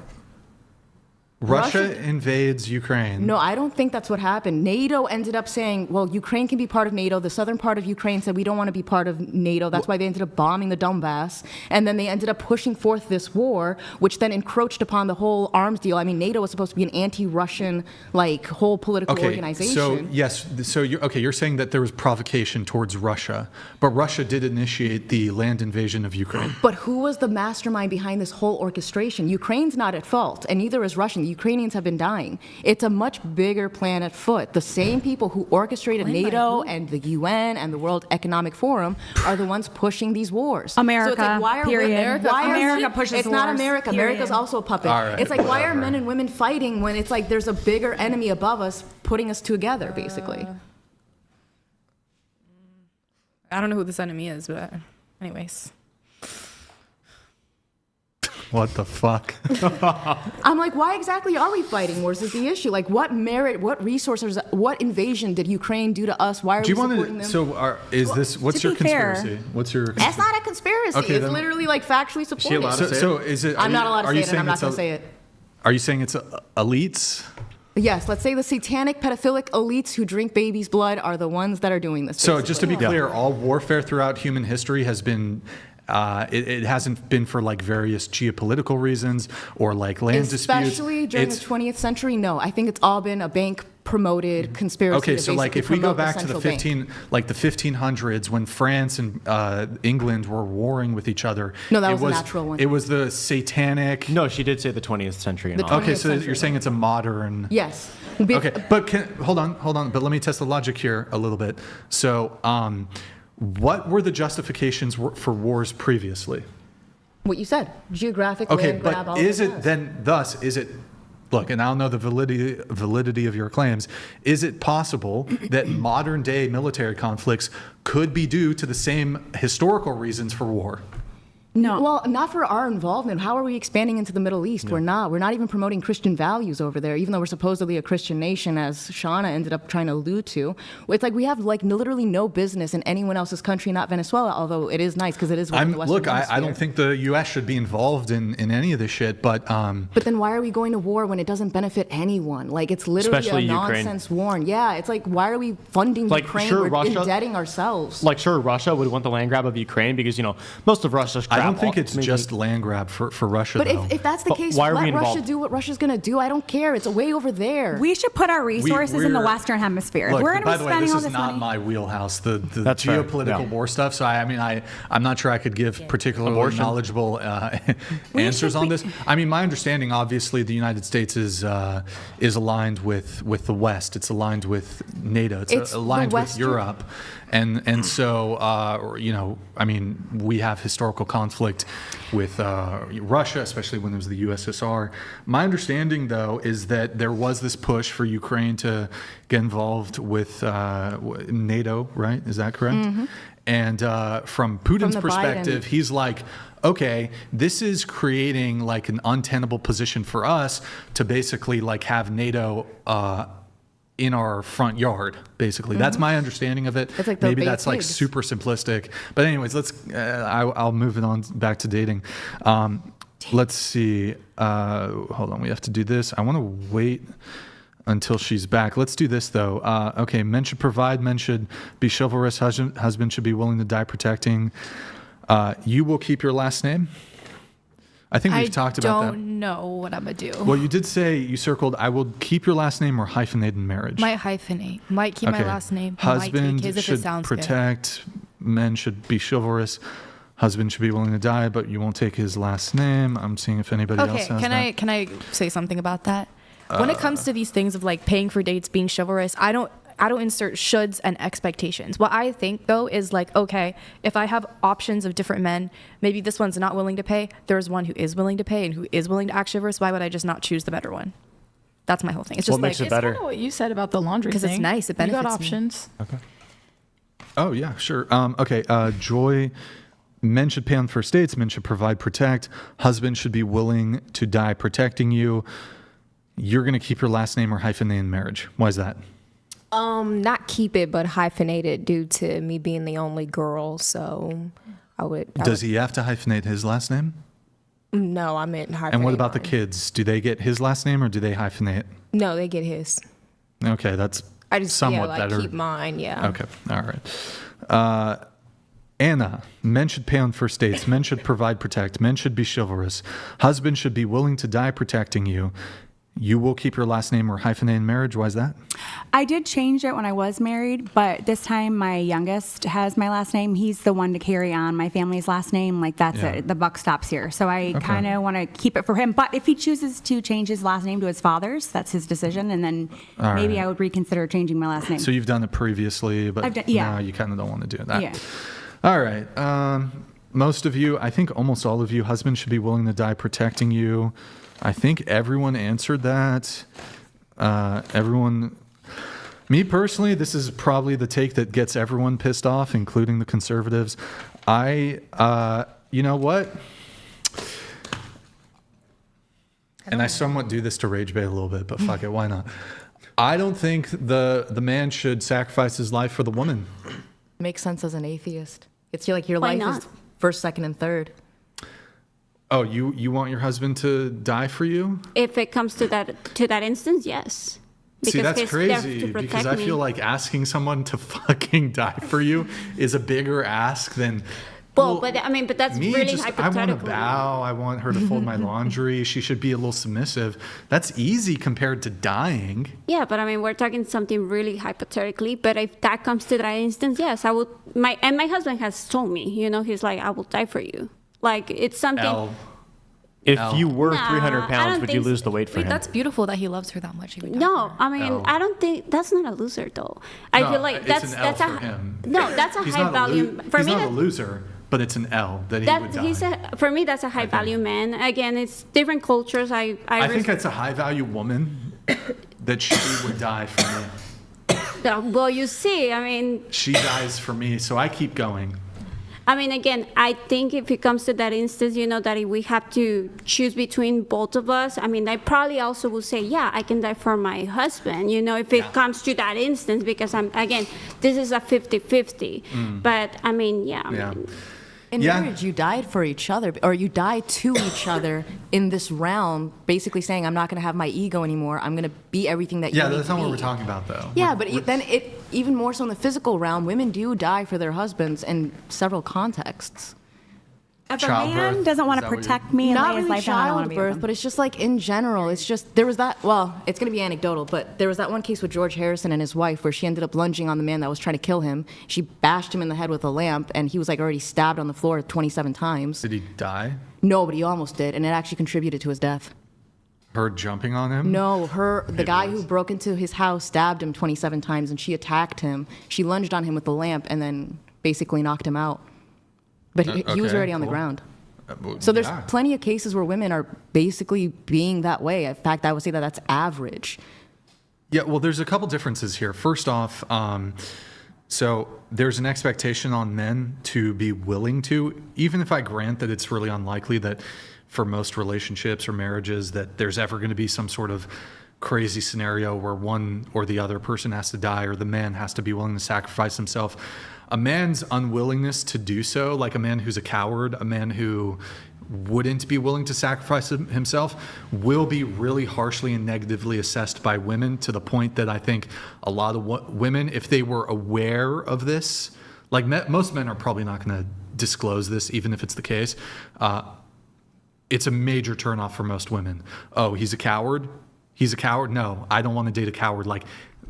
Russia invades Ukraine. No, I don't think that's what happened. NATO ended up saying, well, Ukraine can be part of NATO. The southern part of Ukraine said, we don't want to be part of NATO. That's why they ended up bombing the Donbass. And then they ended up pushing forth this war, which then encroached upon the whole arms deal. I mean, NATO was supposed to be an anti-Russian, like, whole political organization. So, yes. So, you're saying that there was provocation towards Russia. But Russia did initiate the land invasion of Ukraine. But who was the mastermind behind this whole orchestration? Ukraine's not at fault, and neither is Russia. The Ukrainians have been dying. It's a much bigger plan at foot. The same people who orchestrated NATO and the UN and the World Economic Forum are the ones pushing these wars. America, So it's like, why are period. America pushes It's not wars, America. period. America's also a puppet. All right, it's like, why are whatever. men and women fighting when it's like there's a bigger enemy above us putting us together, basically? I don't know who this enemy is, but anyways. What the fuck? I'm like, why exactly are we fighting wars is the issue. Like, what merit, what resources, what invasion did Ukraine do to us? Why are Do you we want supporting to? them? So, what's to your be fair- conspiracy? What's your? That's not a conspiracy. Okay, it's then- literally like factually supported. So is it? I'm not allowed to are say you it, and saying I'm not it's going to say it. Are you saying it's elites? Yes, let's say the satanic pedophilic elites who drink babies' blood are the ones that are doing this. So just to be basically. clear, all warfare throughout human history has been. It hasn't been for like various geopolitical reasons or like land disputes. Especially during the 20th century, no. I think it's all been a bank promoted conspiracy. Okay, to so like basically if we go promote back to the central bank. 1500s when France and England were warring with each other. No, that was a natural one. It was the satanic. No, she did say the 20th century. And The all. 20th Okay, so century. you're saying it's a modern. Yes. Okay, but hold on. But let me test the logic here a little bit. So, what were the justifications for wars previously? What you said, geographic Okay, land grab. but all is of it that. then? Thus, is it? Look, and I don't know the validity of your claims. Is it possible that modern day military conflicts could be due to the same historical reasons for war? No. Well, not for our involvement. How are we expanding into the Middle East? We're not. We're not even promoting Christian values over there, even though we're supposedly a Christian nation, as Shauna ended up trying to allude to. It's like we have like literally no business in anyone else's country, not Venezuela, although it is nice because it is within the Western Look, I Hemisphere. don't think the U.S. should be involved in any of this shit, but But then why are we going to war when it doesn't benefit anyone? Like, it's literally Especially a Ukraine. nonsense war. Yeah, it's like, why are we funding Like, Ukraine? sure, We're Russia- indebting ourselves. Like, sure, Russia would want the land grab of Ukraine because, most of Russia's crap. I don't think it's just land grab for Russia, But though. if that's the But case, why are let we Russia involved? do what Russia's going to do. I don't care. It's way over there. We should put our resources in the we're- Western Hemisphere. Look, We're going to by be the way, spending this all is this not money. my wheelhouse, the That's fair, geopolitical yeah. war stuff. So I'm not sure I could give particularly Abortion. knowledgeable answers on this. I mean, my understanding, obviously, the United States is aligned with the West. It's aligned with NATO. It's the aligned with Western- Europe, and so I mean, we have historical conflict with Russia, especially when there was the USSR. My understanding, though, is that there was this push for Ukraine to get involved with NATO, right? Is that correct? Mm-hmm. And from Putin's the perspective, Biden. he's like, okay, this is creating like an untenable position for us to basically like have NATO in our front yard, basically. That's my understanding of it. It's like the Maybe bait that's like pigs. super simplistic. But anyways, let's. I'll move it on back to dating. Let's see. Hold on, we have to do this. I want to wait until she's back. Let's do this though. Okay, men should provide. Men should be chivalrous. Husband should be willing to die protecting. You will keep your last name. I think we've talked about that. I don't know what I'm going to do. Well, you did say, you circled, I will keep your last name or hyphenate in marriage. Might hyphenate. Might keep my last name. Might Husband take his if should it sounds good. protect. Men should be chivalrous. Husband should be willing to die, but you won't take his last name. I'm seeing if anybody else Okay, has can I say something about that? When it comes to these things of like paying for dates, being chivalrous, I don't insert shoulds and expectations. What I think though is like, okay, if I have options of different men, maybe this one's not willing to pay. There's one who is willing to pay and who is willing to act chivalrous. Why would I just not choose the better one? That's my whole thing. It's just What makes like it better? It's kind of what you said about the laundry thing. because it's nice. It You benefits got me. options. Okay. Oh, yeah, sure. Okay, Joy. Men should pay on first dates. Men should provide, protect. Husband should be willing to die protecting you. You're going to keep your last name or hyphenate in marriage. Why is that? Not keep it, but hyphenate it due to me being the only girl. So I would. Does he have to hyphenate his last name? No, I meant hyphenate. And what about the mine. kids? Do they get his last name or do they hyphenate? No, they get his. Okay, that's I just somewhat like better. keep mine. Yeah. Okay, all right. Anna, men should pay on first dates. Men should provide, protect. Men should be chivalrous. Husband should be willing to die protecting you. You will keep your last name or hyphenate in marriage. Why is that? I did change it when I was married, but this time my youngest has my last name. He's the one to carry on my family's last name. Like that's Yeah. it. The buck stops here. So I Okay. kind of want to keep it for him. But if he chooses to change his last name to his father's, that's his decision. And then All maybe right. I would reconsider changing my last name. So you've done it previously, but I've done- yeah. now you kind of don't want to do that. Yeah. All right. Most of you, I think almost all of you, husband should be willing to die protecting you. I think everyone answered that. Me personally, this is probably the take that gets everyone pissed off, including the conservatives. You know what? And I somewhat do this to rage bait a little bit, but fuck it, why not? I don't think the man should sacrifice his life for the woman. Makes sense as an atheist. It's like your Why life not? is first, second, and third. Oh, you want your husband to die for you? If it comes to that instance, yes. See, that's he's there crazy to because protect I feel me. like asking someone to fucking die for you is a bigger ask than Well, but I mean, but that's Me, really just, I hypothetical. want to bow. I want her to fold my laundry. She should be a little submissive. That's easy compared to dying. Yeah, but I mean, we're talking something really hypothetically. But if that comes to that instance, yes, I would. My husband has told me, he's like, I will die for you. Like, it's something. If you were Nah, 300 I pounds, don't would you think lose the weight for him? That's beautiful that he loves her that much. He would die No, for her. I mean, I don't think that's not a loser though. I No, feel like it's that's an L that's for a him. no, that's a He's high not value for he's me. not a That, loser, but it's an L that he would die. for me, that's a high value man. Again, it's different cultures. I think it's a high value woman that she would die for me. Well, you see, I mean, She dies for me, so I keep going. I mean, again, I think if it comes to that instance, that if we have to choose between both of us, I mean, I probably also would say, yeah, I can die for my husband, if it comes to that instance, because this is a 50-50. But I mean, yeah. In marriage, you died for each other, or you died to each other in this realm, basically saying, I'm not going to have my ego anymore. I'm going to be everything that you need That's to not what be. we're talking about, though. Yeah, but then even more so in the physical realm, women do die for their husbands in several contexts. If a man doesn't want to protect me and Not lay his really life down, I don't want to be with childbirth, him. but it's just like in general. It's just there was that. Well, it's going to be anecdotal, but there was that one case with George Harrison and his wife where she ended up lunging on the man that was trying to kill him. She bashed him in the head with a lamp, and he was like already stabbed on the floor 27 times. Did he die? No, but he almost did, and it actually contributed to his death. Her jumping on him? No, the guy who broke into his house stabbed him 27 times, and she attacked him. She lunged on him with the lamp and then basically knocked him out. But he was already on the ground. So there's plenty of cases where women are basically being that way. In fact, I would say that that's average. Yeah, well, there's a couple differences here. First off, so there's an expectation on men to be willing to, even if I grant that it's really unlikely that for most relationships or marriages that there's ever going to be some sort of crazy scenario where one or the other person has to die or the man has to be willing to sacrifice himself. A man's unwillingness to do so, like a man who's a coward, a man who wouldn't be willing to sacrifice himself, will be really harshly and negatively assessed by women, to the point that I think a lot of women, if they were aware of this, like most men are probably not going to disclose this, even if it's the case. It's a major turnoff for most women. Oh, he's a coward? He's a coward? No, I don't want to date a coward. Like,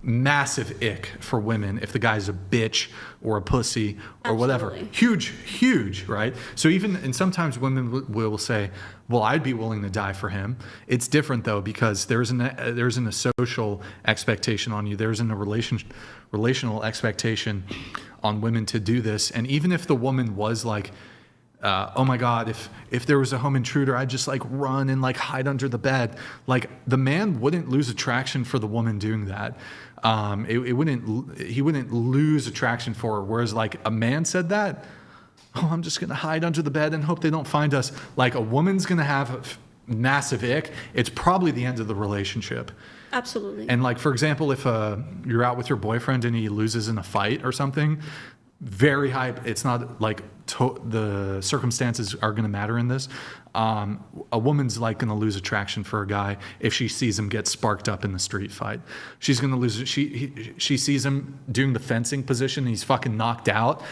massive ick for women if the guy's a bitch or a pussy or whatever. Huge, right? So and sometimes women will say, well, I'd be willing to die for him. It's different though, because there isn't a social expectation on you. There isn't a relational expectation on women to do this. And even if the woman was like, oh my God, if there was a home intruder, I'd just like run and like hide under the bed. Like, the man wouldn't lose attraction for the woman doing that. He wouldn't lose attraction for her. Whereas like a man said that, oh, I'm just going to hide under the bed and hope they don't find us. Like, a woman's going to have a massive ick. It's probably the end of the relationship. Absolutely. And like, for example, if you're out with your boyfriend and he loses in a fight or something, very high. It's not like the circumstances are going to matter in this. A woman's like going to lose attraction for a guy if she sees him get sparked up in the street fight. She's going to lose it. She sees him doing the fencing position and he's fucking knocked out.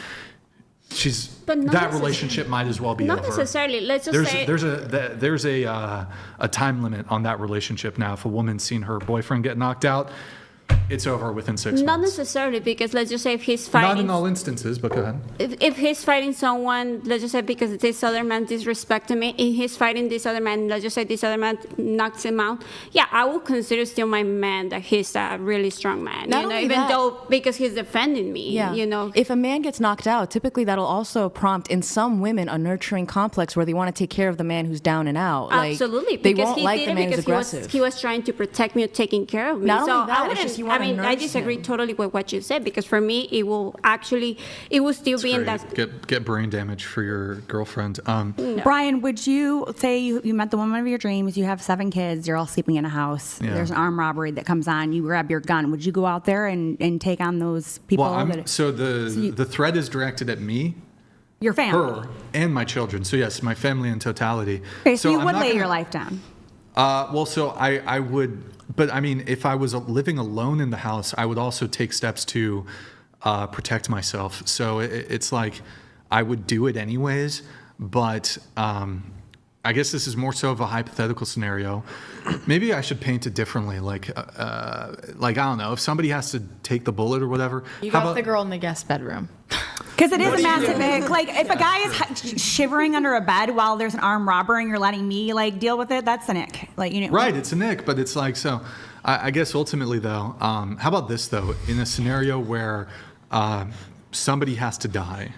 That relationship might as well be over. Not necessarily. Let's just say there's a time limit on that relationship now. If a woman's seen her boyfriend get knocked out, it's over within 6 months. Not necessarily, because let's just say if he's fighting... Not in all instances, but go ahead. If he's fighting someone, let's just say because this other man disrespected me, and he's fighting this other man, let's just say this other man knocks him out, yeah, I will consider still my man that he's a really strong man. Not only even that, though because he's defending me, If a man gets knocked out, typically that'll also prompt in some women a nurturing complex where they want to take care of the man who's down and out. Absolutely. They because won't he like did the it man who's because aggressive. he was trying to protect me or taking care of me. Not so only that, I it's just you wouldn't, wanna I disagree totally with what you said, because for me, it will still be in that. Get brain damage for your girlfriend. Brian, would you say you met the woman of your dreams, you have 7 kids, you're all sleeping in a house, there's an armed robbery that comes on, you grab your gun, would you go out there and take on those people? The threat is directed at me, your family, her, and my children. So yes, my family in totality. Okay, so you would lay your life down. I would, but I mean, if I was living alone in the house, I would also take steps to protect myself. So it's like, I would do it anyways. But I guess this is more so of a hypothetical scenario. Maybe I should paint it differently. Like I don't know, if somebody has to take the bullet or whatever. You got the girl in the guest bedroom. Because it is a massive ick. Like, if a guy is shivering under a bed while there's an armed robber and you're letting me, like, deal with it, that's an ick. Like, you know. Right, it's an ick, but it's like, so I guess ultimately, though, how about this, though? In a scenario where somebody has to die.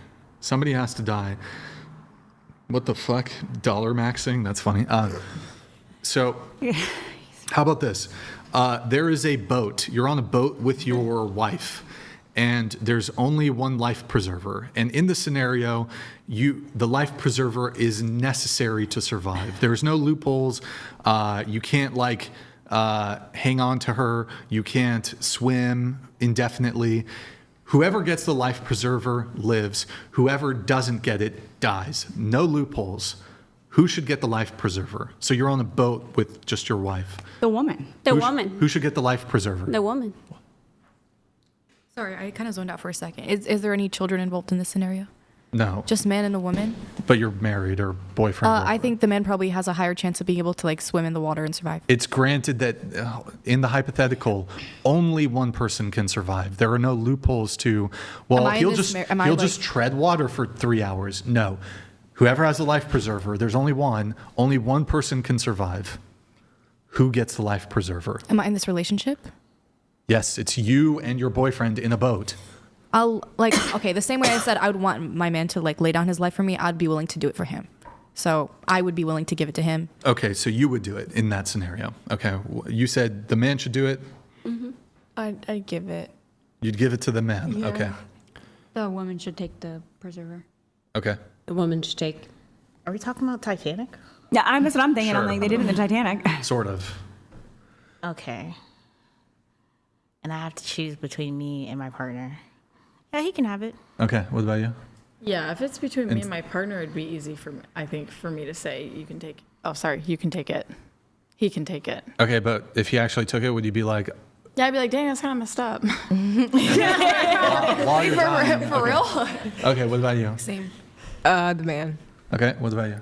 What the fuck? Dollar maxing? That's funny. So, how about this? There is a boat. You're on a boat with your wife, and there's only one life preserver. And in the scenario, the life preserver is necessary to survive. There's no loopholes. You can't hang on to her. You can't swim indefinitely. Whoever gets the life preserver lives. Whoever doesn't get it dies. No loopholes. Who should get the life preserver? So you're on a boat with just your wife. The woman. Who should get the life preserver? The woman. Sorry, I kind of zoned out for a second. Is there any children involved in this scenario? No. Just man and a woman? But you're married or boyfriend. I think the man probably has a higher chance of being able to swim in the water and survive. It's granted that in the hypothetical, only one person can survive. There are no loopholes to, he'll just tread water for 3 hours. No. Whoever has a life preserver, there's only one person can survive. Who gets the life preserver? Am I in this relationship? Yes, it's you and your boyfriend in a boat. The same way I said I would want my man to lay down his life for me, I'd be willing to do it for him. So I would be willing to give it to him. Okay, so you would do it in that scenario. Okay, you said the man should do it. Mm-hmm. I'd give it. You'd give it to the man. Yeah. Okay. The woman should take the preserver. Okay. The woman should take. Are we talking about Titanic? Yeah, that's what I'm thinking. Sure. I'm like, they did it in the Titanic. Sort of. Okay. And I have to choose between me and my partner. Yeah, he can have it. Okay, what about you? Yeah, if it's between me and my partner, it'd be easy for me to say you can take. Oh, sorry, you can take it. He can take it. Okay, but if he actually took it, would you be like? Yeah, I'd be like, dang, that's kind of messed up. While you're dying. For real? Okay, what about you? Same. The man. Okay, what about you?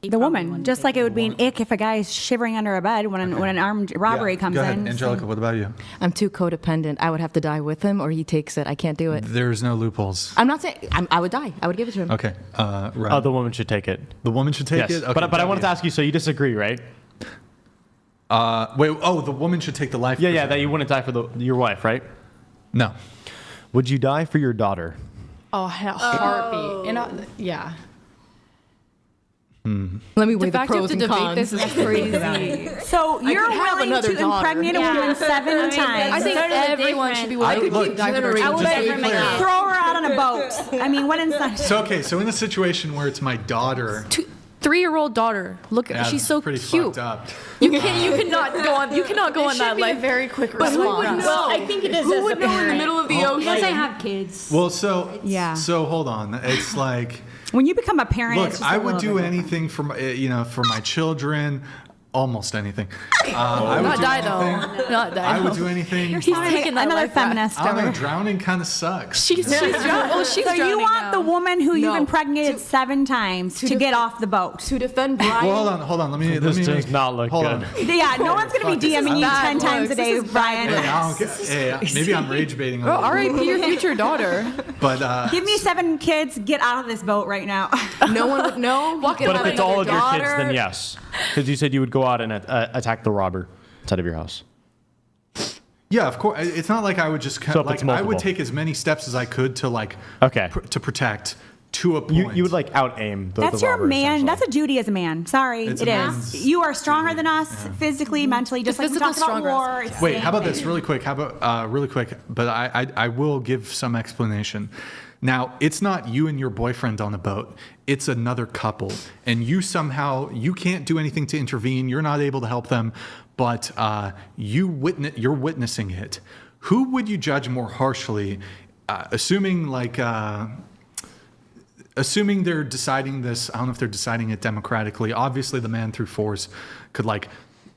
The woman. Just like it would be an ick if a guy is shivering under a bed when an armed robbery comes Go ahead, in. Angelica, what about you? I'm too codependent. I would have to die with him, or he takes it. I can't do it. There's no loopholes. I'm not saying I would die. I would give it to him. Okay, right. Oh, the woman should take it. The woman should take yes. it? Okay, but I wanted to ask you, so you disagree, right? The woman should take the life. Yeah, that you wouldn't die for your wife, right? No. Would you die for your daughter? Oh, heartbeat. Yeah. Let me weigh the fact you have pros to and debate cons. this is crazy. So you're willing to impregnate a woman 7 times? I think everyone should be willing to die for their I would children. throw her out on a boat. I mean, what inside? So in a situation where it's my daughter. 3-year-old daughter. Look, Yeah, she's so pretty cute. fucked up. You cannot go on. You cannot go on that life. Very quick But response. who would know? Well, I think it is. Who would know in the middle of the ocean? Unless I have kids. Well, so Yeah. hold on. It's like. When you become a parent, Look, it's just I a would little do bit anything for my children, almost anything. I would Not do die anything. though. Not die. I would do anything. He's taking that another life back. feminist I don't know. over. Drowning kind of sucks. She's drowning. Oh, she's So drowning you want now. the woman who you've No. impregnated 7 times to get off the boat? To defend Brian. Well, hold on. Let me. This does not look hold good. on. Yeah, no one's going to be DMing you 10 times a day, Brian. Maybe I'm rage baiting. Bro, R.I.P. your future daughter. But Give me 7 kids. Get out of this boat right now. No one would know. But if it's all of your kids, then yes. Because you said you would go out and attack the robber outside of your house. Yeah, of course. It's not like I would just So if it's I multiple. would take as many steps as I could to to protect to a point. You would out aim the That's your robber, man. That's a duty as a man. Sorry, It's it a is. man's You are stronger than us physically, mentally, just like we physical talked about stronger war. us. It's the Wait, same how about thing. this really quick? But I will give some explanation. Now, it's not you and your boyfriend on a boat. It's another couple. And you can't do anything to intervene. You're not able to help them, but you're witnessing it. Who would you judge more harshly, assuming they're deciding this? I don't know if they're deciding it democratically. Obviously, the man through force could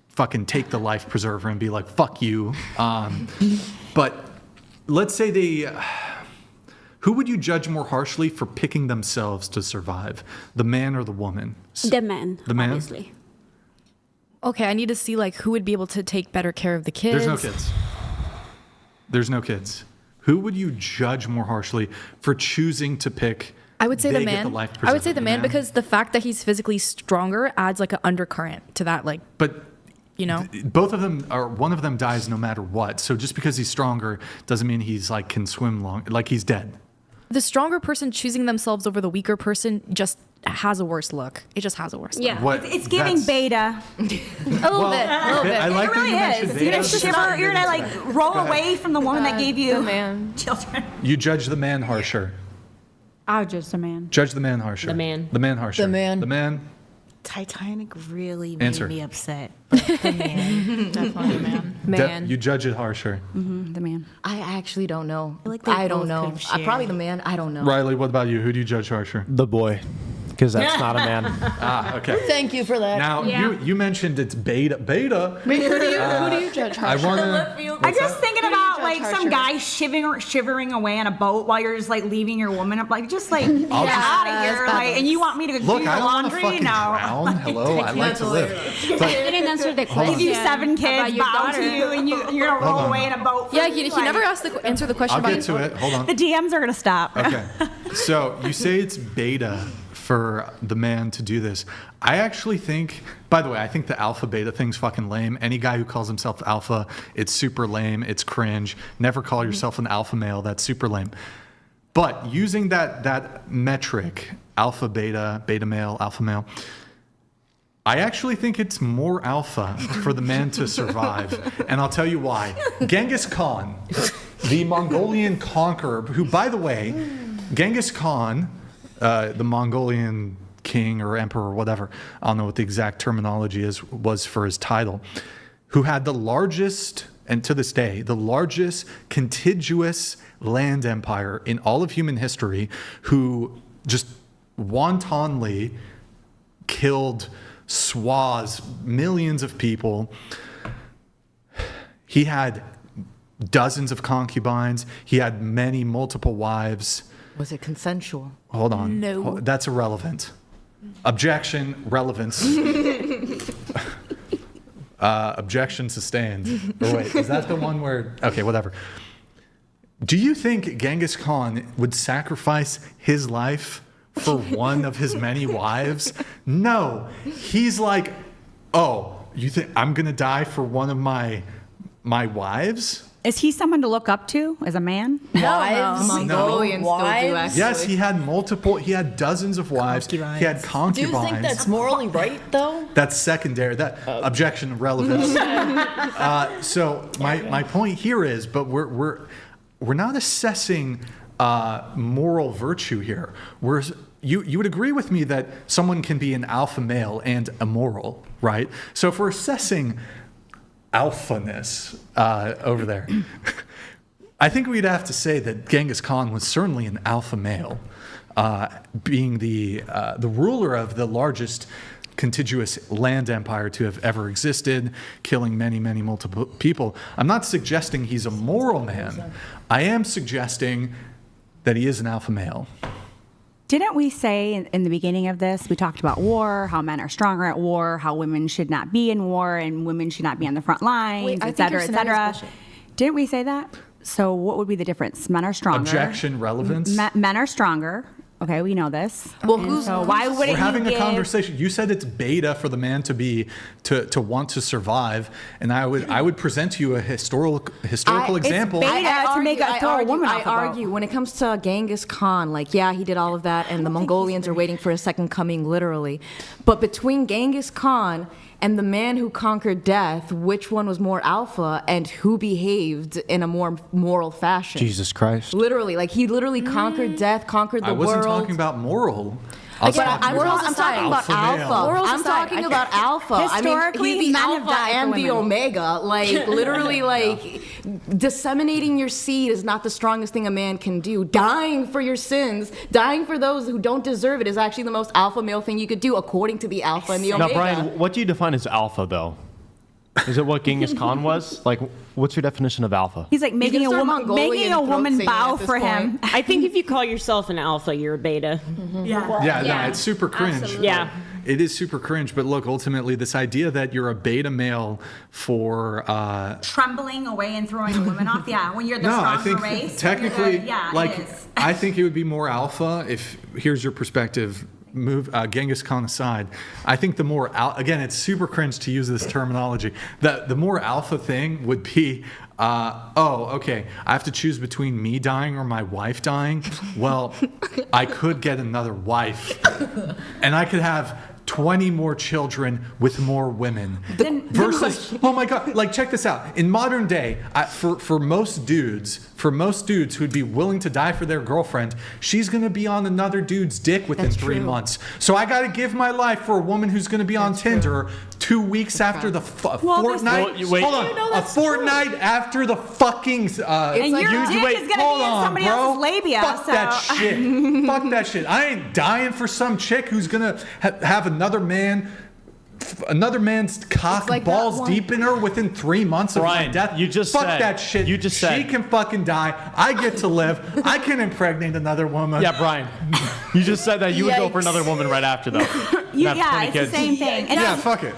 fucking take the life preserver and be like, fuck you. But let's say Who would you judge more harshly for picking themselves to survive, the man or the woman? The man. The man? Obviously. Okay, I need to see like who would be able to take better care of the kids. There's no kids. There's no kids. Who would you judge more harshly for choosing to pick? I would say the they get man. the life I would say preserver? the man because the fact that he's physically stronger adds like an undercurrent to that, like. But you know, both of them, or one of them dies no matter what. So just because he's stronger doesn't mean he's like can swim long, like he's dead. The stronger person choosing themselves over the weaker person just has a worse look. It just has a worse look. Yeah, What- it's giving beta. A little bit. I like It that really you mentioned is. beta. You're gonna shiver. You're gonna like roll Go ahead. away from the woman that gave you The man. children. You judge the man harsher. I would just a man. Judge the man harsher. The man. The man harsher. The man. The man. Titanic really Answer. made me upset. But the man. Definitely a man. Man. You judge it harsher. The man. I actually don't know. like they I don't both know. could share. Probably the man. I don't know. Riley, what about you? Who do you judge harsher? The boy, because that's not a man. Ah, okay. Thank you for that. Now you mentioned it's beta. Beta. Wait, who do you judge I harsher? want to. I'm just thinking about like harsher? some guy shivering away on a boat while you're just like leaving your woman up, like just like I'll get just- out of here, like, and you want me to Look, do I your don't want to laundry? fucking No. drown. Hello, I like to live. You didn't answer the question. Give you 7 kids, your bound to daughter. you, and you're gonna roll on. away in a boat. Yeah, he never asked answer the question I'll about get to it. Hold on. The DMs are gonna stop. Okay. So you say it's beta for the man to do this. I actually think, by the way, I think the alpha beta thing's fucking lame. Any guy who calls himself alpha, it's super lame. It's cringe. Never call yourself an alpha male. That's super lame. But using that metric, alpha beta, beta male, alpha male, I actually think it's more alpha for the man to survive. And I'll tell you why. Genghis Khan, the Mongolian conqueror, who, by the way, Genghis Khan, the Mongolian king or emperor or whatever, I don't know what the exact terminology was for his title, who had the largest, and to this day, the largest contiguous land empire in all of human history, who just wantonly killed swaths, millions of people. He had dozens of concubines. He had many multiple wives. Was it consensual? Hold on. No. That's irrelevant. Objection, relevance. Objection sustained. Or wait, is that the one where... Okay, whatever. Do you think Genghis Khan would sacrifice his life for one of his many wives? No. He's like, oh, you think I'm going to die for one of my wives? Is he someone to look up to as a man? Wives? Mongolians still do, Wives? actually. Yes, he had dozens of wives. He had Do concubines. you think that's morally right, though? That's secondary. Objection, relevance. So my point here is, but we're not assessing moral virtue here. You would agree with me that someone can be an alpha male and immoral, right? So if we're assessing alphaness over there, I think we'd have to say that Genghis Khan was certainly an alpha male, being the ruler of the largest contiguous land empire to have ever existed, killing many, many multiple people. I'm not suggesting he's a moral man. I am suggesting that he is an alpha male. Didn't we say in the beginning of this, we talked about war, how men are stronger at war, how women should not be in war, and women should not be on the front lines, I et think cetera, your et scenario's cetera. bullshit. Didn't we say that? So what would be the difference? Men are stronger. Objection, relevance. Men are stronger. Okay, we know this. Well, And so why wouldn't We're having you a give... conversation. You said it's beta for the man to want to survive, and I would present to you a historical example. I argue when it comes to Genghis Khan, like, yeah, he did all of that, and the Mongolians are waiting for a second coming, literally. But between Genghis Khan and the man who conquered death, which one was more alpha and who behaved in a more moral fashion? Jesus Christ. Literally, like, he literally conquered death, conquered the I wasn't world. talking about moral. I'm talking about alpha. I'm talking about alpha. Historically, I mean, he's the men have alpha died for and the women. omega. Like, literally, like, disseminating your seed is not the strongest thing a man can do. Dying for your sins, dying for those who don't deserve it is actually the most alpha male thing you could do, according to the alpha and the omega. Now, Brian, what do you define as alpha, though? Is it what Genghis Khan was? Like, what's your definition of alpha? He's like making a start woman Mongolian bow throat singing for at this him. point. I think if you call yourself an alpha, you're a beta. No, it's super cringe. Absolutely. Yeah. It is super cringe, but look, ultimately, this idea that you're a beta male for Trembling away and throwing a woman off. Yeah, when you're the no, I stronger think race. technically, it is. I think it would be more alpha if. Here's your perspective. Move Genghis Khan aside. I think the more again, it's super cringe to use this terminology. The more alpha thing would be. Okay, I have to choose between me dying or my wife dying. Well, I could get another wife, and I could have 20 more children with more women. Versus, oh my God, like check this out. In modern day, for most dudes who'd be willing to die for their girlfriend, she's gonna be on another dude's dick within 3 months. So I gotta give my life for a woman who's gonna be on Tinder 2 weeks after the fortnight. Hold on, a fortnight after the fucking. And your dick is gonna be in somebody else's labia. Fuck that shit. Fuck that shit. I ain't dying for some chick who's gonna have another man's cock like balls deep in her within 3 months of my death. Fuck that shit. You just said she can fucking die. I get to live. I can impregnate another woman. Yeah, Brian. You just said that you would go for another woman right after, though. It's the same thing. And yeah, fuck it.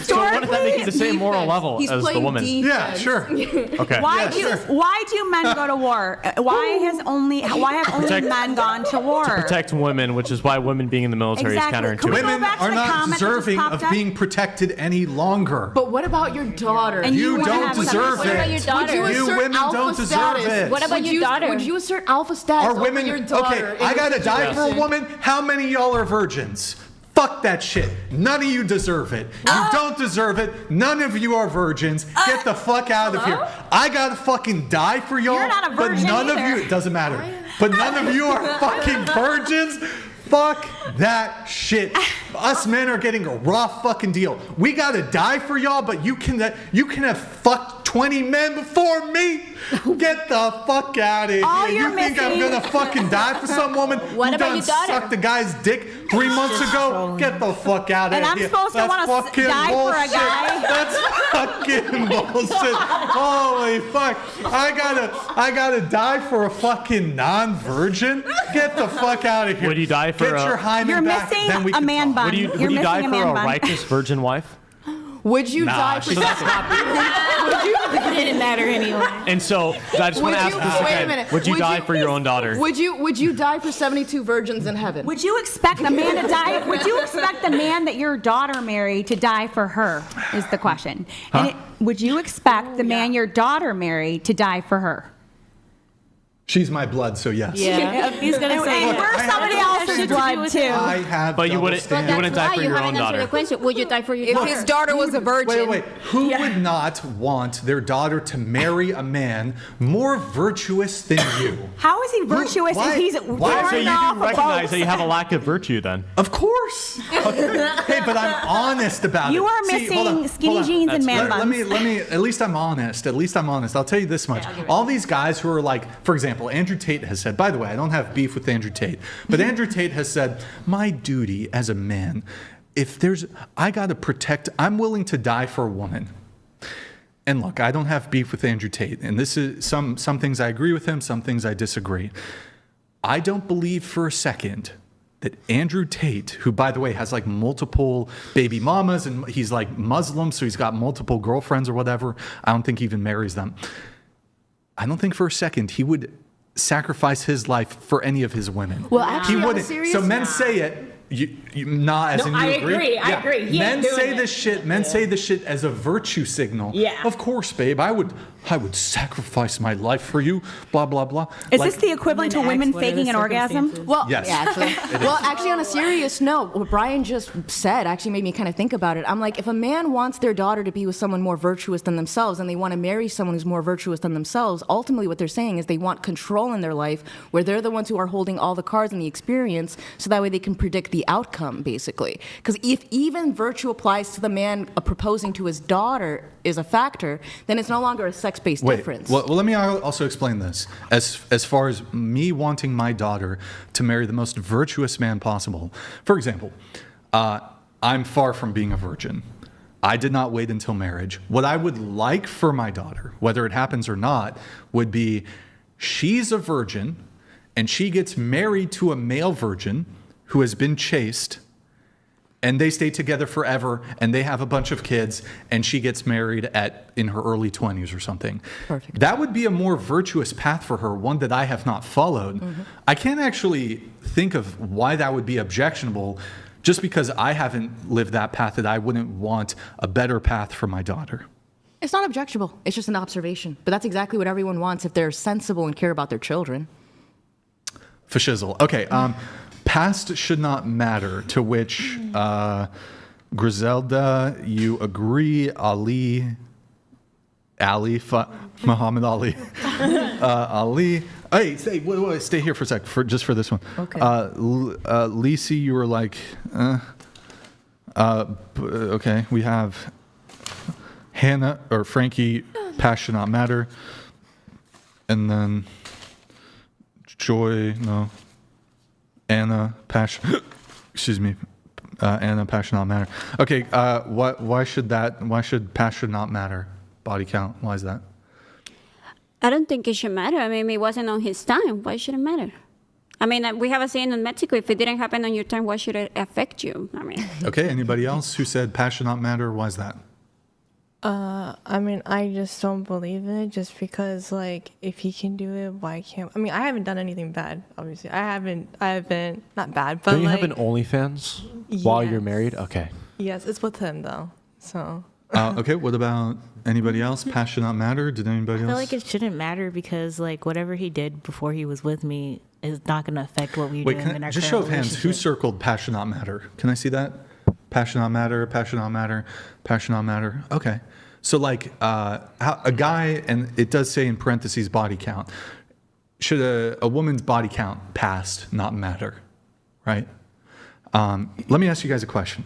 So why does that make you the same moral level as the woman? Yeah, sure. Okay. Why do men go to war? Why have only men gone to war? To protect women, which is why women being in the military is counterintuitive. Women are not deserving of being protected any longer. But what about your daughter? You don't deserve it. What about your daughter? You women don't deserve it. What about your daughter? Would you assert alpha status Are women over your daughter? okay? I gotta die for a woman. How many of y'all are virgins? Fuck that shit. None of you deserve it. You don't deserve it. None of you are virgins. Get the fuck out of here. I gotta fucking die for y'all. You're not a virgin but none either. of you. It doesn't matter. But none of you are fucking virgins. Fuck that shit. Us men are getting a raw fucking deal. We gotta die for y'all, but you can have fucked 20 men before me. Get the fuck out of here. You think I'm gonna fucking die for some woman What who about done your daughter? sucked a guy's dick 3 months ago? Get the fuck out of And here. I'm supposed to That's wanna fucking die for a bullshit. guy? That's fucking bullshit. Holy fuck. I gotta die for a fucking non-virgin? Get the fuck out of here. Would you die for Get your hymen You're back, missing then we a can man talk. bun. Would You're you die missing a for man a bun. righteous virgin wife? Would you die for? So that's not. It didn't matter anyway. And so I just want to ask this wait a again. minute. Would you Would die you- for your own daughter? Would you die for 72 virgins in heaven? Would you expect a man to die? Would you expect the man that your daughter married to die for her? Is the question. And would you expect the man your daughter married to die for her? She's my blood, so yes. Yeah, he's gonna say. And we're somebody else's blood too. I have. But you wouldn't die for your own daughter. The question: would you die for your If daughter? his daughter was a virgin. Wait. Who would not want their daughter to marry a man more virtuous than you? How is he virtuous if he's So turned you off do a recognize boat? that you have a lack of virtue then? Of course. Hey, but I'm honest about it. You are See, hold on, missing skinny hold on. jeans and man Let buns. me. At least I'm honest. I'll tell you this much. All these guys who are like, for example, Andrew Tate has said. By the way, I don't have beef with Andrew Tate, but Andrew Tate has said, my duty as a man, I'm willing to die for a woman. And look, I don't have beef with Andrew Tate, and this is some things I agree with him, some things I disagree. I don't believe for a second that Andrew Tate, who, by the way, has like multiple baby mamas, and he's like Muslim, so he's got multiple girlfriends or whatever. I don't think he even marries them. I don't think for a second he would sacrifice his life for any of his women. Well, actually, he on a wouldn't. serious So men note- say it. I agree. He Men ain't doing say it. this shit. Men say this shit as a virtue signal. Yeah. Of course, babe. I would sacrifice my life for you. Blah blah blah. Is this the equivalent to women faking an orgasm? Well, Yes. yeah, actually. Well, actually, on a serious note, what Brian just said actually made me kind of think about it. I'm like, if a man wants their daughter to be with someone more virtuous than themselves, and they want to marry someone who's more virtuous than themselves, ultimately what they're saying is they want control in their life, where they're the ones who are holding all the cards in the experience, so that way they can predict the outcome, basically. Because if even virtue applies to the man proposing to his daughter is a factor, then it's no longer a sex-based difference. Well, let me also explain this. As far as me wanting my daughter to marry the most virtuous man possible. For example, I'm far from being a virgin. I did not wait until marriage. What I would like for my daughter, whether it happens or not, would be she's a virgin and she gets married to a male virgin who has been chaste, and they stay together forever, and they have a bunch of kids, and she gets married in her early 20s or something. Perfect. That would be a more virtuous path for her, one that I have not followed. I can't actually think of why that would be objectionable, just because I haven't lived that path, that I wouldn't want a better path for my daughter. It's not objectionable. It's just an observation. But that's exactly what everyone wants if they're sensible and care about their children. For shizzle. Okay, past should not matter, to which Griselda, you agree. Muhammad Ali. Ali. Hey, stay here for a sec, just for this one. Okay. Lisi, you were like, okay, we have Hannah, or Frankie, past should not matter. And then Joy, no. Anna, passion, excuse me, Anna, passion not matter. Okay, why should passion not matter? Body count, why is that? I don't think it should matter. I mean, it wasn't on his time. Why should it matter? I mean, we have a saying in Mexico, if it didn't happen on your time, why should it affect you? I mean. Okay, anybody else who said passion not matter? Why is that? I mean, I just don't believe in it just because, like, if he can do it, why can't... I mean, I haven't done anything bad, obviously. I haven't, not bad, but Don't you like... have an OnlyFans while you're married? Okay. Yes, it's with him, though, so... Okay, what about anybody else? Passion not matter? Did anybody else? I feel like it shouldn't matter because, like, whatever he did before he was with me is not going to affect what we're doing in our just current show of hands, who circled passion not matter? Can I see that? Passion not matter, passion not matter, passion not matter. Okay. So like a guy, and it does say in parentheses body count, should a woman's body count past not matter, right? Let me ask you guys a question.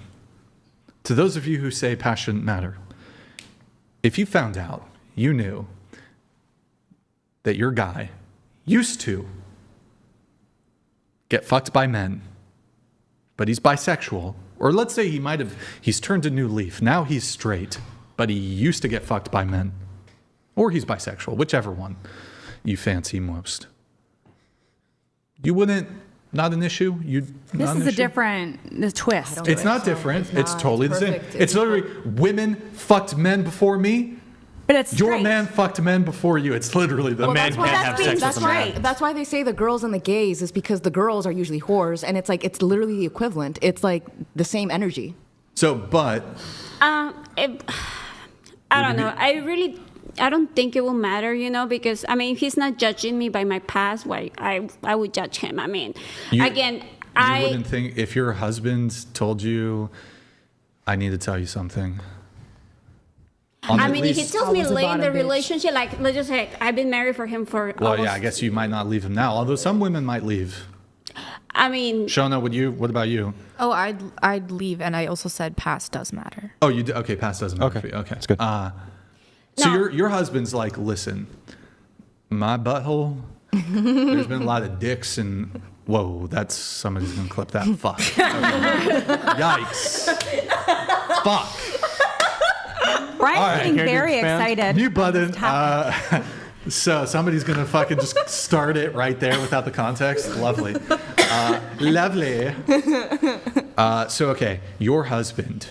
To those of you who say passion matter, if you found out, you knew that your guy used to get fucked by men, but he's bisexual, or let's say he's turned a new leaf, now he's straight, but he used to get fucked by men, or he's bisexual, whichever one you fancy most. You wouldn't, not an issue? This is a different twist. It's not different. It's totally the same. It's literally women fucked men before me. But it's your man fucked men before you. It's literally the man can't have sex with a man. That's why they say the girls and the gays is because the girls are usually whores, and it's like it's literally the equivalent. It's like the same energy. So, but I don't know. I don't think it will matter, because I mean, if he's not judging me by my past, why I would judge him. I mean, you wouldn't think if your husband told you, I need to tell you something. I mean, if he tells me late in the relationship, like, let's just say I've been married for him for Well, yeah, I guess you might not leave him now, although some women might leave. I mean... Shona, what about you? Oh, I'd leave, and I also said past does matter. Oh, you did? Okay, past doesn't matter for you. Okay. That's good. So your husband's like, listen, my butthole, there's been a lot of dicks and... Whoa, somebody's going to clip that. Fuck. Okay. Yikes. Fuck. Brian's getting very excited. New button. So somebody's going to fucking just start it right there without the context. Lovely. Lovely. So, okay, your husband,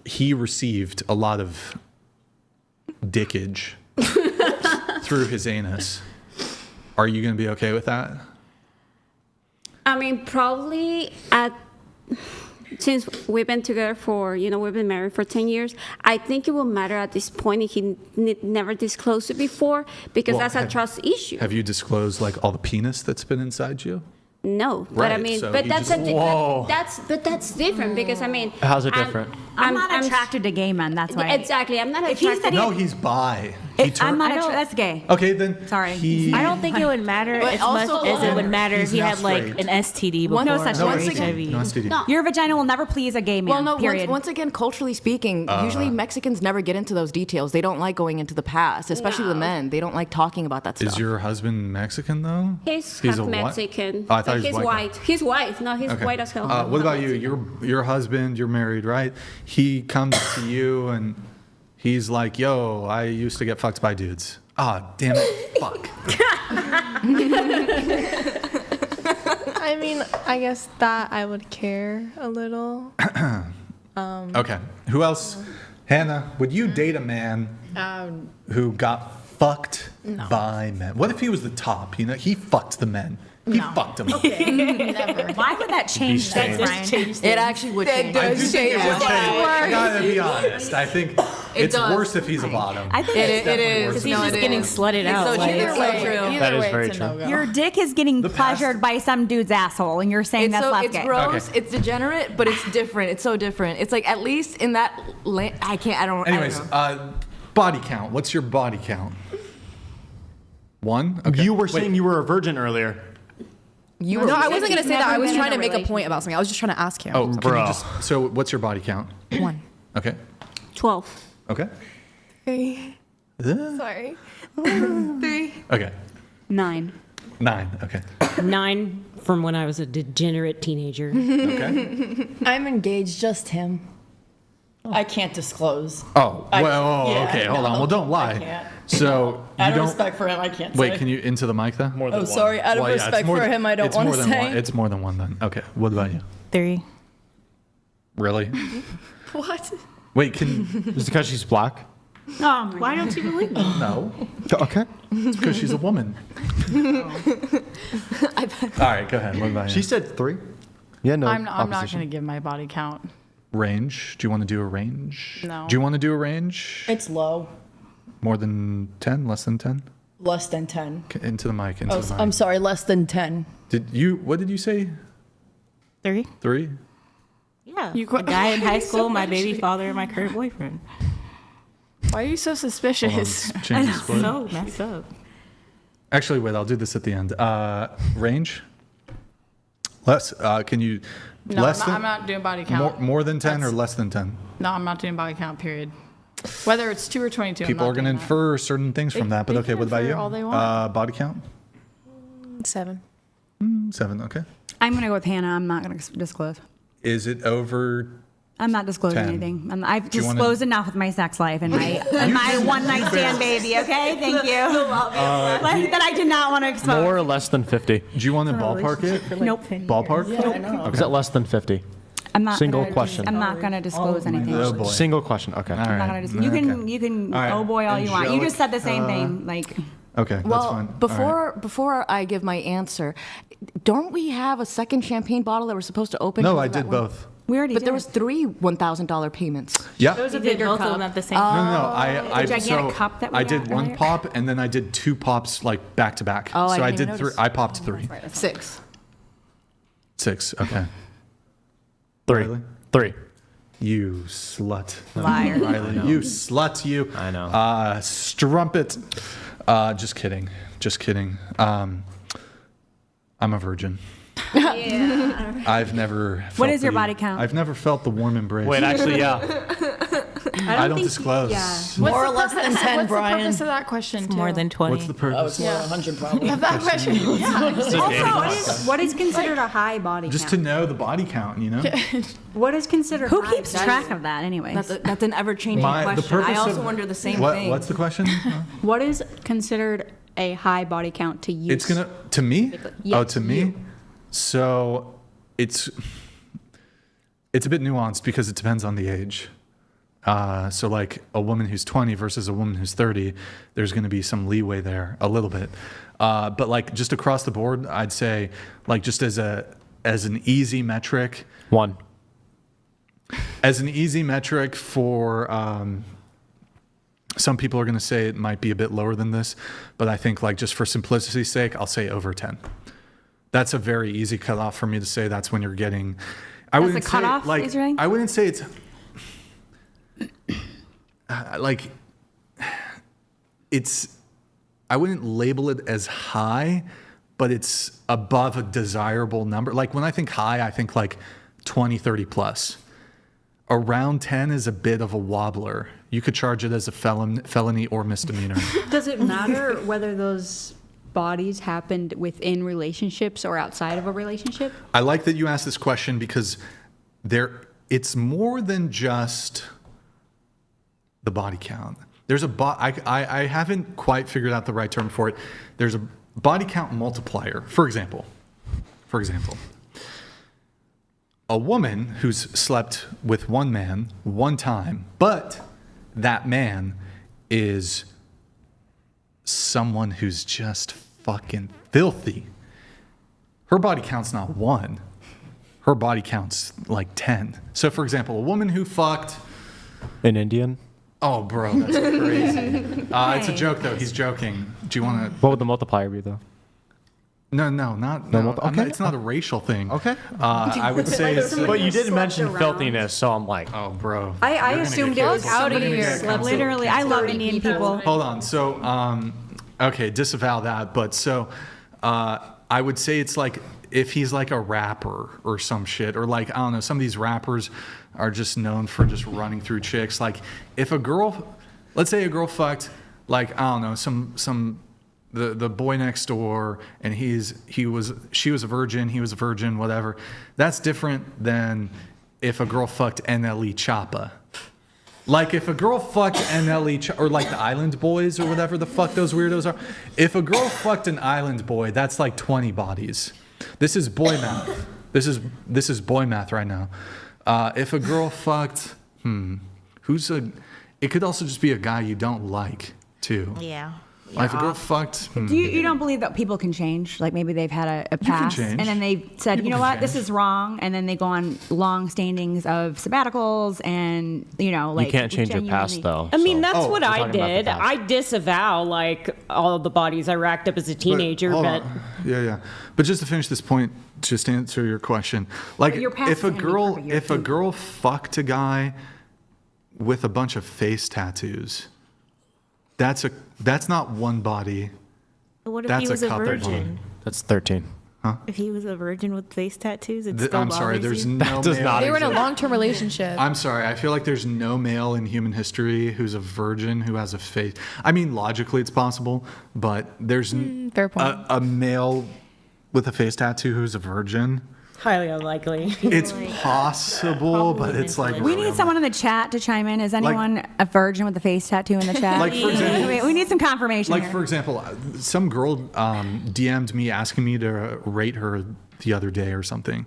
he received a lot of dickage through his anus. Are you going to be okay with that? I mean, probably since we've been together we've been married for 10 years, I think it will matter at this point if he never disclosed it before, because that's a trust issue. Have you disclosed like all the penis that's been inside you? No, right, but I mean, so but that's just, different because I mean, how's it different? I'm not attracted to gay men. That's why. Exactly, I'm not attracted. No, he's bi. I'm not. That's gay. Okay, then. Sorry. I don't think it would matter But as also much as it would matter if He's he now had like straight. an STD before No such or thing. HIV. No STD. Your vagina will never please a gay man. Well, no. Period. Once again, culturally speaking, usually Mexicans never get into those details. They don't like going into the past, especially the men. They don't like talking about that stuff. Is your husband Mexican though? He's a half what? Mexican. Oh, I thought But he was he's white. white. He's white. No, he's Okay. white as hell. What about you? Your husband, you're married, right? He comes to you and he's like, yo, I used to get fucked by dudes. Ah, damn it. Fuck. I mean, I guess that I would care a little. Okay. Who else? Hannah, would you date a man who got fucked by men? What if he was the top? You know, he fucked the men. He fucked them. Never. Why would that change things, Ryan? It actually would change. I do think it would change. I gotta be honest. I think it's does. worse if he's a bottom. I think It definitely is. worse Because if he's No, just it getting is. slutted out. So like- either way, That is very true. Your dick is getting The past- pleasured by some dude's asshole, and you're saying It's that's so less it's gay. gross, Okay. it's degenerate, but it's different. It's so different. It's like at least in that I don't Anyways, know. body count. What's your body count? 1? Okay. You were Wait. saying you were a virgin earlier. You No, were I wasn't gonna say that. I was been in trying a to make a relationship. point about something. I was just trying to ask him. Oh, can bro. you just, so what's your body count? 1. Okay. 12. Okay. 3. Uh, Sorry. 3. Okay. 9. 9. Okay. 9 from when I was a degenerate teenager. Okay. I'm engaged, just him. I can't disclose. Oh, I- well, yeah, okay, hold no, on. Well, don't lie. I can't. So you Out of don't. respect for him, I can't Wait, say. can you into the mic though? More than Oh, one. sorry. Out of Well, yeah, it's respect more for than- him, I don't it's want more to than say. one. It's more than one then. Okay. What about you? 3. Really? What? Wait, can Just because she's black? Oh my Why don't you believe me? no? Okay. It's because she's a woman. All right, go ahead. What about you? She said 3. Yeah, no. I'm not opposition. going to give my body count. Range. Do you want to do a range? No. Do you want to do a range? It's low. More than 10? Less than 10? Less than 10. Okay, into the mic. Into Oh, the mic. I'm sorry, less than 10. Did you? What did you say? 3. 3? Yeah. You A guy in high school, my baby father, and my current boyfriend. Why are you so Hold on, suspicious? let's change the split. So messed up. Actually, wait. I'll do this at the end. Range. Less. Can you? No, less I'm not doing body count. more than 10 or less than 10? No, I'm not doing body count, period. Whether it's 2 or 22, People are going to doing that. infer certain things from that, but they okay. can What about infer you? all they want. Body count. 7. 7. Okay. I'm gonna go with Hannah. I'm not gonna disclose. Is it over? I'm not disclosing 10. anything. I've Do you wanna- disclosed enough with my sex life and my one night stand baby. Okay, thank you. That I did not want to expose. More or less than 50? Do you want to ballpark it? Nope. Ballpark? Is that less than 50? I'm not Single gonna, question. I'm not gonna disclose anything. Oh boy. Single question. Okay. All I'm not right. gonna disclose. You can All right. oh boy all you want. You just said the same thing. Like Okay, that's Well, fine. All right. before I give my answer, don't we have a second champagne bottle that we're supposed to open? No, because I of that did one? both. we already But did. there was 3 $1,000 payments. Yeah. It was a You did bigger both cup. of them at the same No, time. no, I gigantic cup that we I did got one earlier? pop and then I did 2 pops like back to back. Oh, I so I didn't even did 3. notice. I popped 3. 6. 6. Okay. 3. Riley? 3. You slut. Liar. Riley, you slut. You. I know. Strumpet. Just kidding. Just kidding. I'm a virgin. Yeah. I've never. What felt is your the- body count? I've never felt the warm embrace. Wait, actually, yeah. I don't disclose. More or less than 10, What's the Brian. purpose of that question, too? More than 20. What's the purpose? Oh, it's more than 100 probably. Of that question, yeah. What is considered a high body Just to count? know the body count, you know. What is considered Who high? keeps track of that anyways? That's an ever-changing The question. purpose I also of- wonder the same what, thing. What's the question? What is considered a high body count to you? It's gonna to me. Yeah, oh, to me. you. So it's a bit nuanced because it depends on the age. So like a woman who's 20 versus a woman who's 30, there's going to be some leeway there a little bit. But like just across the board, I'd say like just as an easy metric. 1. As an easy metric for some people are going to say it might be a bit lower than this, but I think like just for simplicity's sake, I'll say over 10. That's a very easy cutoff for me to say. That's when you're getting. I That's wouldn't the cutoff, say like is right? I wouldn't say it's like I wouldn't label it as high, but it's above a desirable number. Like when I think high, I think like 20, 30 plus. Around 10 is a bit of a wobbler. You could charge it as a felony or misdemeanor. Does it matter whether those bodies happened within relationships or outside of a relationship? I like that you asked this question because it's more than just the body count. There's I haven't quite figured out the right term for it. There's a body count multiplier. For example, a woman who's slept with one man one time, but that man is someone who's just fucking filthy. Her body count's not 1. Her body count's like 10. So for example, a woman who fucked an Indian. Oh, bro, that's crazy. It's a joke, though. He's joking. Do you want to? What would the multiplier be, though? No, okay. It's not a racial thing. Okay. I would say it's... But you did mention filthiness, so I'm like... Oh, bro. I assumed it was out of here. Literally, I love Indian people. Hold on. So, okay, disavow that. But so, I would say it's like if he's like a rapper or some shit, or like, I don't know, some of these rappers are just known for just running through chicks. Like if a girl, let's say a girl fucked, like, I don't know, the boy next door, and she was a virgin, he was a virgin, whatever. That's different than if a girl fucked NLE Choppa. Like if a girl fucked NLE or like the Island Boys or whatever the fuck those weirdos are. If a girl fucked an Island Boy, that's like 20 bodies. This is boy math. This is boy math right now. If a girl fucked, it could also just be a guy you don't like too. Yeah. Like if a girl fucked. You don't believe that people can change? Like maybe they've had a past, and then they said, you know what, this is wrong, and then they go on long standings of sabbaticals, and like you can't change your past though. I mean, that's what I did. I disavow like all of the bodies I racked up as a teenager, but yeah. But just to finish this point, just to answer your question, like if a girl fucked a guy with a bunch of face tattoos, that's not one body. What if that's he was a virgin? Body. That's 13. Huh? If he was a virgin with face tattoos, it's still I'm sorry, there's no They male. were in a long-term relationship. I'm sorry, I feel like there's no male in human history who's a virgin who has a face. I mean, logically it's possible, but there's fair point. A male with a face tattoo who's a virgin. highly unlikely. It's possible, but it's like we need someone in the chat to chime in. Is anyone a virgin with a face tattoo in the chat? Like, for example, we need some confirmation. Like here. for example, some girl DM'd me asking me to rate her the other day or something,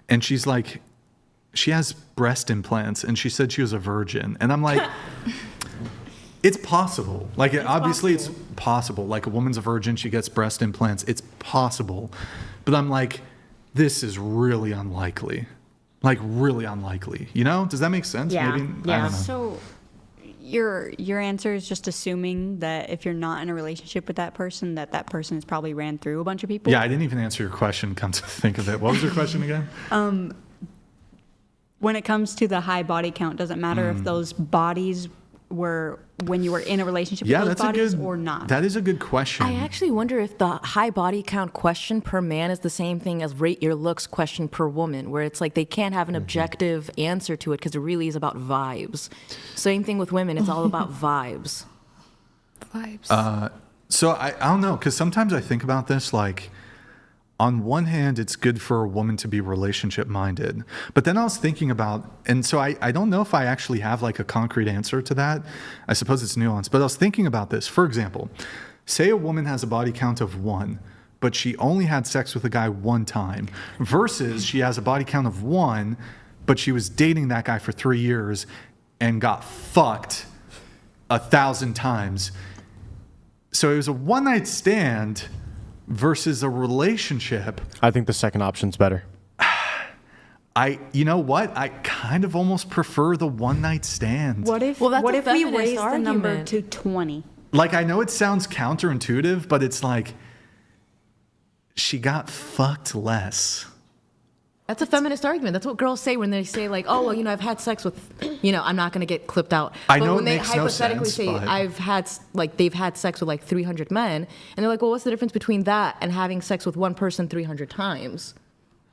and she's like, she has breast implants, and she said she was a virgin, and I'm like. It's possible. Like, obviously it's possible. Like, a woman's a virgin, she gets breast implants. It's possible. But I'm like, this is really unlikely. Like, really unlikely. You know? Does that make sense? Yeah. Maybe? Yeah. I don't know. So your answer is just assuming that if you're not in a relationship with that person has probably ran through a bunch of people? Yeah, I didn't even answer your question, come to think of it. What was your question again? When it comes to the high body count, does it matter if those bodies were when you were in a relationship with those bodies or not? That is a good question. I actually wonder if the high body count question per man is the same thing as rate your looks question per woman, where it's like they can't have an objective answer to it because it really is about vibes. Same thing with women, it's all about vibes. Vibes. So I don't know, because sometimes I think about this like, on one hand, it's good for a woman to be relationship minded. But then I was thinking about, and so I don't know if I actually have like a concrete answer to that. I suppose it's nuanced, but I was thinking about this. For example, say a woman has a body count of 1, but she only had sex with a guy 1 time, versus she has a body count of 1, but she was dating that guy for 3 years and got fucked 1,000 times. So it was a one-night stand versus a relationship. I think the second option's better. You know what? I kind of almost prefer the one-night stand. What if we raise the number to 20? Like, I know it sounds counterintuitive, but it's like she got fucked less. That's a feminist argument. That's what girls say when they say like, oh, well, I've had sex with, I'm not going to get clipped out. I but know when it they makes no hypothetically sense, say but- they've had sex with like 300 men, and they're like, well, what's the difference between that and having sex with one person 300 times?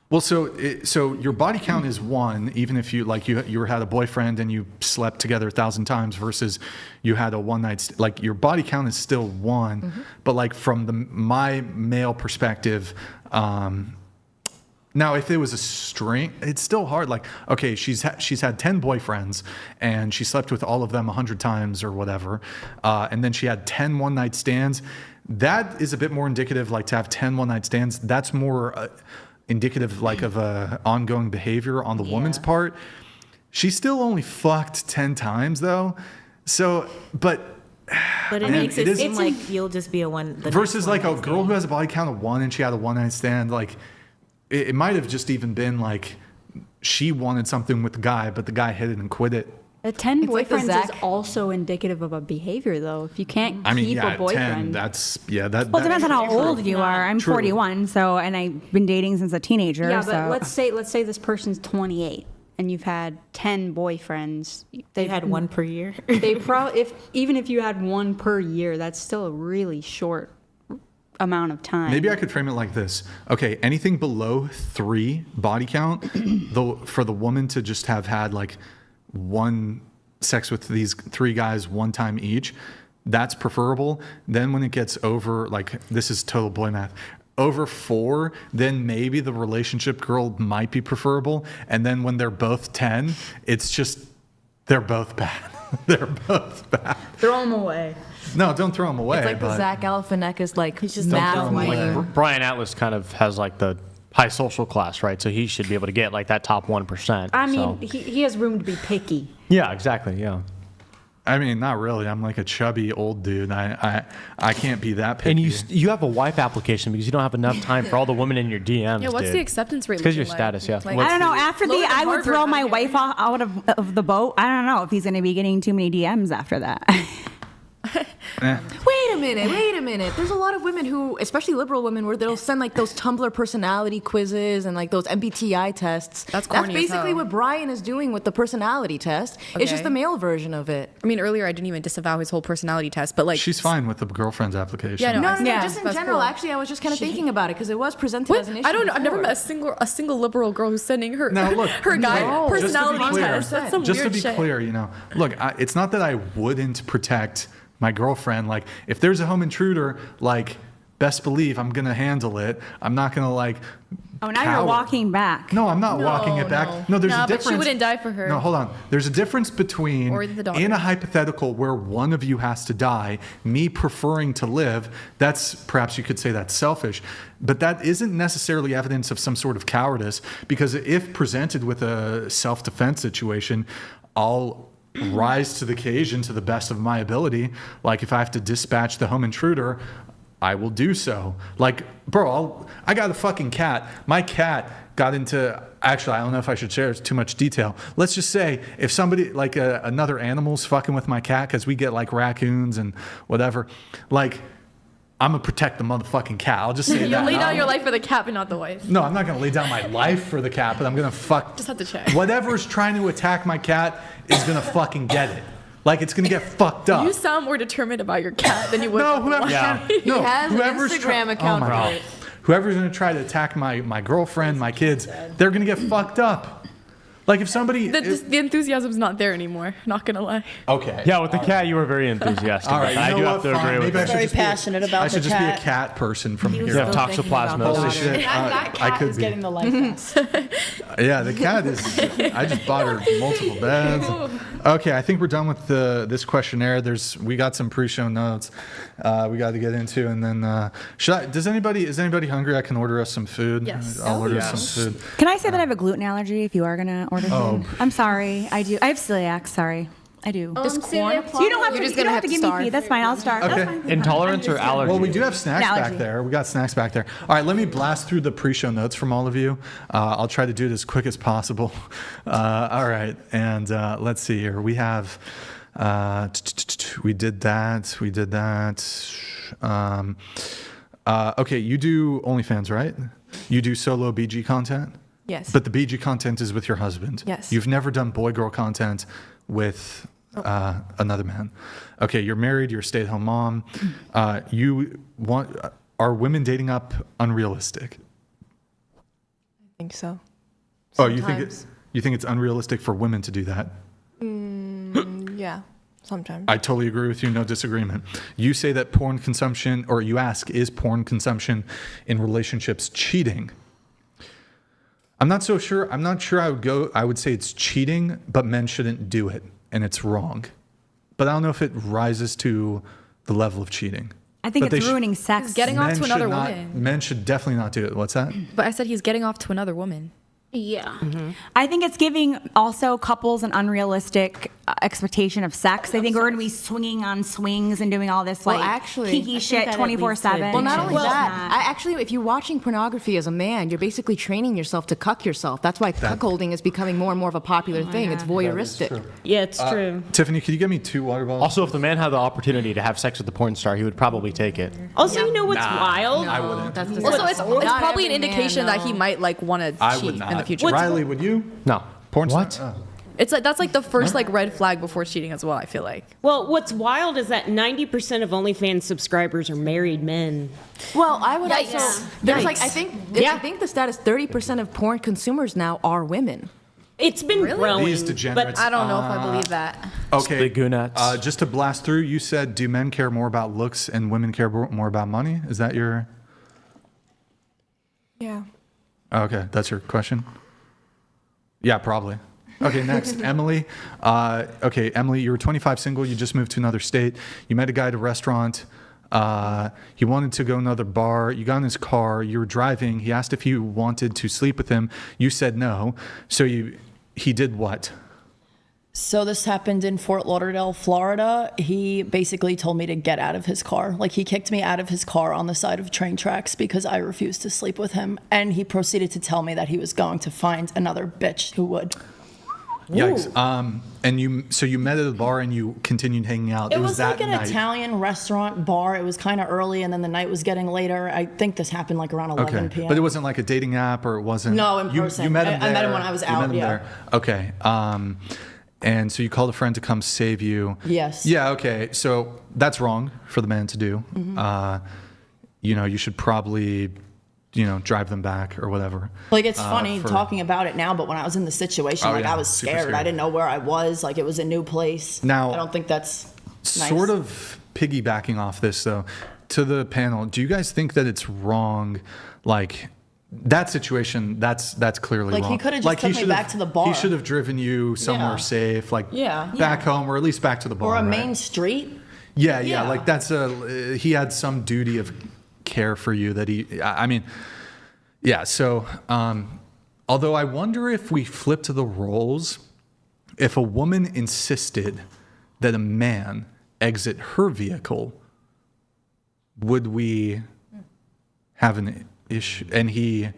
Well, so your body count is one, even if you had a boyfriend and you slept together 1,000 times versus you had a one night your body count is still one, but like from my male perspective. Now, if it was a string, it's still hard. Like, okay, she's had 10 boyfriends and she slept with all of them 100 times or whatever, and then she had 10 one-night stands. That is a bit more indicative, like to have 10 one-night stands. That's more indicative, like of a ongoing behavior on the woman's part. She still only fucked 10 times though, so But it makes it seem like you'll just be a one. Versus like a girl who has a body count of 1 and she had a one-night stand, like. It might have just even been like she wanted something with the guy, but the guy hit it and quit it. 10 like the boyfriends Zach- is also indicative of a behavior, though. If you can't I mean, keep yeah, a boyfriend. 10, that's, yeah, that. Well, it depends on how true. old you are. I'm True. 41, and I've been dating since a teenager. Yeah, but so. let's say this person's 28 and you've had 10 boyfriends. They had one per year. They probably even if you had one per year, that's still a really short amount of time. Maybe I could frame it like this. Okay, anything below 3 body count, though, for the woman to just have had like one sex with these 3 guys one time each, that's preferable. Then when it gets over, like, this is total boy math, over 4, then maybe the relationship girl might be preferable. And then when they're both 10, it's just, they're both bad. They're both bad. Throw them away. No, don't throw them away. It's like the but Zach Galifianakis like Don't math throw 'em away. meme. Brian Atlas kind of has like the high social class, right? So he should be able to get like that top 1%. I mean, so. he has room to be picky. Yeah, exactly. Yeah. I mean, not really. I'm like a chubby old dude. I can't be that picky. And you have a wife application because you don't have enough time for all the women in your DMs. Yeah, what's dude. the acceptance rate? Because your looking status, yeah. Like, I don't know. After Logan I would Harvard throw my out wife here. out of the boat. I don't know if he's going to be getting too many DMs after that. Wait a minute. There's a lot of women who, especially liberal women, where they'll send like those Tumblr personality quizzes and like those MBTI tests. That's corny as basically hell. what Brian is doing with the personality test. It's just Okay. the male version of it. I mean, earlier I didn't even disavow his whole personality test, but like She's fine with the girlfriend's application. Yeah, No, Yeah, just in that's general. cool. Actually, I was just kind of thinking about it because it was presented What? as an issue. I don't know. I've never before. met a single liberal girl who's sending her Now, look, her guy no, personality just to be clear, test. That's some just weird to be shit. clear, look, it's not that I wouldn't protect my girlfriend. Like, if there's a home intruder, like, best believe I'm gonna handle it. I'm not gonna like. Oh, now cower. you're walking back. No, I'm not walking it back. No, there's a but difference. she wouldn't die for her. No, hold on. There's a difference between Or the daughter. in a hypothetical where one of you has to die, me preferring to live. That's perhaps you could say that's selfish, but that isn't necessarily evidence of some sort of cowardice. Because if presented with a self-defense situation, I'll rise to the occasion to the best of my ability. Like if I have to dispatch the home intruder, I will do so. Like, bro, I got a fucking cat. My cat got into, actually, I don't know if I should share too much detail. Let's just say if somebody, like another animal's fucking with my cat, because we get like raccoons and whatever, like, I'm going to protect the motherfucking cat. I'll just say You that. lay down your life for the cat, but not the wife. No, I'm not going to lay down my life for the cat, but I'm going to fuck. Just have to check. Whatever's trying to attack my cat is going to fucking get it. Like, it's going to get fucked up. You sound more determined about your cat than you would. No, about the whoever's wife. trying, no, He has an whoever's Instagram account oh my for God. it. Whoever's going to try to attack my girlfriend, my kids, they're going to get fucked up. Like if somebody. The enthusiasm's not there anymore. Not gonna lie. Okay. Yeah, with the cat, you were very enthusiastic. All right, I you do know have what? to Fine. agree with Maybe I that. should Very just be- passionate about I should the just be a cat. cat person from here. You have toxoplasmosis. Holy shit. That I cat could is be. getting the life vest. Yeah, the cat is. I just bought her multiple beds. Okay, I think we're done with this questionnaire. We got some pre-show notes we got to get into, and then is anybody hungry? I can order us some food. Yes. I'll order some food. Can I say that I have a gluten allergy if you are going to order food? I'm sorry. I do. I have celiac. Sorry. I do. Does corn You don't have to, you don't have to give me feed. That's fine. I'll start. Okay. That's fine. Intolerance or allergy? Well, we do have snacks Allergy. back there. We got snacks back there. All right, let me blast through the pre-show notes from all of you. I'll try to do it as quick as possible. All right, and let's see here. We have. We did that. Okay, you do OnlyFans, right? You do solo BG content? Yes. But the BG content is with your husband. Yes. You've never done boy-girl content with another man. Okay, you're married, you're a stay-at-home mom. Are women dating up unrealistic? I think so. Oh, you think it's unrealistic for women to do that? Yeah, sometimes. I totally agree with you, no disagreement. You say that porn consumption, or you ask, is porn consumption in relationships cheating? I'm not so sure. I'm not sure I would say it's cheating, but men shouldn't do it, and it's wrong. But I don't know if it rises to the level of cheating. I think it's ruining sex. He's getting off to another woman. Men should definitely not do it. What's that? But I said he's getting off to another woman. Yeah. I think it's giving also couples an unrealistic expectation of sex. I think we're going to be swinging on swings and doing all this kinky shit 24/7. Well, not only that, if you're watching pornography as a man, you're basically training yourself to cuck yourself. That's why cuckolding is becoming more and more of a popular thing. It's voyeuristic. Yeah, it's true. Tiffany, could you get me 2 water bottles? Also, if the man had the opportunity to have sex with the porn star, he would probably take it. Also, you know what's wild? I wouldn't. Also, it's probably an indication that he might want to cheat in the future. Riley, would you? No. Porn What? star? It's that's the first red flag before cheating as well, I feel like. Well, what's wild is that 90% of OnlyFans subscribers are married men. Well, I would Yikes. also. There's I think the stat is 30% of porn consumers now are women. It's been growing. These degenerates. But I don't know if I believe that. Okay. Spigunettes. Just to blast through, you said, do men care more about looks and women care more about money? Is that your... Yeah. Okay, that's your question? Yeah, probably. Okay, next, Emily. Okay, Emily, you were 25, single. You just moved to another state. You met a guy at a restaurant. He wanted to go to another bar. You got in his car. You were driving. He asked if you wanted to sleep with him. You said no. So he did what? So this happened in Fort Lauderdale, Florida. He basically told me to get out of his car. Like, he kicked me out of his car on the side of train tracks because I refused to sleep with him. And he proceeded to tell me that he was going to find another bitch who would. Yikes. And you met at a bar and you continued hanging out. It was that like an night. Italian restaurant bar. It was kind of early, and then the night was getting later. I think this happened like around 11 p.m. But it wasn't like a dating app, or it wasn't... No, in person. You met him there. I met him when I was out, There. Okay. And so you called a friend to come save you. Yes. Yeah, okay. So that's wrong for the man to do. Mm-hmm. You should probably... drive them back or whatever. Like, it's funny talking about it now, but when I was in the situation, I was scared. I didn't know where I was. Like, it was a new place. Now, I don't think that's nice. Sort of piggybacking off this, though, to the panel, do you guys think that it's wrong, like, that situation, that's clearly wrong. Like, he could have just took me back to the bar. He should have driven you somewhere safe, like, back home, or at least back to the bar. Or a right? main street. Yeah, like, that's he had some duty of care for you that so although I wonder if we flip to the roles, if a woman insisted that a man exit her vehicle, would we have issue? And he,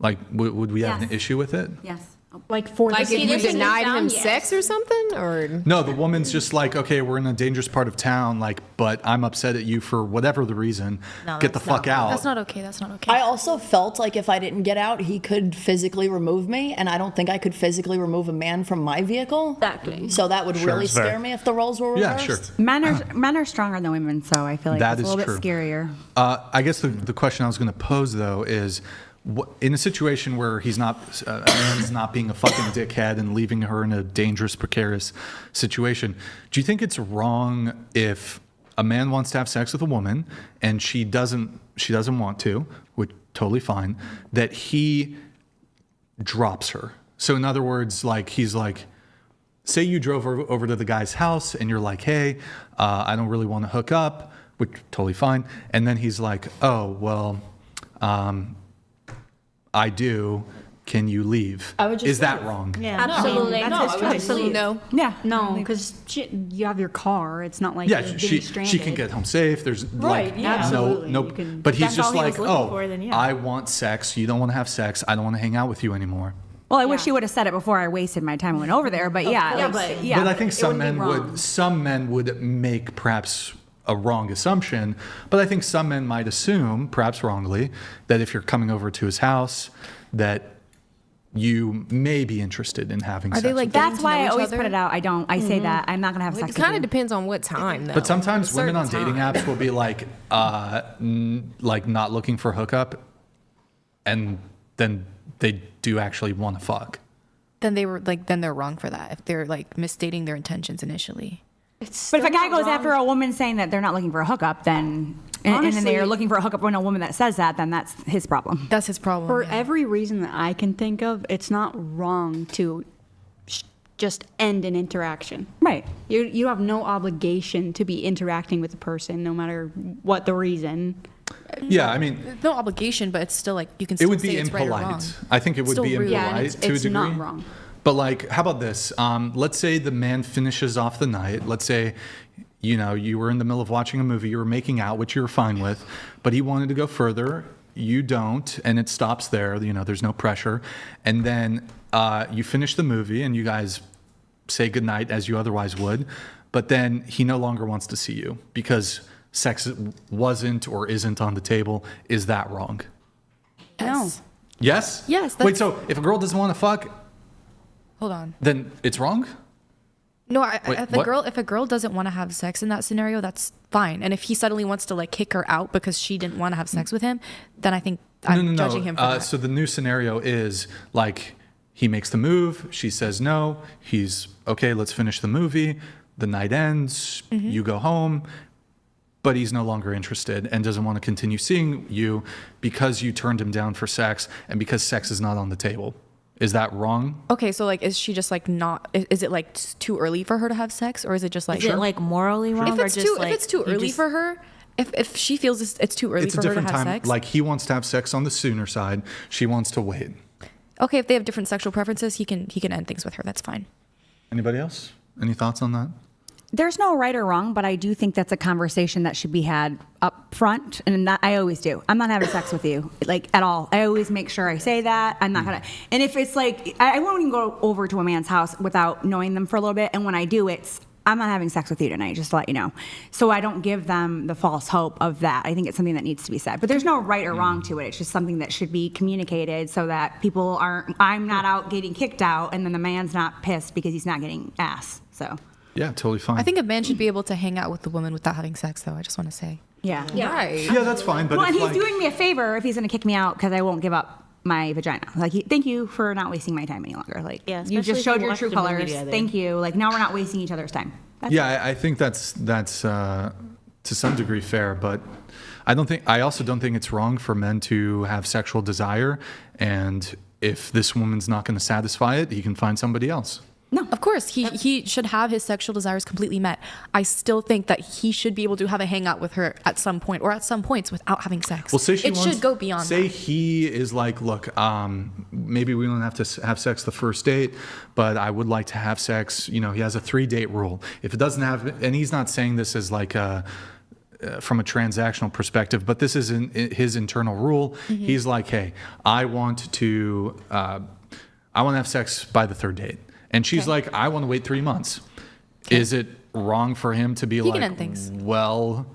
would we have an issue with it? Yes. If you denied him sex or something, or no, the woman's just like, okay, we're in a dangerous part of town, but I'm upset at you for whatever the reason. Get the fuck out. That's not okay. That's not okay. I also felt like if I didn't get out, he could physically remove me, and I don't think I could physically remove a man from my vehicle. Exactly. So that would really scare me if the roles were reversed. Yeah, sure. Men are stronger than women, so I feel like That it's a is little true. bit scarier. I guess the question I was going to pose, though, is in a situation where he's not, a man's not being a fucking dickhead and leaving her in a dangerous, precarious situation, do you think it's wrong if a man wants to have sex with a woman and she doesn't want to, which totally fine, that he drops her? So in other words, he's like, say you drove over to the guy's house and you're like, hey, I don't really want to hook up, which totally fine. And then he's like, oh, well, I do. Can you leave? I would just Is that leave. wrong? Yeah, Absolutely. Absolutely no. Yeah, no, because you have your car. It's not like Yeah, you're she getting stranded. can get home safe. There's Absolutely. no. But he's That's all just he like, was looking for, then, yeah. I want sex. You don't want to have sex. I don't want to hang out with you anymore. Well, I wish you would have said it before I wasted my time and went over there. But But I think some men would make perhaps a wrong assumption, but I think some men might assume, perhaps wrongly, that if you're coming over to his house, that you may be interested in having Are sex. they like with them. getting That's to why know I each always other? put it out. I don't. I say that I'm not gonna have sex. It with kind you. of depends on what time, though. But sometimes A women on certain dating time. apps will be like not looking for hookup, and then they do actually want to fuck. Then they're wrong for that if they're like misstating their intentions initially. But if a guy goes after a woman saying that they're not looking for a hookup, then and then they're looking for a hookup when a woman that says that, then that's his problem. That's his problem. For every reason that I can think of, it's not wrong to just end an interaction. Right. You have no obligation to be interacting with a person, no matter what the reason. Yeah, I mean, no obligation, but it's still like you can it still would say be it's right or wrong. impolite. I think it would Still be rude. impolite Yeah, and to a it's degree. not wrong. But like, how about this? Let's say the man finishes off the night. Let's say, you were in the middle of watching a movie, you were making out, which you were fine with, but he wanted to go further. You don't, and it stops there. There's no pressure. And then you finish the movie, and you guys say goodnight as you otherwise would. But then he no longer wants to see you because sex wasn't or isn't on the table. Is that wrong? No. Yes? Yes. Wait, so if a girl doesn't want to fuck, Hold on. then it's wrong? No, Wait, if a girl doesn't want to have sex in that scenario, that's fine. And if he suddenly wants to like kick her out because she didn't want to have sex with him, then I think I'm judging him for that. So the new scenario is like he makes the move, she says no, he's okay, let's finish the movie, the night ends, you go home, but he's no longer interested and doesn't want to continue seeing you because you turned him down for sex and because sex is not on the table. Is that wrong? Okay, so like, is she just like not? Is it like too early for her to have sex, or is it just like? Is it like morally wrong, If it's or just too, like if it's too early for her, if she feels it's too early It's a for her to different have time. sex, Like he wants to have sex on the sooner side, she wants to wait. okay, if they have different sexual preferences, he can end things with her. That's fine. Anybody else? Any thoughts on that? There's no right or wrong, but I do think that's a conversation that should be had up front, and that I always do. I'm not having sex with you, like, at all. I always make sure I say that. I'm not gonna. And if it's like, I won't even go over to a man's house without knowing them for a little bit. And when I do, I'm not having sex with you tonight, just to let you know. So I don't give them the false hope of that. I think it's something that needs to be said. But there's no right or wrong to it. It's just something that should be communicated so that people aren't. I'm not out getting kicked out, and then the man's not pissed because he's not getting ass. So. Yeah, totally fine. I think a man should be able to hang out with the woman without having sex, though. I just want to say. Yeah. Right. Yeah, that's fine. But Well, and if, he's like, doing me a favor if he's going to kick me out because I won't give up my vagina. Like, thank you for not wasting my time any longer. Like, Yeah, you especially just if showed you your watched true the movie colors. together. Thank you. Like, now we're not wasting each other's time. That's yeah, I think that's to some degree fair, but I also don't think it's wrong for men to have sexual desire, and if this woman's not going to satisfy it, he can find somebody else. No, of course he should have his sexual desires completely met. I still think that he should be able to have a hangout with her at some point or at some points without having sex. Well, say it should go beyond Say that. he is like, look, maybe we don't have to have sex the first date, but I would like to have sex. He has a 3-date rule. If it doesn't have, and he's not saying this as like from a transactional perspective, but this is his internal rule. He's like, hey, I want to have sex by the 3rd date. And she's like, I want to wait 3 months. Okay. Is it wrong for him to be He can end things. Well,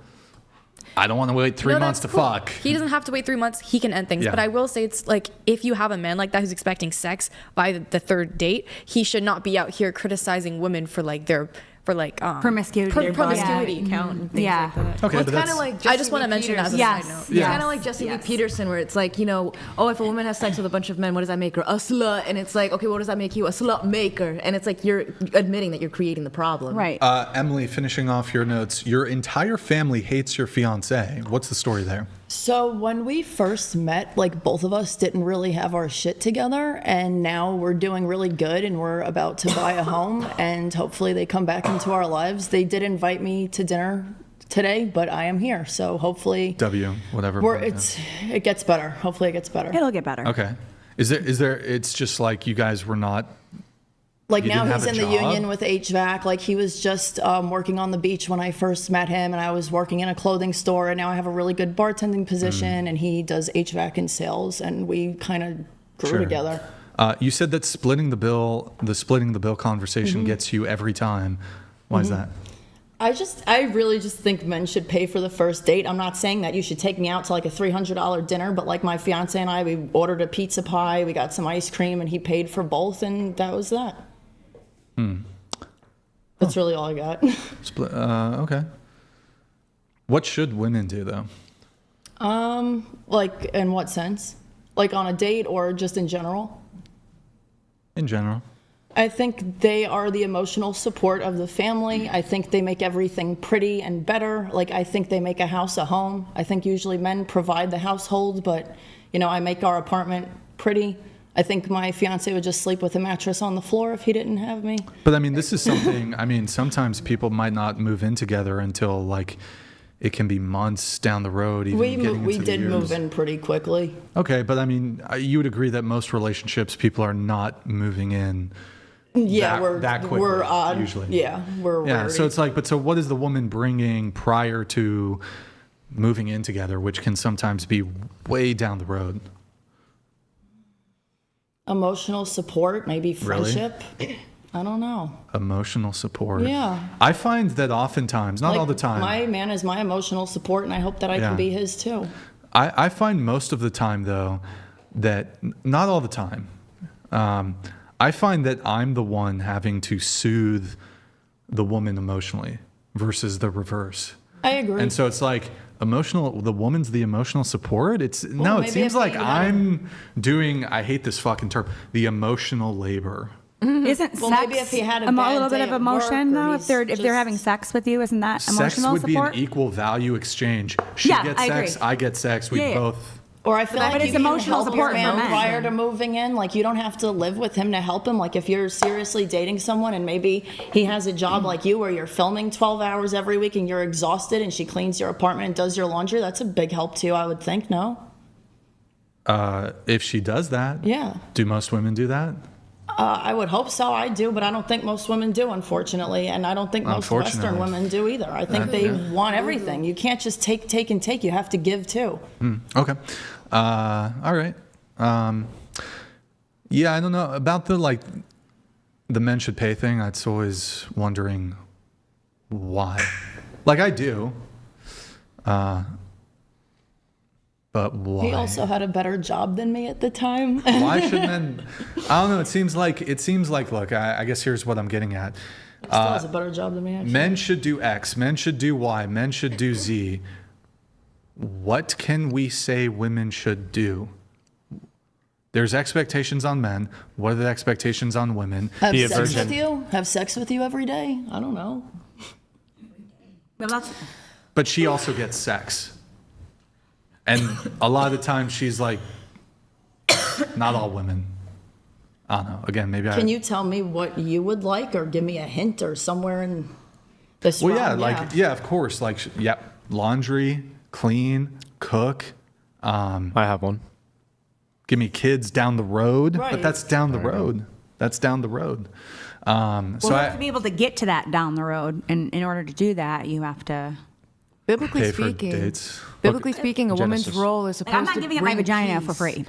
I don't want to wait 3 months to fuck? He doesn't have to wait 3 months. He can end things. Yeah. But I will say it's like, if you have a man like that who's expecting sex by the 3rd date, he should not be out here criticizing women for like their promiscuity. Promiscuity. Count and things Yeah. like that. Okay, well, but it's kind of like I just want to mention that as a Yes. side note. It's kind of like Jesse Lee Peterson, where it's like, if a woman has sex with a bunch of men, what does that make her? A slut. And it's like, okay, what does that make you? A slut maker. And it's like you're admitting that you're creating the problem. Right. Emily, finishing off your notes, your entire family hates your fiance. What's the story there? So when we first met, like both of us didn't really have our shit together, and now we're doing really good and we're about to buy a home and hopefully they come back into our lives. They did invite me to dinner today, but I am here. So hopefully whatever. It gets better. Hopefully it gets better. It'll get better. Okay. Is there it's just like you guys were not Like You now didn't he's have in a the job? union with HVAC. Like he was just working on the beach when I first met him, and I was working in a clothing store, and now I have a really good bartending position, and he does HVAC and sales, and we kind of grew Sure. together. You said that splitting the bill conversation gets you every time. Why is that? I really just think men should pay for the first date. I'm not saying that you should take me out to like a $300 dinner, but like my fiance and I, we ordered a pizza pie, we got some ice cream, and he paid for both, and that was that. That's really all I got. Okay. What should women do though? Like in what sense? Like on a date or just in general? In general. I think they are the emotional support of the family. I think they make everything pretty and better. Like, I think they make a house a home. I think usually men provide the household, but, you know, I make our apartment pretty. I think my fiance would just sleep with a mattress on the floor if he didn't have me. But I mean, this is something, I mean, sometimes people might not move in together until like it can be months down the road. Even We did move in pretty quickly. Okay, but I mean, you would agree that most relationships, people are not moving in. Yeah, that quickly, we're odd. Usually. Yeah, we're yeah. rarity. So it's like, but so what is the woman bringing prior to moving in together, which can sometimes be way down the road? Emotional support, maybe friendship. Really? I don't know. Emotional support. Yeah. I find that oftentimes, not all the time. My man is my emotional support, and I hope that I can be his too. I find most of the time, though, that not all the time. I find that I'm the one having to soothe the woman emotionally versus the reverse. I agree. And so it's like the woman's the emotional support. It seems like I'm doing, I hate this fucking term, the emotional labor. Isn't sex maybe if he had a little bit of emotion though? If they're having sex with you, isn't that emotional sex would support? be an equal value exchange. She gets sex, I get sex. We both. Or I feel like it's you emotional can help support your for man men. prior to moving in. Like, you don't have to live with him to help him. Like, if you're seriously dating someone and maybe he has a job like you where you're filming 12 hours every week and you're exhausted and she cleans your apartment and does your laundry, that's a big help too, I would think, no? If she does that. Yeah. Do most women do that? I would hope so. I do, but I don't think most women do, unfortunately. And I don't think most Western women do either. I think they want everything. You can't just take. You have to give too. Okay. All right. Yeah, I don't know about the men should pay thing. I was always wondering why. Like, I do. But why? He also had a better job than me at the time. Why should men? I don't know. It seems like. Look, I guess here's what I'm getting at. He still has a better job than me, actually. Men should do X. Men should do Y. Men should do Z. What can we say women should do? There's expectations on men. What are the expectations on women? Have sex with you? Have sex with you every day? I don't know. But she also gets sex. And a lot of the time she's like, not all women. I don't know. Again, maybe Can you tell me what you would like, or give me a hint or somewhere in this realm? Yeah, of course. Like, laundry, clean, cook. I have one. Give me kids down the road. Right. But that's down the road. That's down the road. You have to be able to get to that down the road. And in order to do that, you have to... Pay for dates. Biblically speaking, a woman's role is supposed to I'm not giving up my bring vagina peace. for free.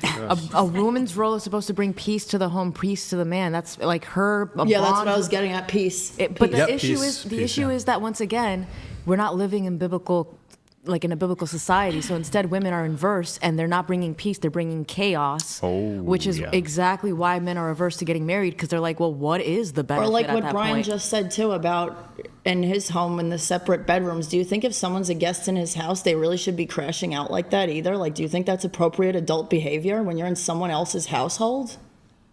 A woman's role is supposed to bring peace to the home, peace to the man. That's like her. Yeah, that's what I was getting at. Peace. But the issue is that once again, we're not living in in a biblical society. So instead, women are inverse, and they're not bringing peace; they're bringing chaos. Which is exactly why men are averse to getting married, because they're like, well, what is the benefit? Or like at what that Brian point? just said too about in his home in the separate bedrooms. Do you think if someone's a guest in his house, they really should be crashing out like that either? Like, do you think that's appropriate adult behavior when you're in someone else's household?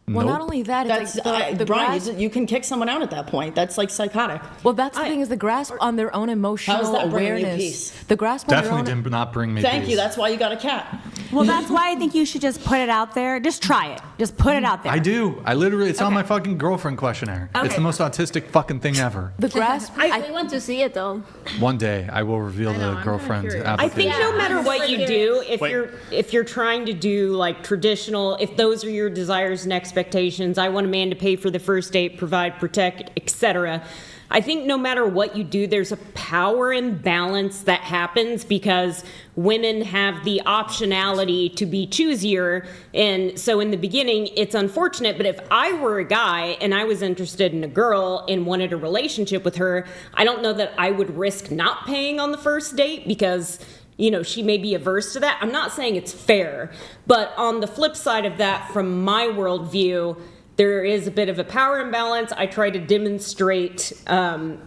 Well, not only that, it's like Brian, you can kick someone out at that point. That's like psychotic. Well, that's the thing, is the grasp on their own emotional How's that bringing you awareness. peace? The grasp on Definitely their own. did not bring me Thank peace. you. That's why you got a cat. Well, that's why I think you should just put it out there. Just try it. Just put it out there. I do. I literally, it's on my fucking girlfriend questionnaire. It's the most autistic fucking thing ever. The grasp. I want to see it though. One day I will reveal the girlfriend application. I think no matter what you do, if you're trying to do like traditional, if those are your desires and expectations, expectations. I want a man to pay for the first date, provide, protect, etc. I think no matter what you do, there's a power imbalance that happens because women have the optionality to be choosier. And so in the beginning, it's unfortunate. But if I were a guy and I was interested in a girl and wanted a relationship with her, I don't know that I would risk not paying on the first date because, you know, she may be averse to that. I'm not saying it's fair. But on the flip side of that, from my worldview, there is a bit of a power imbalance. I try to demonstrate, how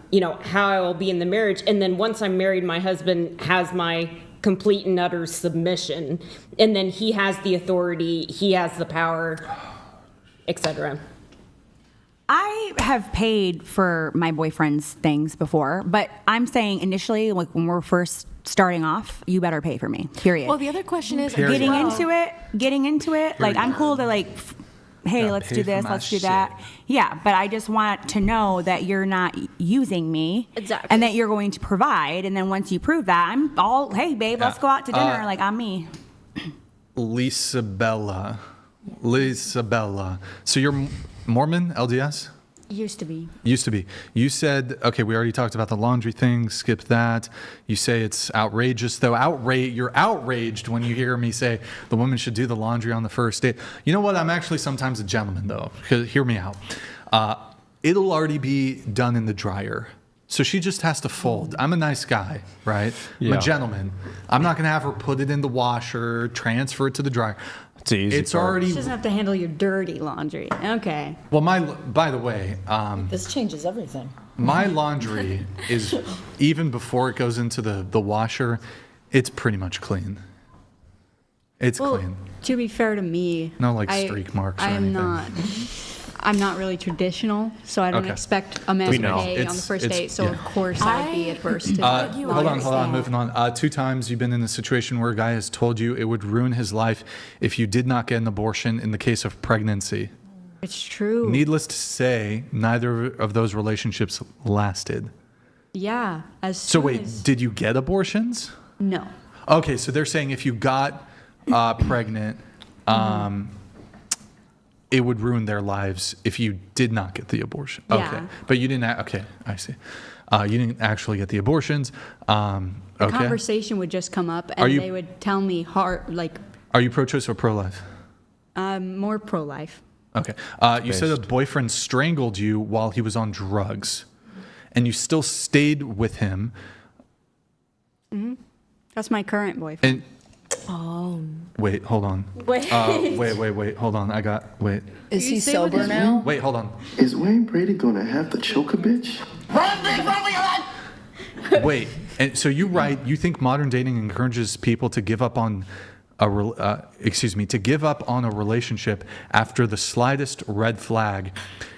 I will be in the marriage. And then once I'm married, my husband has my complete and utter submission. And then he has the authority, he has the power, etc. I have paid for my boyfriend's things before, but I'm saying initially, like when we're first starting off, you better pay for me, period. Well, the other question is, getting into it, like I'm cool to like, hey, let's do this, let's do that. Yeah, but I just want to know that you're not using me. Exactly. And that you're going to provide. And then once you prove that, I'm all, hey, babe, let's go out to dinner. Like, I'm me. Lisabella. So you're Mormon, LDS? Used to be. Used to be. You said, okay, we already talked about the laundry thing, skip that. You say it's outrageous, though. You're outraged when you hear me say the woman should do the laundry on the first date. You know what? I'm actually sometimes a gentleman, though. Hear me out. It'll already be done in the dryer. So she just has to fold. I'm a nice guy, right? I'm a gentleman. I'm not going to have her put it in the washer, transfer it to the dryer. It's easy. It's already. She doesn't have to handle your dirty laundry. Okay. Well, by the way, this changes everything. My laundry is, even before it goes into the washer, it's pretty much clean. It's clean. To be fair to me, No streak marks or anything. I'm not really traditional, so I don't expect a man to pay on the first date. So of course I'd be adverse to that. Hold on, moving on. 2 times you've been in a situation where a guy has told you it would ruin his life if you did not get an abortion in the case of pregnancy. It's true. Needless to say, neither of those relationships lasted. Yeah. Did you get abortions? No. Okay, so they're saying if you got pregnant, it would ruin their lives if you did not get the abortion. Yeah. Okay, but you didn't. Okay, I see. You didn't actually get the abortions. The conversation would just come up, and they would tell me Are you pro-choice or pro-life? More pro-life. Okay. You said a boyfriend strangled you while he was on drugs, and you still stayed with him. Mm-hmm. That's my current boyfriend. Wait, hold on. Wait. Wait, hold on. Is he sober now? Wait, hold on. Is Wayne Brady gonna have to choke a bitch? Wait, and so you think modern dating encourages people to give up on to give up on a relationship after the slightest red flag.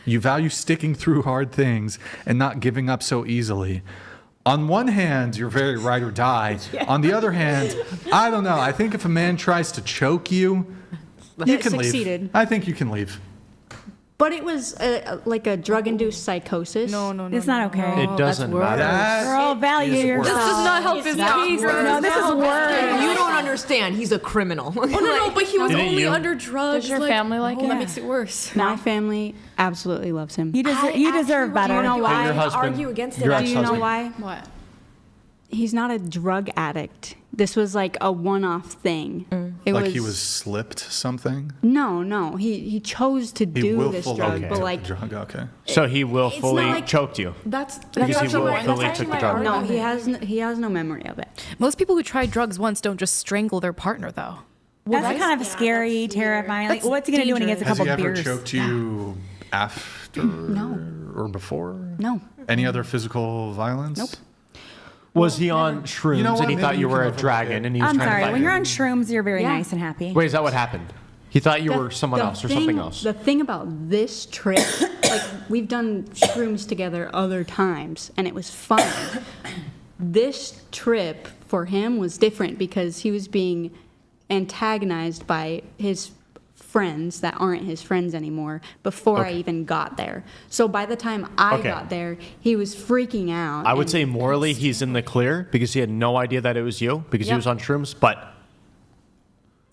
You value sticking through hard things and not giving up so easily. On one hand, you're very ride or die. Yeah. On the other hand, I don't know. I think if a man tries to choke you, you can leave. I think you can leave. But it was like a drug-induced psychosis. No. It's not okay. It doesn't matter. Girl, value yourself. This does not help his case. No, this is worse. You don't understand. He's a criminal. No, but he was only under drugs. Does your family like it? That makes it worse. My family absolutely loves him. You deserve better. Do you know why? Your husband, argue against it. Do you know why? What? He's not a drug addict. This was like a one-off thing. He was slipped something? No. He chose to do this drug, but like drug. Okay. So he willfully choked you. That's because he willfully took the drug. No, he has no memory of it. Most people who try drugs once don't just strangle their partner, though. Well, that's kind of scary, terrifying. Like, what's he gonna do when he gets a couple beers? Has he ever choked you after or before? No. Any other physical violence? Nope. Was he on shrooms and he thought you were a dragon and he was I'm trying to sorry. fight When you? you're on shrooms, you're very nice and happy. Wait, is that what happened? He thought you were someone else or something else. The thing about this trip, like we've done shrooms together other times, and it was fun. This trip for him was different because he was being antagonized by his friends that aren't his friends anymore before I even got there. So by the time I got there, he was freaking out. I would say morally he's in the clear because he had no idea that it was you because he was on shrooms. But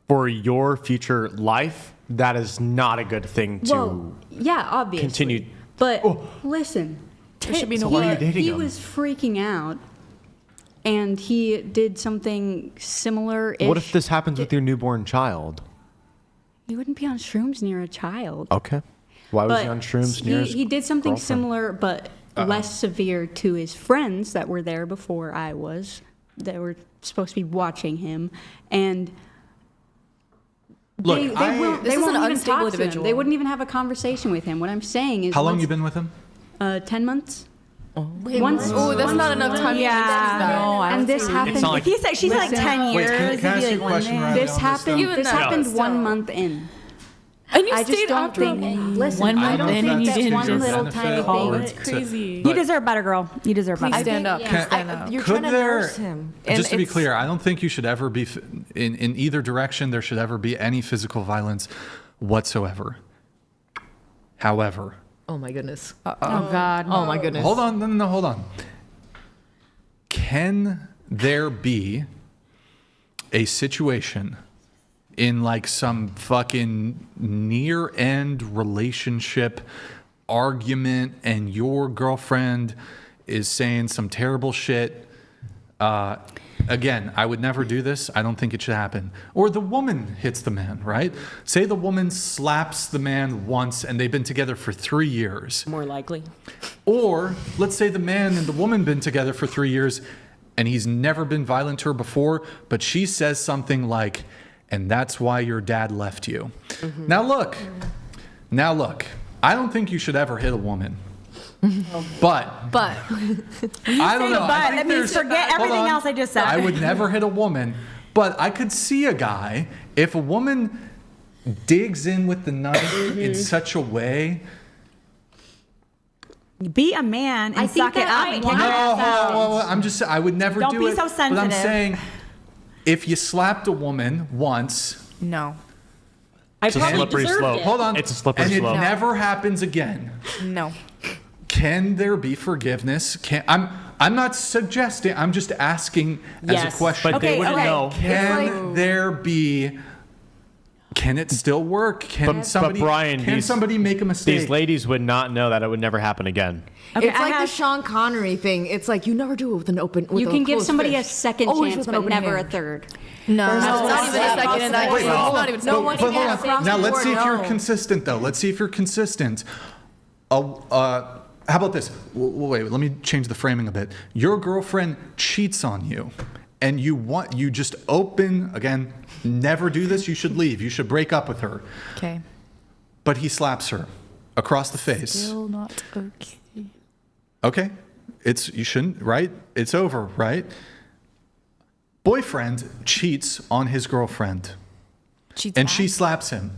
for your future life, that is not a good thing to Well, yeah, obviously. continue. But listen, There should be no why are you dating he him? was freaking out, and he did something similar. What if this happens with your newborn child? You wouldn't be on shrooms near a child. Okay. Why was But he on shrooms near his he did something girlfriend? similar, but less severe to his friends that were there before I was, that were supposed to be watching him, and Look, they this won't is even an talk unstable to him. individual. They wouldn't even have a conversation with him. What I'm saying is, How long you been with him? 10 months. Wait, oh, that's not enough time. And this happened. It's not like- If he said she's like Listen. 10 Wait, years, can I it'd ask be you a like one question, day. Riley, This on this happened. stuff? This No. happened Still. 1 month in. And you I just stayed don't after think. Listen, 1 I month don't in think and you that's didn't one just little benefit tiny or thing. to- Crazy. You deserve better, girl. You deserve better. Please stand up. Stand up. Could there, just to be clear, I don't think you should ever be, in either direction, there should ever be any physical violence whatsoever. However. Oh my goodness. Oh God. Oh my goodness. Hold on, no, hold on. Can there be a situation in like some fucking near end relationship argument and your girlfriend is saying some terrible shit? Again, I would never do this. I don't think it should happen. Or the woman hits the man, right? Say the woman slaps the man once and they've been together for 3 years. More likely. Or let's say the man and the woman been together for 3 years and he's never been violent to her before, but she says something like, and that's why your dad left you. Now look, I don't think you should ever hit a woman. But I don't know. I think It means forget hold everything on. else I just said. I would never hit a woman, but I could see a guy, if a woman digs in with the knife in such a way. Be a man and suck it up. And I'm just saying, I would never Don't do be it. so But I'm sensitive. saying, if you slapped a woman once, No. It's a slippery slope. hold on, It's a slippery and slope. it never happens again. No. Can there be forgiveness? I'm not suggesting. I'm just asking as Yes. a question. But they wouldn't know. Can there be? Can it still work? Can somebody? But Brian, can somebody make a mistake? These ladies would not know that it would never happen again. Okay, it's like the Sean Connery thing. It's like you never do it with an open. With You a can give closed somebody a fist. second Always chance, with an but open never hand. a third. No, it's not even a second in that case. It's not even. No one can get across Now the let's board. see if you're No. consistent, though. Let's see if you're consistent. How about this? Wait, let me change the framing a bit. Your girlfriend cheats on you, and you just open again. Never do this. You should leave. You should break up with her. Okay. But he slaps her across the face. Still not okay. Okay, you shouldn't, right? It's over, right? Boyfriend cheats on his girlfriend, and she slaps him.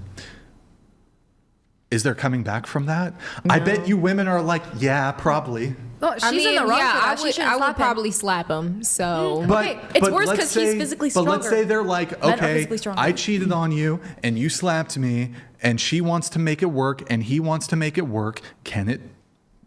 Is there coming back from that? I bet you women are like, yeah, probably. No, she's in the wrong for that. I would probably slap him. So, But it's but worse let's because he's say- physically But stronger. let's say they're like, Men are okay, physically stronger. I cheated on you, and you slapped me, and she wants to make it work, and he wants to make it work. Can it?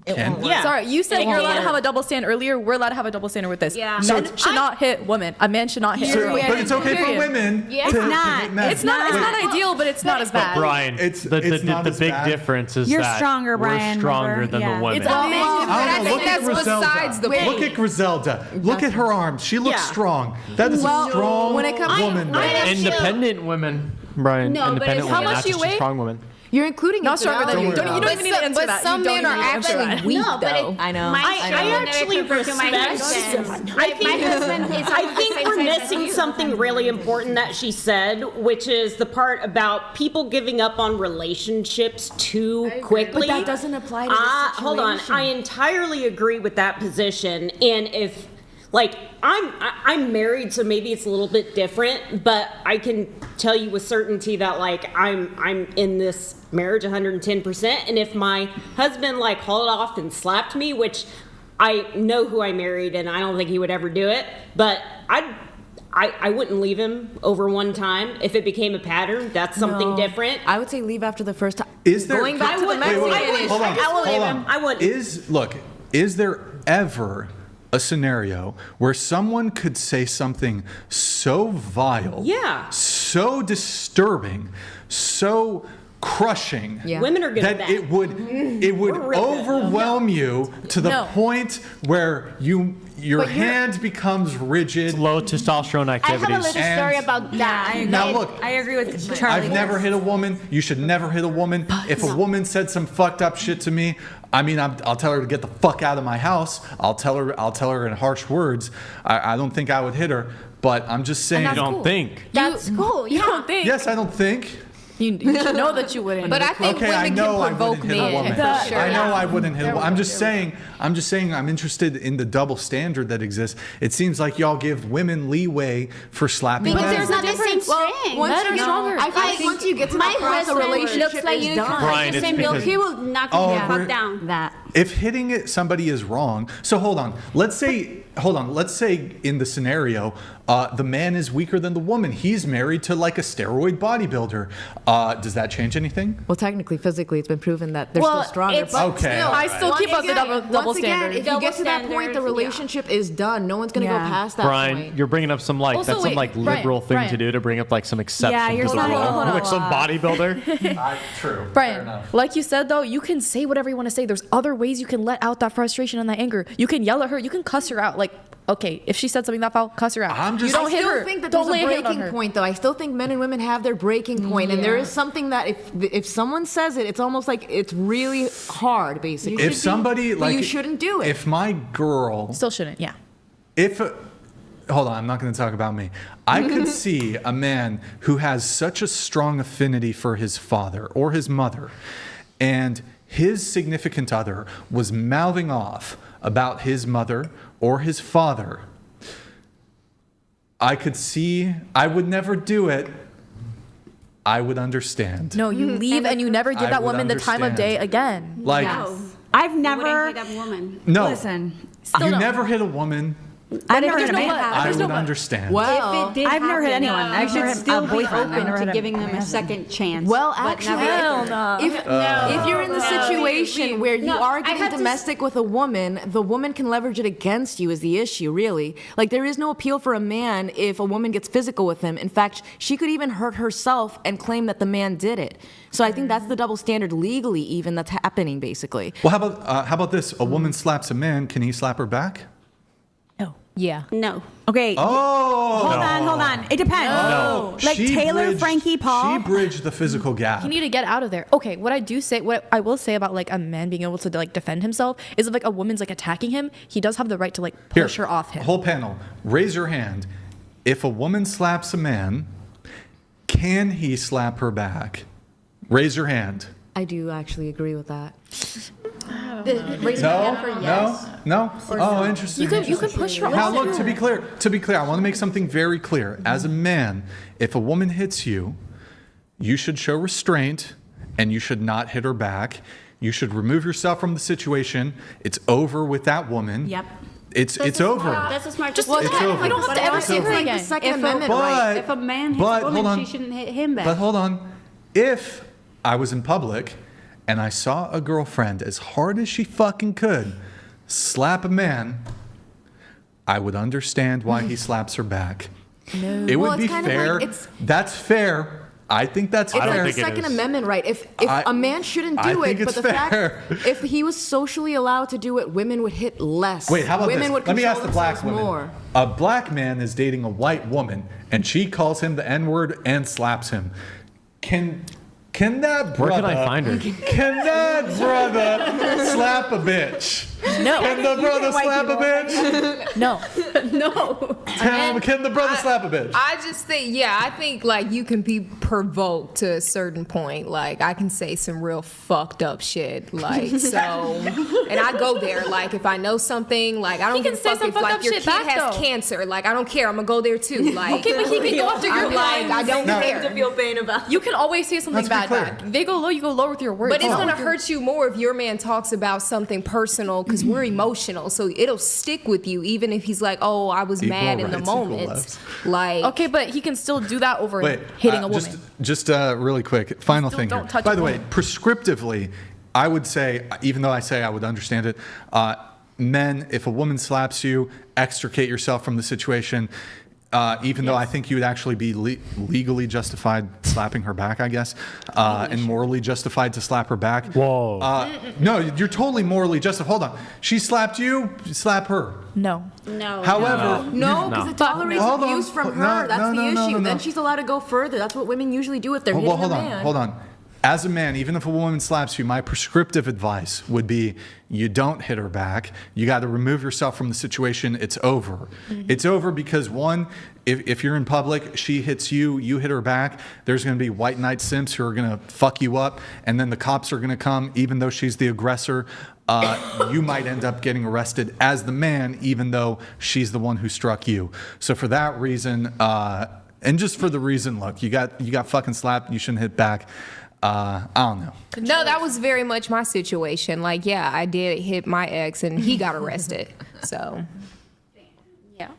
Yeah. Sorry, you said you're allowed to have a double standard earlier. We're allowed to have a double standard with this. Yeah. Men should not hit women. A man should not hit a girl. But it's okay for Period. women. Yeah. to It's not. hit men. It's not ideal, but it's not as But bad. Brian, the big difference is You're that stronger, Brian, we're stronger remember? than Yeah. the women. It's obvious, but I think Look at that's Griselda. besides the point. Look at Griselda. Look at her arms. She looks Yeah. strong. That is a strong when it comes- woman. Independent women, Brian. No, but independent it's- women, how much not do you just a weigh? strong woman. You're including Not stronger than you. Don't worry You don't even need to answer but that. some You don't men are even need to answer actually that. weak, No, but though. I know. I actually respect. I think we're missing something really important that she said, which is the part about people giving up on relationships too quickly. But that doesn't apply to this Hold on, situation. I entirely agree with that position. And if, like, I'm married, so maybe it's a little bit different, but I can tell you with certainty that, like, I'm in this marriage 110%. And if my husband, like, hauled off and slapped me, which I know who I married and I don't think he would ever do it, but I wouldn't leave him over one time. If it became a pattern, that's something different. I would say leave after the first time. Is there Going back to the wait, Mexican wait, issue? hold on, I will leave hold him. on. I would. Is there ever a scenario where someone could say something so vile, so disturbing, so crushing, Women are good that at that. it would overwhelm you to the point where your hand becomes rigid. It's low testosterone I activities. have a little story about that. Now look, I agree with Charlie. I've never hit a woman. You should never hit a woman. If a woman said some fucked up shit to me, I mean, I'll tell her to get the fuck out of my house. I'll tell her in harsh words. I don't think I would hit her, but I'm just saying. You don't think. That's cool. You don't think? Yes, I don't think. You should know that you wouldn't. But I think Okay, I women know can I provoke wouldn't hit a woman. men. For sure. I know I wouldn't hit a woman. I'm just saying I'm interested in the double standard that exists. It seems like y'all give women leeway for slapping But men. there's not the same strength. Once Men are you get, stronger. I feel like once you get to that point, the relationship looks like is you done. Brian, the it's same build. because- He will knock you the fuck down. That. If hitting somebody is wrong, so hold on. Let's say in the scenario, the man is weaker than the woman. He's married to like a steroid bodybuilder. Does that change anything? Well, technically, physically, it's been proven that they're still stronger. it's- But Okay. still, I still keep up the double Once again, standard. if you get to that point, the relationship is done. No one's going to go past that Brian, point. you're bringing up some like Also, that's some wait, like Brian, liberal thing to Brian. do to bring up like some exception Yeah, you're to the saying- rule. hold on, Like some bodybuilder. True. Fair Brian, enough. like you said though, you can say whatever you want to say. There's other ways you can let out that frustration and that anger. You can yell at her. You can cuss her out. Like, okay, if she said something that foul, cuss her out. I'm just- you don't I hit still her. think that don't there's a lay a hand on breaking her. point, though. I still think men and women have their breaking point, and there is something that if someone says it, it's almost like it's really hard, basically. If somebody but like you shouldn't do it. If my girl Still shouldn't. Yeah. Hold on, I'm not going to talk about me. I could see a man who has such a strong affinity for his father or his mother, and his significant other was mouthing off about his mother or his father. I could see, I would never do it. I would understand. No, you leave and you never give I that would woman the time of day again. Like, I've never. Hit a woman. no, Listen. you never hit a woman. I've never hit a man. I would understand. Well, I've never hit anyone. I've never hit a boyfriend. I've never to hit giving them a second chance. Well, but actually, never- if you're in the situation where you are I getting had to domestic with a woman, the woman can leverage it against you is the issue, really. Like, there is no appeal for a man if a woman gets physical with him. In fact, she could even hurt herself and claim that the man did it. So I think that's the double standard legally even that's happening, basically. Well, how about this? A woman slaps a man. Can he slap her back? Yeah. No. Okay. Oh, Hold on. It depends. No. Like She Taylor, bridged- Frankie, Paul. She bridged the physical gap. You need to get out of there. Okay, what I will say about like a man being able to like defend himself is if like a woman's like attacking him, he does have the right to like push her off him. Whole panel, raise your hand. If a woman slaps a man, can he slap her back? Raise your hand. I do actually agree with that. Raise your hand for yes. No. Oh, interesting. You can push her Now off. look, to be clear, I want to make something very clear. As a man, if a woman hits you, you should show restraint and you should not hit her back. You should remove yourself from the situation. It's over with that woman. Yep. It's over. That's a smart. Just decision. It's over. You don't have to ever It's see her over. Like again. the Second If a- Amendment But- right. If a man hits but, a hold woman, on. she shouldn't hit him back. But hold on. If I was in public and I saw a girlfriend as hard as she fucking could slap a man, I would understand why he slaps her back. No. It Well, would it's be kind of fair. like it's- That's fair. I think that's It's fair. like the think it Second is. Amendment right. If I- a man shouldn't I do think it, it's but the fair. fact, if he was socially allowed to do it, women would hit less. Wait, how about women this? Would Let me control ask the black themselves woman. more. A black man is dating a white woman, and she calls him the N-word and slaps him. Can that brother? Where can I find her? Can that brother slap a bitch? No. Can the brother slap a bitch? No. No. Can the brother slap a bitch? I just think, I think like you can be provoked to a certain point. Like I can say some real fucked up shit. Like so, and I go there. Like if I know something, like I don't He give can a say fuck some if fucked like up your shit kid back, has though. cancer. Like I don't care. I'm gonna go there too. Like Okay, but he can go after your I'm like I don't No. care. feel pain about. You can always say something Let's be bad clear. back. They go low, you go low with your words. But it's Hold on. gonna hurt you more if your man talks about something personal because we're emotional. So it'll stick with you even if he's like, "Oh, I was Equal mad in the rights, equal moment." lefts. Like Okay, but he can still do that over Wait, hitting a woman. Just really quick, final thing don't here. touch By a the way, woman. prescriptively, I would say, even though I say I would understand it, men, if a woman slaps you, extricate yourself from the situation. Even though I think you would actually be legally justified slapping her back, I guess, and morally justified to slap her back. Whoa. No, you're totally morally justified. Hold on. She slapped you slap her. No. No. However, no, because it tolerates Hold on. abuse from No, her. That's no, the no, issue. no, no. Then she's allowed to go further. That's what women usually do if they're hitting a man. Hold on. As a man, even if a woman slaps you, my prescriptive advice would be you don't hit her back. You got to remove yourself from the situation. It's over. It's over because, one, if you're in public, she hits you, you hit her back, there's going to be white knight simps who are going to fuck you up, and then the cops are going to come, even though she's the aggressor. You might end up getting arrested as the man, even though she's the one who struck you. So for that reason, and just for the reason, look, you got fucking slapped, you shouldn't hit back. I don't know. No, that was very much my situation. Like, yeah, I did hit my ex and he got arrested. So, yeah.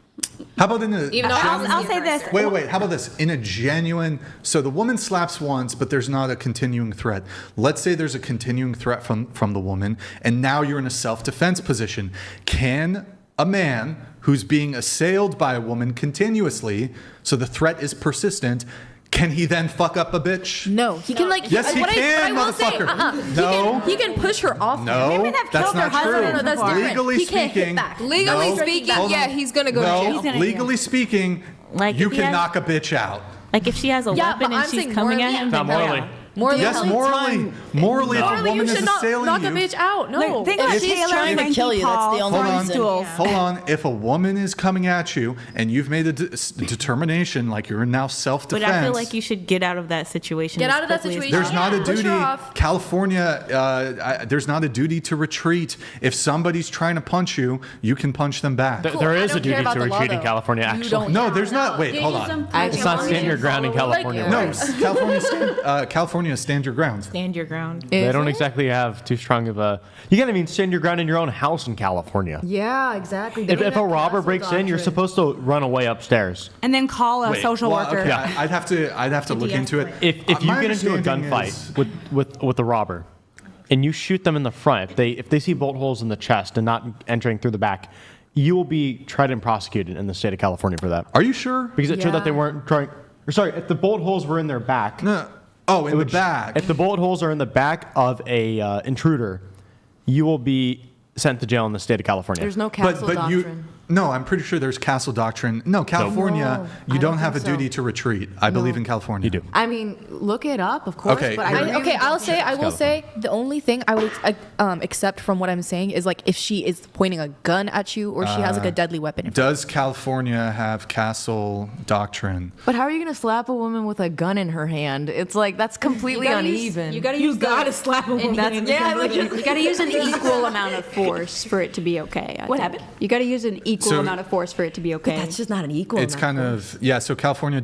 How about in a Even though I'll say this. Wait. How about this? In a genuine, so the woman slaps once, but there's not a continuing threat. Let's say there's a continuing threat from the woman, and now you're in a self-defense position. Can a man who's being assailed by a woman continuously, so the threat is persistent, can he then fuck up a bitch? No, he can like. Yes, he can, motherfucker. No. He can push her off. No, Women have that's killed their not true. husband. No, that's different. Legally he can't speaking, hit back. legally speaking, hold yeah, on. he's going to go to jail. Legally speaking, Like, you if he can has- knock a bitch out. Like if she has a weapon and she's coming at him, Not then morally. yeah. Yes, morally. Morally, if a woman is assailing knock you. a bitch out. No. Think If about she's Taylor trying to Frankie kill you, that's Paul the only throwing reason. stools. Hold on. If a woman is coming at you and you've made a determination, like you're in now self-defense. But I feel like you should get out of that situation. Get as out of that quickly as situation. there's not a Push her duty. off. California, there's not a duty to retreat. If somebody's trying to punch you, you can punch them back. There I is don't a duty care about to the law, retreat in though. California, You actually. don't- No, there's not. Wait, hold on. It's not stand your ground in California. No, California, stand your ground. stand your ground. They don't exactly have too strong of a. You can't even stand your ground in your own house in California. Yeah, exactly. They If don't a have robber castle breaks in, you're doctrine. supposed to run away upstairs. And then call a social worker. Okay, I'd have to look into it. If you My get into a understanding gunfight is- with a robber, and you shoot them in the front, if they see bolt holes in the chest and not entering through the back, you will be tried and prosecuted in the state of California for that. Are you sure? Because it showed that they Yeah. weren't trying. Or sorry, if the bolt holes were in their back. No. Oh, in the back. If the bullet holes are in the back of a intruder, you will be sent to jail in the state of California. There's no castle doctrine. No, I'm pretty sure there's castle doctrine. No, California, you don't have a duty to retreat. I believe in California. You do. I mean, look it up, of course. Okay, But you're- I Okay, I will say the only thing I would accept from what I'm saying is like if she is pointing a gun at you or she has like a deadly weapon. Does California have castle doctrine? But how are you going to slap a woman with a gun in her hand? It's like that's completely uneven. You gotta slap a woman. You gotta use an equal amount of force for it to be okay. What happened? You gotta use an equal So- amount of force for it to be okay. That's just not an equal. It's kind of, yeah, so California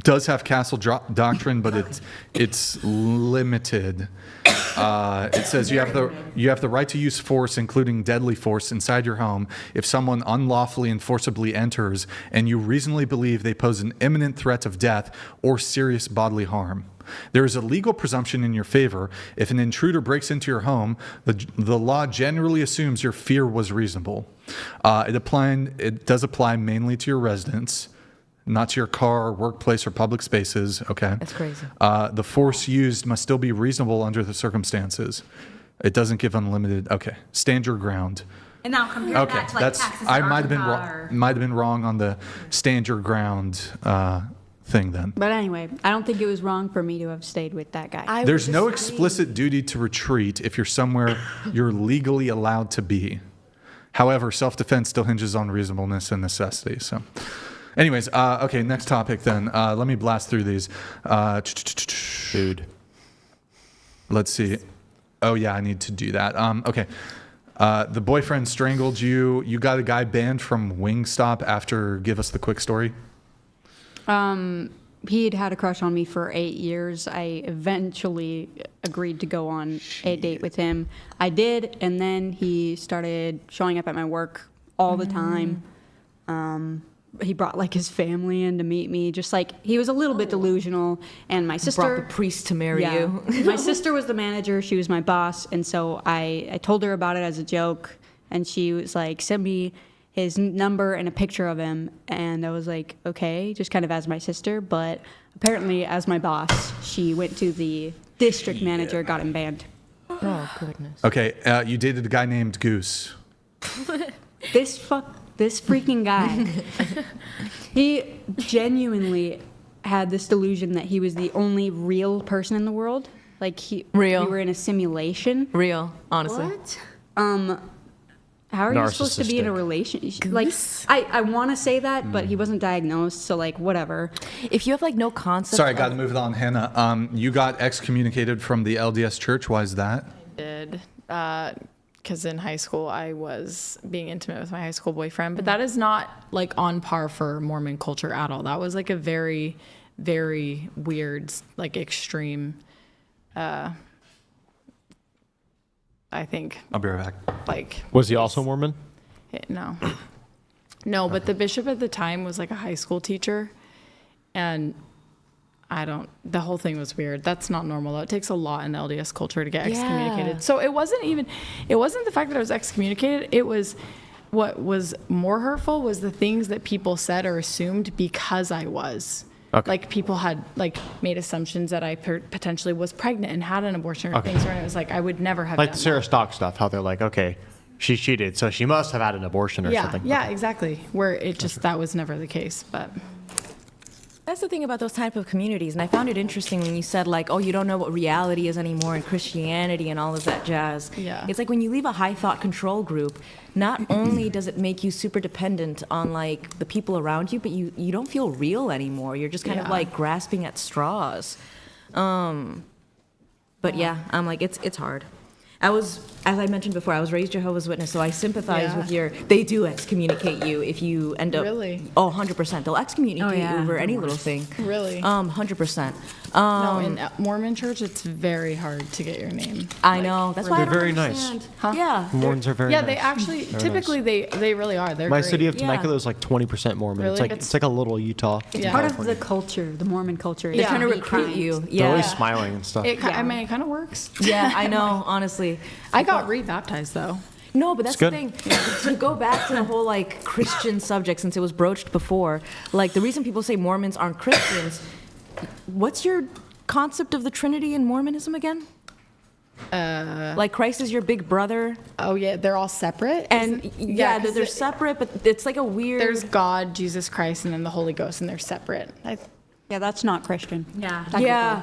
does have castle doctrine, but it's limited. It says you have the right to use force, including deadly force, inside your home if someone unlawfully and forcibly enters and you reasonably believe they pose an imminent threat of death or serious bodily harm. There is a legal presumption in your favor. If an intruder breaks into your home, the law generally assumes your fear was reasonable. It does apply mainly to your residence, not to your car, workplace, or public spaces. Okay. That's crazy. The force used must still be reasonable under the circumstances. It doesn't give unlimited. Okay. Stand your ground. And now compare Okay. that to like Texas or I might have been Arkansas wrong. Might have been wrong on the stand your ground thing then. But anyway, I don't think it was wrong for me to have stayed with that guy. There's no explicit duty to retreat if you're somewhere you're legally allowed to be. However, self-defense still hinges on reasonableness and necessity. So, anyways, okay, next topic then. Let me blast through these. Food. Let's see. Oh, yeah, I need to do that. Okay. The boyfriend strangled you. You got a guy banned from Wingstop after, give us the quick story. He'd had a crush on me for 8 years. I eventually agreed to go on a date with him. I did, and then he started showing up at my work all the time. He brought like his family in to meet me. Just like he was a little bit delusional. And my sister brought the priest to marry you. My sister was the manager. She was my boss, and so I told her about it as a joke. And she was like, send me his number and a picture of him. And I was like, okay, just kind of as my sister. But apparently, as my boss, she went to the district manager, got him banned. Oh, goodness. Okay, you dated a guy named Goose. This freaking guy, he genuinely had this delusion that he was the only real person in the world. Like we were in a simulation. Real, honestly. What? How are you supposed to be in a relationship? Like, I want to say that, but he wasn't diagnosed, so like whatever. If you have like no concept. Sorry, I got to move it on, Hannah. You got excommunicated from the LDS church. Why is that? I did. Because in high school I was being intimate with my high school boyfriend, but that is not like on par for Mormon culture at all. That was like a very, very weird, like extreme. I think. I'll be right back. Like. Was he also Mormon? No. No, but the bishop at the time was like a high school teacher, and the whole thing was weird. That's not normal though. It takes a lot in the LDS culture to get excommunicated. Yeah. So it wasn't the fact that I was excommunicated. It was what was more hurtful was the things that people said or assumed because I was. Okay. Like people had like made assumptions that I potentially was pregnant and had an abortion or things where it was like I would never have Like done the Sarah that. Stock stuff, how they're like, okay, she cheated, so she must have had an abortion or something. Yeah, exactly. Where it just that was never the case, but. That's the thing about those type of communities, and I found it interesting when you said like, oh, you don't know what reality is anymore in Christianity and all of that jazz. Yeah. It's like when you leave a high thought control group, not only does it make you super dependent on like the people around you, but you don't feel real anymore. You're just kind of like grasping at straws. But yeah, I'm like, it's hard. As I mentioned before, I was raised Jehovah's Witness, so I sympathize with they do excommunicate you if you end up. Really? Oh, 100%. They'll excommunicate you over any little thing. Really? 100%. No, in Mormon church, it's very hard to get your name. I know. That's why I They're don't very nice. understand. Huh? Yeah. Mormons are very Yeah, nice. they actually, Very typically they really are. They're My great. city of Temecula is like 20% Mormon. Really? It's like a little Utah. It's part of the culture, the Mormon culture. They're trying to recruit you. They're Yeah. always smiling and stuff. I mean, it kind of works. Yeah, I know, honestly. I got rebaptized though. No, but that's It's the thing. To go back to the whole like Christian subject, since it was broached before, like the reason people say Mormons aren't Christians, what's your concept of the Trinity in Mormonism again? Like Christ is your big brother. Oh yeah, they're all separate. And yeah, they're separate, but it's like a weird. There's God, Jesus Christ, and then the Holy Ghost, and they're separate. Yeah, that's not Christian. Yeah,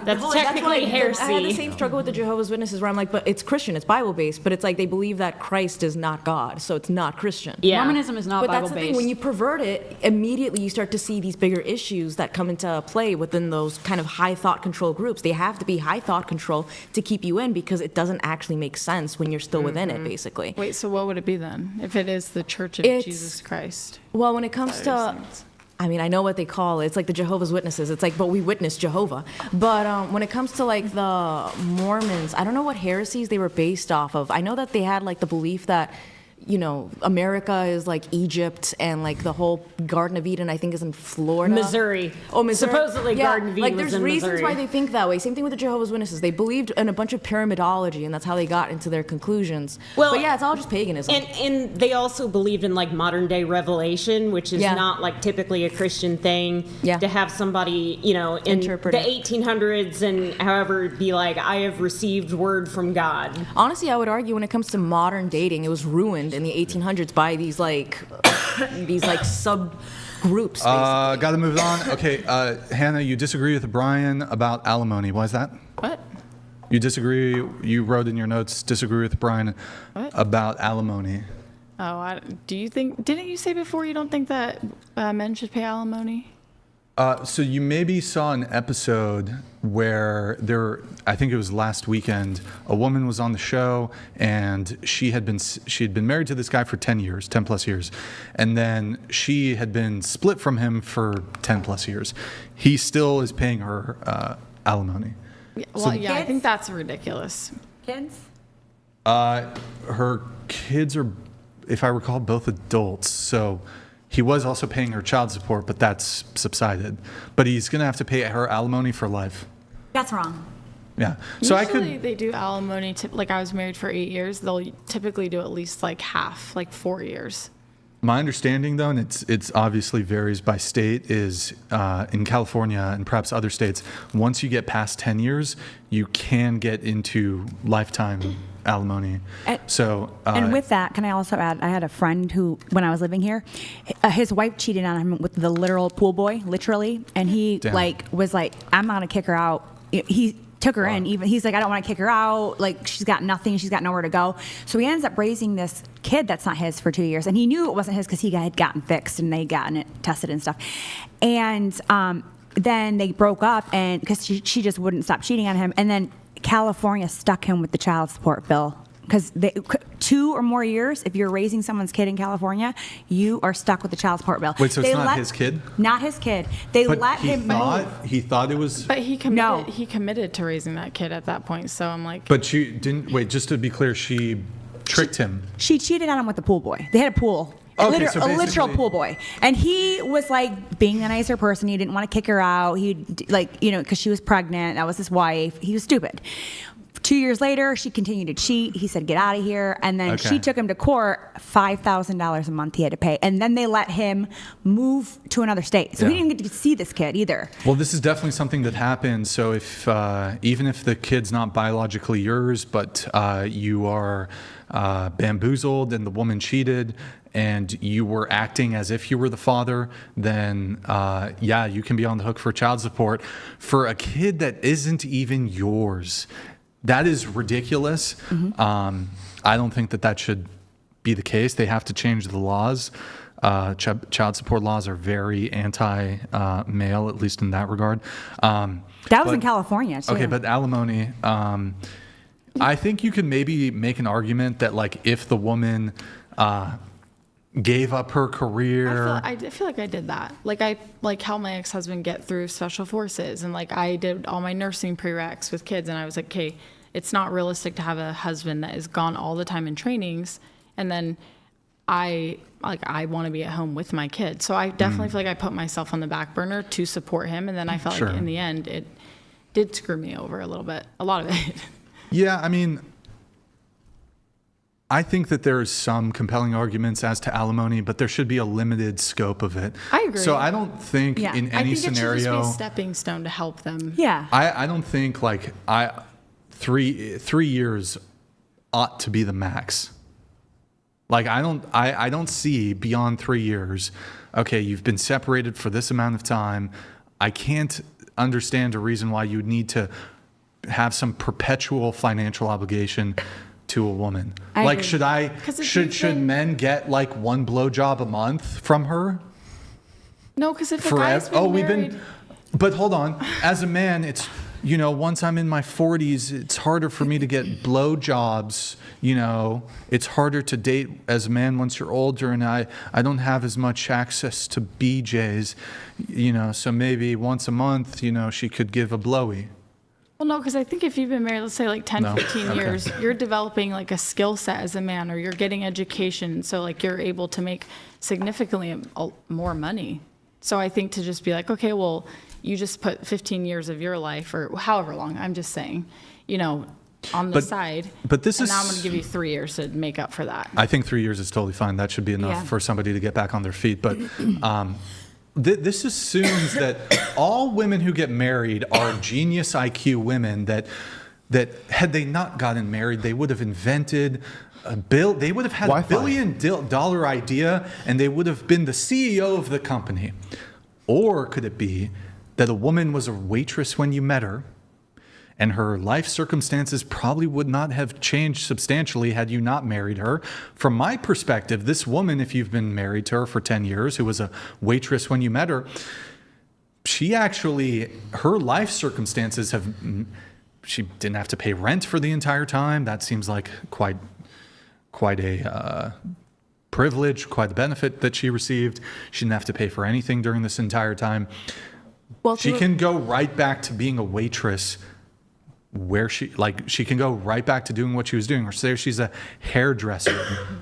That's why technically heresy. I had the same struggle with the Jehovah's Witnesses where I'm like, but it's Christian, it's Bible-based, but it's like they believe that Christ is not God, so it's not Christian. Yeah. Mormonism is not But that's the thing, Bible-based. when you pervert it, immediately you start to see these bigger issues that come into play within those kind of high thought control groups. They have to be high thought control to keep you in because it doesn't actually make sense when you're still within it, basically. Wait, so what would it be then? If it is the Church of It's- Jesus Christ? Well, when it comes to, I mean, I know what they call it. It's like the Jehovah's Witnesses. It's like, but we witness Jehovah. But when it comes to like the Mormons, I don't know what heresies they were based off of. I know that they had like the belief that, you know, America is like Egypt and like the whole Garden of Eden, I think, is in Florida. Missouri. Oh, Missouri. Supposedly Garden of Eden like was there's in reasons Missouri. why they think that way. Same thing with the Jehovah's Witnesses. They believed in a bunch of pyramidology, and that's how they got into their conclusions. Well, but yeah, it's all just paganism. And they also believed in like modern day revelation, which is not like typically a Christian thing. Yeah. To have somebody, you know, in Interpret the it. 1800s and however be like, I have received word from God. Honestly, I would argue when it comes to modern dating, it was ruined in the 1800s by these like sub groups. Got to move on. Okay, Hannah, you disagree with Brian about alimony. Why is that? What? You disagree? You wrote in your notes disagree with Brian about alimony. Oh, do you think? Didn't you say before you don't think that men should pay alimony? So you maybe saw an episode where I think it was last weekend, a woman was on the show and she had been married to this guy for 10 plus years. And then she had been split from him for 10 plus years. He still is paying her alimony. Yeah, well, I think that's ridiculous. Kids? Her kids are, if I recall, both adults. So he was also paying her child support, but that's subsided. But he's going to have to pay her alimony for life. That's wrong. Yeah. So Usually they do alimony. Like I was married for 8 years. They'll typically do at least like half, like 4 years. My understanding, though, and it's obviously varies by state, is in California and perhaps other states, once you get past 10 years, you can get into lifetime alimony. And with that, can I also add, I had a friend who, when I was living here, his wife cheated on him with the literal pool boy, literally, and he was like, I'm not gonna kick her out. He took her in. Even he's like, I don't want to kick her out. Like, she's got nothing. She's got nowhere to go. So he ends up raising this kid that's not his for 2 years, and he knew it wasn't his because he had gotten fixed and they had gotten it tested and stuff. And then they broke up, and because she just wouldn't stop cheating on him. And then California stuck him with the child support bill. Because 2 or more years, if you're raising someone's kid in California, you are stuck with the child support bill. Wait, so it's not his kid? Not his kid. They let him move. He thought it was. But he committed. He committed to raising that kid at that point. So I'm like. But she didn't. Wait, just to be clear, she tricked him. She cheated on him with the pool boy. They had a pool. Okay, a literal pool boy. And he was like being a nicer person. He didn't want to kick her out. He because she was pregnant. That was his wife. He was stupid. 2 years later, she continued to cheat. He said, get out of here. And then she took him to court, $5,000 a month he had to pay. And then they let him move to another state. So he didn't get to see this kid either. Well, this is definitely something that happens. So if even if the kid's not biologically yours, but you are bamboozled and the woman cheated and you were acting as if you were the father, then you can be on the hook for child support for a kid that isn't even yours. That is ridiculous. Mm-hmm. I don't think that should be the case. They have to change the laws. Child support laws are very anti-male, at least in that regard. That was in California, too. Okay, but alimony, I think you could maybe make an argument that, like, if the woman gave up her career. I feel like I did that. Like I helped my ex-husband get through special forces, and like I did all my nursing prereqs with kids, and I was like, okay, it's not realistic to have a husband that is gone all the time in trainings, and then I want to be at home with my kid. So I definitely feel like I put myself on the back burner to support him, and then I felt like in the end it did screw me over a lot of it. Yeah, I mean, I think that there is some compelling arguments as to alimony, but there should be a limited scope of it. I agree. So I don't think in any scenario. It should just be a stepping stone to help them. Yeah. I don't think 3 years ought to be the max. Like I don't see beyond 3 years. Okay, you've been separated for this amount of time. I can't understand a reason why you would need to have some perpetual financial obligation to a woman. Should men get like one blowjob a month from her? No, because if the guy's been married... But hold on. As a man, it's, once I'm in my 40s, it's harder for me to get blowjobs. It's harder to date as a man once you're older, and I don't have as much access to BJs. So maybe once a month, she could give a blowy. Well, no, because I think if you've been married, let's say like 10, 15 years, you're developing like a skill set as a man, or you're getting education. So like you're able to make significantly more money. So I think to just be like, okay, well, you just put 15 years of your life or however long, I'm just saying, on the side. But this and now I'm going to give you 3 years to make up for that. I think 3 years is totally fine. That should be enough for somebody to get back on their feet. But this assumes that all women who get married are genius IQ women that had they not gotten married, they would have invented they would have had Wi-Fi. $1 billion idea, and they would have been the CEO of the company. Or could it be that a woman was a waitress when you met her, and her life circumstances probably would not have changed substantially had you not married her? From my perspective, this woman, if you've been married to her for 10 years, who was a waitress when you met her, her life circumstances she didn't have to pay rent for the entire time. That seems like quite a privilege, quite the benefit that she received. She didn't have to pay for anything during this entire time. Well, she can go right back to being a waitress where she can go right back to doing what she was doing. Or say she's a hairdresser.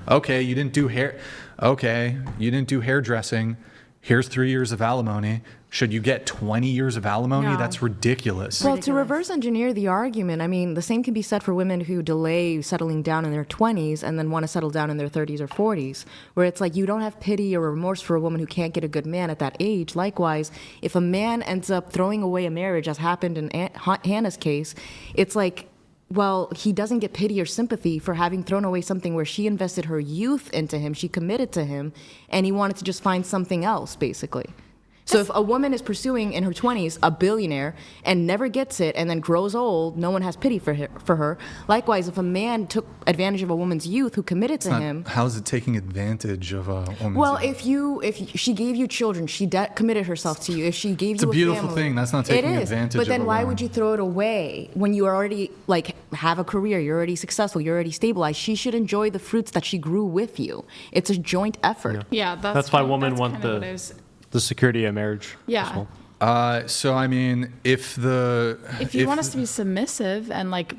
Okay, you didn't do hair. Okay, you didn't do hairdressing. here's 3 years of alimony. Should you get 20 years of alimony? No. That's ridiculous. Well, to reverse engineer the argument, I mean, the same can be said for women who delay settling down in their 20s and then want to settle down in their 30s or 40s, where it's like you don't have pity or remorse for a woman who can't get a good man at that age. Likewise, if a man ends up throwing away a marriage, as happened in Hannah's case, it's like, well, he doesn't get pity or sympathy for having thrown away something where she invested her youth into him, she committed to him, and he wanted to just find something else, basically. So if a woman is pursuing in her 20s a billionaire and never gets it and then grows old, no one has pity for her. Likewise, if a man took advantage of a woman's youth who committed to him. How is it taking advantage of a woman's Well, youth? if she gave you children, she committed herself to you. If she gave It's you a beautiful family, thing. That's not taking it is. advantage But then of a why woman. would you throw it away when you already like have a career, you're already successful, you're already stabilized? She should enjoy the fruits that she grew with you. It's a joint effort. Yeah, That's why women want the security of marriage. Yeah. So I mean, if you want us to be submissive and like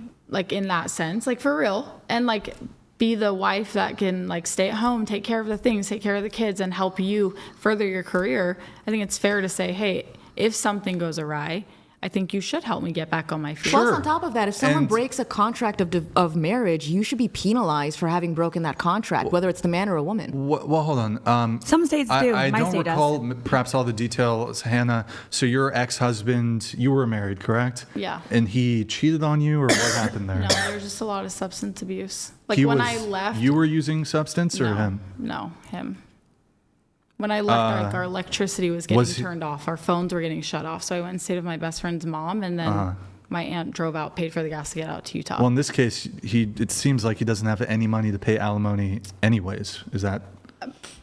in that sense, like for real, and like be the wife that can like stay at home, take care of the things, take care of the kids, and help you further your career, I think it's fair to say, hey, if something goes awry, I think you should help me get back on my feet. Plus, on top of that, if someone breaks a contract of marriage, you should be penalized for having broken that contract, whether it's the man or a woman. Well, hold on. Some states do. I My don't state recall perhaps all the details, Hannah. So your ex-husband, you were married, correct? Yeah. And he cheated on you, or what happened there? No, there's just a lot of substance abuse. Like He when was- I left. You were using substance, or No, him? No, him. When I left, our electricity was getting turned off. Our phones were getting shut off. So I went and stayed with my best friend's mom, and then my aunt drove out, paid for the gas to get out to Utah. Well, in this case, it seems like he doesn't have any money to pay alimony anyways. Is that?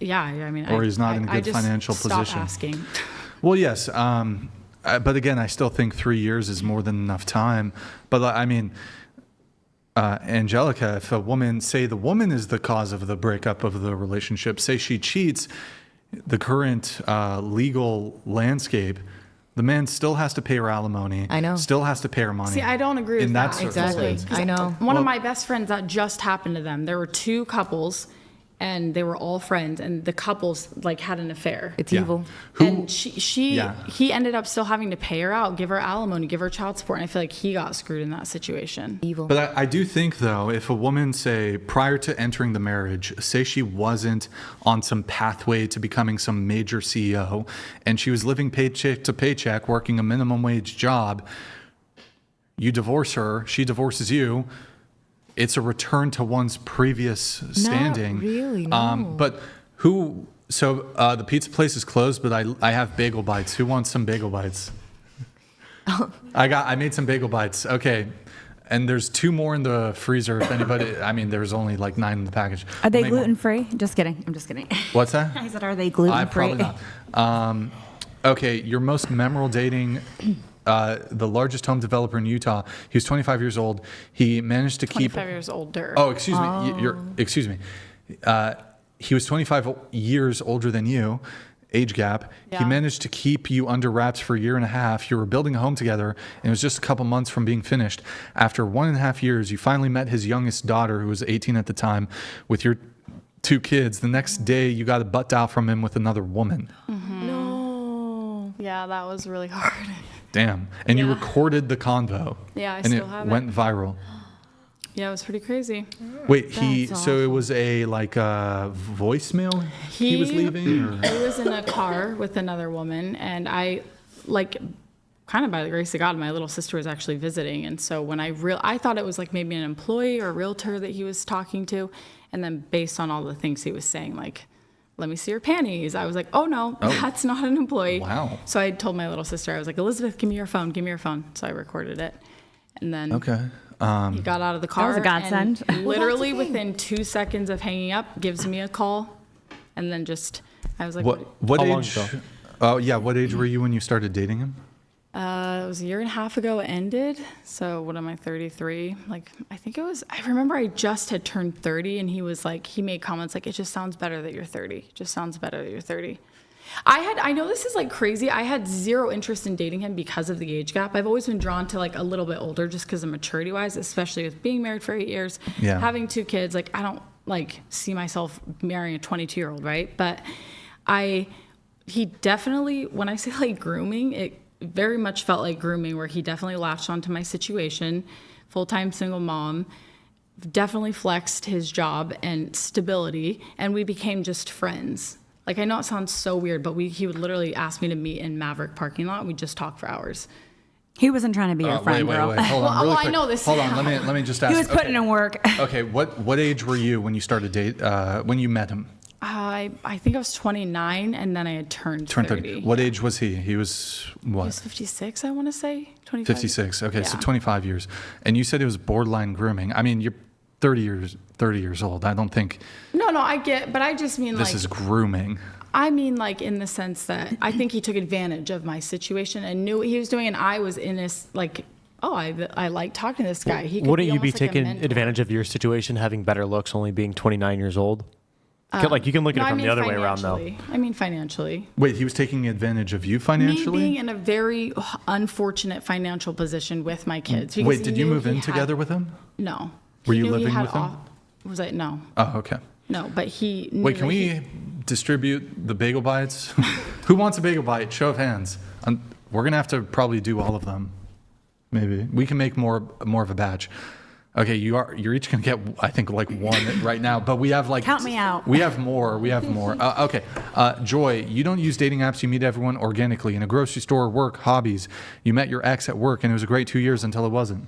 Yeah, I mean, Or he's not in a good just financial stopped position. asking. Well, yes. But again, I still think 3 years is more than enough time. But I mean, Angelica, if a woman, say the woman is the cause of the breakup of the relationship, say she cheats, the current legal landscape, the man still has to pay her alimony. I know. Still has to pay her money. See, I don't agree with in that. circumstance. I know. One of my best friends, that just happened to them. There were two couples, and they were all friends, and the couples like had an affair. It's evil. And he ended up still having to pay her out, give her alimony, give her child support, and I feel like he got screwed in that situation. Evil. But I do think, though, if a woman, say, prior to entering the marriage, say she wasn't on some pathway to becoming some major CEO, and she was living paycheck to paycheck, working a minimum wage job, you divorce her, she divorces you, it's a return to one's previous standing. Not really, no. But so the pizza place is closed, but I have bagel bites. Who wants some bagel bites? I made some bagel bites. Okay. And there's 2 more in the freezer if anybody, I mean, there's only like 9 in the package. Are they Make one. gluten free? Just kidding. I'm just kidding. What's that? I said, are they gluten free? Probably not. Okay, your most memorable dating, the largest home developer in Utah. He was 25 years old. He managed to keep. 25 years older. Oh, excuse me. Excuse me. He was 25 years older than you, age gap. Yeah. He managed to keep you under wraps for a year and a half. You were building a home together, and it was just a couple months from being finished. After 1.5 years, you finally met his youngest daughter, who was 18 at the time, with your 2 kids. The next day, you got a butt dial from him with another woman. Mm-hmm. No. Yeah, that was really hard. Damn. And you recorded the convo. Yeah, I and still it have it. went viral. Yeah, it was pretty crazy. Wait, so it was a voicemail he was leaving? Or? He was in a car with another woman, and I, kind of by the grace of God, my little sister was actually visiting, and so when I thought it was like maybe an employee or a realtor that he was talking to, and then based on all the things he was saying, like, let me see your panties, I was like, oh no, that's not an employee. Wow. So I told my little sister, I was like, Elizabeth, give me your phone. So I recorded it, and then he got out of the car. That was a godsend. And literally within 2 seconds of hanging up, gives me a call, and then I was like, what age? Oh yeah, what age were you when you started dating him? It was a year and a half ago it ended. So what am I, 33? I remember I just had turned 30, and he was like, he made comments like, it just sounds better that you're 30. It just sounds better that you're 30. I know this is like crazy. I had zero interest in dating him because of the age gap. I've always been drawn to like a little bit older just because of maturity wise, especially with being married for 8 years, having 2 kids. Like I don't like see myself marrying a 22-year-old, right? But I he definitely, when I say like grooming, it very much felt like grooming, where he definitely latched onto my situation, full-time single mom, definitely flexed his job and stability, and we became just friends. Like, I know it sounds so weird, but he would literally ask me to meet in Maverick parking lot. We'd just talk for hours. He wasn't trying to be your friend, wait, girl. Hold on, really I quick. know this. Hold on, let me just ask. He was putting in work. Okay, what age were you when you started when you met him? I think I was 29, and then I had turned 30. What age was he? He was what? He was 56, I want to say. 25. 56. Okay, so Yeah. 25 years. And you said it was borderline grooming. I mean, you're 30 years old. I don't think No, I get, but I just mean this like. is grooming. I mean, like, in the sense that I think he took advantage of my situation and knew what he was doing, and I was in this, like, I like talking to this guy. He could Wouldn't you be almost like a taking mentor. advantage of your situation, having better looks, only being 29 years old? Like, you can look at No, it I from mean the other way around, though. financially. I mean, financially. Wait, he was taking advantage of you Me financially? being in a very unfortunate financial position with my kids. because Wait, he did you knew move he in had- together with him? No. Were He you knew he living had with him? Was I? No. Oh, okay. No, but he knew Wait, can that we distribute the bagel bites? Who wants a bagel bite? Show of hands. We're gonna have to probably do all of them. Maybe we can make more of a batch. Okay, you're each gonna get, I think, like one right now, but we have like Count me out. We have more. Okay, Joy, you don't use dating apps. You meet everyone organically in a grocery store, work, hobbies. You met your ex at work, and it was a great 2 years until it wasn't.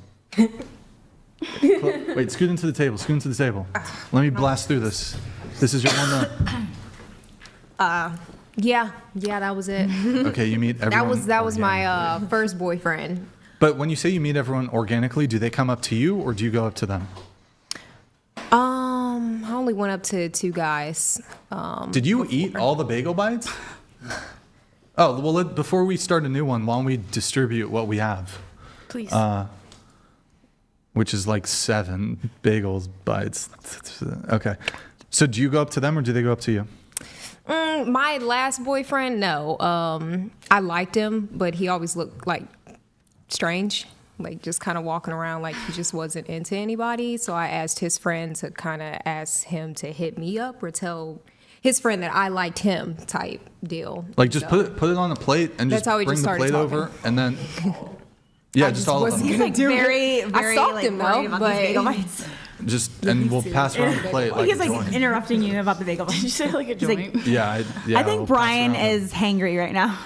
Wait, scoot into the table. Let me blast through this. This is your one. Yeah, that was it. Okay, you meet everyone. That was my first boyfriend. But when you say you meet everyone organically, do they come up to you or do you go up to them? I only went up to 2 guys. Did you eat all the bagel bites? Oh, well, before we start a new one, why don't we distribute what we have? Please. Which is like 7 bagels bites. Okay. So do you go up to them or do they go up to you? My last boyfriend, no. I liked him, but he always looked like strange, like just kind of walking around like he just wasn't into anybody. So I asked his friend to kind of ask him to hit me up or tell his friend that I liked him type deal. Like just put it on a plate and That's just how we bring just the started plate talking. over and then yeah, just all of them. Very, I very stalked like him worried though, about but these bagel bites. Just and we'll pass around the plate like He's a like joint. interrupting you about the bagel bites. Did you say like a He's like, joint? Yeah, I we'll think pass Brian around. is hangry right now.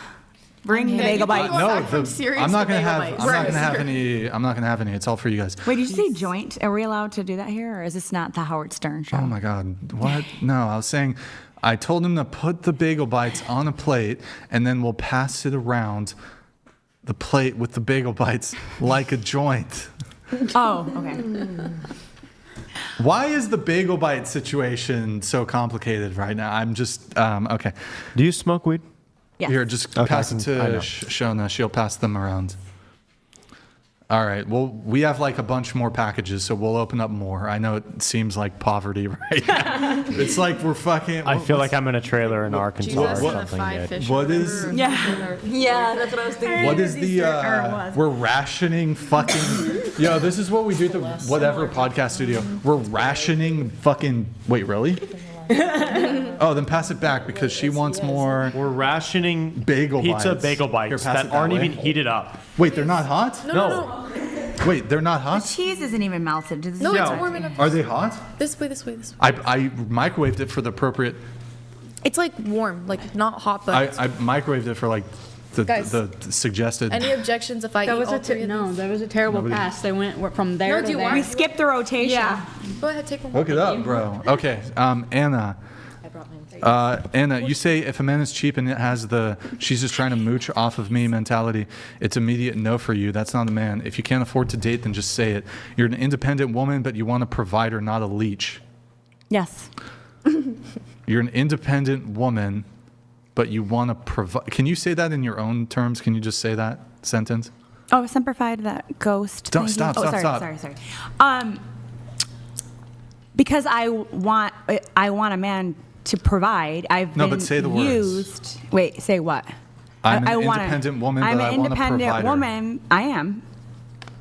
Bring the bagel bites. No, I'm not to gonna bagel have. bites. I'm not gonna have any. I'm not gonna have any. It's all for you guys. Wait, did you say joint? Are we allowed to do that here, or is this not the Howard Stern show? Oh my God! What? No, I was saying. I told him to put the bagel bites on a plate, and then we'll pass it around the plate with the bagel bites like a joint. Oh, okay. Why is the bagel bite situation so complicated right now? I'm just okay. Do you smoke weed? Yes. Here, just Okay, pass it I know. to Shona. She'll pass them around. All right. Well, we have like a bunch more packages, so we'll open up more. I know it seems like poverty right now. It's like we're fucking. I feel like I'm in a trailer in Arkansas or Jesus and the something. 5 Yeah. fish. What is? Yeah, that's what I was thinking. What is the? We're rationing fucking. Yo, this is what we do at the whatever podcast studio. We're rationing fucking. Wait, really? Oh, then pass it back because she wants more. We're rationing bagel pizza bites. bagel bites Here, pass that it aren't way. even heated up. Wait, they're not hot? No. Wait, they're not hot? The cheese isn't even melted. No, it's warm enough. Are they hot? This way. I microwaved it for the appropriate. It's like warm, like not hot, but. I microwaved it for like Guys, the suggested. Any objections if I That eat was all 3 of these? that was a terrible Nobody- pass. They went from there No, to do you there. want- We skipped the rotation. Yeah. Go ahead, take one. Look it up, bro. Okay, Anna. Anna, you say if a man is cheap and it has the she's just trying to mooch off of me mentality, it's immediate no for you. That's not a man. If you can't afford to date, then just say it. You're an independent woman, but you want a provider, not a leech. Yes. You're an independent woman, but you want to provide. Can you say that in your own terms? Can you just say that sentence? Oh, simplified that ghost. Don't- thingy. stop, Oh, stop, sorry, stop. sorry. Because I want a man to provide. I've No, been but say the words. used. Wait, say what? I'm an I wanna- independent woman, I'm but I an want a independent provider. woman. I am.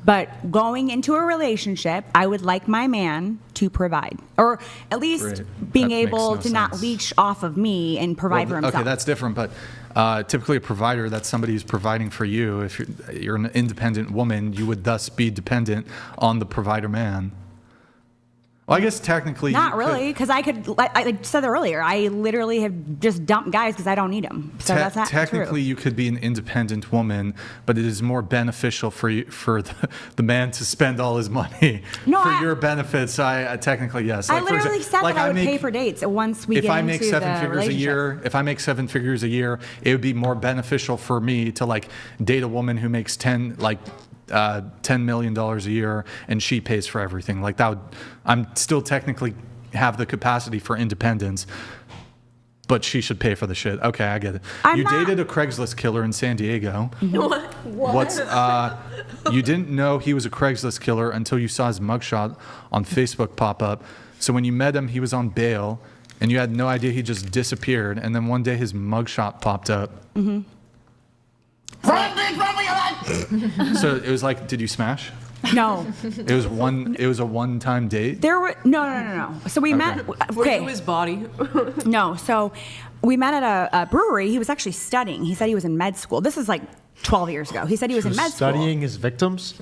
But going into a relationship, I would like my man to provide, or at least Right. being That makes able no to not sense. leech off of me and provide for himself. Okay, that's different, but typically a provider, that's somebody who's providing for you. If you're an independent woman, you would thus be dependent on the provider man. Well, I guess technically Not you really, because I could, like I said earlier, I literally have just dumped guys because I don't need them. So that's not technically true. you could be an independent woman, but it is more beneficial for you, for the man to spend all his money for your benefits. I technically yes. I Like, for literally example, said that I would make- pay for dates once we if get I into make the seven figures a relationship. year, if I make 7 figures a year, it would be more beneficial for me to like date a woman who makes $10 million a year and she pays for everything. Like that would, I'm still technically have the capacity for independence, but she should pay for the shit. Okay, I get it. You dated a Craigslist killer in San Diego. What's you didn't know he was a Craigslist killer until you saw his mugshot on Facebook pop up. So when you met him, he was on bail and you had no idea he just disappeared, and then one day his mugshot popped up. Mm-hmm. So it was like, did you smash? No. It was a one-time date? There were no. So we met. Okay. his body. No. So we met at a brewery. He was actually studying. He said he was in med school. This is like 12 years ago. He said he was in med school. Studying his victims?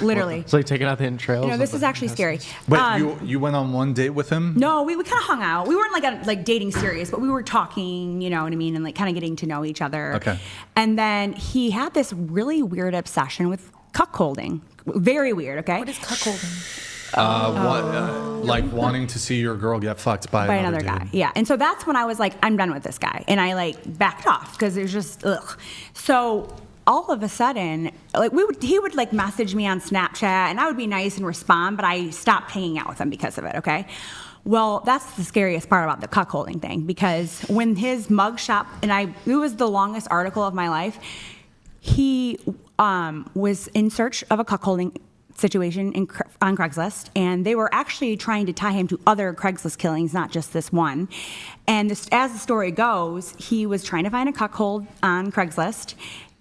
Literally. It's like taking out the entrails. You know, this is actually scary. Wait, you went on one date with him? No, we kind of hung out. We weren't like dating serious, but we were talking, you know what I mean, and like kind of getting to know each other. Okay. And then he had this really weird obsession with cuckolding. Very weird, okay? What is cuckolding? Like wanting to see your girl get fucked by Another dude. guy. Yeah. And so that's when I was like, I'm done with this guy. And I like backed off because it was just, ugh. So all of a sudden, like he would like message me on Snapchat and I would be nice and respond, but I stopped hanging out with him because of it, okay? Well, that's the scariest part about the cuckolding thing, because when his mugshot, it was the longest article of my life, he was in search of a cuckolding situation on Craigslist, and they were actually trying to tie him to other Craigslist killings, not just this one. And as the story goes, he was trying to find a cuckold on Craigslist,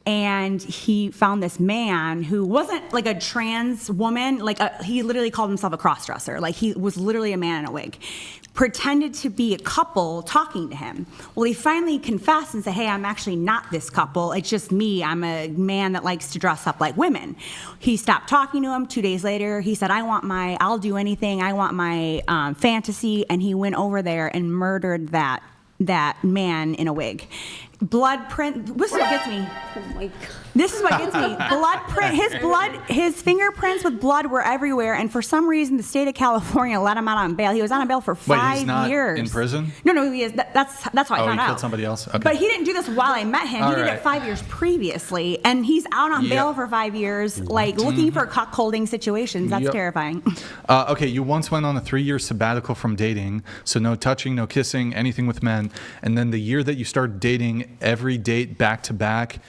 and he found this man who wasn't like a trans woman, he literally called himself a crossdresser. Like he was literally a man in a wig. Pretended to be a couple talking to him. Well, he finally confessed and said, hey, I'm actually not this couple. It's just me. I'm a man that likes to dress up like women. He stopped talking to him. 2 days later, he said, I'll do anything. I want my fantasy. And he went over there and murdered that man in a wig. Blood print. This is what gets me. Oh my God. This is what gets me. Blood print. His fingerprints with blood were everywhere, and for some reason, the state of California let him out on bail. He was on bail for 5 Wait, he's not years. in prison? No, he is. That's how I found he out. killed somebody else? Okay. But he didn't do this while I met him. All He did right. it 5 years previously, and he's out on bail for 5 years, like looking for cuckolding situations. That's Yep. terrifying. Okay, you once went on a 3-year sabbatical from dating, so no touching, no kissing, anything with men. And then the year that you started dating, every date back to back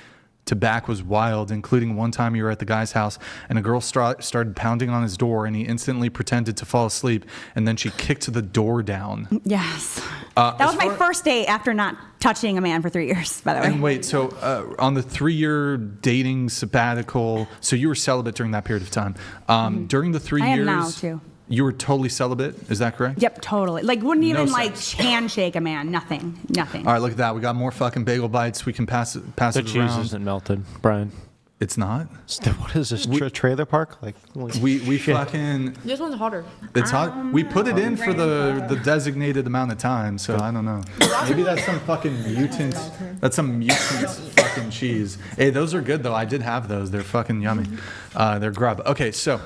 was wild, including one time you were at the guy's house and a girl started pounding on his door and he instantly pretended to fall asleep and then she kicked the door down. Yes. That was my first date after not touching a man for 3 years, by the way. And wait, so on the 3-year dating sabbatical, so you were celibate during that period of time. During the 3 I years, am now, too. You were totally celibate, is that correct? Yep, totally. Like, wouldn't No even like sex. handshake a man. Nothing. All right, look at that. We got more fucking bagel bites. We can pass it The around. cheese isn't melted, Brian. It's not? What is this, trailer park? Like we fucking... This one's hotter. It's hot. We put it in for the designated amount of time, so I don't know. Maybe that's some fucking mutant. That's some mutant fucking cheese. Hey, those are good though. I did have those. They're fucking yummy. They're grub. Okay, so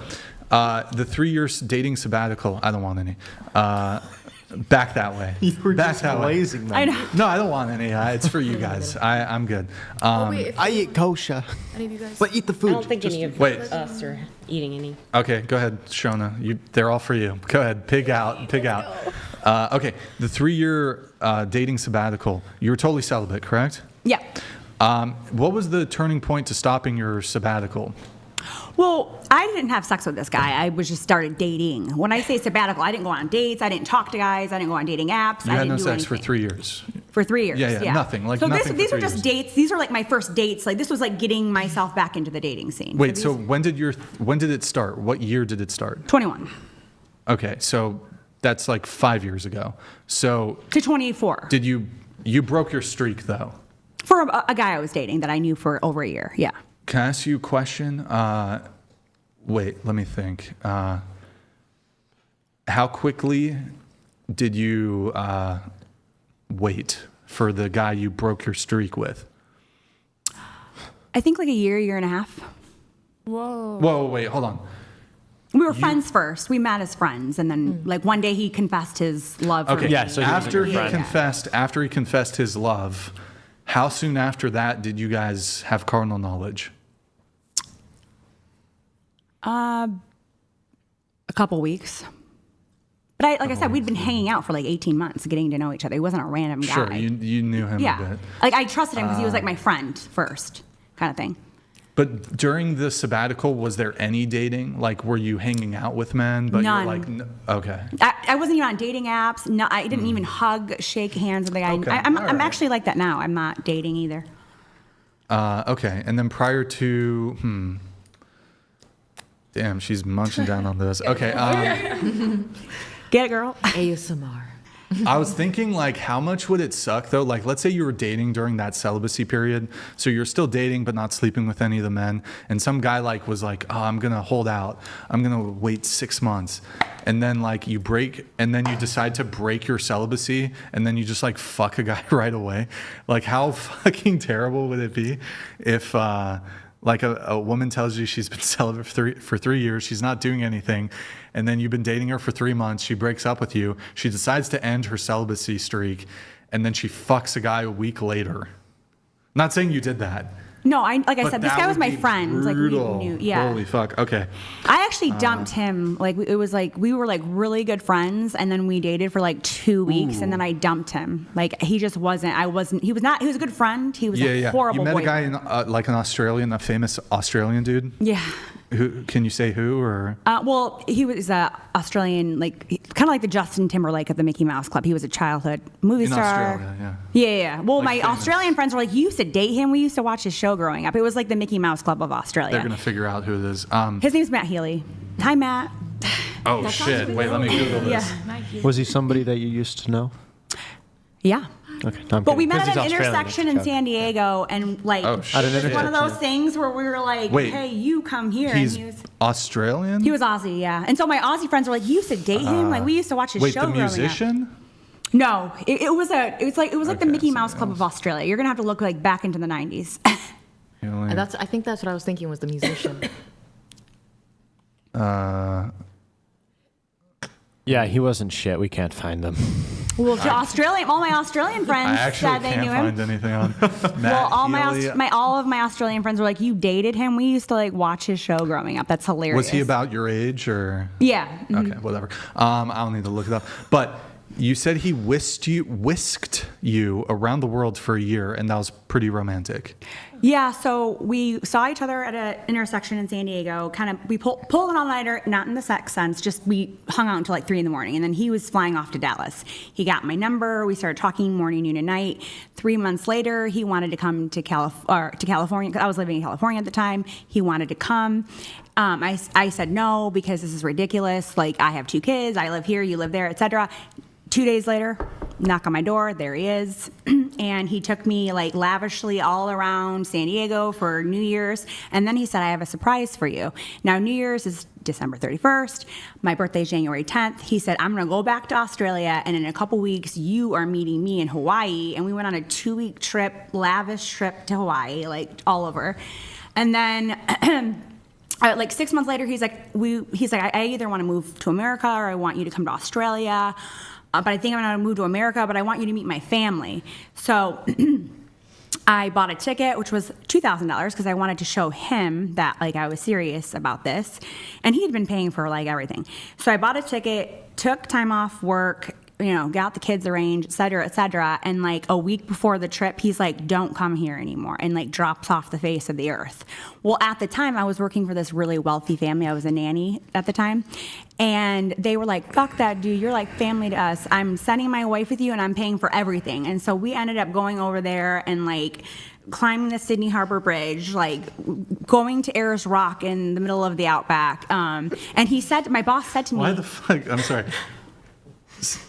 the 3 years dating sabbatical. I don't want any. Back that way. You were Back just that way. glazing them. I know. No, I don't want any. It's for you guys. I'm good. I eat kosher. Any of you guys? But eat the food. I don't think any of wait. us are eating any. Okay, go ahead, Shona. They're all for you. Go ahead, pig out. Okay, the 3-year dating sabbatical. You were totally celibate, correct? Yeah. What was the turning point to stopping your sabbatical? Well, I didn't have sex with this guy. I was just started dating. When I say sabbatical, I didn't go on dates. I didn't talk to guys. I didn't go on dating apps. You I had didn't no do sex for anything. 3 years. For 3 years. Yeah, nothing. Like so nothing. These for are 3 just years. dates. These are like my first dates. Like this was like getting myself back into the dating scene. Wait, so when did it start? What year did it start? 21 Okay, so that's like 5 years ago. So to 24 did you broke your streak though? for a guy I was dating that I knew for over a year. Yeah. Can I ask you a question? Wait, let me think. How quickly did you wait for the guy you broke your streak with? I think like a year and a half. Whoa, wait, hold on. We were friends first. We met as friends, and then like one day he confessed his love. For Okay, me. Yeah, so he was after a he good friend. confessed his love, how soon after that did you guys have carnal knowledge? A couple weeks. But like I said, we'd been hanging out for like 18 months, getting to know each other. He wasn't a random guy. Sure, you knew him a yeah. bit. Like I trusted him because he was like my friend first, kind of thing. But during the sabbatical, was there any dating? Like, were you hanging out with men? But None. you're like, okay. I wasn't even on dating apps. No, I didn't even hug, shake hands with the guy. Okay, I'm all right. actually like that now. I'm not dating either. Okay, and then prior to, damn, she's munching down on this. Okay, Get it, girl. ASMR. I was thinking, like, how much would it suck, though? Like, let's say you were dating during that celibacy period. So you're still dating, but not sleeping with any of the men. And some guy, like, was like, oh, I'm going to hold out. I'm going to wait 6 months. And then, like, you break, and then you decide to break your celibacy, and then you just, like, fuck a guy right away. Like, how fucking terrible would it be if, like, a woman tells you she's been celibate for 3 years, she's not doing anything, and then you've been dating her for 3 months, she breaks up with you, she decides to end her celibacy streak, and then she fucks a guy a week later. Not saying you did that. No, like I but said, this that guy was would my be friend. brutal. Like we knew, yeah. Holy fuck. Okay. I actually dumped him. Like it was like we were like really good friends, and then we dated for like 2 weeks, and then I dumped him. Like he just wasn't. I wasn't. He was not. He was a good friend. He was a horrible. You met boyfriend. a guy in like an Australian, a famous Australian dude. Yeah. Who can you say who or? Well, he was Australian, like kind of like the Justin Timberlake of the Mickey Mouse Club. He was a childhood movie In star. Australia, yeah. Yeah. Well, Like my famous. Australian friends were like, "You used to date him. We used to watch his show growing up. It was like the Mickey Mouse Club of Australia." They're gonna figure out who it is. His name's Matt Healy. Hi, Matt. Oh shit! Wait, let me Google this. Yeah. Was he somebody that you used to know? Yeah. Okay, no, I'm But we kidding. met 'Cause at he's an Australian, intersection in that's San Diego, and like Oh, it shit. was one of those things where we were like, Wait. "Hey, you come here." He's and Australian. he was Aussie, yeah. And so my Aussie friends were like, "You used to date him? Like we used to watch his Wait, show the growing up." musician? No, it was like the Mickey Mouse Club of Australia. You're gonna have to look like back into the 90s. And I think that's what I was thinking was the musician. Yeah, he wasn't shit. We can't find them. Well, all my Australian friends I actually said they can't knew him. find anything on. Well, Matt Healy. all of my Australian friends were like, "You dated him? We used to like watch his show growing up. That's hilarious." Was he about your age or? Yeah. Okay, whatever. I don't need to look it up. But you said he whisked you around the world for a year, and that was pretty romantic. Yeah, so we saw each other at an intersection in San Diego. We pulled an all-nighter, not in the sex sense, just we hung out until like 3 a.m, and then he was flying off to Dallas. He got my number. We started talking morning, noon, and night. 3 months later, he wanted to come to California. 'Cause I was living in California at the time. He wanted to come. I said no because this is ridiculous. Like I have 2 kids. I live here. You live there, etc. 2 days later, knock on my door, there he is. And he took me like lavishly all around San Diego for New Year's. And then he said, "I have a surprise for you." Now, New Year's is December 31st. My birthday is January 10th. He said, "I'm going to go back to Australia, and in a couple weeks, you are meeting me in Hawaii." And we went on a 2-week trip, lavish trip to Hawaii, like all over. And then like 6 months later, he's like, I either want to move to America or I want you to come to Australia. But I think I'm going to move to America, but I want you to meet my family. So I bought a ticket, which was $2,000, because I wanted to show him that like I was serious about this. And he had been paying for like everything. So I bought a ticket, took time off work, get out the kids arranged, et cetera, et cetera. And like a week before the trip, he's like, don't come here anymore, and like drops off the face of the earth. Well, at the time, I was working for this really wealthy family. I was a nanny at the time. And they were like, fuck that dude, you're like family to us. I'm sending my wife with you and I'm paying for everything. And so we ended up going over there and like climbing the Sydney Harbor Bridge, like going to Ayers Rock in the middle of the outback. And he said, my boss said to me, why the fuck? I'm sorry.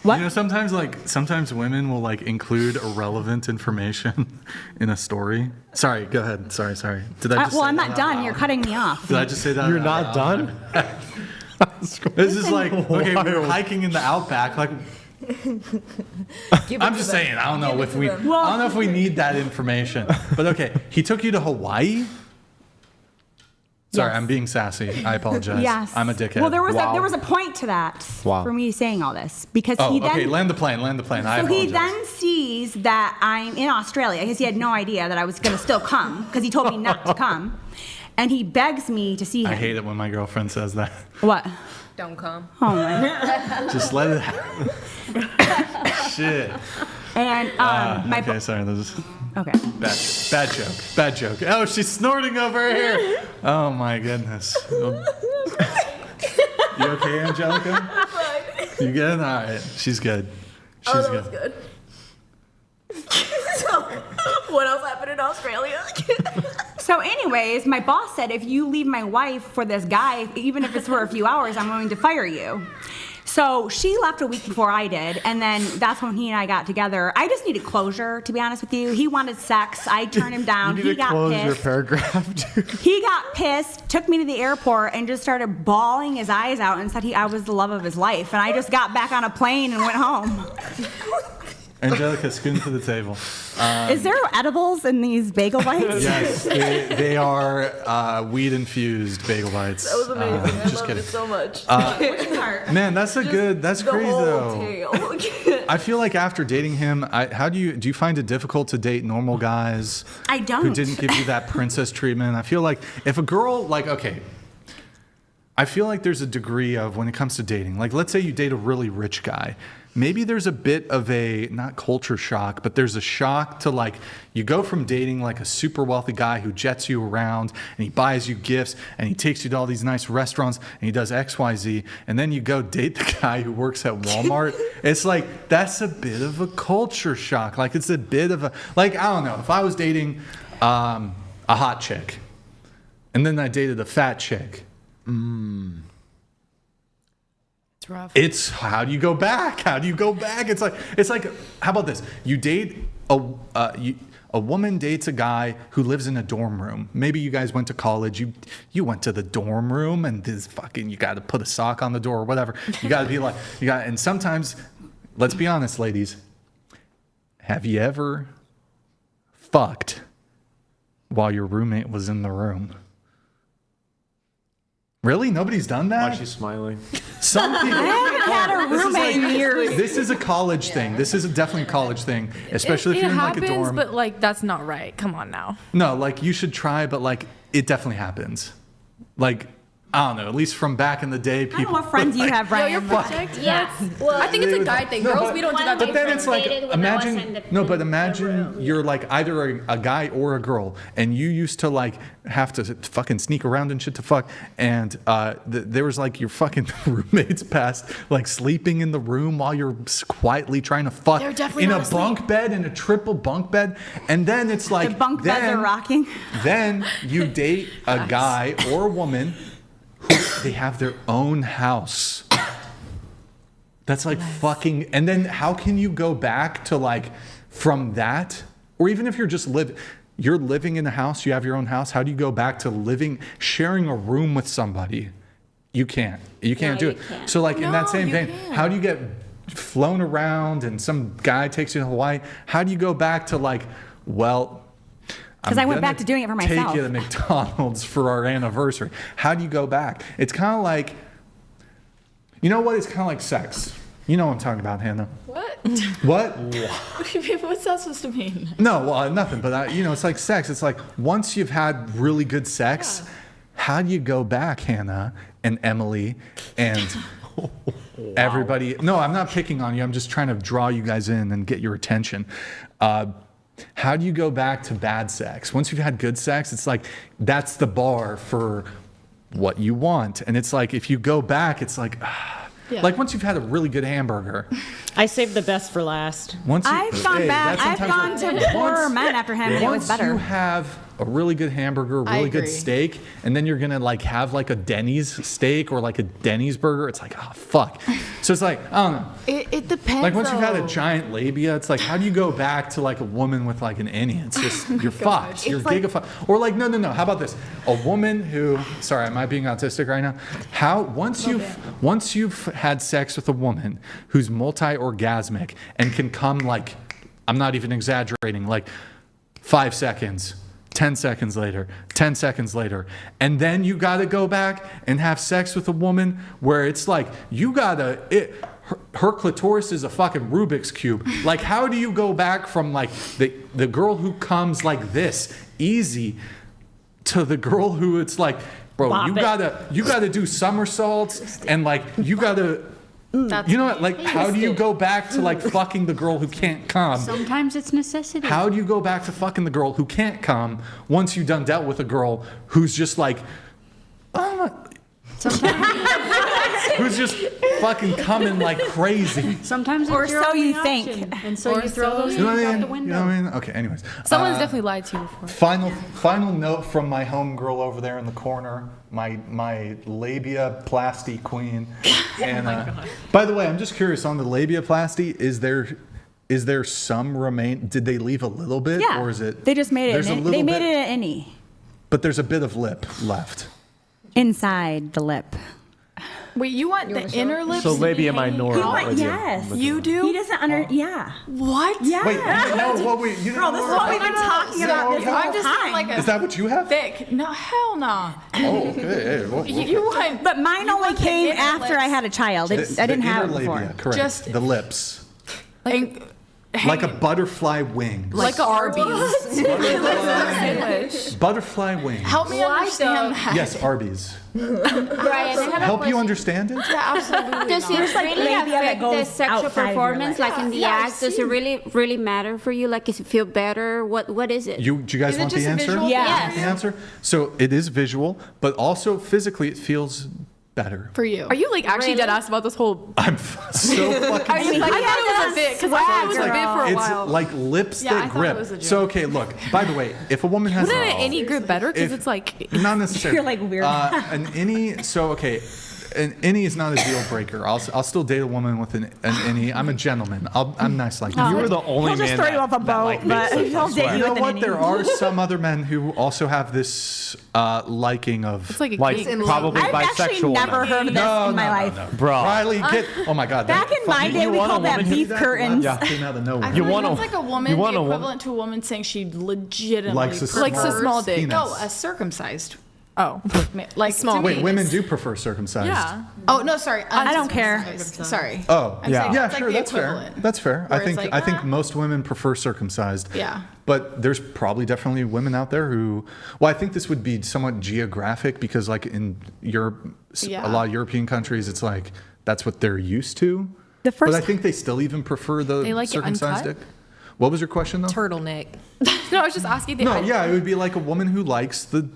What? Sometimes women will like include irrelevant information in a story. Sorry, go ahead. Sorry. Did I just well, say I'm that not out done. loud? You're cutting me off. Did I just say that? You're out not loud? done? This is like, okay, we're hiking in the outback. Like, I'm just saying, I don't know if we need that information. But okay, he took you to Hawaii? Sorry, Yes. I'm being sassy. I apologize. Yes. I'm a dickhead. Well, there was a point to that for me saying all this because he then. Okay, land the plane. I So apologize. he then sees that I'm in Australia because he had no idea that I was going to still come because he told me not to come, and he begs me to see him. I hate it when my girlfriend says that. What? Don't come. Oh my. Just let it happen. Shit. And my okay, sorry. This is okay. Bad joke. Oh, she's snorting over here. Oh my goodness. You okay, Angelica? You good? All right. She's good. She's good. Good. So, what else happened in Australia? So anyways, my boss said, if you leave my wife for this guy, even if it's for a few hours, I'm going to fire you. So she left a week before I did, and then that's when he and I got together. I just needed closure, to be honest with you. He wanted sex. I turned him down. You He need to got close pissed. your paragraph, dude. He got pissed, took me to the airport, and just started bawling his eyes out and said I was the love of his life. And I just got back on a plane and went home. Angelica, scoot to the table. Is there edibles in these bagel bites? Yes, they are weed-infused bagel bites. That was amazing. I Just loved kidding. it so much. Which part? Man, that's the crazy whole though. tale. I feel like after dating him, how do you find it difficult to date normal guys? I don't. Who didn't give you that princess treatment? I feel like if a girl I feel like there's a degree of when it comes to dating. Like, let's say you date a really rich guy. Maybe there's a bit of a, not culture shock, but there's a shock to like, you go from dating like a super wealthy guy who jets you around and he buys you gifts and he takes you to all these nice restaurants and he does X, Y, Z. And then you go date the guy who works at Walmart. It's like, that's a bit of a culture shock. Like, it's a bit of a, like, I don't know. If I was dating a hot chick and then I dated a fat chick. It's rough. It's how do you go back? It's like how about this? You date a woman dates a guy who lives in a dorm room. Maybe you guys went to college. You went to the dorm room and this fucking you got to put a sock on the door or whatever. You got to be like and sometimes, let's be honest, ladies. Have you ever fucked while your roommate was in the room? Really? Nobody's done that? Why she's smiling? Some people. I haven't had a roommate in years. This is a college thing. This is definitely a college thing, especially if you're in like a dorm. It happens, but like that's not right. Come on now. No, like you should try, but like it definitely happens. Like I don't know, at least from back in the day, people. I don't know what friends you have, Ryan. Yo, you're project. Yeah. Well, I think it's a guy thing. Girls, we don't do that. But then it's like, imagine you're like either a guy or a girl, and you used to like have to fucking sneak around and shit to fuck, and there was like your fucking roommates past like sleeping in the room while you're quietly trying to fuck in a bunk bed, in a triple bunk bed, and then it's like The bunk beds are rocking. Then you date a guy or a woman who they have their own house. That's like fucking, and then how can you go back to like from that, or even if you're just you're living in a house, you have your own house, how do you go back to sharing a room with somebody? You can't do it. So like in that same vein, how do you get flown around and some guy takes you to Hawaii? How do you go back to like, well, because I went back to doing it for myself. Take you to McDonald's for our anniversary. How do you go back? It's kind of like, you know what? It's kind of like sex. You know what I'm talking about, Hannah. What? What? What's that supposed to mean? No, well, nothing. But it's like sex. It's like once you've had really good sex, how do you go back, Hannah and Emily and everybody. No, I'm not picking on you. I'm just trying to draw you guys in and get your attention. How do you go back to bad sex? Once you've had good sex, it's like that's the bar for what you want. And it's like if you go back, it's like like once you've had a really good hamburger. I saved the best for last. I've gone back. I've gone to poorer men after him, and it was better. Once you have a really good hamburger, a really good steak, and then you're gonna like have like a Denny's steak or like a Denny's burger, it's like, oh fuck. So it's like, I don't know. It depends. Like once you've had a giant labia, it's like, how do you go back to like a woman with like an innie? It's just you're fucked. You're gigafucked. Or like, no. How about this? A woman who, sorry, am I being autistic right now? Once you've had sex with a woman who's multi-orgasmic and can come like, I'm not even exaggerating, like 5 seconds. 10 seconds later, 10 seconds later. And then you got to go back and have sex with a woman where it's like, her clitoris is a fucking Rubik's Cube. Like, how do you go back from like the girl who comes like this easy to the girl who it's like, bro, you gotta do somersaults and like, you gotta, you know what? Like, how do you go back to like fucking the girl who can't come? Sometimes it's necessity. How do you go back to fucking the girl who can't come once you've done dealt with a girl who's just like, who's just fucking coming like crazy? Sometimes Or it's your so only you think. option, and so you throw those You know what things I out mean? the window. You know what I mean? Okay, anyways. Someone's definitely lied to you before. Final note from my homegirl over there in the corner, my labia plasty queen. And by the way, I'm just curious on the labia plasty, is there some remain? Did they leave a little bit, Yeah. or is it? They just made it. There's a little They made bit, it an innie but there's a bit of lip left. inside the lip. Wait, you want the inner lips? So to labia be hanging minora. out? with Yes. You do? He doesn't Yeah. What? Yeah. Wait, no, what you Girl, this is what we've been talking about this whole I'm just time. like a Is that what you have? thick. No, hell no. Oh, okay. Hey, You want, But mine only want the came inner after lips. I had a child. I didn't have it before. Labia, correct. Just- the lips. like Like a butterfly wing. Like Arby's. Butterfly wing. Help me understand that. Yes, Arby's. Brian, I have a Help you question. understand it? Yeah, absolutely. Does not. it really labia that affect the goes sexual outside of your performance, leg. like in the Yeah, I've act? Does it really matter for you? Like, does it feel better? What is it? Do you guys Is it want the just a answer? visual Yeah. The answer? So it is visual, but also physically it feels better. For you. Are you like actually Really? dead ass about this whole? I'm so fucking. I thought it was a bit because I thought it was a bit for a It's while. like lips Yeah, I that thought it grip. was a joke. So okay, look. By the way, if a woman has Wouldn't an innie grip better? Because if- it's like not necessarily. You're like weird. An innie. So okay, an innie is not a deal breaker. I'll still date a woman with an innie. I'm a gentleman. I'm nice like that. You were the only He'll just man throw you that- off a that boat, liked but it, he'll I date swear. you You know with an what? innie. There are some other men who also have this liking of. it's like a Like kink. probably I've actually bisexual. never men. heard of this in my life. No. Bro. Riley, get. Oh my God. Back in my day, we want a called that woman who- beef curtains. That came out of nowhere. I You feel like want a- that's like a woman, you want the a woman- equivalent to a woman saying she legitimately Likes a Likes a prefers- small dick. penis. No, a circumcised. Oh, Like Small to Wait, me, women it's- do prefer circumcised. yeah. Oh no, sorry. I don't care. Sorry. Oh, I'm yeah, saying yeah, it's like sure, the that's fair. equivalent. That's fair. Where it's like, I think most women prefer circumcised. Yeah. But there's probably definitely women out there who, well, I think this would be somewhat geographic because, like in Europe, Yeah. a lot of European countries, it's like that's what they're used to. The But first I think they still even prefer the They like it circumcised uncut? dick. What was your question though? Turtleneck. No, I was just asking. No, yeah, it would be like a woman who likes the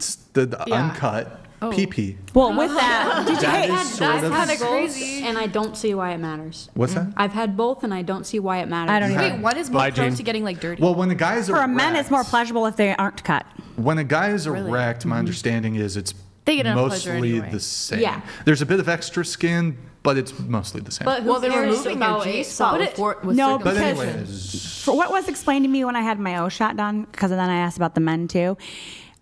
Yeah. uncut Oh. pee-pee. Well, with that, did you, That hey, is sort of. I've had both, and I don't see why it matters. What's that? I've had both, and I don't see why it matters. I don't either. Wait, what is more Bye, prone Jane. to getting like dirty? Well, when a guy is for a men, erect- it's more pleasurable if they aren't cut. When a guy is erect, my understanding is it's They get enough pleasure mostly anyway. the same. Yeah. There's a bit of extra skin, but it's mostly the same. But Well, they're cares removing your about G it? spot with No, But because anyways, for what was explained to me when I had my O shot done, because then I asked about the men too.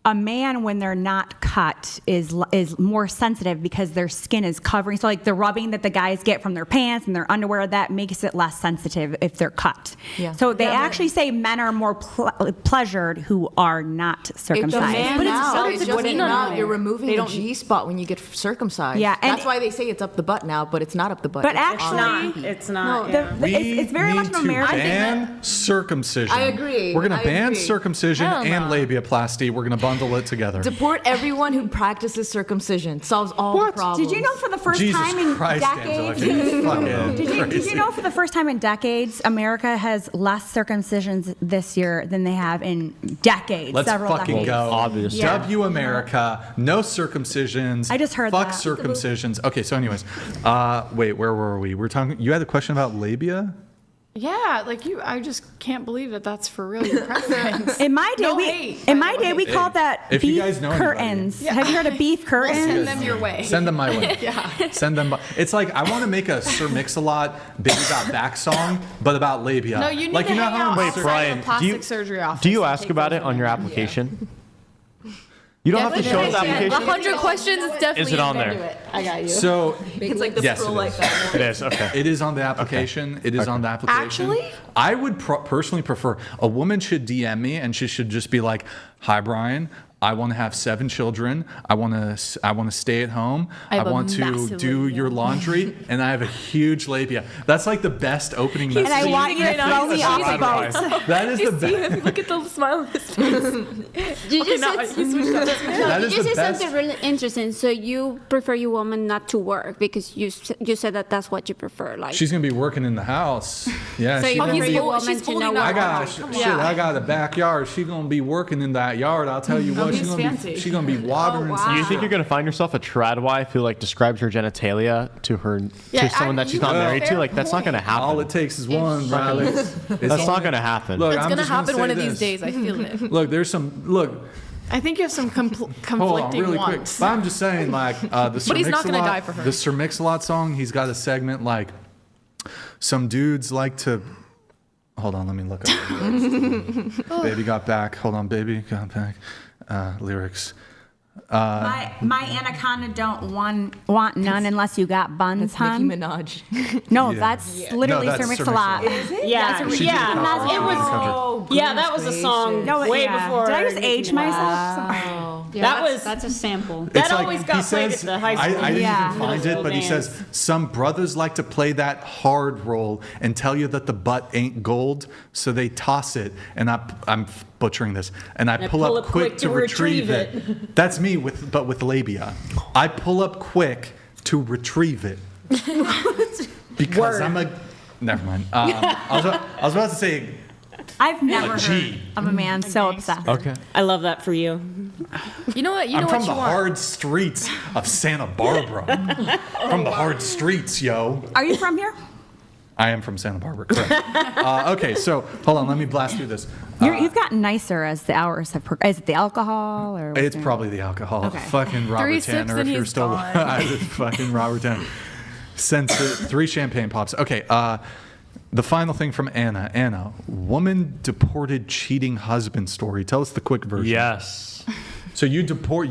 A man, when they're not cut, is more sensitive because their skin is covering. So, like the rubbing that the guys get from their pants and their underwear, that makes it less sensitive if they're cut. Yeah. So they actually say men are more pleasured who are not circumcised. But it's just wouldn't not. know. You're removing They the don't- G spot when you get circumcised. Yeah, and- that's why they say it's up the butt now, but it's not up the butt. But It's actually, It's not. it's very much need an to American thing. ban circumcision. I agree. We're going I to ban agree. circumcision Hell and no. labiaplasty. We're going to bundle it together. Deport everyone who practices circumcision. Solves all the problems. Did you know for the first Jesus time in Christ, Angela, decades? you're fucking Did you know for the first time in decades, America has less circumcisions this year than they have in decades? Let's several fucking decades. go. Obviously. Yeah. W America, no circumcisions. I just heard Fuck that. circumcisions. Okay, so anyways, wait, where were we? We're talking. You had a question about labia. Yeah, like I just can't believe that that's for real your preference. In my day, No we hate, by the way. called that If you beef guys know anybody. curtains. Yeah. Have you heard of beef curtains? Send them your way. Send them my way. Yeah. Send them. It's like I want to make a Sir Mix-a-Lot Baby Got Back song, but about labia. No, you need like, to you know hang how out Wait, outside Brian, of the plastic surgery office. do you and ask take about those it on your women. application? You don't have to show the application? 100 questions is definitely Is it on into there? it. I got you. So It's like the yes, scroll it like is. that. It is, okay. It is on the application. It is on the application. Actually? I would personally prefer a woman should DM me and she should just be like, "Hi, Brian. I want to have 7 children. I want to stay at home. I have a want to massive do labia." your laundry, and I have a huge labia." That's like the best opening message. And I want you to throw me off a Advice. boat. That is the best. Look at the smile on his face. You just now said, he switched up. That is you the said best. something really interesting. So you prefer your woman not to work because you said that that's what you prefer. Like She's gonna be working in the house. Yeah, So she's you gonna prefer be. your woman she's to fully know not what. I got Come shit. on. I got a backyard. She's gonna be working in that yard. I'll tell you what. he's fancy. She's gonna be watering. Oh, some wow. Do you think you're going to find yourself a trad wife who like describes her genitalia to her Yeah, to someone that she's you not have a married to? fair Like that's not going to happen. All it takes is one, brother. That's not going to happen. Look, It's I'm gonna just gonna happen say one of this. these days. I feel it. Look, there's some. Look, I think you have some hold on, conflicting really quick. wants. But I'm just saying, like the Sir But he's not gonna Mix-a-Lot- die for her. The Sir Mix-a-Lot song. He's got a segment like, some dudes like to. Hold on, let me look up the lyrics. Baby got back. Hold on, baby got back. Lyrics. My anaconda don't want none unless you got buns, Nicki hon. Minaj. No, Yeah. that's literally No, that's Sir Sir Mix-a-Lot. Mix-a-Lot. Yeah, She did yeah. a cover. It She did a was. cover. Yeah, that was a song way before. Did I just age myself? That that's a sample. That It's like, always he got played says, at the high school. I didn't Yeah. even find it, but he dance. says, some brothers like to play that hard role and tell you that the butt ain't gold, so they toss it, and I'm butchering this, and I pull up quick to retrieve it. That's me, but with labia. I pull up quick to retrieve it. Because I'm a... Never mind. I was about to say... I've never heard G. of a man so obsessed. Okay. I love that for you. You know what? You I'm know from what the you want. hard streets of Santa Barbara. From the hard streets, yo. Are you from here? I am from Santa Barbara, correct. Okay, so hold on, let me blast through this. You've gotten nicer as the hours have progressed. Is it the alcohol or? It's probably the alcohol. Okay. Fucking Robert 3 sips Tanner, and if you're he's still gone. fucking Robert Tanner. Since 3 champagne pops. Okay, the final thing from Anna. Anna, woman deported cheating husband story. Tell us the quick version. Yes. So you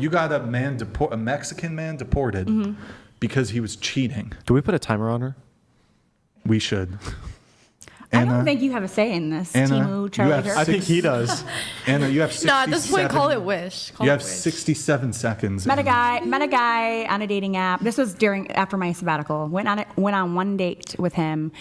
got a Mexican man deported because he was cheating. Do we put a timer on her? We should. I Anna, don't think you have a say in this, Anna, Timu, you Charlie have Dirk. I think he does. Anna, you have 67. No, at this point, call it wish. Call You it have wish. 67 seconds. Met a guy on a dating app. This was after my sabbatical. Went on one date with him.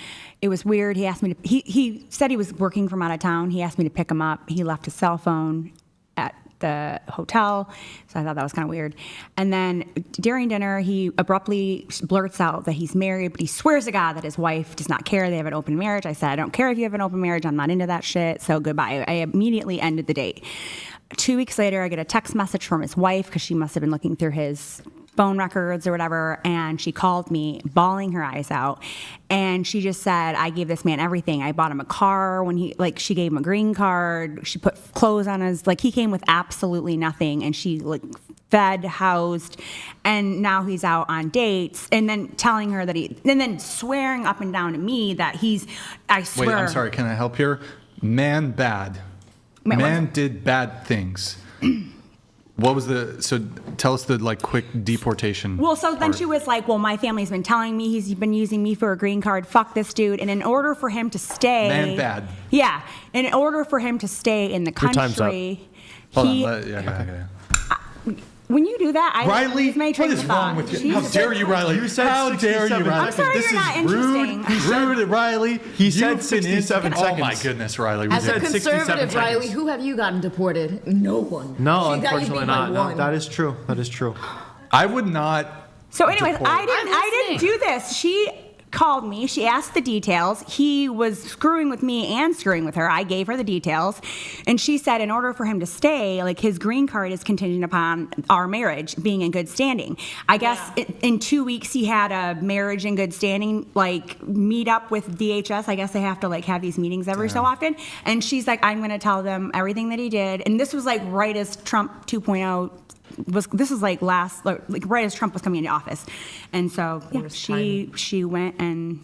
It was weird. He asked me to. He said he was working from out of town. He asked me to pick him up. He left his cell phone at the hotel, so I thought that was kind of weird. And then during dinner, he abruptly blurts out that he's married, but he swears to God that his wife does not care. They have an open marriage. I said, I don't care if you have an open marriage. I'm not into that shit. So goodbye. I immediately ended the date. 2 weeks later, I get a text message from his wife because she must have been looking through his phone records or whatever, and she called me bawling her eyes out, and she just said, I gave this man everything. I bought him a car when she gave him a green card. She put clothes on his, he came with absolutely nothing, and she fed, housed, and now he's out on dates, and then telling her that and then swearing up and down to me that I swear. Wait, I'm sorry. Can I help here? Man bad. Man did bad things. What was so tell us the quick deportation. Well, so then part. she was like, well, my family's been telling me he's been using me for a green card. Fuck this dude. And in order for him to stay. Man bad. Yeah. In order for him to stay in the Your time's up. country. Hold on. Yeah. When you do that, I Riley, lose my what train is of wrong thought. with you? How dare you, Riley? You said How dare you, 67 Riley? I'm sorry, This you're not is interesting. rude, Riley. He said You've been 67 Oh my seconds. goodness, Riley. As a ridiculous. 67 conservative, seconds. Riley, who have you gotten deported? No one. No, She got you unfortunately beat by not. No, one. that is true. That is true. I would not. So, anyways, deport. I didn't do this. She called me. She asked the details. He was screwing with me and screwing with her. I gave her the details, and she said in order for him to stay, like his green card is contingent upon our marriage being in good standing. I guess in 2 weeks he had a marriage in good standing like meet up with DHS. I guess they have to like have these meetings every so often. And she's like, I'm going to tell them everything that he did. And this was like right as Trump 2.0 this was like right as Trump was coming into office, and so she went and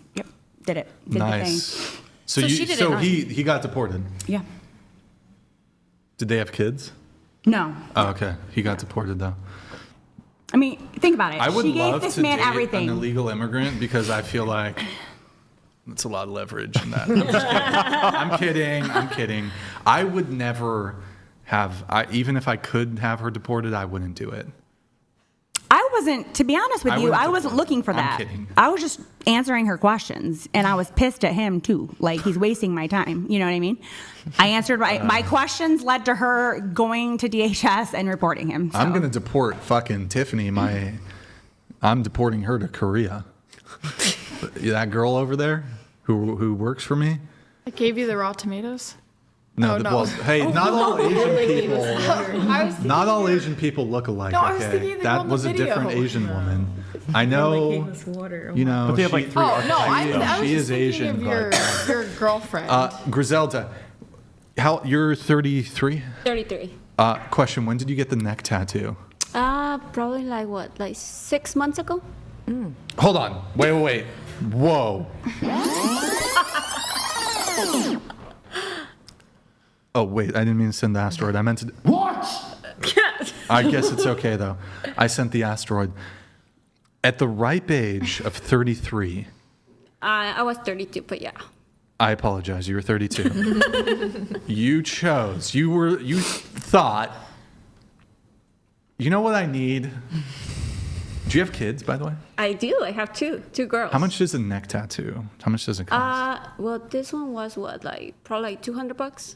did it. Did Nice. the thing. So he got deported. Yeah. Did they have kids? No. Oh, okay. He got deported though. I mean, think about it. I would she gave love this to man date everything. an illegal immigrant because I feel like that's a lot of leverage in that. I'm kidding. I'm kidding. I would never have. Even if I could have her deported, I wouldn't do it. I wasn't, to be honest with you, I wasn't looking for I'm that. kidding. I was just answering her questions, and I was pissed at him too. Like he's wasting my time. You know what I mean? I answered my questions led to her going to DHS and reporting him. So. I'm gonna deport fucking Tiffany. I'm deporting her to Korea. That girl over there who works for me. I gave you the raw tomatoes. No, Oh, no. well, hey, not all Asian people. Not all Asian people look alike. No, I was okay, thinking they were that on the was a video. different Asian woman. I know. You know, But they have like three. Oh no, I was she just is thinking Asian. of your girlfriend. Griselda, you're 33. 33. Question: when did you get the neck tattoo? Probably like 6 months ago. Hold on. Wait. Whoa. Oh wait, I didn't mean to send the asteroid. I meant to. What? I guess it's okay though. I sent the asteroid. At the ripe age of 33. I was 32, but yeah. I apologize. You were 32. You thought. You know what I need? Do you have kids, by the way? I do. I have two girls. How much is a neck tattoo? How much does it cost? Well, this one was probably like $200.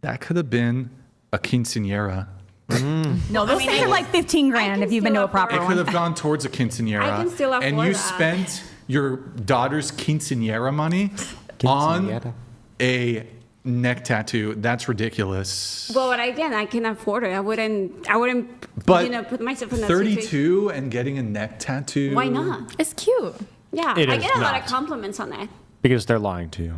That could have been a quinceañera. No, those things are like 15 grand if you've been to a proper It one. could have gone towards a quinceañera. I can still afford and you that. spent your daughter's quinceañera money on a neck tattoo. That's ridiculous. Well, but again, I can afford it. I wouldn't But put myself in that situation. 32 and getting a neck tattoo. Why not? It's cute. Yeah, It I is get a lot of not. compliments on it. Because they're lying to you.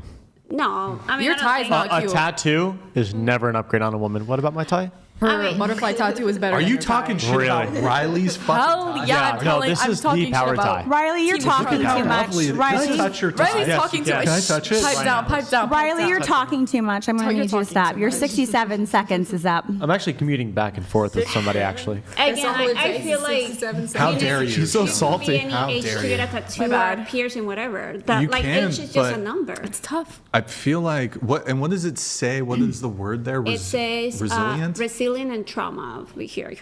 No, I mean, Your I don't tie's think- not A cute. tattoo is never an upgrade on a woman. What about my tie? Her butterfly tattoo is better. Are than you her talking tie. shit about Riley's fucking Hell tie? yeah, I'm telling- this I'm is talking the shit power about- tie. Riley, you're Team talking Power too tie. much. Lovely. Can Riley, I touch your tie? Riley's Yes, talking you too can. much. Can I touch it? Pipe down, pipe down. Riley, you're talking too much. I'm going to You're need you to talking stop. too Your much. 67 seconds is up. I'm actually commuting back and forth with somebody, actually. Again, I feel like How dare you? She's so salty. any How age dare to get you? a tattoo My or bad. a piercing, whatever. That You like can, age is just a but- number. It's tough. I feel like what does it say? What is the word there? It says resilient. resilient and trauma. Over here,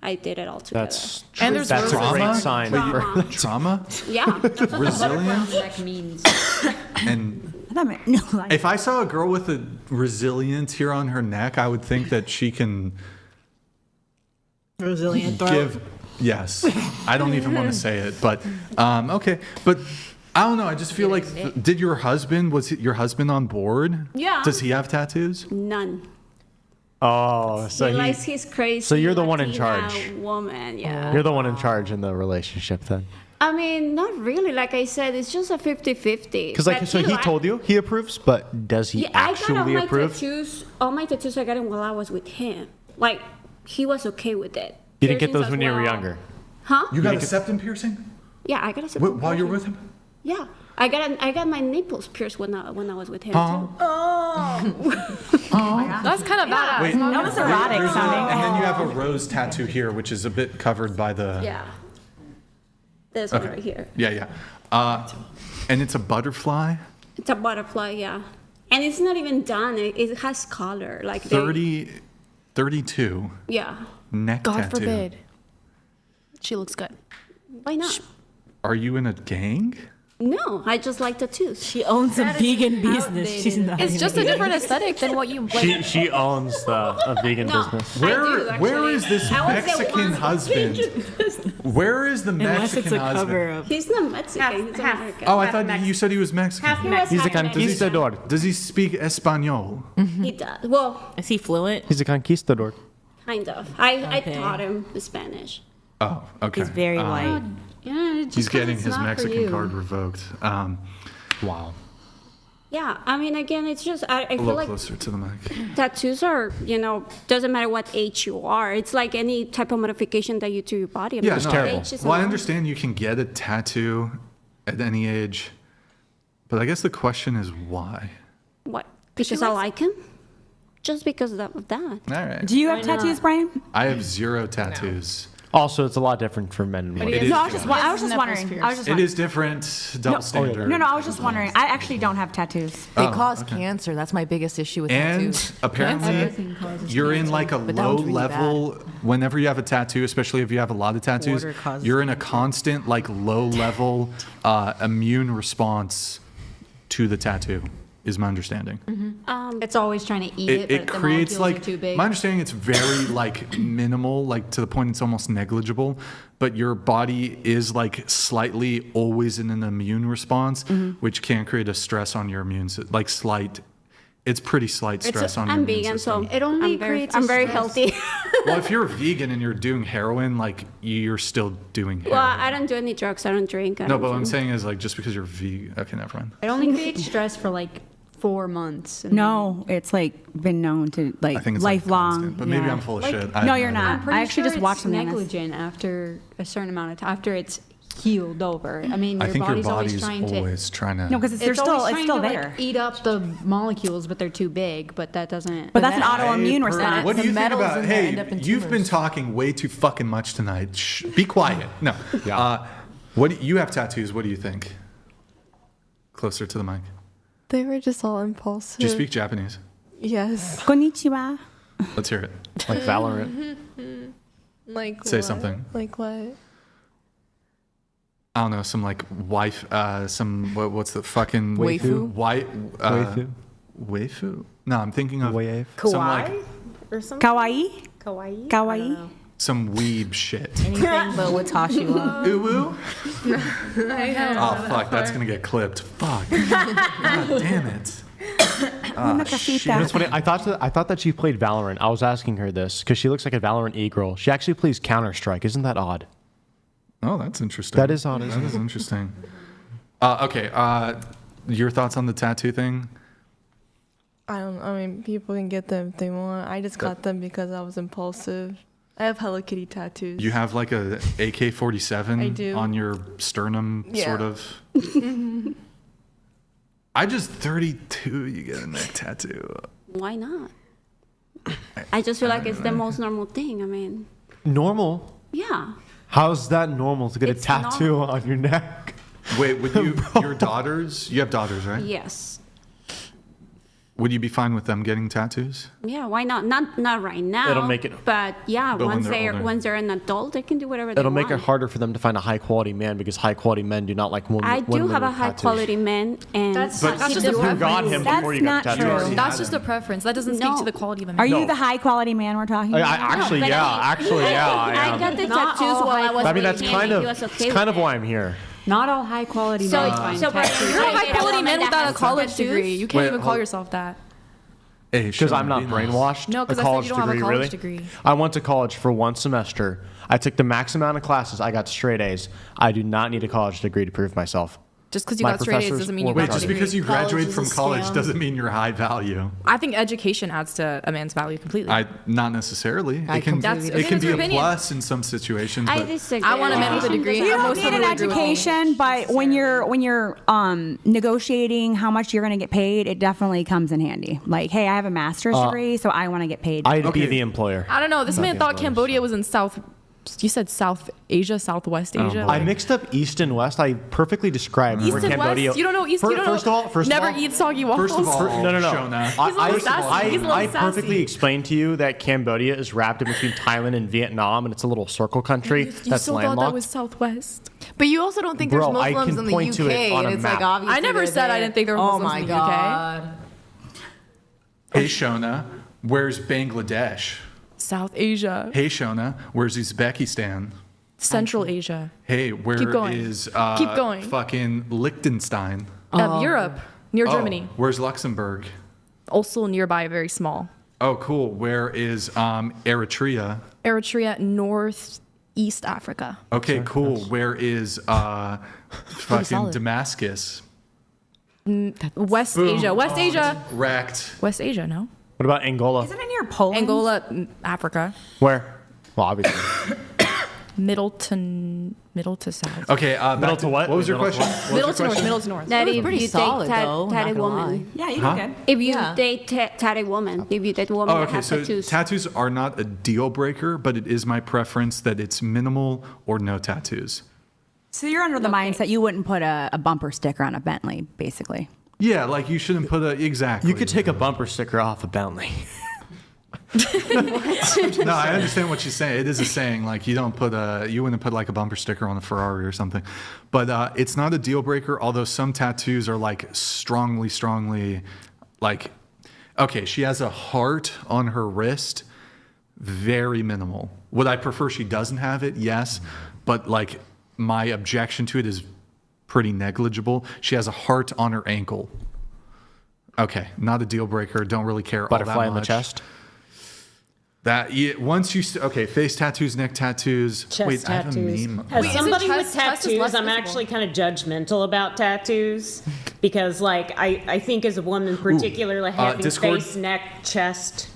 I did it all together. That's And there's that's a trauma? great sign. Trauma. Trauma Yeah. Resilient? That means. and That meant no, like, if I saw a girl with a resilient here on her neck, I would think that she can Resilient throat. give. Yes, I don't even want to say it, but okay. But I don't know. I just feel like did your husband your husband on board? Yeah. Does he have tattoos? None. Oh, so he likes his crazy. so you're the one in Latina charge. Woman, yeah. You're the one in charge in the relationship then. I mean, not really. Like I said, it's just a 50-50. Because like, so he told you he approves, but does he Yeah, I got actually approve? all my tattoos I got them while I was with him. Like, he was okay with it. You didn't get Piercings those when as you were well. younger. Huh? You got a septum piercing? Yeah, I got a septum While you're piercing. with him? Yeah. I got my nipples pierced when I was with him Oh. too. That's kind of badass. Wait, that was erotic there's sounding. and then you have a rose tattoo here, which is a bit covered by the. Yeah. This one right here. Yeah. And it's a butterfly. It's a butterfly, yeah. And it's not even done. It has color. Like 32. yeah. neck God tattoo. forbid. She looks good. Why not? Are you in a gang? No, I just like tattoos. She owns a vegan business. She's not. It's just a different aesthetic than what you like. She owns a vegan business. Where is this I would say Mexican one husband? Where is the Mexican husband? He's not Mexican. He's American. Oh, I thought you said he was Mexican. He's a conquistador. Does he speak Espanol? He does. Well, Is he fluent? He's a conquistador. kind of. I Okay. taught him Spanish. Oh, okay. He's very white. Yeah, just He's 'cause getting it's his not for Mexican you. card revoked. Wow. Yeah, I mean, again, it's just I A feel little like closer to the mic. tattoos are, doesn't matter what age you are. It's like any type of modification that you do to your body. I mean, Yeah, no, age is well, I not- understand you can get a tattoo at any age, but I guess the question is why? What? Because I like him? Just because of that. All right. Do you have tattoos, Brian? I have 0 tattoos. Also, it's a lot different for men and women. It is No, I was just wondering. I was just It is different. Double standard. No, I was just wondering. I actually don't have tattoos. They Oh, cause okay. cancer. That's my biggest issue with And tattoos. apparently, you're in like a But that low one's really level. Whenever you have a tattoo, especially if you have a lot of tattoos, Water causes you're in a constant like low level immune response to the tattoo. Is my understanding. It's always trying to eat it, but It the creates molecules like are too big. my understanding. It's very like minimal, like to the point it's almost negligible. But your body is like slightly always in an immune response, which can create a stress on your immune system. Like slight. It's pretty slight stress on your I'm immune vegan, system. so It only I'm very, creates I'm a very stress. healthy. Well, if you're a vegan and you're doing heroin, like you're still doing heroin. Well, I don't do any drugs. I don't drink. I No, don't but what I'm do- saying is like just because you're vegan. Okay, never mind. It only creates stress for like 4 months. and No, it's like been known to like I think it's like lifelong. constant, but maybe yeah. I'm full of Like- shit. No, you're not. I'm pretty I actually sure just watched it's them. negligent after a certain amount of time, after it's healed over. I mean, I your think your body's always body's trying always trying to. No, because to. It's always it's trying still to there. like eat up the molecules, but they're too big. But that doesn't. But that's an autoimmune response. What do you think metals about? in there end up Hey, in you've been tumors. talking way too fucking much tonight. Shh, be quiet. No. What do you have tattoos? What do you think? Closer to the mic. They were just all impulsive. Do you speak Japanese? Yes. Konnichiwa. Let's hear it. Like Valorant. Like Say what? something. Like what? I don't know. Some like wife. Some what's the fucking Waifu? Waifu. Waifu. No, I'm thinking of some like or something? Kawaii. Kawaii? Kawaii. some weeb shit. Anything but Watashi wa. Uwu? Oh fuck, that's gonna get clipped. Fuck. God damn it. You know, it's funny. I thought that she played Valorant. I was asking her this because she looks like a Valorant e-girl. She actually plays Counter-Strike. Isn't that odd? Oh, that's interesting. That is odd, isn't That is it? interesting. Okay. Your thoughts on the tattoo thing? I mean, people can get them if they want. I just got them because I was impulsive. I have Hello Kitty tattoos. You have like a I AK-47 do. on your sternum, Yeah. sort of. I just 32. You get a neck tattoo. Why not? I just feel like it's the most normal thing. I mean, Normal? yeah. How's that normal to get It's a tattoo on your neck? Wait, would you? Your daughters? You have daughters, right? Yes. Would you be fine with them getting tattoos? Yeah, why not? Not right now. It'll make it- But yeah, But when once they're older. once they're an adult, they can do whatever they It'll want. make it harder for them to find a high quality man because high quality men do not like women. I do have a high quality man, and That's But just you a got him preference. before you got That's the not tattoo. true. That's just a preference. That doesn't speak to the quality of a man. Are you No. the high quality man we're talking about? Actually, but yeah. I I got the Not tattoos all while I was I mean, that's with him, kind and of he was okay it's kind with of why I'm here. Not all high quality So- men find so Brian, tattoos. You're a I high get a quality woman man that without a has college tattoos. degree. You can't Wait, even call hold- yourself that. Hey, Because Sean, I'm not be nice. brainwashed. No, 'cause a I said you college don't have a degree, college really? degree. I went to college for one semester. I took the max amount of classes. I got straight A's. I do not need a college degree to prove myself. Just because you My got straight A's professors doesn't mean you were got Wait, a just degree. because you graduated from is a college scam. doesn't mean you're high value. I think education adds to a man's value completely. Not necessarily. I It can completely it can disagree. be a That's your plus in some situations. I But disagree. I want a man with a degree. You and don't most need people an would agree with me. education, but when you're negotiating how much you're going to get paid, it definitely comes in handy. Like, hey, I have a master's degree, so I want to get paid. I'd be the employer. I don't know. This Not man the thought employer, Cambodia was in South You said South Asia, Southwest Asia. I mixed up East and West. I perfectly described East where and Cambodia. West. You don't know East. You don't know. First never of all, eat soggy waffles. First of all, no. Shona. He's a little sassy. He's a little I sassy. perfectly explained to you that Cambodia is wrapped in between Thailand and Vietnam, and it's a little circle country You that's still landlocked. thought that was Southwest. But you also don't think Bro, there's I Muslims can in the point to it UK, on and a it's map. like obviously. I never they're said I there. didn't think there were Oh Muslims my in the UK. god. Hey, Shona, where's Bangladesh? South Asia. Hey, Shona, where's Uzbekistan? Central Asia. Hey, where Keep going. is Keep going. fucking Liechtenstein? Europe, near Germany. Where's Luxembourg? Also nearby, very small. Oh, cool. Where is Eritrea? Eritrea, northeast Africa. Okay, cool. Where is fucking solid. Damascus? West Boom. Asia. West Asia. Wrecked. West Asia, no? What about Angola? Isn't it near Poland? Angola, Africa. Where? Well, obviously. Middle to south. Okay, Middle to what? What was your Middle to question? what? What was Middle your to north, question? middle to north. That if pretty you solid, date though, tatted not gonna woman. Yeah, you did Huh? good. If you Yeah. date tatted woman, if you date a woman Oh, that okay. has So tattoos. tattoos are not a deal breaker, but it is my preference that it's minimal or no tattoos. So you're under the mindset you wouldn't put a bumper sticker on a Bentley, basically. Yeah, like you shouldn't put exactly. You could take a bumper sticker off a Bentley. No, I understand what she's saying. It is a saying, like you wouldn't put like a bumper sticker on a Ferrari or something, but it's not a deal breaker. Although some tattoos are like strongly, like, okay, she has a heart on her wrist, very minimal. Would I prefer she doesn't have it? Yes, but like my objection to it is pretty negligible. She has a heart on her ankle. Okay, not a deal breaker. Don't really care all Butterfly that in the much. chest. That once you face tattoos, neck tattoos. Chest Wait, tattoos. I have a meme. As Wait, somebody isn't with chest is less tattoos, I'm visible? actually kind of judgmental about tattoos because, like, I think as a woman, particularly having Discord? face, neck, chest.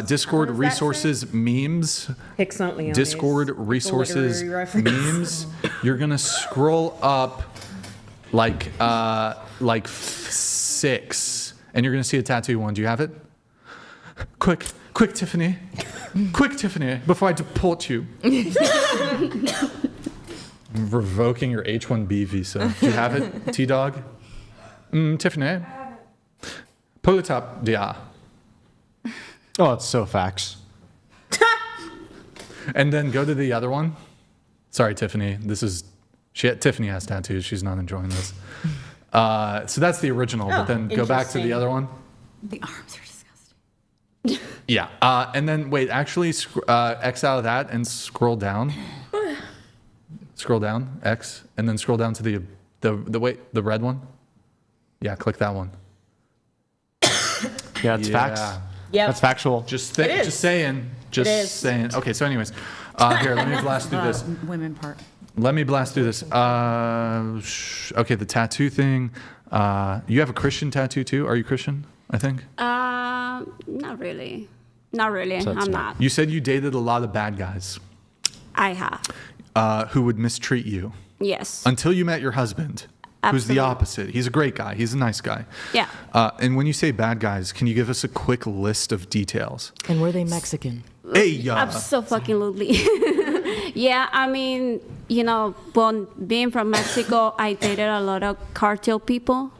Discord resources memes. Pixonly Discord resources memes. You're gonna scroll up like 6, and you're gonna see a tattoo one. Do you have it? Quick, Tiffany. Quick, Tiffany, before I deport you. I'm revoking your H-1B visa. Do you have it, T-Dog? Tiffany. Pull it up, yeah. Oh, it's so facts. And then go to the other one. Sorry, Tiffany. Tiffany has tattoos. She's not enjoying this. So that's the original. But then go back to the other one. The arms are disgusting. Yeah. And then wait. Actually, X out of that and scroll down. Scroll down. X, and then scroll down to the red one. Yeah. Click that one. Yeah, it's facts. Yep. That's factual. Just It is. saying. It is. Saying. Okay. So, anyways, here. Let me blast through this. Women part. Let me blast through this. Okay, the tattoo thing. You have a Christian tattoo too? Are you Christian? I think. Not really. Not really. So it's I'm not. not. You said you dated a lot of bad guys I have. who would mistreat you Yes. until you met your husband, who's the Absolutely. opposite. He's a great guy. He's a nice guy. Yeah. And when you say bad guys, can you give us a quick list of details? And were they Mexican? Hey, Absolutely. Yeah, I mean, being from Mexico, I dated a lot of cartel people.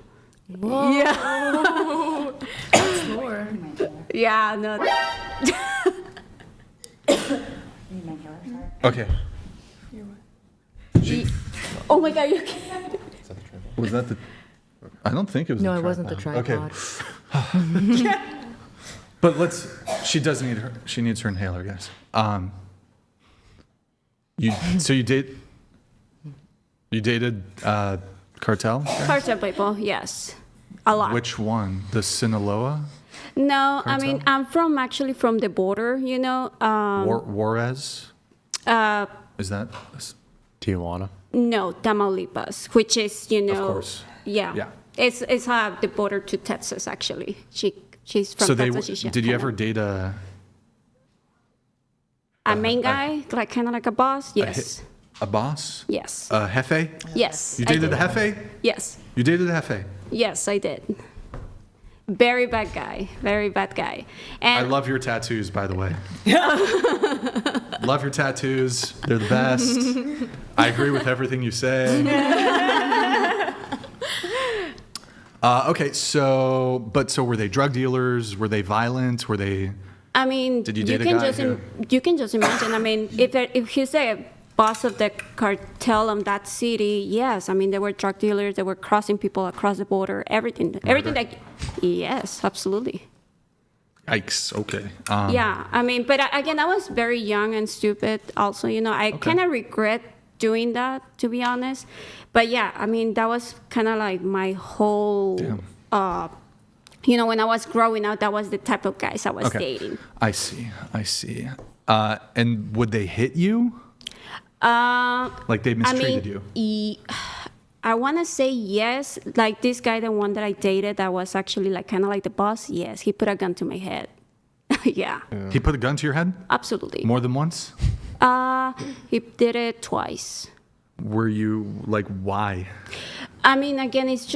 Whoa. Yeah. That's more. Yeah, no. Okay. Oh my God, you can't. Was that the? I don't think it was. No, the it wasn't the tripod. tripod. Okay. But she does need her. She needs her inhaler, guys. You dated cartel? guys? Cartel people, yes. A lot. Which one? The Sinaloa? No, I Cartel? mean, I'm actually from the border, Juarez? Is that? Tijuana. No, Tamaulipas, which is, Of course. Yeah. Yeah. It's the border to Texas, actually. She's from So Texas. she's did you kind ever of date a main guy, kind of like a boss? Yes. a boss? Yes. A jefe? Yes. You I dated did. a jefe? Yes. You dated a jefe? Yes, I did. Very bad guy. Very bad guy. I And love your tattoos, by the way. Love your tattoos. They're the best. I agree with everything you say. Okay, so were they drug dealers? Were they violent? Were they? I mean, Did you you date a can guy just who- you can just imagine. I mean, if he's a boss of the cartel in that city, yes. I mean, there were drug dealers. They were crossing people across the border. Everything. Yes, absolutely. Yikes. Okay. Yeah, I mean, but again, I was very young and stupid. Also, I kind of regret doing that, to be honest. But yeah, I mean, that was kind of like my whole. When I was growing up, that was the type of guys I was dating. I see. And would they hit you? Like they mistreated you? I want to say yes. Like this guy, the one that I dated, that was actually like kind of like the boss. Yes, he put a gun to my head. Yeah. He put a gun to your head? Absolutely. More than once? He did it twice. Were you like, why? I mean, again, it's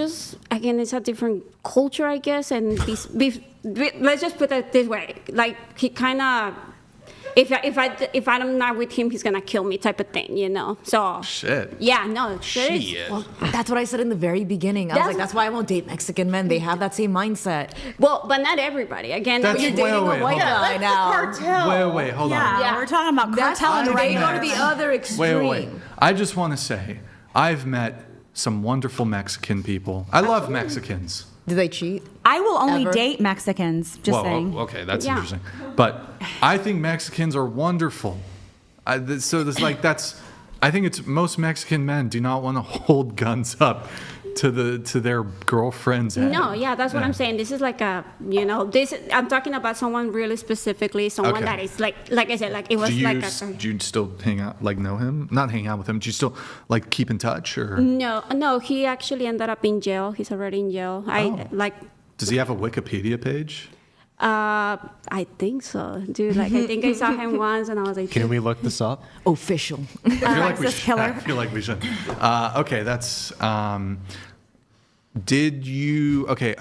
a different culture, I guess. And let's just put it this way: like he kind of, if I'm not with him, he's gonna kill me, type of thing, So shit. Yeah, no, shit. Well, that's what I said in the very beginning. I was like, that's why I won't date Mexican men. They have that same mindset. Well, but not everybody. Again, You're dating a white guy now. Cartel. Wait, hold on. Yeah, we're talking about cartel and They go to regular. the other extreme. Wait. I just want to say, I've met some wonderful Mexican people. I love Mexicans. Do they cheat? I will only Ever? date Mexicans. Just saying. Okay, that's interesting. But I think Mexicans are wonderful. I think it's most Mexican men do not want to hold guns up to their girlfriends. No, yeah, that's what I'm saying. This is like I'm talking about someone really specifically, someone that is like I said, like it was Do you still hang out, like know him? Not hang out with him. Do you still like keep in touch or? No, he actually ended up in jail. He's already in jail. Does he have a Wikipedia page? I think so, dude. Like I think I saw him once, and I was like, Can we look this up? Official. I feel like we should. Okay, that's. Did you? Okay.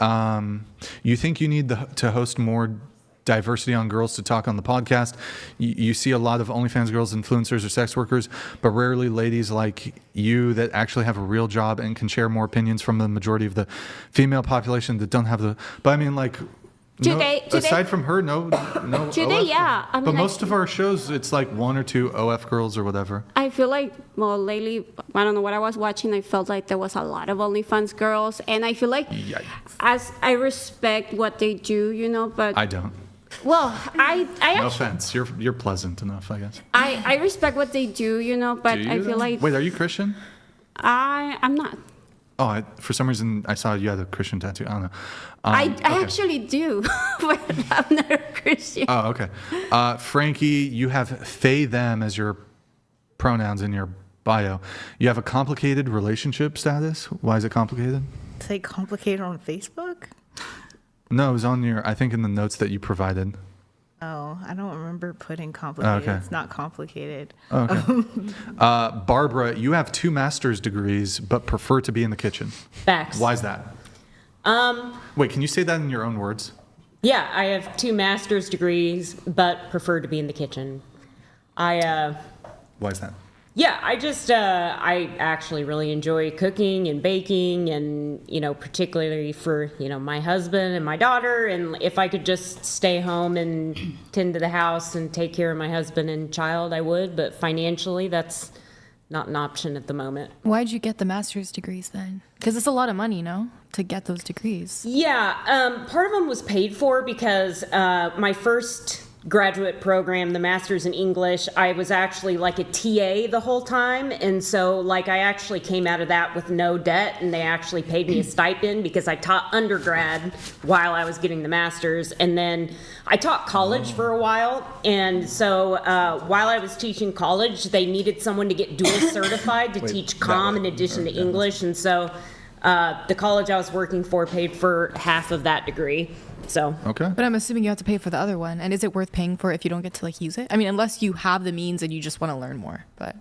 You think you need to host more diversity on girls to talk on the podcast? You see a lot of OnlyFans girls, influencers, or sex workers, but rarely ladies like you that actually have a real job and can share more opinions from the majority of the female population that don't have the. But I mean, like. Aside from her, no. Today, OF. yeah. I mean, but most of our shows, it's like one or two OF girls or whatever. I feel like, lately, I don't know what I was watching. I felt like there was a lot of OnlyFans girls, and I feel like, as I respect what they do, but I don't. Well, I no offense, you're pleasant enough, I guess. I respect what they do, but I feel like. Wait, are you Christian? I'm not. Oh, for some reason I saw you had a Christian tattoo. I don't know. I actually do, but I'm not a Christian. Oh, okay. Frankie, you have they, them as your pronouns in your bio. You have a complicated relationship status. Why is it complicated? Say complicated on Facebook? No, it was on I think in the notes that you provided. Oh, I don't remember putting complicated. Okay. It's not complicated. Okay. Barbara, you have 2 master's degrees, but prefer to be in the kitchen. Facts. Why is that? Wait, can you say that in your own words? Yeah, I have 2 master's degrees, but prefer to be in the kitchen. Why is that? Yeah, I actually really enjoy cooking and baking and, particularly for, my husband and my daughter. And if I could just stay home and tend to the house and take care of my husband and child, I would. But financially, that's not an option at the moment. Why'd you get the master's degrees then? Because it's a lot of money, no? To get those degrees. Yeah, part of them was paid for because my first graduate program, the master's in English, I was actually like a TA the whole time. And so I actually came out of that with no debt, and they actually paid me a stipend because I taught undergrad while I was getting the master's. And then I taught college for a while. And so while I was teaching college, they needed someone to get dual certified to teach comm in addition to English. And so the college I was working for paid for half of that degree. So. Okay. But I'm assuming you have to pay for the other one. And is it worth paying for if you don't get to use it? I mean, unless you have the means and you just want to learn more. But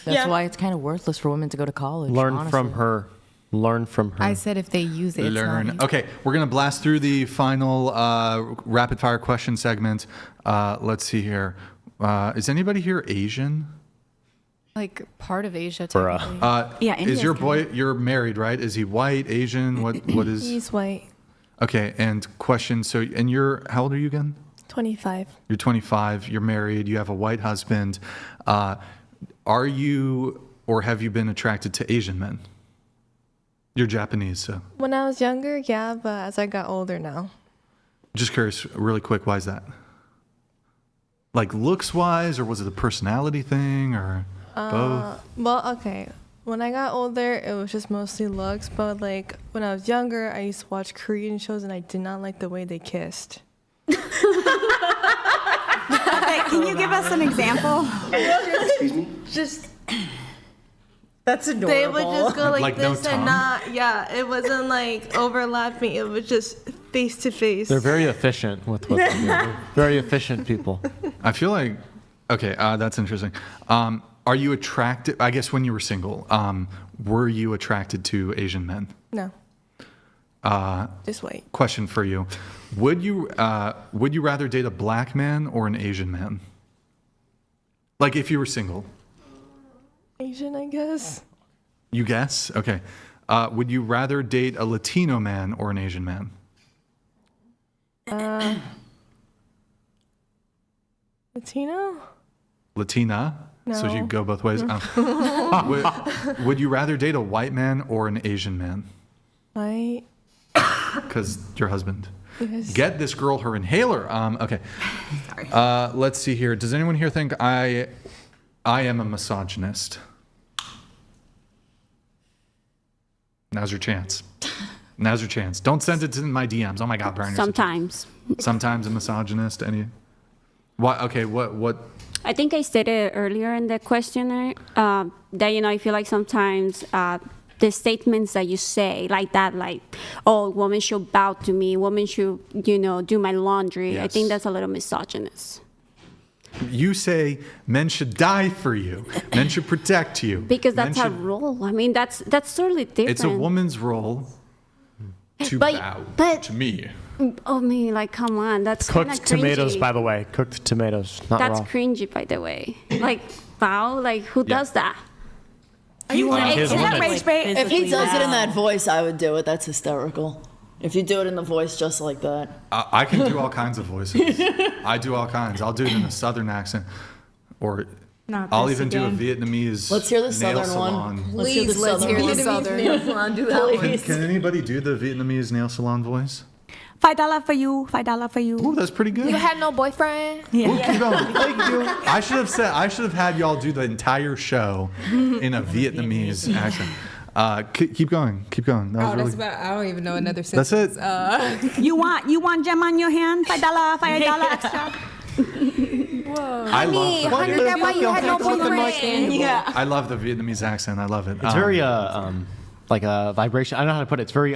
That's why it's kind of worthless for women to go to college. Learn honestly. from her. Learn from her. I said if they use it, it's Learn. not. Okay, we're gonna blast through the final rapid fire question segment. Let's see here. Is anybody here Asian? Like part of Asia, Bruh. technically. Yeah, Is India's your good. boy? You're married, right? Is he white, Asian? What is? He's white. Okay, and question. So, and you're how old are you again? 25. You're 25. You're married. You have a white husband. Are you or have you been attracted to Asian men? You're Japanese, so. When I was younger, yeah, but as I got older now. Just curious, really quick, why is that? Like looks wise, or was it a personality thing, or both? Well, okay. When I got older, it was just mostly looks, but like when I was younger, I used to watch Korean shows and I did not like the way they kissed. Okay, can you give us an example? Excuse me? Just That's adorable. they would just go like no this tongue? and not, yeah, it wasn't like overlapping. It was just face to face. They're very efficient with what they do. They're very efficient people. I feel like, okay, that's interesting. Are you attracted? I guess when you were single, were you attracted to Asian men? No. Just wait. Question for you: would you rather date a black man or an Asian man? Like if you were single. Asian, I guess. You guess? Okay. Would you rather date a Latino man or an Asian man? Latino? Latina? So No. you go both ways. Would you rather date a white man or an Asian man? White. Because your husband. Yes. Get this girl her inhaler. Okay. Sorry. Let's see here. Does anyone here think I am a misogynist? Now's your chance. Now's your chance. Don't send it to my DMs. Oh my God, Brian. you're Sometimes. Sometimes a misogynist. What? Okay. What? I think I stated earlier in the questionnaire that, I feel like sometimes the statements that you say like that, like, oh, women should bow to me, women should, do my laundry. Yes. I think that's a little misogynist. You say men should die for you. Men should protect you. Because Men that's our should- role. I mean, that's totally different. It's a woman's role to But- bow but- to me. Oh, me, like, come on. That's kinda Cooked tomatoes, cringy. by the way. Cooked tomatoes, not That's raw. cringy, by the way. Like, bow? Like, who Yeah. does that? You want His is that woman. rage bait? If he does it in that voice, I would do it. That's hysterical. If you do it in the voice just like that. I can do all kinds of voices. I do all kinds. I'll do it in a southern accent, or Not I'll this even again. do a Vietnamese. Let's hear the nail southern one. salon. Let's hear the Please, let's southern hear one. the southern. Nail salon, do that one. Can anybody do the Vietnamese nail salon voice? $5 for you. $5 for you. Ooh, that's pretty good. You had no boyfriend? Yeah. Ooh, keep going. Thank you. I should have had y'all do the entire show in a Vietnamese accent. Keep going. Keep going. That was really. about, I don't even know another That's sentence. it. You want gem on your hand? $5 extra. I love the wonder that why you had no boyfriend. Yeah. I love the Vietnamese accent. I love it. It's very like a vibration. I don't know how to put it. It's very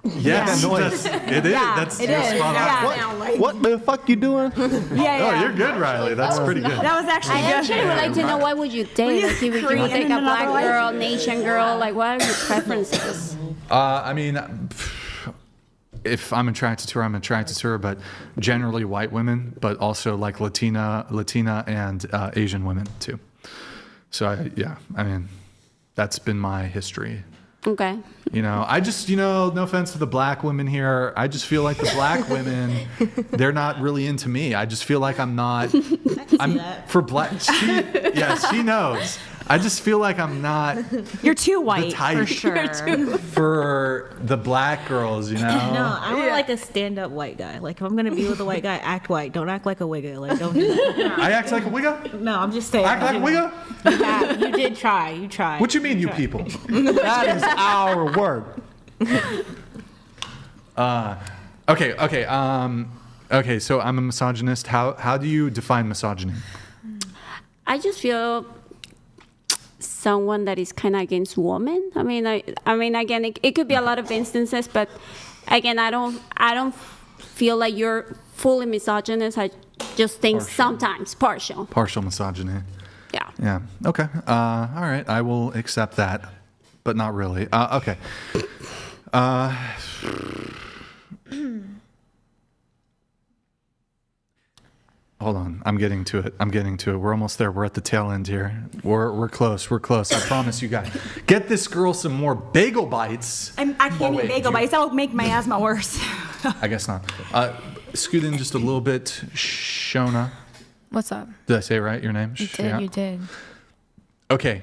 Yes, Yeah. Noise. it is. Yeah, That's it you're is. spot on. Yeah. What the fuck you doing? Yeah. Oh, you're good, Riley. That's pretty good. That was actually I good. actually would like to know what would you date? Like, if you would Korean take in a black another life? girl, Asian girl, like, what are your preferences? I mean, if I'm attracted to her, I'm attracted to her, but generally white women, but also like Latina and Asian women too. So I mean, that's been my history. Okay. I just, no offense to the black women here. I just feel like the black women, they're not really into me. I just feel like I'm not. For black. She knows. I just feel like I'm not. You're too white, type. for sure. For the black girls, No, I want like a stand-up white guy. Like if I'm gonna be with a white guy, act white. Don't act like a wigga. Like don't do that. I act like a wigga? No, I'm just saying. Act like a wigga? You did try. You tried. What you mean, you people? That is our word. Okay. So I'm a misogynist. How do you define misogyny? I just feel someone that is kind of against women. I mean, again, it could be a lot of instances, but again, I don't feel like you're fully misogynist. I just think sometimes Partial misogyny. Yeah. Yeah. Okay. All right. I will accept that. but not really. Okay. Hold on. I'm getting to it. We're almost there. We're at the tail end here. We're close. I promise you guys. Get this girl some more bagel bites. I can't eat bagel bites. That'll make my asthma worse. I guess not. Scoot in just a little bit. Shona. What's up? Did I say it right, your name? You did. Okay.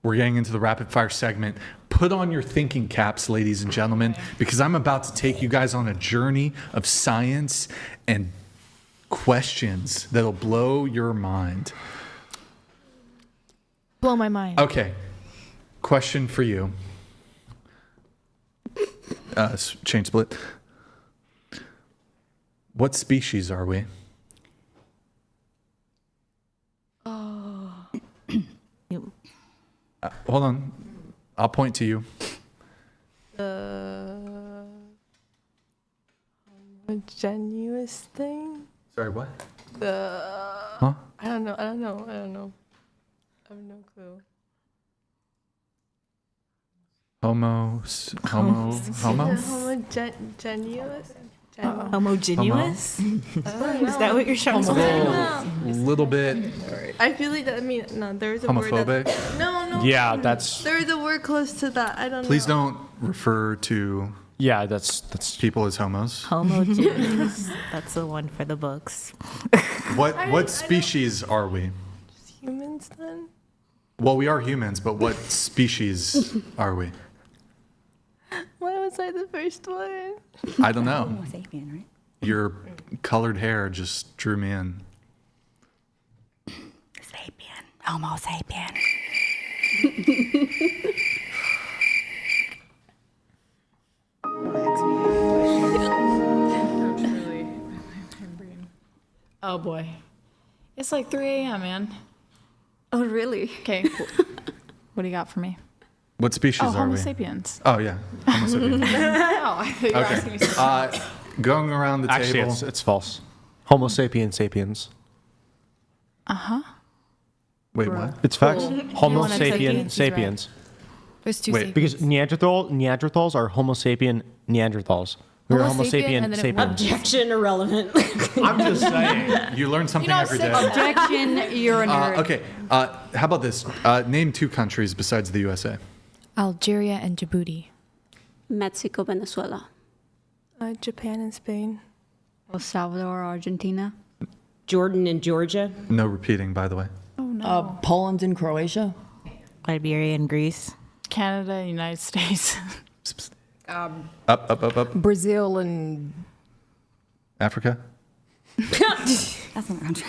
We're getting into the rapid fire segment. Put on your thinking caps, ladies and gentlemen, because I'm about to take you guys on a journey of science and questions that'll blow your mind. Blow my mind. Okay. Question for you. Chain split. What species are we? Hold on. I'll point to you. Homogeneous thing? Sorry, what? I don't know. I have no clue. Homogeneous? Homogeneous? Is that what you're trying to say? A little bit. I feel like that. No, there's a Homophobic? word. No. Yeah, that's. There's a word close to that. I don't know. Please don't refer to. Yeah, that's people as homos. Homogeneous. That's the one for the books. What species are we? Just humans then? Well, we are humans, but what species are we? Why was I the first one? I don't know. Homo sapien, right? Your colored hair just drew me in. Sapien. Homo sapien. Oh boy. It's like 3 a.m., man. Oh, really? Okay. What do you got for me? What species are Homo we? sapiens. Oh, yeah. Homo sapiens. Oh, I thought you were asking me something. Going around the Actually, table. it's false. Homo sapiens sapiens. Wait, what? It's facts. Cool. Homo You wanna sapien sapiens? He's right. sapiens. There's two Wait, Because Neanderthals are Homo sapien Neanderthals. We were Homo sapien and then it sapiens. Objection, irrelevant. I'm just saying. You learn something every day. Objection, you're a nerd. Okay. How about this? Name 2 countries besides the USA. Algeria and Djibouti. Mexico, Venezuela. Japan and Spain. El Salvador, Argentina. Jordan and Georgia. No repeating, by the way. Oh, no. Poland and Croatia. Liberia and Greece. Canada, United States. Up. Brazil and Africa. That's not a country.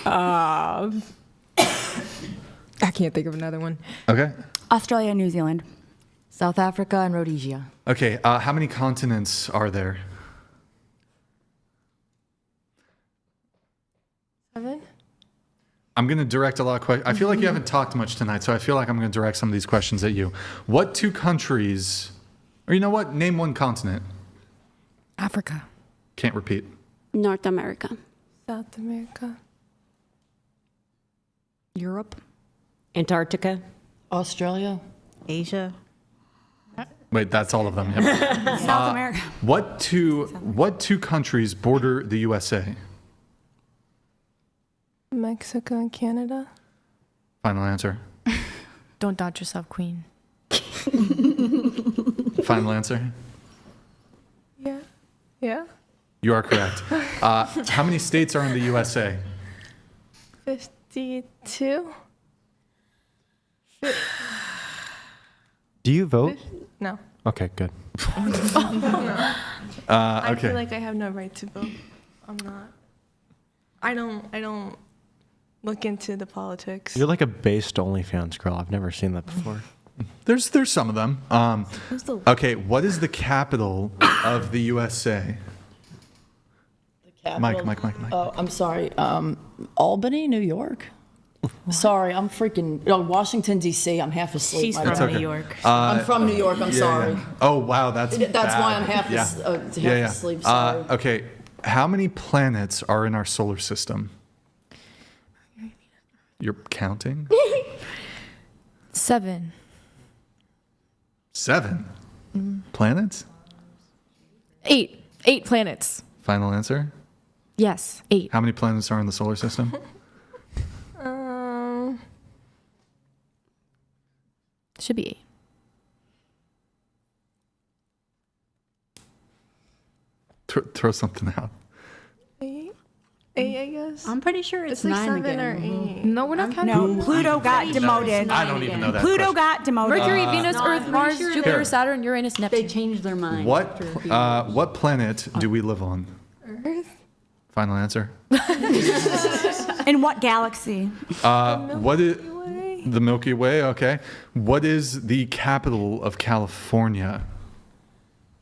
I can't think of another one. Okay. Australia and New Zealand. South Africa and Rhodesia. Okay. How many continents are there? 7? I'm going to direct a lot of questions. I feel like you haven't talked much tonight, so I feel like I'm going to direct some of these questions at you. What 2 countries, or you know what? Name 1 continent. Africa. Can't repeat. North America. South America. Europe. Antarctica. Australia. Asia. Wait, that's all of them. Yep. South America. What two countries border the USA? Mexico and Canada. Final answer. Don't doubt yourself, queen. Final answer. Yeah. You are correct. How many states are in the USA? 52. Do you vote? No. Okay, good. I Okay. feel like I have no right to vote. I'm not. I don't look into the politics. You're like a based OnlyFans girl. I've never seen that before. There's some of them. Okay, what is the capital of the USA? Mike. Oh, I'm sorry. Albany, New York. Sorry, I'm freaking. Oh, Washington D.C. I'm half asleep. She's My from bad. New York. I'm from New York. I'm sorry. Yeah. Oh wow, that's why I'm half bad. asleep. Sorry. Okay, how many planets are in our solar system? You're counting? 7. 7 planets? 8. 8 planets. Final answer? Yes, 8. How many planets are in the solar system? Should be 8. Throw something out. 8, I guess. I'm pretty sure it's like 9 7 or again. 8. No, we're not counting. No, Pluto got demoted. I don't even know that. Pluto question. got demoted. Mercury, Venus, No, I'm Earth, pretty Mars, sure Jupiter, Here. Saturn, Uranus, Neptune. They changed their mind. What planet do we live on? Earth? Final answer. In what galaxy? What is the Milky Way? Okay. What is the capital of California?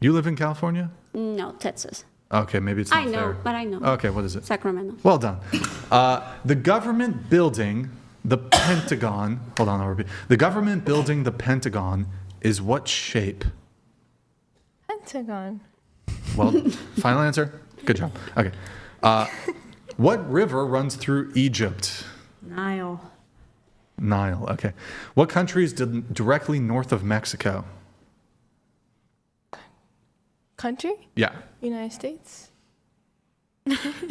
You live in California? No, Texas. Okay, maybe it's not I know, fair. but I know. Okay, what is it? Sacramento. Well done. The government building the Pentagon. Hold on, I'll repeat. The government building the Pentagon is what shape? Pentagon. Well, final answer. Good job. Okay. What river runs through Egypt? Nile. Nile. Okay. What country is directly north of Mexico? Country? Yeah, United States.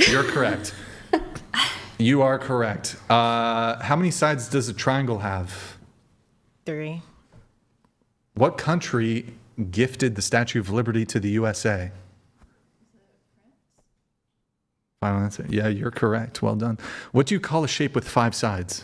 you're correct. You are correct. How many sides does a triangle have? 3. What country gifted the Statue of Liberty to the USA? Final answer. Yeah, you're correct. Well done. What do you call a shape with 5 sides?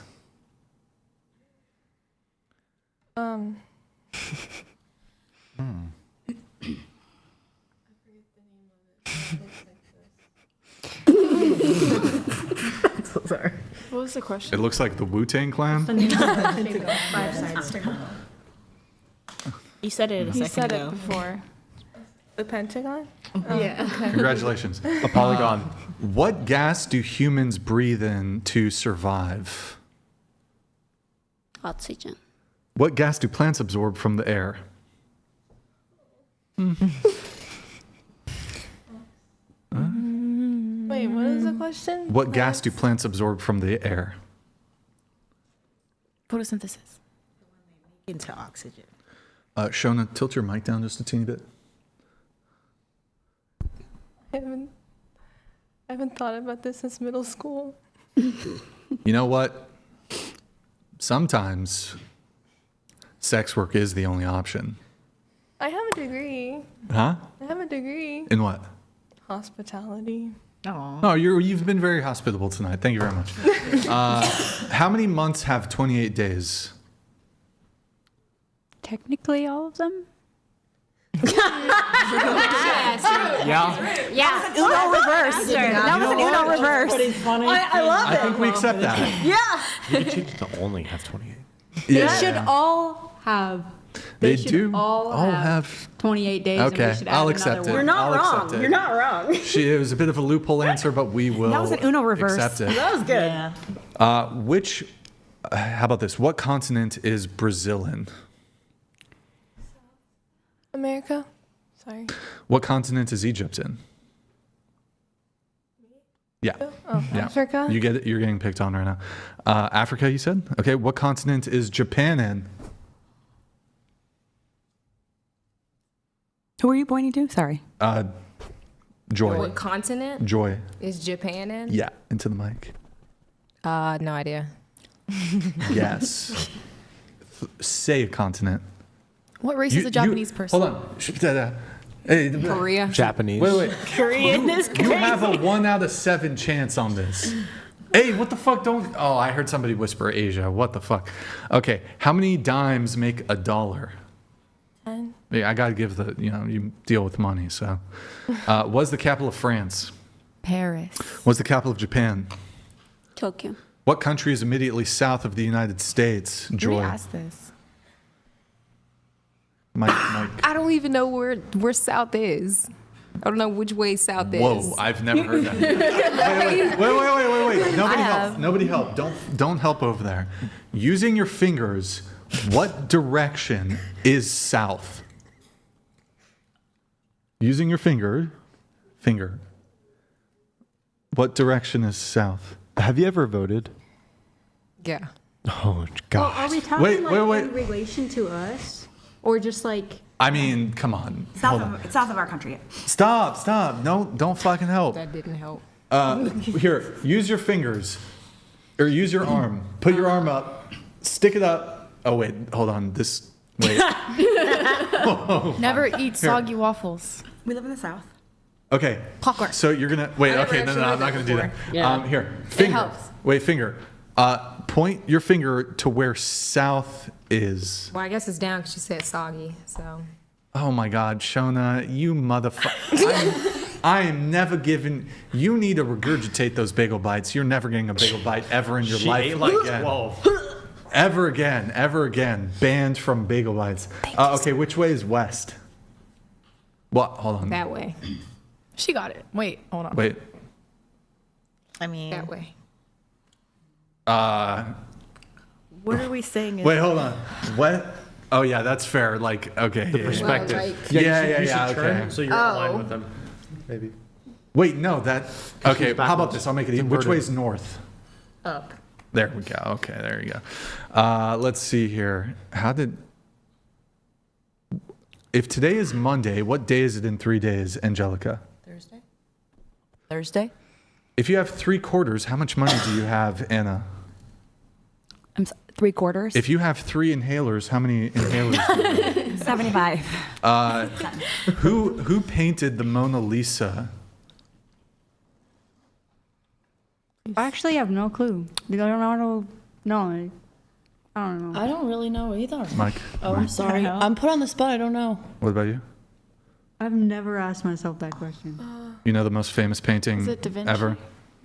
So sorry. What was the question? It looks like the Wu-Tang Clan. 5 sides. You said it a He second said ago. it before. The Pentagon? Yeah. Okay. Congratulations. A polygon. What gas do humans breathe in to survive? Oxygen. What gas do plants absorb from the air? Wait, what is the question? What gas do plants absorb from the air? Photosynthesis. Into oxygen. Shona, tilt your mic down just a teeny bit. I haven't thought about this since middle school. You know what? Sometimes sex work is the only option. I have a degree. Huh? I have a degree. In what? Hospitality. Oh, you've been very hospitable tonight. Thank you very much. How many months have 28 days? Technically, all of them. Yeah. Yeah. Uno reverse. That was an Uno reverse. I love I think we accept that. Yeah. You can change it to only have 28. They should all have. They should do all have 28 days. And Okay, we should add I'll another accept it. one. You're not I'll wrong. accept it. You're not wrong. It was a bit of a loophole answer, but we will That was an Uno reverse. accept it. That was good. Yeah. How about this? What continent is Brazil in? America? Sorry. What continent is Egypt in? Yeah. Oh, Yeah. Africa? You get it. You're getting picked on right now. Africa, you said? Okay. What continent is Japan in? Who are you pointing to? Sorry. Joy. What continent Joy. is Japan in? Yeah. Into the mic. No idea. Yes. Say a continent. What race is a Japanese person? Hold on. Hey, Korea. Japanese. Wait. Korean is You have a 1 out of 7 chance on this. Hey, what the fuck? Don't. Oh, I heard somebody whisper Asia. What the fuck? Okay. How many dimes make $1? 10. Yeah, I gotta give you deal with money. So, what's the capital of France? Paris. What's the capital of Japan? Tokyo. What country is immediately south of the United States? We Joy. asked this. Mike. I don't even know where south is. I don't know which way south is. Whoa, I've never heard that. Wait. Nobody help. Nobody help. Don't help over there. Using your fingers, what direction is south? Using your finger. What direction is south? Have you ever voted? Yeah. Oh, Well, God. are we talking Wait. in relation to us? or just like I mean, come on. Hold on. It's south of our country. Stop. No, don't fucking help. That didn't help. Here, use your fingers. Or use your arm. Put your arm up. Stick it up. Oh, wait. Hold on. Wait. Never eat soggy waffles. We live in the south. Okay. Popcorn. So you're going to... Wait, I never okay. No, actually I'm heard not that going to do that. before. Yeah. Here. Finger. helps. Wait, finger. Point your finger to where south is. Well, I guess it's down because she said soggy. So Oh my God, Shona, you motherfucker. I am never giving... You need to regurgitate those bagel bites. You're never getting a bagel bite ever in your She life ate like again. 12. Ever again. Banned from bagel bites. Okay, which way is west? What? Hold on. that way. She got it. Wait, hold on. Wait. I mean, That way. What are we saying? Wait, hold on. What? Oh yeah, that's fair. Like, okay. The perspective. Well, like- Yeah, you should turn okay. so you're aligned with them. Maybe. Wait, no, that... Okay, she's how about backwards. this? I'll make it easy. Which Inverted. way is north? Up. There we go. Okay, there you go. Let's see here. If today is Monday, what day is it in 3 days, Angelica? Thursday? If you have 3/4, how much money do you have, Anna? 3/4. If you have 3 inhalers, how many inhalers do you have? 75. Who painted the Mona Lisa? I actually have no clue. I don't know. I don't really know either. Mike. Oh, I'm sorry. I'm put on the spot. I don't know. What about you? I've never asked myself that question. You know the most famous painting Is it Da Vinci? ever?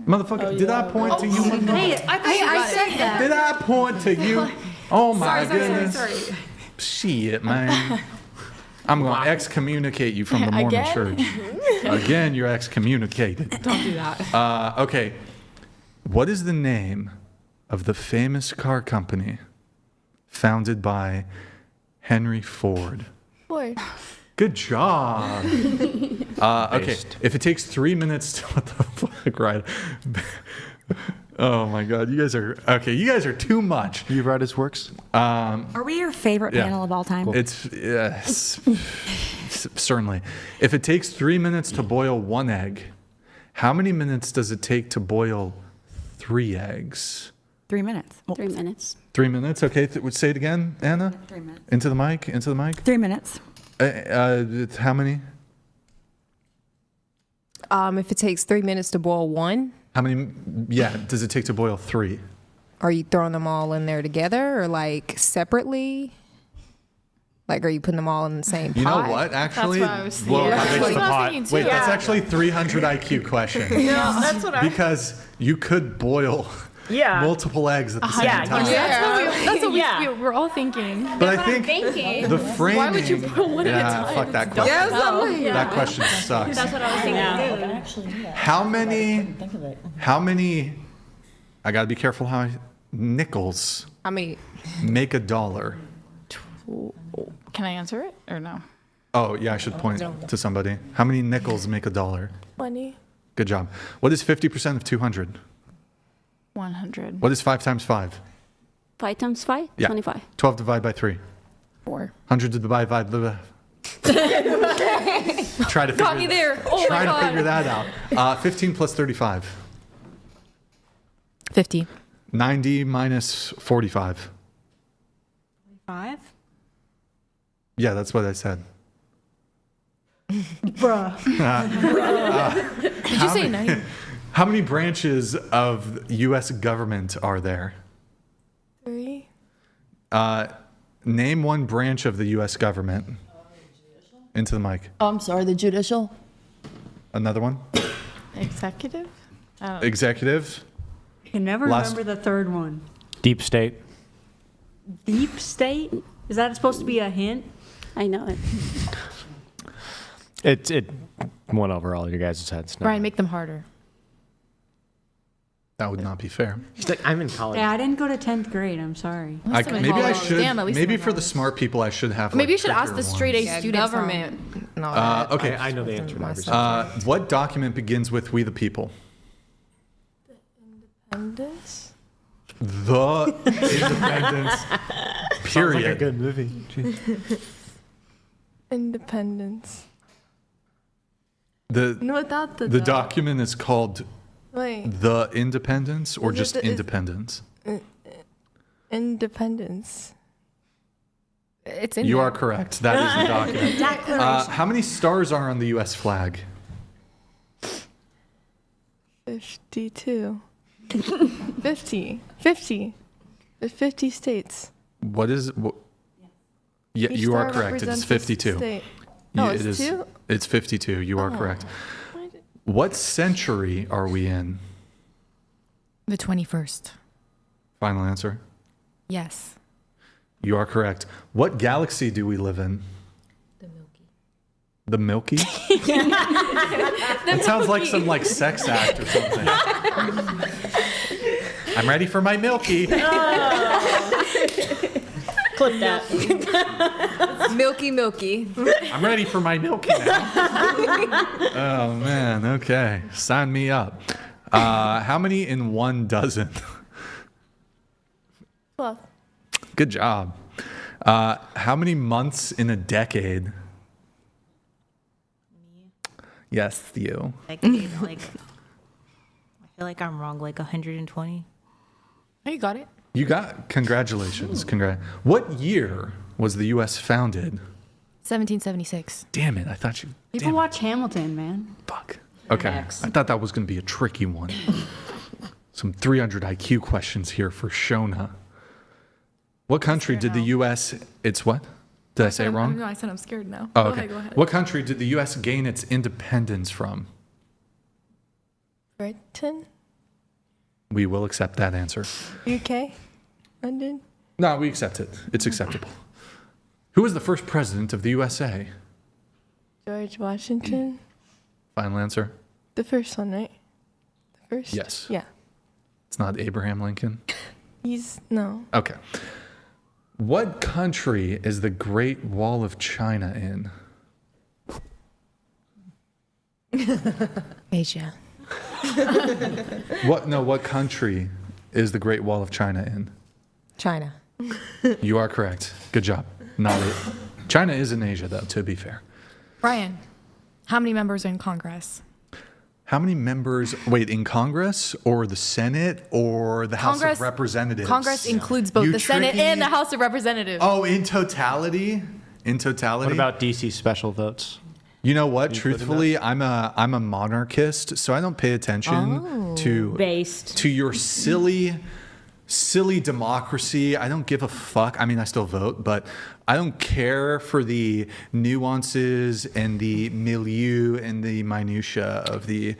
Motherfucker, did I point to you? Hey, I said that. Did I point to you? Oh my Sorry. goodness. Shit, man. I'm going to excommunicate you from the Mormon Again? church. Again, you're excommunicated. Don't do that. Okay. What is the name of the famous car company founded by Henry Ford? Ford. Good job. Okay, if it takes 3 minutes to... What the fuck, right? Oh my God, you guys are too much. You've read his works? Are we your favorite Yeah. panel of all time? It's yes, certainly. If it takes 3 minutes to boil 1 egg, how many minutes does it take to boil 3 eggs? 3 minutes. 3 minutes. 3 minutes. Okay, say it again, Anna. 3 minutes. Into the mic. 3 minutes. How many? If it takes 3 minutes to boil one, How many? Yeah. Does it take to boil 3? are you throwing them all in there together or like separately? Like, are you putting them all in the same pot? You know what? Actually, That's what I was thinking. well, That's that's what I was pot. thinking, too. Wait, that's Yeah. actually 300 IQ question. No, that's what I. Because you could boil Yeah. multiple eggs at the same Yeah, time. That's what we're all thinking. But I think the framing. Why would you put one at a Yeah, time? fuck that It's question. dumb. That question sucks. That's what I was thinking too. How many? I gotta be careful how nickels I mean, make $1. Can I answer it or no? Oh yeah, I should point to somebody. How many nickels make $1? 20. Good job. What is 50% of 200? 100. What is 5 times 5? 5 times 5? Yeah. 25. 12 divided by 3. 4. 100 divided by the. Try to Got me there. Oh try my to God. figure that out. 15 plus 35. 50. 90 minus 45. 5? Yeah, that's what I said. Bruh. Did you say 90? How many branches of U.S. government are there? 3. Name one branch of the U.S. government. Into the mic. Oh, I'm sorry, the judicial? Another one. Executive? Executive. I can never Last- remember the third one. Deep state. Deep state? Is that supposed to be a hint? I know it. It went over all your guys' heads. No. Brian, make them harder. That would not be fair. She's like, I'm in college. Yeah, I didn't go to 10th grade. I'm sorry. Maybe I should. Damn, at least Maybe I'm in for the college. smart people, I should have. Maybe like, you should ask trickier the straight A ones. yeah, students. government. No, Okay. I know the answer to every What document begins with "We the People"? Independence? The Independence. Sounds like a Period. good movie. Independence. Without the document is called The Independence or just Independence? Independence. It's in You there. are correct. That is the document. How many stars are on the U.S. flag? 52. 50. 50. The 50 states. What is? Yeah, Each you are star correct. It's represents a 52. state. Yeah, Oh, it it's is. 2? It's 52. You are correct. What century are we in? The 21st. Final answer. Yes. You are correct. What galaxy do we live in? The Milky? It sounds like some sex act or something. I'm ready for my Milky. Clip that. Milky. I'm ready for my Milky now. Oh man, okay. Sign me up. How many in 1 dozen? 12. Good job. How many months in a decade? Yes, you. I feel like I'm wrong. 120. Oh, you got it. You got congratulations. What year was the U.S. founded? 1776. Damn it! I thought you. People watch Hamilton, man. Okay, I thought that was going to be a tricky one. Some 300 IQ questions here for Shona. What country did the U.S. It's what? Did I say it wrong? No, I said I'm scared now. Oh, Go okay. ahead, go ahead. What country did the U.S. gain its independence from? Britain? We will accept that answer. UK? London? No, we accept it. It's acceptable. Who was the first president of the USA? George Washington? Final answer? The first one, right? The first? Yes. Yeah. It's not Abraham Lincoln? No. Okay. What country is the Great Wall of China in? Asia. What country is the Great Wall of China in? China. You are correct. Good job. Not it. China is in Asia, though, to be fair. Brian, how many members are in Congress? How many members, in Congress or the Senate or the House of Representatives? Congress includes both the Senate and the House of Representatives. Oh, in totality? What about DC special votes? You know what? Truthfully, I'm a monarchist, so I don't pay attention to your silly democracy. I don't give a fuck. I mean, I still vote, but I don't care for the nuances and the milieu and the minutia of the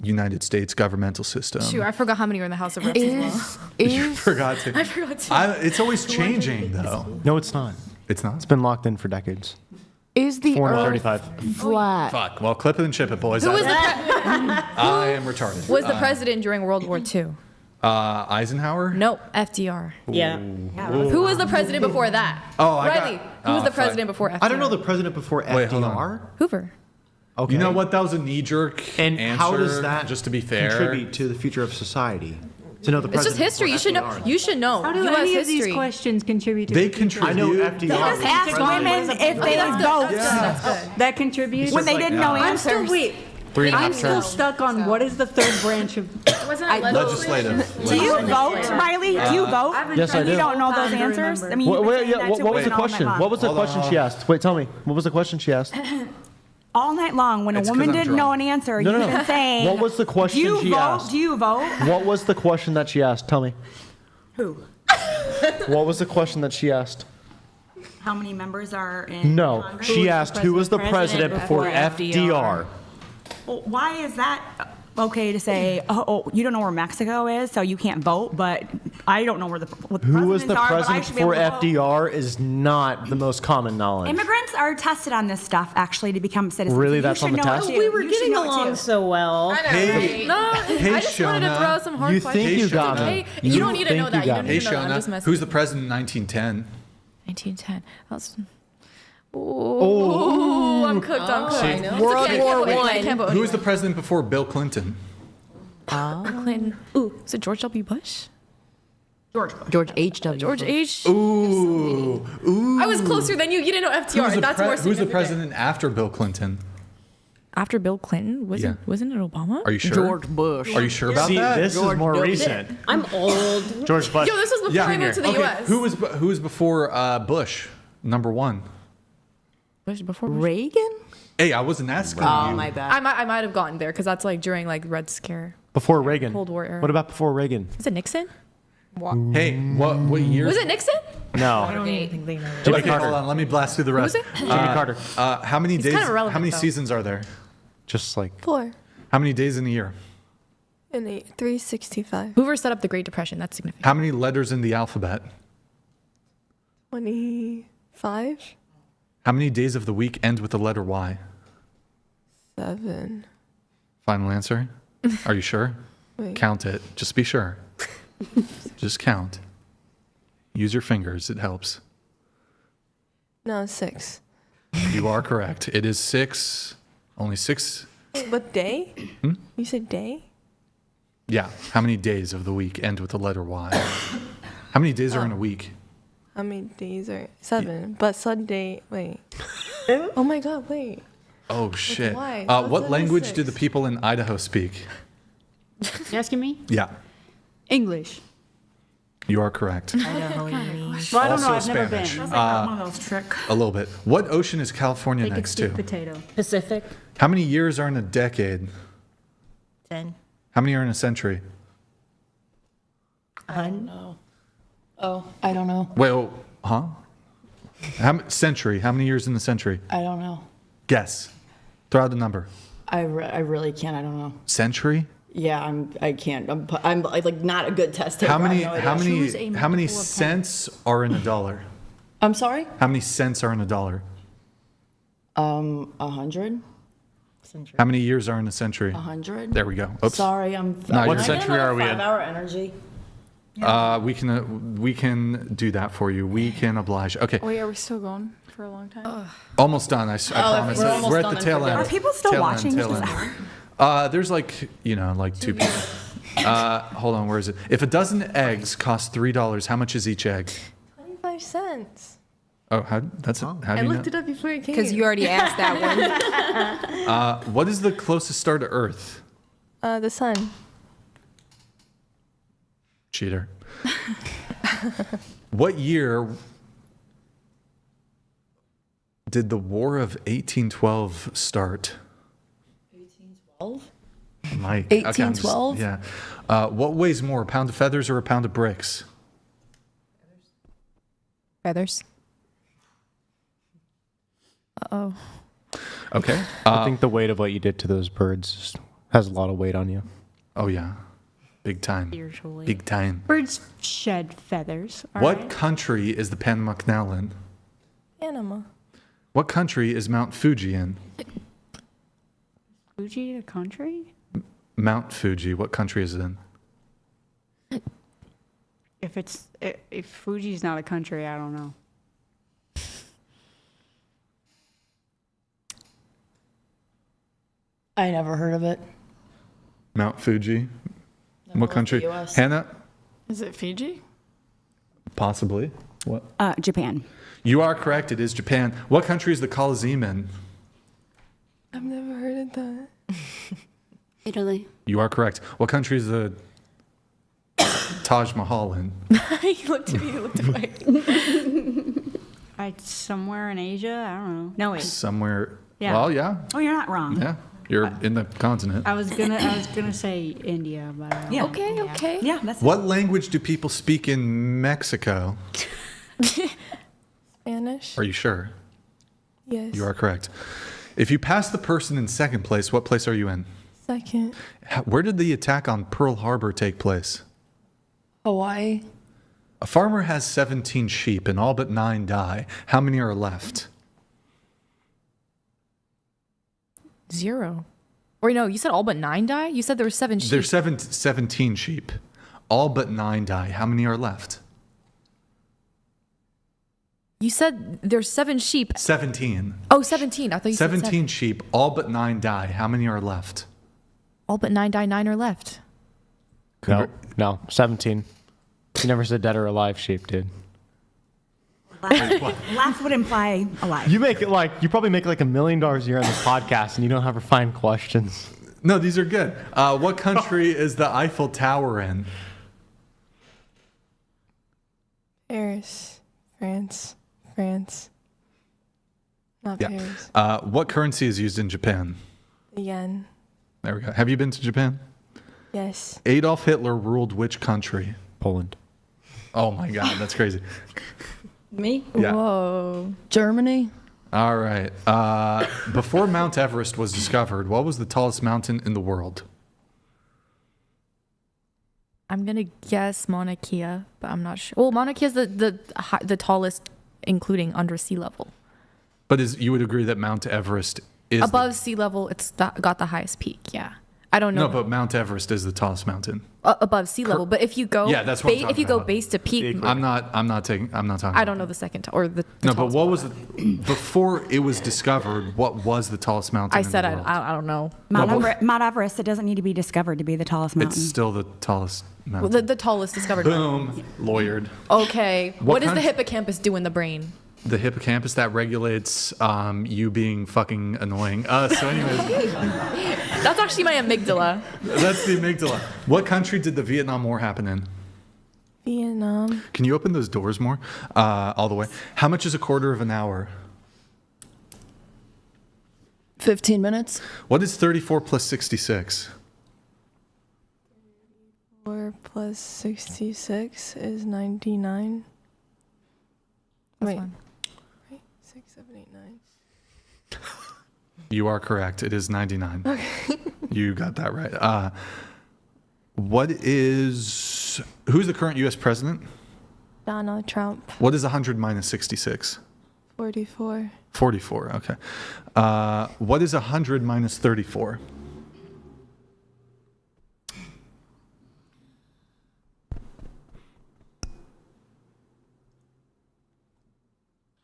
United States governmental system. Shoot, I forgot how many are in the House of Representatives. You forgot to. I forgot to. It's always changing, though. No, it's not. It's not? It's been locked in for decades. Is the 435. flat? Fuck. Well, clip it and chip it, boys. Who was I am retarded. Was the president during World War II? Eisenhower? Nope, FDR. Yeah. Who was the president before that? Oh, Riley, who was the president before FDR? I don't know the president before Wait, hold FDR. Hoover. Okay. You know what? That was a knee-jerk And answer. how does that just to be fair, contribute to the future of society? To know the It's just president history. You before should know. FDR. You should know. How do U.S. any of history. these questions contribute to They the future? contribute. I know FDR. Just ask women if they vote That contributes? when they didn't know I'm still, answers. wait. 3.5 I'm still terms. stuck on what is the third branch of... Legislative. Do you vote, Riley? Do you vote? Yes, I And do. you don't know those answers? I mean, you've been saying that to what was women the all night question? long. What was the Hold on, question hold she on. asked? Wait, tell me. What was the question she asked? All night long, when a It's 'cause woman I'm didn't know drunk. an answer, No, you've no, no. been saying, What was the question do you she vote? asked? Do you vote? What was the question that she asked? Tell me. Who? What was the question that she asked? How many members are in No, Congress? she asked who was the president before FDR. Well, why is that okay to say, oh, you don't know where Mexico is, so you can't vote, but I don't know where what the Who was presidents the are, but I president should be able before to vote. FDR is not the most common knowledge. Immigrants are tested on this stuff, actually, to become citizens. Really? You That's should on the know it test? too. We were You should getting know it along too. so well. Hey, No, hey, I just wanted to Shona. throw some hard You questions. think you It's got okay. me. You You don't need to think know you that. You got don't me. need Hey, to know that. I'm just Shona. messing. Who's the president in 1910? 1910. That was. Oh, I'm cooked. I'm cooked. I know. World War Wait, I. Who was the president before Bill Clinton? Clinton. Ooh, is it George W. Bush? George H.W. George H. Ooh. I was closer than you. You didn't know FTR. That's more significant. Who's the president after Bill Clinton? After Bill Clinton? Wasn't it Obama? Are you sure? George Bush. Are you sure about that? This is more recent. I'm old. George Bush. Yo, this was before I moved to the U.S. Who was before Bush? Number one. Bush before Bush? Reagan? Hey, I wasn't asking Oh, you. my bad. I might have gotten there because that's like during like Red Scare. Before Reagan. Cold War era. What about before Reagan? Was it Nixon? Hey, what year? Was it Nixon? No. I don't even think they know. Jimmy Okay, Carter. hold on. Let me blast through the rest. Was it? Jimmy Carter. How many He's days? kind of irrelevant, How many though. seasons are there? Just like 4 How many days in a year? and 8, 365, Hoover set up the Great Depression. That's significant. How many letters in the alphabet? 25, How many days of the week end with the letter Y? 7. Final answer? Are you sure? Wait. Count it. Just be sure. Just count. Use your fingers. It helps. No, 6. You are correct. It is 6. Only 6. Wait, what day? You said day? Yeah. How many days of the week end with the letter Y? How many days are in a week? How many days are 7? But Sunday, wait. Oh my God, wait. Oh, shit. why? What language do the people in Idaho speak? You asking me? Yeah. English. You are correct. Well, I don't know. Also I've never been. Spanish. That's like one of those tricks. A little bit. What ocean is California They could next speak to? potato. Pacific. How many years are in a decade? 10. How many are in a century? Oh, I don't know. Wait, huh? Century. How many years in the century? I don't know. Guess. Throw out a number. I really can't. I don't know. Century? Yeah, I can't. I'm like not a good test taker. How many? I have no idea. How many cents are in a dollar? I'm sorry. How many cents are in a dollar? 100. How many years are in a century? 100. There we go. Oops. Sorry, I'm. No, What you're century are we in? 5-hour energy. We can do that for you. We can oblige. Okay. Wait, are we still going for a long time? Almost done. I promise. we're almost We're at done the and tail forget end. it. Are people still Tail watching End, tail this end. There's like 2 people. Hold on. Where is it? If a dozen eggs cost $3, how much is each egg? 25 cents. Oh, how do I you looked know? it up before it came. Because you already asked that one. What is the closest star to Earth? The sun. Cheater. What year did the War of 1812 start? 1812. Mike. 1812? Yeah. What weighs more, a pound of feathers or a pound of bricks? Feathers. Uh-oh. Okay. I think the weight of what you did to those birds has a lot of weight on you. Oh, yeah. Big time. Spiritually. Big time. Birds shed feathers. all What right? country is the Panama Canal in? Panama. What country is Mount Fuji in? Fuji, a country? Mount Fuji. What country is it in? If Fuji's not a country, I don't know. I never heard of it. Mount Fuji. What left country? the US. Hannah? Is it Fiji? Possibly. What? Japan. You are correct. It is Japan. What country is the Colosseum in? I've never heard of that. Italy. You are correct. What country is the Taj Mahal in? He looked at me, he looked away. Somewhere in Asia? I don't know. No, wait. Somewhere. Yeah. Well, yeah. Oh, you're not wrong. Yeah. You're in the continent. I was gonna say India, but I don't know. Okay. Yeah, that's What language do people speak in Mexico? Spanish. Are you sure? Yes. You are correct. If you pass the person in second place, what place are you in? Second. Where did the attack on Pearl Harbor take place? Hawaii. A farmer has 17 sheep and all but 9 die. How many are left? 0. Or no, you said all but 9 die? You said there were 7 sheep. There's 17 sheep. All but 9 die. How many are left? You said there's 7 sheep. 17. Oh, 17. I thought you said 17 sheep. All but 9 die. How many are left? All but 9 die, 9 are left. No, 17. You never said dead or alive, sheep, dude. Laugh would imply alive. You probably make like $1 million a year on this podcast, and you don't have refined questions. No, these are good. What country is the Eiffel Tower in? Paris. France. Not Yeah. Paris. What currency is used in Japan? The yen. There we go. Have you been to Japan? Yes. Adolf Hitler ruled which country? Poland. Oh my God, that's crazy. Me? Yeah. Whoa. Germany? All right. Before Mount Everest was discovered, what was the tallest mountain in the world? I'm gonna guess Mauna Kea, but I'm not sure. Well, Mauna Kea is the tallest, including under sea level. But you would agree that Mount Everest is Above sea level, it's got the highest peak. Yeah, I don't know. No, but Mount Everest is the tallest mountain. Above sea level, but if you go, Yeah, that's what I'm if talking you go about. base to peak, I'm not talking. I don't know the second or the No, but what was before it was discovered? What was the tallest mountain? I in said the world? I don't know. Mount Everest, it doesn't need to be discovered to be the tallest mountain. It's still the tallest mountain. Well, the tallest discovered. Boom, lawyered. Okay, what does the country- hippocampus do in the brain? The hippocampus that regulates you being fucking annoying. So anyways, That's actually my amygdala. that's the amygdala. What country did the Vietnam War happen in? Vietnam. Can you open those doors more? All the way. How much is a quarter of an hour? 15 minutes? What is 34 plus 66? 4 plus 66 is 99. Wait. 6, 7, 8, 9. You are correct. It is 99. Okay. You got that right. Who's the current U.S. president? Donald Trump. What is 100 minus 66? 44. 44, okay. What is 100 minus 34?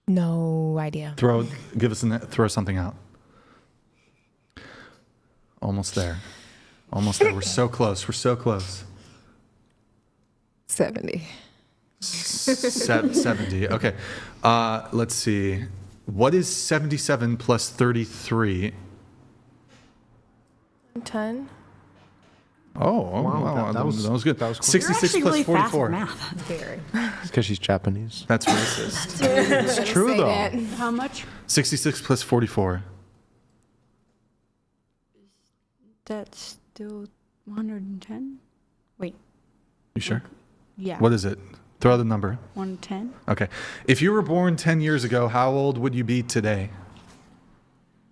No idea. Throw something out. Almost there. We're so close. 70. 70. Okay. Let's see. What is 77 plus 33? 10. Wow, that was good. That was cool. 66 You're actually plus really fast 44. at math. That's scary. It's because she's Japanese. That's racist. It's true, though. How much? 66 plus 44. That's still 110? Wait, You sure? yeah. What is it? Throw out the number. 110? Okay. If you were born 10 years ago, how old would you be today?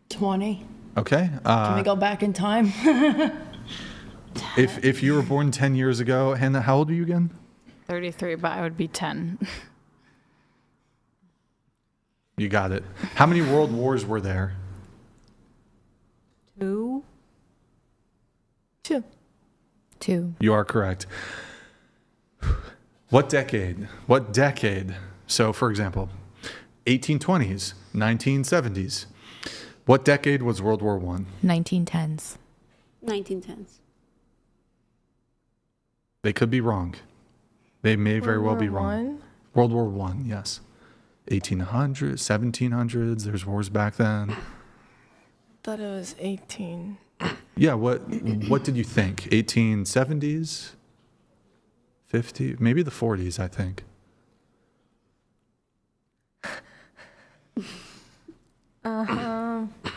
20. Okay. Can we go back in time? If you were born 10 years ago, Hannah, how old are you again? 33, but I would be 10. You got it. How many world wars were there? 2? 2. You are correct. What decade? So, for example, 1820s, 1970s. What decade was World War I? 1910s. 1910s. They could be wrong. They may very well be wrong. World War I, yes. 1800s, 1700s. There's wars back then. Thought it was 18. Yeah, what did you think? 1870s? 50? Maybe the 40s, I think.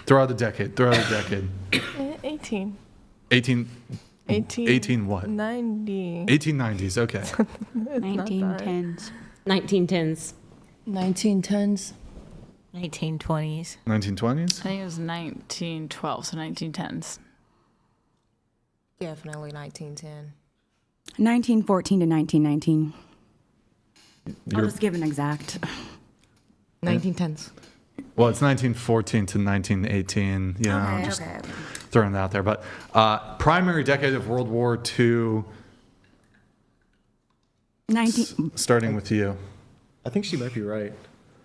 Throw out a decade. 18. 18 what? 90. 1890s, okay. 1910s. 1910s. 1910s. 1920s. 1920s? I think it was 1912, so 1910s. Definitely 1910. 1914 to 1919. I'll You're- just give an exact. 1910s. Well, it's 1914 to 1918. You know, Okay, just okay. throwing that out there. But primary decade of World War II, 19. starting with you. I think she might be right.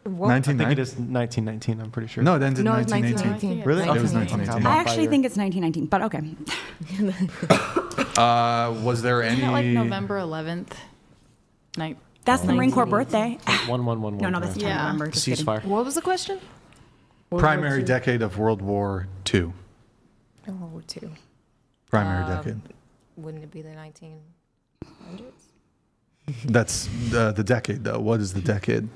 What? I think 1990? it is 1919, I'm pretty sure. No, it ended in No, it's 1918. 1918. Really? It was 1918. 1918. I actually think it's 1919, but okay. Was there any... Isn't it like November 11th? That's the Marine Corps birthday. 111. No, this is trying to remember. Just kidding. Ceasefire. What was the question? Primary decade of World War II. World War II. Primary decade. Wouldn't it be the 1900s? That's the decade, though. What is the decade?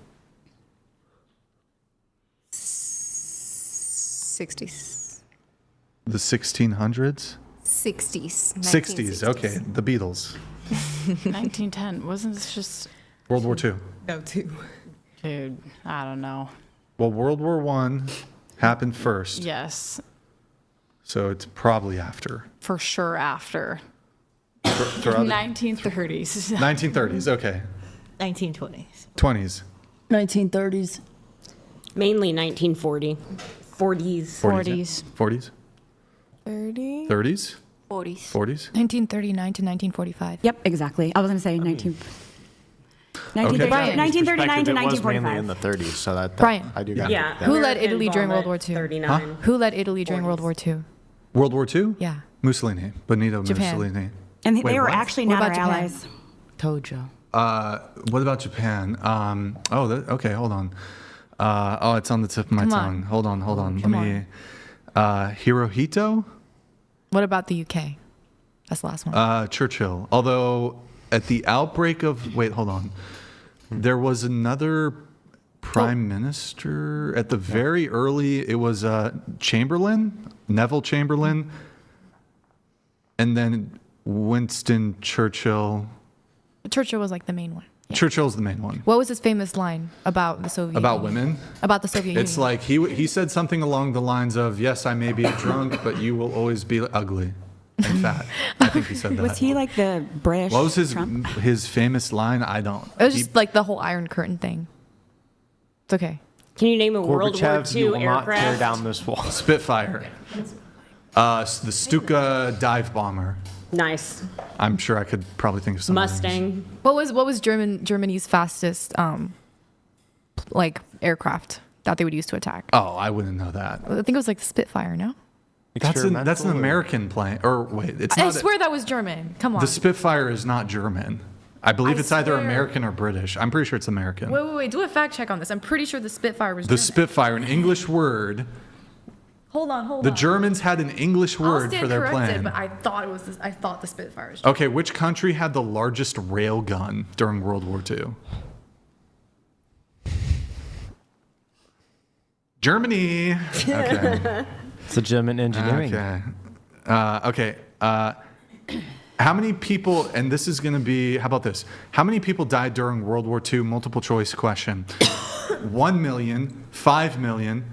60s. The 1600s? 60s. 60s. Okay, the Beatles. 1910. Wasn't this just World War II. No, two. Dude, I don't know. Well, World War I happened first, Yes, so it's probably after. for sure after. Throughout the 1930s. 1930s. Okay. 1920s. 20s. 1930s. Mainly 1940. 40s. 40s. 40s. 30. 30s. 40s. 40s. 1939 to 1945. Yep, exactly. I was going to say 1939 to It was mainly 1945. in the 30s, so that Brian. I do got Yeah. it. Who led Italy during World War II? 39. Who led Italy during World War II? World War II? Yeah. Mussolini. Benito Japan. Mussolini. And Wait, they were what? actually What not our about Japan? allies. Told you. What about Japan? Okay, hold on. It's on the tip of my Come on. tongue. Hold on. Come Let me. Hirohito? What about the UK? That's the last one. Churchill. Although at the outbreak of hold on. There was another prime minister at the very early. It was Chamberlain, Neville Chamberlain, and then Winston Churchill. Churchill was like the main one. Churchill's the main one. What was his famous line about the Soviet About Union? women? About the Soviet It's Union. like he said something along the lines of, "Yes, I may be a drunk, but you will always be ugly and fat." I think he said that. Was he like the British What was Trump? his famous line? I don't. It was just like the whole Iron Curtain thing. It's okay. Can you name a World War Gorbachev, you II will not tear aircraft? down this wall. Spitfire. The Stuka dive bomber. Nice. I'm sure I could probably think of some others. Mustang. What was Germany's fastest like aircraft that they would use to attack? Oh, I wouldn't know that. I think it was like the Spitfire. No, That's an American plane. Or wait, it's I not. swear that was German. Come on. The Spitfire is not German. I believe it's either swear. American or British. I'm pretty sure it's American. Wait. Do a fact check on this. I'm pretty sure the Spitfire was The German. Spitfire, an English word. Hold on. The Germans had an English I'll word stand for their corrected, plane. but I thought it was. I thought the Spitfire was German. Okay, which country had the largest rail gun during World War II? Germany. Okay. It's a German engineering. Okay. How many people, and this is going to be, how about this? How many people died during World War II? Multiple choice question. 1 million, 5 million,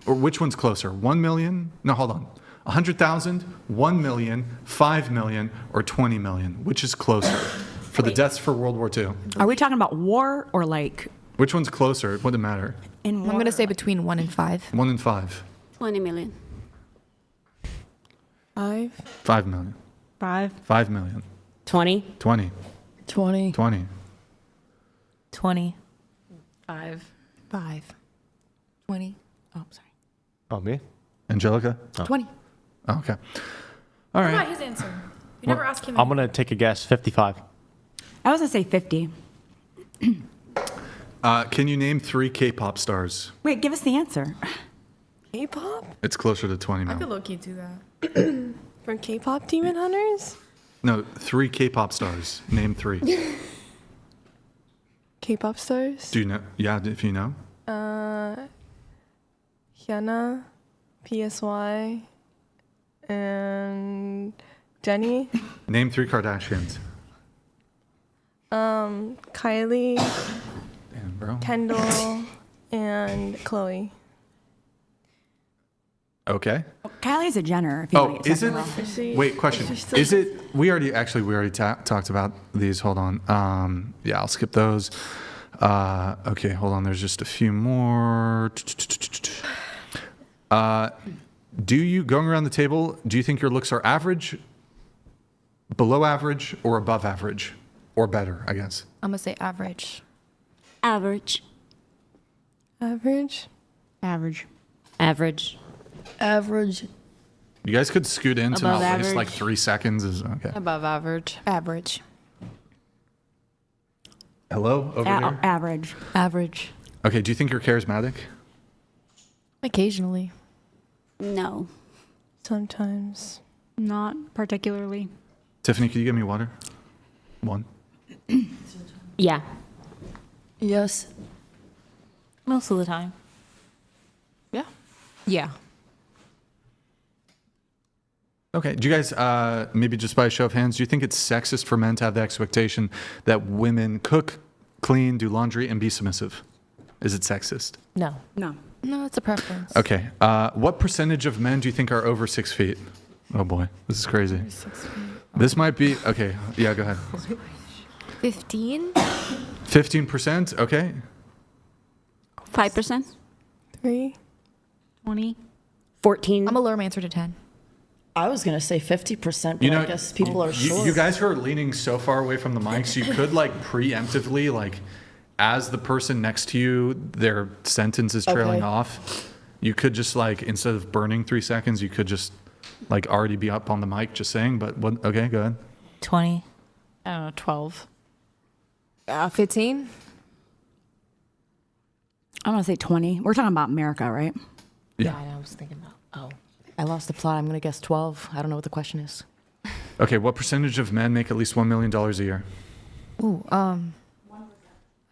or which one's closer? 1 million? No, hold on. 100,000, 1 million, 5 million, or 20 million? Which is closer for the deaths for World War II? Are we talking about war or like Which one's closer? It wouldn't matter. in war? I'm gonna say between 1 and 5. 1 and 5. 20 million. 5. 5 million. 5. 5 million. 20. 20. 20. 20. 20. 5. 20. Oh, sorry. Oh, me? Angelica? 20. Oh, okay. All What right. about his answer? You never asked him. I'm going to take a guess 55. I was gonna say 50. Can you name 3 K-pop stars? Wait, give us the answer. K-pop? It's closer to 20 I now. could low key do that. From K-pop Demon Hunters? No, 3 K-pop stars. Name 3. K-pop stars? Do you know? Yeah, if you know. Hyuna, PSY, and Jennie. Name 3 Kardashians. Kylie, Damn, bro. Kendall, and Chloe. Okay. Kylie's a Jenner. If you Oh, want to get is it? technical. Wait, question. Is it? We already talked about these. Hold on. Yeah, I'll skip those. Okay, hold on. There's just a few more. Do you, going around the table, do you think your looks are average, below average, or above average, or better? I guess. I'm gonna say average. Average. Average? Average. Average. Average. You guys could scoot in to Above not waste like average. 3 seconds. Is okay. Above average. Average. Hello, over there. Average. Average. Okay, do you think you're charismatic? Occasionally. No. Sometimes. Not particularly. Tiffany, can you give me water? One. Yeah. Yes. Most of the time. Yeah. Yeah. Okay, do you guys, maybe just by a show of hands, do you think it's sexist for men to have the expectation that women cook, clean, do laundry, and be submissive? Is it sexist? No. No. No, it's a preference. Okay, what percentage of men do you think are over 6 feet? Oh boy, this is crazy. This might be, okay, yeah, go ahead. 15? 15%, okay. 5%? 3. 20. 14. I'm gonna lower my answer to 10. I was going to say 50%, but I guess people are short. You guys who are leaning so far away from the mics, you could like preemptively, like as the person next to you, their sentence is trailing off, you could just like, instead of burning 3 seconds, you could just like already be up on the mic just saying, but what, okay, go ahead. 20. I don't know, 12. 15? I'm going to say 20. We're talking about America, right? Yeah. I was thinking about, I lost the plot. I'm going to guess 12. I don't know what the question is. Okay, what percentage of men make at least $1 million a year? Ooh, I'd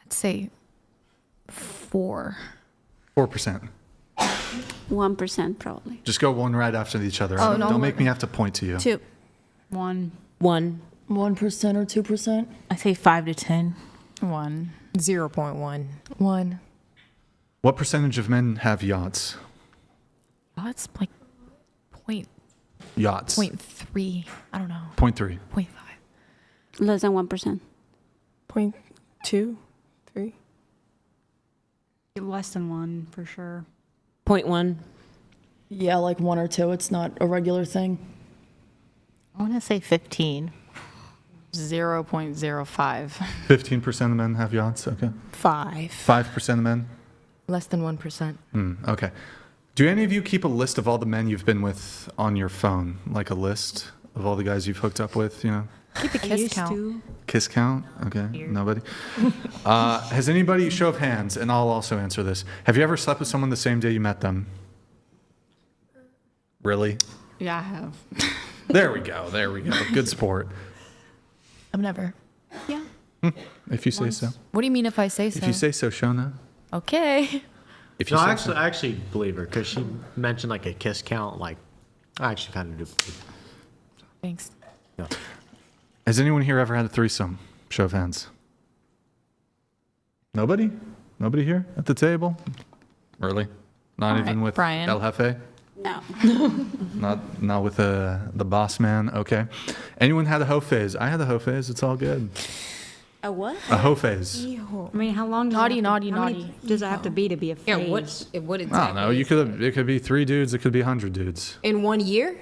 say 4. 4%. 1% probably. Just go one right after each other. Oh, no. Don't make me have to point to you. 2. 1. 1. 1% or 2%? I say 5 to 10. 1. 0.1. 1. What percentage of men have yachts? Oh, it's like Yachts. 0.3. I don't know. 0.3. 0.5. Less than 1%. 0.2, 3. Less than 1 for sure. 0.1. Yeah, like 1 or 2. It's not a regular thing. I want to say 15. 0.05. 15% of men have yachts. Okay. 5. 5% of men. Less than 1%. Okay. Do any of you keep a list of all the men you've been with on your phone? Like a list of all the guys you've hooked up with, you know? Keep a kiss count. Kiss count? Okay. Nobody? Has anybody, show of hands, and I'll also answer this. Have you ever slept with someone the same day you met them? Really? Yeah, I have. There we go. There we go. Good sport. I've never. Yeah. If you say so. What do you mean if I say so? If you say so, Shona. Okay. If you No, say I actually believe her because she mentioned like a kiss count. Like, I actually kind of do. Thanks. No. Has anyone here ever had a threesome? Show of hands. Nobody? Nobody here at the table? Really? Not All even right, with Brian. El Jefe? No. Not with the boss man? Okay. Anyone had a hoe phase? I had a hoe phase. It's all good. A what? A hoe phase. I mean, how long does Naughty, it have to, naughty, how many naughty. does it have to be a phase? Yeah, what exactly? I don't know. You could have, it could be 3 dudes. It could be 100 dudes. In 1 year?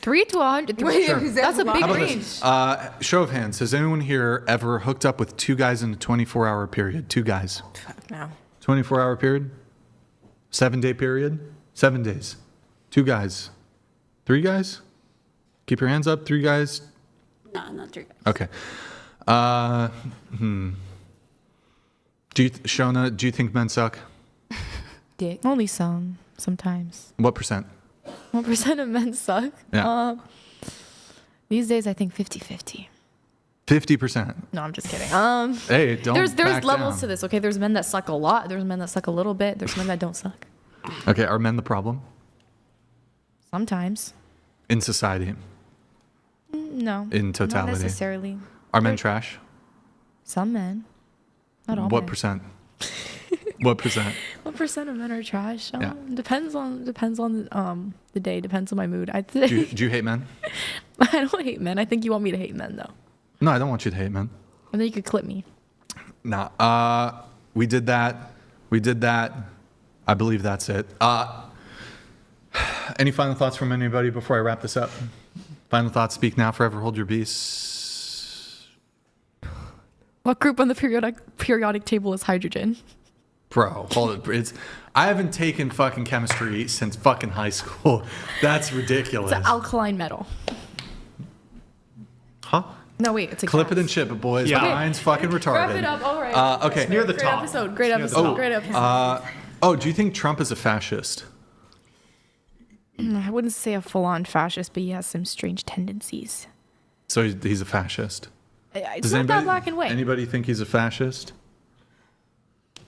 3 to 100. Sure. That's a big How about range. this? Show of hands. Has anyone here ever hooked up with 2 guys in a 24-hour period? 2 guys. No. 24-hour period? 7-day period? 7 days. 2 guys. 3 guys? Keep your hands up. 3 guys? No, not 3 guys. Okay. Shona, do you think men suck? Dick. Only sometimes. What percent? What percent of men suck? Yeah. These days, I think 50-50. 50%. No, I'm just kidding. Hey, don't There's back levels down. to this. Okay, there's men that suck a lot. There's men that suck a little bit. There's men that don't suck. Okay, are men the problem Sometimes. in society? No. In totality? Not necessarily. Are men trash? Some men. Not all What men. percent? What percent? What percent of men are trash? Yeah. Depends on the day. Depends on my mood. Do you hate men? I don't hate men. I think you want me to hate men though. No, I don't want you to hate men. And then you could clip me. Nah. We did that. I believe that's it. Any final thoughts from anybody before I wrap this up? Final thoughts. Speak now, forever hold your peace. What group on the periodic table is hydrogen? Bro, hold it. I haven't taken fucking chemistry since fucking high school. That's ridiculous. It's an alkaline metal. Huh? No, wait, it's a Clip cat. it and ship it, boys. Yeah. Mine's fucking retarded. Wrap it up. All right. Okay. Near the Great top. episode. Great episode. Great episode. Do you think Trump is a fascist? I wouldn't say a full-on fascist, but he has some strange tendencies. So he's a fascist. It's not that black and white. Anybody think he's a fascist?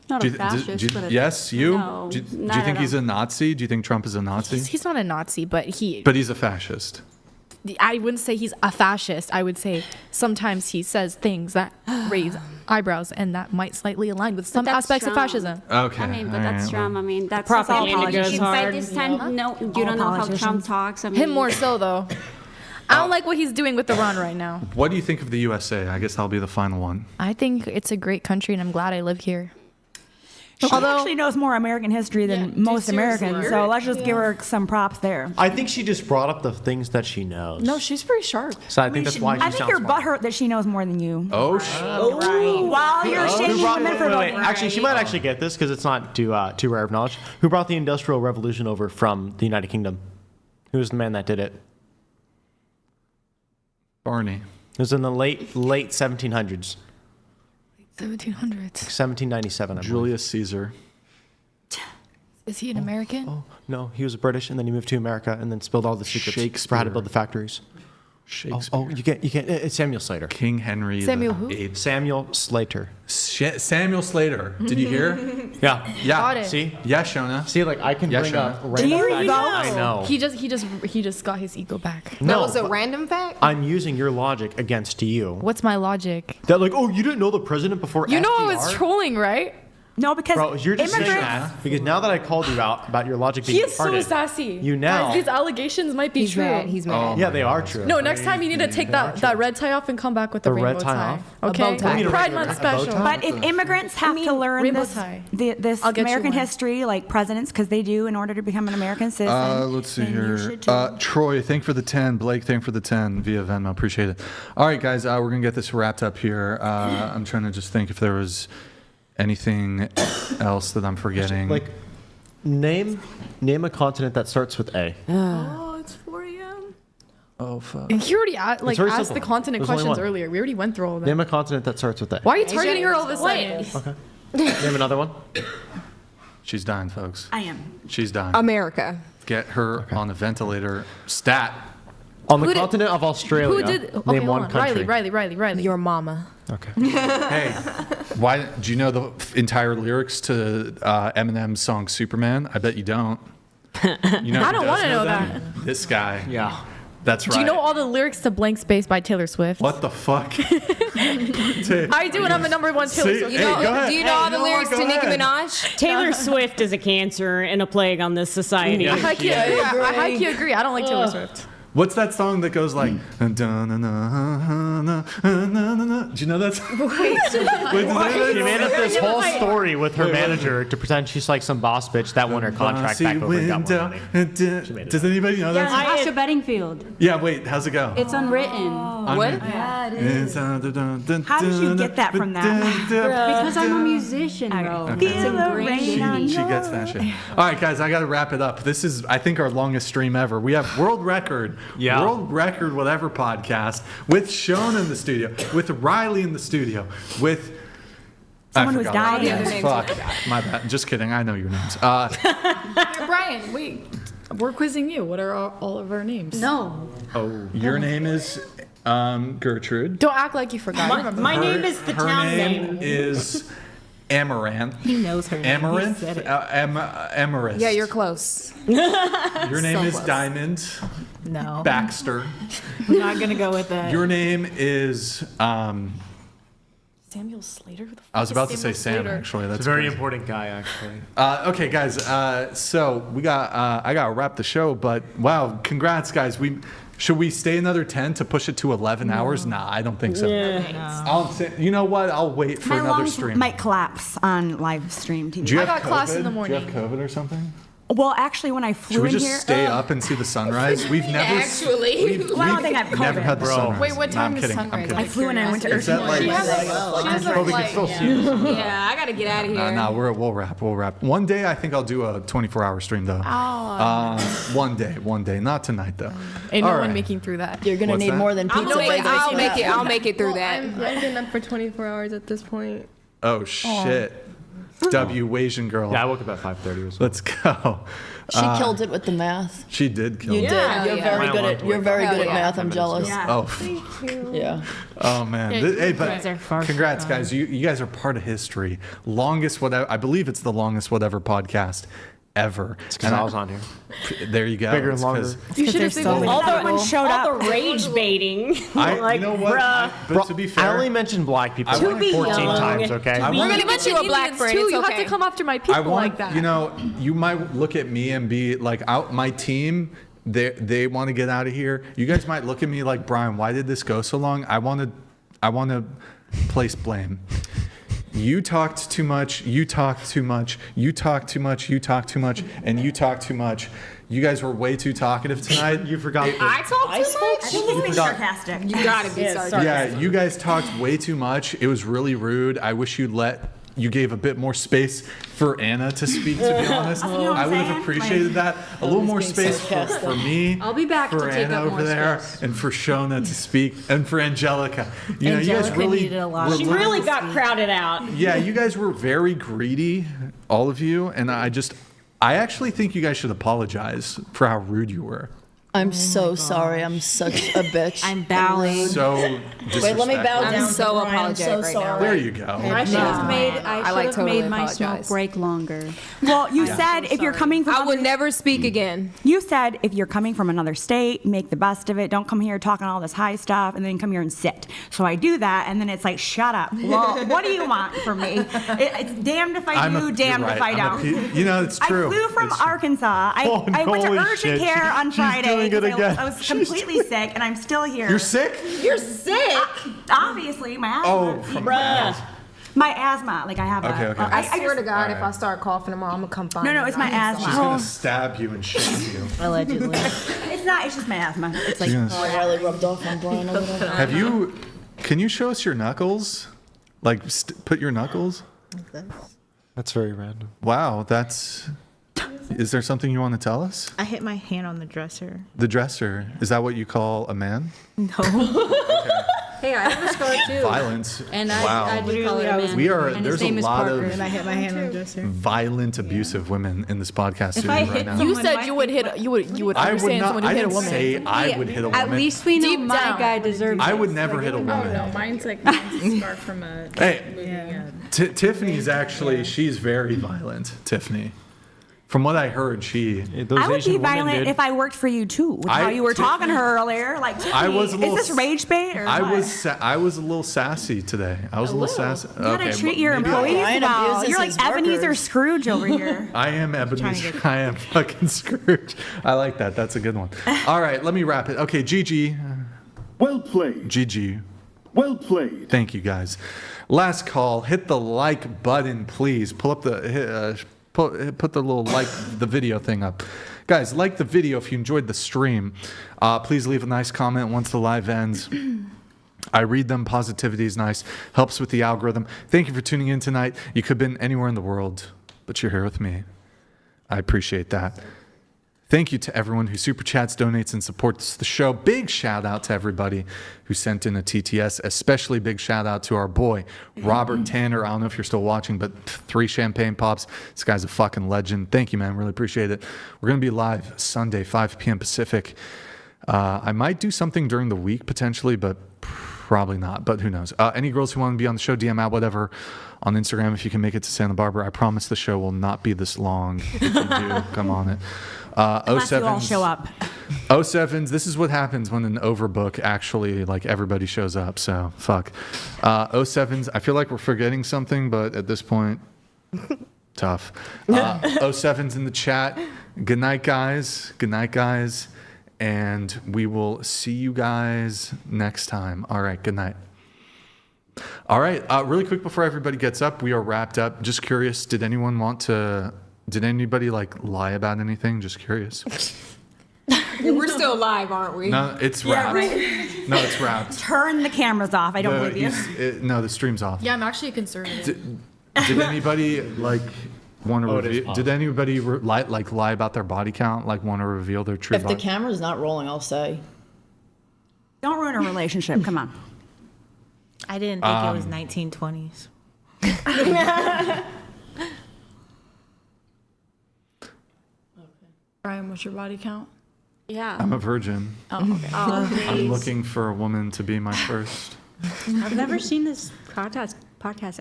Not Do a you- fascist, but yes, you? No, Do you not think at he's all. a Nazi? Do you think Trump is a Nazi? He's not a Nazi, but But he's a fascist. I wouldn't say he's a fascist. I would say sometimes he says things that raise eyebrows and that might slightly align with some that's aspects of Trump. fascism. Okay. I mean, but all that's right, Trump. I mean, that's propaganda goes By hard. this time, no, you don't know how Trump talks. I mean, Him more so, though. I don't like what he's doing with Iran right now. What do you think of the USA? I guess that'll be the final one. I think it's a great country, and I'm glad I live here. She actually knows more American history than most Americans, so let's just give her some props there. I think she just brought up the things that she knows. No, she's pretty sharp. So I think that's why she I think sounds you're smart. butthurt that she knows more than you. Oh, While you're shaming women for voting. Actually, she might actually get this because it's not too rare of knowledge. Who brought the Industrial Revolution over from the United Kingdom? Who was the man that did it? Barney. It was in the late 1700s. 1700s. 1797, I believe. Julius Caesar. Is he an American? Oh, no, he was British, and then he moved to America, and then spilled all the secrets for how to build the factories. Shakespeare. Oh, you can't. It's Samuel Slater. King Henry. Samuel who? VIII. Samuel Slater. Samuel Slater. Did you hear? Yeah. Yeah. Got it. See? Yeah, Shona. See, like I can Yeah, bring Shona. up Do random you facts. know? I know. He just got his ego back. That No, was a but random fact? I'm using your logic against you. What's my logic? That like, oh, you didn't know the president before You know I FDR? was trolling, right? No, because Bro, you're just saying immigrants. that because now that I called you out about your logic being He is so retarded, sassy. you now. Guys, these allegations might be He's true. mad. He's mad. Yeah, they are true. No, next time you need to take that red tie off and come back with the The rainbow red tie off? Okay, A bow tie. You mean a Pride regular- Month a bow special. tie? But if immigrants have to learn rainbow this, tie. this I'll get you American one. history, like presidents, because they do in order to become an American citizen. Let's see then you here. should too. Troy, thank for the 10. Blake, thank for the 10 via Venmo. Appreciate it. All right, guys, we're going to get this wrapped up here. I'm trying to just think if there was anything else that I'm forgetting. Like, name a continent that starts with A. Oh, it's 4 a.m. Oh, fuck. And he already asked very the simple. continent There's only questions one. earlier. We already went through all of Name that. a continent that starts with A. Why are you targeting her all of a sudden? Okay. Name another one. She's dying, folks. I am. She's dying. America. Get her on a ventilator. Stat. On the Who did- continent of Australia, Who did? Okay, name hold one on. country. Riley. Your mama. Okay. Hey, why do you know the entire lyrics to Eminem's song Superman? I bet you don't. You know I who don't does wanna know that. This guy. Yeah. That's right. Do you know all the lyrics to Blank Space by Taylor Swift? What the fuck? I do, and I'm the number one Taylor See? Swift. You Hey, know, go ahead. do you know all the Hey, lyrics go to Nicki ahead. Minaj? Taylor Swift is a cancer and a plague on this society. I hike you agree. I don't like Taylor Swift. What's that song that goes like? Do you know that song? She made up this whole story with her manager to pretend she's like some boss bitch that won her contract back over and got more money. Does anybody know that song? Tasha Bedingfield. Yeah, wait, how's it go? It's unwritten. What? How did you get that from that? Because I'm a musician, bro. Okay. It's ingrained in me. She gets that shit. All right, guys, I got to wrap it up. This is, I think, our longest stream ever. We have world record, whatever podcast with Sean in the studio, with Riley in the studio, with Someone who's forgot dying. all the names. Fuck, my bad. Just kidding. I know your names. Brian, wait. We're quizzing you. What are all of our names? No. Oh, your name is Gertrude. Don't act like you forgot. My name is the Her town name is Amaranth. He knows her name. He Amaranth? said it. Amarist. Yeah, you're close. Your name So is close. Diamond No. Baxter. I'm not going to go with that. Your name is Samuel Slater? Who the I was fuck about is to say Samuel Sam, Slater? actually. That's It's a very crazy. important guy, actually. Okay, guys. So we got. I got to wrap the show, but wow, congrats, guys. Should we stay another 10 to push it to 11 hours? Nah, I don't think so. You know what? I'll wait for My another lungs stream. might collapse on live stream TV. Do you I have got class in COVID? the Do morning. you have COVID or something? Well, actually, when I flew Should we in just here, stay up and see the sunrise? We've never Well, I don't think I've never COVID. had the sunrise. Wait, what No, time I'm is kidding. I'm sunrise? kidding. I flew in and I went to Is that Earth. like? She has a flight. Yeah, I gotta get out of here. No, we'll wrap. One day, I think I'll do a 24-hour stream though. Oh. One day, not tonight though. Ain't no All one right. making through that. You're gonna What's need that? more than pizza. I'll make it through that. I've been up for 24 hours at this point. Oh shit. W Asian girl. Yeah, I woke up at 5:30 or so. Let's go. She killed it with the math. She did kill You it. did. You're very good at. You're very good at math. I'm jealous. Oh. Thank you. Yeah. Oh man. Yeah, Hey, you but guys are far congrats, from guys. You guys are part of history. Longest whatever. I believe it's the longest whatever podcast ever. It's because I was on here. There you go. Bigger and It's longer. 'cause You should have seen the All link. the rage baiting. you know what? But to be I fair, only mentioned black people To like be 14 young. times, okay? I We're want- gonna get you a black friend. too. It's You okay. have to come after my people I want, like that. you know, you might look at me and be like, out my team, they want to get out of here. You guys might look at me like, Brian, why did this go so long? I want to place blame. You talked too much. You talked too much. You talked too much. You talked too much. And you talked too much. You guys were way too talkative tonight. You forgot. I talk too much. I think he's being sarcastic. You gotta be sarcastic. Yeah, you guys talked way too much. It was really rude. I wish you gave a bit more space for Anna to speak, to be honest. You know what I I'm would have saying? appreciated that. A little more being space sarcastic. for me. I'll be back for to take Anna up over more there, space. and for Shona to speak, and for Angelica. You guys Angelica really needed a lot. were She little- really got crowded out. Yeah, you guys were very greedy, all of you, and I actually think you guys should apologize for how rude you were. I'm so sorry. I'm such a bitch. I'm bowing. So Wait, let me bow disrespectful. down. so to Brian. I'm apologetic so right sorry. There you go. I should have made. I I like should have totally made my smoke apologize. break longer. Well, you said if you're coming from I will never speak again. You said if you're coming from another state, make the best of it. Don't come here talking all this high stuff and then come here and sit. So I do that, and then it's like, shut up. Well, what do you want from me? It's damned if I do, damned if I don't. You know, it's true. I flew from It's true. Arkansas. I went to holy urgent shit. care on She's Friday doing it because again. I was completely sick, and I'm still here. You're sick? You're sick. Obviously, my asthma. Oh, from My asthma. Like I have Okay, a. okay. I swear to God, All if right. I start coughing tomorrow, I'm gonna come find No, you. it's my asthma. She's gonna stab you and shake you. Allegedly. It's not. It's just my asthma. It's like. Yes. Oh, I really rubbed off on Brian a little. Can you show us your knuckles? Like, put your knuckles? That's very random. Wow, is there something you want to tell us? I hit my hand on the dresser. The dresser, is that what you call a man? No. Hey, I have a scar too. Violence. And Wow. I do call it a man. We are, And his there's a name is lot Parker. of And I hit my hand on the dresser. violent, abusive women in this podcast If studio I right hit now. You said you would hit. You would I would understand not, someone who I hit a didn't woman. say I would hit a woman. At least we know Deep my down. guy deserves I it. would never hit a woman. Oh no, mine's a scar from a Hey, moving Tiffany's actually, she's very violent, Tiffany. From what I heard, I would be violent if I worked for you too. With how you were talking to her earlier, like, I was a little, is this rage bait or I what? was a little sassy today. I was a little sassy. You gotta Okay, treat your maybe- employees Brian well. abuses You're like his Ebenezer workers. Scrooge over here. I am Ebenezer. I am fucking Scrooge. I like that. That's a good one. All right, let me wrap it. Okay, Gigi. Well played. Gigi. Well played. Thank you, guys. Last call. Hit the like button, please. Pull up the put the little like the video thing up. Guys, like the video if you enjoyed the stream. Please leave a nice comment once the live ends. I read them. Positivity is nice. Helps with the algorithm. Thank you for tuning in tonight. You could have been anywhere in the world, but you're here with me. I appreciate that. Thank you to everyone who super chats, donates, and supports the show. Big shout out to everybody who sent in a TTS. Especially big shout out to our boy, Robert Tanner. I don't know if you're still watching, but 3 champagne pops. This guy's a fucking legend. Thank you, man. Really appreciate it. We're going to be live Sunday, 5 p.m. Pacific. I might do something during the week potentially, but probably not. But who knows? Any girls who want to be on the show, DM out whatever on Instagram if you can make it to Santa Barbara. I promise the show will not be this long. If you do, come on it. Unless you all show up. 07s, this is what happens when an overbook actually, like, everybody shows up. So, fuck. 07s, I feel like we're forgetting something, but at this point, tough. 07s in the chat. Good night, guys. Good night, guys. And we will see you guys next time. All right, good night. All right, really quick before everybody gets up, we are wrapped up. Just curious, did anyone want to Did anybody like lie about anything? Just curious. We're still live, aren't we? No, it's wrapped. No, it's wrapped. Turn the cameras off. I don't believe you. No, the stream's off. Yeah, I'm actually a conservative. Did anybody like want to reveal? Did anybody lie about their body count? Like want to reveal their true If the body? camera's not rolling, I'll say. Don't ruin a relationship. Come on. I didn't think it was 1920s. Brian, what's your body count? Yeah. I'm a virgin. Oh, okay. I'm looking for a woman to be my first. I've never seen this podcast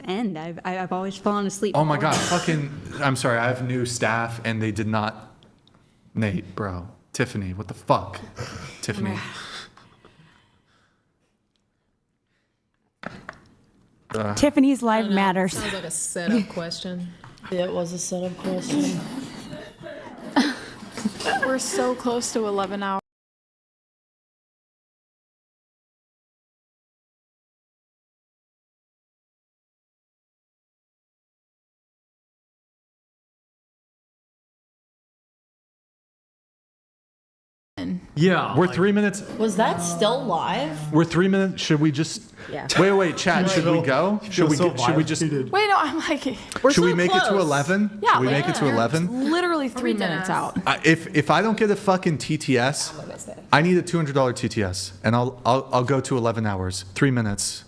end. I've always fallen asleep. Oh my god, I'm sorry, I have new staff and they did not. Nate, bro. Tiffany, what the fuck? Tiffany. Tiffany's life matters. Sounds like a setup question. Yeah, it was a setup question. We're so close to 11 hours. Yeah. We're 3 minutes. Was that still live? We're 3 minutes. Should we just Yeah. wait, chat, should we go? Should we just Wait, no, I'm like, should we make it to 11? Yeah, Should we make it to 11? literally 3 minutes out. If I don't get a fucking TTS, I need a $200 TTS, and I'll go to 11 hours, 3 minutes.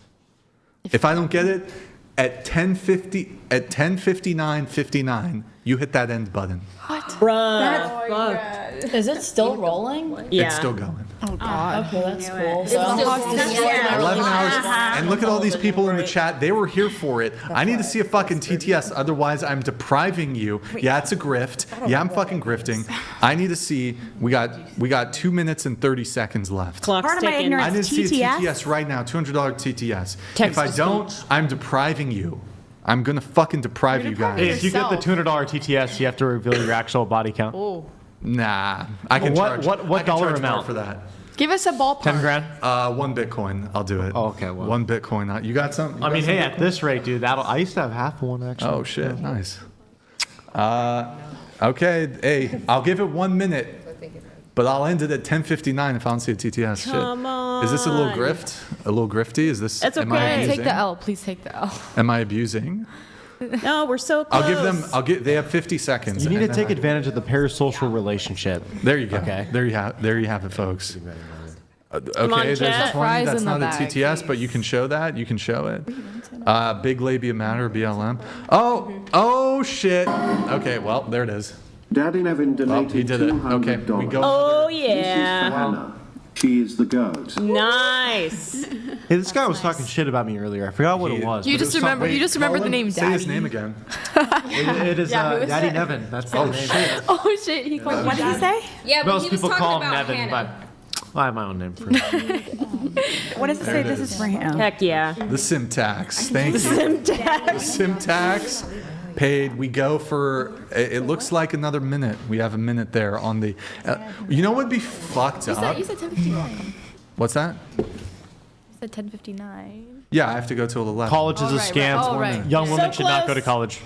If I don't get it at 10:59:59, you hit that end button. What? Bruh. Is it still rolling? Yeah. It's still going. Oh God. Okay, that's cool. It's 11 hours. And look at all these people in the chat. They were here for it. I need to see a fucking TTS. Otherwise, I'm depriving you. Yeah, it's a grift. Yeah, I'm fucking grifting. I need to see. We got 2 minutes and 30 seconds left. Part of my ignorance. I need to see a TTS right now. $200 TTS. If I don't, I'm depriving you. I'm gonna fucking deprive you guys. Hey, if you get the $200 TTS, you have to reveal your actual body count. Oh. Nah, I can charge. What I can dollar charge more amount for that? Give us a ballpark. 10 grand? 1 Bitcoin. I'll do it. Oh, okay. Well. 1 Bitcoin. You got something? I mean, hey, at this rate, dude, I used to have half of one actually. Oh shit, nice. Okay, hey, I'll give it 1 minute, but I'll end it at 10:59 if I don't see a TTS. Come Shit. Is this a little grift? A little grifty? Is this? It's Am I okay. abusing? Take the L. Please take the L. Am I abusing? No, we're so close. I'll give them. They have 50 seconds. You need and to then take advantage of the parasocial relationship. There you go. Okay. There you have it, folks. on, Okay, there's chat. 20. That's in not the a bag. TTS, but you can show that. You can show it. Big labia matter, BLM. Oh shit. Okay, well there it is. Daddy Nevin donated he did it. Okay, we go. Oh This is yeah. for Hannah. She is the goat. Nice. Hey, this guy was talking shit about me earlier. I forgot what it was. You but it just was remember. something- You just remember the name Say Daddy. his name again. It is Yeah, who is Daddy it? Nevin. That's the name. Oh shit! He called. What did he say? Yeah, but Most he was people talking call him about Nevin, Hannah. but I have my own name for it. What does it say? This is for him. Heck yeah. The Simtax. Thank you. The Simtax paid. We go for. It looks like another minute. We have a minute there on the. You know what would be fucked up? You said 10:59. What's that? You said 10:59. Yeah, I have to go till 11. College is a right, scam. right. Oh, right. Young women So should not go close. to college.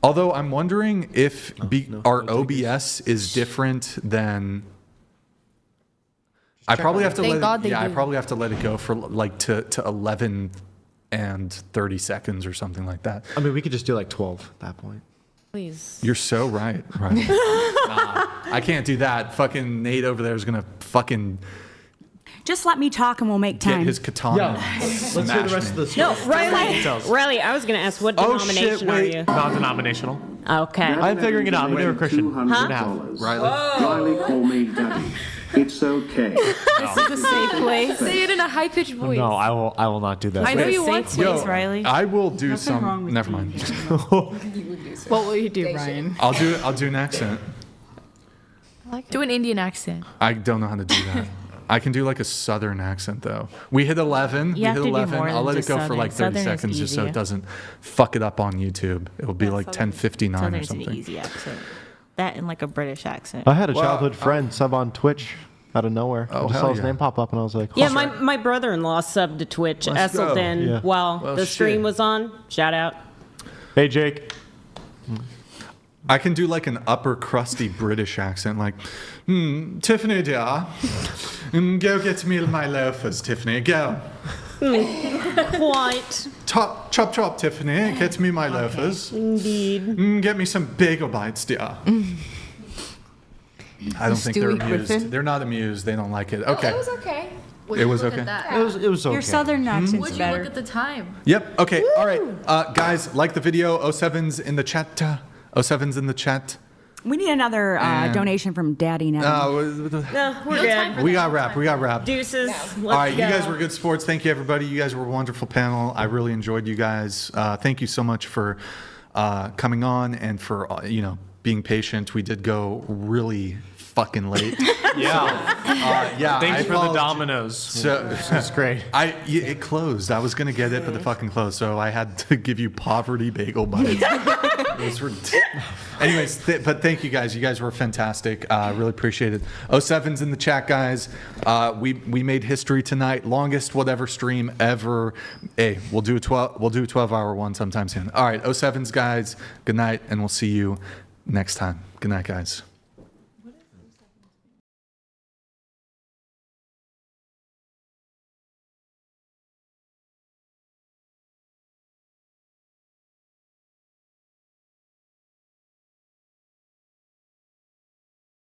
Although I'm wondering if our OBS is different than. I probably have to Thank let God it, they yeah, I do. probably have to let it go for like to 11 and 30 seconds or something like that. I mean, we could just do like 12 at that point. Please. You're so right. Right. I can't do that. Fucking Nate over there is gonna fucking Just let me talk and we'll make get time. his katana. Let's hear the rest of the No, story. Riley, I was going to ask, what Oh, denomination shit, are wait. you? Non-denominational. Okay. I'm figuring it out. I'm a newer Christian. $200. Riley. Riley, call me Daddy. It's okay. This is a safe place. Say it in a high-pitched voice. No, I will not do that. I know you want to. Please, Riley. I will do some. Never mind. What will you do, Ryan? I'll do an accent. Do an Indian accent. I don't know how to do that. I can do like a southern accent though. We hit 11. You have we hit to do 11. more I'll than let it just go for southern. like 30 Southern is seconds just so easier. it doesn't fuck it up on YouTube. It'll be like 10:59 or Southern's an something. easy accent. That and like a British accent. I had a childhood friend sub on Twitch out of nowhere. Oh, I just hell saw his yeah. name pop up and I was like, Yeah, huh. my brother-in-law subbed to Twitch, Let's go. Esselden, Yeah. while Well, the stream shit. was on. Shout out. Hey, Jake. I can do like an upper crusty British accent, like, Tiffany, dear, go get me my loafers, Tiffany, go. Quite. Chop, Tiffany, get me my loafers. Indeed. Get me some bagel bites, dear. I don't think they're Stewie amused. Griffin. They're not amused. They don't like it. Okay. It was okay. It was okay. It was okay. Your southern accent's Would you better. look at the time? Yep. Okay. All right. Guys, like the video. 07's in the chat. 07's in the chat. We need another And- donation from Daddy now. No, we're good. We got wrapped. Deuces. Let's All right, go. you guys were good sports. Thank you, everybody. You guys were a wonderful panel. I really enjoyed you guys. Thank you so much for coming on and for being patient. We did go really fucking late. Yeah. Thanks I for the apologize. Dominoes. So That's great. It closed. I was gonna get it, but the fucking closed. So I had to give you poverty bagel bites. Anyways, but thank you guys. You guys were fantastic. Really appreciate it. 07's in the chat, guys. We made history tonight. Longest whatever stream ever. Hey, we'll do a 12-hour one sometime soon. All right, 07's guys. Good night, and we'll see you next time. Good night, guys.